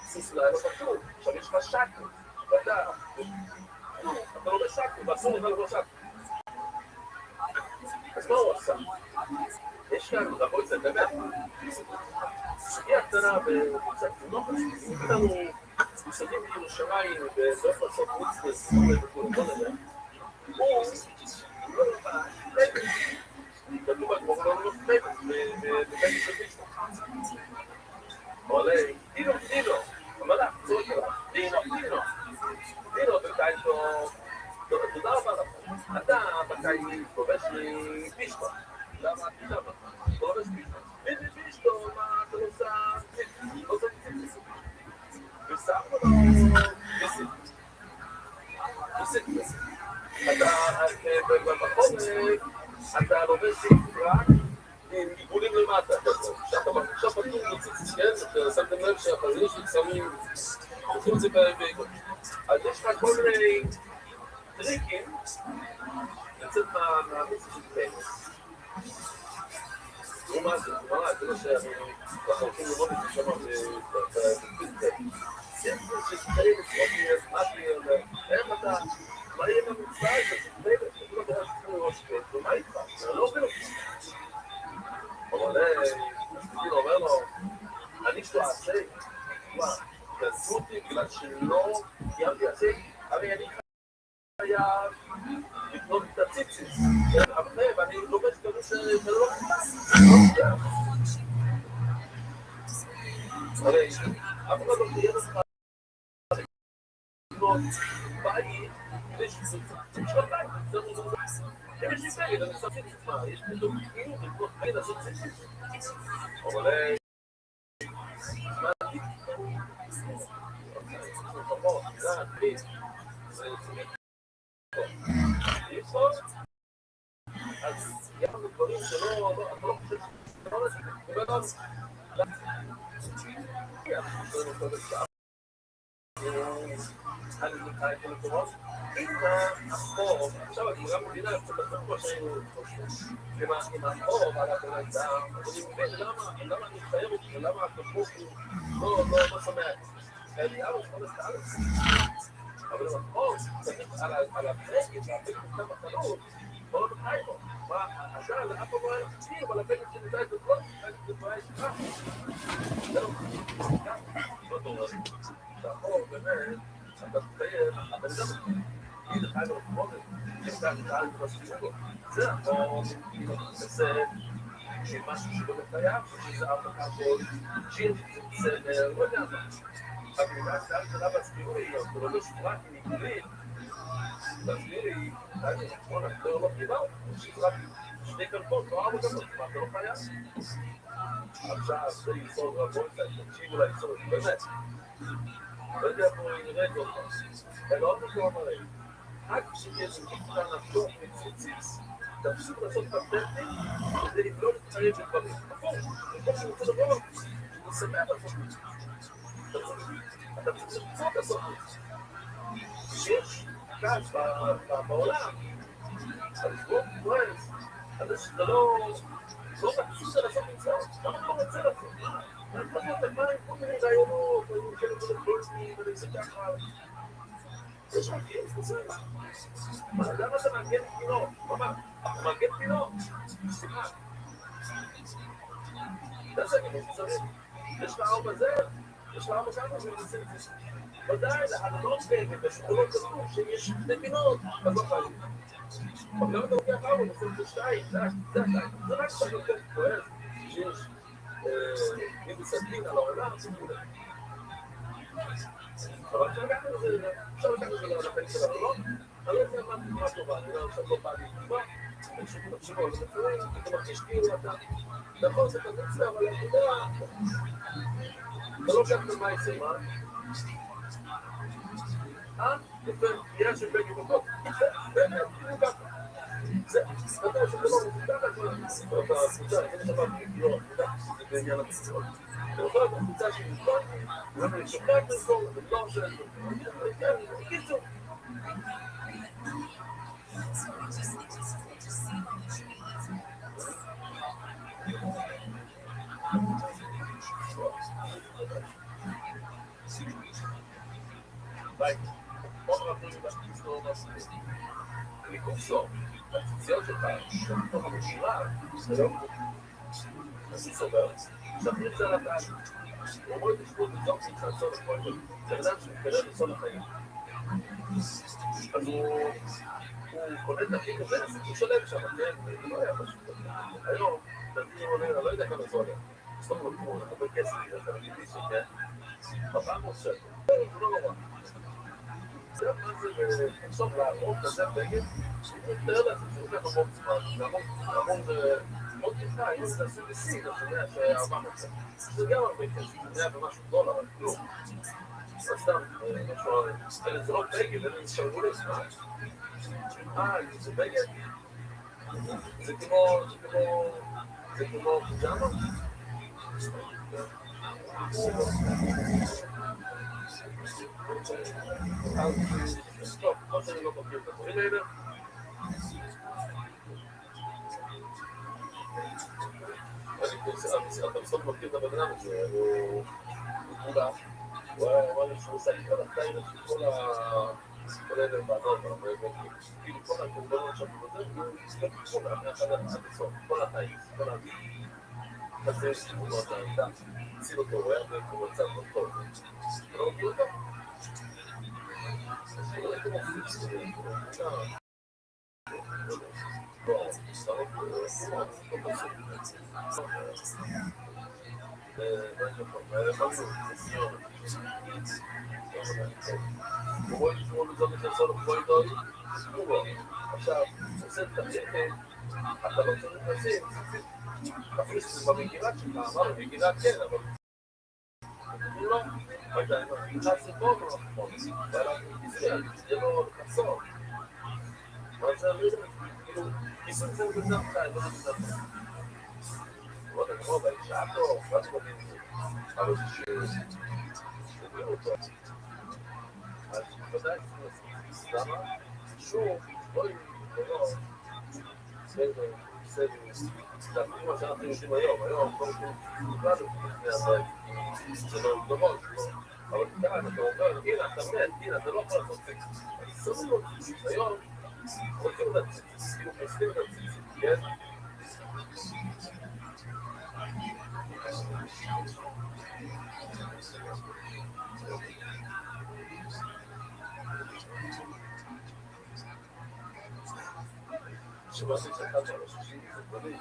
סיס לילה פשוט, עכשיו יש לך שקו, ואתה לא בשקו, ואסור לך לא בשקו. אז מה הוא עשה? יש כאן רבות זה באמת סוגיה קטנה וקצת נוח, אם לנו מסתכלים בירושלים ובאיך לעשות מצווה וכו' כל הזה, הוא לא לבד, כתוב בגמרא לא בבית של עולה, דינו, המלאך צועק עליו, דינו, בינתיים תודה רבה לכם, אתה בינתיים כובש לי פישטו, למה אתה כובש פישטו, מה אתה עושה ציפי, ושמו לו כסיק, אתה בחורף, אתה לובש רק עם עיגולים למטה, שאתה עכשיו פתור לציציס, כן? שמתם לב שהחזיר של שמים, עושים את זה בעיגול. אז יש לך כל מיני טריקים לצאת מהמיצה של פנס. לעומת זה, זה לא שאני ככה הולכים לראות את זה שם בפינטק. סיפור שתתחיל לצרות מה איך אתה מראים למצווה את התתחיל לא דרך ראש פנס, ומה איתך? זה לא עובד אותי. אבל אני אומר לו, אני שתעשה, מה, תעשו אותי בגלל שלא קיימתי עשה, הרי אני חייב לקנות את הציציס, ואני לובש כזה שזה לא קטן. הרי אף אחד לא תהיה לך לקנות בית, כדי שזה שנתיים, זה לא זה. יש לי סגל, אני שם ציציס, מה, יש לי דוק כאילו, לקנות בית לעשות ציציס. אבל אז יש לנו דברים שלא, אתה לא חושב אני מתחייב למקומות עם החור, עכשיו אני גם מבינה קצת לחור שהיינו עם החור על הבנתה, אני מבין למה אני מתחייב אותי ולמה החור לא שמח אני אבא שחולת הארץ אבל עם החור על הפרקת והפרקת כמה חלור לא מתחייב בו השאלה לאף פעם לא היה חצי אבל הפרקת שנדע את זה כל הפרקת דברי שלך זהו לא תורא שהחור באמת אתה תתחייב, אבל זה היא לחייב על החומר, שאתה נתעל את הספיגו. זה החור, זה משהו שבאמת חייב, שזה אף אחד פה, שזה לא יודע מה. אבל אם אתה קרה בספיגוי, אתה לא משפרק עם עיגולים, בספיגוי, אני נכון, אתה לא קיבל, שזה רק שני קלפות, לא ארבע קלפות, מה אתה לא חייב? עכשיו, זה יסוד רבות, תקשיבו ליסוד, באמת. לא יודע פה נראה את אותם, אלא עוד משהו אמרים, רק שיש נקרא נפתוח מציציס, תפסיק לעשות פטנטים כדי לא להתחייב לדברים. נכון, נכון שרוצה דבר, זה שמח לעשות את זה. אתה צריך לרצות לעשות את זה. שיש כעס בעולם, אז בוא נתראה, אז זה לא רצית לעשות את זה, למה לא רוצה לעשות? אני חושב את מה עם כל מיני רעיונות, אני מכיר את זה לפולטים, ואני זה ככה. יש מגיעים, זה. למה אתה מארגן פינות? מה? אתה מארגן פינות? סליחה. תעשה כמה שצריך. יש לך ארבע זה, יש לך ארבע כמה שמנסים את זה. ודאי, להנונות כאלה, בשכונות כתוב שיש שתי פינות, אז לא חייב. אבל למה אתה לוקח ארבע, נוסעים את שתיים, זה רק שאתה יותר כואב, שיש אם מסתכלים על העולם, אבל אפשר לקחת את זה לפן של העולם, אני לא יודע מה טובה, אני עכשיו לא בא לי טובה, אני שוב תחשבו על זה, אתה מרגיש כאילו אתה נכון, זה כזה צלע, אבל אני יודע, אתה לא קח את מה יצא, מה? יפה, יש של בן ימוקות, באמת, כאילו ככה. זה, אתה יודע שזה לא מפותח, אתה הקבוצה, אני חושב לא מפותח, זה בעניין המצוות. אתה יכול להיות הקבוצה שהיא מפותח, ואני שוקעת לזכור, אני לא עושה את זה. אני קיצור. ביי. בוא נראה לי להסתכל אני קורסו. הציציות שלך, בתוך המשירה, זה לא אז הוא סובר, שפריץ על התעל. הוא רואה תשמות בזום שנמצא לסוד החיים. זה אדם שמתקרב לסוד החיים. אז הוא קונה את הפיק הזה, אז הוא שולב שם, כן? זה לא היה פשוט. היום, תרגיל עולה, אני לא יודע כמה זה עולה. סתם לא כמו, אתה בכסף, אתה מגידי שכן? 400 שקל. זה לא נורא. זה מה זה, תחשוב להראות כזה בגד, תתאר לעצמם שהוא לוקח המון זמן, והמון מאוד כיפה, אם זה עשו בסין, אתה יודע שהיה 400 שקל. זה גם הרבה כסף, זה 100 ומשהו דולר, אבל כלום. אז סתם, זה לא בגד, זה שרבולי זמן. זה בגד? זה כמו פיג'מה? אז טוב, כמו שאני לא מכיר את הדברים האלה. אתה בסוף מכיר את הבן אדם הזה, הוא כולה, הוא היה שהוא עושה לקראת הקטעים של כל אלה בעדות, כאילו כל הקומבונות שם ובזה, הוא הסתכל כולה, מהחד עד הסוף, כל הטעים, כל הטעים. אז זה שימונו את העמדה, הציל אותו, הוא היה והוא מצב לא טוב. אתה לא מכיר אותו? אז הוא לא כמו פיץ, הוא לא, סתרות, הוא רואה שמו לזאת לצלצול ובואי דוי, הוא לא. עכשיו, עושה את החלק, אתה לא צריך לשים, אפילו שזה במגילה שלך, אמר, במגילה כן, אבל הוא לא. ואתה נכנס לפה ולא כמו, ואלה ישראל, זה לא לחסור. אבל זה הרי, כאילו, ניסוי זה בזר חי, לא בזר חי. ועוד כמו באישה טוב, ואז בנים זה. אבל זה שתביאו אותו. אז בוודאי זה למה? שוב, בואי, ולא, בסדר, זה מה שאנחנו יודעים היום, כל כך לפני הבית, זה לא גדול, אבל כאן אתה אומר, הנה, אתה מת, הנה, אתה לא יכול לעשות את זה. אז שמים לו, היום, רוצים להציץ, כאילו חוסקים להציץ, כן? שמעתי שאחד מהראשים זה דברים,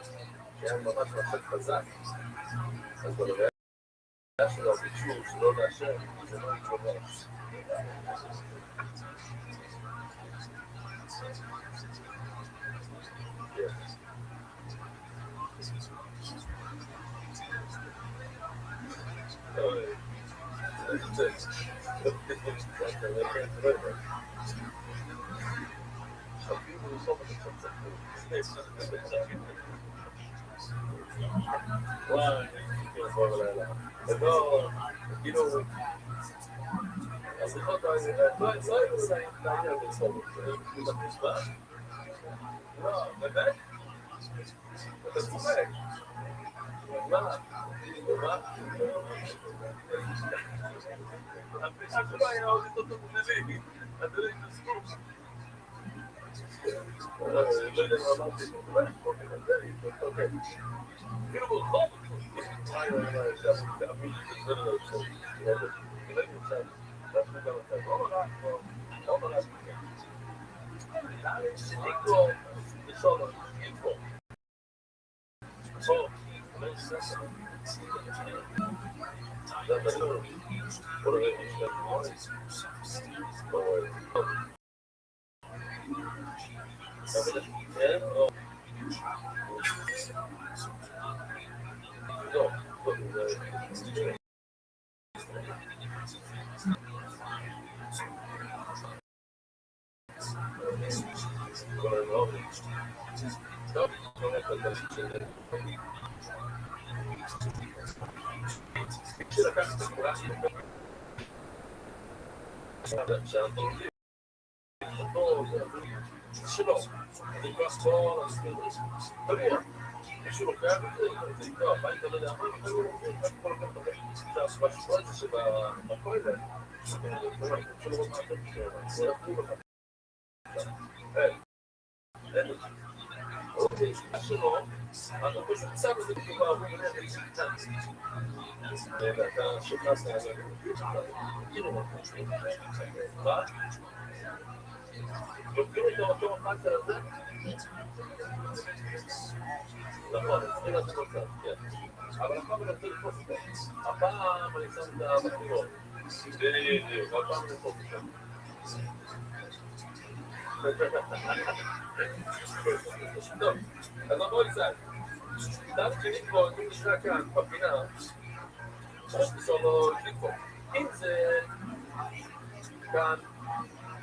שהיה ממש משק חזק, אז בלוויה שלו ביקשו שלא לאשר, זה לא יתשובר. וואי, לא, כאילו, השיחות האלה, לא היו לעניין בסוף, כאילו במשפט. לא, באמת? אתה צוחק. מה? הפרישה שלו היה עוד איתו מובילי, אתה יודע, התעסקו. לא יודע מה אמרתי, אוקיי. כאילו ברחוב, וואי, שעמים שתזמן על הרחוב, כדי נמצא, ואנחנו גם אתה, לא נורא, שתיקו, בסדר, אינפו. פה, לא עושה, זה בלור, בוא נראה, יש כאן מועד, כן, או לא, זה שלקחת את הכולה שאנחנו עובדים אותו, שלו, אני כבר כל הספירות, תביע, מישהו לוקח את זה איתו, הביתה, לא יודע, מה, אני יכול לקחת את זה. עכשיו, בשבוע הזה שבכולל, אפשר לראות מה אתם זה יפרו לך. אין לך. בישיבה שלו, אז הוא פשוט שם את זה כאילו בעבור מנהל בישיבה. ואתה שוכנס לעניין. מה? לוקחים את אותו החצה הזה? נכון, צריכים לעשות אותה, כן. אבל הפעם אני רוצה לתפוס אותה. הפעם אני שם את המחמירות. בדיוק, הפעם אני לתפוס אותה. טוב, אז בואו ניסע. דעת שלי פה, אם נשאר כאן, בפינה, צריך לשאול לו לקפוא. אם זה כאן,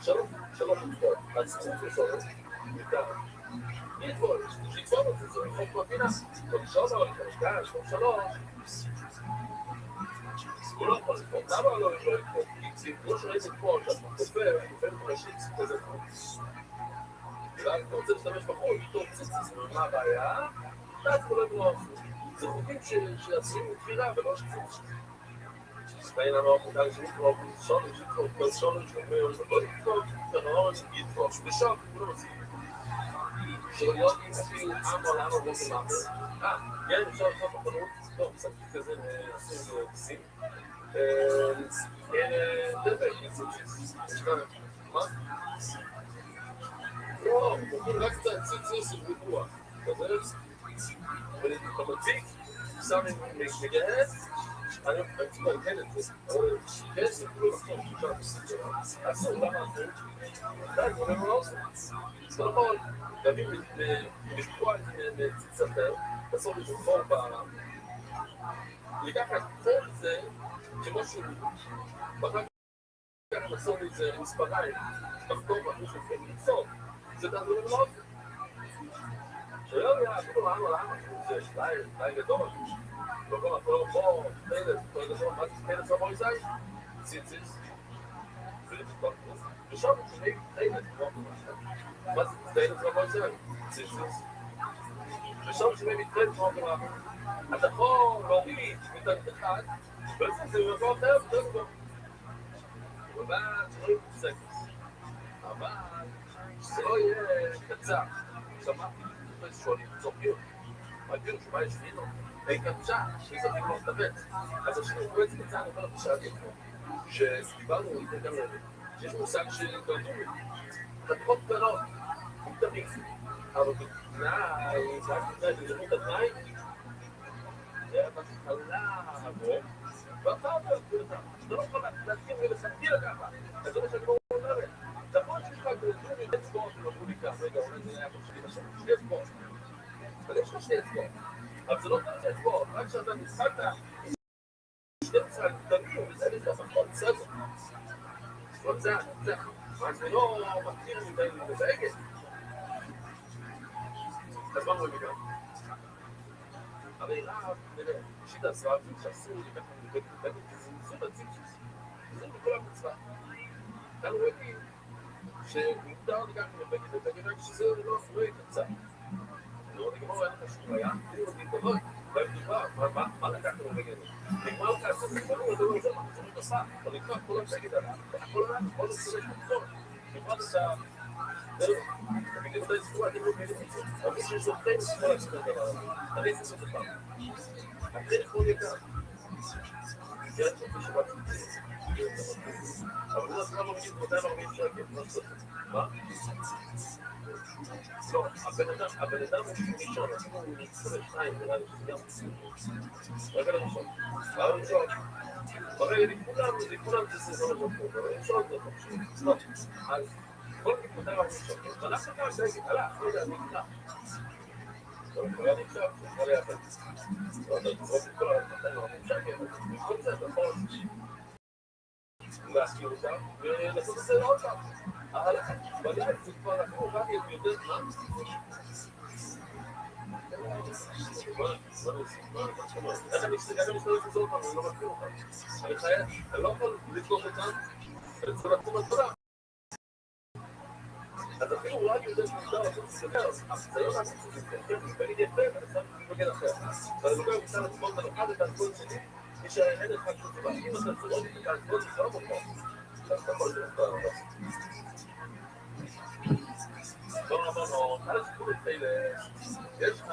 שלוש לקפוא, אז צריך לשאול לו מכאן. לקפוא, לקפוא לו, זה חוק בפינה. לא לשאול לו, כאן, שלוש. הוא לא יכול לקפוא. למה לא יכול לקפוא? כי כמו שראיתי פה, שאתה כופר, לפעמים ראשית כזה חוץ. ואם אתה רוצה להשתמש בחול, טוב, מה הבעיה? ואז כולם לא עשו. זה חוקים שעשויים מתחילה ולא שצריך. ואין לנו מותר לקרוא, שולש לקרוא, כל שולש אומר, לא לקרוא, תנאון יתקרוא, ושם, כולם עושים. שלא יצאו עם עולם או לא כלמר. כן, אפשר לעשות בחנות, טוב, שמתי כזה, עשו סיסים. דבק, יש כאן, מה? לא, רק את הציצי של ויכוח. כזה, ואתה מדביק, שם מגהץ, אני כבר כן את זה. כן, זה כלום לחתום, אסור, למה אסור? די, זה לא עושה. זה נכון, להביא לשקוע את זה מציץ אחר, לעשות את זה חור בעולם. לקחת כל זה, כמו שהוא, ואחר כך לעשות את זה מספריים, לחתום ואחרי שזה לצור. זה תעזור למנות. שלא יהיה, אפילו למה, זה שתיים גדול. לא פה, תלת, גדול, מה זה תלת סבוי זי? ציציס. ושם שני תלת, מה זה תלת סבוי זי? ציציס. ושם שני מתחלת, אתה יכול להוריד מתחת אחד, בעצם זה יבוא אחר, וזה לא. אבל שלא יהיה סקס. אבל זה לא יהיה קצר. שמעתי, שואלים, צורקים. מגיעו, שמה יש לינו? אין קצר, שזה לא מתאבץ. אז השני הוא בעצם קצר, אני אומר לך שאלתי פה, שדיברנו איתה גם לזה, שיש מושג של קרדומי. חתכות קטנות, הוא תמיד. אבל בתנאי, זה רק בתנאי, זה זמות התנאי, זה בהתחלה הבוא, ואחר כך, אתה לא יכול להסכים ולסנטיל ככה. אז זה מה שאני אומרת. נכון שיש לך גרדומי אצבעות, הם אמרו לי כך, רגע, אולי זה היה חושבים עכשיו, שתי אצבעות. אבל יש לך שתי אצבעות. אבל זה לא שתי אצבעות, רק שאתה משחקת, שתי אצבעות קטנים, וזה יש לך פחות סדר. זאת זה. אז זה לא מכיר מדי לבאגת. אז מה אומרים גם? הרי רב, שיטה הסברה, שאסור לקחת מבית, זה ניסות הציפוס. זה בכל המצווה. כאן הוא הבין שמותר לקחת מבית, רק שזה לא יקצר. לא נגמר אין לך שום בעיה, אני רוצה לדבר, מה לקחת מבית? נגמר לך לעשות את זה, לא זה מה, זה לא תעשה, אתה נקרא כל הבגד עליו, כל הצלש מפתור, נגמר לך, זהו, אתה מגד את ההסבורה, אני לא מגד את זה, אבל שיש לו חיים שמאלה של הדבר הזה, אני אעשה את הפעם. אחרי כל יקר, כן, שאתה שבאת את זה, אבל זה לא מגיד 240 שקל, לא צריך, מה? לא, הבן אדם הוא ראשון, הוא נצטרך שניים, נראה לי שזה גם רגע לראשון, אבל ראשון, ברגע לכולם זה לא נכון, אבל ראשון זה חופשי, לא, אז כל כיפותה רב ראשון, ואנחנו כאן שגת, הלך, לא יודע, אני נקרא, לא, היה נקרא, זה היה יפה, לא, אתה תזרוק את כל ה-240 שקל, וכל זה, אתה יכול להזכיר אותם, ולעשות את זה לא עוד פעם. אבל בגלל זה כבר לקחו רבי את יותר זמן. איך אני מסתכל לזאת אותם, אני לא מכיר אותם. אני חייב, אני לא יכול לקלוט אותם, אני צריך לתחום את כולם. אז אפילו רק יותר שמותר לעשות סדר, זה לא רק סדר, ואני יפה, ואני שם מגד אחר. ואני לוקח מצד עצמות, אני לוקח את האספות שלי, מי שאין לך שום דבר. אם אתה צורות את האספות, זה לא מוכר. אתה יכול להיות לא אמרנו, על הסיפורים האלה, יש לך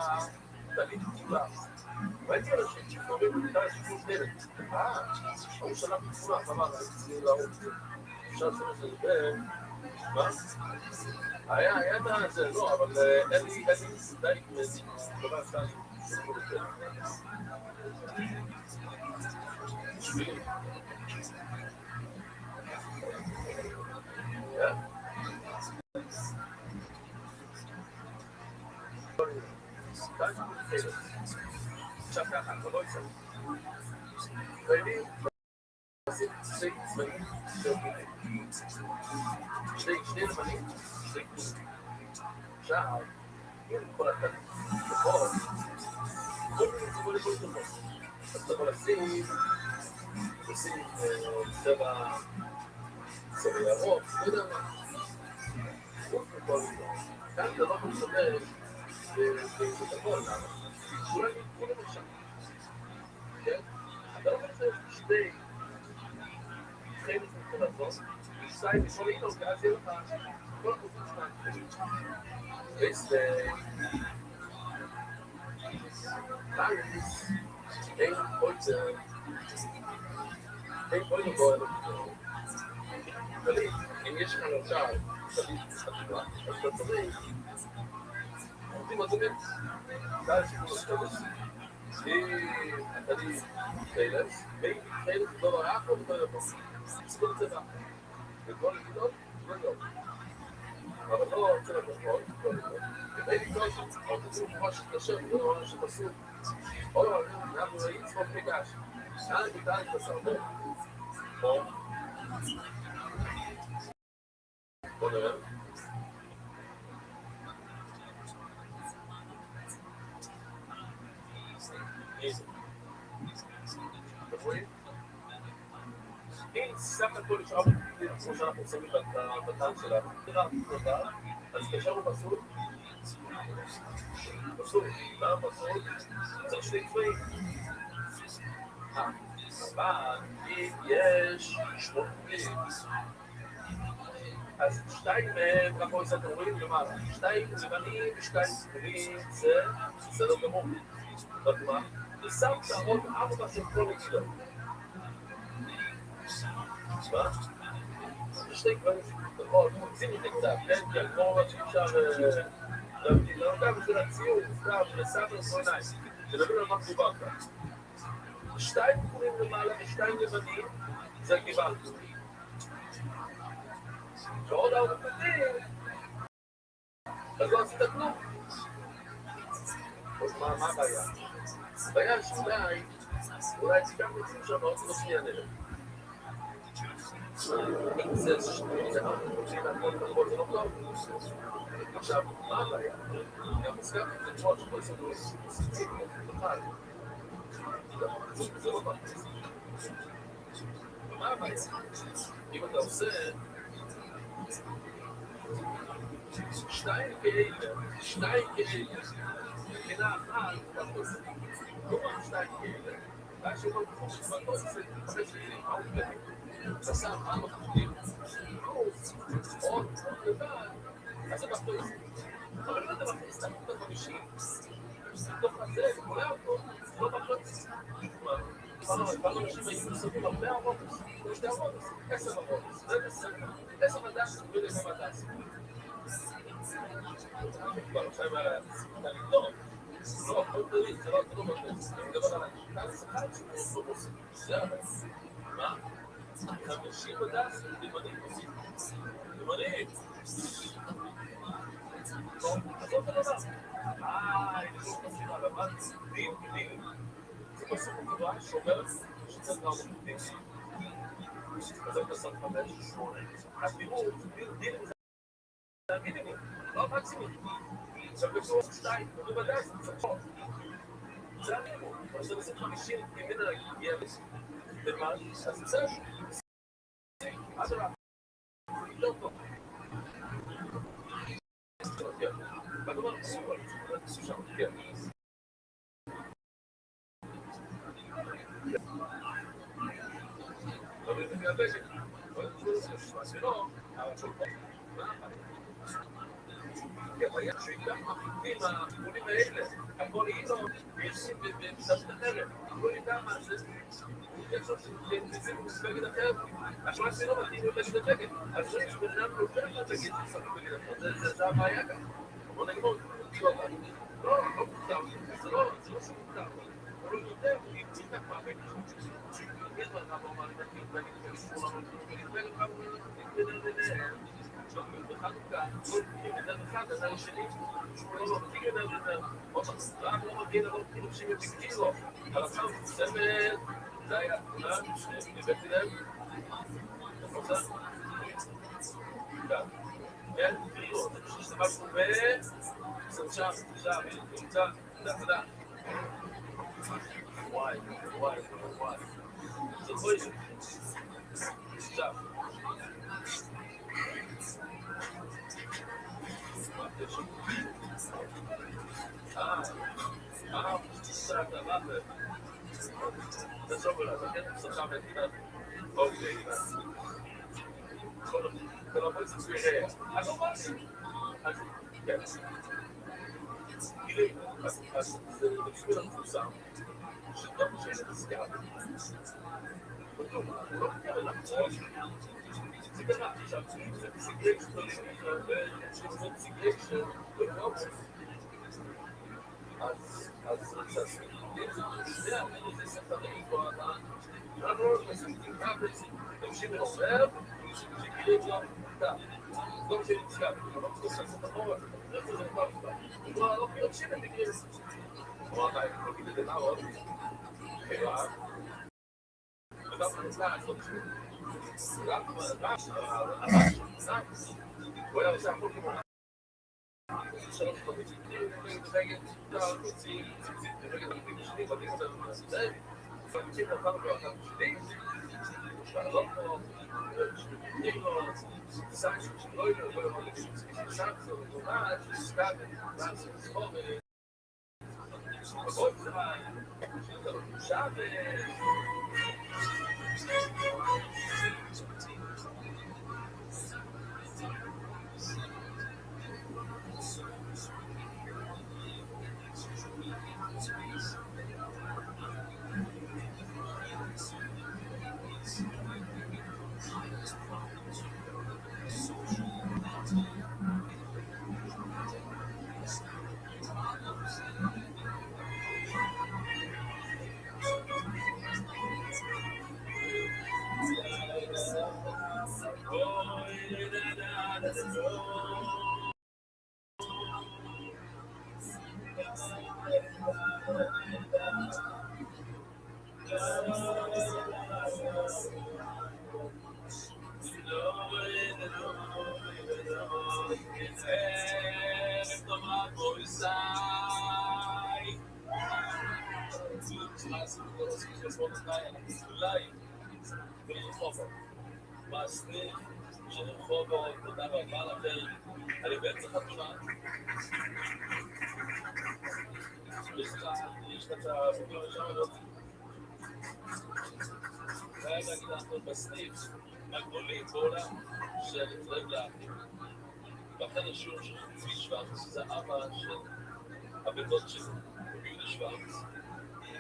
תמיד תמונה. ראיתי אנשים שקוראים את הסיפור דלת. הוא שלח תמונה, אמר, אני להראות. אפשר לעשות את זה, מה? היה את זה, לא, אבל אין לי די דבר אחד סיפור דלת. בשביל עכשיו ככה, אבל לא יצא. חייבים לשים שני צבעים שני לבנים, שני כתובים. עכשיו, אם כל התנים נכון, כל מיני ציבורים לא טובות. אז אתה יכול לשים צבע ירוק, לא יודע מה. כאן אתה לא יכול לשמש בתקול, אולי כולם עכשיו. כן? אתה לא יכול לשמש שתי חיים מבחינתו, שתיים יכול איתו, ואז יהיה לך כל החוצים שניים. טייס, אין פויטר בו, תמיד, אם יש לך למשל, תמיד חתימה, אז אתה צריך עובדים אדומים, זה הסיפור הסקודש. אני חיילס, ואם חיילס לא ראה פה, לא יבוא. סקוד צבע. וכל נגידות, לא יבוא. אבל לא צבע כחול, לא יבוא. כדי לקרוא שאתה צריך ממש שתשב, לא ממש שתסור. או, אנחנו רואים צפות מגש. כאן ניתן את הסרטון. או, בוא נראה. אם סך הכל יש ארבע תקדים, כמו שאנחנו שמים בטן שלנו, אז קשר הוא פסול. למה פסול? צריך שני צבעים. אבל אם יש 8 תקדים, אז 2 מהם, ככה עושה אתם רואים למעלה, 2 לבנים ו2 צבעים, זה בסדר גמור. בטוח, ושמת עוד 4 של כל נגידות. מה? יש שתי גברים נכון, מוצאים את זה קצת, כן? כי אני לא ממש אפשר להבדיל, לא גם בשביל הציור, סתם, לסדר סרוניים, תדבר על מה מדובר כאן. 2 בחורים למעלה ו2 לבנים, זה קיבלנו. ועוד 4 תקדים, אז לא עשית כלום. אז מה הבעיה? הבעיה שאולי תיקח נצאים שם עוד לא שנייה נראה. אם זה רוצים להקול כחול, זה לא טוב. עכשיו, מה הבעיה? גם הסכמתי את זה כמו שכל סגור סיצים בכלל. זה לא טוב. ומה הבעיה? אם אתה עושה 2 כאלה, מבחינה אחת, לא רק 2 כאלה, ואז שלא תחום שבתו זה 5 שנים, מה הוא מתקדם? עשה 4 חודשים, עוד לבד, אז זה מכניס. אבל אם אתה מכניס את 50, תוך הזה, קורא אותו, לא מכניס. פעם אנשים היו מסתובבים הרבה ארובוס, לא 2 ארובוס, 10 ארובוס, זה בסדר. 10 הדס, ולא 10 הדס. כבר עכשיו היה לבדוק. לא, כל דברים, זה לא מכניס. אני מדבר על הכנס אחד שהוא אוטובוס. זה אבל. מה? 50 הדס, לימונים עושים. לימונים! טוב, אז עוד דבר. אני לא חושב על הבן, דין. זה פשוט דבר שאומר שצריך לעבור דין. אז זה בסוף 5-8. אז תראו, דין זה המינימום, לא המקסימום. עכשיו בקור 2, כתוב הדס, זה צריך שעות. זה המינימום. אבל זה בסוף 50, ממנה להגיע לזה. ומה? אז בסדר. אז רב. לא טוב. בגמר, כן. אבל זה מהבגד. אבל זה לא, אבל שולחו. מה? כבעיה שאיתם עם הכיוונים האלה, הכל איתו, וישים בצד אחרת, לא ידע מה זה. יש לו שזה מספגת אחרת, עכשיו עשינו מתאים בבגד הבגד, אז זה שבנם לוקח לבגד, זה הבעיה גם. בוא נגמוד, לא מותר, זה לא שום מותר, אבל הוא יודע, הוא יצטק מהבגד. יש לך פה מה נתקים בגד, בחנוכה, אחד הזה השני, שהוא לא מגיע לדבר, עוד מסתרם לא מגיע לדבר, כאילו שהם יתקעים לו, על הצד סמל, זה היה כולם, הבאתי להם, וחוזר, כן, תראו, זה פשוט משהו וסנצ'ם, שם, נמצא, תודה, וואי, זה לא ישב, שם, בסניף של רחובות, תודה רבה לכם. אני באמצע חתונה. יש לך את הסיפור הראשון. והיה להגיד אנחנו בסניף הגדולים בעולם של ישראל להקים. ואחרי השיעור של צבי שוורץ, שזה אבא של הבן דוד שלו, יהודה שוורץ.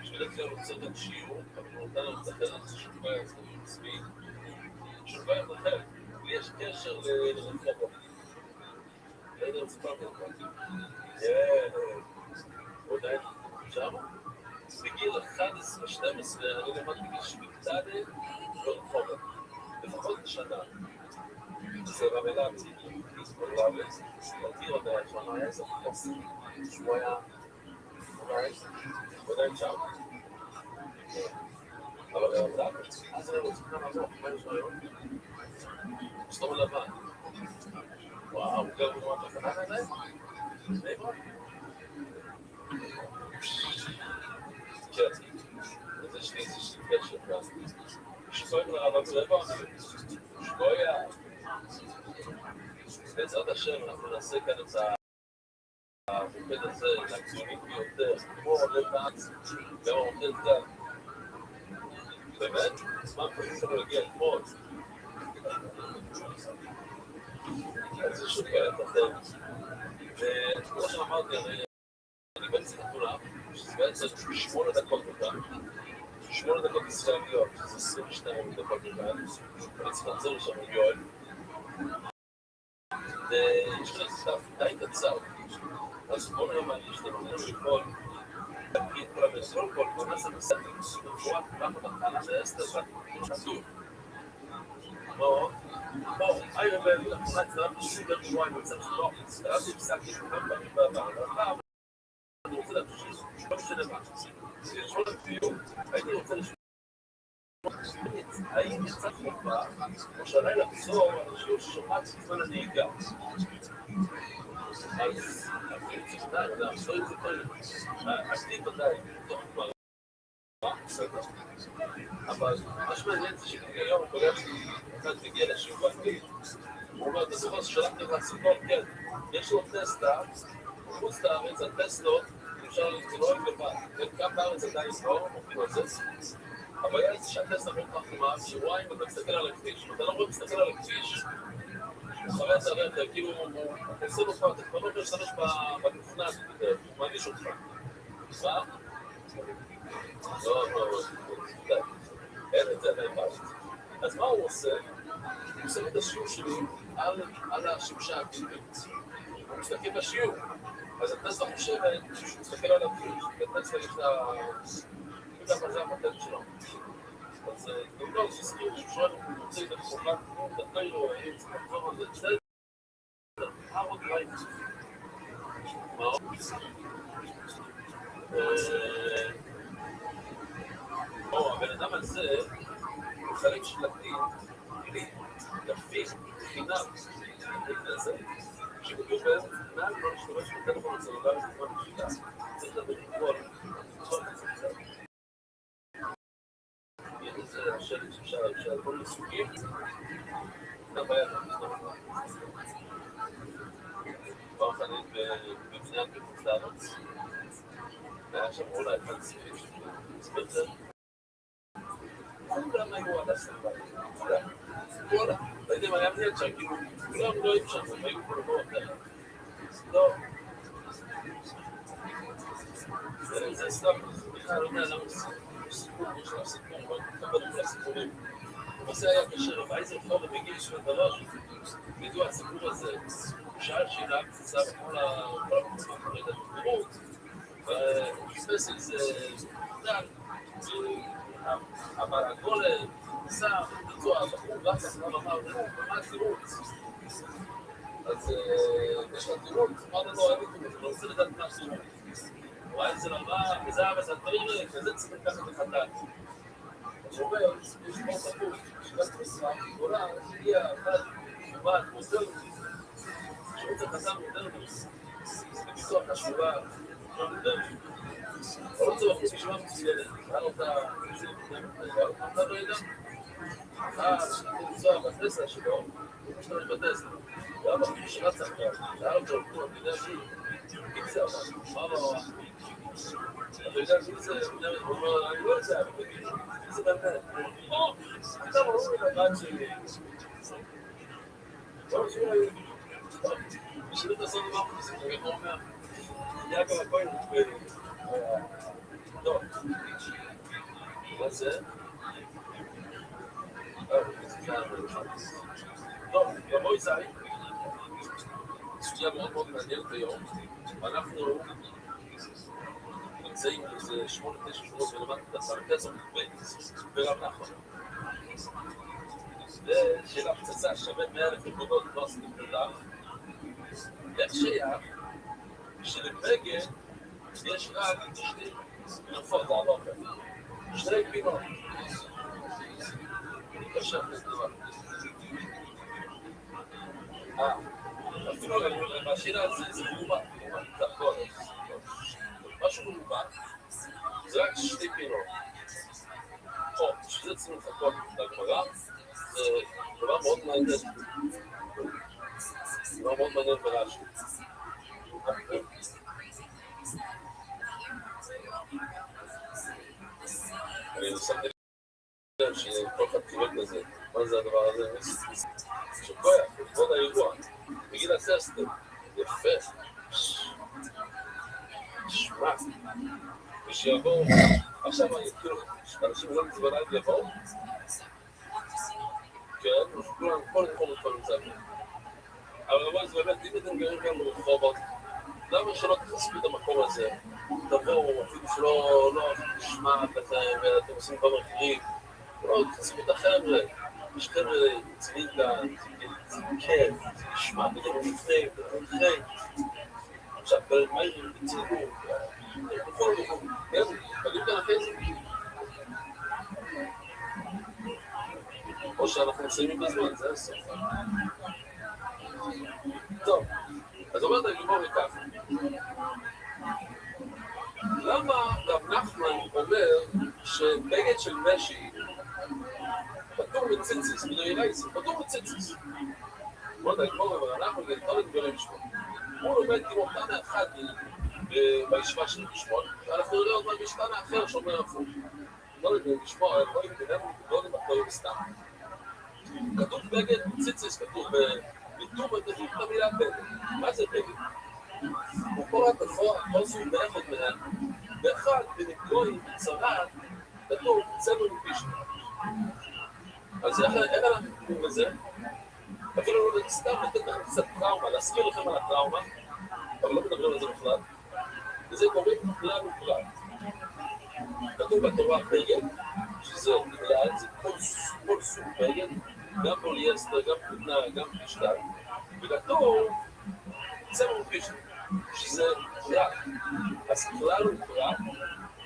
בשביל זה הוא רוצה את שיעור, אבל הוא נותן לנו את החלק ששובה את צבי. שובה את החלק, לי יש קשר לרחובות. לא סיפרתי אותך. הוא עדיין שם? בגיל 11-12 אני למדתי בגיל 7 ברחובות. לפחות שנה. זה רבי רבי. רבי. מכיר אותה, שם היה איזה חוסר. שהוא היה... הוא עדיין שם? אבל רבי. אז אני רוצה כאן לעזור. מה יש לו היום? סתום לבן. וואו, הוא גר במועד לקנה עדיין? כן. זה שלי קשר כאן. שכויים לרבא צבע, שכויה. בעזרת השם אנחנו נעשה כאן את המוקד הזה לגדולים ביותר, כמו לבנץ, גם המוקד כאן. באמת? זמן פשוט שלא הגיע אתמול. איזה שוקלת אתם. כמו שאמרתי, הרי אני בעצם חתונה, שזה בעצם 8 דקות מכאן, 8 דקות ישראליות, שזה 22 דקות מכאן, אני צריך לחזור לשם עם יואל. ויש לי סף די קצר, אז בואו נראה מה יש לנו לכל, להגיד כל המסור, כל נעשה בסדר, שבוע, כולם בתחנה ב10, חשוב. בואו, היי רבי, לתמונה אצלם בסדר שבועיים, בצד שבוע, הצטרפתי, הפסקתי כולם פעמים בעבר, ואחר, אני רוצה להמשיך, לא משנה מה. לשאול לביום, הייתי רוצה לשאול, האם יצא חובה, או שעלי לחזור על השיעור ששומעת בזמן הנהיגה. אז אני צריך לדעת, להחזור את זה כל עשיתי ודאי, בתוך כבר, בסדר. אבל מה שמעניין זה שכיום הוא פגש לי, אחד מגיע לשיעור באנגלית, הוא אומר, אתה זוכר ששלחתי לך סיפור, כן, יש לו טסלה, חוץ לארץ, הטסלות, אפשר לצלול לבד, גם בארץ עדיין לא, מוכנים על זה. הבעיה היא שהטסלה מאוד חכמה, שרואה אם אתה מסתכל על הכביש, אם אתה לא רואה מסתכל על הכביש, אחרי אתה כאילו, הוא עושה לו כבר, אתה כבר לא משתמש בתוכנה, הוא מרגיש אותך. מה? לא, אין את זה עדיין בארץ. אז מה הוא עושה? הוא עושה את השיעור שלי על השמשה הכבישית. הוא מסתכל בשיעור. אז הטסלה חושבת שהוא מסתכל על הכביש, והטסלה יש לה... יודעת מה זה המטל שלו. אז נגמר שסקיר שהוא שואל, הוא רוצה את החובה, הוא דקאי לו, אני צריך לחזור על זה, בסדר? עוד רעים. מה עוד? הבן אדם הזה, הוא חלק שלטים, יפים, חינם, זה, שבדיוק באיזה תנאי לא להשתמש בטלפון הסלולרי בזמן נשידה, צריך לדבר כל, זה השלט שאפשר כל מסוגים, זה הבעיה. פעם חנית בבניין בחוץ לארץ, היה שם אולי אחד ספרים ספרצר, כולם היו על הסלולרי, כולם, לא יודעים, היה מניעת שם, כאילו, כולם לא היו שם, הם היו כל דבר אחר. לא. זה סתם, בכלל לא יודע למה סיפור, יש לה סיפור, אבל כמה דברים לסיפורים. וזה היה קשר, ואיזה חור בגיל של הדבר, ידעו הסיפור הזה, שאל שאלה קצצה בכל הקבוצה, לא יודע, בפירות, והוא חפש איזה דל, אבל הכל נסע, ביצוע, הבחור רץ אחריו אמר, מה התירוץ? אז יש לה תירוץ, אמרנו לו, אני לא רוצה לדעת מה התירוץ. הוא ראה איזה למה, וזה הדברים האלה, וזה צריך לקחת לחתן. הוא אומר, יש כמו תפור, שגת משרה, גדולה, הגיעה, אחת, מובן, מודרנית, שרוצה חתן מודרנית, לביצוע חשובה, לא מודרנית. לא רוצה לחוץ משמע מצוינת, ראה אותה, אתה לא יודע? לנסוע בטסלה שלו, הוא משתמש בטסלה. ואבא שרץ אחריו, שאל אותו, אני יודע מי, אם זה אבל, מה לא... אתה יודע מי זה, הוא אומר, אני לא יודע, מי זה באמת? אתה לא רואה לבד שלי. לא, שאולי... בשביל לעשות דבר כזה, אני אומר, יאגב הכל טוב. מה זה? טוב, רבוי זי, סוגיה מאוד מאוד מעניינת היום, ואנחנו נמצאים איזה 8-9 שבועות ולמדנו את הסרטז המקבית ברב נחמן. ושאלה פצצה שווה 100,000 נקודות, לא עשיתם כלל. איך שייך שלבגד יש רק שני נפות לעלות כאן, שני גבינות. קשה כזה דבר. אפילו בשאלה הזה זה מובן, זה הכל. משהו מובן, זה רק שתי פינות. או, שזה צריכים לחכות לגמרא, זה דבר מאוד מעניין. דבר מאוד מעניין ברש"י. אני שמתי לב שכל אחד קיבל כזה, מה זה הדבר הזה? שכויה, כבוד האירוע, בגיל הססטר, יפה, מה? ושיבואו, עכשיו כאילו, אנשים לא מזבלה יבואו, כן, כולם, כל מצבים. אבל זה באמת, אם אתם גרים כאן ברחובות, למה שלא תחספו את המקום הזה? תבואו, אפילו שלא נשמע לכם, ואתם עושים דברים אחרים, לא, תחספו את החבר'ה. יש חבר'ה רציניים כאן, זה כיף, זה נשמע בדיוק לפני, אחרי. עכשיו, מה הם בציבור? בכל מקום, כן? תגידו כאן אחרי זה. או שאנחנו מסיימים בזמן, זה הסוף. טוב, אז אומרת הגיבור וככה. למה רב נחמן אומר שבגד של משי פטור מציציס, מנהירייס, פטור מציציס? אומרת הגיבור אבל אנחנו גדול לגברים לשמות. הוא לומד כמו תנא אחד בישיבה של משמות, ואנחנו נראה עוד מה משתנה אחר שאומר הפוך. לא לגברים לשמות, לא למחתרים סתם. כתוב בגד מציציס, כתוב ביטור וכתוב את המילה בגד. מה זה בגד? הוא קורא בכל סוג באחד מהם, ואחד בנגלוי בצרת, כתוב צבע מפישנה. אז איך אנחנו קוראים בזה? אפילו לא סתם לתת לכם קצת טראומה, להזכיר לכם על הטראומה, אבל לא מדברים על זה בכלל, וזה קוראים כלל וכלל. כתוב בתורה בגד, שזה כלל, זה כל סוג בגד, גם פוליאסטר, גם כותנה, גם פשטן, וכתוב צבע מפישנה. שזה כלל. אז כלל הוא כלל,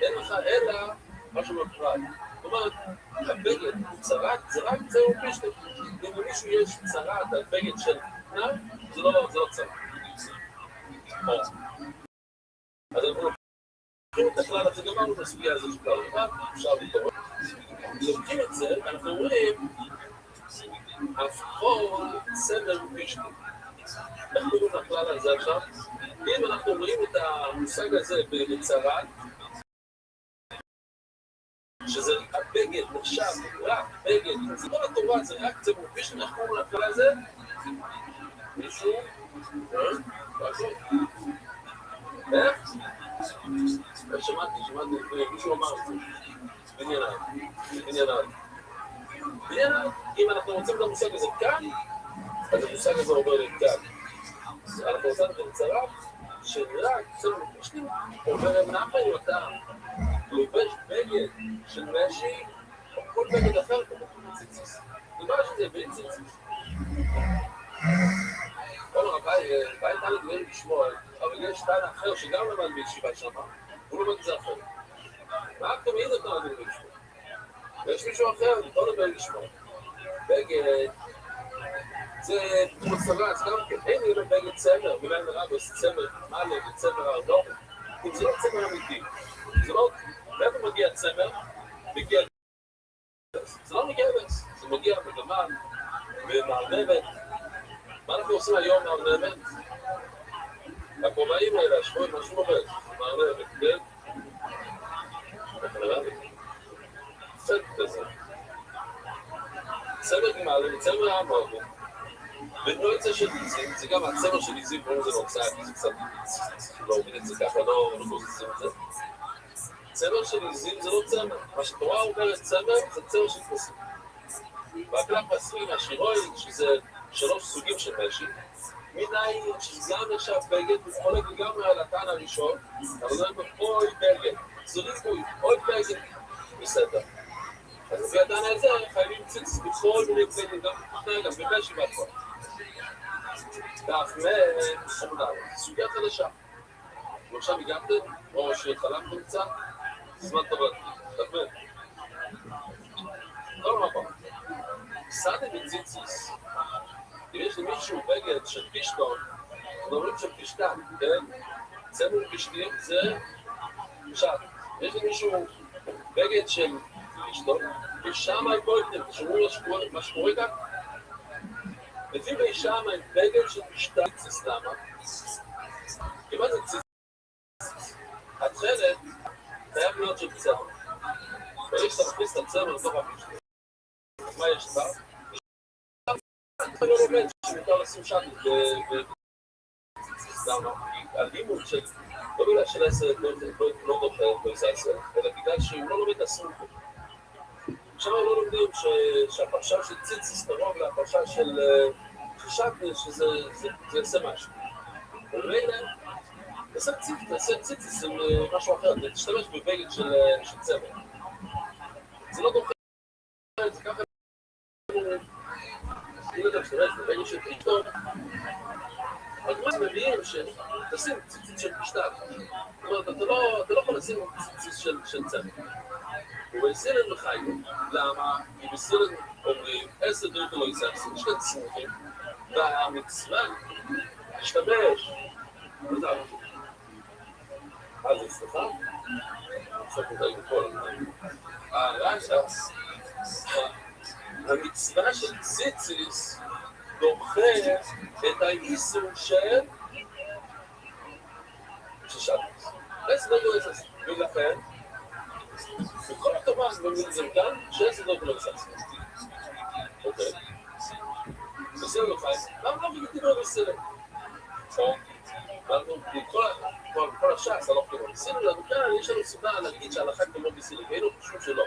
אין לך אלא משהו בכלל. זאת אומרת, הבגד צרת, זה רק צבע מפישנה. אם למישהו יש צרת, הבגד של כנע, זה לא צרת. אז אנחנו לוקחים את הכלל, אז גמרנו את הסוגיה הזו של כלל, אפשר לקרוא. לוקחים את זה, אנחנו אומרים, הפכו צבע מפישנה. איך קוראים לכלל הזה עכשיו? אם אנחנו רואים את המושג הזה בצרת, שזה הבגד נחשב, רק בגד, זה לא התורה, זה רק צבע מפישנה, איך קוראים לכלל הזה? מישהו? איך? שמעתי, מישהו אמר את זה. בנייניי. אם אנחנו רוצים את המושג הזה כאן, אז המושג הזה עובר לכאן. אנחנו עושים את המצרה שרק צבע מפישנה עובר נחה אותה לובש בגד של משי או כל בגד אחר כמו ציציס. דבר שזה בלי ציציס. כל רבי נתן לדברים לשמוע, אבל יש תנא אחר שגם למד בישיבה שמה, הוא לומד את זה אחר. מה אתם מעיד אותנו לדברים לשמוע? ויש מישהו אחר, לא לדברים לשמוע. בגד זה מוסרץ גם כן, אין לי בגד צמר, ולאן רבי עושה צמר מלא וצמר אדום, אם זה לא צמר אמיתי, זה לא, מאיפה מגיע צמר? מגיע גבס, זה לא מגבס, זה מגיע בגמן, במארנבת. מה אנחנו עושים היום מארנבת? הקומאים האלה, השבועים, משהו עובד, מארנבת, כן? איך נראה? קצת כזה. צמר גמל, צמר העמוד, ונועצה של עיזים, זה גם הצמר של עיזים, כמו זה נוצא, כי זה קצת לא עובד את זה ככה, לא עושים את זה. צמר של עיזים זה לא צמר. מה שתורה אומרת צמר, זה צמר של כסים. והכלל פסוקים השירואים, שזה 3 סוגים של משי, מנהי שגם נחשב בגד, וחולק לגמרי על הטען הראשון, אבל זה אומר אוי בגד, זה ריבוי, אוי בגד, בסדר. אז לפי הטען הזה חייבים ציץ בכל מיני בגד, גם בכתנה, גם במשי והכל. כך חמודה, סוגיה חדשה. ועכשיו הגעתם, או שחלמתם קצת, זמן טוב, תכמן. לא מקום. סעדה מציציס, אם יש למישהו בגד של פשטון, אנחנו אומרים של פשטן, כן? צמר פשטים זה פשט. יש למישהו בגד של פשטון, ושם היפויתם, תשמעו מה שקורה כאן? לפי בישם בגד של פשטן, למה? כי מה זה ציציס? התחלת חייב להיות של צמר. ברגע שאתה מכניס את הצמר לתוך הפשטון. מה יש בה? אתה לא לומד שמותר לשים שטות למה? כי הלימוד של... לא בגלל שלסרט לא דוחה את פריססיה, אלא בגלל שהוא לא לומד אסור. עכשיו לא לומדים שהפרשה של ציציס קרוב להפרשה של שטנה, שזה יעשה משהו. ומילא, תעשה ציציס עם משהו אחר, תשתמש בבגד של צמר. זה לא דוחה, זה ככה... אם אתה משתמש בבגד של פריטון, אז מה מביאים שתשים ציציס של פשטן? זאת אומרת, אתה לא יכול לשים ציציס של צמר. ובסילן מחיים, למה? כי בסילן אומרים 10 דרך לא יסרסים, יש כאן צמחים, והמצווה להשתמש, לא יודע, אז אצלך, עכשיו נתאים בכל המצווה של ציציס דוחה את האיסור של ששטס. 10 דרך לא יסרסים, ולכן וכל התורה זה כאן, שעשר דרך לא יסרסים. אוקיי. בסדר לא חיים. למה לא בגלל לא בסדר? כל השעס הלוך כמו בסדר, לנו כאן יש לנו סיבה להגיד שההלכה כמו בסדר, ואין לו חשוב שלא.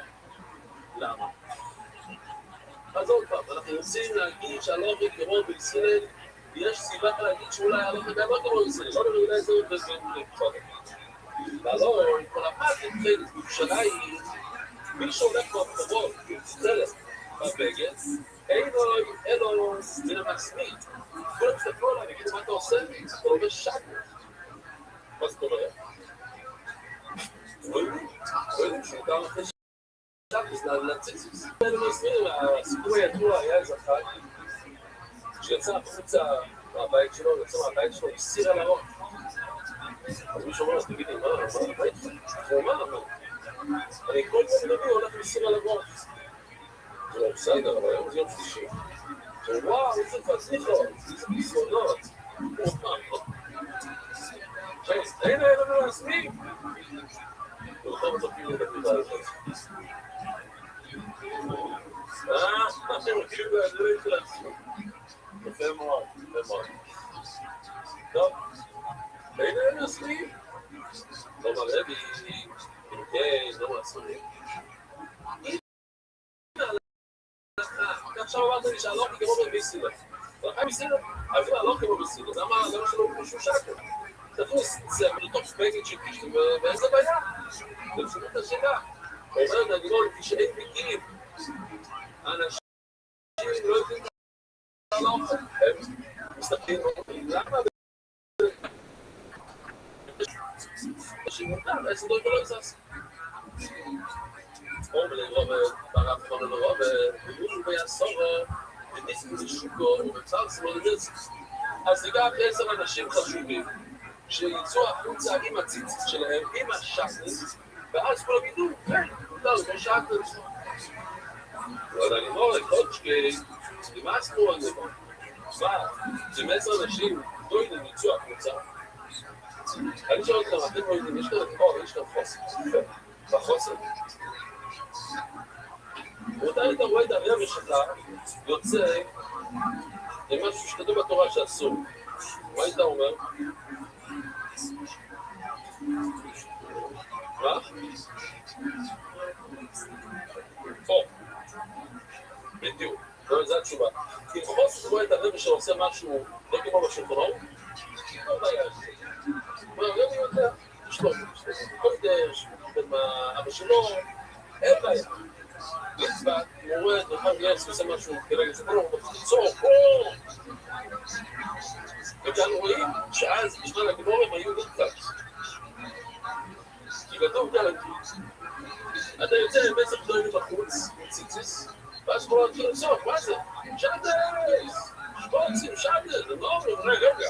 למה? אז עוד פעם, אנחנו רוצים להגיד שההלוך כמו בסדר, יש סיבה להגיד שאולי ההלוך גם לא כמו בסדר, לא נראה איזה עוד בסדר. והלא, כל הפעם נתחיל בירושלים, מי שהולך ברחובות, צלם, בבגד, אין לו מן המעצמי. כולם תסתכלו עליי, נגיד מה אתה עושה? אתה לובש שקל. מה זאת אומרת? רואים שמותר לכם שקל, לציציס. הסיפור הידוע היה איזה חג, שיצא החוצה מהבית שלו, הסיר על הראש. אז מישהו אומר, תגידי, מה הבית שלו? הוא אומר, אני כל פעם נביא הולך לסיר על הראש. זה לא בסדר, אבל היום זה יום שלישי. וואו, איזה פצליחות, איזה ניסיונות. אין לנו להסמיק. ולכן מצפים לדבר על זה. אתם מכירים בהדברים של עצמי. יפה מאוד, יפה מאוד. טוב, אין לנו להסמיק. לא מרבי, כן, לא להסמיק. עכשיו אמרת לי שהלוך כמו בביסילה. ולכן ביסילה, אפילו הלוך כמו בביסילה. למה שלא כמו שהוא שקל? תכניס זה לתוך בגד שקישתם, ואיזה בעיה? זה פשוט את השאלה. אומרת הגדול, כשאין מגיעים, האנשים לא יודעים להלוך. הם מסתכלים, למה? שמותר, 10 דברים לא יזס. ברב חולה לרוב, ובולו ויעשור, וניסים ושוקו, ובצר סמולדס. אז ניגע 10 אנשים חשובים, שיצאו החוצה עם הציצית שלהם, עם השקניס, ואז כולם ידעו, כן, מותר, לא שקניס. אבל אני אומר, קודשקי, נמאסנו על זה. מה, אם 10 אנשים לא יודעים יצאו החוצה, אני שואל אתכם, אתם לא יודעים, יש כאן חור, יש כאן חוסר. בחוסר. ואותה היית רואה את הרבי שלך יוצא עם משהו שכתוב בתורה שאסור. מה היית אומר? מה? פה. בדיוק. זו התשובה. כי חוסר רואה את הרבי שעושה משהו לא כמו בשולחנות, לא בעיה. מה, הרבי יודע? יש לו קודש, אבא שלו, אין בעיה. מצוות, הוא רואה את רחב יס ועושה משהו כרגע, זה כמו בחיצור, וכאן רואים שאז בשביל הגמורים היו נתקת. כי כתוב כאן, אתה יוצא עם 10 גדולים בחוץ, עם ציציס, ואז כבר להתחיל לצעוק, מה זה? שדס! שפוצים, שדס, זה לא אומר, רגע.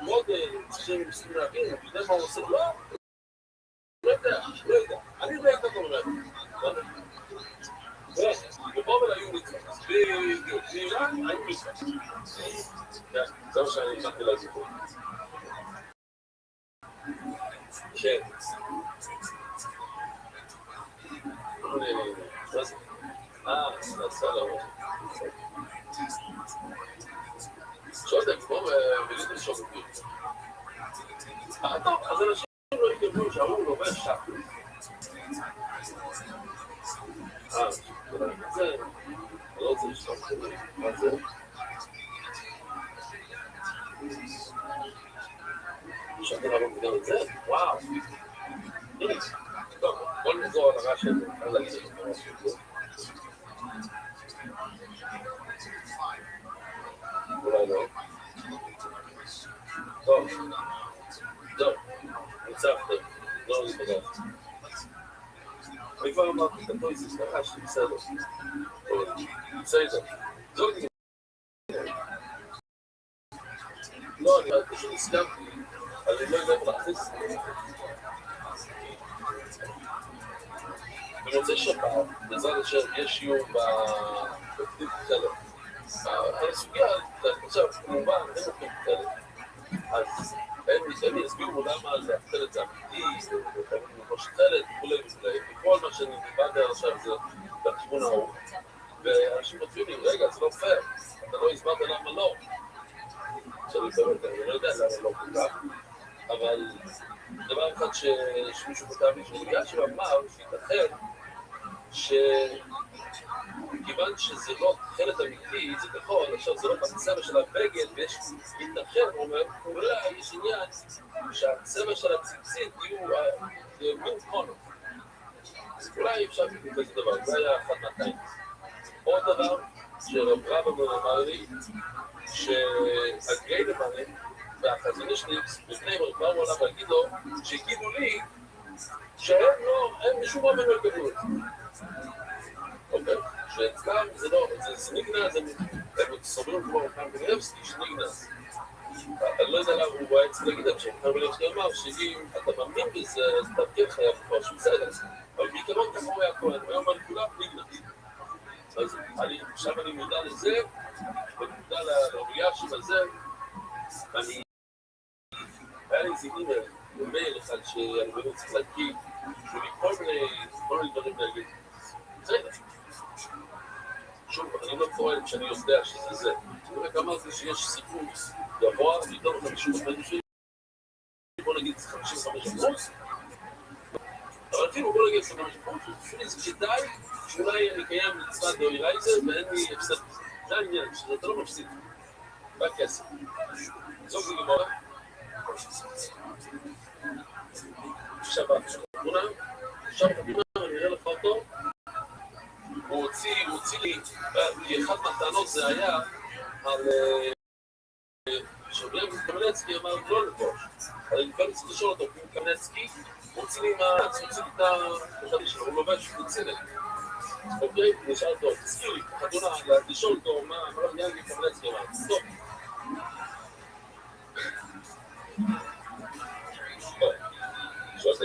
מאוד צריכים להבין, אתה יודע מה הוא עושה? לא? לא יודע. אני לא יודע, אתה אומר. ובובל היו מצוות, בדיוק, באיראן היו מצוות. זה מה שאני התחלתי להגיד פה. כן. מה זה? סלום. שואלתם, כמו בליטל שוקטים. טוב, אז אנשים לא יקבלו שההוא לובש שחק. זה, אני לא רוצה לשתות כזה, מה זה? אפשר לראות גם את זה? וואו. טוב, בוא נחזור על הרעש הזה, אז להגיד את זה. אולי לא. טוב, ניצחתם, לא להתפגע. אני כבר אמרתי את הפויסיס, נרשתי בסדר. בסדר. זאת לא, אני פשוט הסכמתי, אבל אני לא יודע איך להכניס את זה. במוצאי שבת, בעזרת השם, יש שיעור בפתיב חלק. הסוגיה, עכשיו, כמובן, אין לכם חלק. אז הם יסבירו למה זה החלק האמיתי, ראש חלק וכולי וכולי. וכל מה שאני דיברתי עכשיו זה בכיוון ההוא. ואנשים מצביעים לי, רגע, זה לא פייר, אתה לא הסברת למה לא. אני לא יודע למה לא כל כך, אבל דבר אחד שמישהו כתב לי שבגלל שהוא אמר שייתכן שכיוון שזה לא חלק אמיתי, זה כחול, עכשיו זה לא בצבע של הבגד ויש ייתכן, הוא אומר, אולי יש עניין שהצבע של הציצית יהיו מין קונו. אולי אפשר לקרוא כזה דבר, זה היה אחד מהתיים. עוד דבר שרב רבא אמר לי, שהגי לבנה והחזון שלי לפני באו עליו להגיד לו שהגידו לי שהם לא, הם משום מה לא יקבלו את זה. אוקיי, שאצלם זה לא, זה נגנז, הם סוברים כמו קרמבילבסקי שנגנז. אני לא יודע למה הוא היה צריך להגיד את זה, קרמבילבסקי אמר שאם אתה מאמין בזה, אז אתה כן חייב כבר שהוא בסדר. אבל בעיקרון ככה הוא היה כהן, הוא היה אומר לכולם נגנז. אז עכשיו אני מודע לזה, ומודע לרויאשים הזה, היה לי איזה אימייל, במייל אחד שאני באמת צריך להגיד, שמכל מיני דברים להגיד. בסדר. שוב, אני לא קורא שאני יודע שזה זה. אני רק אמרתי שיש סיפור גבוה, יותר מ-50% שלי, בוא נגיד 55%. אבל אפילו בוא נגיד 55%, בשבילי זה כדאי שאולי אני קיים מצוות דאורייתא ואין לי הפסד. זה העניין, שאתה לא מפסיד. רק כסף. זאת זה גמרא. שבת, תמונה, אני אראה לך אותו. הוא הוציא לי, כי אחת מהטענות זה היה על שרבי קמנצקי אמר לא לבוש. אבל אני כבר צריך לשאול אותו, כי קמנצקי הוציא לי את החדי שלו, הוא לובש בצדק. אוקיי? נשאל אותו, תזכיר לי, חתונה, לשאול אותו מה עניין קמנצקי אמר. טוב. שואלת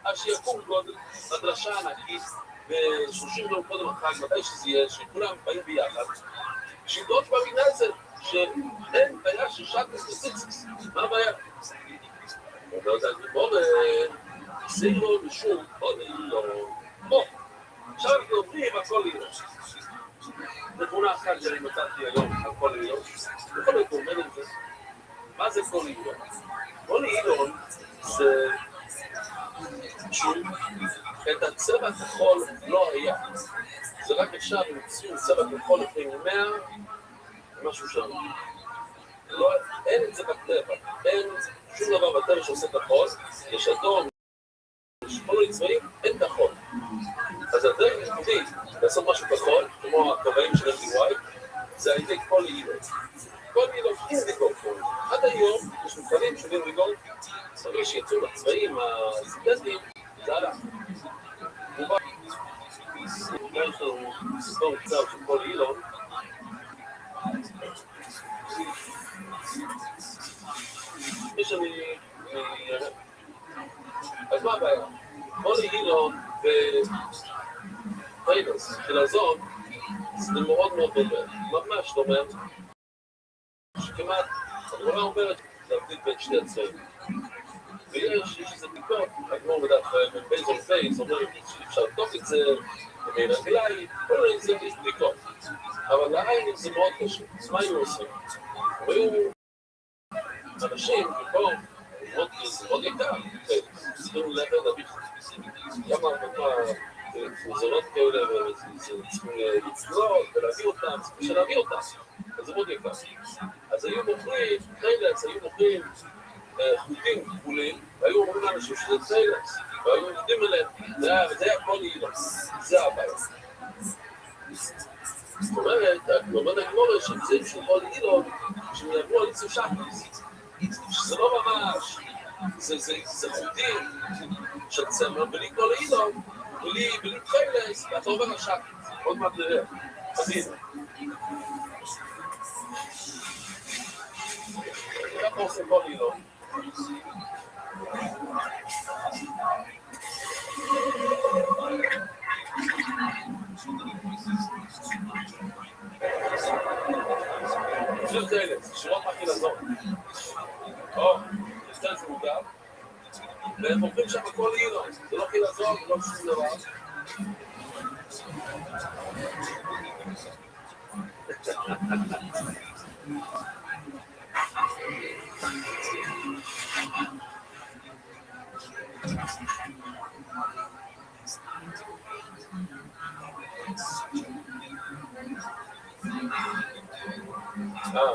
אז שיקום גודל הדרשה ענקית ו30 יום קודם החג, מתי שזה יהיה, שכולם באים ביחד שידות במינה זה שאין בעיה ששעת ציציקס. מה הבעיה? הוא אומר את הגמור סירו משום עוד אילו בוא, עכשיו אנחנו אומרים הכל אילו בתמונה אחת שאני מצאתי היום על כל אילו בכל זאת הוא אומר את זה. מה זה כל אילו? כל אילו זה שוב, את הצבע הכחול לא היה. זה רק אפשר למצוא צבע כחול לפני 100 משהו שם. אין את זה בטבע, אין שום דבר בטבע שעושה כחול, יש אדום, יש כל מיני צבעים, אין כחול. אז הדרך היחידי לעשות משהו כחול, כמו הכובעים של FDY, זה על ידי כל אילו. כל אילו אינדיגו כחול. עד היום יש מפעלים של אינדיגו, צריך שיצאו לצבעים הסינתטיים, זה הלך. יש לנו ספור קצר של כל אילו. יש אני... אז מה הבעיה? כל אילו ופיינוס של הזון זה מאוד מאוד דומה, ממש דומה שכמעט, הגמרא אומרת להבדיל בין שני הצבעים ויש איזה בדיקות, הגמרא בדף בייז און פייס אומרת שאפשר לבדוק זה ברגליים, כל זה יש בדיקות. אבל לעין זה מאוד קשה. אז מה היו עושים? היו אנשים, במקום מאוד יקר, צריכים להביא כמה מוזרות כאלה, צריכים לצלול ולהביא אותם, צריכים להביא אותם, אז זה מאוד יקר. אז היו מוכרים, טיילס, היו מוכרים חוטים כפולים, והיו אומרים לאנשים שזה טיילס, והיו יודעים אליהם, וזה היה כל אילוס, זה הבעיה. זאת אומרת, הקורבן הגמורה שמצאים של כל אילוס, שהם יעברו על עצם שחס, שזה לא ממש, זה חוטים של צמר, בלי כל אילוס, בלי טיילס, ואתה עובר על שחס, עוד מעט נראה, אז הנה. ככה עושים כל אילוס. זה טיילס, שורות מחילזון. יש טיילס מוגב, והם עוברים שם כל אילוס, זה לא חילזון, זה לא שום דבר.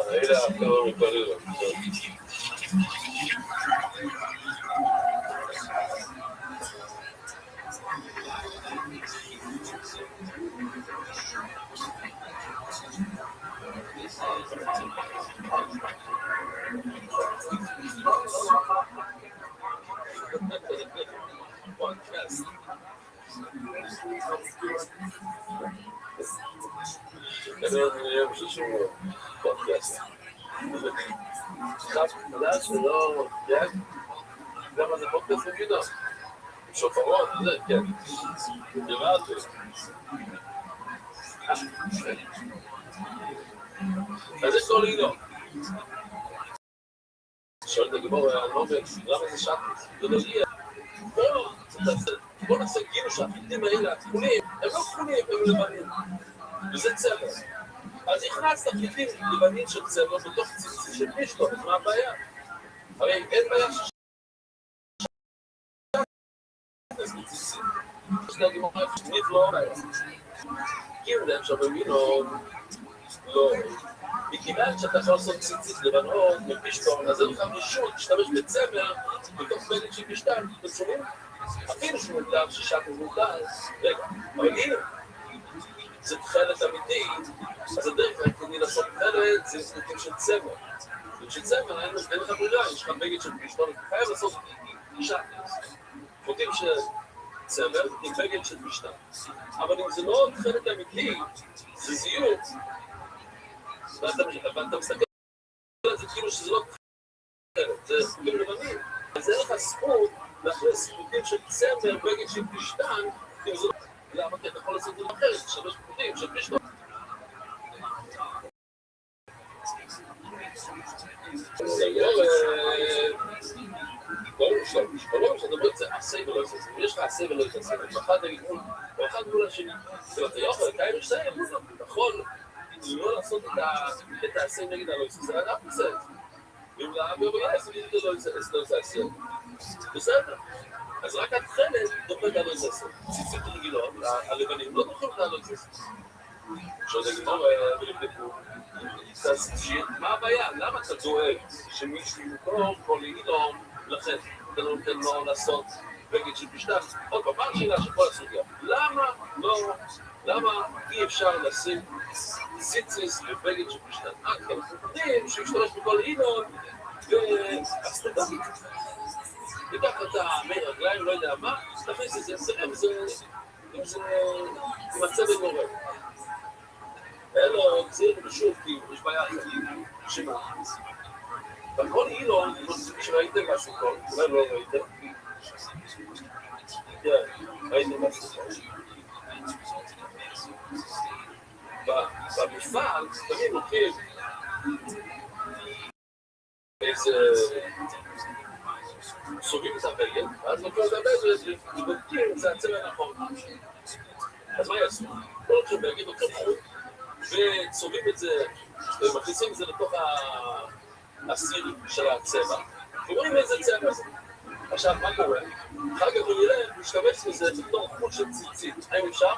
אלה ההפקרות מפרילות. אני חושב שהוא פודקאסט. חדש ולא, כן? למה זה פודקאסט מגידה? שופרות, זה, כן. דיברתי. אז יש כל אילו. שואל את הגמור, אני לא מבין, למה זה שטס? זה לא הגיע. בוא נעשה כאילו שהפליטים האלה, הכחולים, הם לא כחולים, הם לבנים. וזה צבע. אז הכנסת פליטים לבנים של צבע בתוך ציצי של מישהו, אז מה הבעיה? הרי אין בעיה ששטס בציצי. יש לה גמור, שניף לא בעיה. כאילו להם שבמינון, לא. מכיוון שאתה יכול לעשות ציצית לבנות מפשטון, אז אין לך מישהו להשתמש בצמר בתוך בגד של פשטן, אתם שומעים? אפילו שהוא מותר, ששט הוא מותר, רגע, אבל הנה, זה תחלת אמיתי, אז הדרך כדי לעשות תחלת זה זכותים של צמר. של צמר, אין לך ברירה, יש לך בגד של פשטון, אתה חייב לעשות שט. זכותים של צמר עם בגד של פשטן. אבל אם זה לא תחלת אמיתי, זה זיוף, ואתה מסתכל על זה כאילו שזה לא תחלת, זה זכותים לבנים. אז אין לך זכות להכניס זכותים של צמר, בגד של פשטן, אם זה לא... למה אתה יכול לעשות את זה אחרת, לשמש זכותים של פשטן. זה ברור שאתה אומר את זה עשי ולא יעשה, אם יש לך עשי ולא יעשה, ואחד הגבול, או אחד גבול השני, ואתה יוכל לקיים יש סיים, אתה יכול לא לעשות את העשי נגד הלא יעשה, זה אדם עושה את זה. ואם לאבי אומר, לא יעשה עשי. בסדר. אז רק התחלת דומה את הלא יעשה. ציצית רגילות, הלבנים לא דוחים את הלא יעשה. שעוד הגמור ולבדקו, מה הבעיה? למה אתה דואג שמישהו ימכור כל אילום לכן אתה לא נותן לו לעשות בגד של פשטן? עוד פעם שאלה של כל הסוגיה, למה אי אפשר לשים ציציס בבגד של פשטן? כי אנחנו יודעים שישתמש בכל אילום ואסטרדמית. תיקח את המי רגליים, לא יודע מה, תכניס את זה, אם זה מצב בגורם. אלו, צריך בשוב, כי יש בעיה שמה. בכל אילון, שראיתם משהו כל, אולי לא ראיתם. כן, ראיתם משהו כל. במפעל, תמיד לוקחים איזה סוגרים את הבגד, ואז לוקחים את הבגד ובודקים אם זה הצבע הנכון. אז מה יעשו? לא לוקחים בגד, לוקחים חוט, וצובעים את זה, ומכניסים את זה לתוך הסיר של הצבע, ורואים איזה צבע זה. עכשיו, מה קורה? אחר כך הוא יראה, משתמש בזה בתור חוט של ציצית. האם אפשר?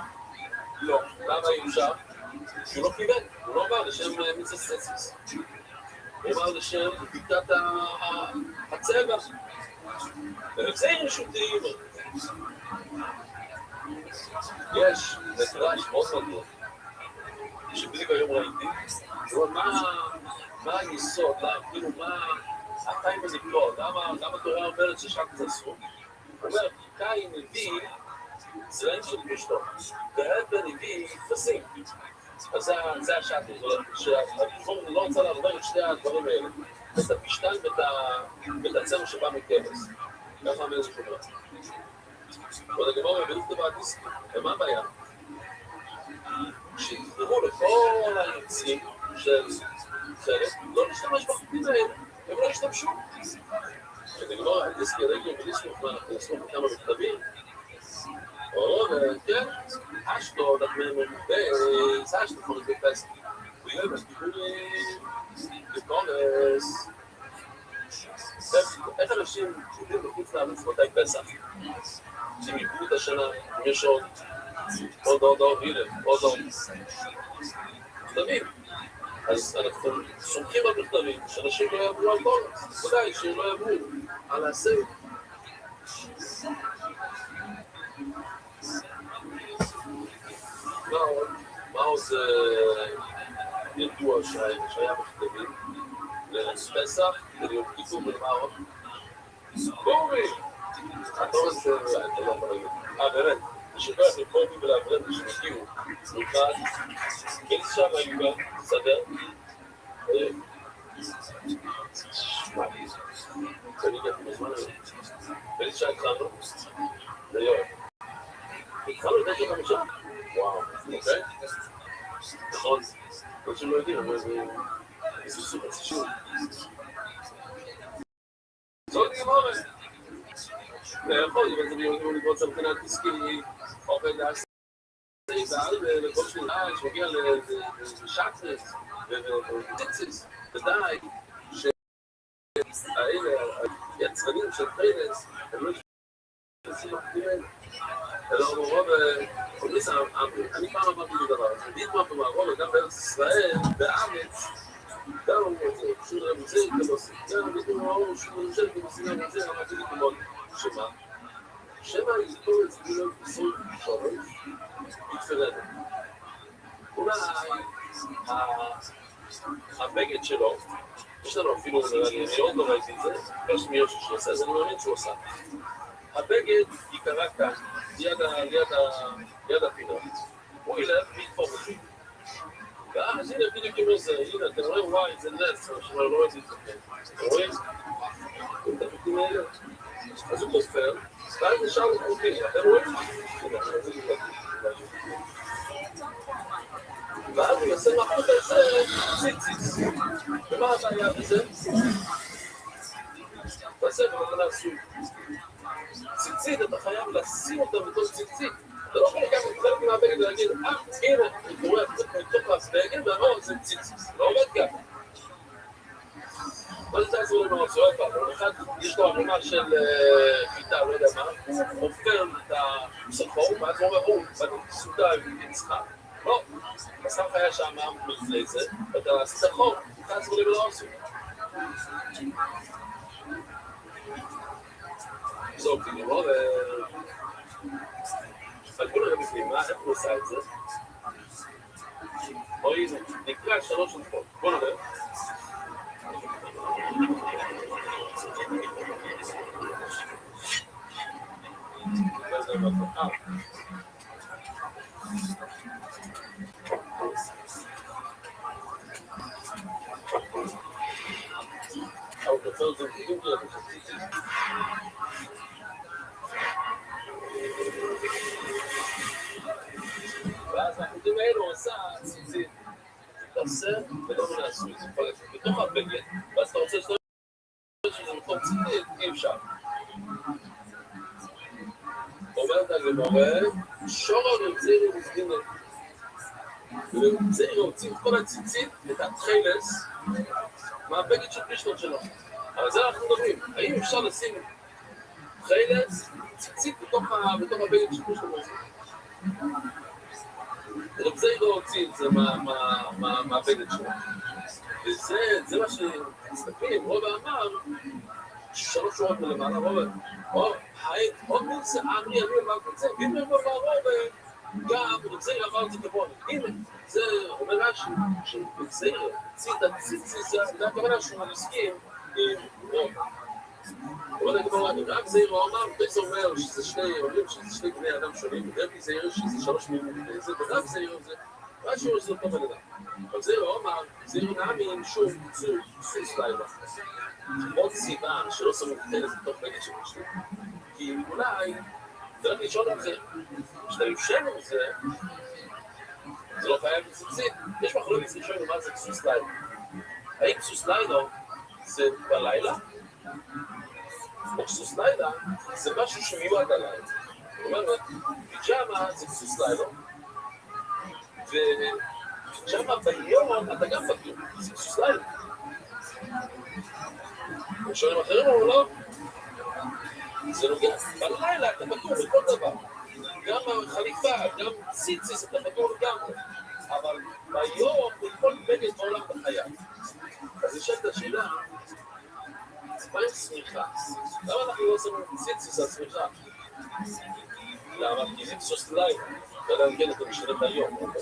לא. למה אי אפשר? שהוא לא קיבל, הוא לא אמר לשם מיססיסיס. הוא אמר לשם ביטת הצבע. וזה רשותיים. יש מדרש מאוד מדהים, שבדיוק היום ראיתי, מה היסוד, כאילו מה הטיים הנפלא, למה התורה אומרת ששם זה אסור? הוא אומר, קין הביא זרעים של פשטות, והבל הביא תפסים. אז זה השעת, שהרפורמה לא רוצה לעבור את שני הדברים האלה, את הפשטן ואת הצמר שבא מכבש. ככה אומר זה חומר. ועוד הגמור מבדיוק דבר דיסקי, ומה הבעיה? שיתברו לכל היוצאים של חלק, לא להשתמש בחוקים האלה, הם לא השתמשו. כשנגמור הדיסקי רגל ודיסקי, אנחנו נסמוך כמה מכתבים, או כן, אשתו, דקמנו, אשתו חולי בפסק, ויהיה בסגיבורי, בקולס. איך אנשים יודעים בחוץ לארץ מתי פסח? אם יקבו את השנה, אם יש עוד הנה, עוד מכתבים. אז אנחנו סומכים על מכתבים, שאנשים לא יעברו על קולס, ודאי שהם לא יעברו על הסייב. מה עוד ידוע שהיה מכתבים לפסח, ליום כיפור ולמה עוד? בורי! אתה רוצה, אתה לא יכול להגיד. באמת, שכל הפרקודים ולעברת שנגיעו, סליחה, כן שם היו בה, סדר? אני הגעתי בזמן הזה. באיזה שעה התחלנו? ליום. התחלנו לדעת חמישה? וואו, אוקיי? נכון, עוד שלא יודעים, אבל זה סופר סישור. זאת גמורת. ויכול, אם אתם יודעים לקרוא צמחנת עסקי, אוכל לעשה, וכל שנייה שמגיע לשקרס וטיציס, ודאי שהיצרנים של פרינס, הם לא ישבו בחוקים אלא רוב, אני פעם אמרתי לדבר, אני פעם במערוב, גם בארץ ישראל, בארץ, גם שהוא רמוזי, גם בתמור, שהוא רמוזי, אמרתי לתמור, שמה? שמה יזכור את סבילות בסול שורש, מתפרדת. אולי הבגד שלו, יש לנו אפילו, אני עוד לא ראיתי את זה, יש מישהו שעושה, אז אני מאמין שהוא עושה. הבגד יקרה כאן, ליד הפינה. הוא ילך ויתפור אותי. ואז הנה בדיוק עם זה, הנה, אתם רואים, וואי, זה נס, אני לא רואה את זה. אתם רואים? את הפתים האלה. אז הוא כופר, ואז נשאר לו חוקים, אתם רואים? ואז הוא יעשה מחוט על זה ציציס. ומה הבעיה בזה? תעשה ולא לעשו. ציצית, אתה חייב לשים אותה בתוך ציצית. אתה לא יכול לקחת חלק מהבגד ולהגיד, הנה, אני קורא לתוך הבגד ואמר, זה ציציס. זה לא עובד ככה. מה זה תעשו לנו הרצועות פעם? אחד, יש לו ערימה של חיטה, לא יודע מה, הוא עופר את הסחור, ואז הוא אומר, ואני סודה ומצחק. לא, הסתם חיה שם מלפני זה, ואתה סחור, תעשו לי ולא עשו. זו, כאילו, אבל בוא נראה בפנים, איך הוא עושה את זה? אוי, נקרא 3 נקות, בוא נראה. הוא תופר את זה בדיוק לתחציתי. ואז החוטים האלו עושה ציצית. תעשה ולא מנעשו את זה. בתוך הבגד, ואז אתה רוצה שזה מקום ציצית, אי אפשר. אומרת הגמרא, שורו וצעירו מזגינים. וצעירו הוציא את כל הציצית, את התחילס, מהבגד של פרישתות שלו. על זה אנחנו מדברים. האם אפשר לשים תחילס, ציצית בתוך הבגד של פרישתות שלו? רב זעירו הוציא את זה מהבגד שלו. וזה מה שמסתכלים, רוב אמר, 3 שורות מלמעלה, עוד מנסה, אני אמר את זה, ואם אמר גם רב זעירו אמר את זה כמוני. הנה, זה אומר רש"י, שרב זעירו הוציא את הציצי, זה הכוונה שהוא מסכים עם רוב. אבל רב זעירו אמר, זה אומר שזה שני בני אדם שונים, רבי זעירו שזה 3 מילים, ורב זעירו זה, רש"י אומר שזה אותו בן אדם. אבל זעירו אמר, זעירו נאמין שום סוס לילה. עוד סיבה שלא שמו תחילס בתוך בגד של פרישתות. כי אולי, צריך לשאול את זה, כשאתה יושן עם זה, זה לא חייב לציצית. יש מחלוקת ראשונים מה זה סוס לילה. האם סוס לילה זה בלילה? או סוס לילה זה משהו שמיועד הלילה. זאת אומרת, פיג'מה זה סוס לילה, פיג'מה ביום אתה גם פגור, זה סוס לילה. ושואלים אחרים אמרו לא, זה נוגע, בלילה אתה פגור בכל דבר, גם חליפה, גם ציציס אתה פגור לגמרי, אבל ביום בכל בגד בעולם אתה חייב. אז יש את השאלה, מה עם סמיכה? למה אנחנו לא שמים ציציס על סמיכה? למה? כי זה סוס לילה, ולא נגן אתה משנה ביום.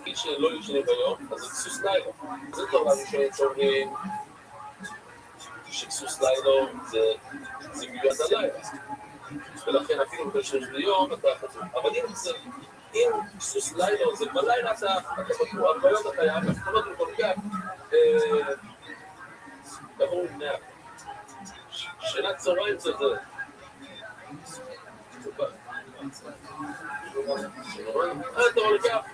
מי שלא ישנה ביום, אז זה סוס לילה. זה דבר ראשון שאומרים שסוס לילה זה מיועד הלילה. ולכן אפילו בשש ביום אתה חצוף. אבל אם סוס לילה זה בלילה אתה חצוף, אבל ביום אתה חייב, אתה לא כל כך תבואו בני אדם. שאלת צהריים זה זה. אתה הולך כך.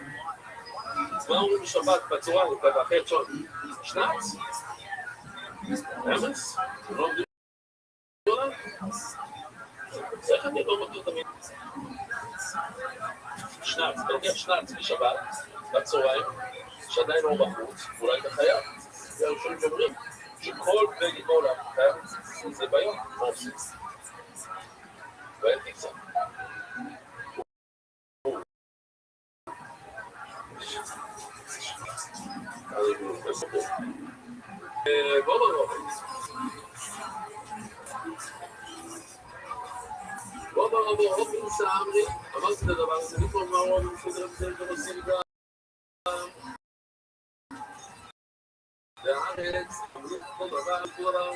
מה אומרים בשבת בצהריים? אתה באחר שון. שנץ? אמס? לא עומדים עולם? איך אני לא מכיר תמיד? שנץ. אתה לוקח שנץ בשבת בצהריים, שעדיין לא בחוץ, ואולי אתה חייב. זה הראשונים שאומרים. שכל בגד בעולם חייב זה ביום, מה עושים? ואין תקצה. בוא, עוד נמצא אמרי, אמרתי את הדבר הזה, אני כבר אמרו, אני מסתדר את זה, אני עושים גם והארץ, אמרים כל דבר, כל דבר,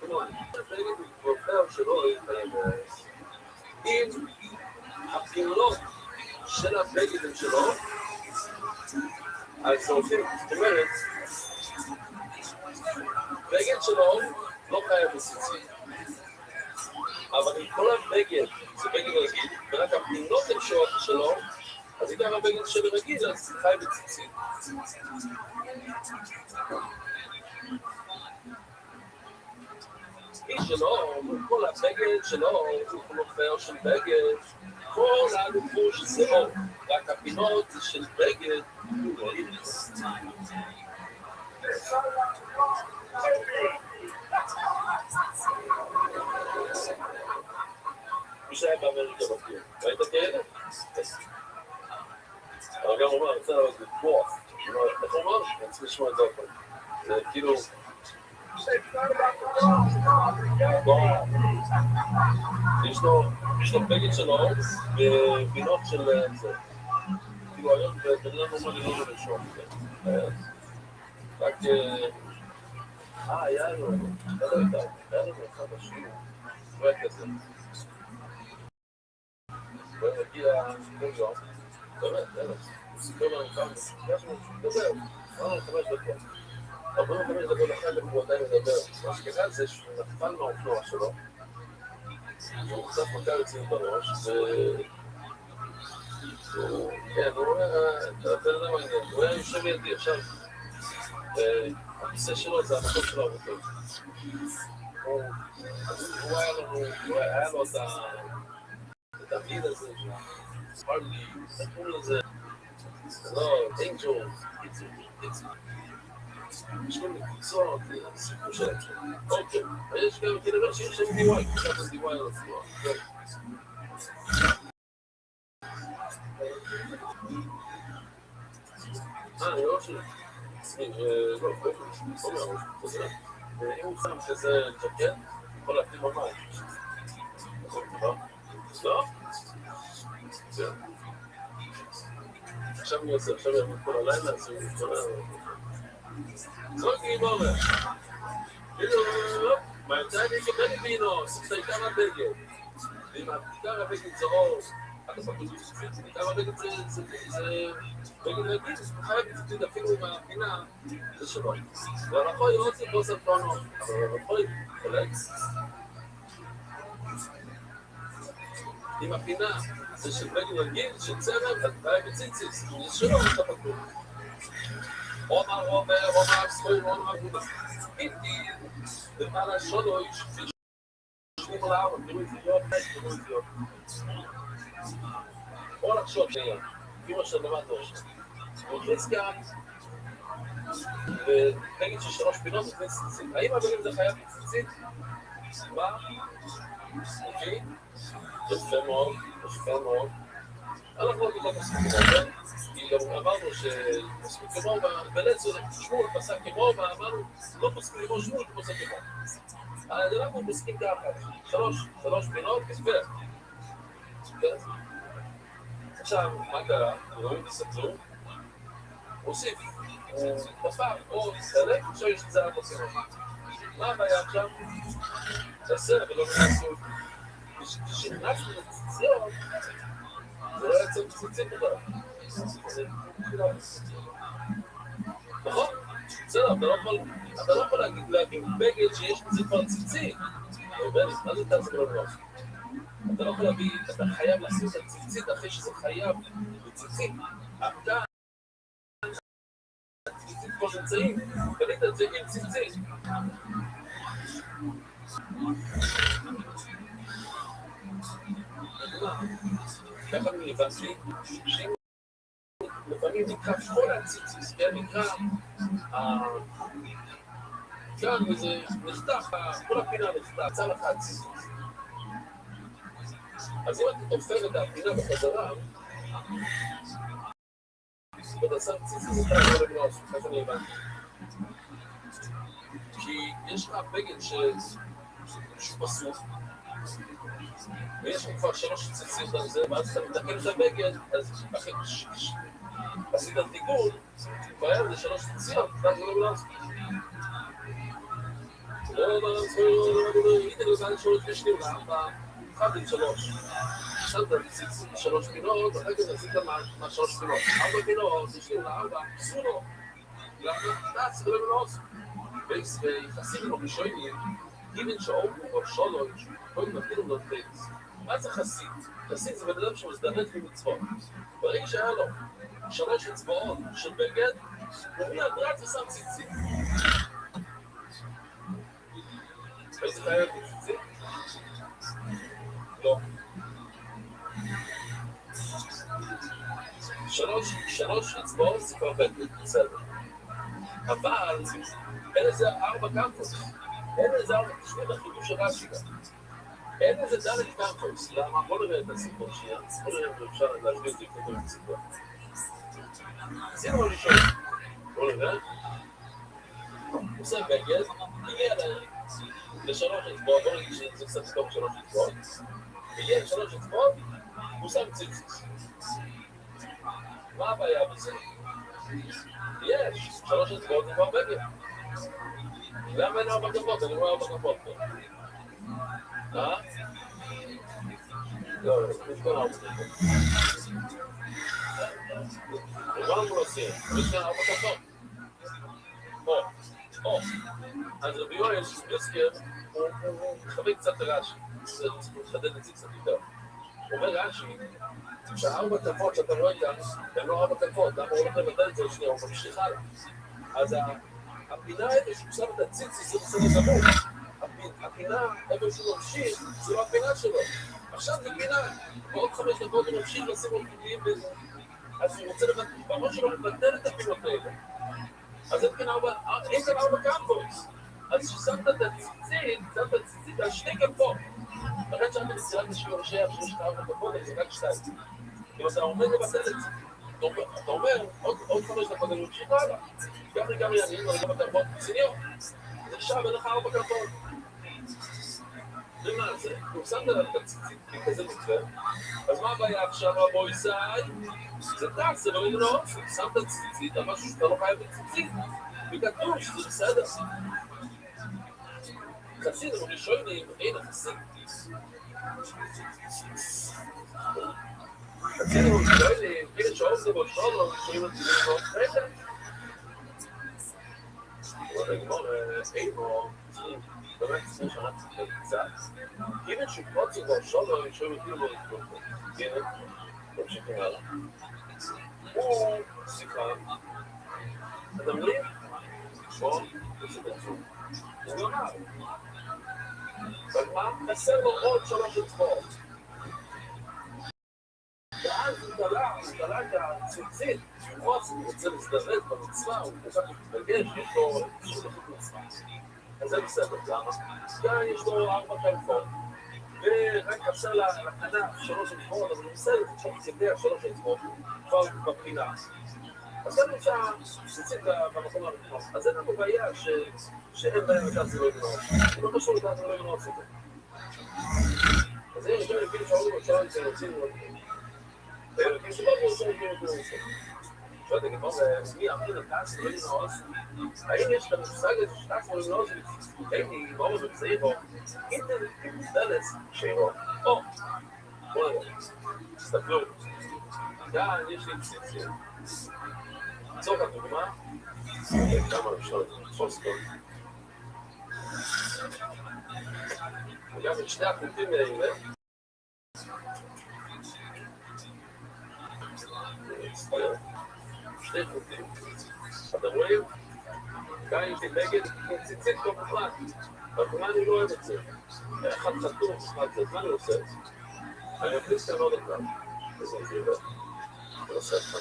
כלומר, הבגד ובוחר שלא יתחייב. אם הפעולות של הבגד הם שלו, אז עושים, זאת אומרת, בגד שלו לא חייב בציצית. אבל אם כל הבגד זה בגד רגיל, ורק הפעולות הם שלו, אז אם גם הבגד של רגיל, אז חייב בציצית. מי שלא, כל הבגד שלו, הוא נופר של בגד, כל הלבוש זה לא, רק הפינות של בגד, הוא לא ירס. מי שהיה באמריקה בקיר, ראית כאלה? אבל גם אומר, אני רוצה להגיד כוח, איך הוא אומר? אני צריך לשמוע את זה עוד פעם. זה כאילו... יש לו בגד שלו ובינות של זה. כאילו היום בן אדם אומר לי לא לרשום. רק... היה לו, היה לו אחד השיעור. לא היה כזה. הוא הגיע כל יום. באמת, הוא סיפר לנו כמה, דבר, אמרנו 5 דקות. 45 דקות אחרי הוא עדיין מדבר. מה שכלל זה שהוא נפל מהאופנוע שלו, והוא קצת מכה רציני בראש, כן, הוא אומר, אתה יודע מה העניין, הוא היה יושב לידי, עכשיו, הכיסא שלו זה המקום של הארוכות. הוא היה לו את המיד הזה, פרלי, תקום לזה, לא, אינג'ול, יש כל מיני קבוצות, סיפור שלהם. אוקיי, יש גם כנראה שיש שם דיוואי, קצת דיוואי על עצמו. אני לא חושב. לא, אם הוא שם כזה ג'קט, יכול להפתיע במים. לא? עכשיו אני עושה, עכשיו יעמוד כל הלילה, אז הוא מתכונן. זרוק לי בורר. מה יוצא לי כבני בינו, ספסה איתה מהבגד. ואם עיקר הבגד זה אור, עד הסוף עיקר הבגד זה בגד להגיד, חייב לצטית אפילו מהפינה, זה שלו. והרחוי רוצים בו סרטונו, אבל הרחוי חולק. עם הפינה זה של בגד להגיד, של צמר, חייב לציציס, זה שלו מתחפקו. רומר, סכוי, רומר, גודס. איתי, למעלה שולויש, שנים לעבר, תראו את זה יום, תראו את זה יום. בואו לחשוב שנייה, כמו שלמד ראש. הוא הכניס כאן, ונגיד ששלוש פינות הכניס ציצית. האם הבגד זה חייב ציצית? מה? אוקיי? יפה מאוד, יפה מאוד. אנחנו לא מספיק כמו, כי גם אמרנו שמספיק כמו בלצו, שמול פסק כמו, ואמרנו לא מספיק כמו שמול כמו פסק כמו. אז אנחנו מספיק ככה, שלוש פינות, כספר. עכשיו, מה קרה? רואים תסתכלו, הוסיף, תפק או סלק, עכשיו יש את זה על הפינות. מה הבעיה עכשיו? תעשה, ולא מנסו. כשנכנסנו לציציות, זה לא יצא ציצית בכלל. נכון? בסדר, אתה לא יכול להגיד בגד שיש בזה כבר ציצית. מה זה תעשה לא נוח? אתה לא יכול להביא, אתה חייב לשים את הציצית אחרי שזה חייב בציצית. אתה, הציצית כמו שנמצאים, קנית את זה עם ציצית. ככה אני הבנתי, שאם לפעמים נקרא כל הציציס, כן, נקרא כאן וזה נחתך, כל הפינה נחתך, צא לך הציציס. אז אם אתה תופר את הפינה בחזרה, ואתה שם ציציס, אתה יכול לגנוס, ככה אני הבנתי. כי יש לך בגד שהוא פסוק, ויש לך כבר שלוש ציציות על זה, ואז אתה מתקן את הבגד, אז אחרי עשית תיקון, כבר היה לזה שלוש ציציות, ואז לא גלוס. הייתי לבן שלוש ושנים לארבע, אחד עם שלוש. שמת ציצית בשלוש פינות, ואחר כך עשית מהשלוש פינות. ארבע פינות, ושנים לארבע, סונו. להכנס ולגלוס. ויחסים לו בשוינים, even שאומרו או שולוש, קודם נתנו לו טקס. מה זה חסיד? חסיד זה בן אדם שמזדהק במצוות. ברגע שהיה לו שלוש אצבעות של בגד, הוא מיד רץ ושם ציצית. איזה חייב בציצית? לא. שלוש אצבעות זה כבר בגד, בסדר. אבל אין איזה ארבע קמפוס. אין איזה ארבע, תשמעו את החידוש של רש"י גם. אין איזה דלת קמפוס. למה? בוא נראה את הסיפור שנייה. בוא נראה אם אפשר להשמיע את זה לפני את הסיפור. עשינו ראשון. בוא נראה. עושה בגד, הגיע לשלוש אצבעות. בוא נגיד שזה קצת סתום שלוש אצבעות. הגיע לשלוש אצבעות, הוא שם ציציס. מה הבעיה בזה? יש, שלוש אצבעות זה כבר בגד. למה אין ארבע כפות? אני רואה ארבע כפות פה. לא, יש כאן ארבע כפות. מה אנחנו עושים? יש כאן ארבע כפות. אז רבי יואל שפיסקר, הוא מכוון קצת רש"י. זה מחדד את זה קצת יותר. הוא אומר רש"י, שהארבע כפות שאתה רואה כאן, הם לא ארבע כפות. למה הוא הולך לבטל את זה שנייה, הוא ממשיך הלאה. אז הפינה האלה שהוא שם את הציציס, זה בסדר גמור. הפינה, איפה שהוא ממשיך, זה לא הפינה שלו. עכשיו זה פינה, בעוד 5 דקות הוא ממשיך לשים אופקים בזה. אז הוא רוצה בראש שלו לבטל את הפינות האלה. אז אין כאן 4 קמפוס. אז כששמת את הציצית, השני כפות. לכן שאתה מסירת השיעור השייך שיש לך 4 כפות, זה רק 2. אם אתה עומד לבטל את זה, אתה אומר, עוד 5 דקות אני ממשיך הלאה. גם לי גם יענים, אבל גם אתה יכול ציניון. זה עכשיו אין לך 4 כפות. ומה זה? הוא שם את הציצית כזה מתווה, אז מה הבעיה עכשיו רבוי סי? זה טק, זה לא יגנוב, שם את הציצית, על משהו שאתה לא חייב בציצית, וכתוב שזה בסדר. חסיד, אבל ראשונים, אין החסיד. חסיד, אבל ראשונים, אין שעוב זה בו שולו, ראשונים עתידים מאוד חייבת. אבל נגמור, אין בו, באמת לפני שנה צריך קצת. כיוון שקפוצו בו שולו, ראשונים עתידים מאוד חייבת. כיוון, תמשיכים הלאה. הוא שיחה, מדברים, בוא, ושבצור. הוא אמר, אבל מה? חסר לו עוד 3 אצבעות. ואז הוא תלה את הציצית, הוא רוצה להזדרז במצווה, הוא כל כך מתרגש, יש לו שום לחוק מצווה. אז זה בסדר, למה? כאן יש לו 4 כנפות, ורק חסר לכנף 3 אצבעות, אבל הוא בסדר, הוא יודע 3 אצבעות, כבר בבחינה. אז כאן אפשר ציצית במקום הראשון. אז אין לנו בעיה שאין בהם את זה לא יגנוב. הוא לא קשור את זה לא יגנוב את זה. אז יש גם לפי שעורים עכשיו שרוצים לבוא. ולפי שבא בורסים לבוא. שאתה גמור, מי אמר לתעש לא יגנוב? האם יש כאן מושג הזה שתעש לא יגנוב? אין לי גמור ובצעיר או אינטר דלס שירו. או, בואו נראה. תסתכלו. כאן יש לי ציצית. לצורך הדוגמה, כמה אפשר לתפוס פה. וגם את שני החוטים האלה, שני חוטים, אתם רואים? כאן יש לי נגד ציצית כמובן, אבל אני לא אוהב את זה. אחד חתום, אחד זה, מה אני עושה? אני מכניס כאן עוד אחד, וזה נגד, ועושה אחד.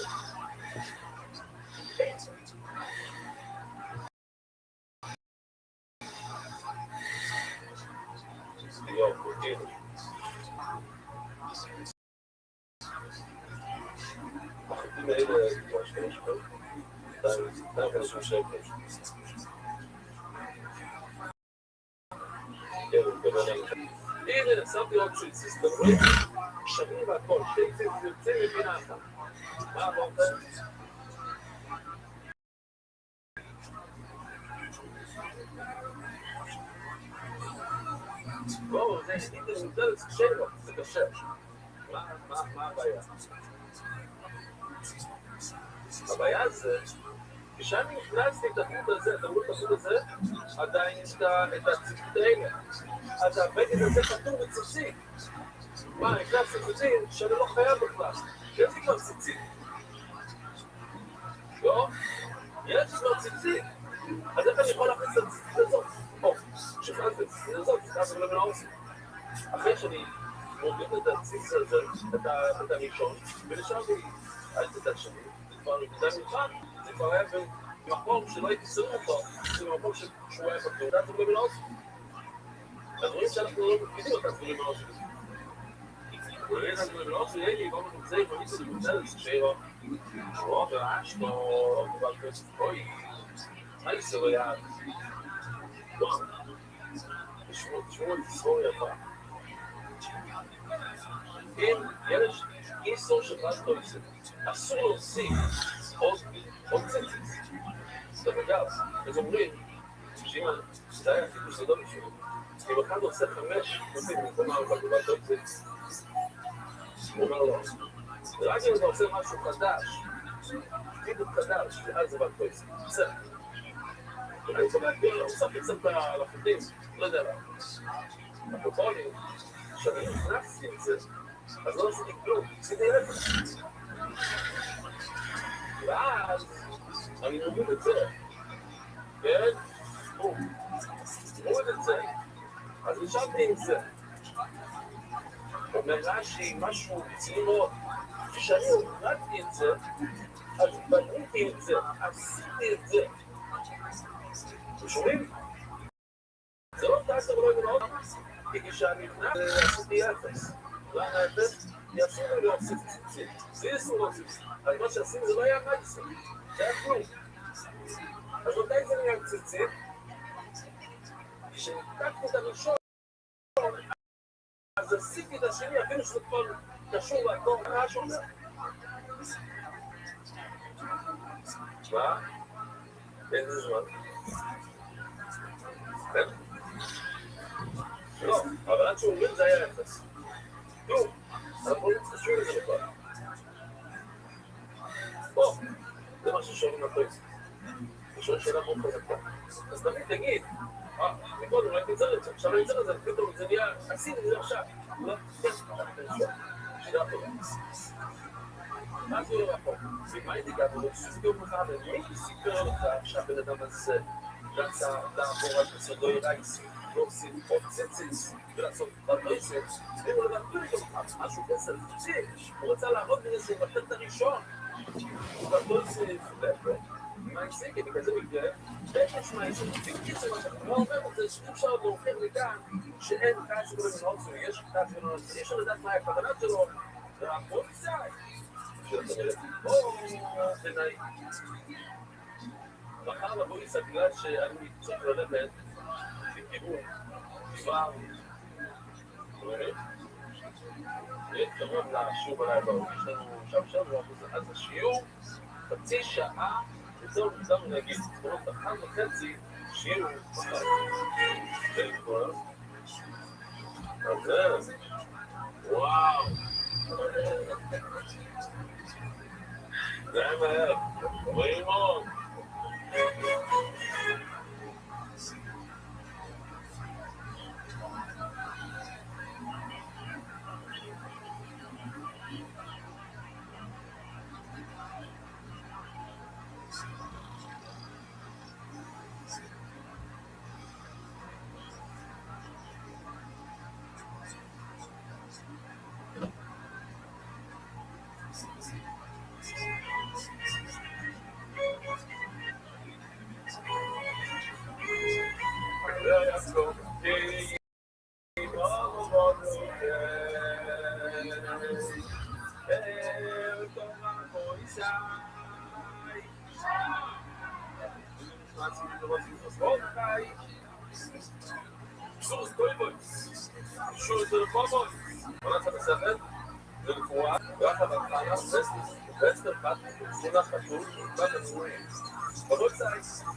יום, חוטים. החוטים האלה, כבר שכן, די חשוב שקל. הנה, שמתי עוד ציציס, אתם רואים? שווים והכל, שתי ציציס יוצאים מבינה אחת. מה אמרת? בואו, זה אינטר מודלת שלו, זה קשה. מה הבעיה? הבעיה זה, כשאני הכנסתי את החוט הזה, את החוט הזה, עדיין יש את הציצית האלה. אז הבגד הזה חתום בציצית. מה, הכנסתי ציצית שאני לא חייב בכלל. יש לי כבר ציצית. לא? יש לי כבר ציצית. אז איך אני יכול להכניס את הציצית הזאת? כשכנס את הציצית הזאת, זה לא מנעוס. אחרי שאני מוביל את הציצית הזה, את הראשון, ולשארתי על צדד שני, זה כבר נקודה מלחן, זה כבר היה במקום שלא הייתי צריך אותו, זה במקום שהוא היה פתור, זה לא מנעוס. אז רואים שאנחנו לא מפקידים אותם, זה לא מנעוס. רואים שאנחנו לא מנעוס, ויהיה לי, בואו נמצא, ואני צריך למצוא, זה שאירו, רואה ורעש, או כבר כסף כוי, מה זה לא יעד? לא. תשמעו את סבור יפה. אם יש איסור שפרס לא יצא, אסור להוסיף עוד ציציס. זאת אגב, אז אומרים שאם זה היה חיפוש גדול בשביל, אם אחד עושה 5 נוסעים במקום 4 גבעת עוד ציציס, הוא אומר לו, רק אם אתה עושה משהו חדש, חידוד חדש, ואז זה באת פויסט, בסדר. אני צודק, הוא שם קצת לחוטים, לא יודע מה. הפופולים, שאני נכנסתי את זה, אז לא עשיתי כלום, עשיתי אפס. ואז אני מוביל את זה, כן? מוביל את זה, אז נשארתי עם זה. אומר רש"י, משהו רציני מאוד. כשאני הורדתי את זה, אז בניתי את זה, עשיתי את זה. אתם שומעים? זה לא תעשה ולא יגמר, כי כשאני נכנס, עשיתי אפס. למה אפס? יעשו לי להוסיף ציצית. זה יעשו להוסיף ציצית. אז מה שעשינו זה לא היה מייסר. זה היה כלום. אז מתי זה נהיה ציצית? כשנתקתי את הראשון, אז עשיתי את השני, אפילו שזה כבר קשור לתור מה שאומר. מה? איזה זמן? לא, אבל עד שהוא אומר זה היה אפס. כלום, אנחנו לא מתקשרים לזה בכלל. פה, זה מה ששואלים לפריס. הוא שואל שאלה מאוד חזקה. אז תמיד תגיד, מקודם ראיתי את זה, עכשיו אני אצל את זה, פתאום זה נהיה, עשיתי את זה עכשיו. לא, כן, שאלה טובה. מה זה לא נכון? מה הייתי גם, אבל סיפור לך, ומי סיפר לך שהבן אדם הזה רצה לעבור על מסודוי רייסי, להוסיף עוד ציציס ולעשות בברייסט, הוא לדבר איתו משהו כסף, הוא רצה לעבוד מזה שהוא מבטל את הראשון, הוא גדול סיף, מה יסיק? בגלל זה מקרה, יש מה יסיק, בקיצר מה שאתה לא אומר, זה שאי אפשר להוכיח לכאן שאין קהל שקוראים לנוצו, יש קהל שקוראים לנוצו, יש לדעת מה הכוונה שלו, והכל קצת. בנאי. מחר לבוא לי סגלה שאני צריך ללכת לכיוון כבר קרוב לשיעור בלילה, יש לנו שם, אז השיעור חצי שעה אצלנו נצטרנו להגיד, זאת אומרת, 1:30 שיעור מחר. אז וואו. זה מהר, רואים מאוד.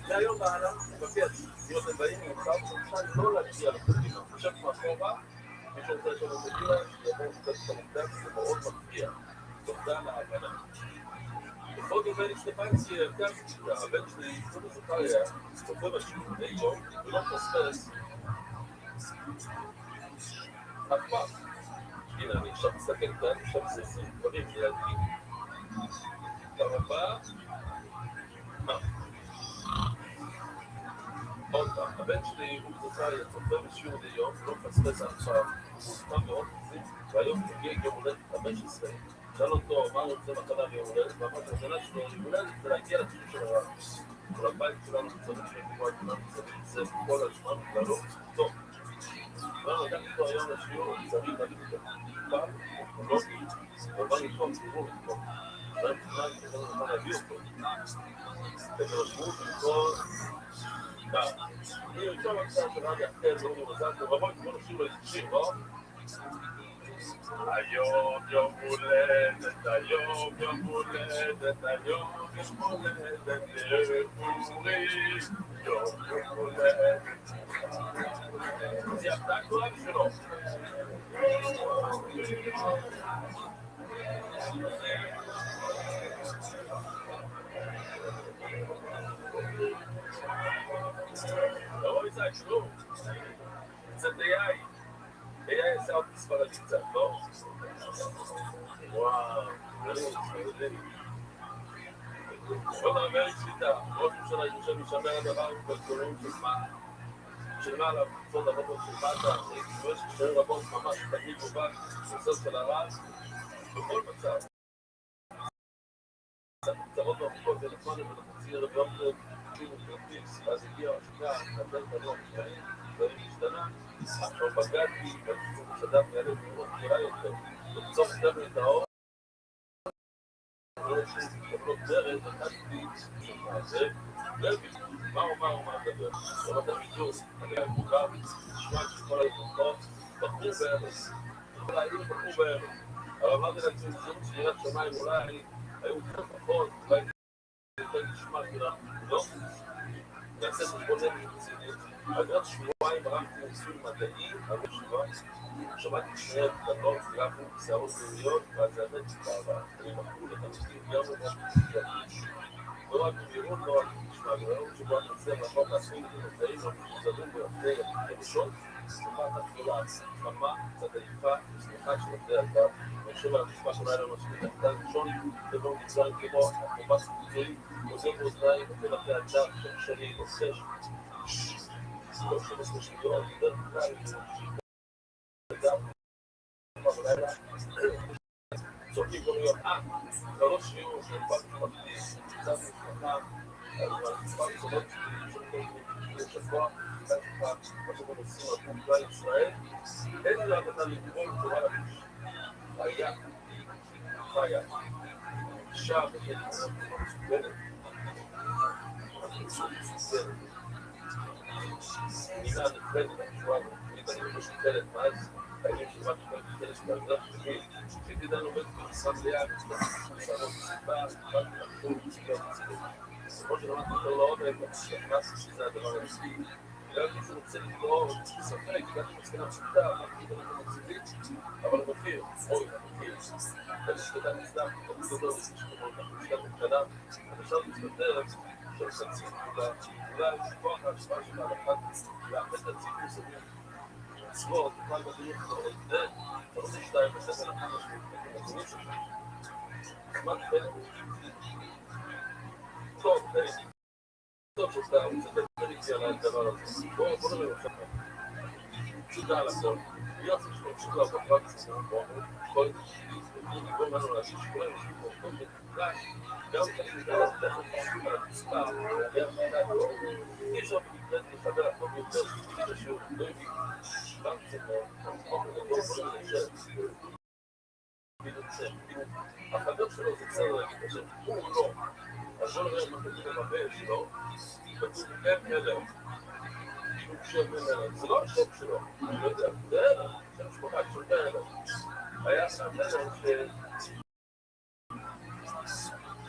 מהיום והלאה, מבקש, אם אתם באים ממך, אני לא להגיע לפרקים, אני חושב מאחורה, מי שרוצה לשאול את זה, יבואו קצת את המוקדם, זה מאוד מפתיע, תודה להבנה. בכל דומה סטפנסקי, הבן שלי, צופה זכריה, צופה בשיעור היום, ולא פוספס. אף פעם. הנה, אני עכשיו מסתכל כאן, עכשיו זה 20 דברים לידי. פעם הבאה, עוד פעם, הבן שלי הוא זכריה, צופה בשיעור היום, ולא פוספס עכשיו. הוא מאוד מזיק, והיום הגיע יום הולדת 15. שאל אותו, מה הוא רוצה מתנה ליום הולדת? ואמרת, השנה שלו, יום הולדת זה להגיע לציבור של הרב. כל הבית שלנו צריך לקבוע את כולנו, צריך כל הזמן, ולא טוב. ואני לקחתי אותו היום לשיעור, צריך להגיד את זה. הוא לא גיד, הוא בא לקרוא ציבור, זה מבחינה, אני יכול להביא אותו. ותרשמו לקרוא, אני ראשון מצב שרבי אחר, לא מוזן, ורבוי, כמו נשאיר לו איזה שיר, לא? היום יום הולדת, היום יום הולדת, היום יום הולדת, לפורים, יום הולדת. זה הפתעה גדולה בשבילו. לא, איזה שלום. זה דיי. היה איזה עוד ספרדי קצת, לא? וואו, זה לא נאמר שליטה, ראש ממשלה יושב משמר הדבר ובגדולים של מה? שלמעלה, קבוצות הרבות של בטה, יש שתי רבות ממש תמיד מובן, קבוצות של הרב, בכל מצב. קצרות ארוכות, זה נכון, אבל אנחנו צייר את יום טוב, כאילו פרטיס, ואז הגיע השקעה, נדל בנוח, דברים השתנה, עכשיו בגדתי, והקצור שדף יעלה מאוד גדולה יותר, ובצוף דרך את האור, לא שקבלות דרך, נתתי שמעזב, מה מדבר? לא מדבר בדיוק, אני מוכר, נשמע שכל היכולות, בחור בערך, בחור בערך, אבל אמרתי לעצמי, זאת שמירת שמיים אולי, היו קצת פחות, אולי יותר נשמע כולה, לא? נעשה חשבוננו רציני, אגב שבועיים ערכתי ניסוי מדעי, אבל שמעתי שני קטנות, גרפנו שערות לאומיות, ואז זה האמת שכבר, אני מכרו לתלמידים גם לא רק במהירות, לא רק במשמע, והיום שבו אני מצליח לעשות לעצמי מדעים המחוזרים ביותר לראשון, שמעת התחילה, חמה, קצת עייפה, ושמחה של עובדי הדעת, ויושב על המשפט שאולי לא משמיד הקטן ראשון, ובו נגזר כמו החובה ספוצוי, עוזר באוזניים, נותן אחרי הדעת, שני, נוסש, לא שמש משמיעות, דרך כלל, וגם, בלילה, צורקים כל יום, זה לא שיעור של פעם משפחתי, קצת משפחה, אבל מספר מסורות של שבוע, קצת פעם, מה שאתם עושים על כלל ישראל, אין לי להבנה לכל תורה לביש. חיה, אישה בחלק מסוגלת, מינה נפלת, מינה משוקלת, אז הימים של רק משוקלת שבאגרף תגיד, שתדע לומד במשרד ליד, שרות סיבה, רק נחשוב, סיבה וציבור. כמו שלמדתי יותר לעומק, נכנסתי שזה הדבר הנשאי, בגלל מישהו רוצה לקרוא, ספק, הגעתי מסקנה פשוטה, אמרתי דברים מציבים, אבל המחיר, אוי, המחיר, ולשתדע נצלח, תמיד יותר בשביל המשקעת הקטנה, עכשיו מסתדר של חצי נקודה, אולי כוח ההשפעה של ההלכת, לאחד את הציבור סביב, צבאות, בכלל בדיוק, זה, אתה רוצה שתיים בסדר לכם משהו, את שלך. זמן חלק, טוב, טוב שאתה רוצה לדבר על הדבר הזה. בוא נראה לך. פשוטה על הכל. להיות שכם פשוטה על כל פרקציה, כל נגרום לנו להשיש שכולם יש פה כל נקודה, גם כנראה אז תכף פשוט על המספר, היה מידע טוב, אי אפשר במקרה לחבר הכל יותר, שזה שיעור לא הביא, גם קצת החבר שלו זה בסדר להגיד השם, הוא לא. אז בוא נראה מה כתוב בבן שלו, כתוב אין מלך. הוא שם מלך, זה לא השם שלו, אני לא יודע, זה שם משפחה של מלך. היה שם מלך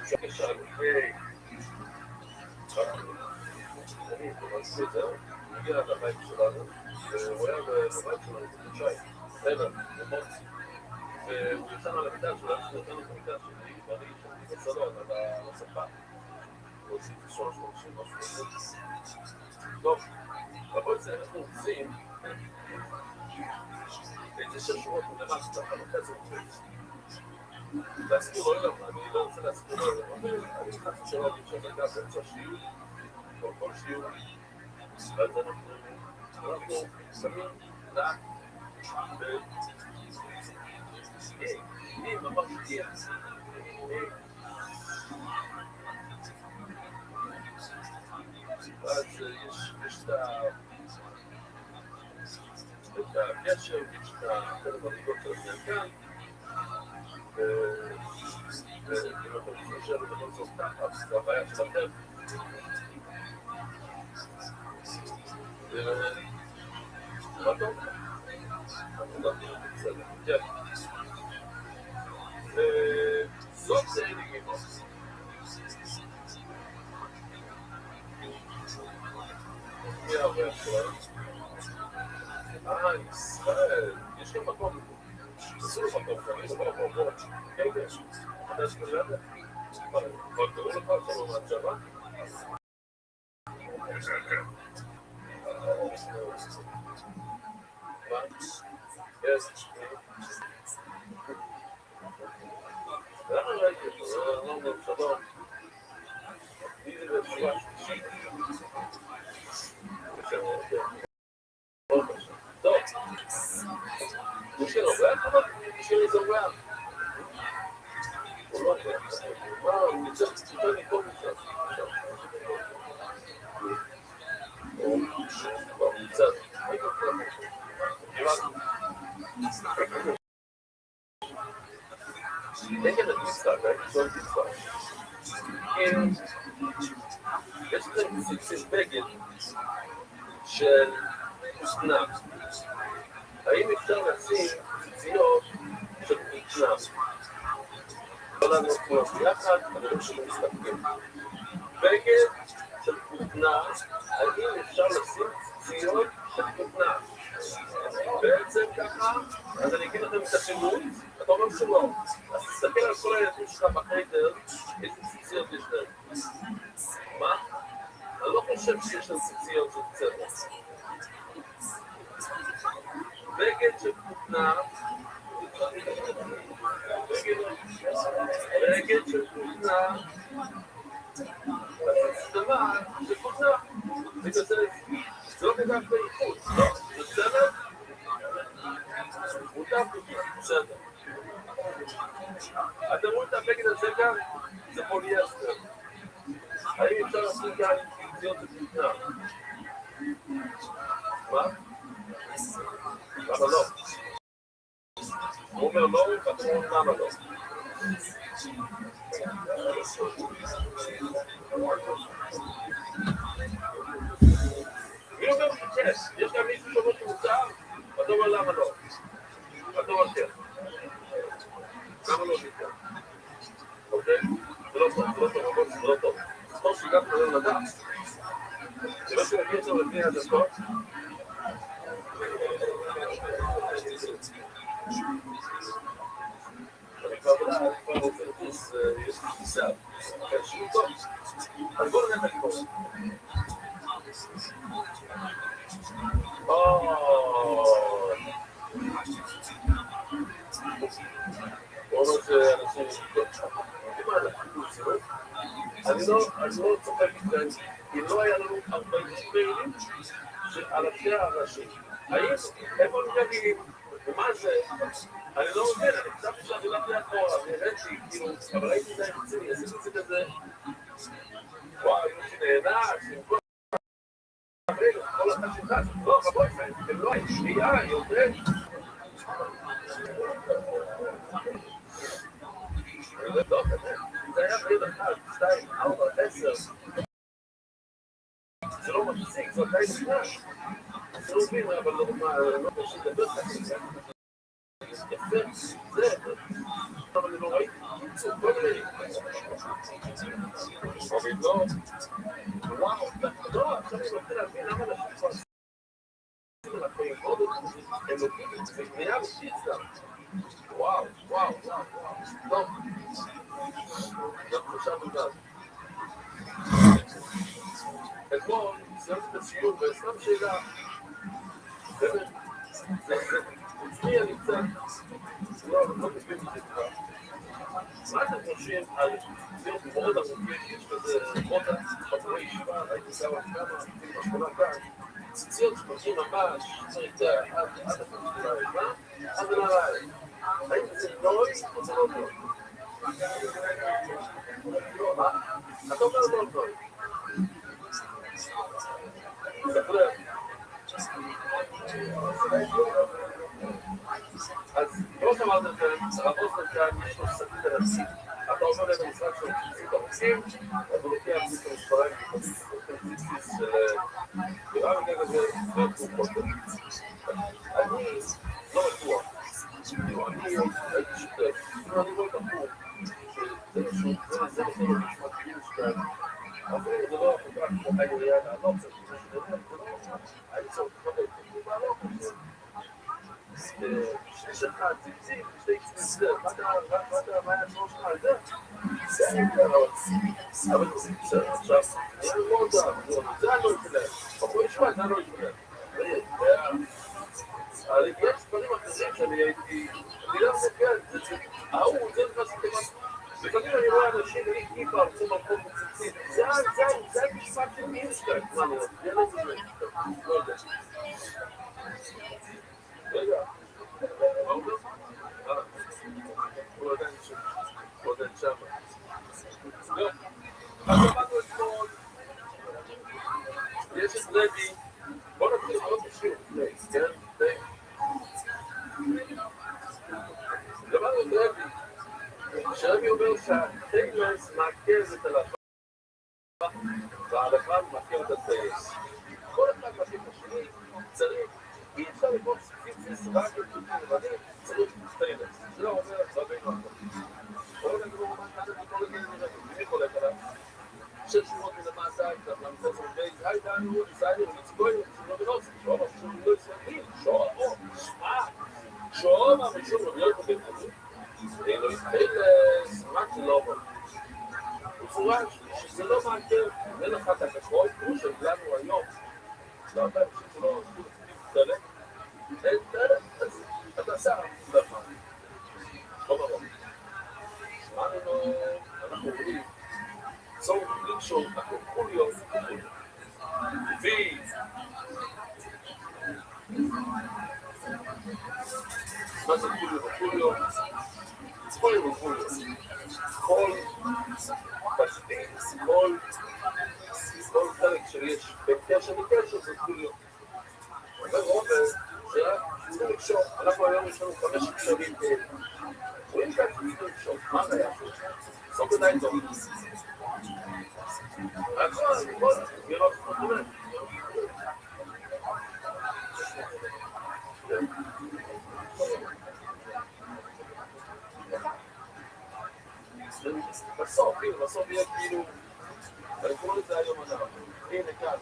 שקשר, אני תומנתי את זה, הוא הגיע לבית שלנו, והוא היה בבית שלנו בחודשיים, מלך, במוצי. והוא יצא על המיטה שלנו, שנתנו את המיטה שלי, ואני שמתי בסלון על הספה. הוא עושה 3 חודשים, משהו כזה. טוב, אבל זה אנחנו עושים איזה 6 שורות מלמד, ככה מחצה מפריץ. להזכיר לו אליו, אני לא רוצה להזכיר לו אליו, אבל אני חצי שלו, אני חושב לגב באמצע שיעור, כל שיעור, ואז אנחנו שמים לאט, ממש תהיה. אז יש את הקשר, יש את המנהיגות של המרכן, ואם אתם מתקשר ובכל זאת ככה, אז זה הבעיה שלכם. מה טוב? אנחנו גם נראה בסדר. כן. זאת זה נגימות. מי הרבה שלנו? ישראל, יש כאן מקום. עשו לו מקום כאן, בוא. כן, כן. אתה יש כזה? אבל תראו לך עכשיו מהצ'בה? מה? יש. למה ראיתי אותו? זה לא מאוד שלום. מי זה בתשובה שלישית? יש אורח אבל? יש איזה אורח? הוא לא אורח. הוא נצטרך לקרוא משם. הוא נמצא. נגד הדיסטאק, זו דיסטאק. יש לזה בגד של כותנה. האם אפשר לשים ציציות של כותנה? לא לנו כולם ביחד, אבל לא שלא מסתפקים. בגד של כותנה, האם אפשר לשים ציציות של כותנה? בעצם ככה, אז אני אגיד לכם את השימוש, אתה אומר שלא. אז תסתכל על כל הילדים שלך בחדר, איזה ציציות יש להם. מה? אני לא חושב שיש להם ציציות של צבע. בגד של כותנה, בגד של כותנה, הסתמה של כותנה, זה לא כדאי באיכות, זה בסדר? מותר כותנה, בסדר. אתם רואים את הבגד הזה כאן? זה פוליאסטר. האם אפשר לעשות כאן ציציות של כותנה? מה? למה לא? הוא אומר לא, ואתם אומרים למה לא. מי אומר שכן? יש גם מישהו שאומר שמותר? ואתה אומר למה לא? ואתה אומר כן. למה לא שכן? אוקיי? זה לא טוב, זה לא טוב. טוב שגם כדאי לדעת. זה לא שמגיע שם לפני הדקות. אני כבר רוצה לטוס, יש לי טיסה, שיהיו טוב. אז בואו נראה את הגיבור. בואו נראה שאנשים אני לא צוחק איתכם, אם לא היה לנו 40 מיילים על השעה הראשית. האם, איפה נגדים? ומה זה? אני לא מבין, אני חשבתי שאני לא יודע פה, אני הראיתי, כאילו, אבל הייתי די רציני, עשיתי את זה כזה, וואי, שנהנה, שכל אחד שלך, לא, רבוי, זה לא היה שנייה, יותר. לא, זה היה בין 1, 2, 4, 10. זה לא מפסיק, זה עדיין נשמש. זה לא מבין, אבל לא פשוט לדבר ככה. יפה, זה, אבל אני לא ראיתי, זה כל מיני. אבל לא, וואו, לא, עכשיו אני רוצה להבין למה אנשים כבר עושים לחיים עוד הם נותנים את זה, בנייה ושיצה. וואו, טוב. גם חשבנו גם. אתמול, סיימת את השיעור, וסתם שאלה, באמת, אצלי אני קצת, לא מבין את זה כבר. מה אתם חושבים על להיות מאוד עמוקים, יש כזה מודה, בחורי ישיבה, ראיתי כמה, בשכונה כאן, ציציות שמגיעים ממש, צריך את זה, עד הפרסטיבה הראשונה, עד הנעליים. האם זה נוי או זה לא נוי? מה? אתה אומר לא נוי. ספר. אז לא שמעת לכם, הרב רוסנקן יש לו סקית על הסית. אתה אומר להם במשרד של ציצית הרוסים, אז הוא לוקח ציצית המספריים, ציציס של ViralRabbi כזה, ותרופות. אני לא בטוח. אני הייתי שותף, אני לא בטוח. זה לא נשמע כאילו שכאן. אפילו זה לא כל כך כמו העירייה לעלות, זה לא, אני צריך לקבל את זה בעלות. שליש אחד, ציצית, שתי ציצית, מה היה שלוש שלך על זה? זה היה יותר, אבל זה בסדר, עכשיו, אני לא יודע, זה אני לא אתכנן, בחור ישמע, זה אני לא אתכנן. יש דברים אחרים שאני הייתי, אני לא מסתכל, זה נכנס לכמה, לפעמים אני רואה אנשים, אני כיפה, ארצו במקום בציצית, זה המשפט של אינסטאק, מה לא, זה לא יודע. רגע, מה אומר? הוא עדיין שם. הוא עדיין שם. לא. אז אמרנו אתמול, יש את רבי, בוא נתחיל מאוד בשיר, כן? אמרנו את רבי, שרבי אומר שהטיימס מעכב את הלכה, וההלכה מעכב את הטיימס. כל אחד מעכב את השני, צריך, אי אפשר לקרוא סיפסיס רק לבנים, צריך טיימס. זה לא אומר רבינו אחר. כל הגרום מה כאן וכל הגרום מי חולק עליו? שש שורות מלמטה, למסס רבי, הייתנו, ניסיינו, נצגוינו, רבי רוטשילד, שואב המשום לא ישראלים, שואב המשום לא ישראלים, אלו התחיל סמק של לא אומר. מפורש שזה לא מעכב, אין לך את הכחול, כמו שלנו היום, לא אתה חושב שלא תתקלה, אז אתה עשה דבר. לא ברור. שמענו, אנחנו רואים, צורך לקשור את הקוקוליו, וי. מה זה קוליו? קוליו? כל פשטים, כל חלק שיש בקשר בקשר זה קוליו. אומר רובר, שצריכים לקשור, אנחנו היום יש לנו 5 קשרים כאלה. רואים כאן צריכים לקשור, מה זה היה? סוף עדיין טוב. הכל, ירוק, תומד. בסוף יהיה כאילו, אני קורא לזה היום הנער, הנה כאן.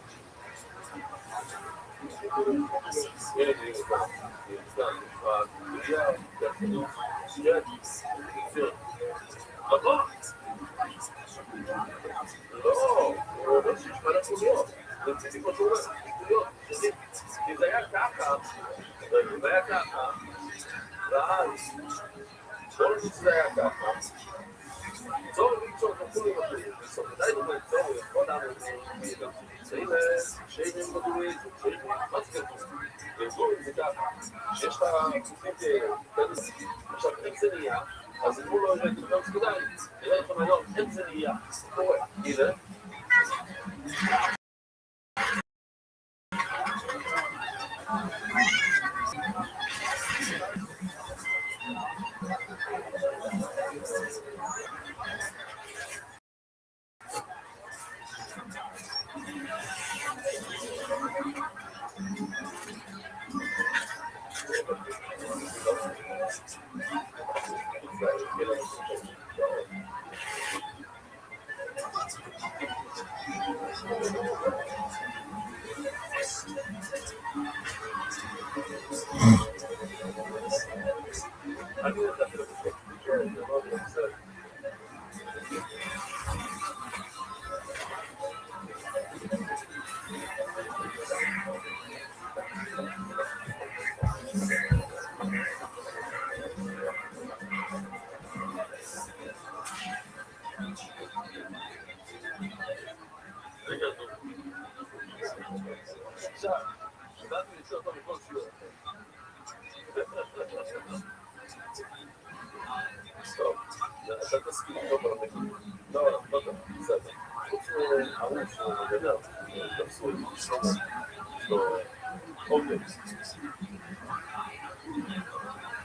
לא, הוא אומר שיש מלא קוליות, זה מציתי כמו שהוא אומר, קוליות, כי זה היה ככה, ואז, בואו נגיד שזה היה ככה, צורך ליצור את הקולים אחרים, בסוף עדיין אומר צורך, כל העם גם שנמצאים שיינים בגורים, שיינים, מה זה כתוב? בגורים זה ככה, שיש לך כופים כאלה, עכשיו איך זה נהיה, אז אם הוא לא יראה כתוב סקודאי, נראה לכם היום, איך זה נהיה, קורה, הנה.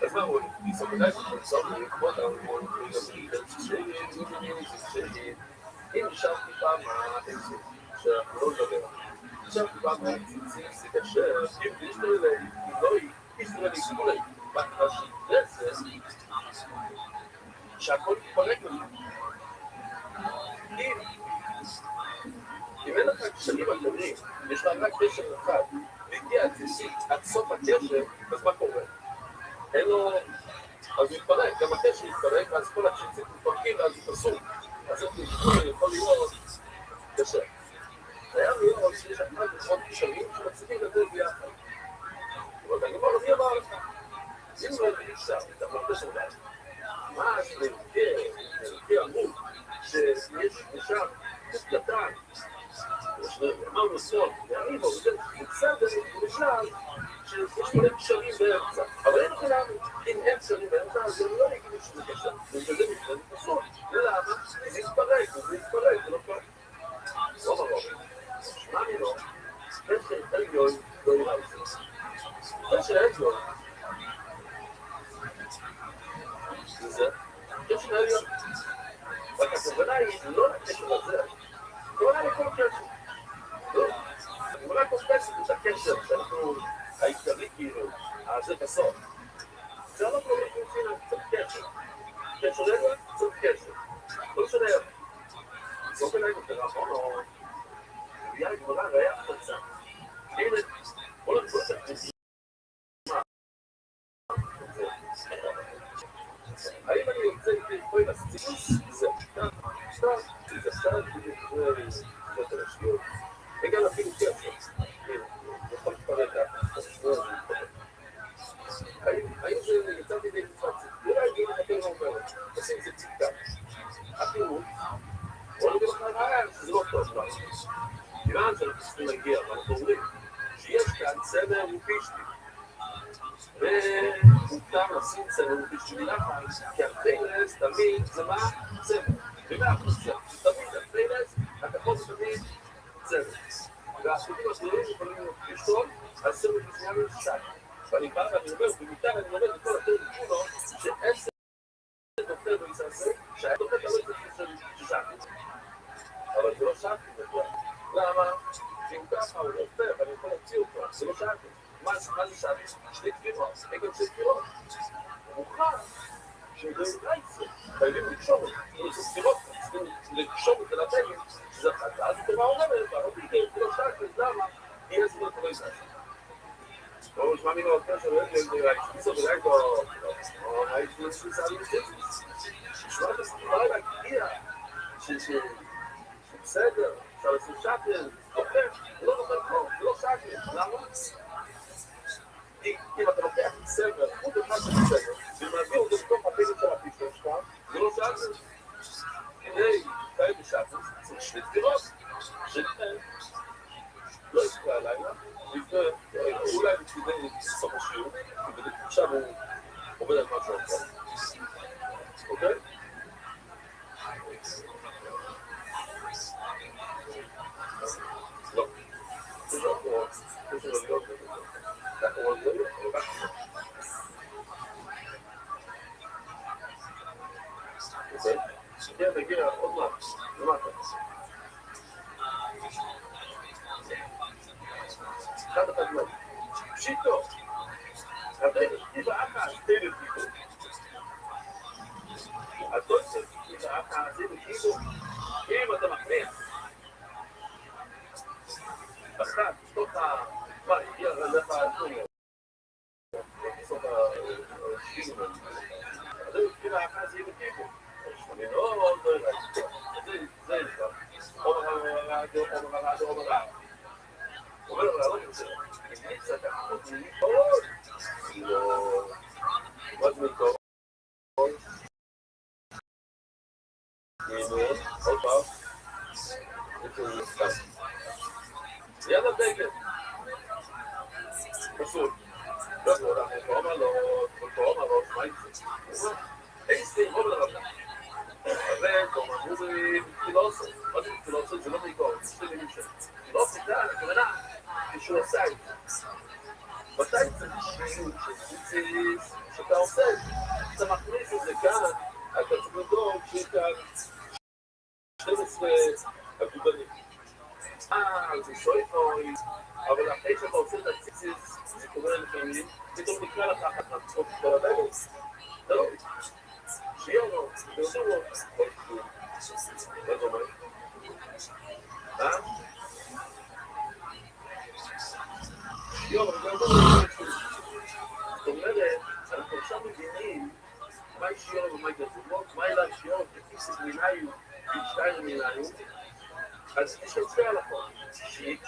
אז מה רואים? סמכותי שתוצאות לקרוא להרמון אם נשארתי פעם מהאקסים שאנחנו לא נדבר נשארתי פעם מהאקסים זה קשה אם נשתו אלה לא ישתו אלה כולי בקרשי רצס שהכל יתפרק לנו אם אין לך קשרים אחרים יש לך רק קשר אחד והגיע עד סוף הקשר אז מה קורה? אין לו, אז הוא יתפרק, גם הקשר יתפרק, אז כל הקשיצים מתפרקים, אז הוא פסוק. אז הוא יכול להיות קשה. היה מאוד שיש אחד מאוד קשרים שמצליחים לדבר ביחד. אבל אני אומר, מי אמר לך? אם לא הייתי נשאר, אתה אמרת בשבילה. ממש לפי עמוד, שיש נשאר קטן, אמרנו סוף, ואני בודד, בסדר, נשאר, שיש מלא קשרים באמצע, אבל אין לך למה, אם אין קשרים באמצע, אז הם לא יגידו שזה קשר, ובזה מתחיל פסול. ולמה? זה יתפרק, זה לא קורה. לא ברור. שמע לי לא, קשר עליון לא יראה את זה. קשר עליון. זה קשר עליון. רק הכוונה היא לא לקשר הזה. הכוונה לכל קשר. לא. הכוונה קופצת את הקשר שאנחנו העיקרי כאילו, זה בסוף. זה לא קורה מבחינה, צריך קשר. קשר עליון, צריך קשר. לא משנה. לא ביניים יותר נכון, או... בגלל גבולה ראייה חוצה. הנה, בוא נקרוא את זה. האם אני רוצה לקרוא את הסיפוס? זה קצת השקיעות. וגם אפילו קשר. יכול להתפרק האם זה יצא בידי קצת? אולי אני מחכה ואומרת. עושים את זה צדקה. הפירוט, בוא נגיד לך שזה לא טוב. כיוון שאנחנו צריכים להגיע, ואנחנו אומרים שיש כאן צמר ופישטי. ומותר לשים צמר ופישטי מלחם, כי הפריילס תמיד זה מה? צמר. ומאחר צמר. תמיד הפריילס, הכחול זה תמיד צמר. והחוטים השניים יכולים לשתות על צמר ופשנייה ולשתיים. ואני בא ואני אומר, ומותר אני אומר לכל התור לכולו, שעשר דוקטר במצעסה, שהיה דוקטר תלוי את ששקי. אבל זה לא שקי בכלל. למה? אם ככה הוא דוקטר, ואני יכול להוציא אותו, זה לא שקי. מה זה שקי? שתי כבירות, גם שתי כבירות. מוכרח שזה רייצה, חייבים לקשור את זה. זה סתירות, צריכים לקשור את זה לבגן, שזה אחת. אז התורה אומרת, אבל תגיד, זה לא שקי, למה? יהיה זה לא קורה זה. או שמע מינו עוד קשר, להקפיסו ולהגו, או ההתפלסו סעדים ושתים. שמע את הסתירה להגיע, שבסדר, אפשר לעשות שקל, דוקטר, זה לא נותן כלום, זה לא שקל. למה? אם אתה לוקח סבר, חוט אחד של סבר, ומעביר אותו לתוך הפעילות של הפיצה שלך, זה לא שקל. כדי להתקיים בשקל, צריך שתי סתירות. שתיים, לא יקרה הלילה, אולי כדי לסוף השיעור, עכשיו הוא עובד על משהו אחר. אוקיי? לא. זה לא כמו, זה לא להיות. ככה הוא עובד, אבל ככה. אוקיי? כן, נגיע עוד מעט. למטה. אחד לא. פשיטו. אבל תיבא אחת, תלת פיתו. התוצר תיבא אחת, תלת פיתו. אם אתה מכניס אחת, תוך מה, הגיע לך התוניה. בסוף השיגו. אז זה תיבא אחת, תלת פיתו. אני לא יודע. זה נקרא. עומר הרעד. אומר לו, לא יוצא. הכניסה את החוץ מלטעות. לא... מה זה מלטעות? כאילו, עוד פעם. איפה הוא נסתם? ליד הדגל. פשוט. לא יודע, אומר לו, מה יצא? איסטי, אומר לו, אבל, כמו פילוסוף. מה זה פילוסוף? זה לא מלטעות. זה שתי מילים שלו. לא פתאל, הכוונה, כשהוא עשה את זה. מתי צריך שיעור שציציס, שאתה עושה את זה? אתה מכניס את זה כאן, אתה צריך לדאוג שיש כאן 12 אגודנים. זה שויפוי, אבל אחרי שאתה עושה את הציציס, זה קורה לפעמים, פתאום נקרא לך אחת מהצחוק כל הדגל. לא, שיהיה לו, תעשו לו, כל כלום. מה זה אומר? יום, אבל גם זאת אומרת, אנחנו עכשיו מבינים מה שיום ומה גזומות, מה אלה שיום, כפיסת מיניו, שתיים מיניו, אז יש כאן שתי הלכות,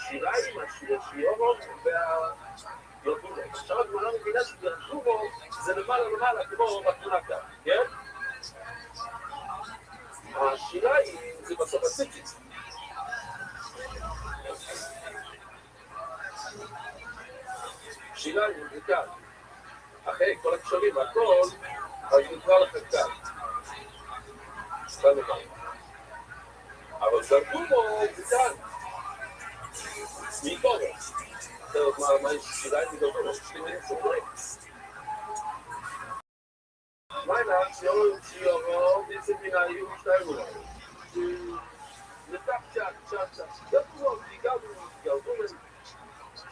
שיריים, השיורו והירדומו. עכשיו הגמרא מבינה שירדומו זה למעלה כמו בתמונה כאן, כן? השיריים זה בסוף הציציס. שירה היא מוזיקל. אחרי כל הקשרים והכל, אז נקרא לכם כאן. סתם לכם. אבל זרקו בו מוזיקל. מי קודם? מה שירה היא מוזיקל? יש שלימים שומרים. Meine Aktion, disziplinario, steigerung. Le tap-chat, chat-chat. Das ist auch die Gaudumen,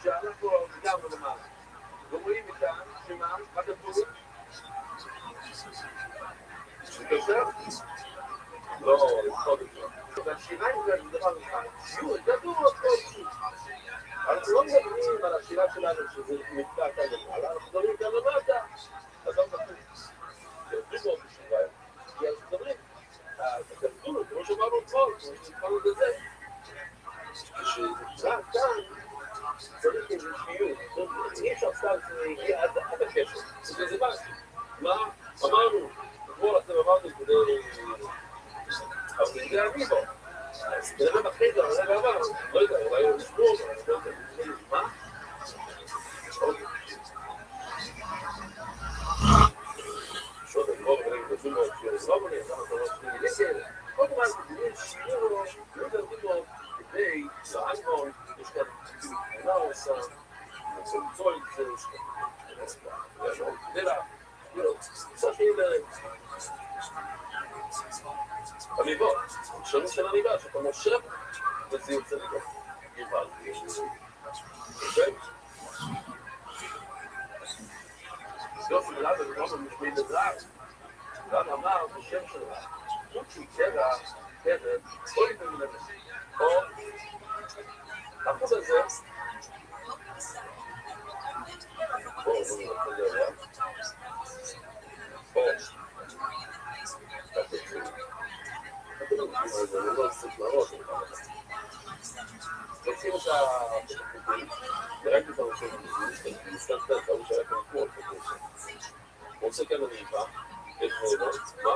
שאנחנו הגענו למעלה. ורואים מכאן, שמה, מה כתוב? שקשר? לא, חודש. והשיניים זה דבר אחד. שיעור, כתוב עוד כל. אנחנו לא מדברים על השירה שלנו שזה נקטע כאן למעלה, אנחנו מדברים כאן למטה. אז לא מדברים. זה מאוד משוגע. כי אנחנו מדברים. הכתוב, כמו שאמרנו אתמול, כמו שהתחלנו בזה. כשנקרא כאן, צריך איזה שיעור. אי אפשר סתם להגיע עד הקשר. זה משהו. מה? אמרנו, אתמול אתם אמרתם כדי... אבל זה אני בו. אז נראה בחדר, נראה בעבר. לא יודע, אולי הוא נשמור, אבל אני לא יודע. מה? אוקיי. שוטר, לא, אבל אני חושב מאוד שיעור. לא בונה, כמה תורות שלי. לכן, כל דבר כדי שיעור, לא יודעים לו, כדי לענון, יש כאן תמונה עושה, מצומצוי, זה יש כאן. כדי לה, צריכים הליבות, שנים של הליבה, שאתה מושב וזה יוצא ליבות. גיבל. אוקיי? יופי, למה ולמה משמיעים את רב? רב אמר בשם של רב, חוץ מקרע, קרב, אוי במילת או החוד הזה תוצאים את הפתחים, ורק את הראשון, מסתכלת את הראשון שהיה כאן כמו הפתחים. רוצה כאן אני איפה, איך נראה, מה?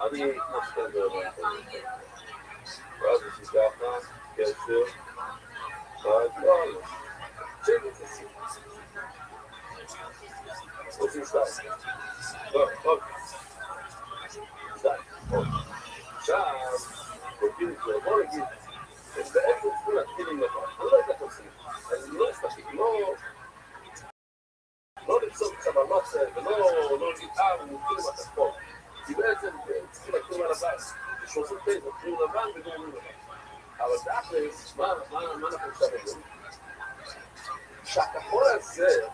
אני נשכן ברמה. ואז יש לי ככה, קשר, והגבול. צ'ק את הסיום. רוצים שתיים. לא, אוקיי. שתיים, אוקיי. עכשיו, בודקים את זה, בוא נגיד, ובאיפה צריכים להתחיל עם לבן. אני לא יודע איך עושים. אני לא אסתכל, לא לפסוק עכשיו על מצל, ולא נגיד, ונותנים עם התחפות. כי בעצם צריכים להתחיל על הבית. שעושים פייס, מתחילים לבן וגורמים לבן. אבל תכלס, מה אנחנו עכשיו יודעים? שהכחול הזה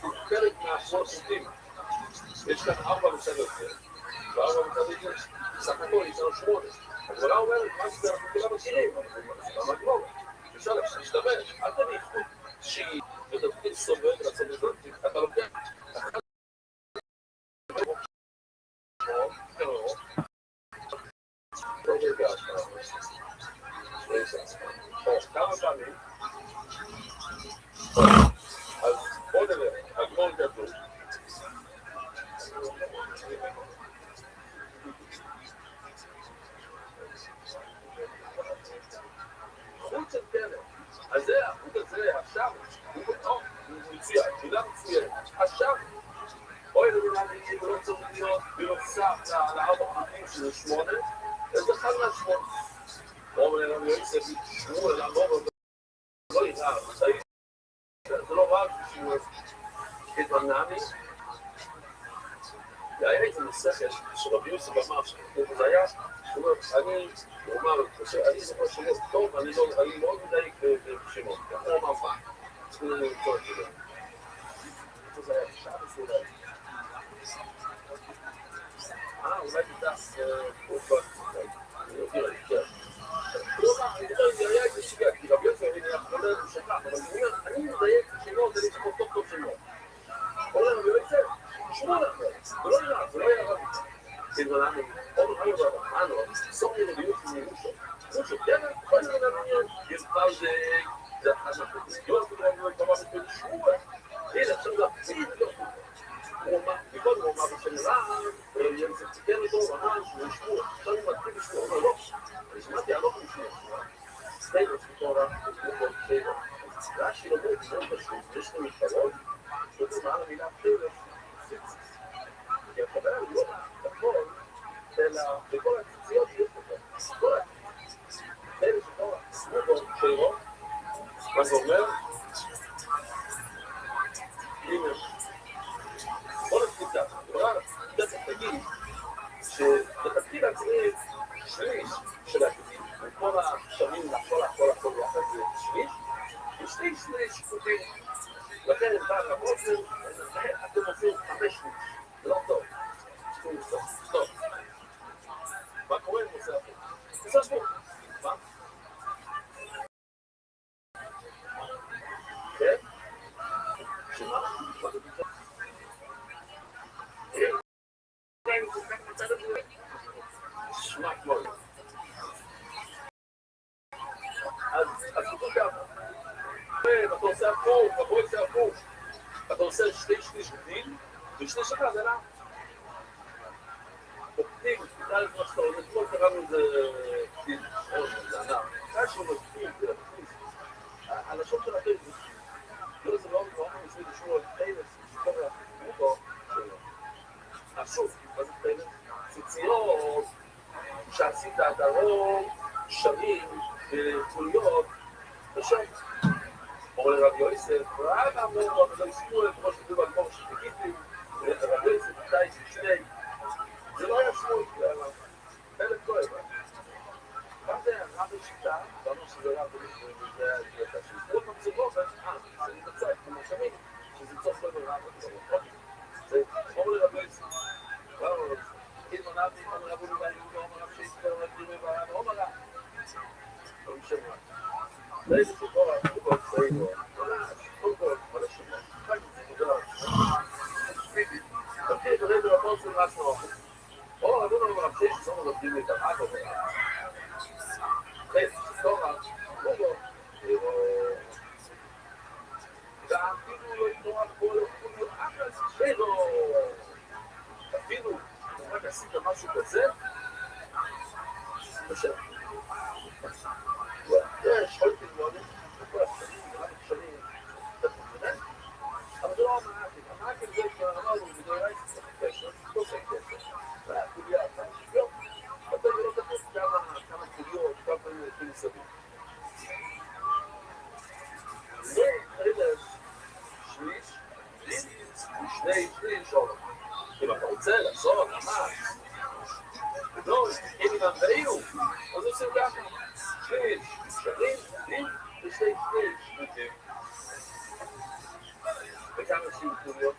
הוא חלק מהשמונה חוטים. יש כאן 4 מצד הזה, ו4 מצד הזה. סך הכל יש לנו 8. הגבולה אומרת, מה שזה אנחנו כולם מכירים, אבל מה לא? אפשר להשתמש, אל תביא חוט שהיא ותתחיל סובב ולעשות את זה, אתה לוקח. כמה פעמים? אז בוא נראה, הגמול גדול. חוט של כלב. אז זה, החוט הזה, עכשיו, הוא מציע, מילה מצוינת. עכשיו, אוי לבנה לי, הוא לא צריך להיות בנוסף ל4 חוטים שזה 8, זה אחד מה8. בואו נראה לי, זה שמור אליו, לא יראה, זה לא רק שהוא את מנעמי. היה איזה מסכת שרבי יוסף אמר שזה היה, הוא אומר, אני זוכר שמות טוב, אני מאוד מדייק בשמות, הוא אמר מה, צריכים למצוא את זה. זה היה שעה בסעודי. אולי תדעס, הוא כבר, אני יודע, אני יודע. היה איזה שיגע, כי רבי יוסף היה חולה ושכח, אבל אני מדייק בשמות, אני זוכר טוב שמות. כל הרבי יוסף, שמות אחר, זה לא היה רבי. כדמננו, סורי רביעות ממישהו. מושו, כן, כל מיני רביון, יספר זה אחד מהפרסיות, ולא כמה מפני שבוע. הנה, עכשיו זה הפסיד, לא חובה. מקודם הוא אמר בשם רב, ימסך תיקן אותו, הוא אמר שהוא שבוע. עכשיו הוא מתחיל בשבוע, הוא לא. אני שמעתי הלוך בשבוע. סטייבוס בתורה, הוא סטייבוס. רש"י אומר, זה פשוט, יש לנו יתרון, שזה מעל המילה חרב, ציציס. כי הכוונה לא הכל, אלא בכל הציציות שיש לכם. כל אלה שכל הסמובו שלו, מה זה אומר? הנה, כל הציצה, תכף תגיד שתתחיל להצריך שליש של הכלים, וכל השמים לכל יחד זה שליש, ושליש כותבים. לכן בא לבוקר, אתם עושים 5 שליש, זה לא טוב. טוב. מה קורה אם עושה אחר? תסתכלו. מה? כן? שמה? מה זה פתאום? שמע כמו זה. אז תקחו ככה. אתה עושה הפוך, אתה עושה שליש גדיל, ושליש אחר זה למה? עובדים, תדע את מה שאתה עובד, כמו קראנו את זה גדיל, זה ענב. משהו מגדיל, זה להכניס. הלשון של החלק זה לא, זה לא מסביב לשמור על חלק, שכל החלוקו שלו. שוב, מה זה חלק? ציציות, שעשית את הרוב, שרים, ותוליות, ושם. אומר לרבי יוסף, רב אמרו, אבל לא ישמעו את כמו שכתוב על מור שתגידים, ורבי יוסף איתי שני. זה לא היה שמוע, חלק כואב. מה זה היה? רב השיטה, ואמרו שזה רב וזה היה את השם. זה לא מצורו, זה נמצא, כמו שמים, שזה צוף לנו רב ותורו. זה אומר לרבי יוסף. לא, כאילו נבי, אומר רבו לבי, אומר רב שיסטר, אומר רבי יוסף, אומר רב. לא משמע. זה איזה שבור, שבור צעירו. תתחיל לדבר ברפון של רסנו או רבונו מרפשי שסומו לומדים את הרעב חס, סתורה, רובו ואפילו לא יתנוע כל אפילו אחת שלו אפילו רק עשית משהו כזה בשם יש עוד תגלונים וכל השנים שנים אבל זה לא המעקב זה כבר אמרנו בדורי צריך קשר, לא צריך קשר והקוליה אתה שוויון ואתה לא תפוס כמה קוליות, כמה קוליות סביב זה חלק שליש ושני שליש אם אתה רוצה לעשות ממש גדול, אם הם באיו אז עושים ככה שליש, שליש ושני שליש וכמה שיעוטוריות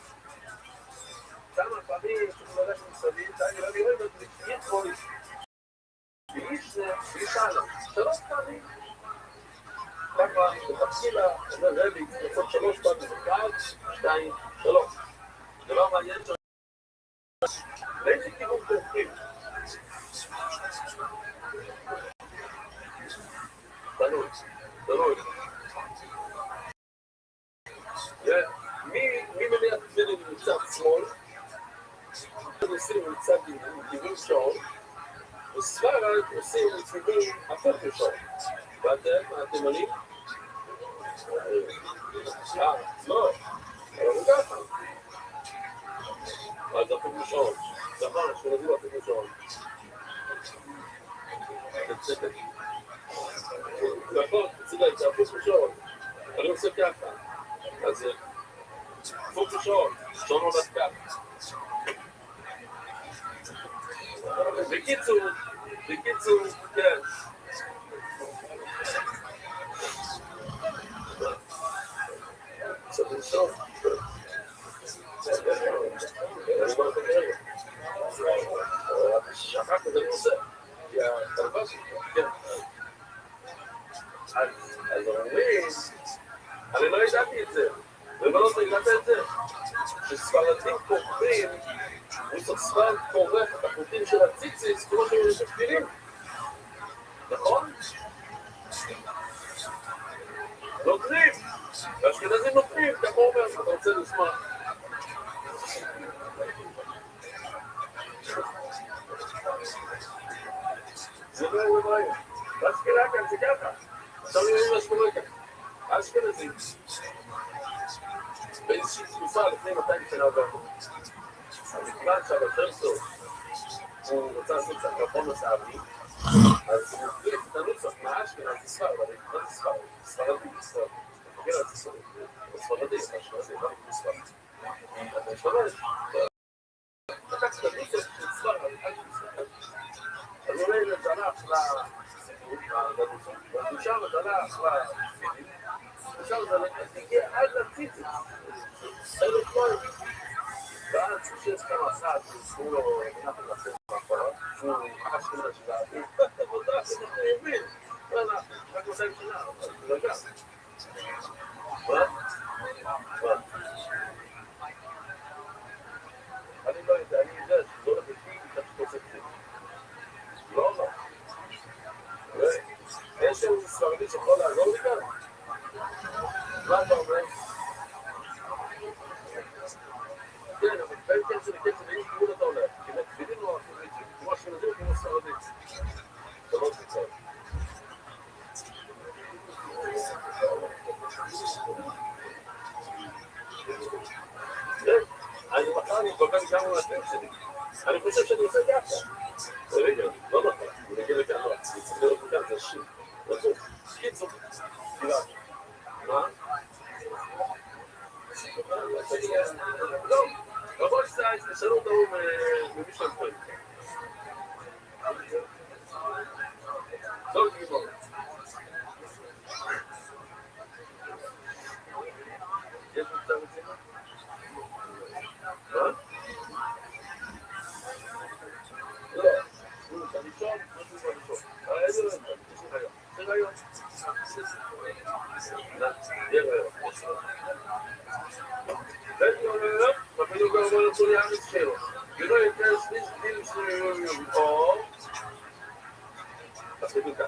כמה פעמים צריך ללכת מסביב אני רואה את זה כל איש הלאה 3 פעמים ככה בתחילה אומר רבי לעשות 3 פעמים 1, 2, 3 זה לא מעניין באיזה כיוון תלכים תלוי מי מניע את זה למצד שמאל? עושים למצד כיוון שעון וסברד עושים לכיוון הפוך לשעון ואתם עולים? לא, אבל הוא ככה אז הפוך לשעון זה אמר שנביא הפוך לשעון נכון, תצידה, זה הפוך לשעון אני עושה ככה אז הפוך לשעון, שעון עולד ככה בקיצור, כן צריך לשאול שכחת את זה נושא כי הכלבה שלי, כן אז אומרים אני לא ידעתי את זה ולא ידעת את זה שספרדים קוראים וספרד קורח את החוטים של הציציס כמו שהם משפטילים נכון? נותנים והשכנזים נותנים כמה אומר אתה רוצה לשמוע זה לא בעיה והשכנה כאן זה ככה עכשיו נראים מה שקורה כאן אז אשכנזים. באיזושהי תקופה לפני 200 שנה ועבור. המקרן שהרב הוא רוצה לעשות את הקרפון הסעבי, אז הוא מביא את הנוסח מהאשכנז לספרד, אבל לא לספרד, ספרדי לספרד. תפגר על ספרד, ספרדי, אשכנזי, לא לספרד. אז אני שומעת, לקחת את הנוסח של ספרד, אז הוא עולה לדרך לנוסח, ומשם לדרך לסינים, ושם זה הגיע עד לציצית. אלף כהן. ואז שיש כמה אחת, שהוא לא נחל לצאת מאחורה, שהוא אשכנז שלנו, הוא דרך אנחנו ימין, רק 200 שנה, אבל זה רגע. מה? אני לא יודע, אני יודע שזה לא לפי את התוספת. לא, לא. יש איזה ספרדי שיכול לעזור לי כאן? מה אתה אומר? כן, אבל בין קצת לקצת אין כיוון אתה עולה, כי מקבילים לו אחרי זה, כמו אשכנזים כמו ספרדים. זה לא תצא. כן, אני מחר אני מבקר כמה מהטים שלי. אני חושב שאני עושה ככה. רגע, לא נכון, אני אגיד לכך, אני צריך לראות מכאן, זה שיט. לא טוב, קיצור, תראה. מה? לא. רבו שצייס, נשאלו אותו ממישהו אחר. לא גיבור. יש מצב רצינות? מה? לא. אני שואל, משהו בראשון. איזה לא יודע, יש לך היום. זה רעיון. זה רעיון. Let's go up, but we don't go to the other scale. You know, if there's this thing to all, that's a good guy.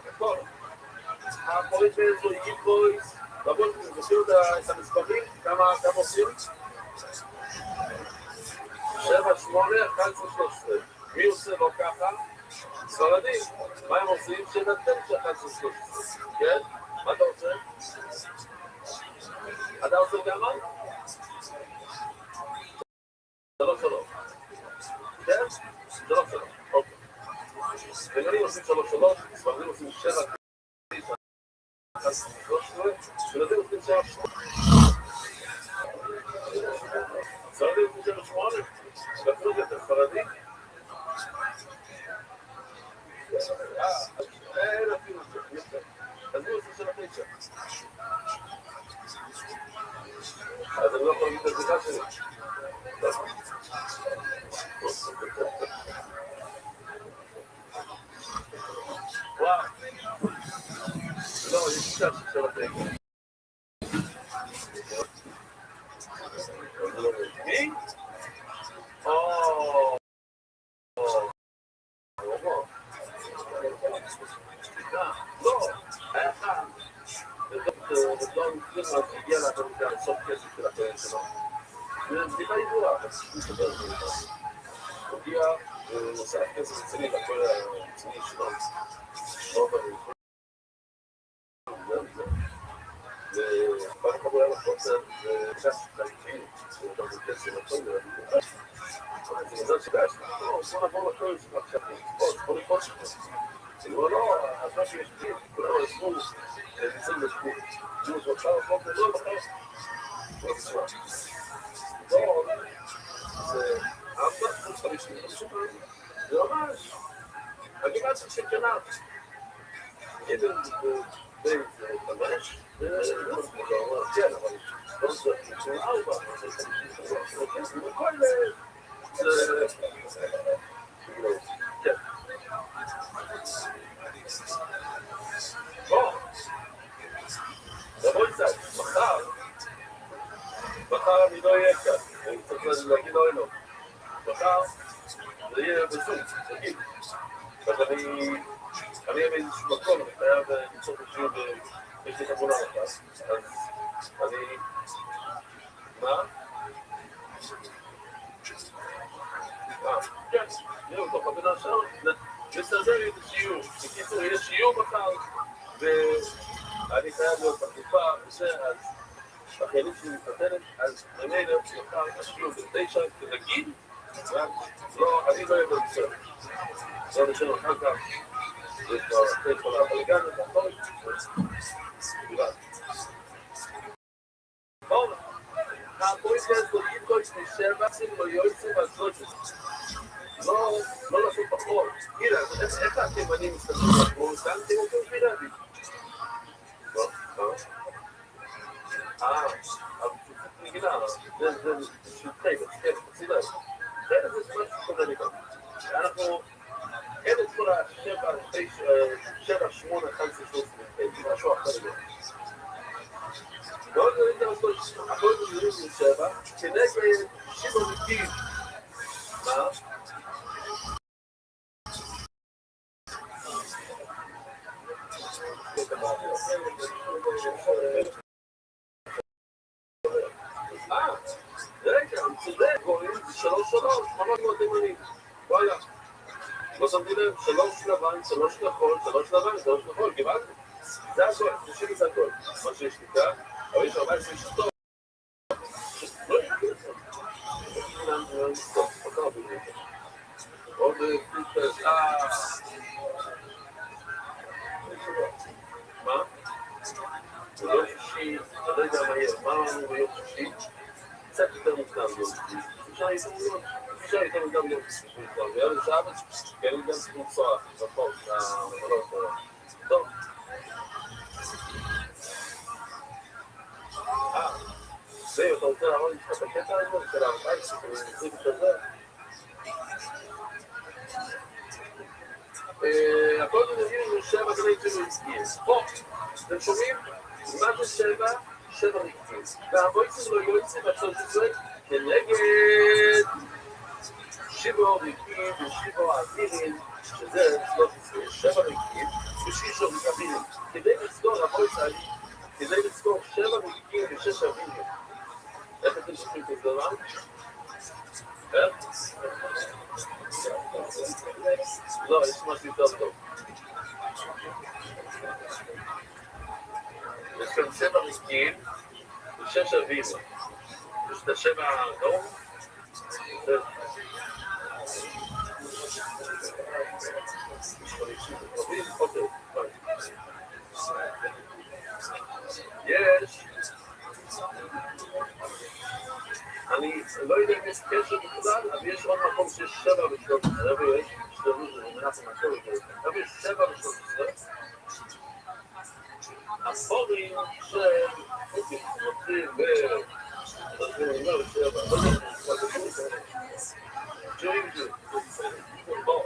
הפועל באיזו איגית בויס, רבות, תשאירו את המספרים, כמה עושים? 7, 8, 11, 13. מי עושה לא ככה? ספרדים. מה הם עושים? שנתן ש 11, 13. כן? מה אתה עושה? אתה עושה כמה? 3. כן? 3. אוקיי. תגלים עושים 3, ספרדים עושים 7, 13, ילדים עושים 7, 8. ספרדים עושים 7, 8. כתוב יותר ספרדים. אין אפילו זה. אז מי עושה 7, 9? אז אני לא יכול להגיד את הזיקה שלי. וואו. לא, יש אישה ששאלה תגיד. מי? או... לא, היה אחד. ודון פרימן הגיע לאמריקה לסוף כסף של הפרק שלו. ובדיחה ידועה, אבל הוא סדר את זה. הוא הגיע ועושה כסף רציני לכל הרציני שלו. רוב הרציני. ואחר כך הוא היה לחוצר וקשת להיטין, שהוא גם כסף לכל זה. אני יודע שבאש, בוא נעבור לכל זה עכשיו, בוא נפות שלו. הוא לא, אז מה שיש לי, כולנו ישבו, ניסים לשבו. ג'וס ועכשיו החוק, לא בחר. לא תשמע. לא, זה... אף אחד חוץ חמישים, זה ממש. הגימת של שנה. איבן בין 5, כן, אבל לא זה 4, וכל זה... כן. בוא, רבו יצא, מחר אני לא אהיה כאן, אני צריך להגיד לו אלו. מחר זה יהיה בזום, תגיד. אז אני אהיה באיזשהו מקום, אני חייב למצוא פשוט יש לי תמונה אחת, אז אני... מה? כן, נראה אותו, חבינה שם, נסתדר לי את השיעור. בקיצור, יש שיעור מחר, אני חייב להיות בחופה, וזה, אז החיילית שלי מתחתנת, אז ממילא מחר תשקיעו ב9, נגיד, לא, אני לא אהיה בסדר. לא נשאר אחר כך, זה כבר אחרי כל הבלגן, זה הכל, בגלל. בואו, הפוליטס דוגים כל שני שבצים או יועצים על זוגים. לא לעשות פחות. תראה, איך התימנים מסתכלים על זה? אתם אותם ויראבי. אבל נגילה, זה שותפי, כן, תצילה. כן, זה משהו שקורה לי גם. אנחנו, אין את כל שבע, 8, 11, 13, משהו אחר גם. ועוד נגיד לעשות, הכל מגיעים משבע, כנגד שיבו מקים. מה? רגע, הוא צודק, קוראים, זה 3-3, ממש מאוד תימנים. וואלה. לא שמתי לב, 3 לבן, 3 כחול, 3 לבן, 3 כחול, קיבלתי. זה הכל, זה שלי זה הכל. מה שיש לי כאן, אבל יש 14 שטות. לא יקרה. עוד פליטס, מה? ביום שישי, אתה לא יודע מה יהיה, מה אמרנו ביום שישי? קצת יותר מוקדם ביום שישי. אפשר יותר מוקדם ביום שישי. ביום שבת, כי אני גם צריך לנסוע רחוק, טוב. זהו, אתה רוצה להראות לך את הקטע הזה של ה-14, שזה כזה? הכל נגיד עם 7 גלי שלו עסקיים. פה, אתם שומעים? מה זה 7 ריקטים. והמועצים לא יועצים לעשות את זה כנגד שיבו ריקטים ושיבו עבירים, שזה 7 ריקטים ושישו עבירים. כדי לזכור, המועצה, כדי לזכור 7 ריקטים ו6 עבירים. איך אתם שומעים את הדבר? לא, יש משהו יותר טוב. יש כאן 7 ריקטים ו6 עבירים. יש את 7 האדום. אוקיי, יש. אני לא יודע אם יש קשר בכלל, אבל יש עוד מקום שיש 7 ו-13, אבל יש שתראו שזה מנחם הכל יותר. אבל יש 7 ו-13. הפורים שמתחיל אני אומר ל7, לא יודע, ג'ויים ג'ו, בואו.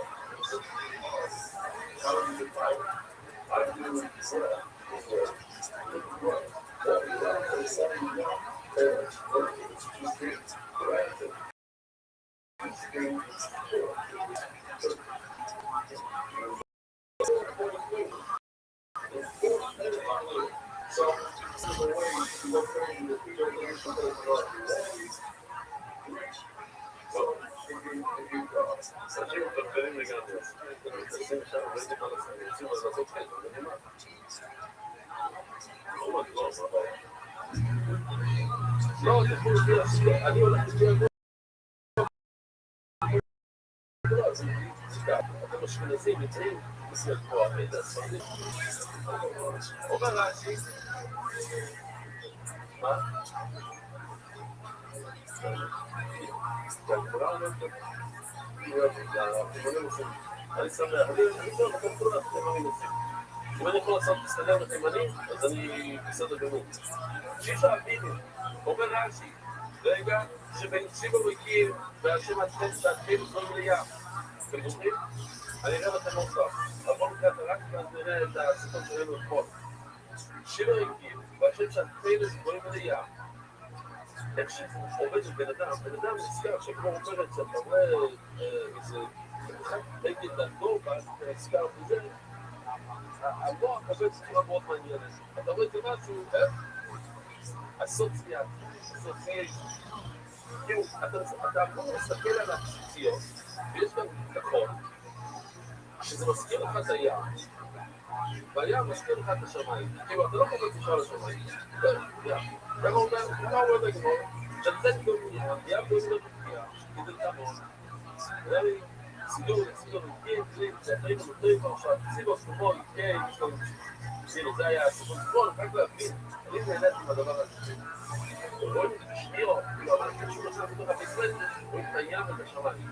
לא, אני הולך לשאול אתם אשכנזים, יצאים, בסדר כוח, זה הספרדים. אומר רש"י, מה? אני שמח, אני לא מקום כל התימנים עושים. אם אני יכול לעשות בסדר לתימנים, אז אני בסדר גמור. שישה עבירים, אומר רש"י, רגע, שבין שיבו ריקים והשם אתכם שעתכם זו מלאה. אתם זוכרים? אני אראה לכם עוד פעם. אבל כאן רק ואז נראה את הסיפור שלנו אתמול. שיבו ריקים והשם שעתכם זו מלאה. איך שזה עובד עם בן אדם נזכר שכמו אומרת שאתה רואה איזה אחד נגד דרכו ואז אתה נזכר בזה, המוח עובד בצורה מאוד מעניינת. אתה רואה את זה משהו, אסוציאציה. כאילו, אתה אמור להסתכל על הציציות, ויש גם כחול, שזה מזכיר לך את הים, והים מזכיר לך את השמיים. כאילו, אתה לא קופץ בכלל לשמיים. ככה אומר בגמור, שנתן גאולה, ים גאולה בקביעה, כדי תמון, היה לי סידור, חיים ומטרים עכשיו, סידור סמול, כאילו, זה היה סידור סמול, רק להבין, אני נהנית עם הדבר הזה. רואים את זה בשנירו, כאילו, אבל כשהוא נושא בתוך הבישראל, רואים את הים ואת השמיים.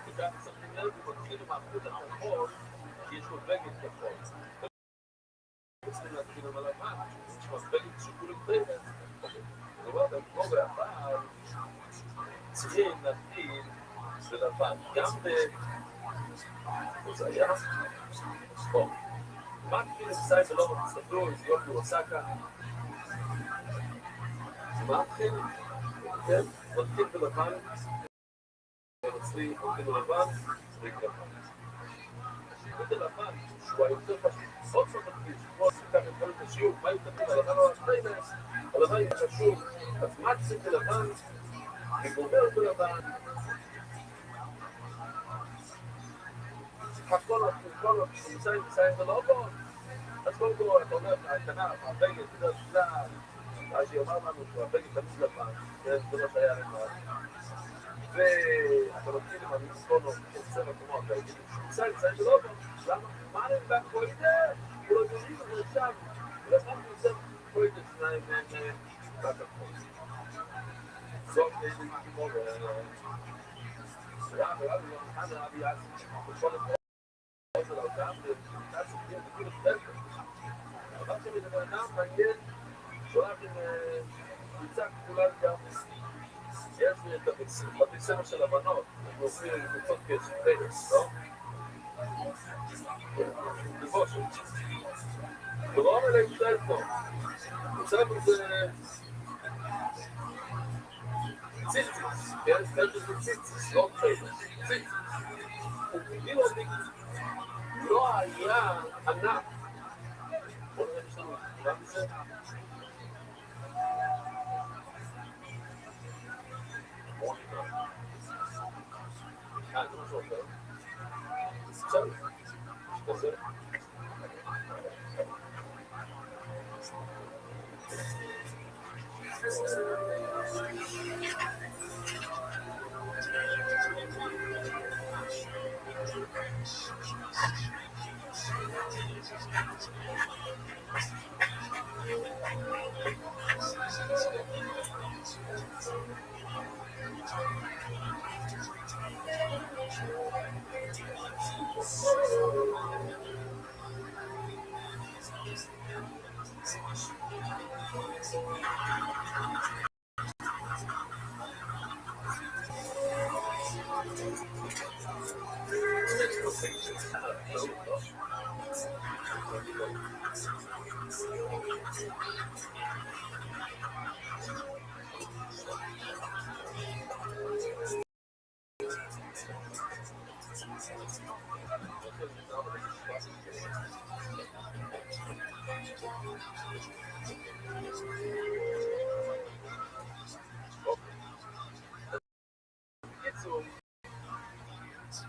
וכאן צריכים לב, ומתחיל עם האחרות הכחול, שיש לו בגד כחול. צריכים להתחיל עם הלבן, יש לו בגד שכולם בגד. זאת אומרת, כמו באחר, צריכים להתחיל בלבן. גם זה היה, טוב, מה התחיל לסי ולא תסתכלו, איזה יופי הוא עשה כאן? מה התחיל? כן, מתחיל בלבן, מצליח, מתחיל בלבן, צריך לבן. מתחיל בלבן, שהוא היותר פשוט, עוד פעם מתחיל, שכמו עשית את כל השיעור, מה יתחיל על הלבן או השטריינס, הלבן היא חשוב, אז מה צריך בלבן? וגובר בלבן. הכל נמצאים בלבן. אז קודם כל, אתה אומר, הכנף, הבגד, בדרך כלל, אז היא אמר לנו שהבגד תמיד לבן, זה לא שהיה לבן. ואתה מתחיל עם המספונו, כצבע כמו הבגד, נמצאים בלבן. למה? מה אני מבן פה איתר? הוא לא יודעים, אבל עכשיו, ולמה נמצא פה איתר שניים מהכחול. זאת איזה כמו רבי אז, בכל הדבר. זה לא גם, זה נמצא סופרים, זה כאילו ספר. אבל כשאני מדבר אדם, מעניין, שולח עם קבוצה כפולה גם, יש לי את בתי ספר של הבנות, אנחנו עושים קבוצות כספרס, לא? זה בושת. ורוב אלה ישראל פה. בספר זה ציציס, כן? ספר זה ציציס, לא פרס, ציציס. וכאילו אני לא היה ענק. בוא נראה יש לנו גם זה. זה משהו אחר. בסדר. בסדר.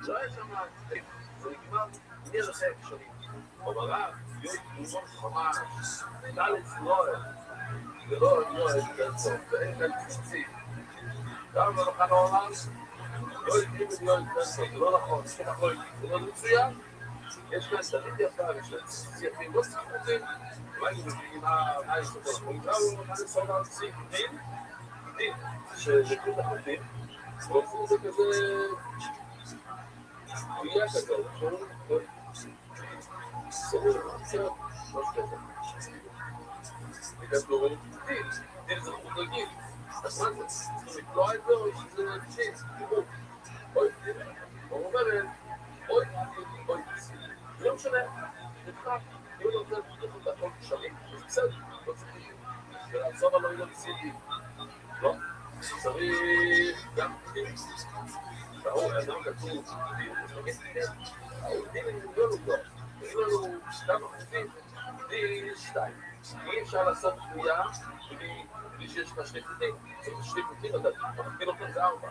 לא יש שם זה נגמר, אני לכם שונים. אומרה, להיות תמונות ממש, דלת סלואל, ולא איזה ואין כאן תקציב. גם לא כאן העולם, לא יודעים את להיות זה לא נכון, זה לא מצוין. יש כאן תמיד יפה, יש כאן סייפים לא סיפורים, מה אני מבין מה יש לזה? אנחנו נקראו, מה זה סוג הרציף, דין, שזה כזה חוטים, ועושים את זה כזה, תהיה כזה, סביר, בסדר, לא שכזה. וכאן לא רואים דין זה חוט רגיל, אז מה זה? צריכים לקרוא את זה או שזה צ'יז, דיבור, אוי, הוא אומרת, אוי, זה לא משנה, נתחק, אם אני רוצה לפתוח את הכל כשרים, אז בסדר, לא צריך ולעצור על לא סידי, לא? צריך גם והוא אדם כתוב, העובדים הם לא לוגות, היו לנו כמה חוקים, בלי 2. אי אפשר לעשות קנייה בלי שיש לך 2 חוקים, צריך 2 חוקים, אתה מכפיל אותם זה 4.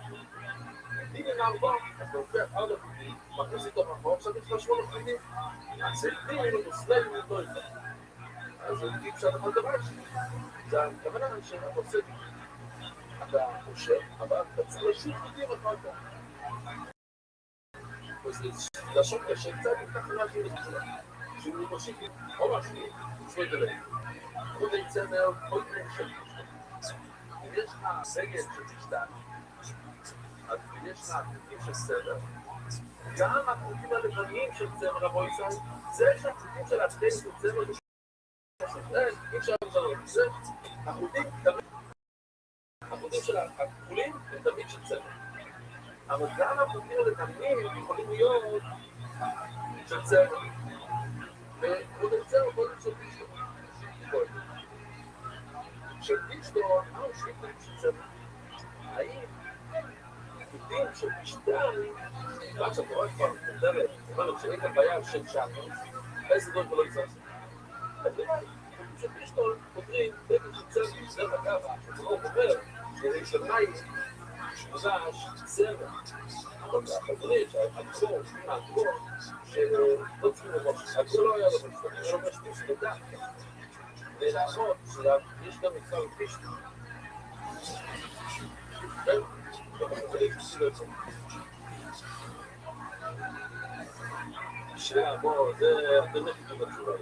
אם אין 4, אתה לוקח 4 חוקים, מכניס איתו מאחור, עכשיו יש לך 8 חוקים, אז דין מוסלם לא איתה. אז אי אפשר לכל דבר שלי. זה הכוונה שאתה עושה, אתה חושב, אבל אתה צריך לשוב חוקים אחר כך. אז לשון קשה קצת, וכך משהו לצורה. שהוא מושיב או משהו, צבוי דליים. הוא נמצא מאוד מאוד מושבים. אם יש לך סגל של משתן, אז אם יש לך חוקים של סדר, גם החוקים הלבניים של צמר רבו ישראל, זה שהחוקים של השתי של צמר אי אפשר לזרוק. זה החוקים של הכחולים הם תמיד של צמר. אבל גם החוקים הלבניים יכולים להיות של צמר. והוא נמצא בכל של פשטו. של פשטו, מהו שביטים של צמר? האם החוקים של פשטן, רק שהתורה כבר מודרת, אמרנו שאין כאן בעיה של שעתו, איזה דברים ולא יצרסו. אז נראה, חוקים של פשטו חודרים דגל של צמר, דרך אגב, שצריך אומר, שזה של מים, שמודש, צמר. אבל החברים שהגבור, שלא צריכים לבוש, הגבור לא היה לבוש, אני לא משתיש לדעת. ולעשות שיש גם מצווה לפשטו. שנייה, בוא, זה באמת כתוב בתשובה.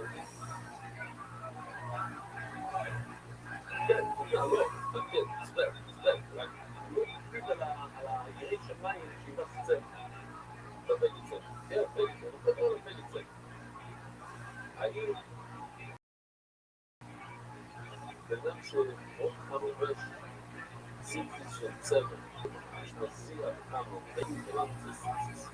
כן, לא, כן, סבר, רק לא תקפיד על היריד של מים שיבא צצל. לא פגצל, כן, פגצל, לא פגצל, לא פגצל. האם בדם שעוד חמובש סיפסיס של צמר, יש מסיע כמה, בין כלם זה סיפסיס.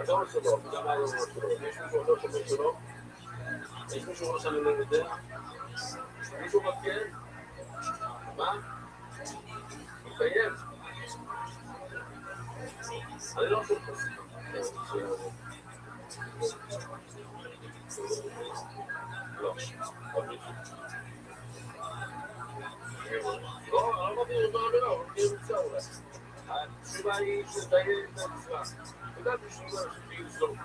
אתה אומר שלא, גם היה אומר שלא, יש מישהו לא שומע שלא, יש מישהו לא שאני לא יודע, מישהו מכן, מה? מקיים. אני לא חושב כזה. לא, לא, לא מביא אותו עבירה, הוא מביא מצא אולי. התשובה היא שתהיה במצווה. וגם בשבילה שתהיה לסלום.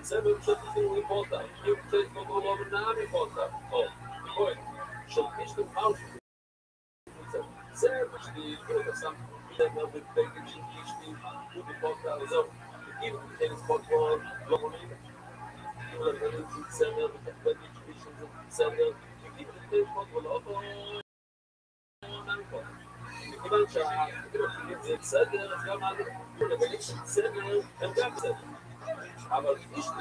Sempre que não importa, eu sei que não vou nada importa. Oh, depois, só que isto mal. Sempre que eu só não me pego de isto, tudo importa a razão. E que eles podem logo livre. Eu não tenho que ser não, porque vai ter que ser não. E que eles podem logo não importa. מכיוון שהכלים זה בסדר, אז גם הגלים של בסדר, הם גם בסדר. אבל פישטי,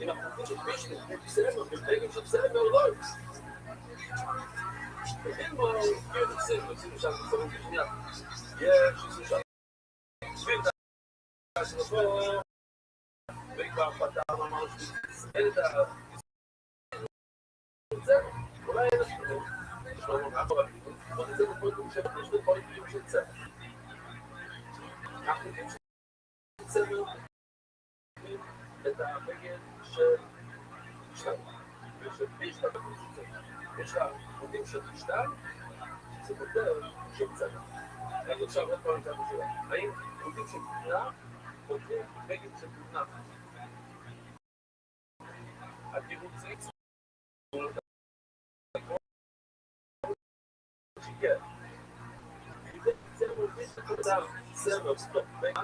אם אנחנו חושבים של פישטי, הם בסדר, ובגלים של בסדר, לא יוצא. וכן בו, כאילו בסדר, עשינו שם בסדר בשנייה. יש, עשינו שם. סביב את השלפו, וכבר פתר ממש, אין את ה... בסדר, אולי אין השלפו. יש לנו מאחור, בוא נצא בפרויקטים שיש לפרויקטים של צמר. אנחנו יודעים שצמר את הבגד של משתן, ושל פשטן של צמר. יש לה חוטים של משתן, שזה כותר של צמר. רק עכשיו עוד פעם צמר שלה. האם חוטים של פתנה, חוטים בגד של פתנה. הקיבוצים כן. זה מוביל שכותב סמר סטופ בין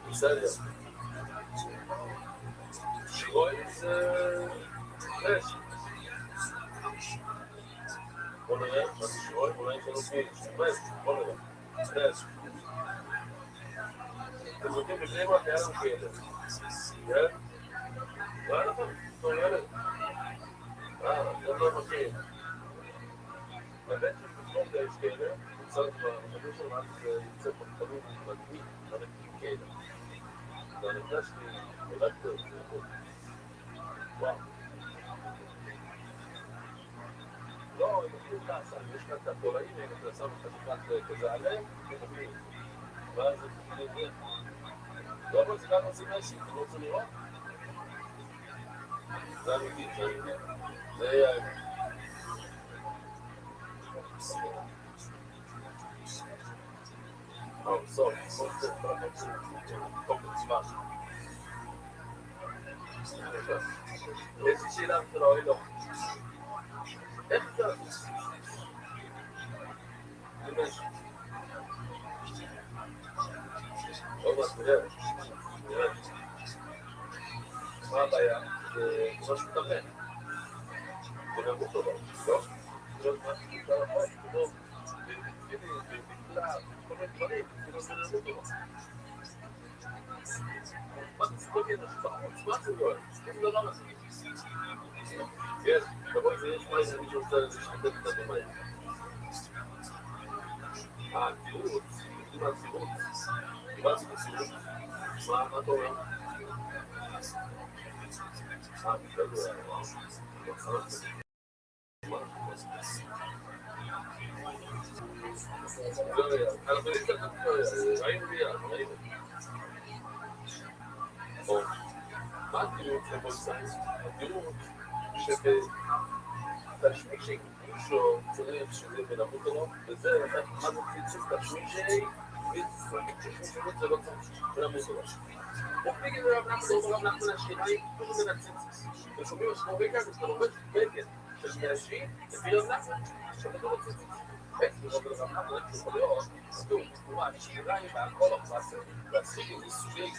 בסדר שרוי זה רש בוא נראה מה זה שרוי אולי יש לנו רש בוא נראה רש אתם יודעים לפני מה היה לנו כאלה כן? לא היה לכם? טוב ילד זה לא מכיר עכשיו בחבר שלנו אז יוצא פנטלון מדהים, ענקים כאלה. והנפגש לי הולדתי את זה. וואו. לא, הם אפילו כעסה, יש כאן את התולעים, אם אתה שם חתיכת כזה עליהם, ואז זה תגיד, לא, אבל זה גם עושים משהו, אתה לא רוצה לראות? זה אמיתי, זה אמיתי. זה היה אמיתי. Oh, sorry, יש לי שאלה של האוהלו. איך אתה? תראה. מה הבעיה? זה ממש מתאמן. זה נמוך לו, לא? זה לא ממש כל מיני דברים, זה לא נמוך לו. מה זה ספוגי אנשי בחוץ? מה זה לא? איזה דבר הזה? יש, תבואי ויש מה איזה מישהו רוצה לשתת את הדברים האלה. הצירות, יודעים מה הצירות? דיברתי את הצירות. מה אתה אומר? אנחנו יודעים את זה, ראינו ביד, ראינו. מה הטירות לבוא סייס? הטירות שבתשמישי מישהו צריך שזה בנמות או לא, וזה מה זה ציצוף תשמישי וצריך זה לא צריך בנמות או לא. תפליגי לרב נחמן, רב נחמן השכינאי, פשוט בין הציצוס. ושומעים השמורי כאן, זה לובש בגן של מאשי, לפי רב נחמן, שבתור הציצוס. רב נחמן, יכול להיות, כתוב, תקומה, השכינאי והכל החסר, והסוגים וסוגי,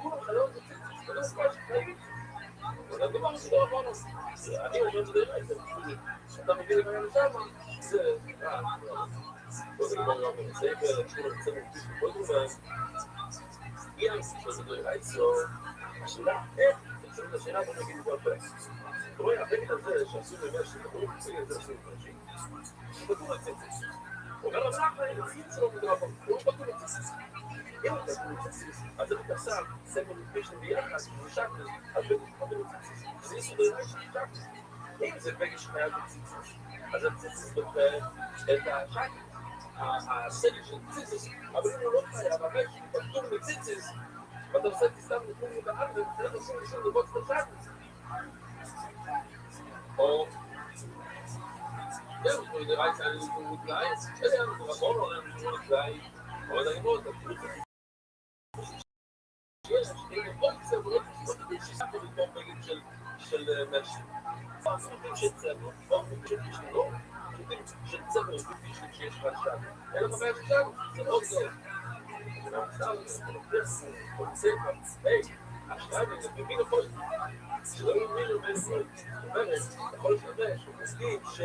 כולם חיות זה ציצוס, ולא ספר שכנאי. אבל הדבר הזה לא עברנו. אני אומר את זה די, אתה מבין את העניין שם, זה, לא זה כבר רב סייבר, כולם נמצאים מפיס בכל דבר, ים, שזה לא יראה אצלו, השאלה, איך? זאת השאלה בוא נגיד את הפרס. אתה רואה, הבגד הזה שעשו לבש, שתקורים מציגים את זה עשו לפרשים, בטור הציצוס. אומר לו, אני מציגים שלו מדרבו, הוא בטור הציצוס. אם אתה בטור הציצוס, אז זה מתעסק, סמל מפשתם ביחד, ושקל, אז בטור הציצוס. זה יסוד יראה ששקל. אם זה בגד שחייב בציצוס, אז הציצוס דוחה את השקל. הסגל של ציצוס, אבל אם הוא לא חייב, אבל יש פטור מציצוס, ואתה עושה תסתם נתון מבעל, ואתה עושים לשום לבוץ את השקל. או... כן, הוא נראה את זה על נתון מתלעי, אלה אנחנו רבון, או נתון מתלעי, אבל אני מאוד, אני רוצה שיש, אם הוא לא יצא, הוא לא שיסה פה לתוך בגד של משהו. הסרטים של צבע, או של משלו, של צבע, או שיש רשת, אלא מבעיה ששם, זה לא זה. זה נמצא, זה נמצא, או צבע, היי, השתיים, זה מבין הכל. שלא יבינו בין הכל. זאת אומרת, יכול לשמש, הוא מסכים משי,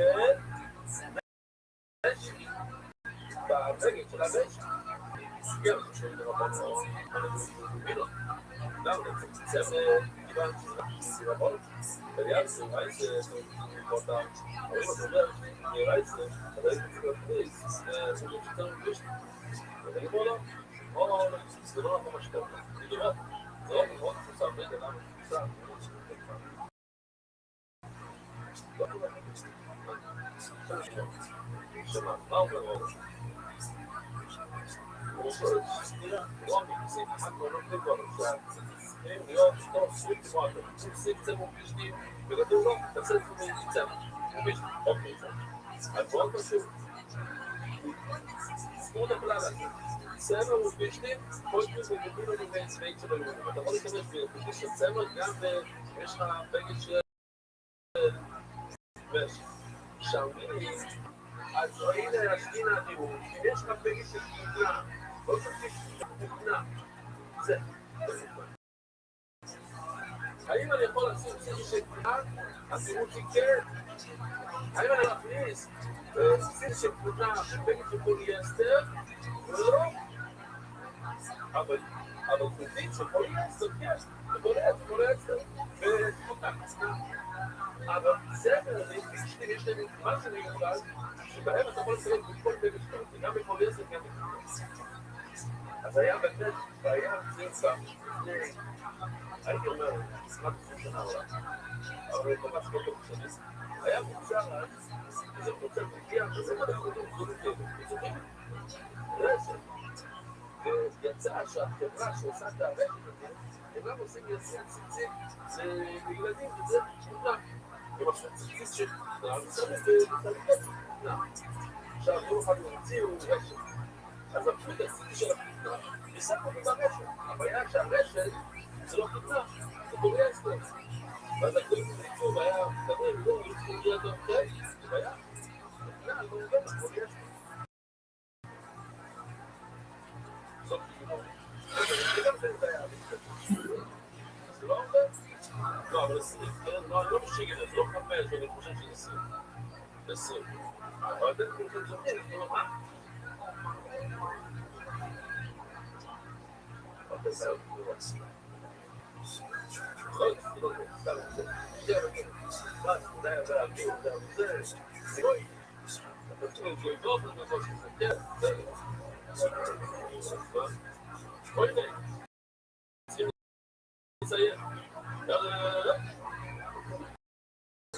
ברגע של המשי, כן, של רבון, או מינו. למה, זה צבע, כיוון שזה רבון, וליד זה נראה שזה אותם, אבל אם אתה אומר, נראה זה, אבל אם אתה תכניס, זה לא שצריך לבשת. ואתה אומר לו, זה לא נכון מה שאתה אומר. אני אומר, זה לא נכון, תפוסה, רגע, למה תפוסה? שמה, מה אומר לו? הוא אומר, שנייה, לא מתפסים, אחד לא נותנים לו, שהציצים להיות טוב, סביב כמו אתה, ציצים צבע ובשתים, וכתוב לו, תעשה את זה מצבע, ובשתים, אוקיי, אז מאוד פשוט. זכור את הכלל הזה. צבע ובשתים, כל שזה מבין לנו בעצמי שלו, אתה יכול להשתמש בבגד של צבע, גם יש לך בגד של שעמיני, אז הנה השכינה הדירות, אם יש לך בגד של כותנה, לא צריך כותנה, זה. האם אני יכול לשים סיגי של כותנה? הדירות היא כן. האם אני מכניס סיגי של כותנה בגד של פוליאסטר? לא. אבל כותנית של פוליאסטר, כן. פוליאסטר וכותנה. אבל זה יש להם אינפורמציה למשל, שבהם אתה יכול לסיים בכל בית משפט, וגם בפוליסט וגם בפוליסט. אז היה באמת בעיה נמצא לפני, הייתי אומר, כמעט 20 שנה עולה, אבל ממש לא משנה. היה מוצר אז, איזה מוצר מגיע, וזה מה אנחנו גדולים כאלה, בצורים, רשת. ויצא שהחברה שעושה את הרשת הזה, הם גם עושים יעשים ציצים לילדים, וזה תמונה. הם עושים ציצים של תמונה, וצריך לתלגת תמונה. עכשיו, יום אחד הם הציעו רשת. אז לקחו את הציצים של התמונה, ושמו אותם ברשת. הבעיה שהרשת זה לא תמונה, זה פוליאסטר. ואז הגדולים ציצים היה מדברים, לא, יש לי ילד אחר, זה בעיה. תמונה, לא עובד, פוליאסטר. זאת תמונה. זה לא עובד? לא, אבל 20, לא, אני לא משגע, זה לא 5, אני חושב שזה 20. זה 20. אבל אתם חושבים שזה 20, זה לא מה? אבל זה לא עושים. לא, זה לא עושים. זה להגיד, מה, זה היה להגיד, זה לא יהיה. אתה תראו, זה לא עובד, זה לא עושים. כן, זה לא. בואי נראה. צריכים לציין.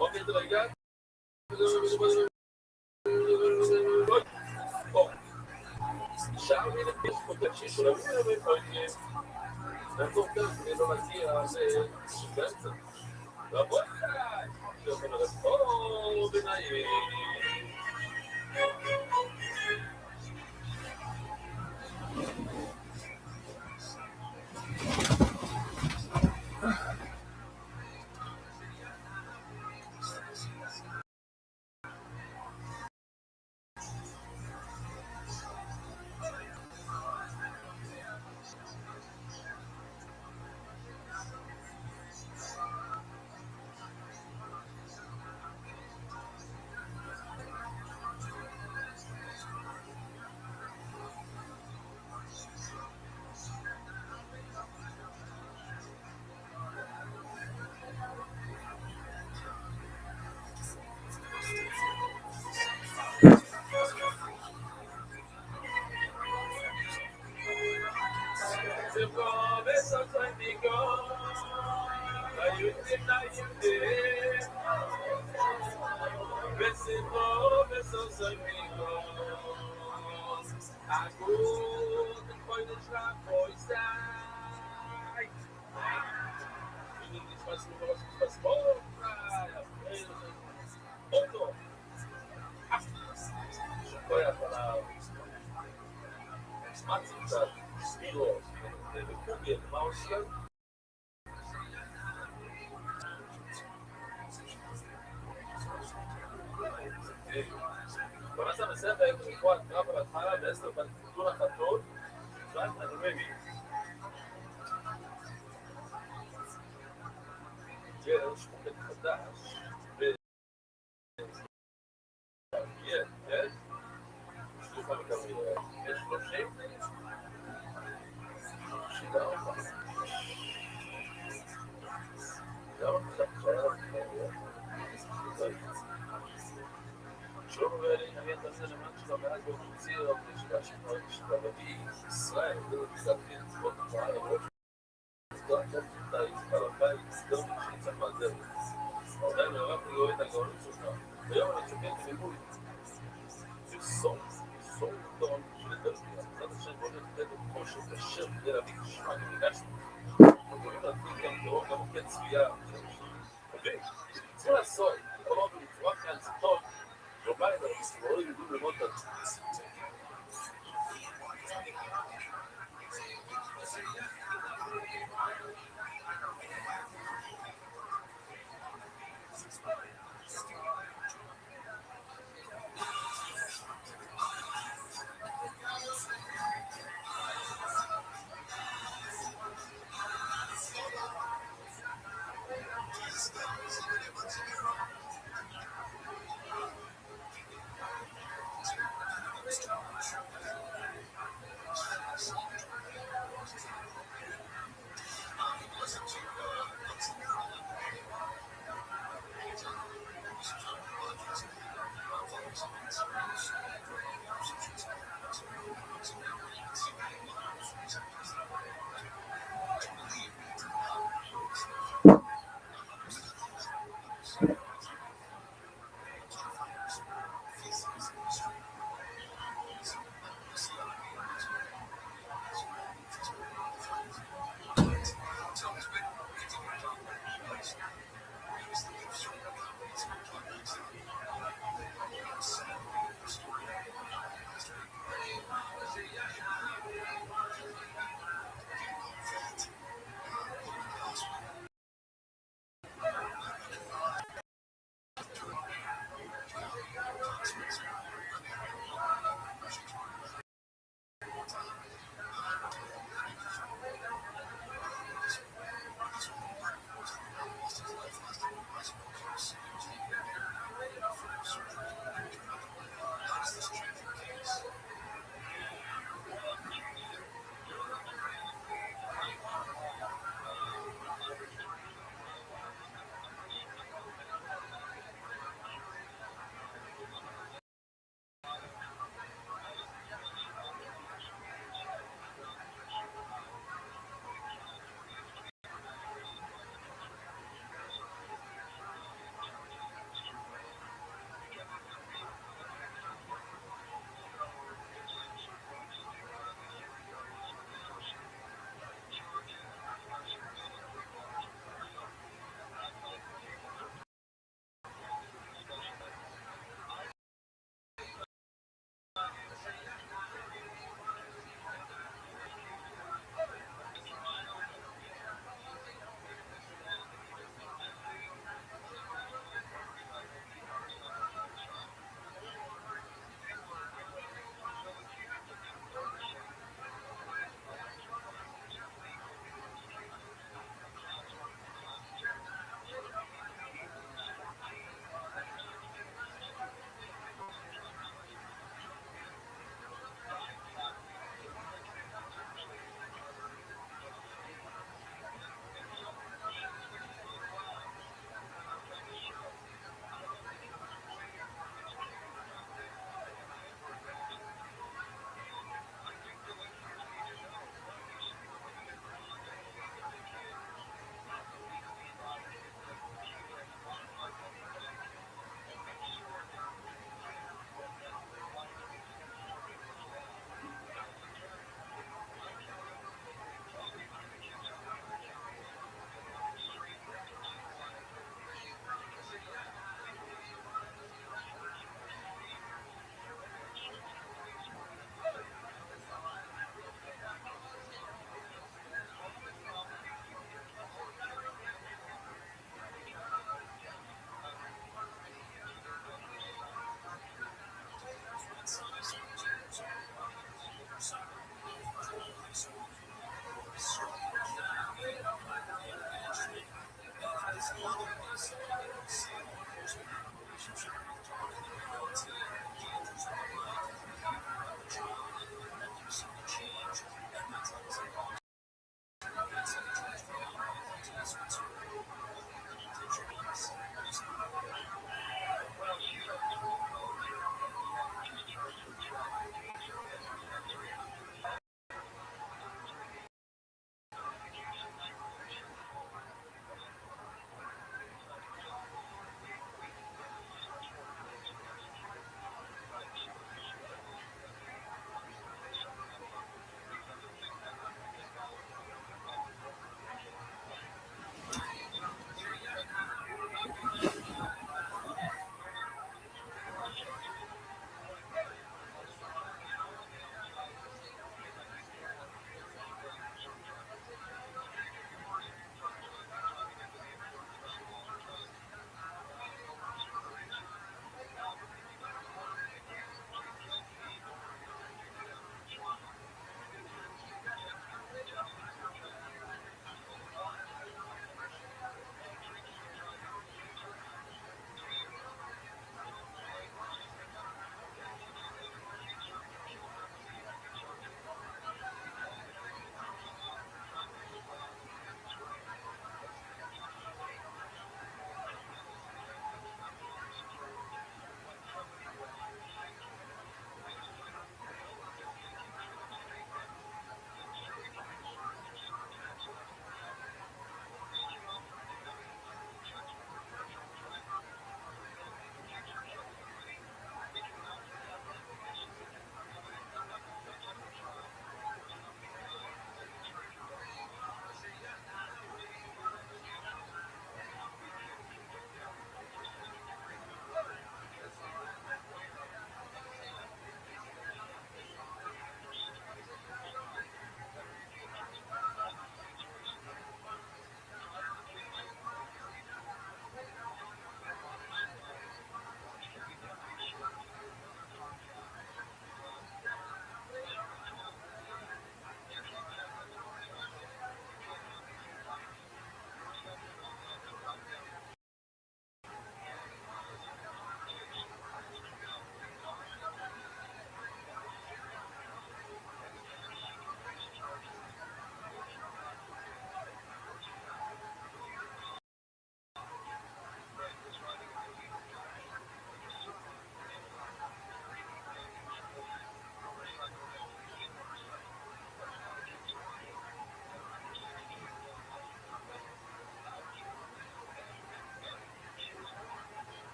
אוקיי, זה רגע. שאר מילים יש פה תקשיב, שלא מילים איפה נעזור כאן כדי לא להגיע באמצע. ובואי נראה. שיכול לראות פה בנאים. Começa a ser daí com 4 para falar dessa cultura católica, já está no meio. יש חוקת חדש, יש שלוחה מקבל, יש 30, שידה אותה. למה חשבת שהיה שלום ואלי, אני אתעשה למען שלו מאז באותו ציר, אבל יש רבי ישראל, זה תזכתי לצפות הצעה לראש. לא עכשיו תפתה על הבית, לא שנצח מהדרך. עדיין הרב לא את הגאונות שלך. היום אני צופן בלימוד. זה סום גדול של התלמייה. זאת השם בוא נתת את חושך אשר כדי להביא כשמה כמגשנו. יכולים להתחיל גם דרום, גם מוקד צביעה. אוקיי? צריכים לעשות, כל עוד בצורה מהנצטות, בבית אנחנו לא יודעים ללמוד את זה.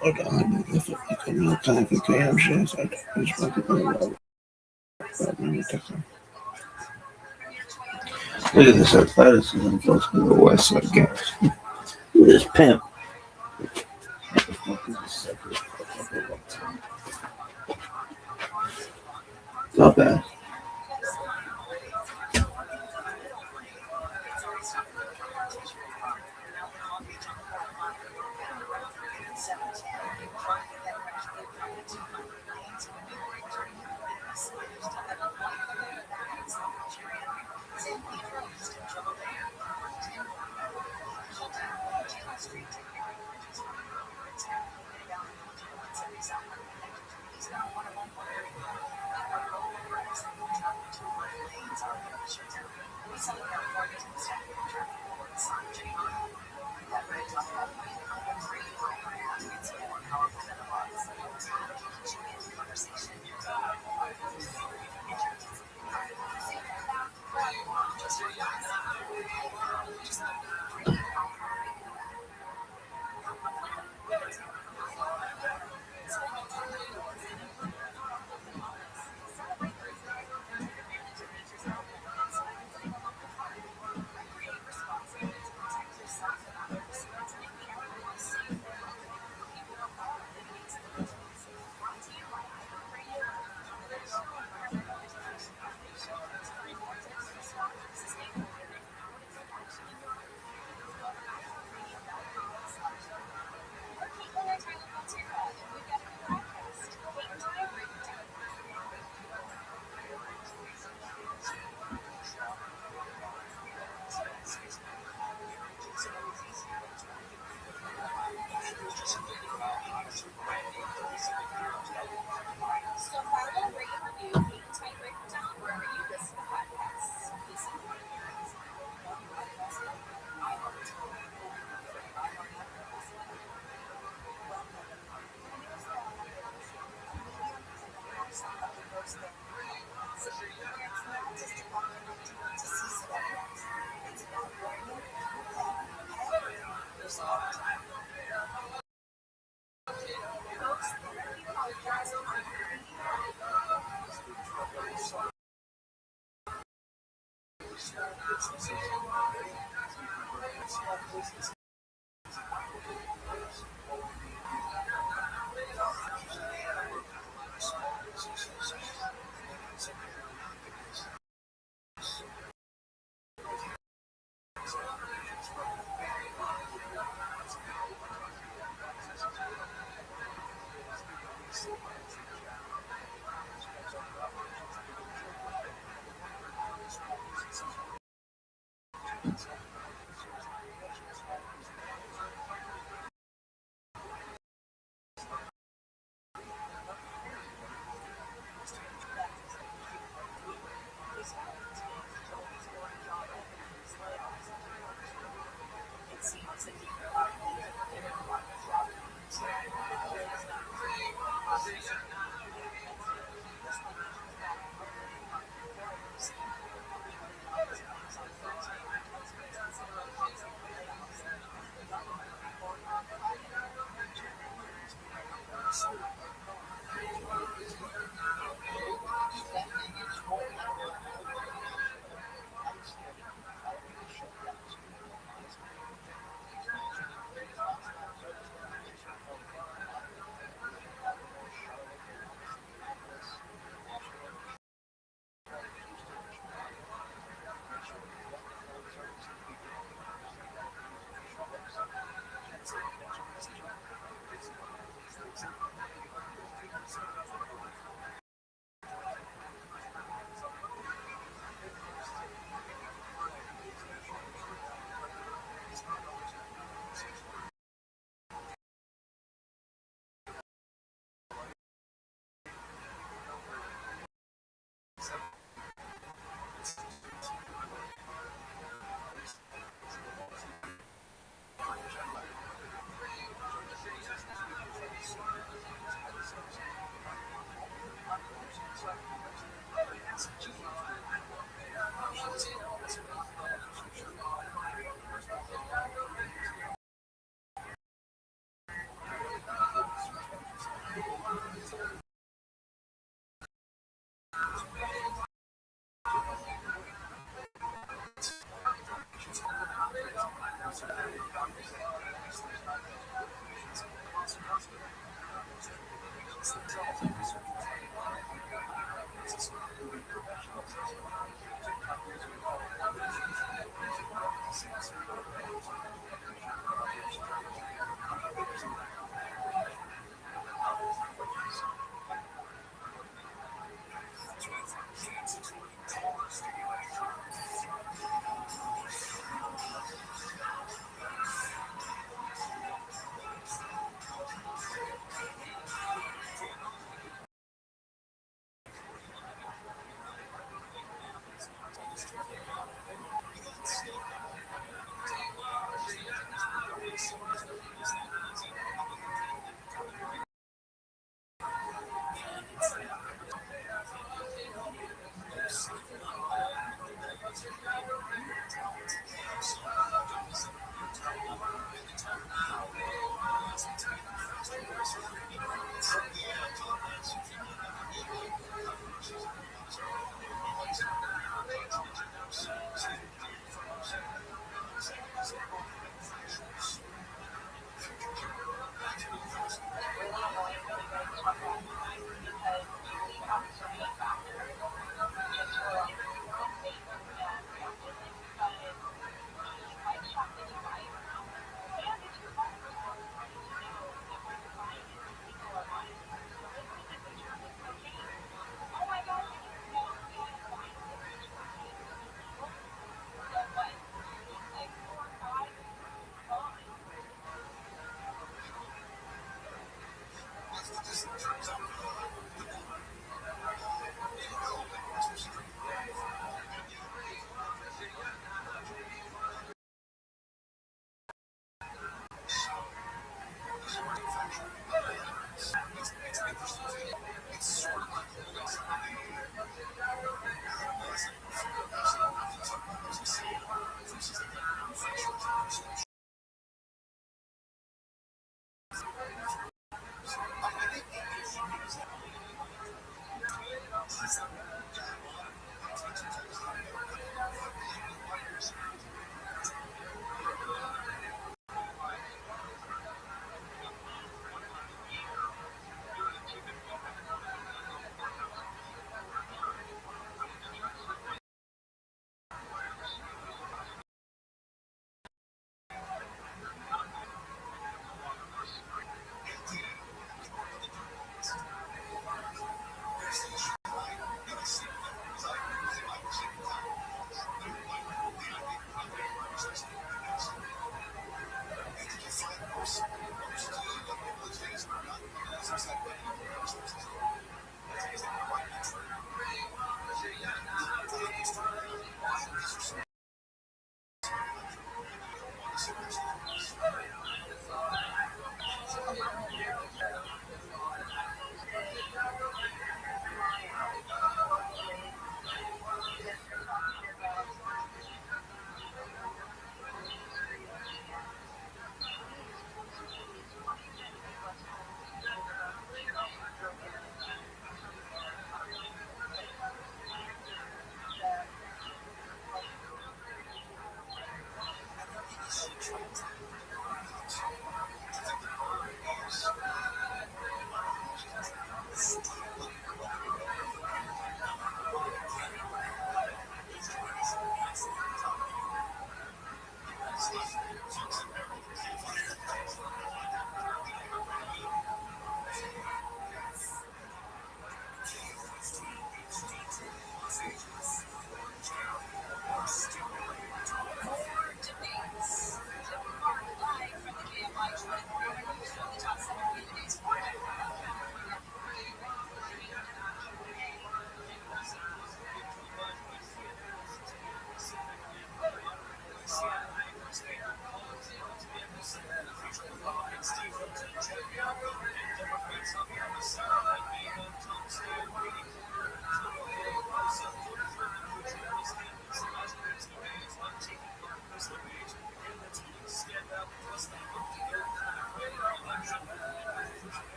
Hold on, if I come out time for KMs, I just want to go. Look at this athleticism close to the West Side Games. Look at this pimp. Not bad.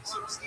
So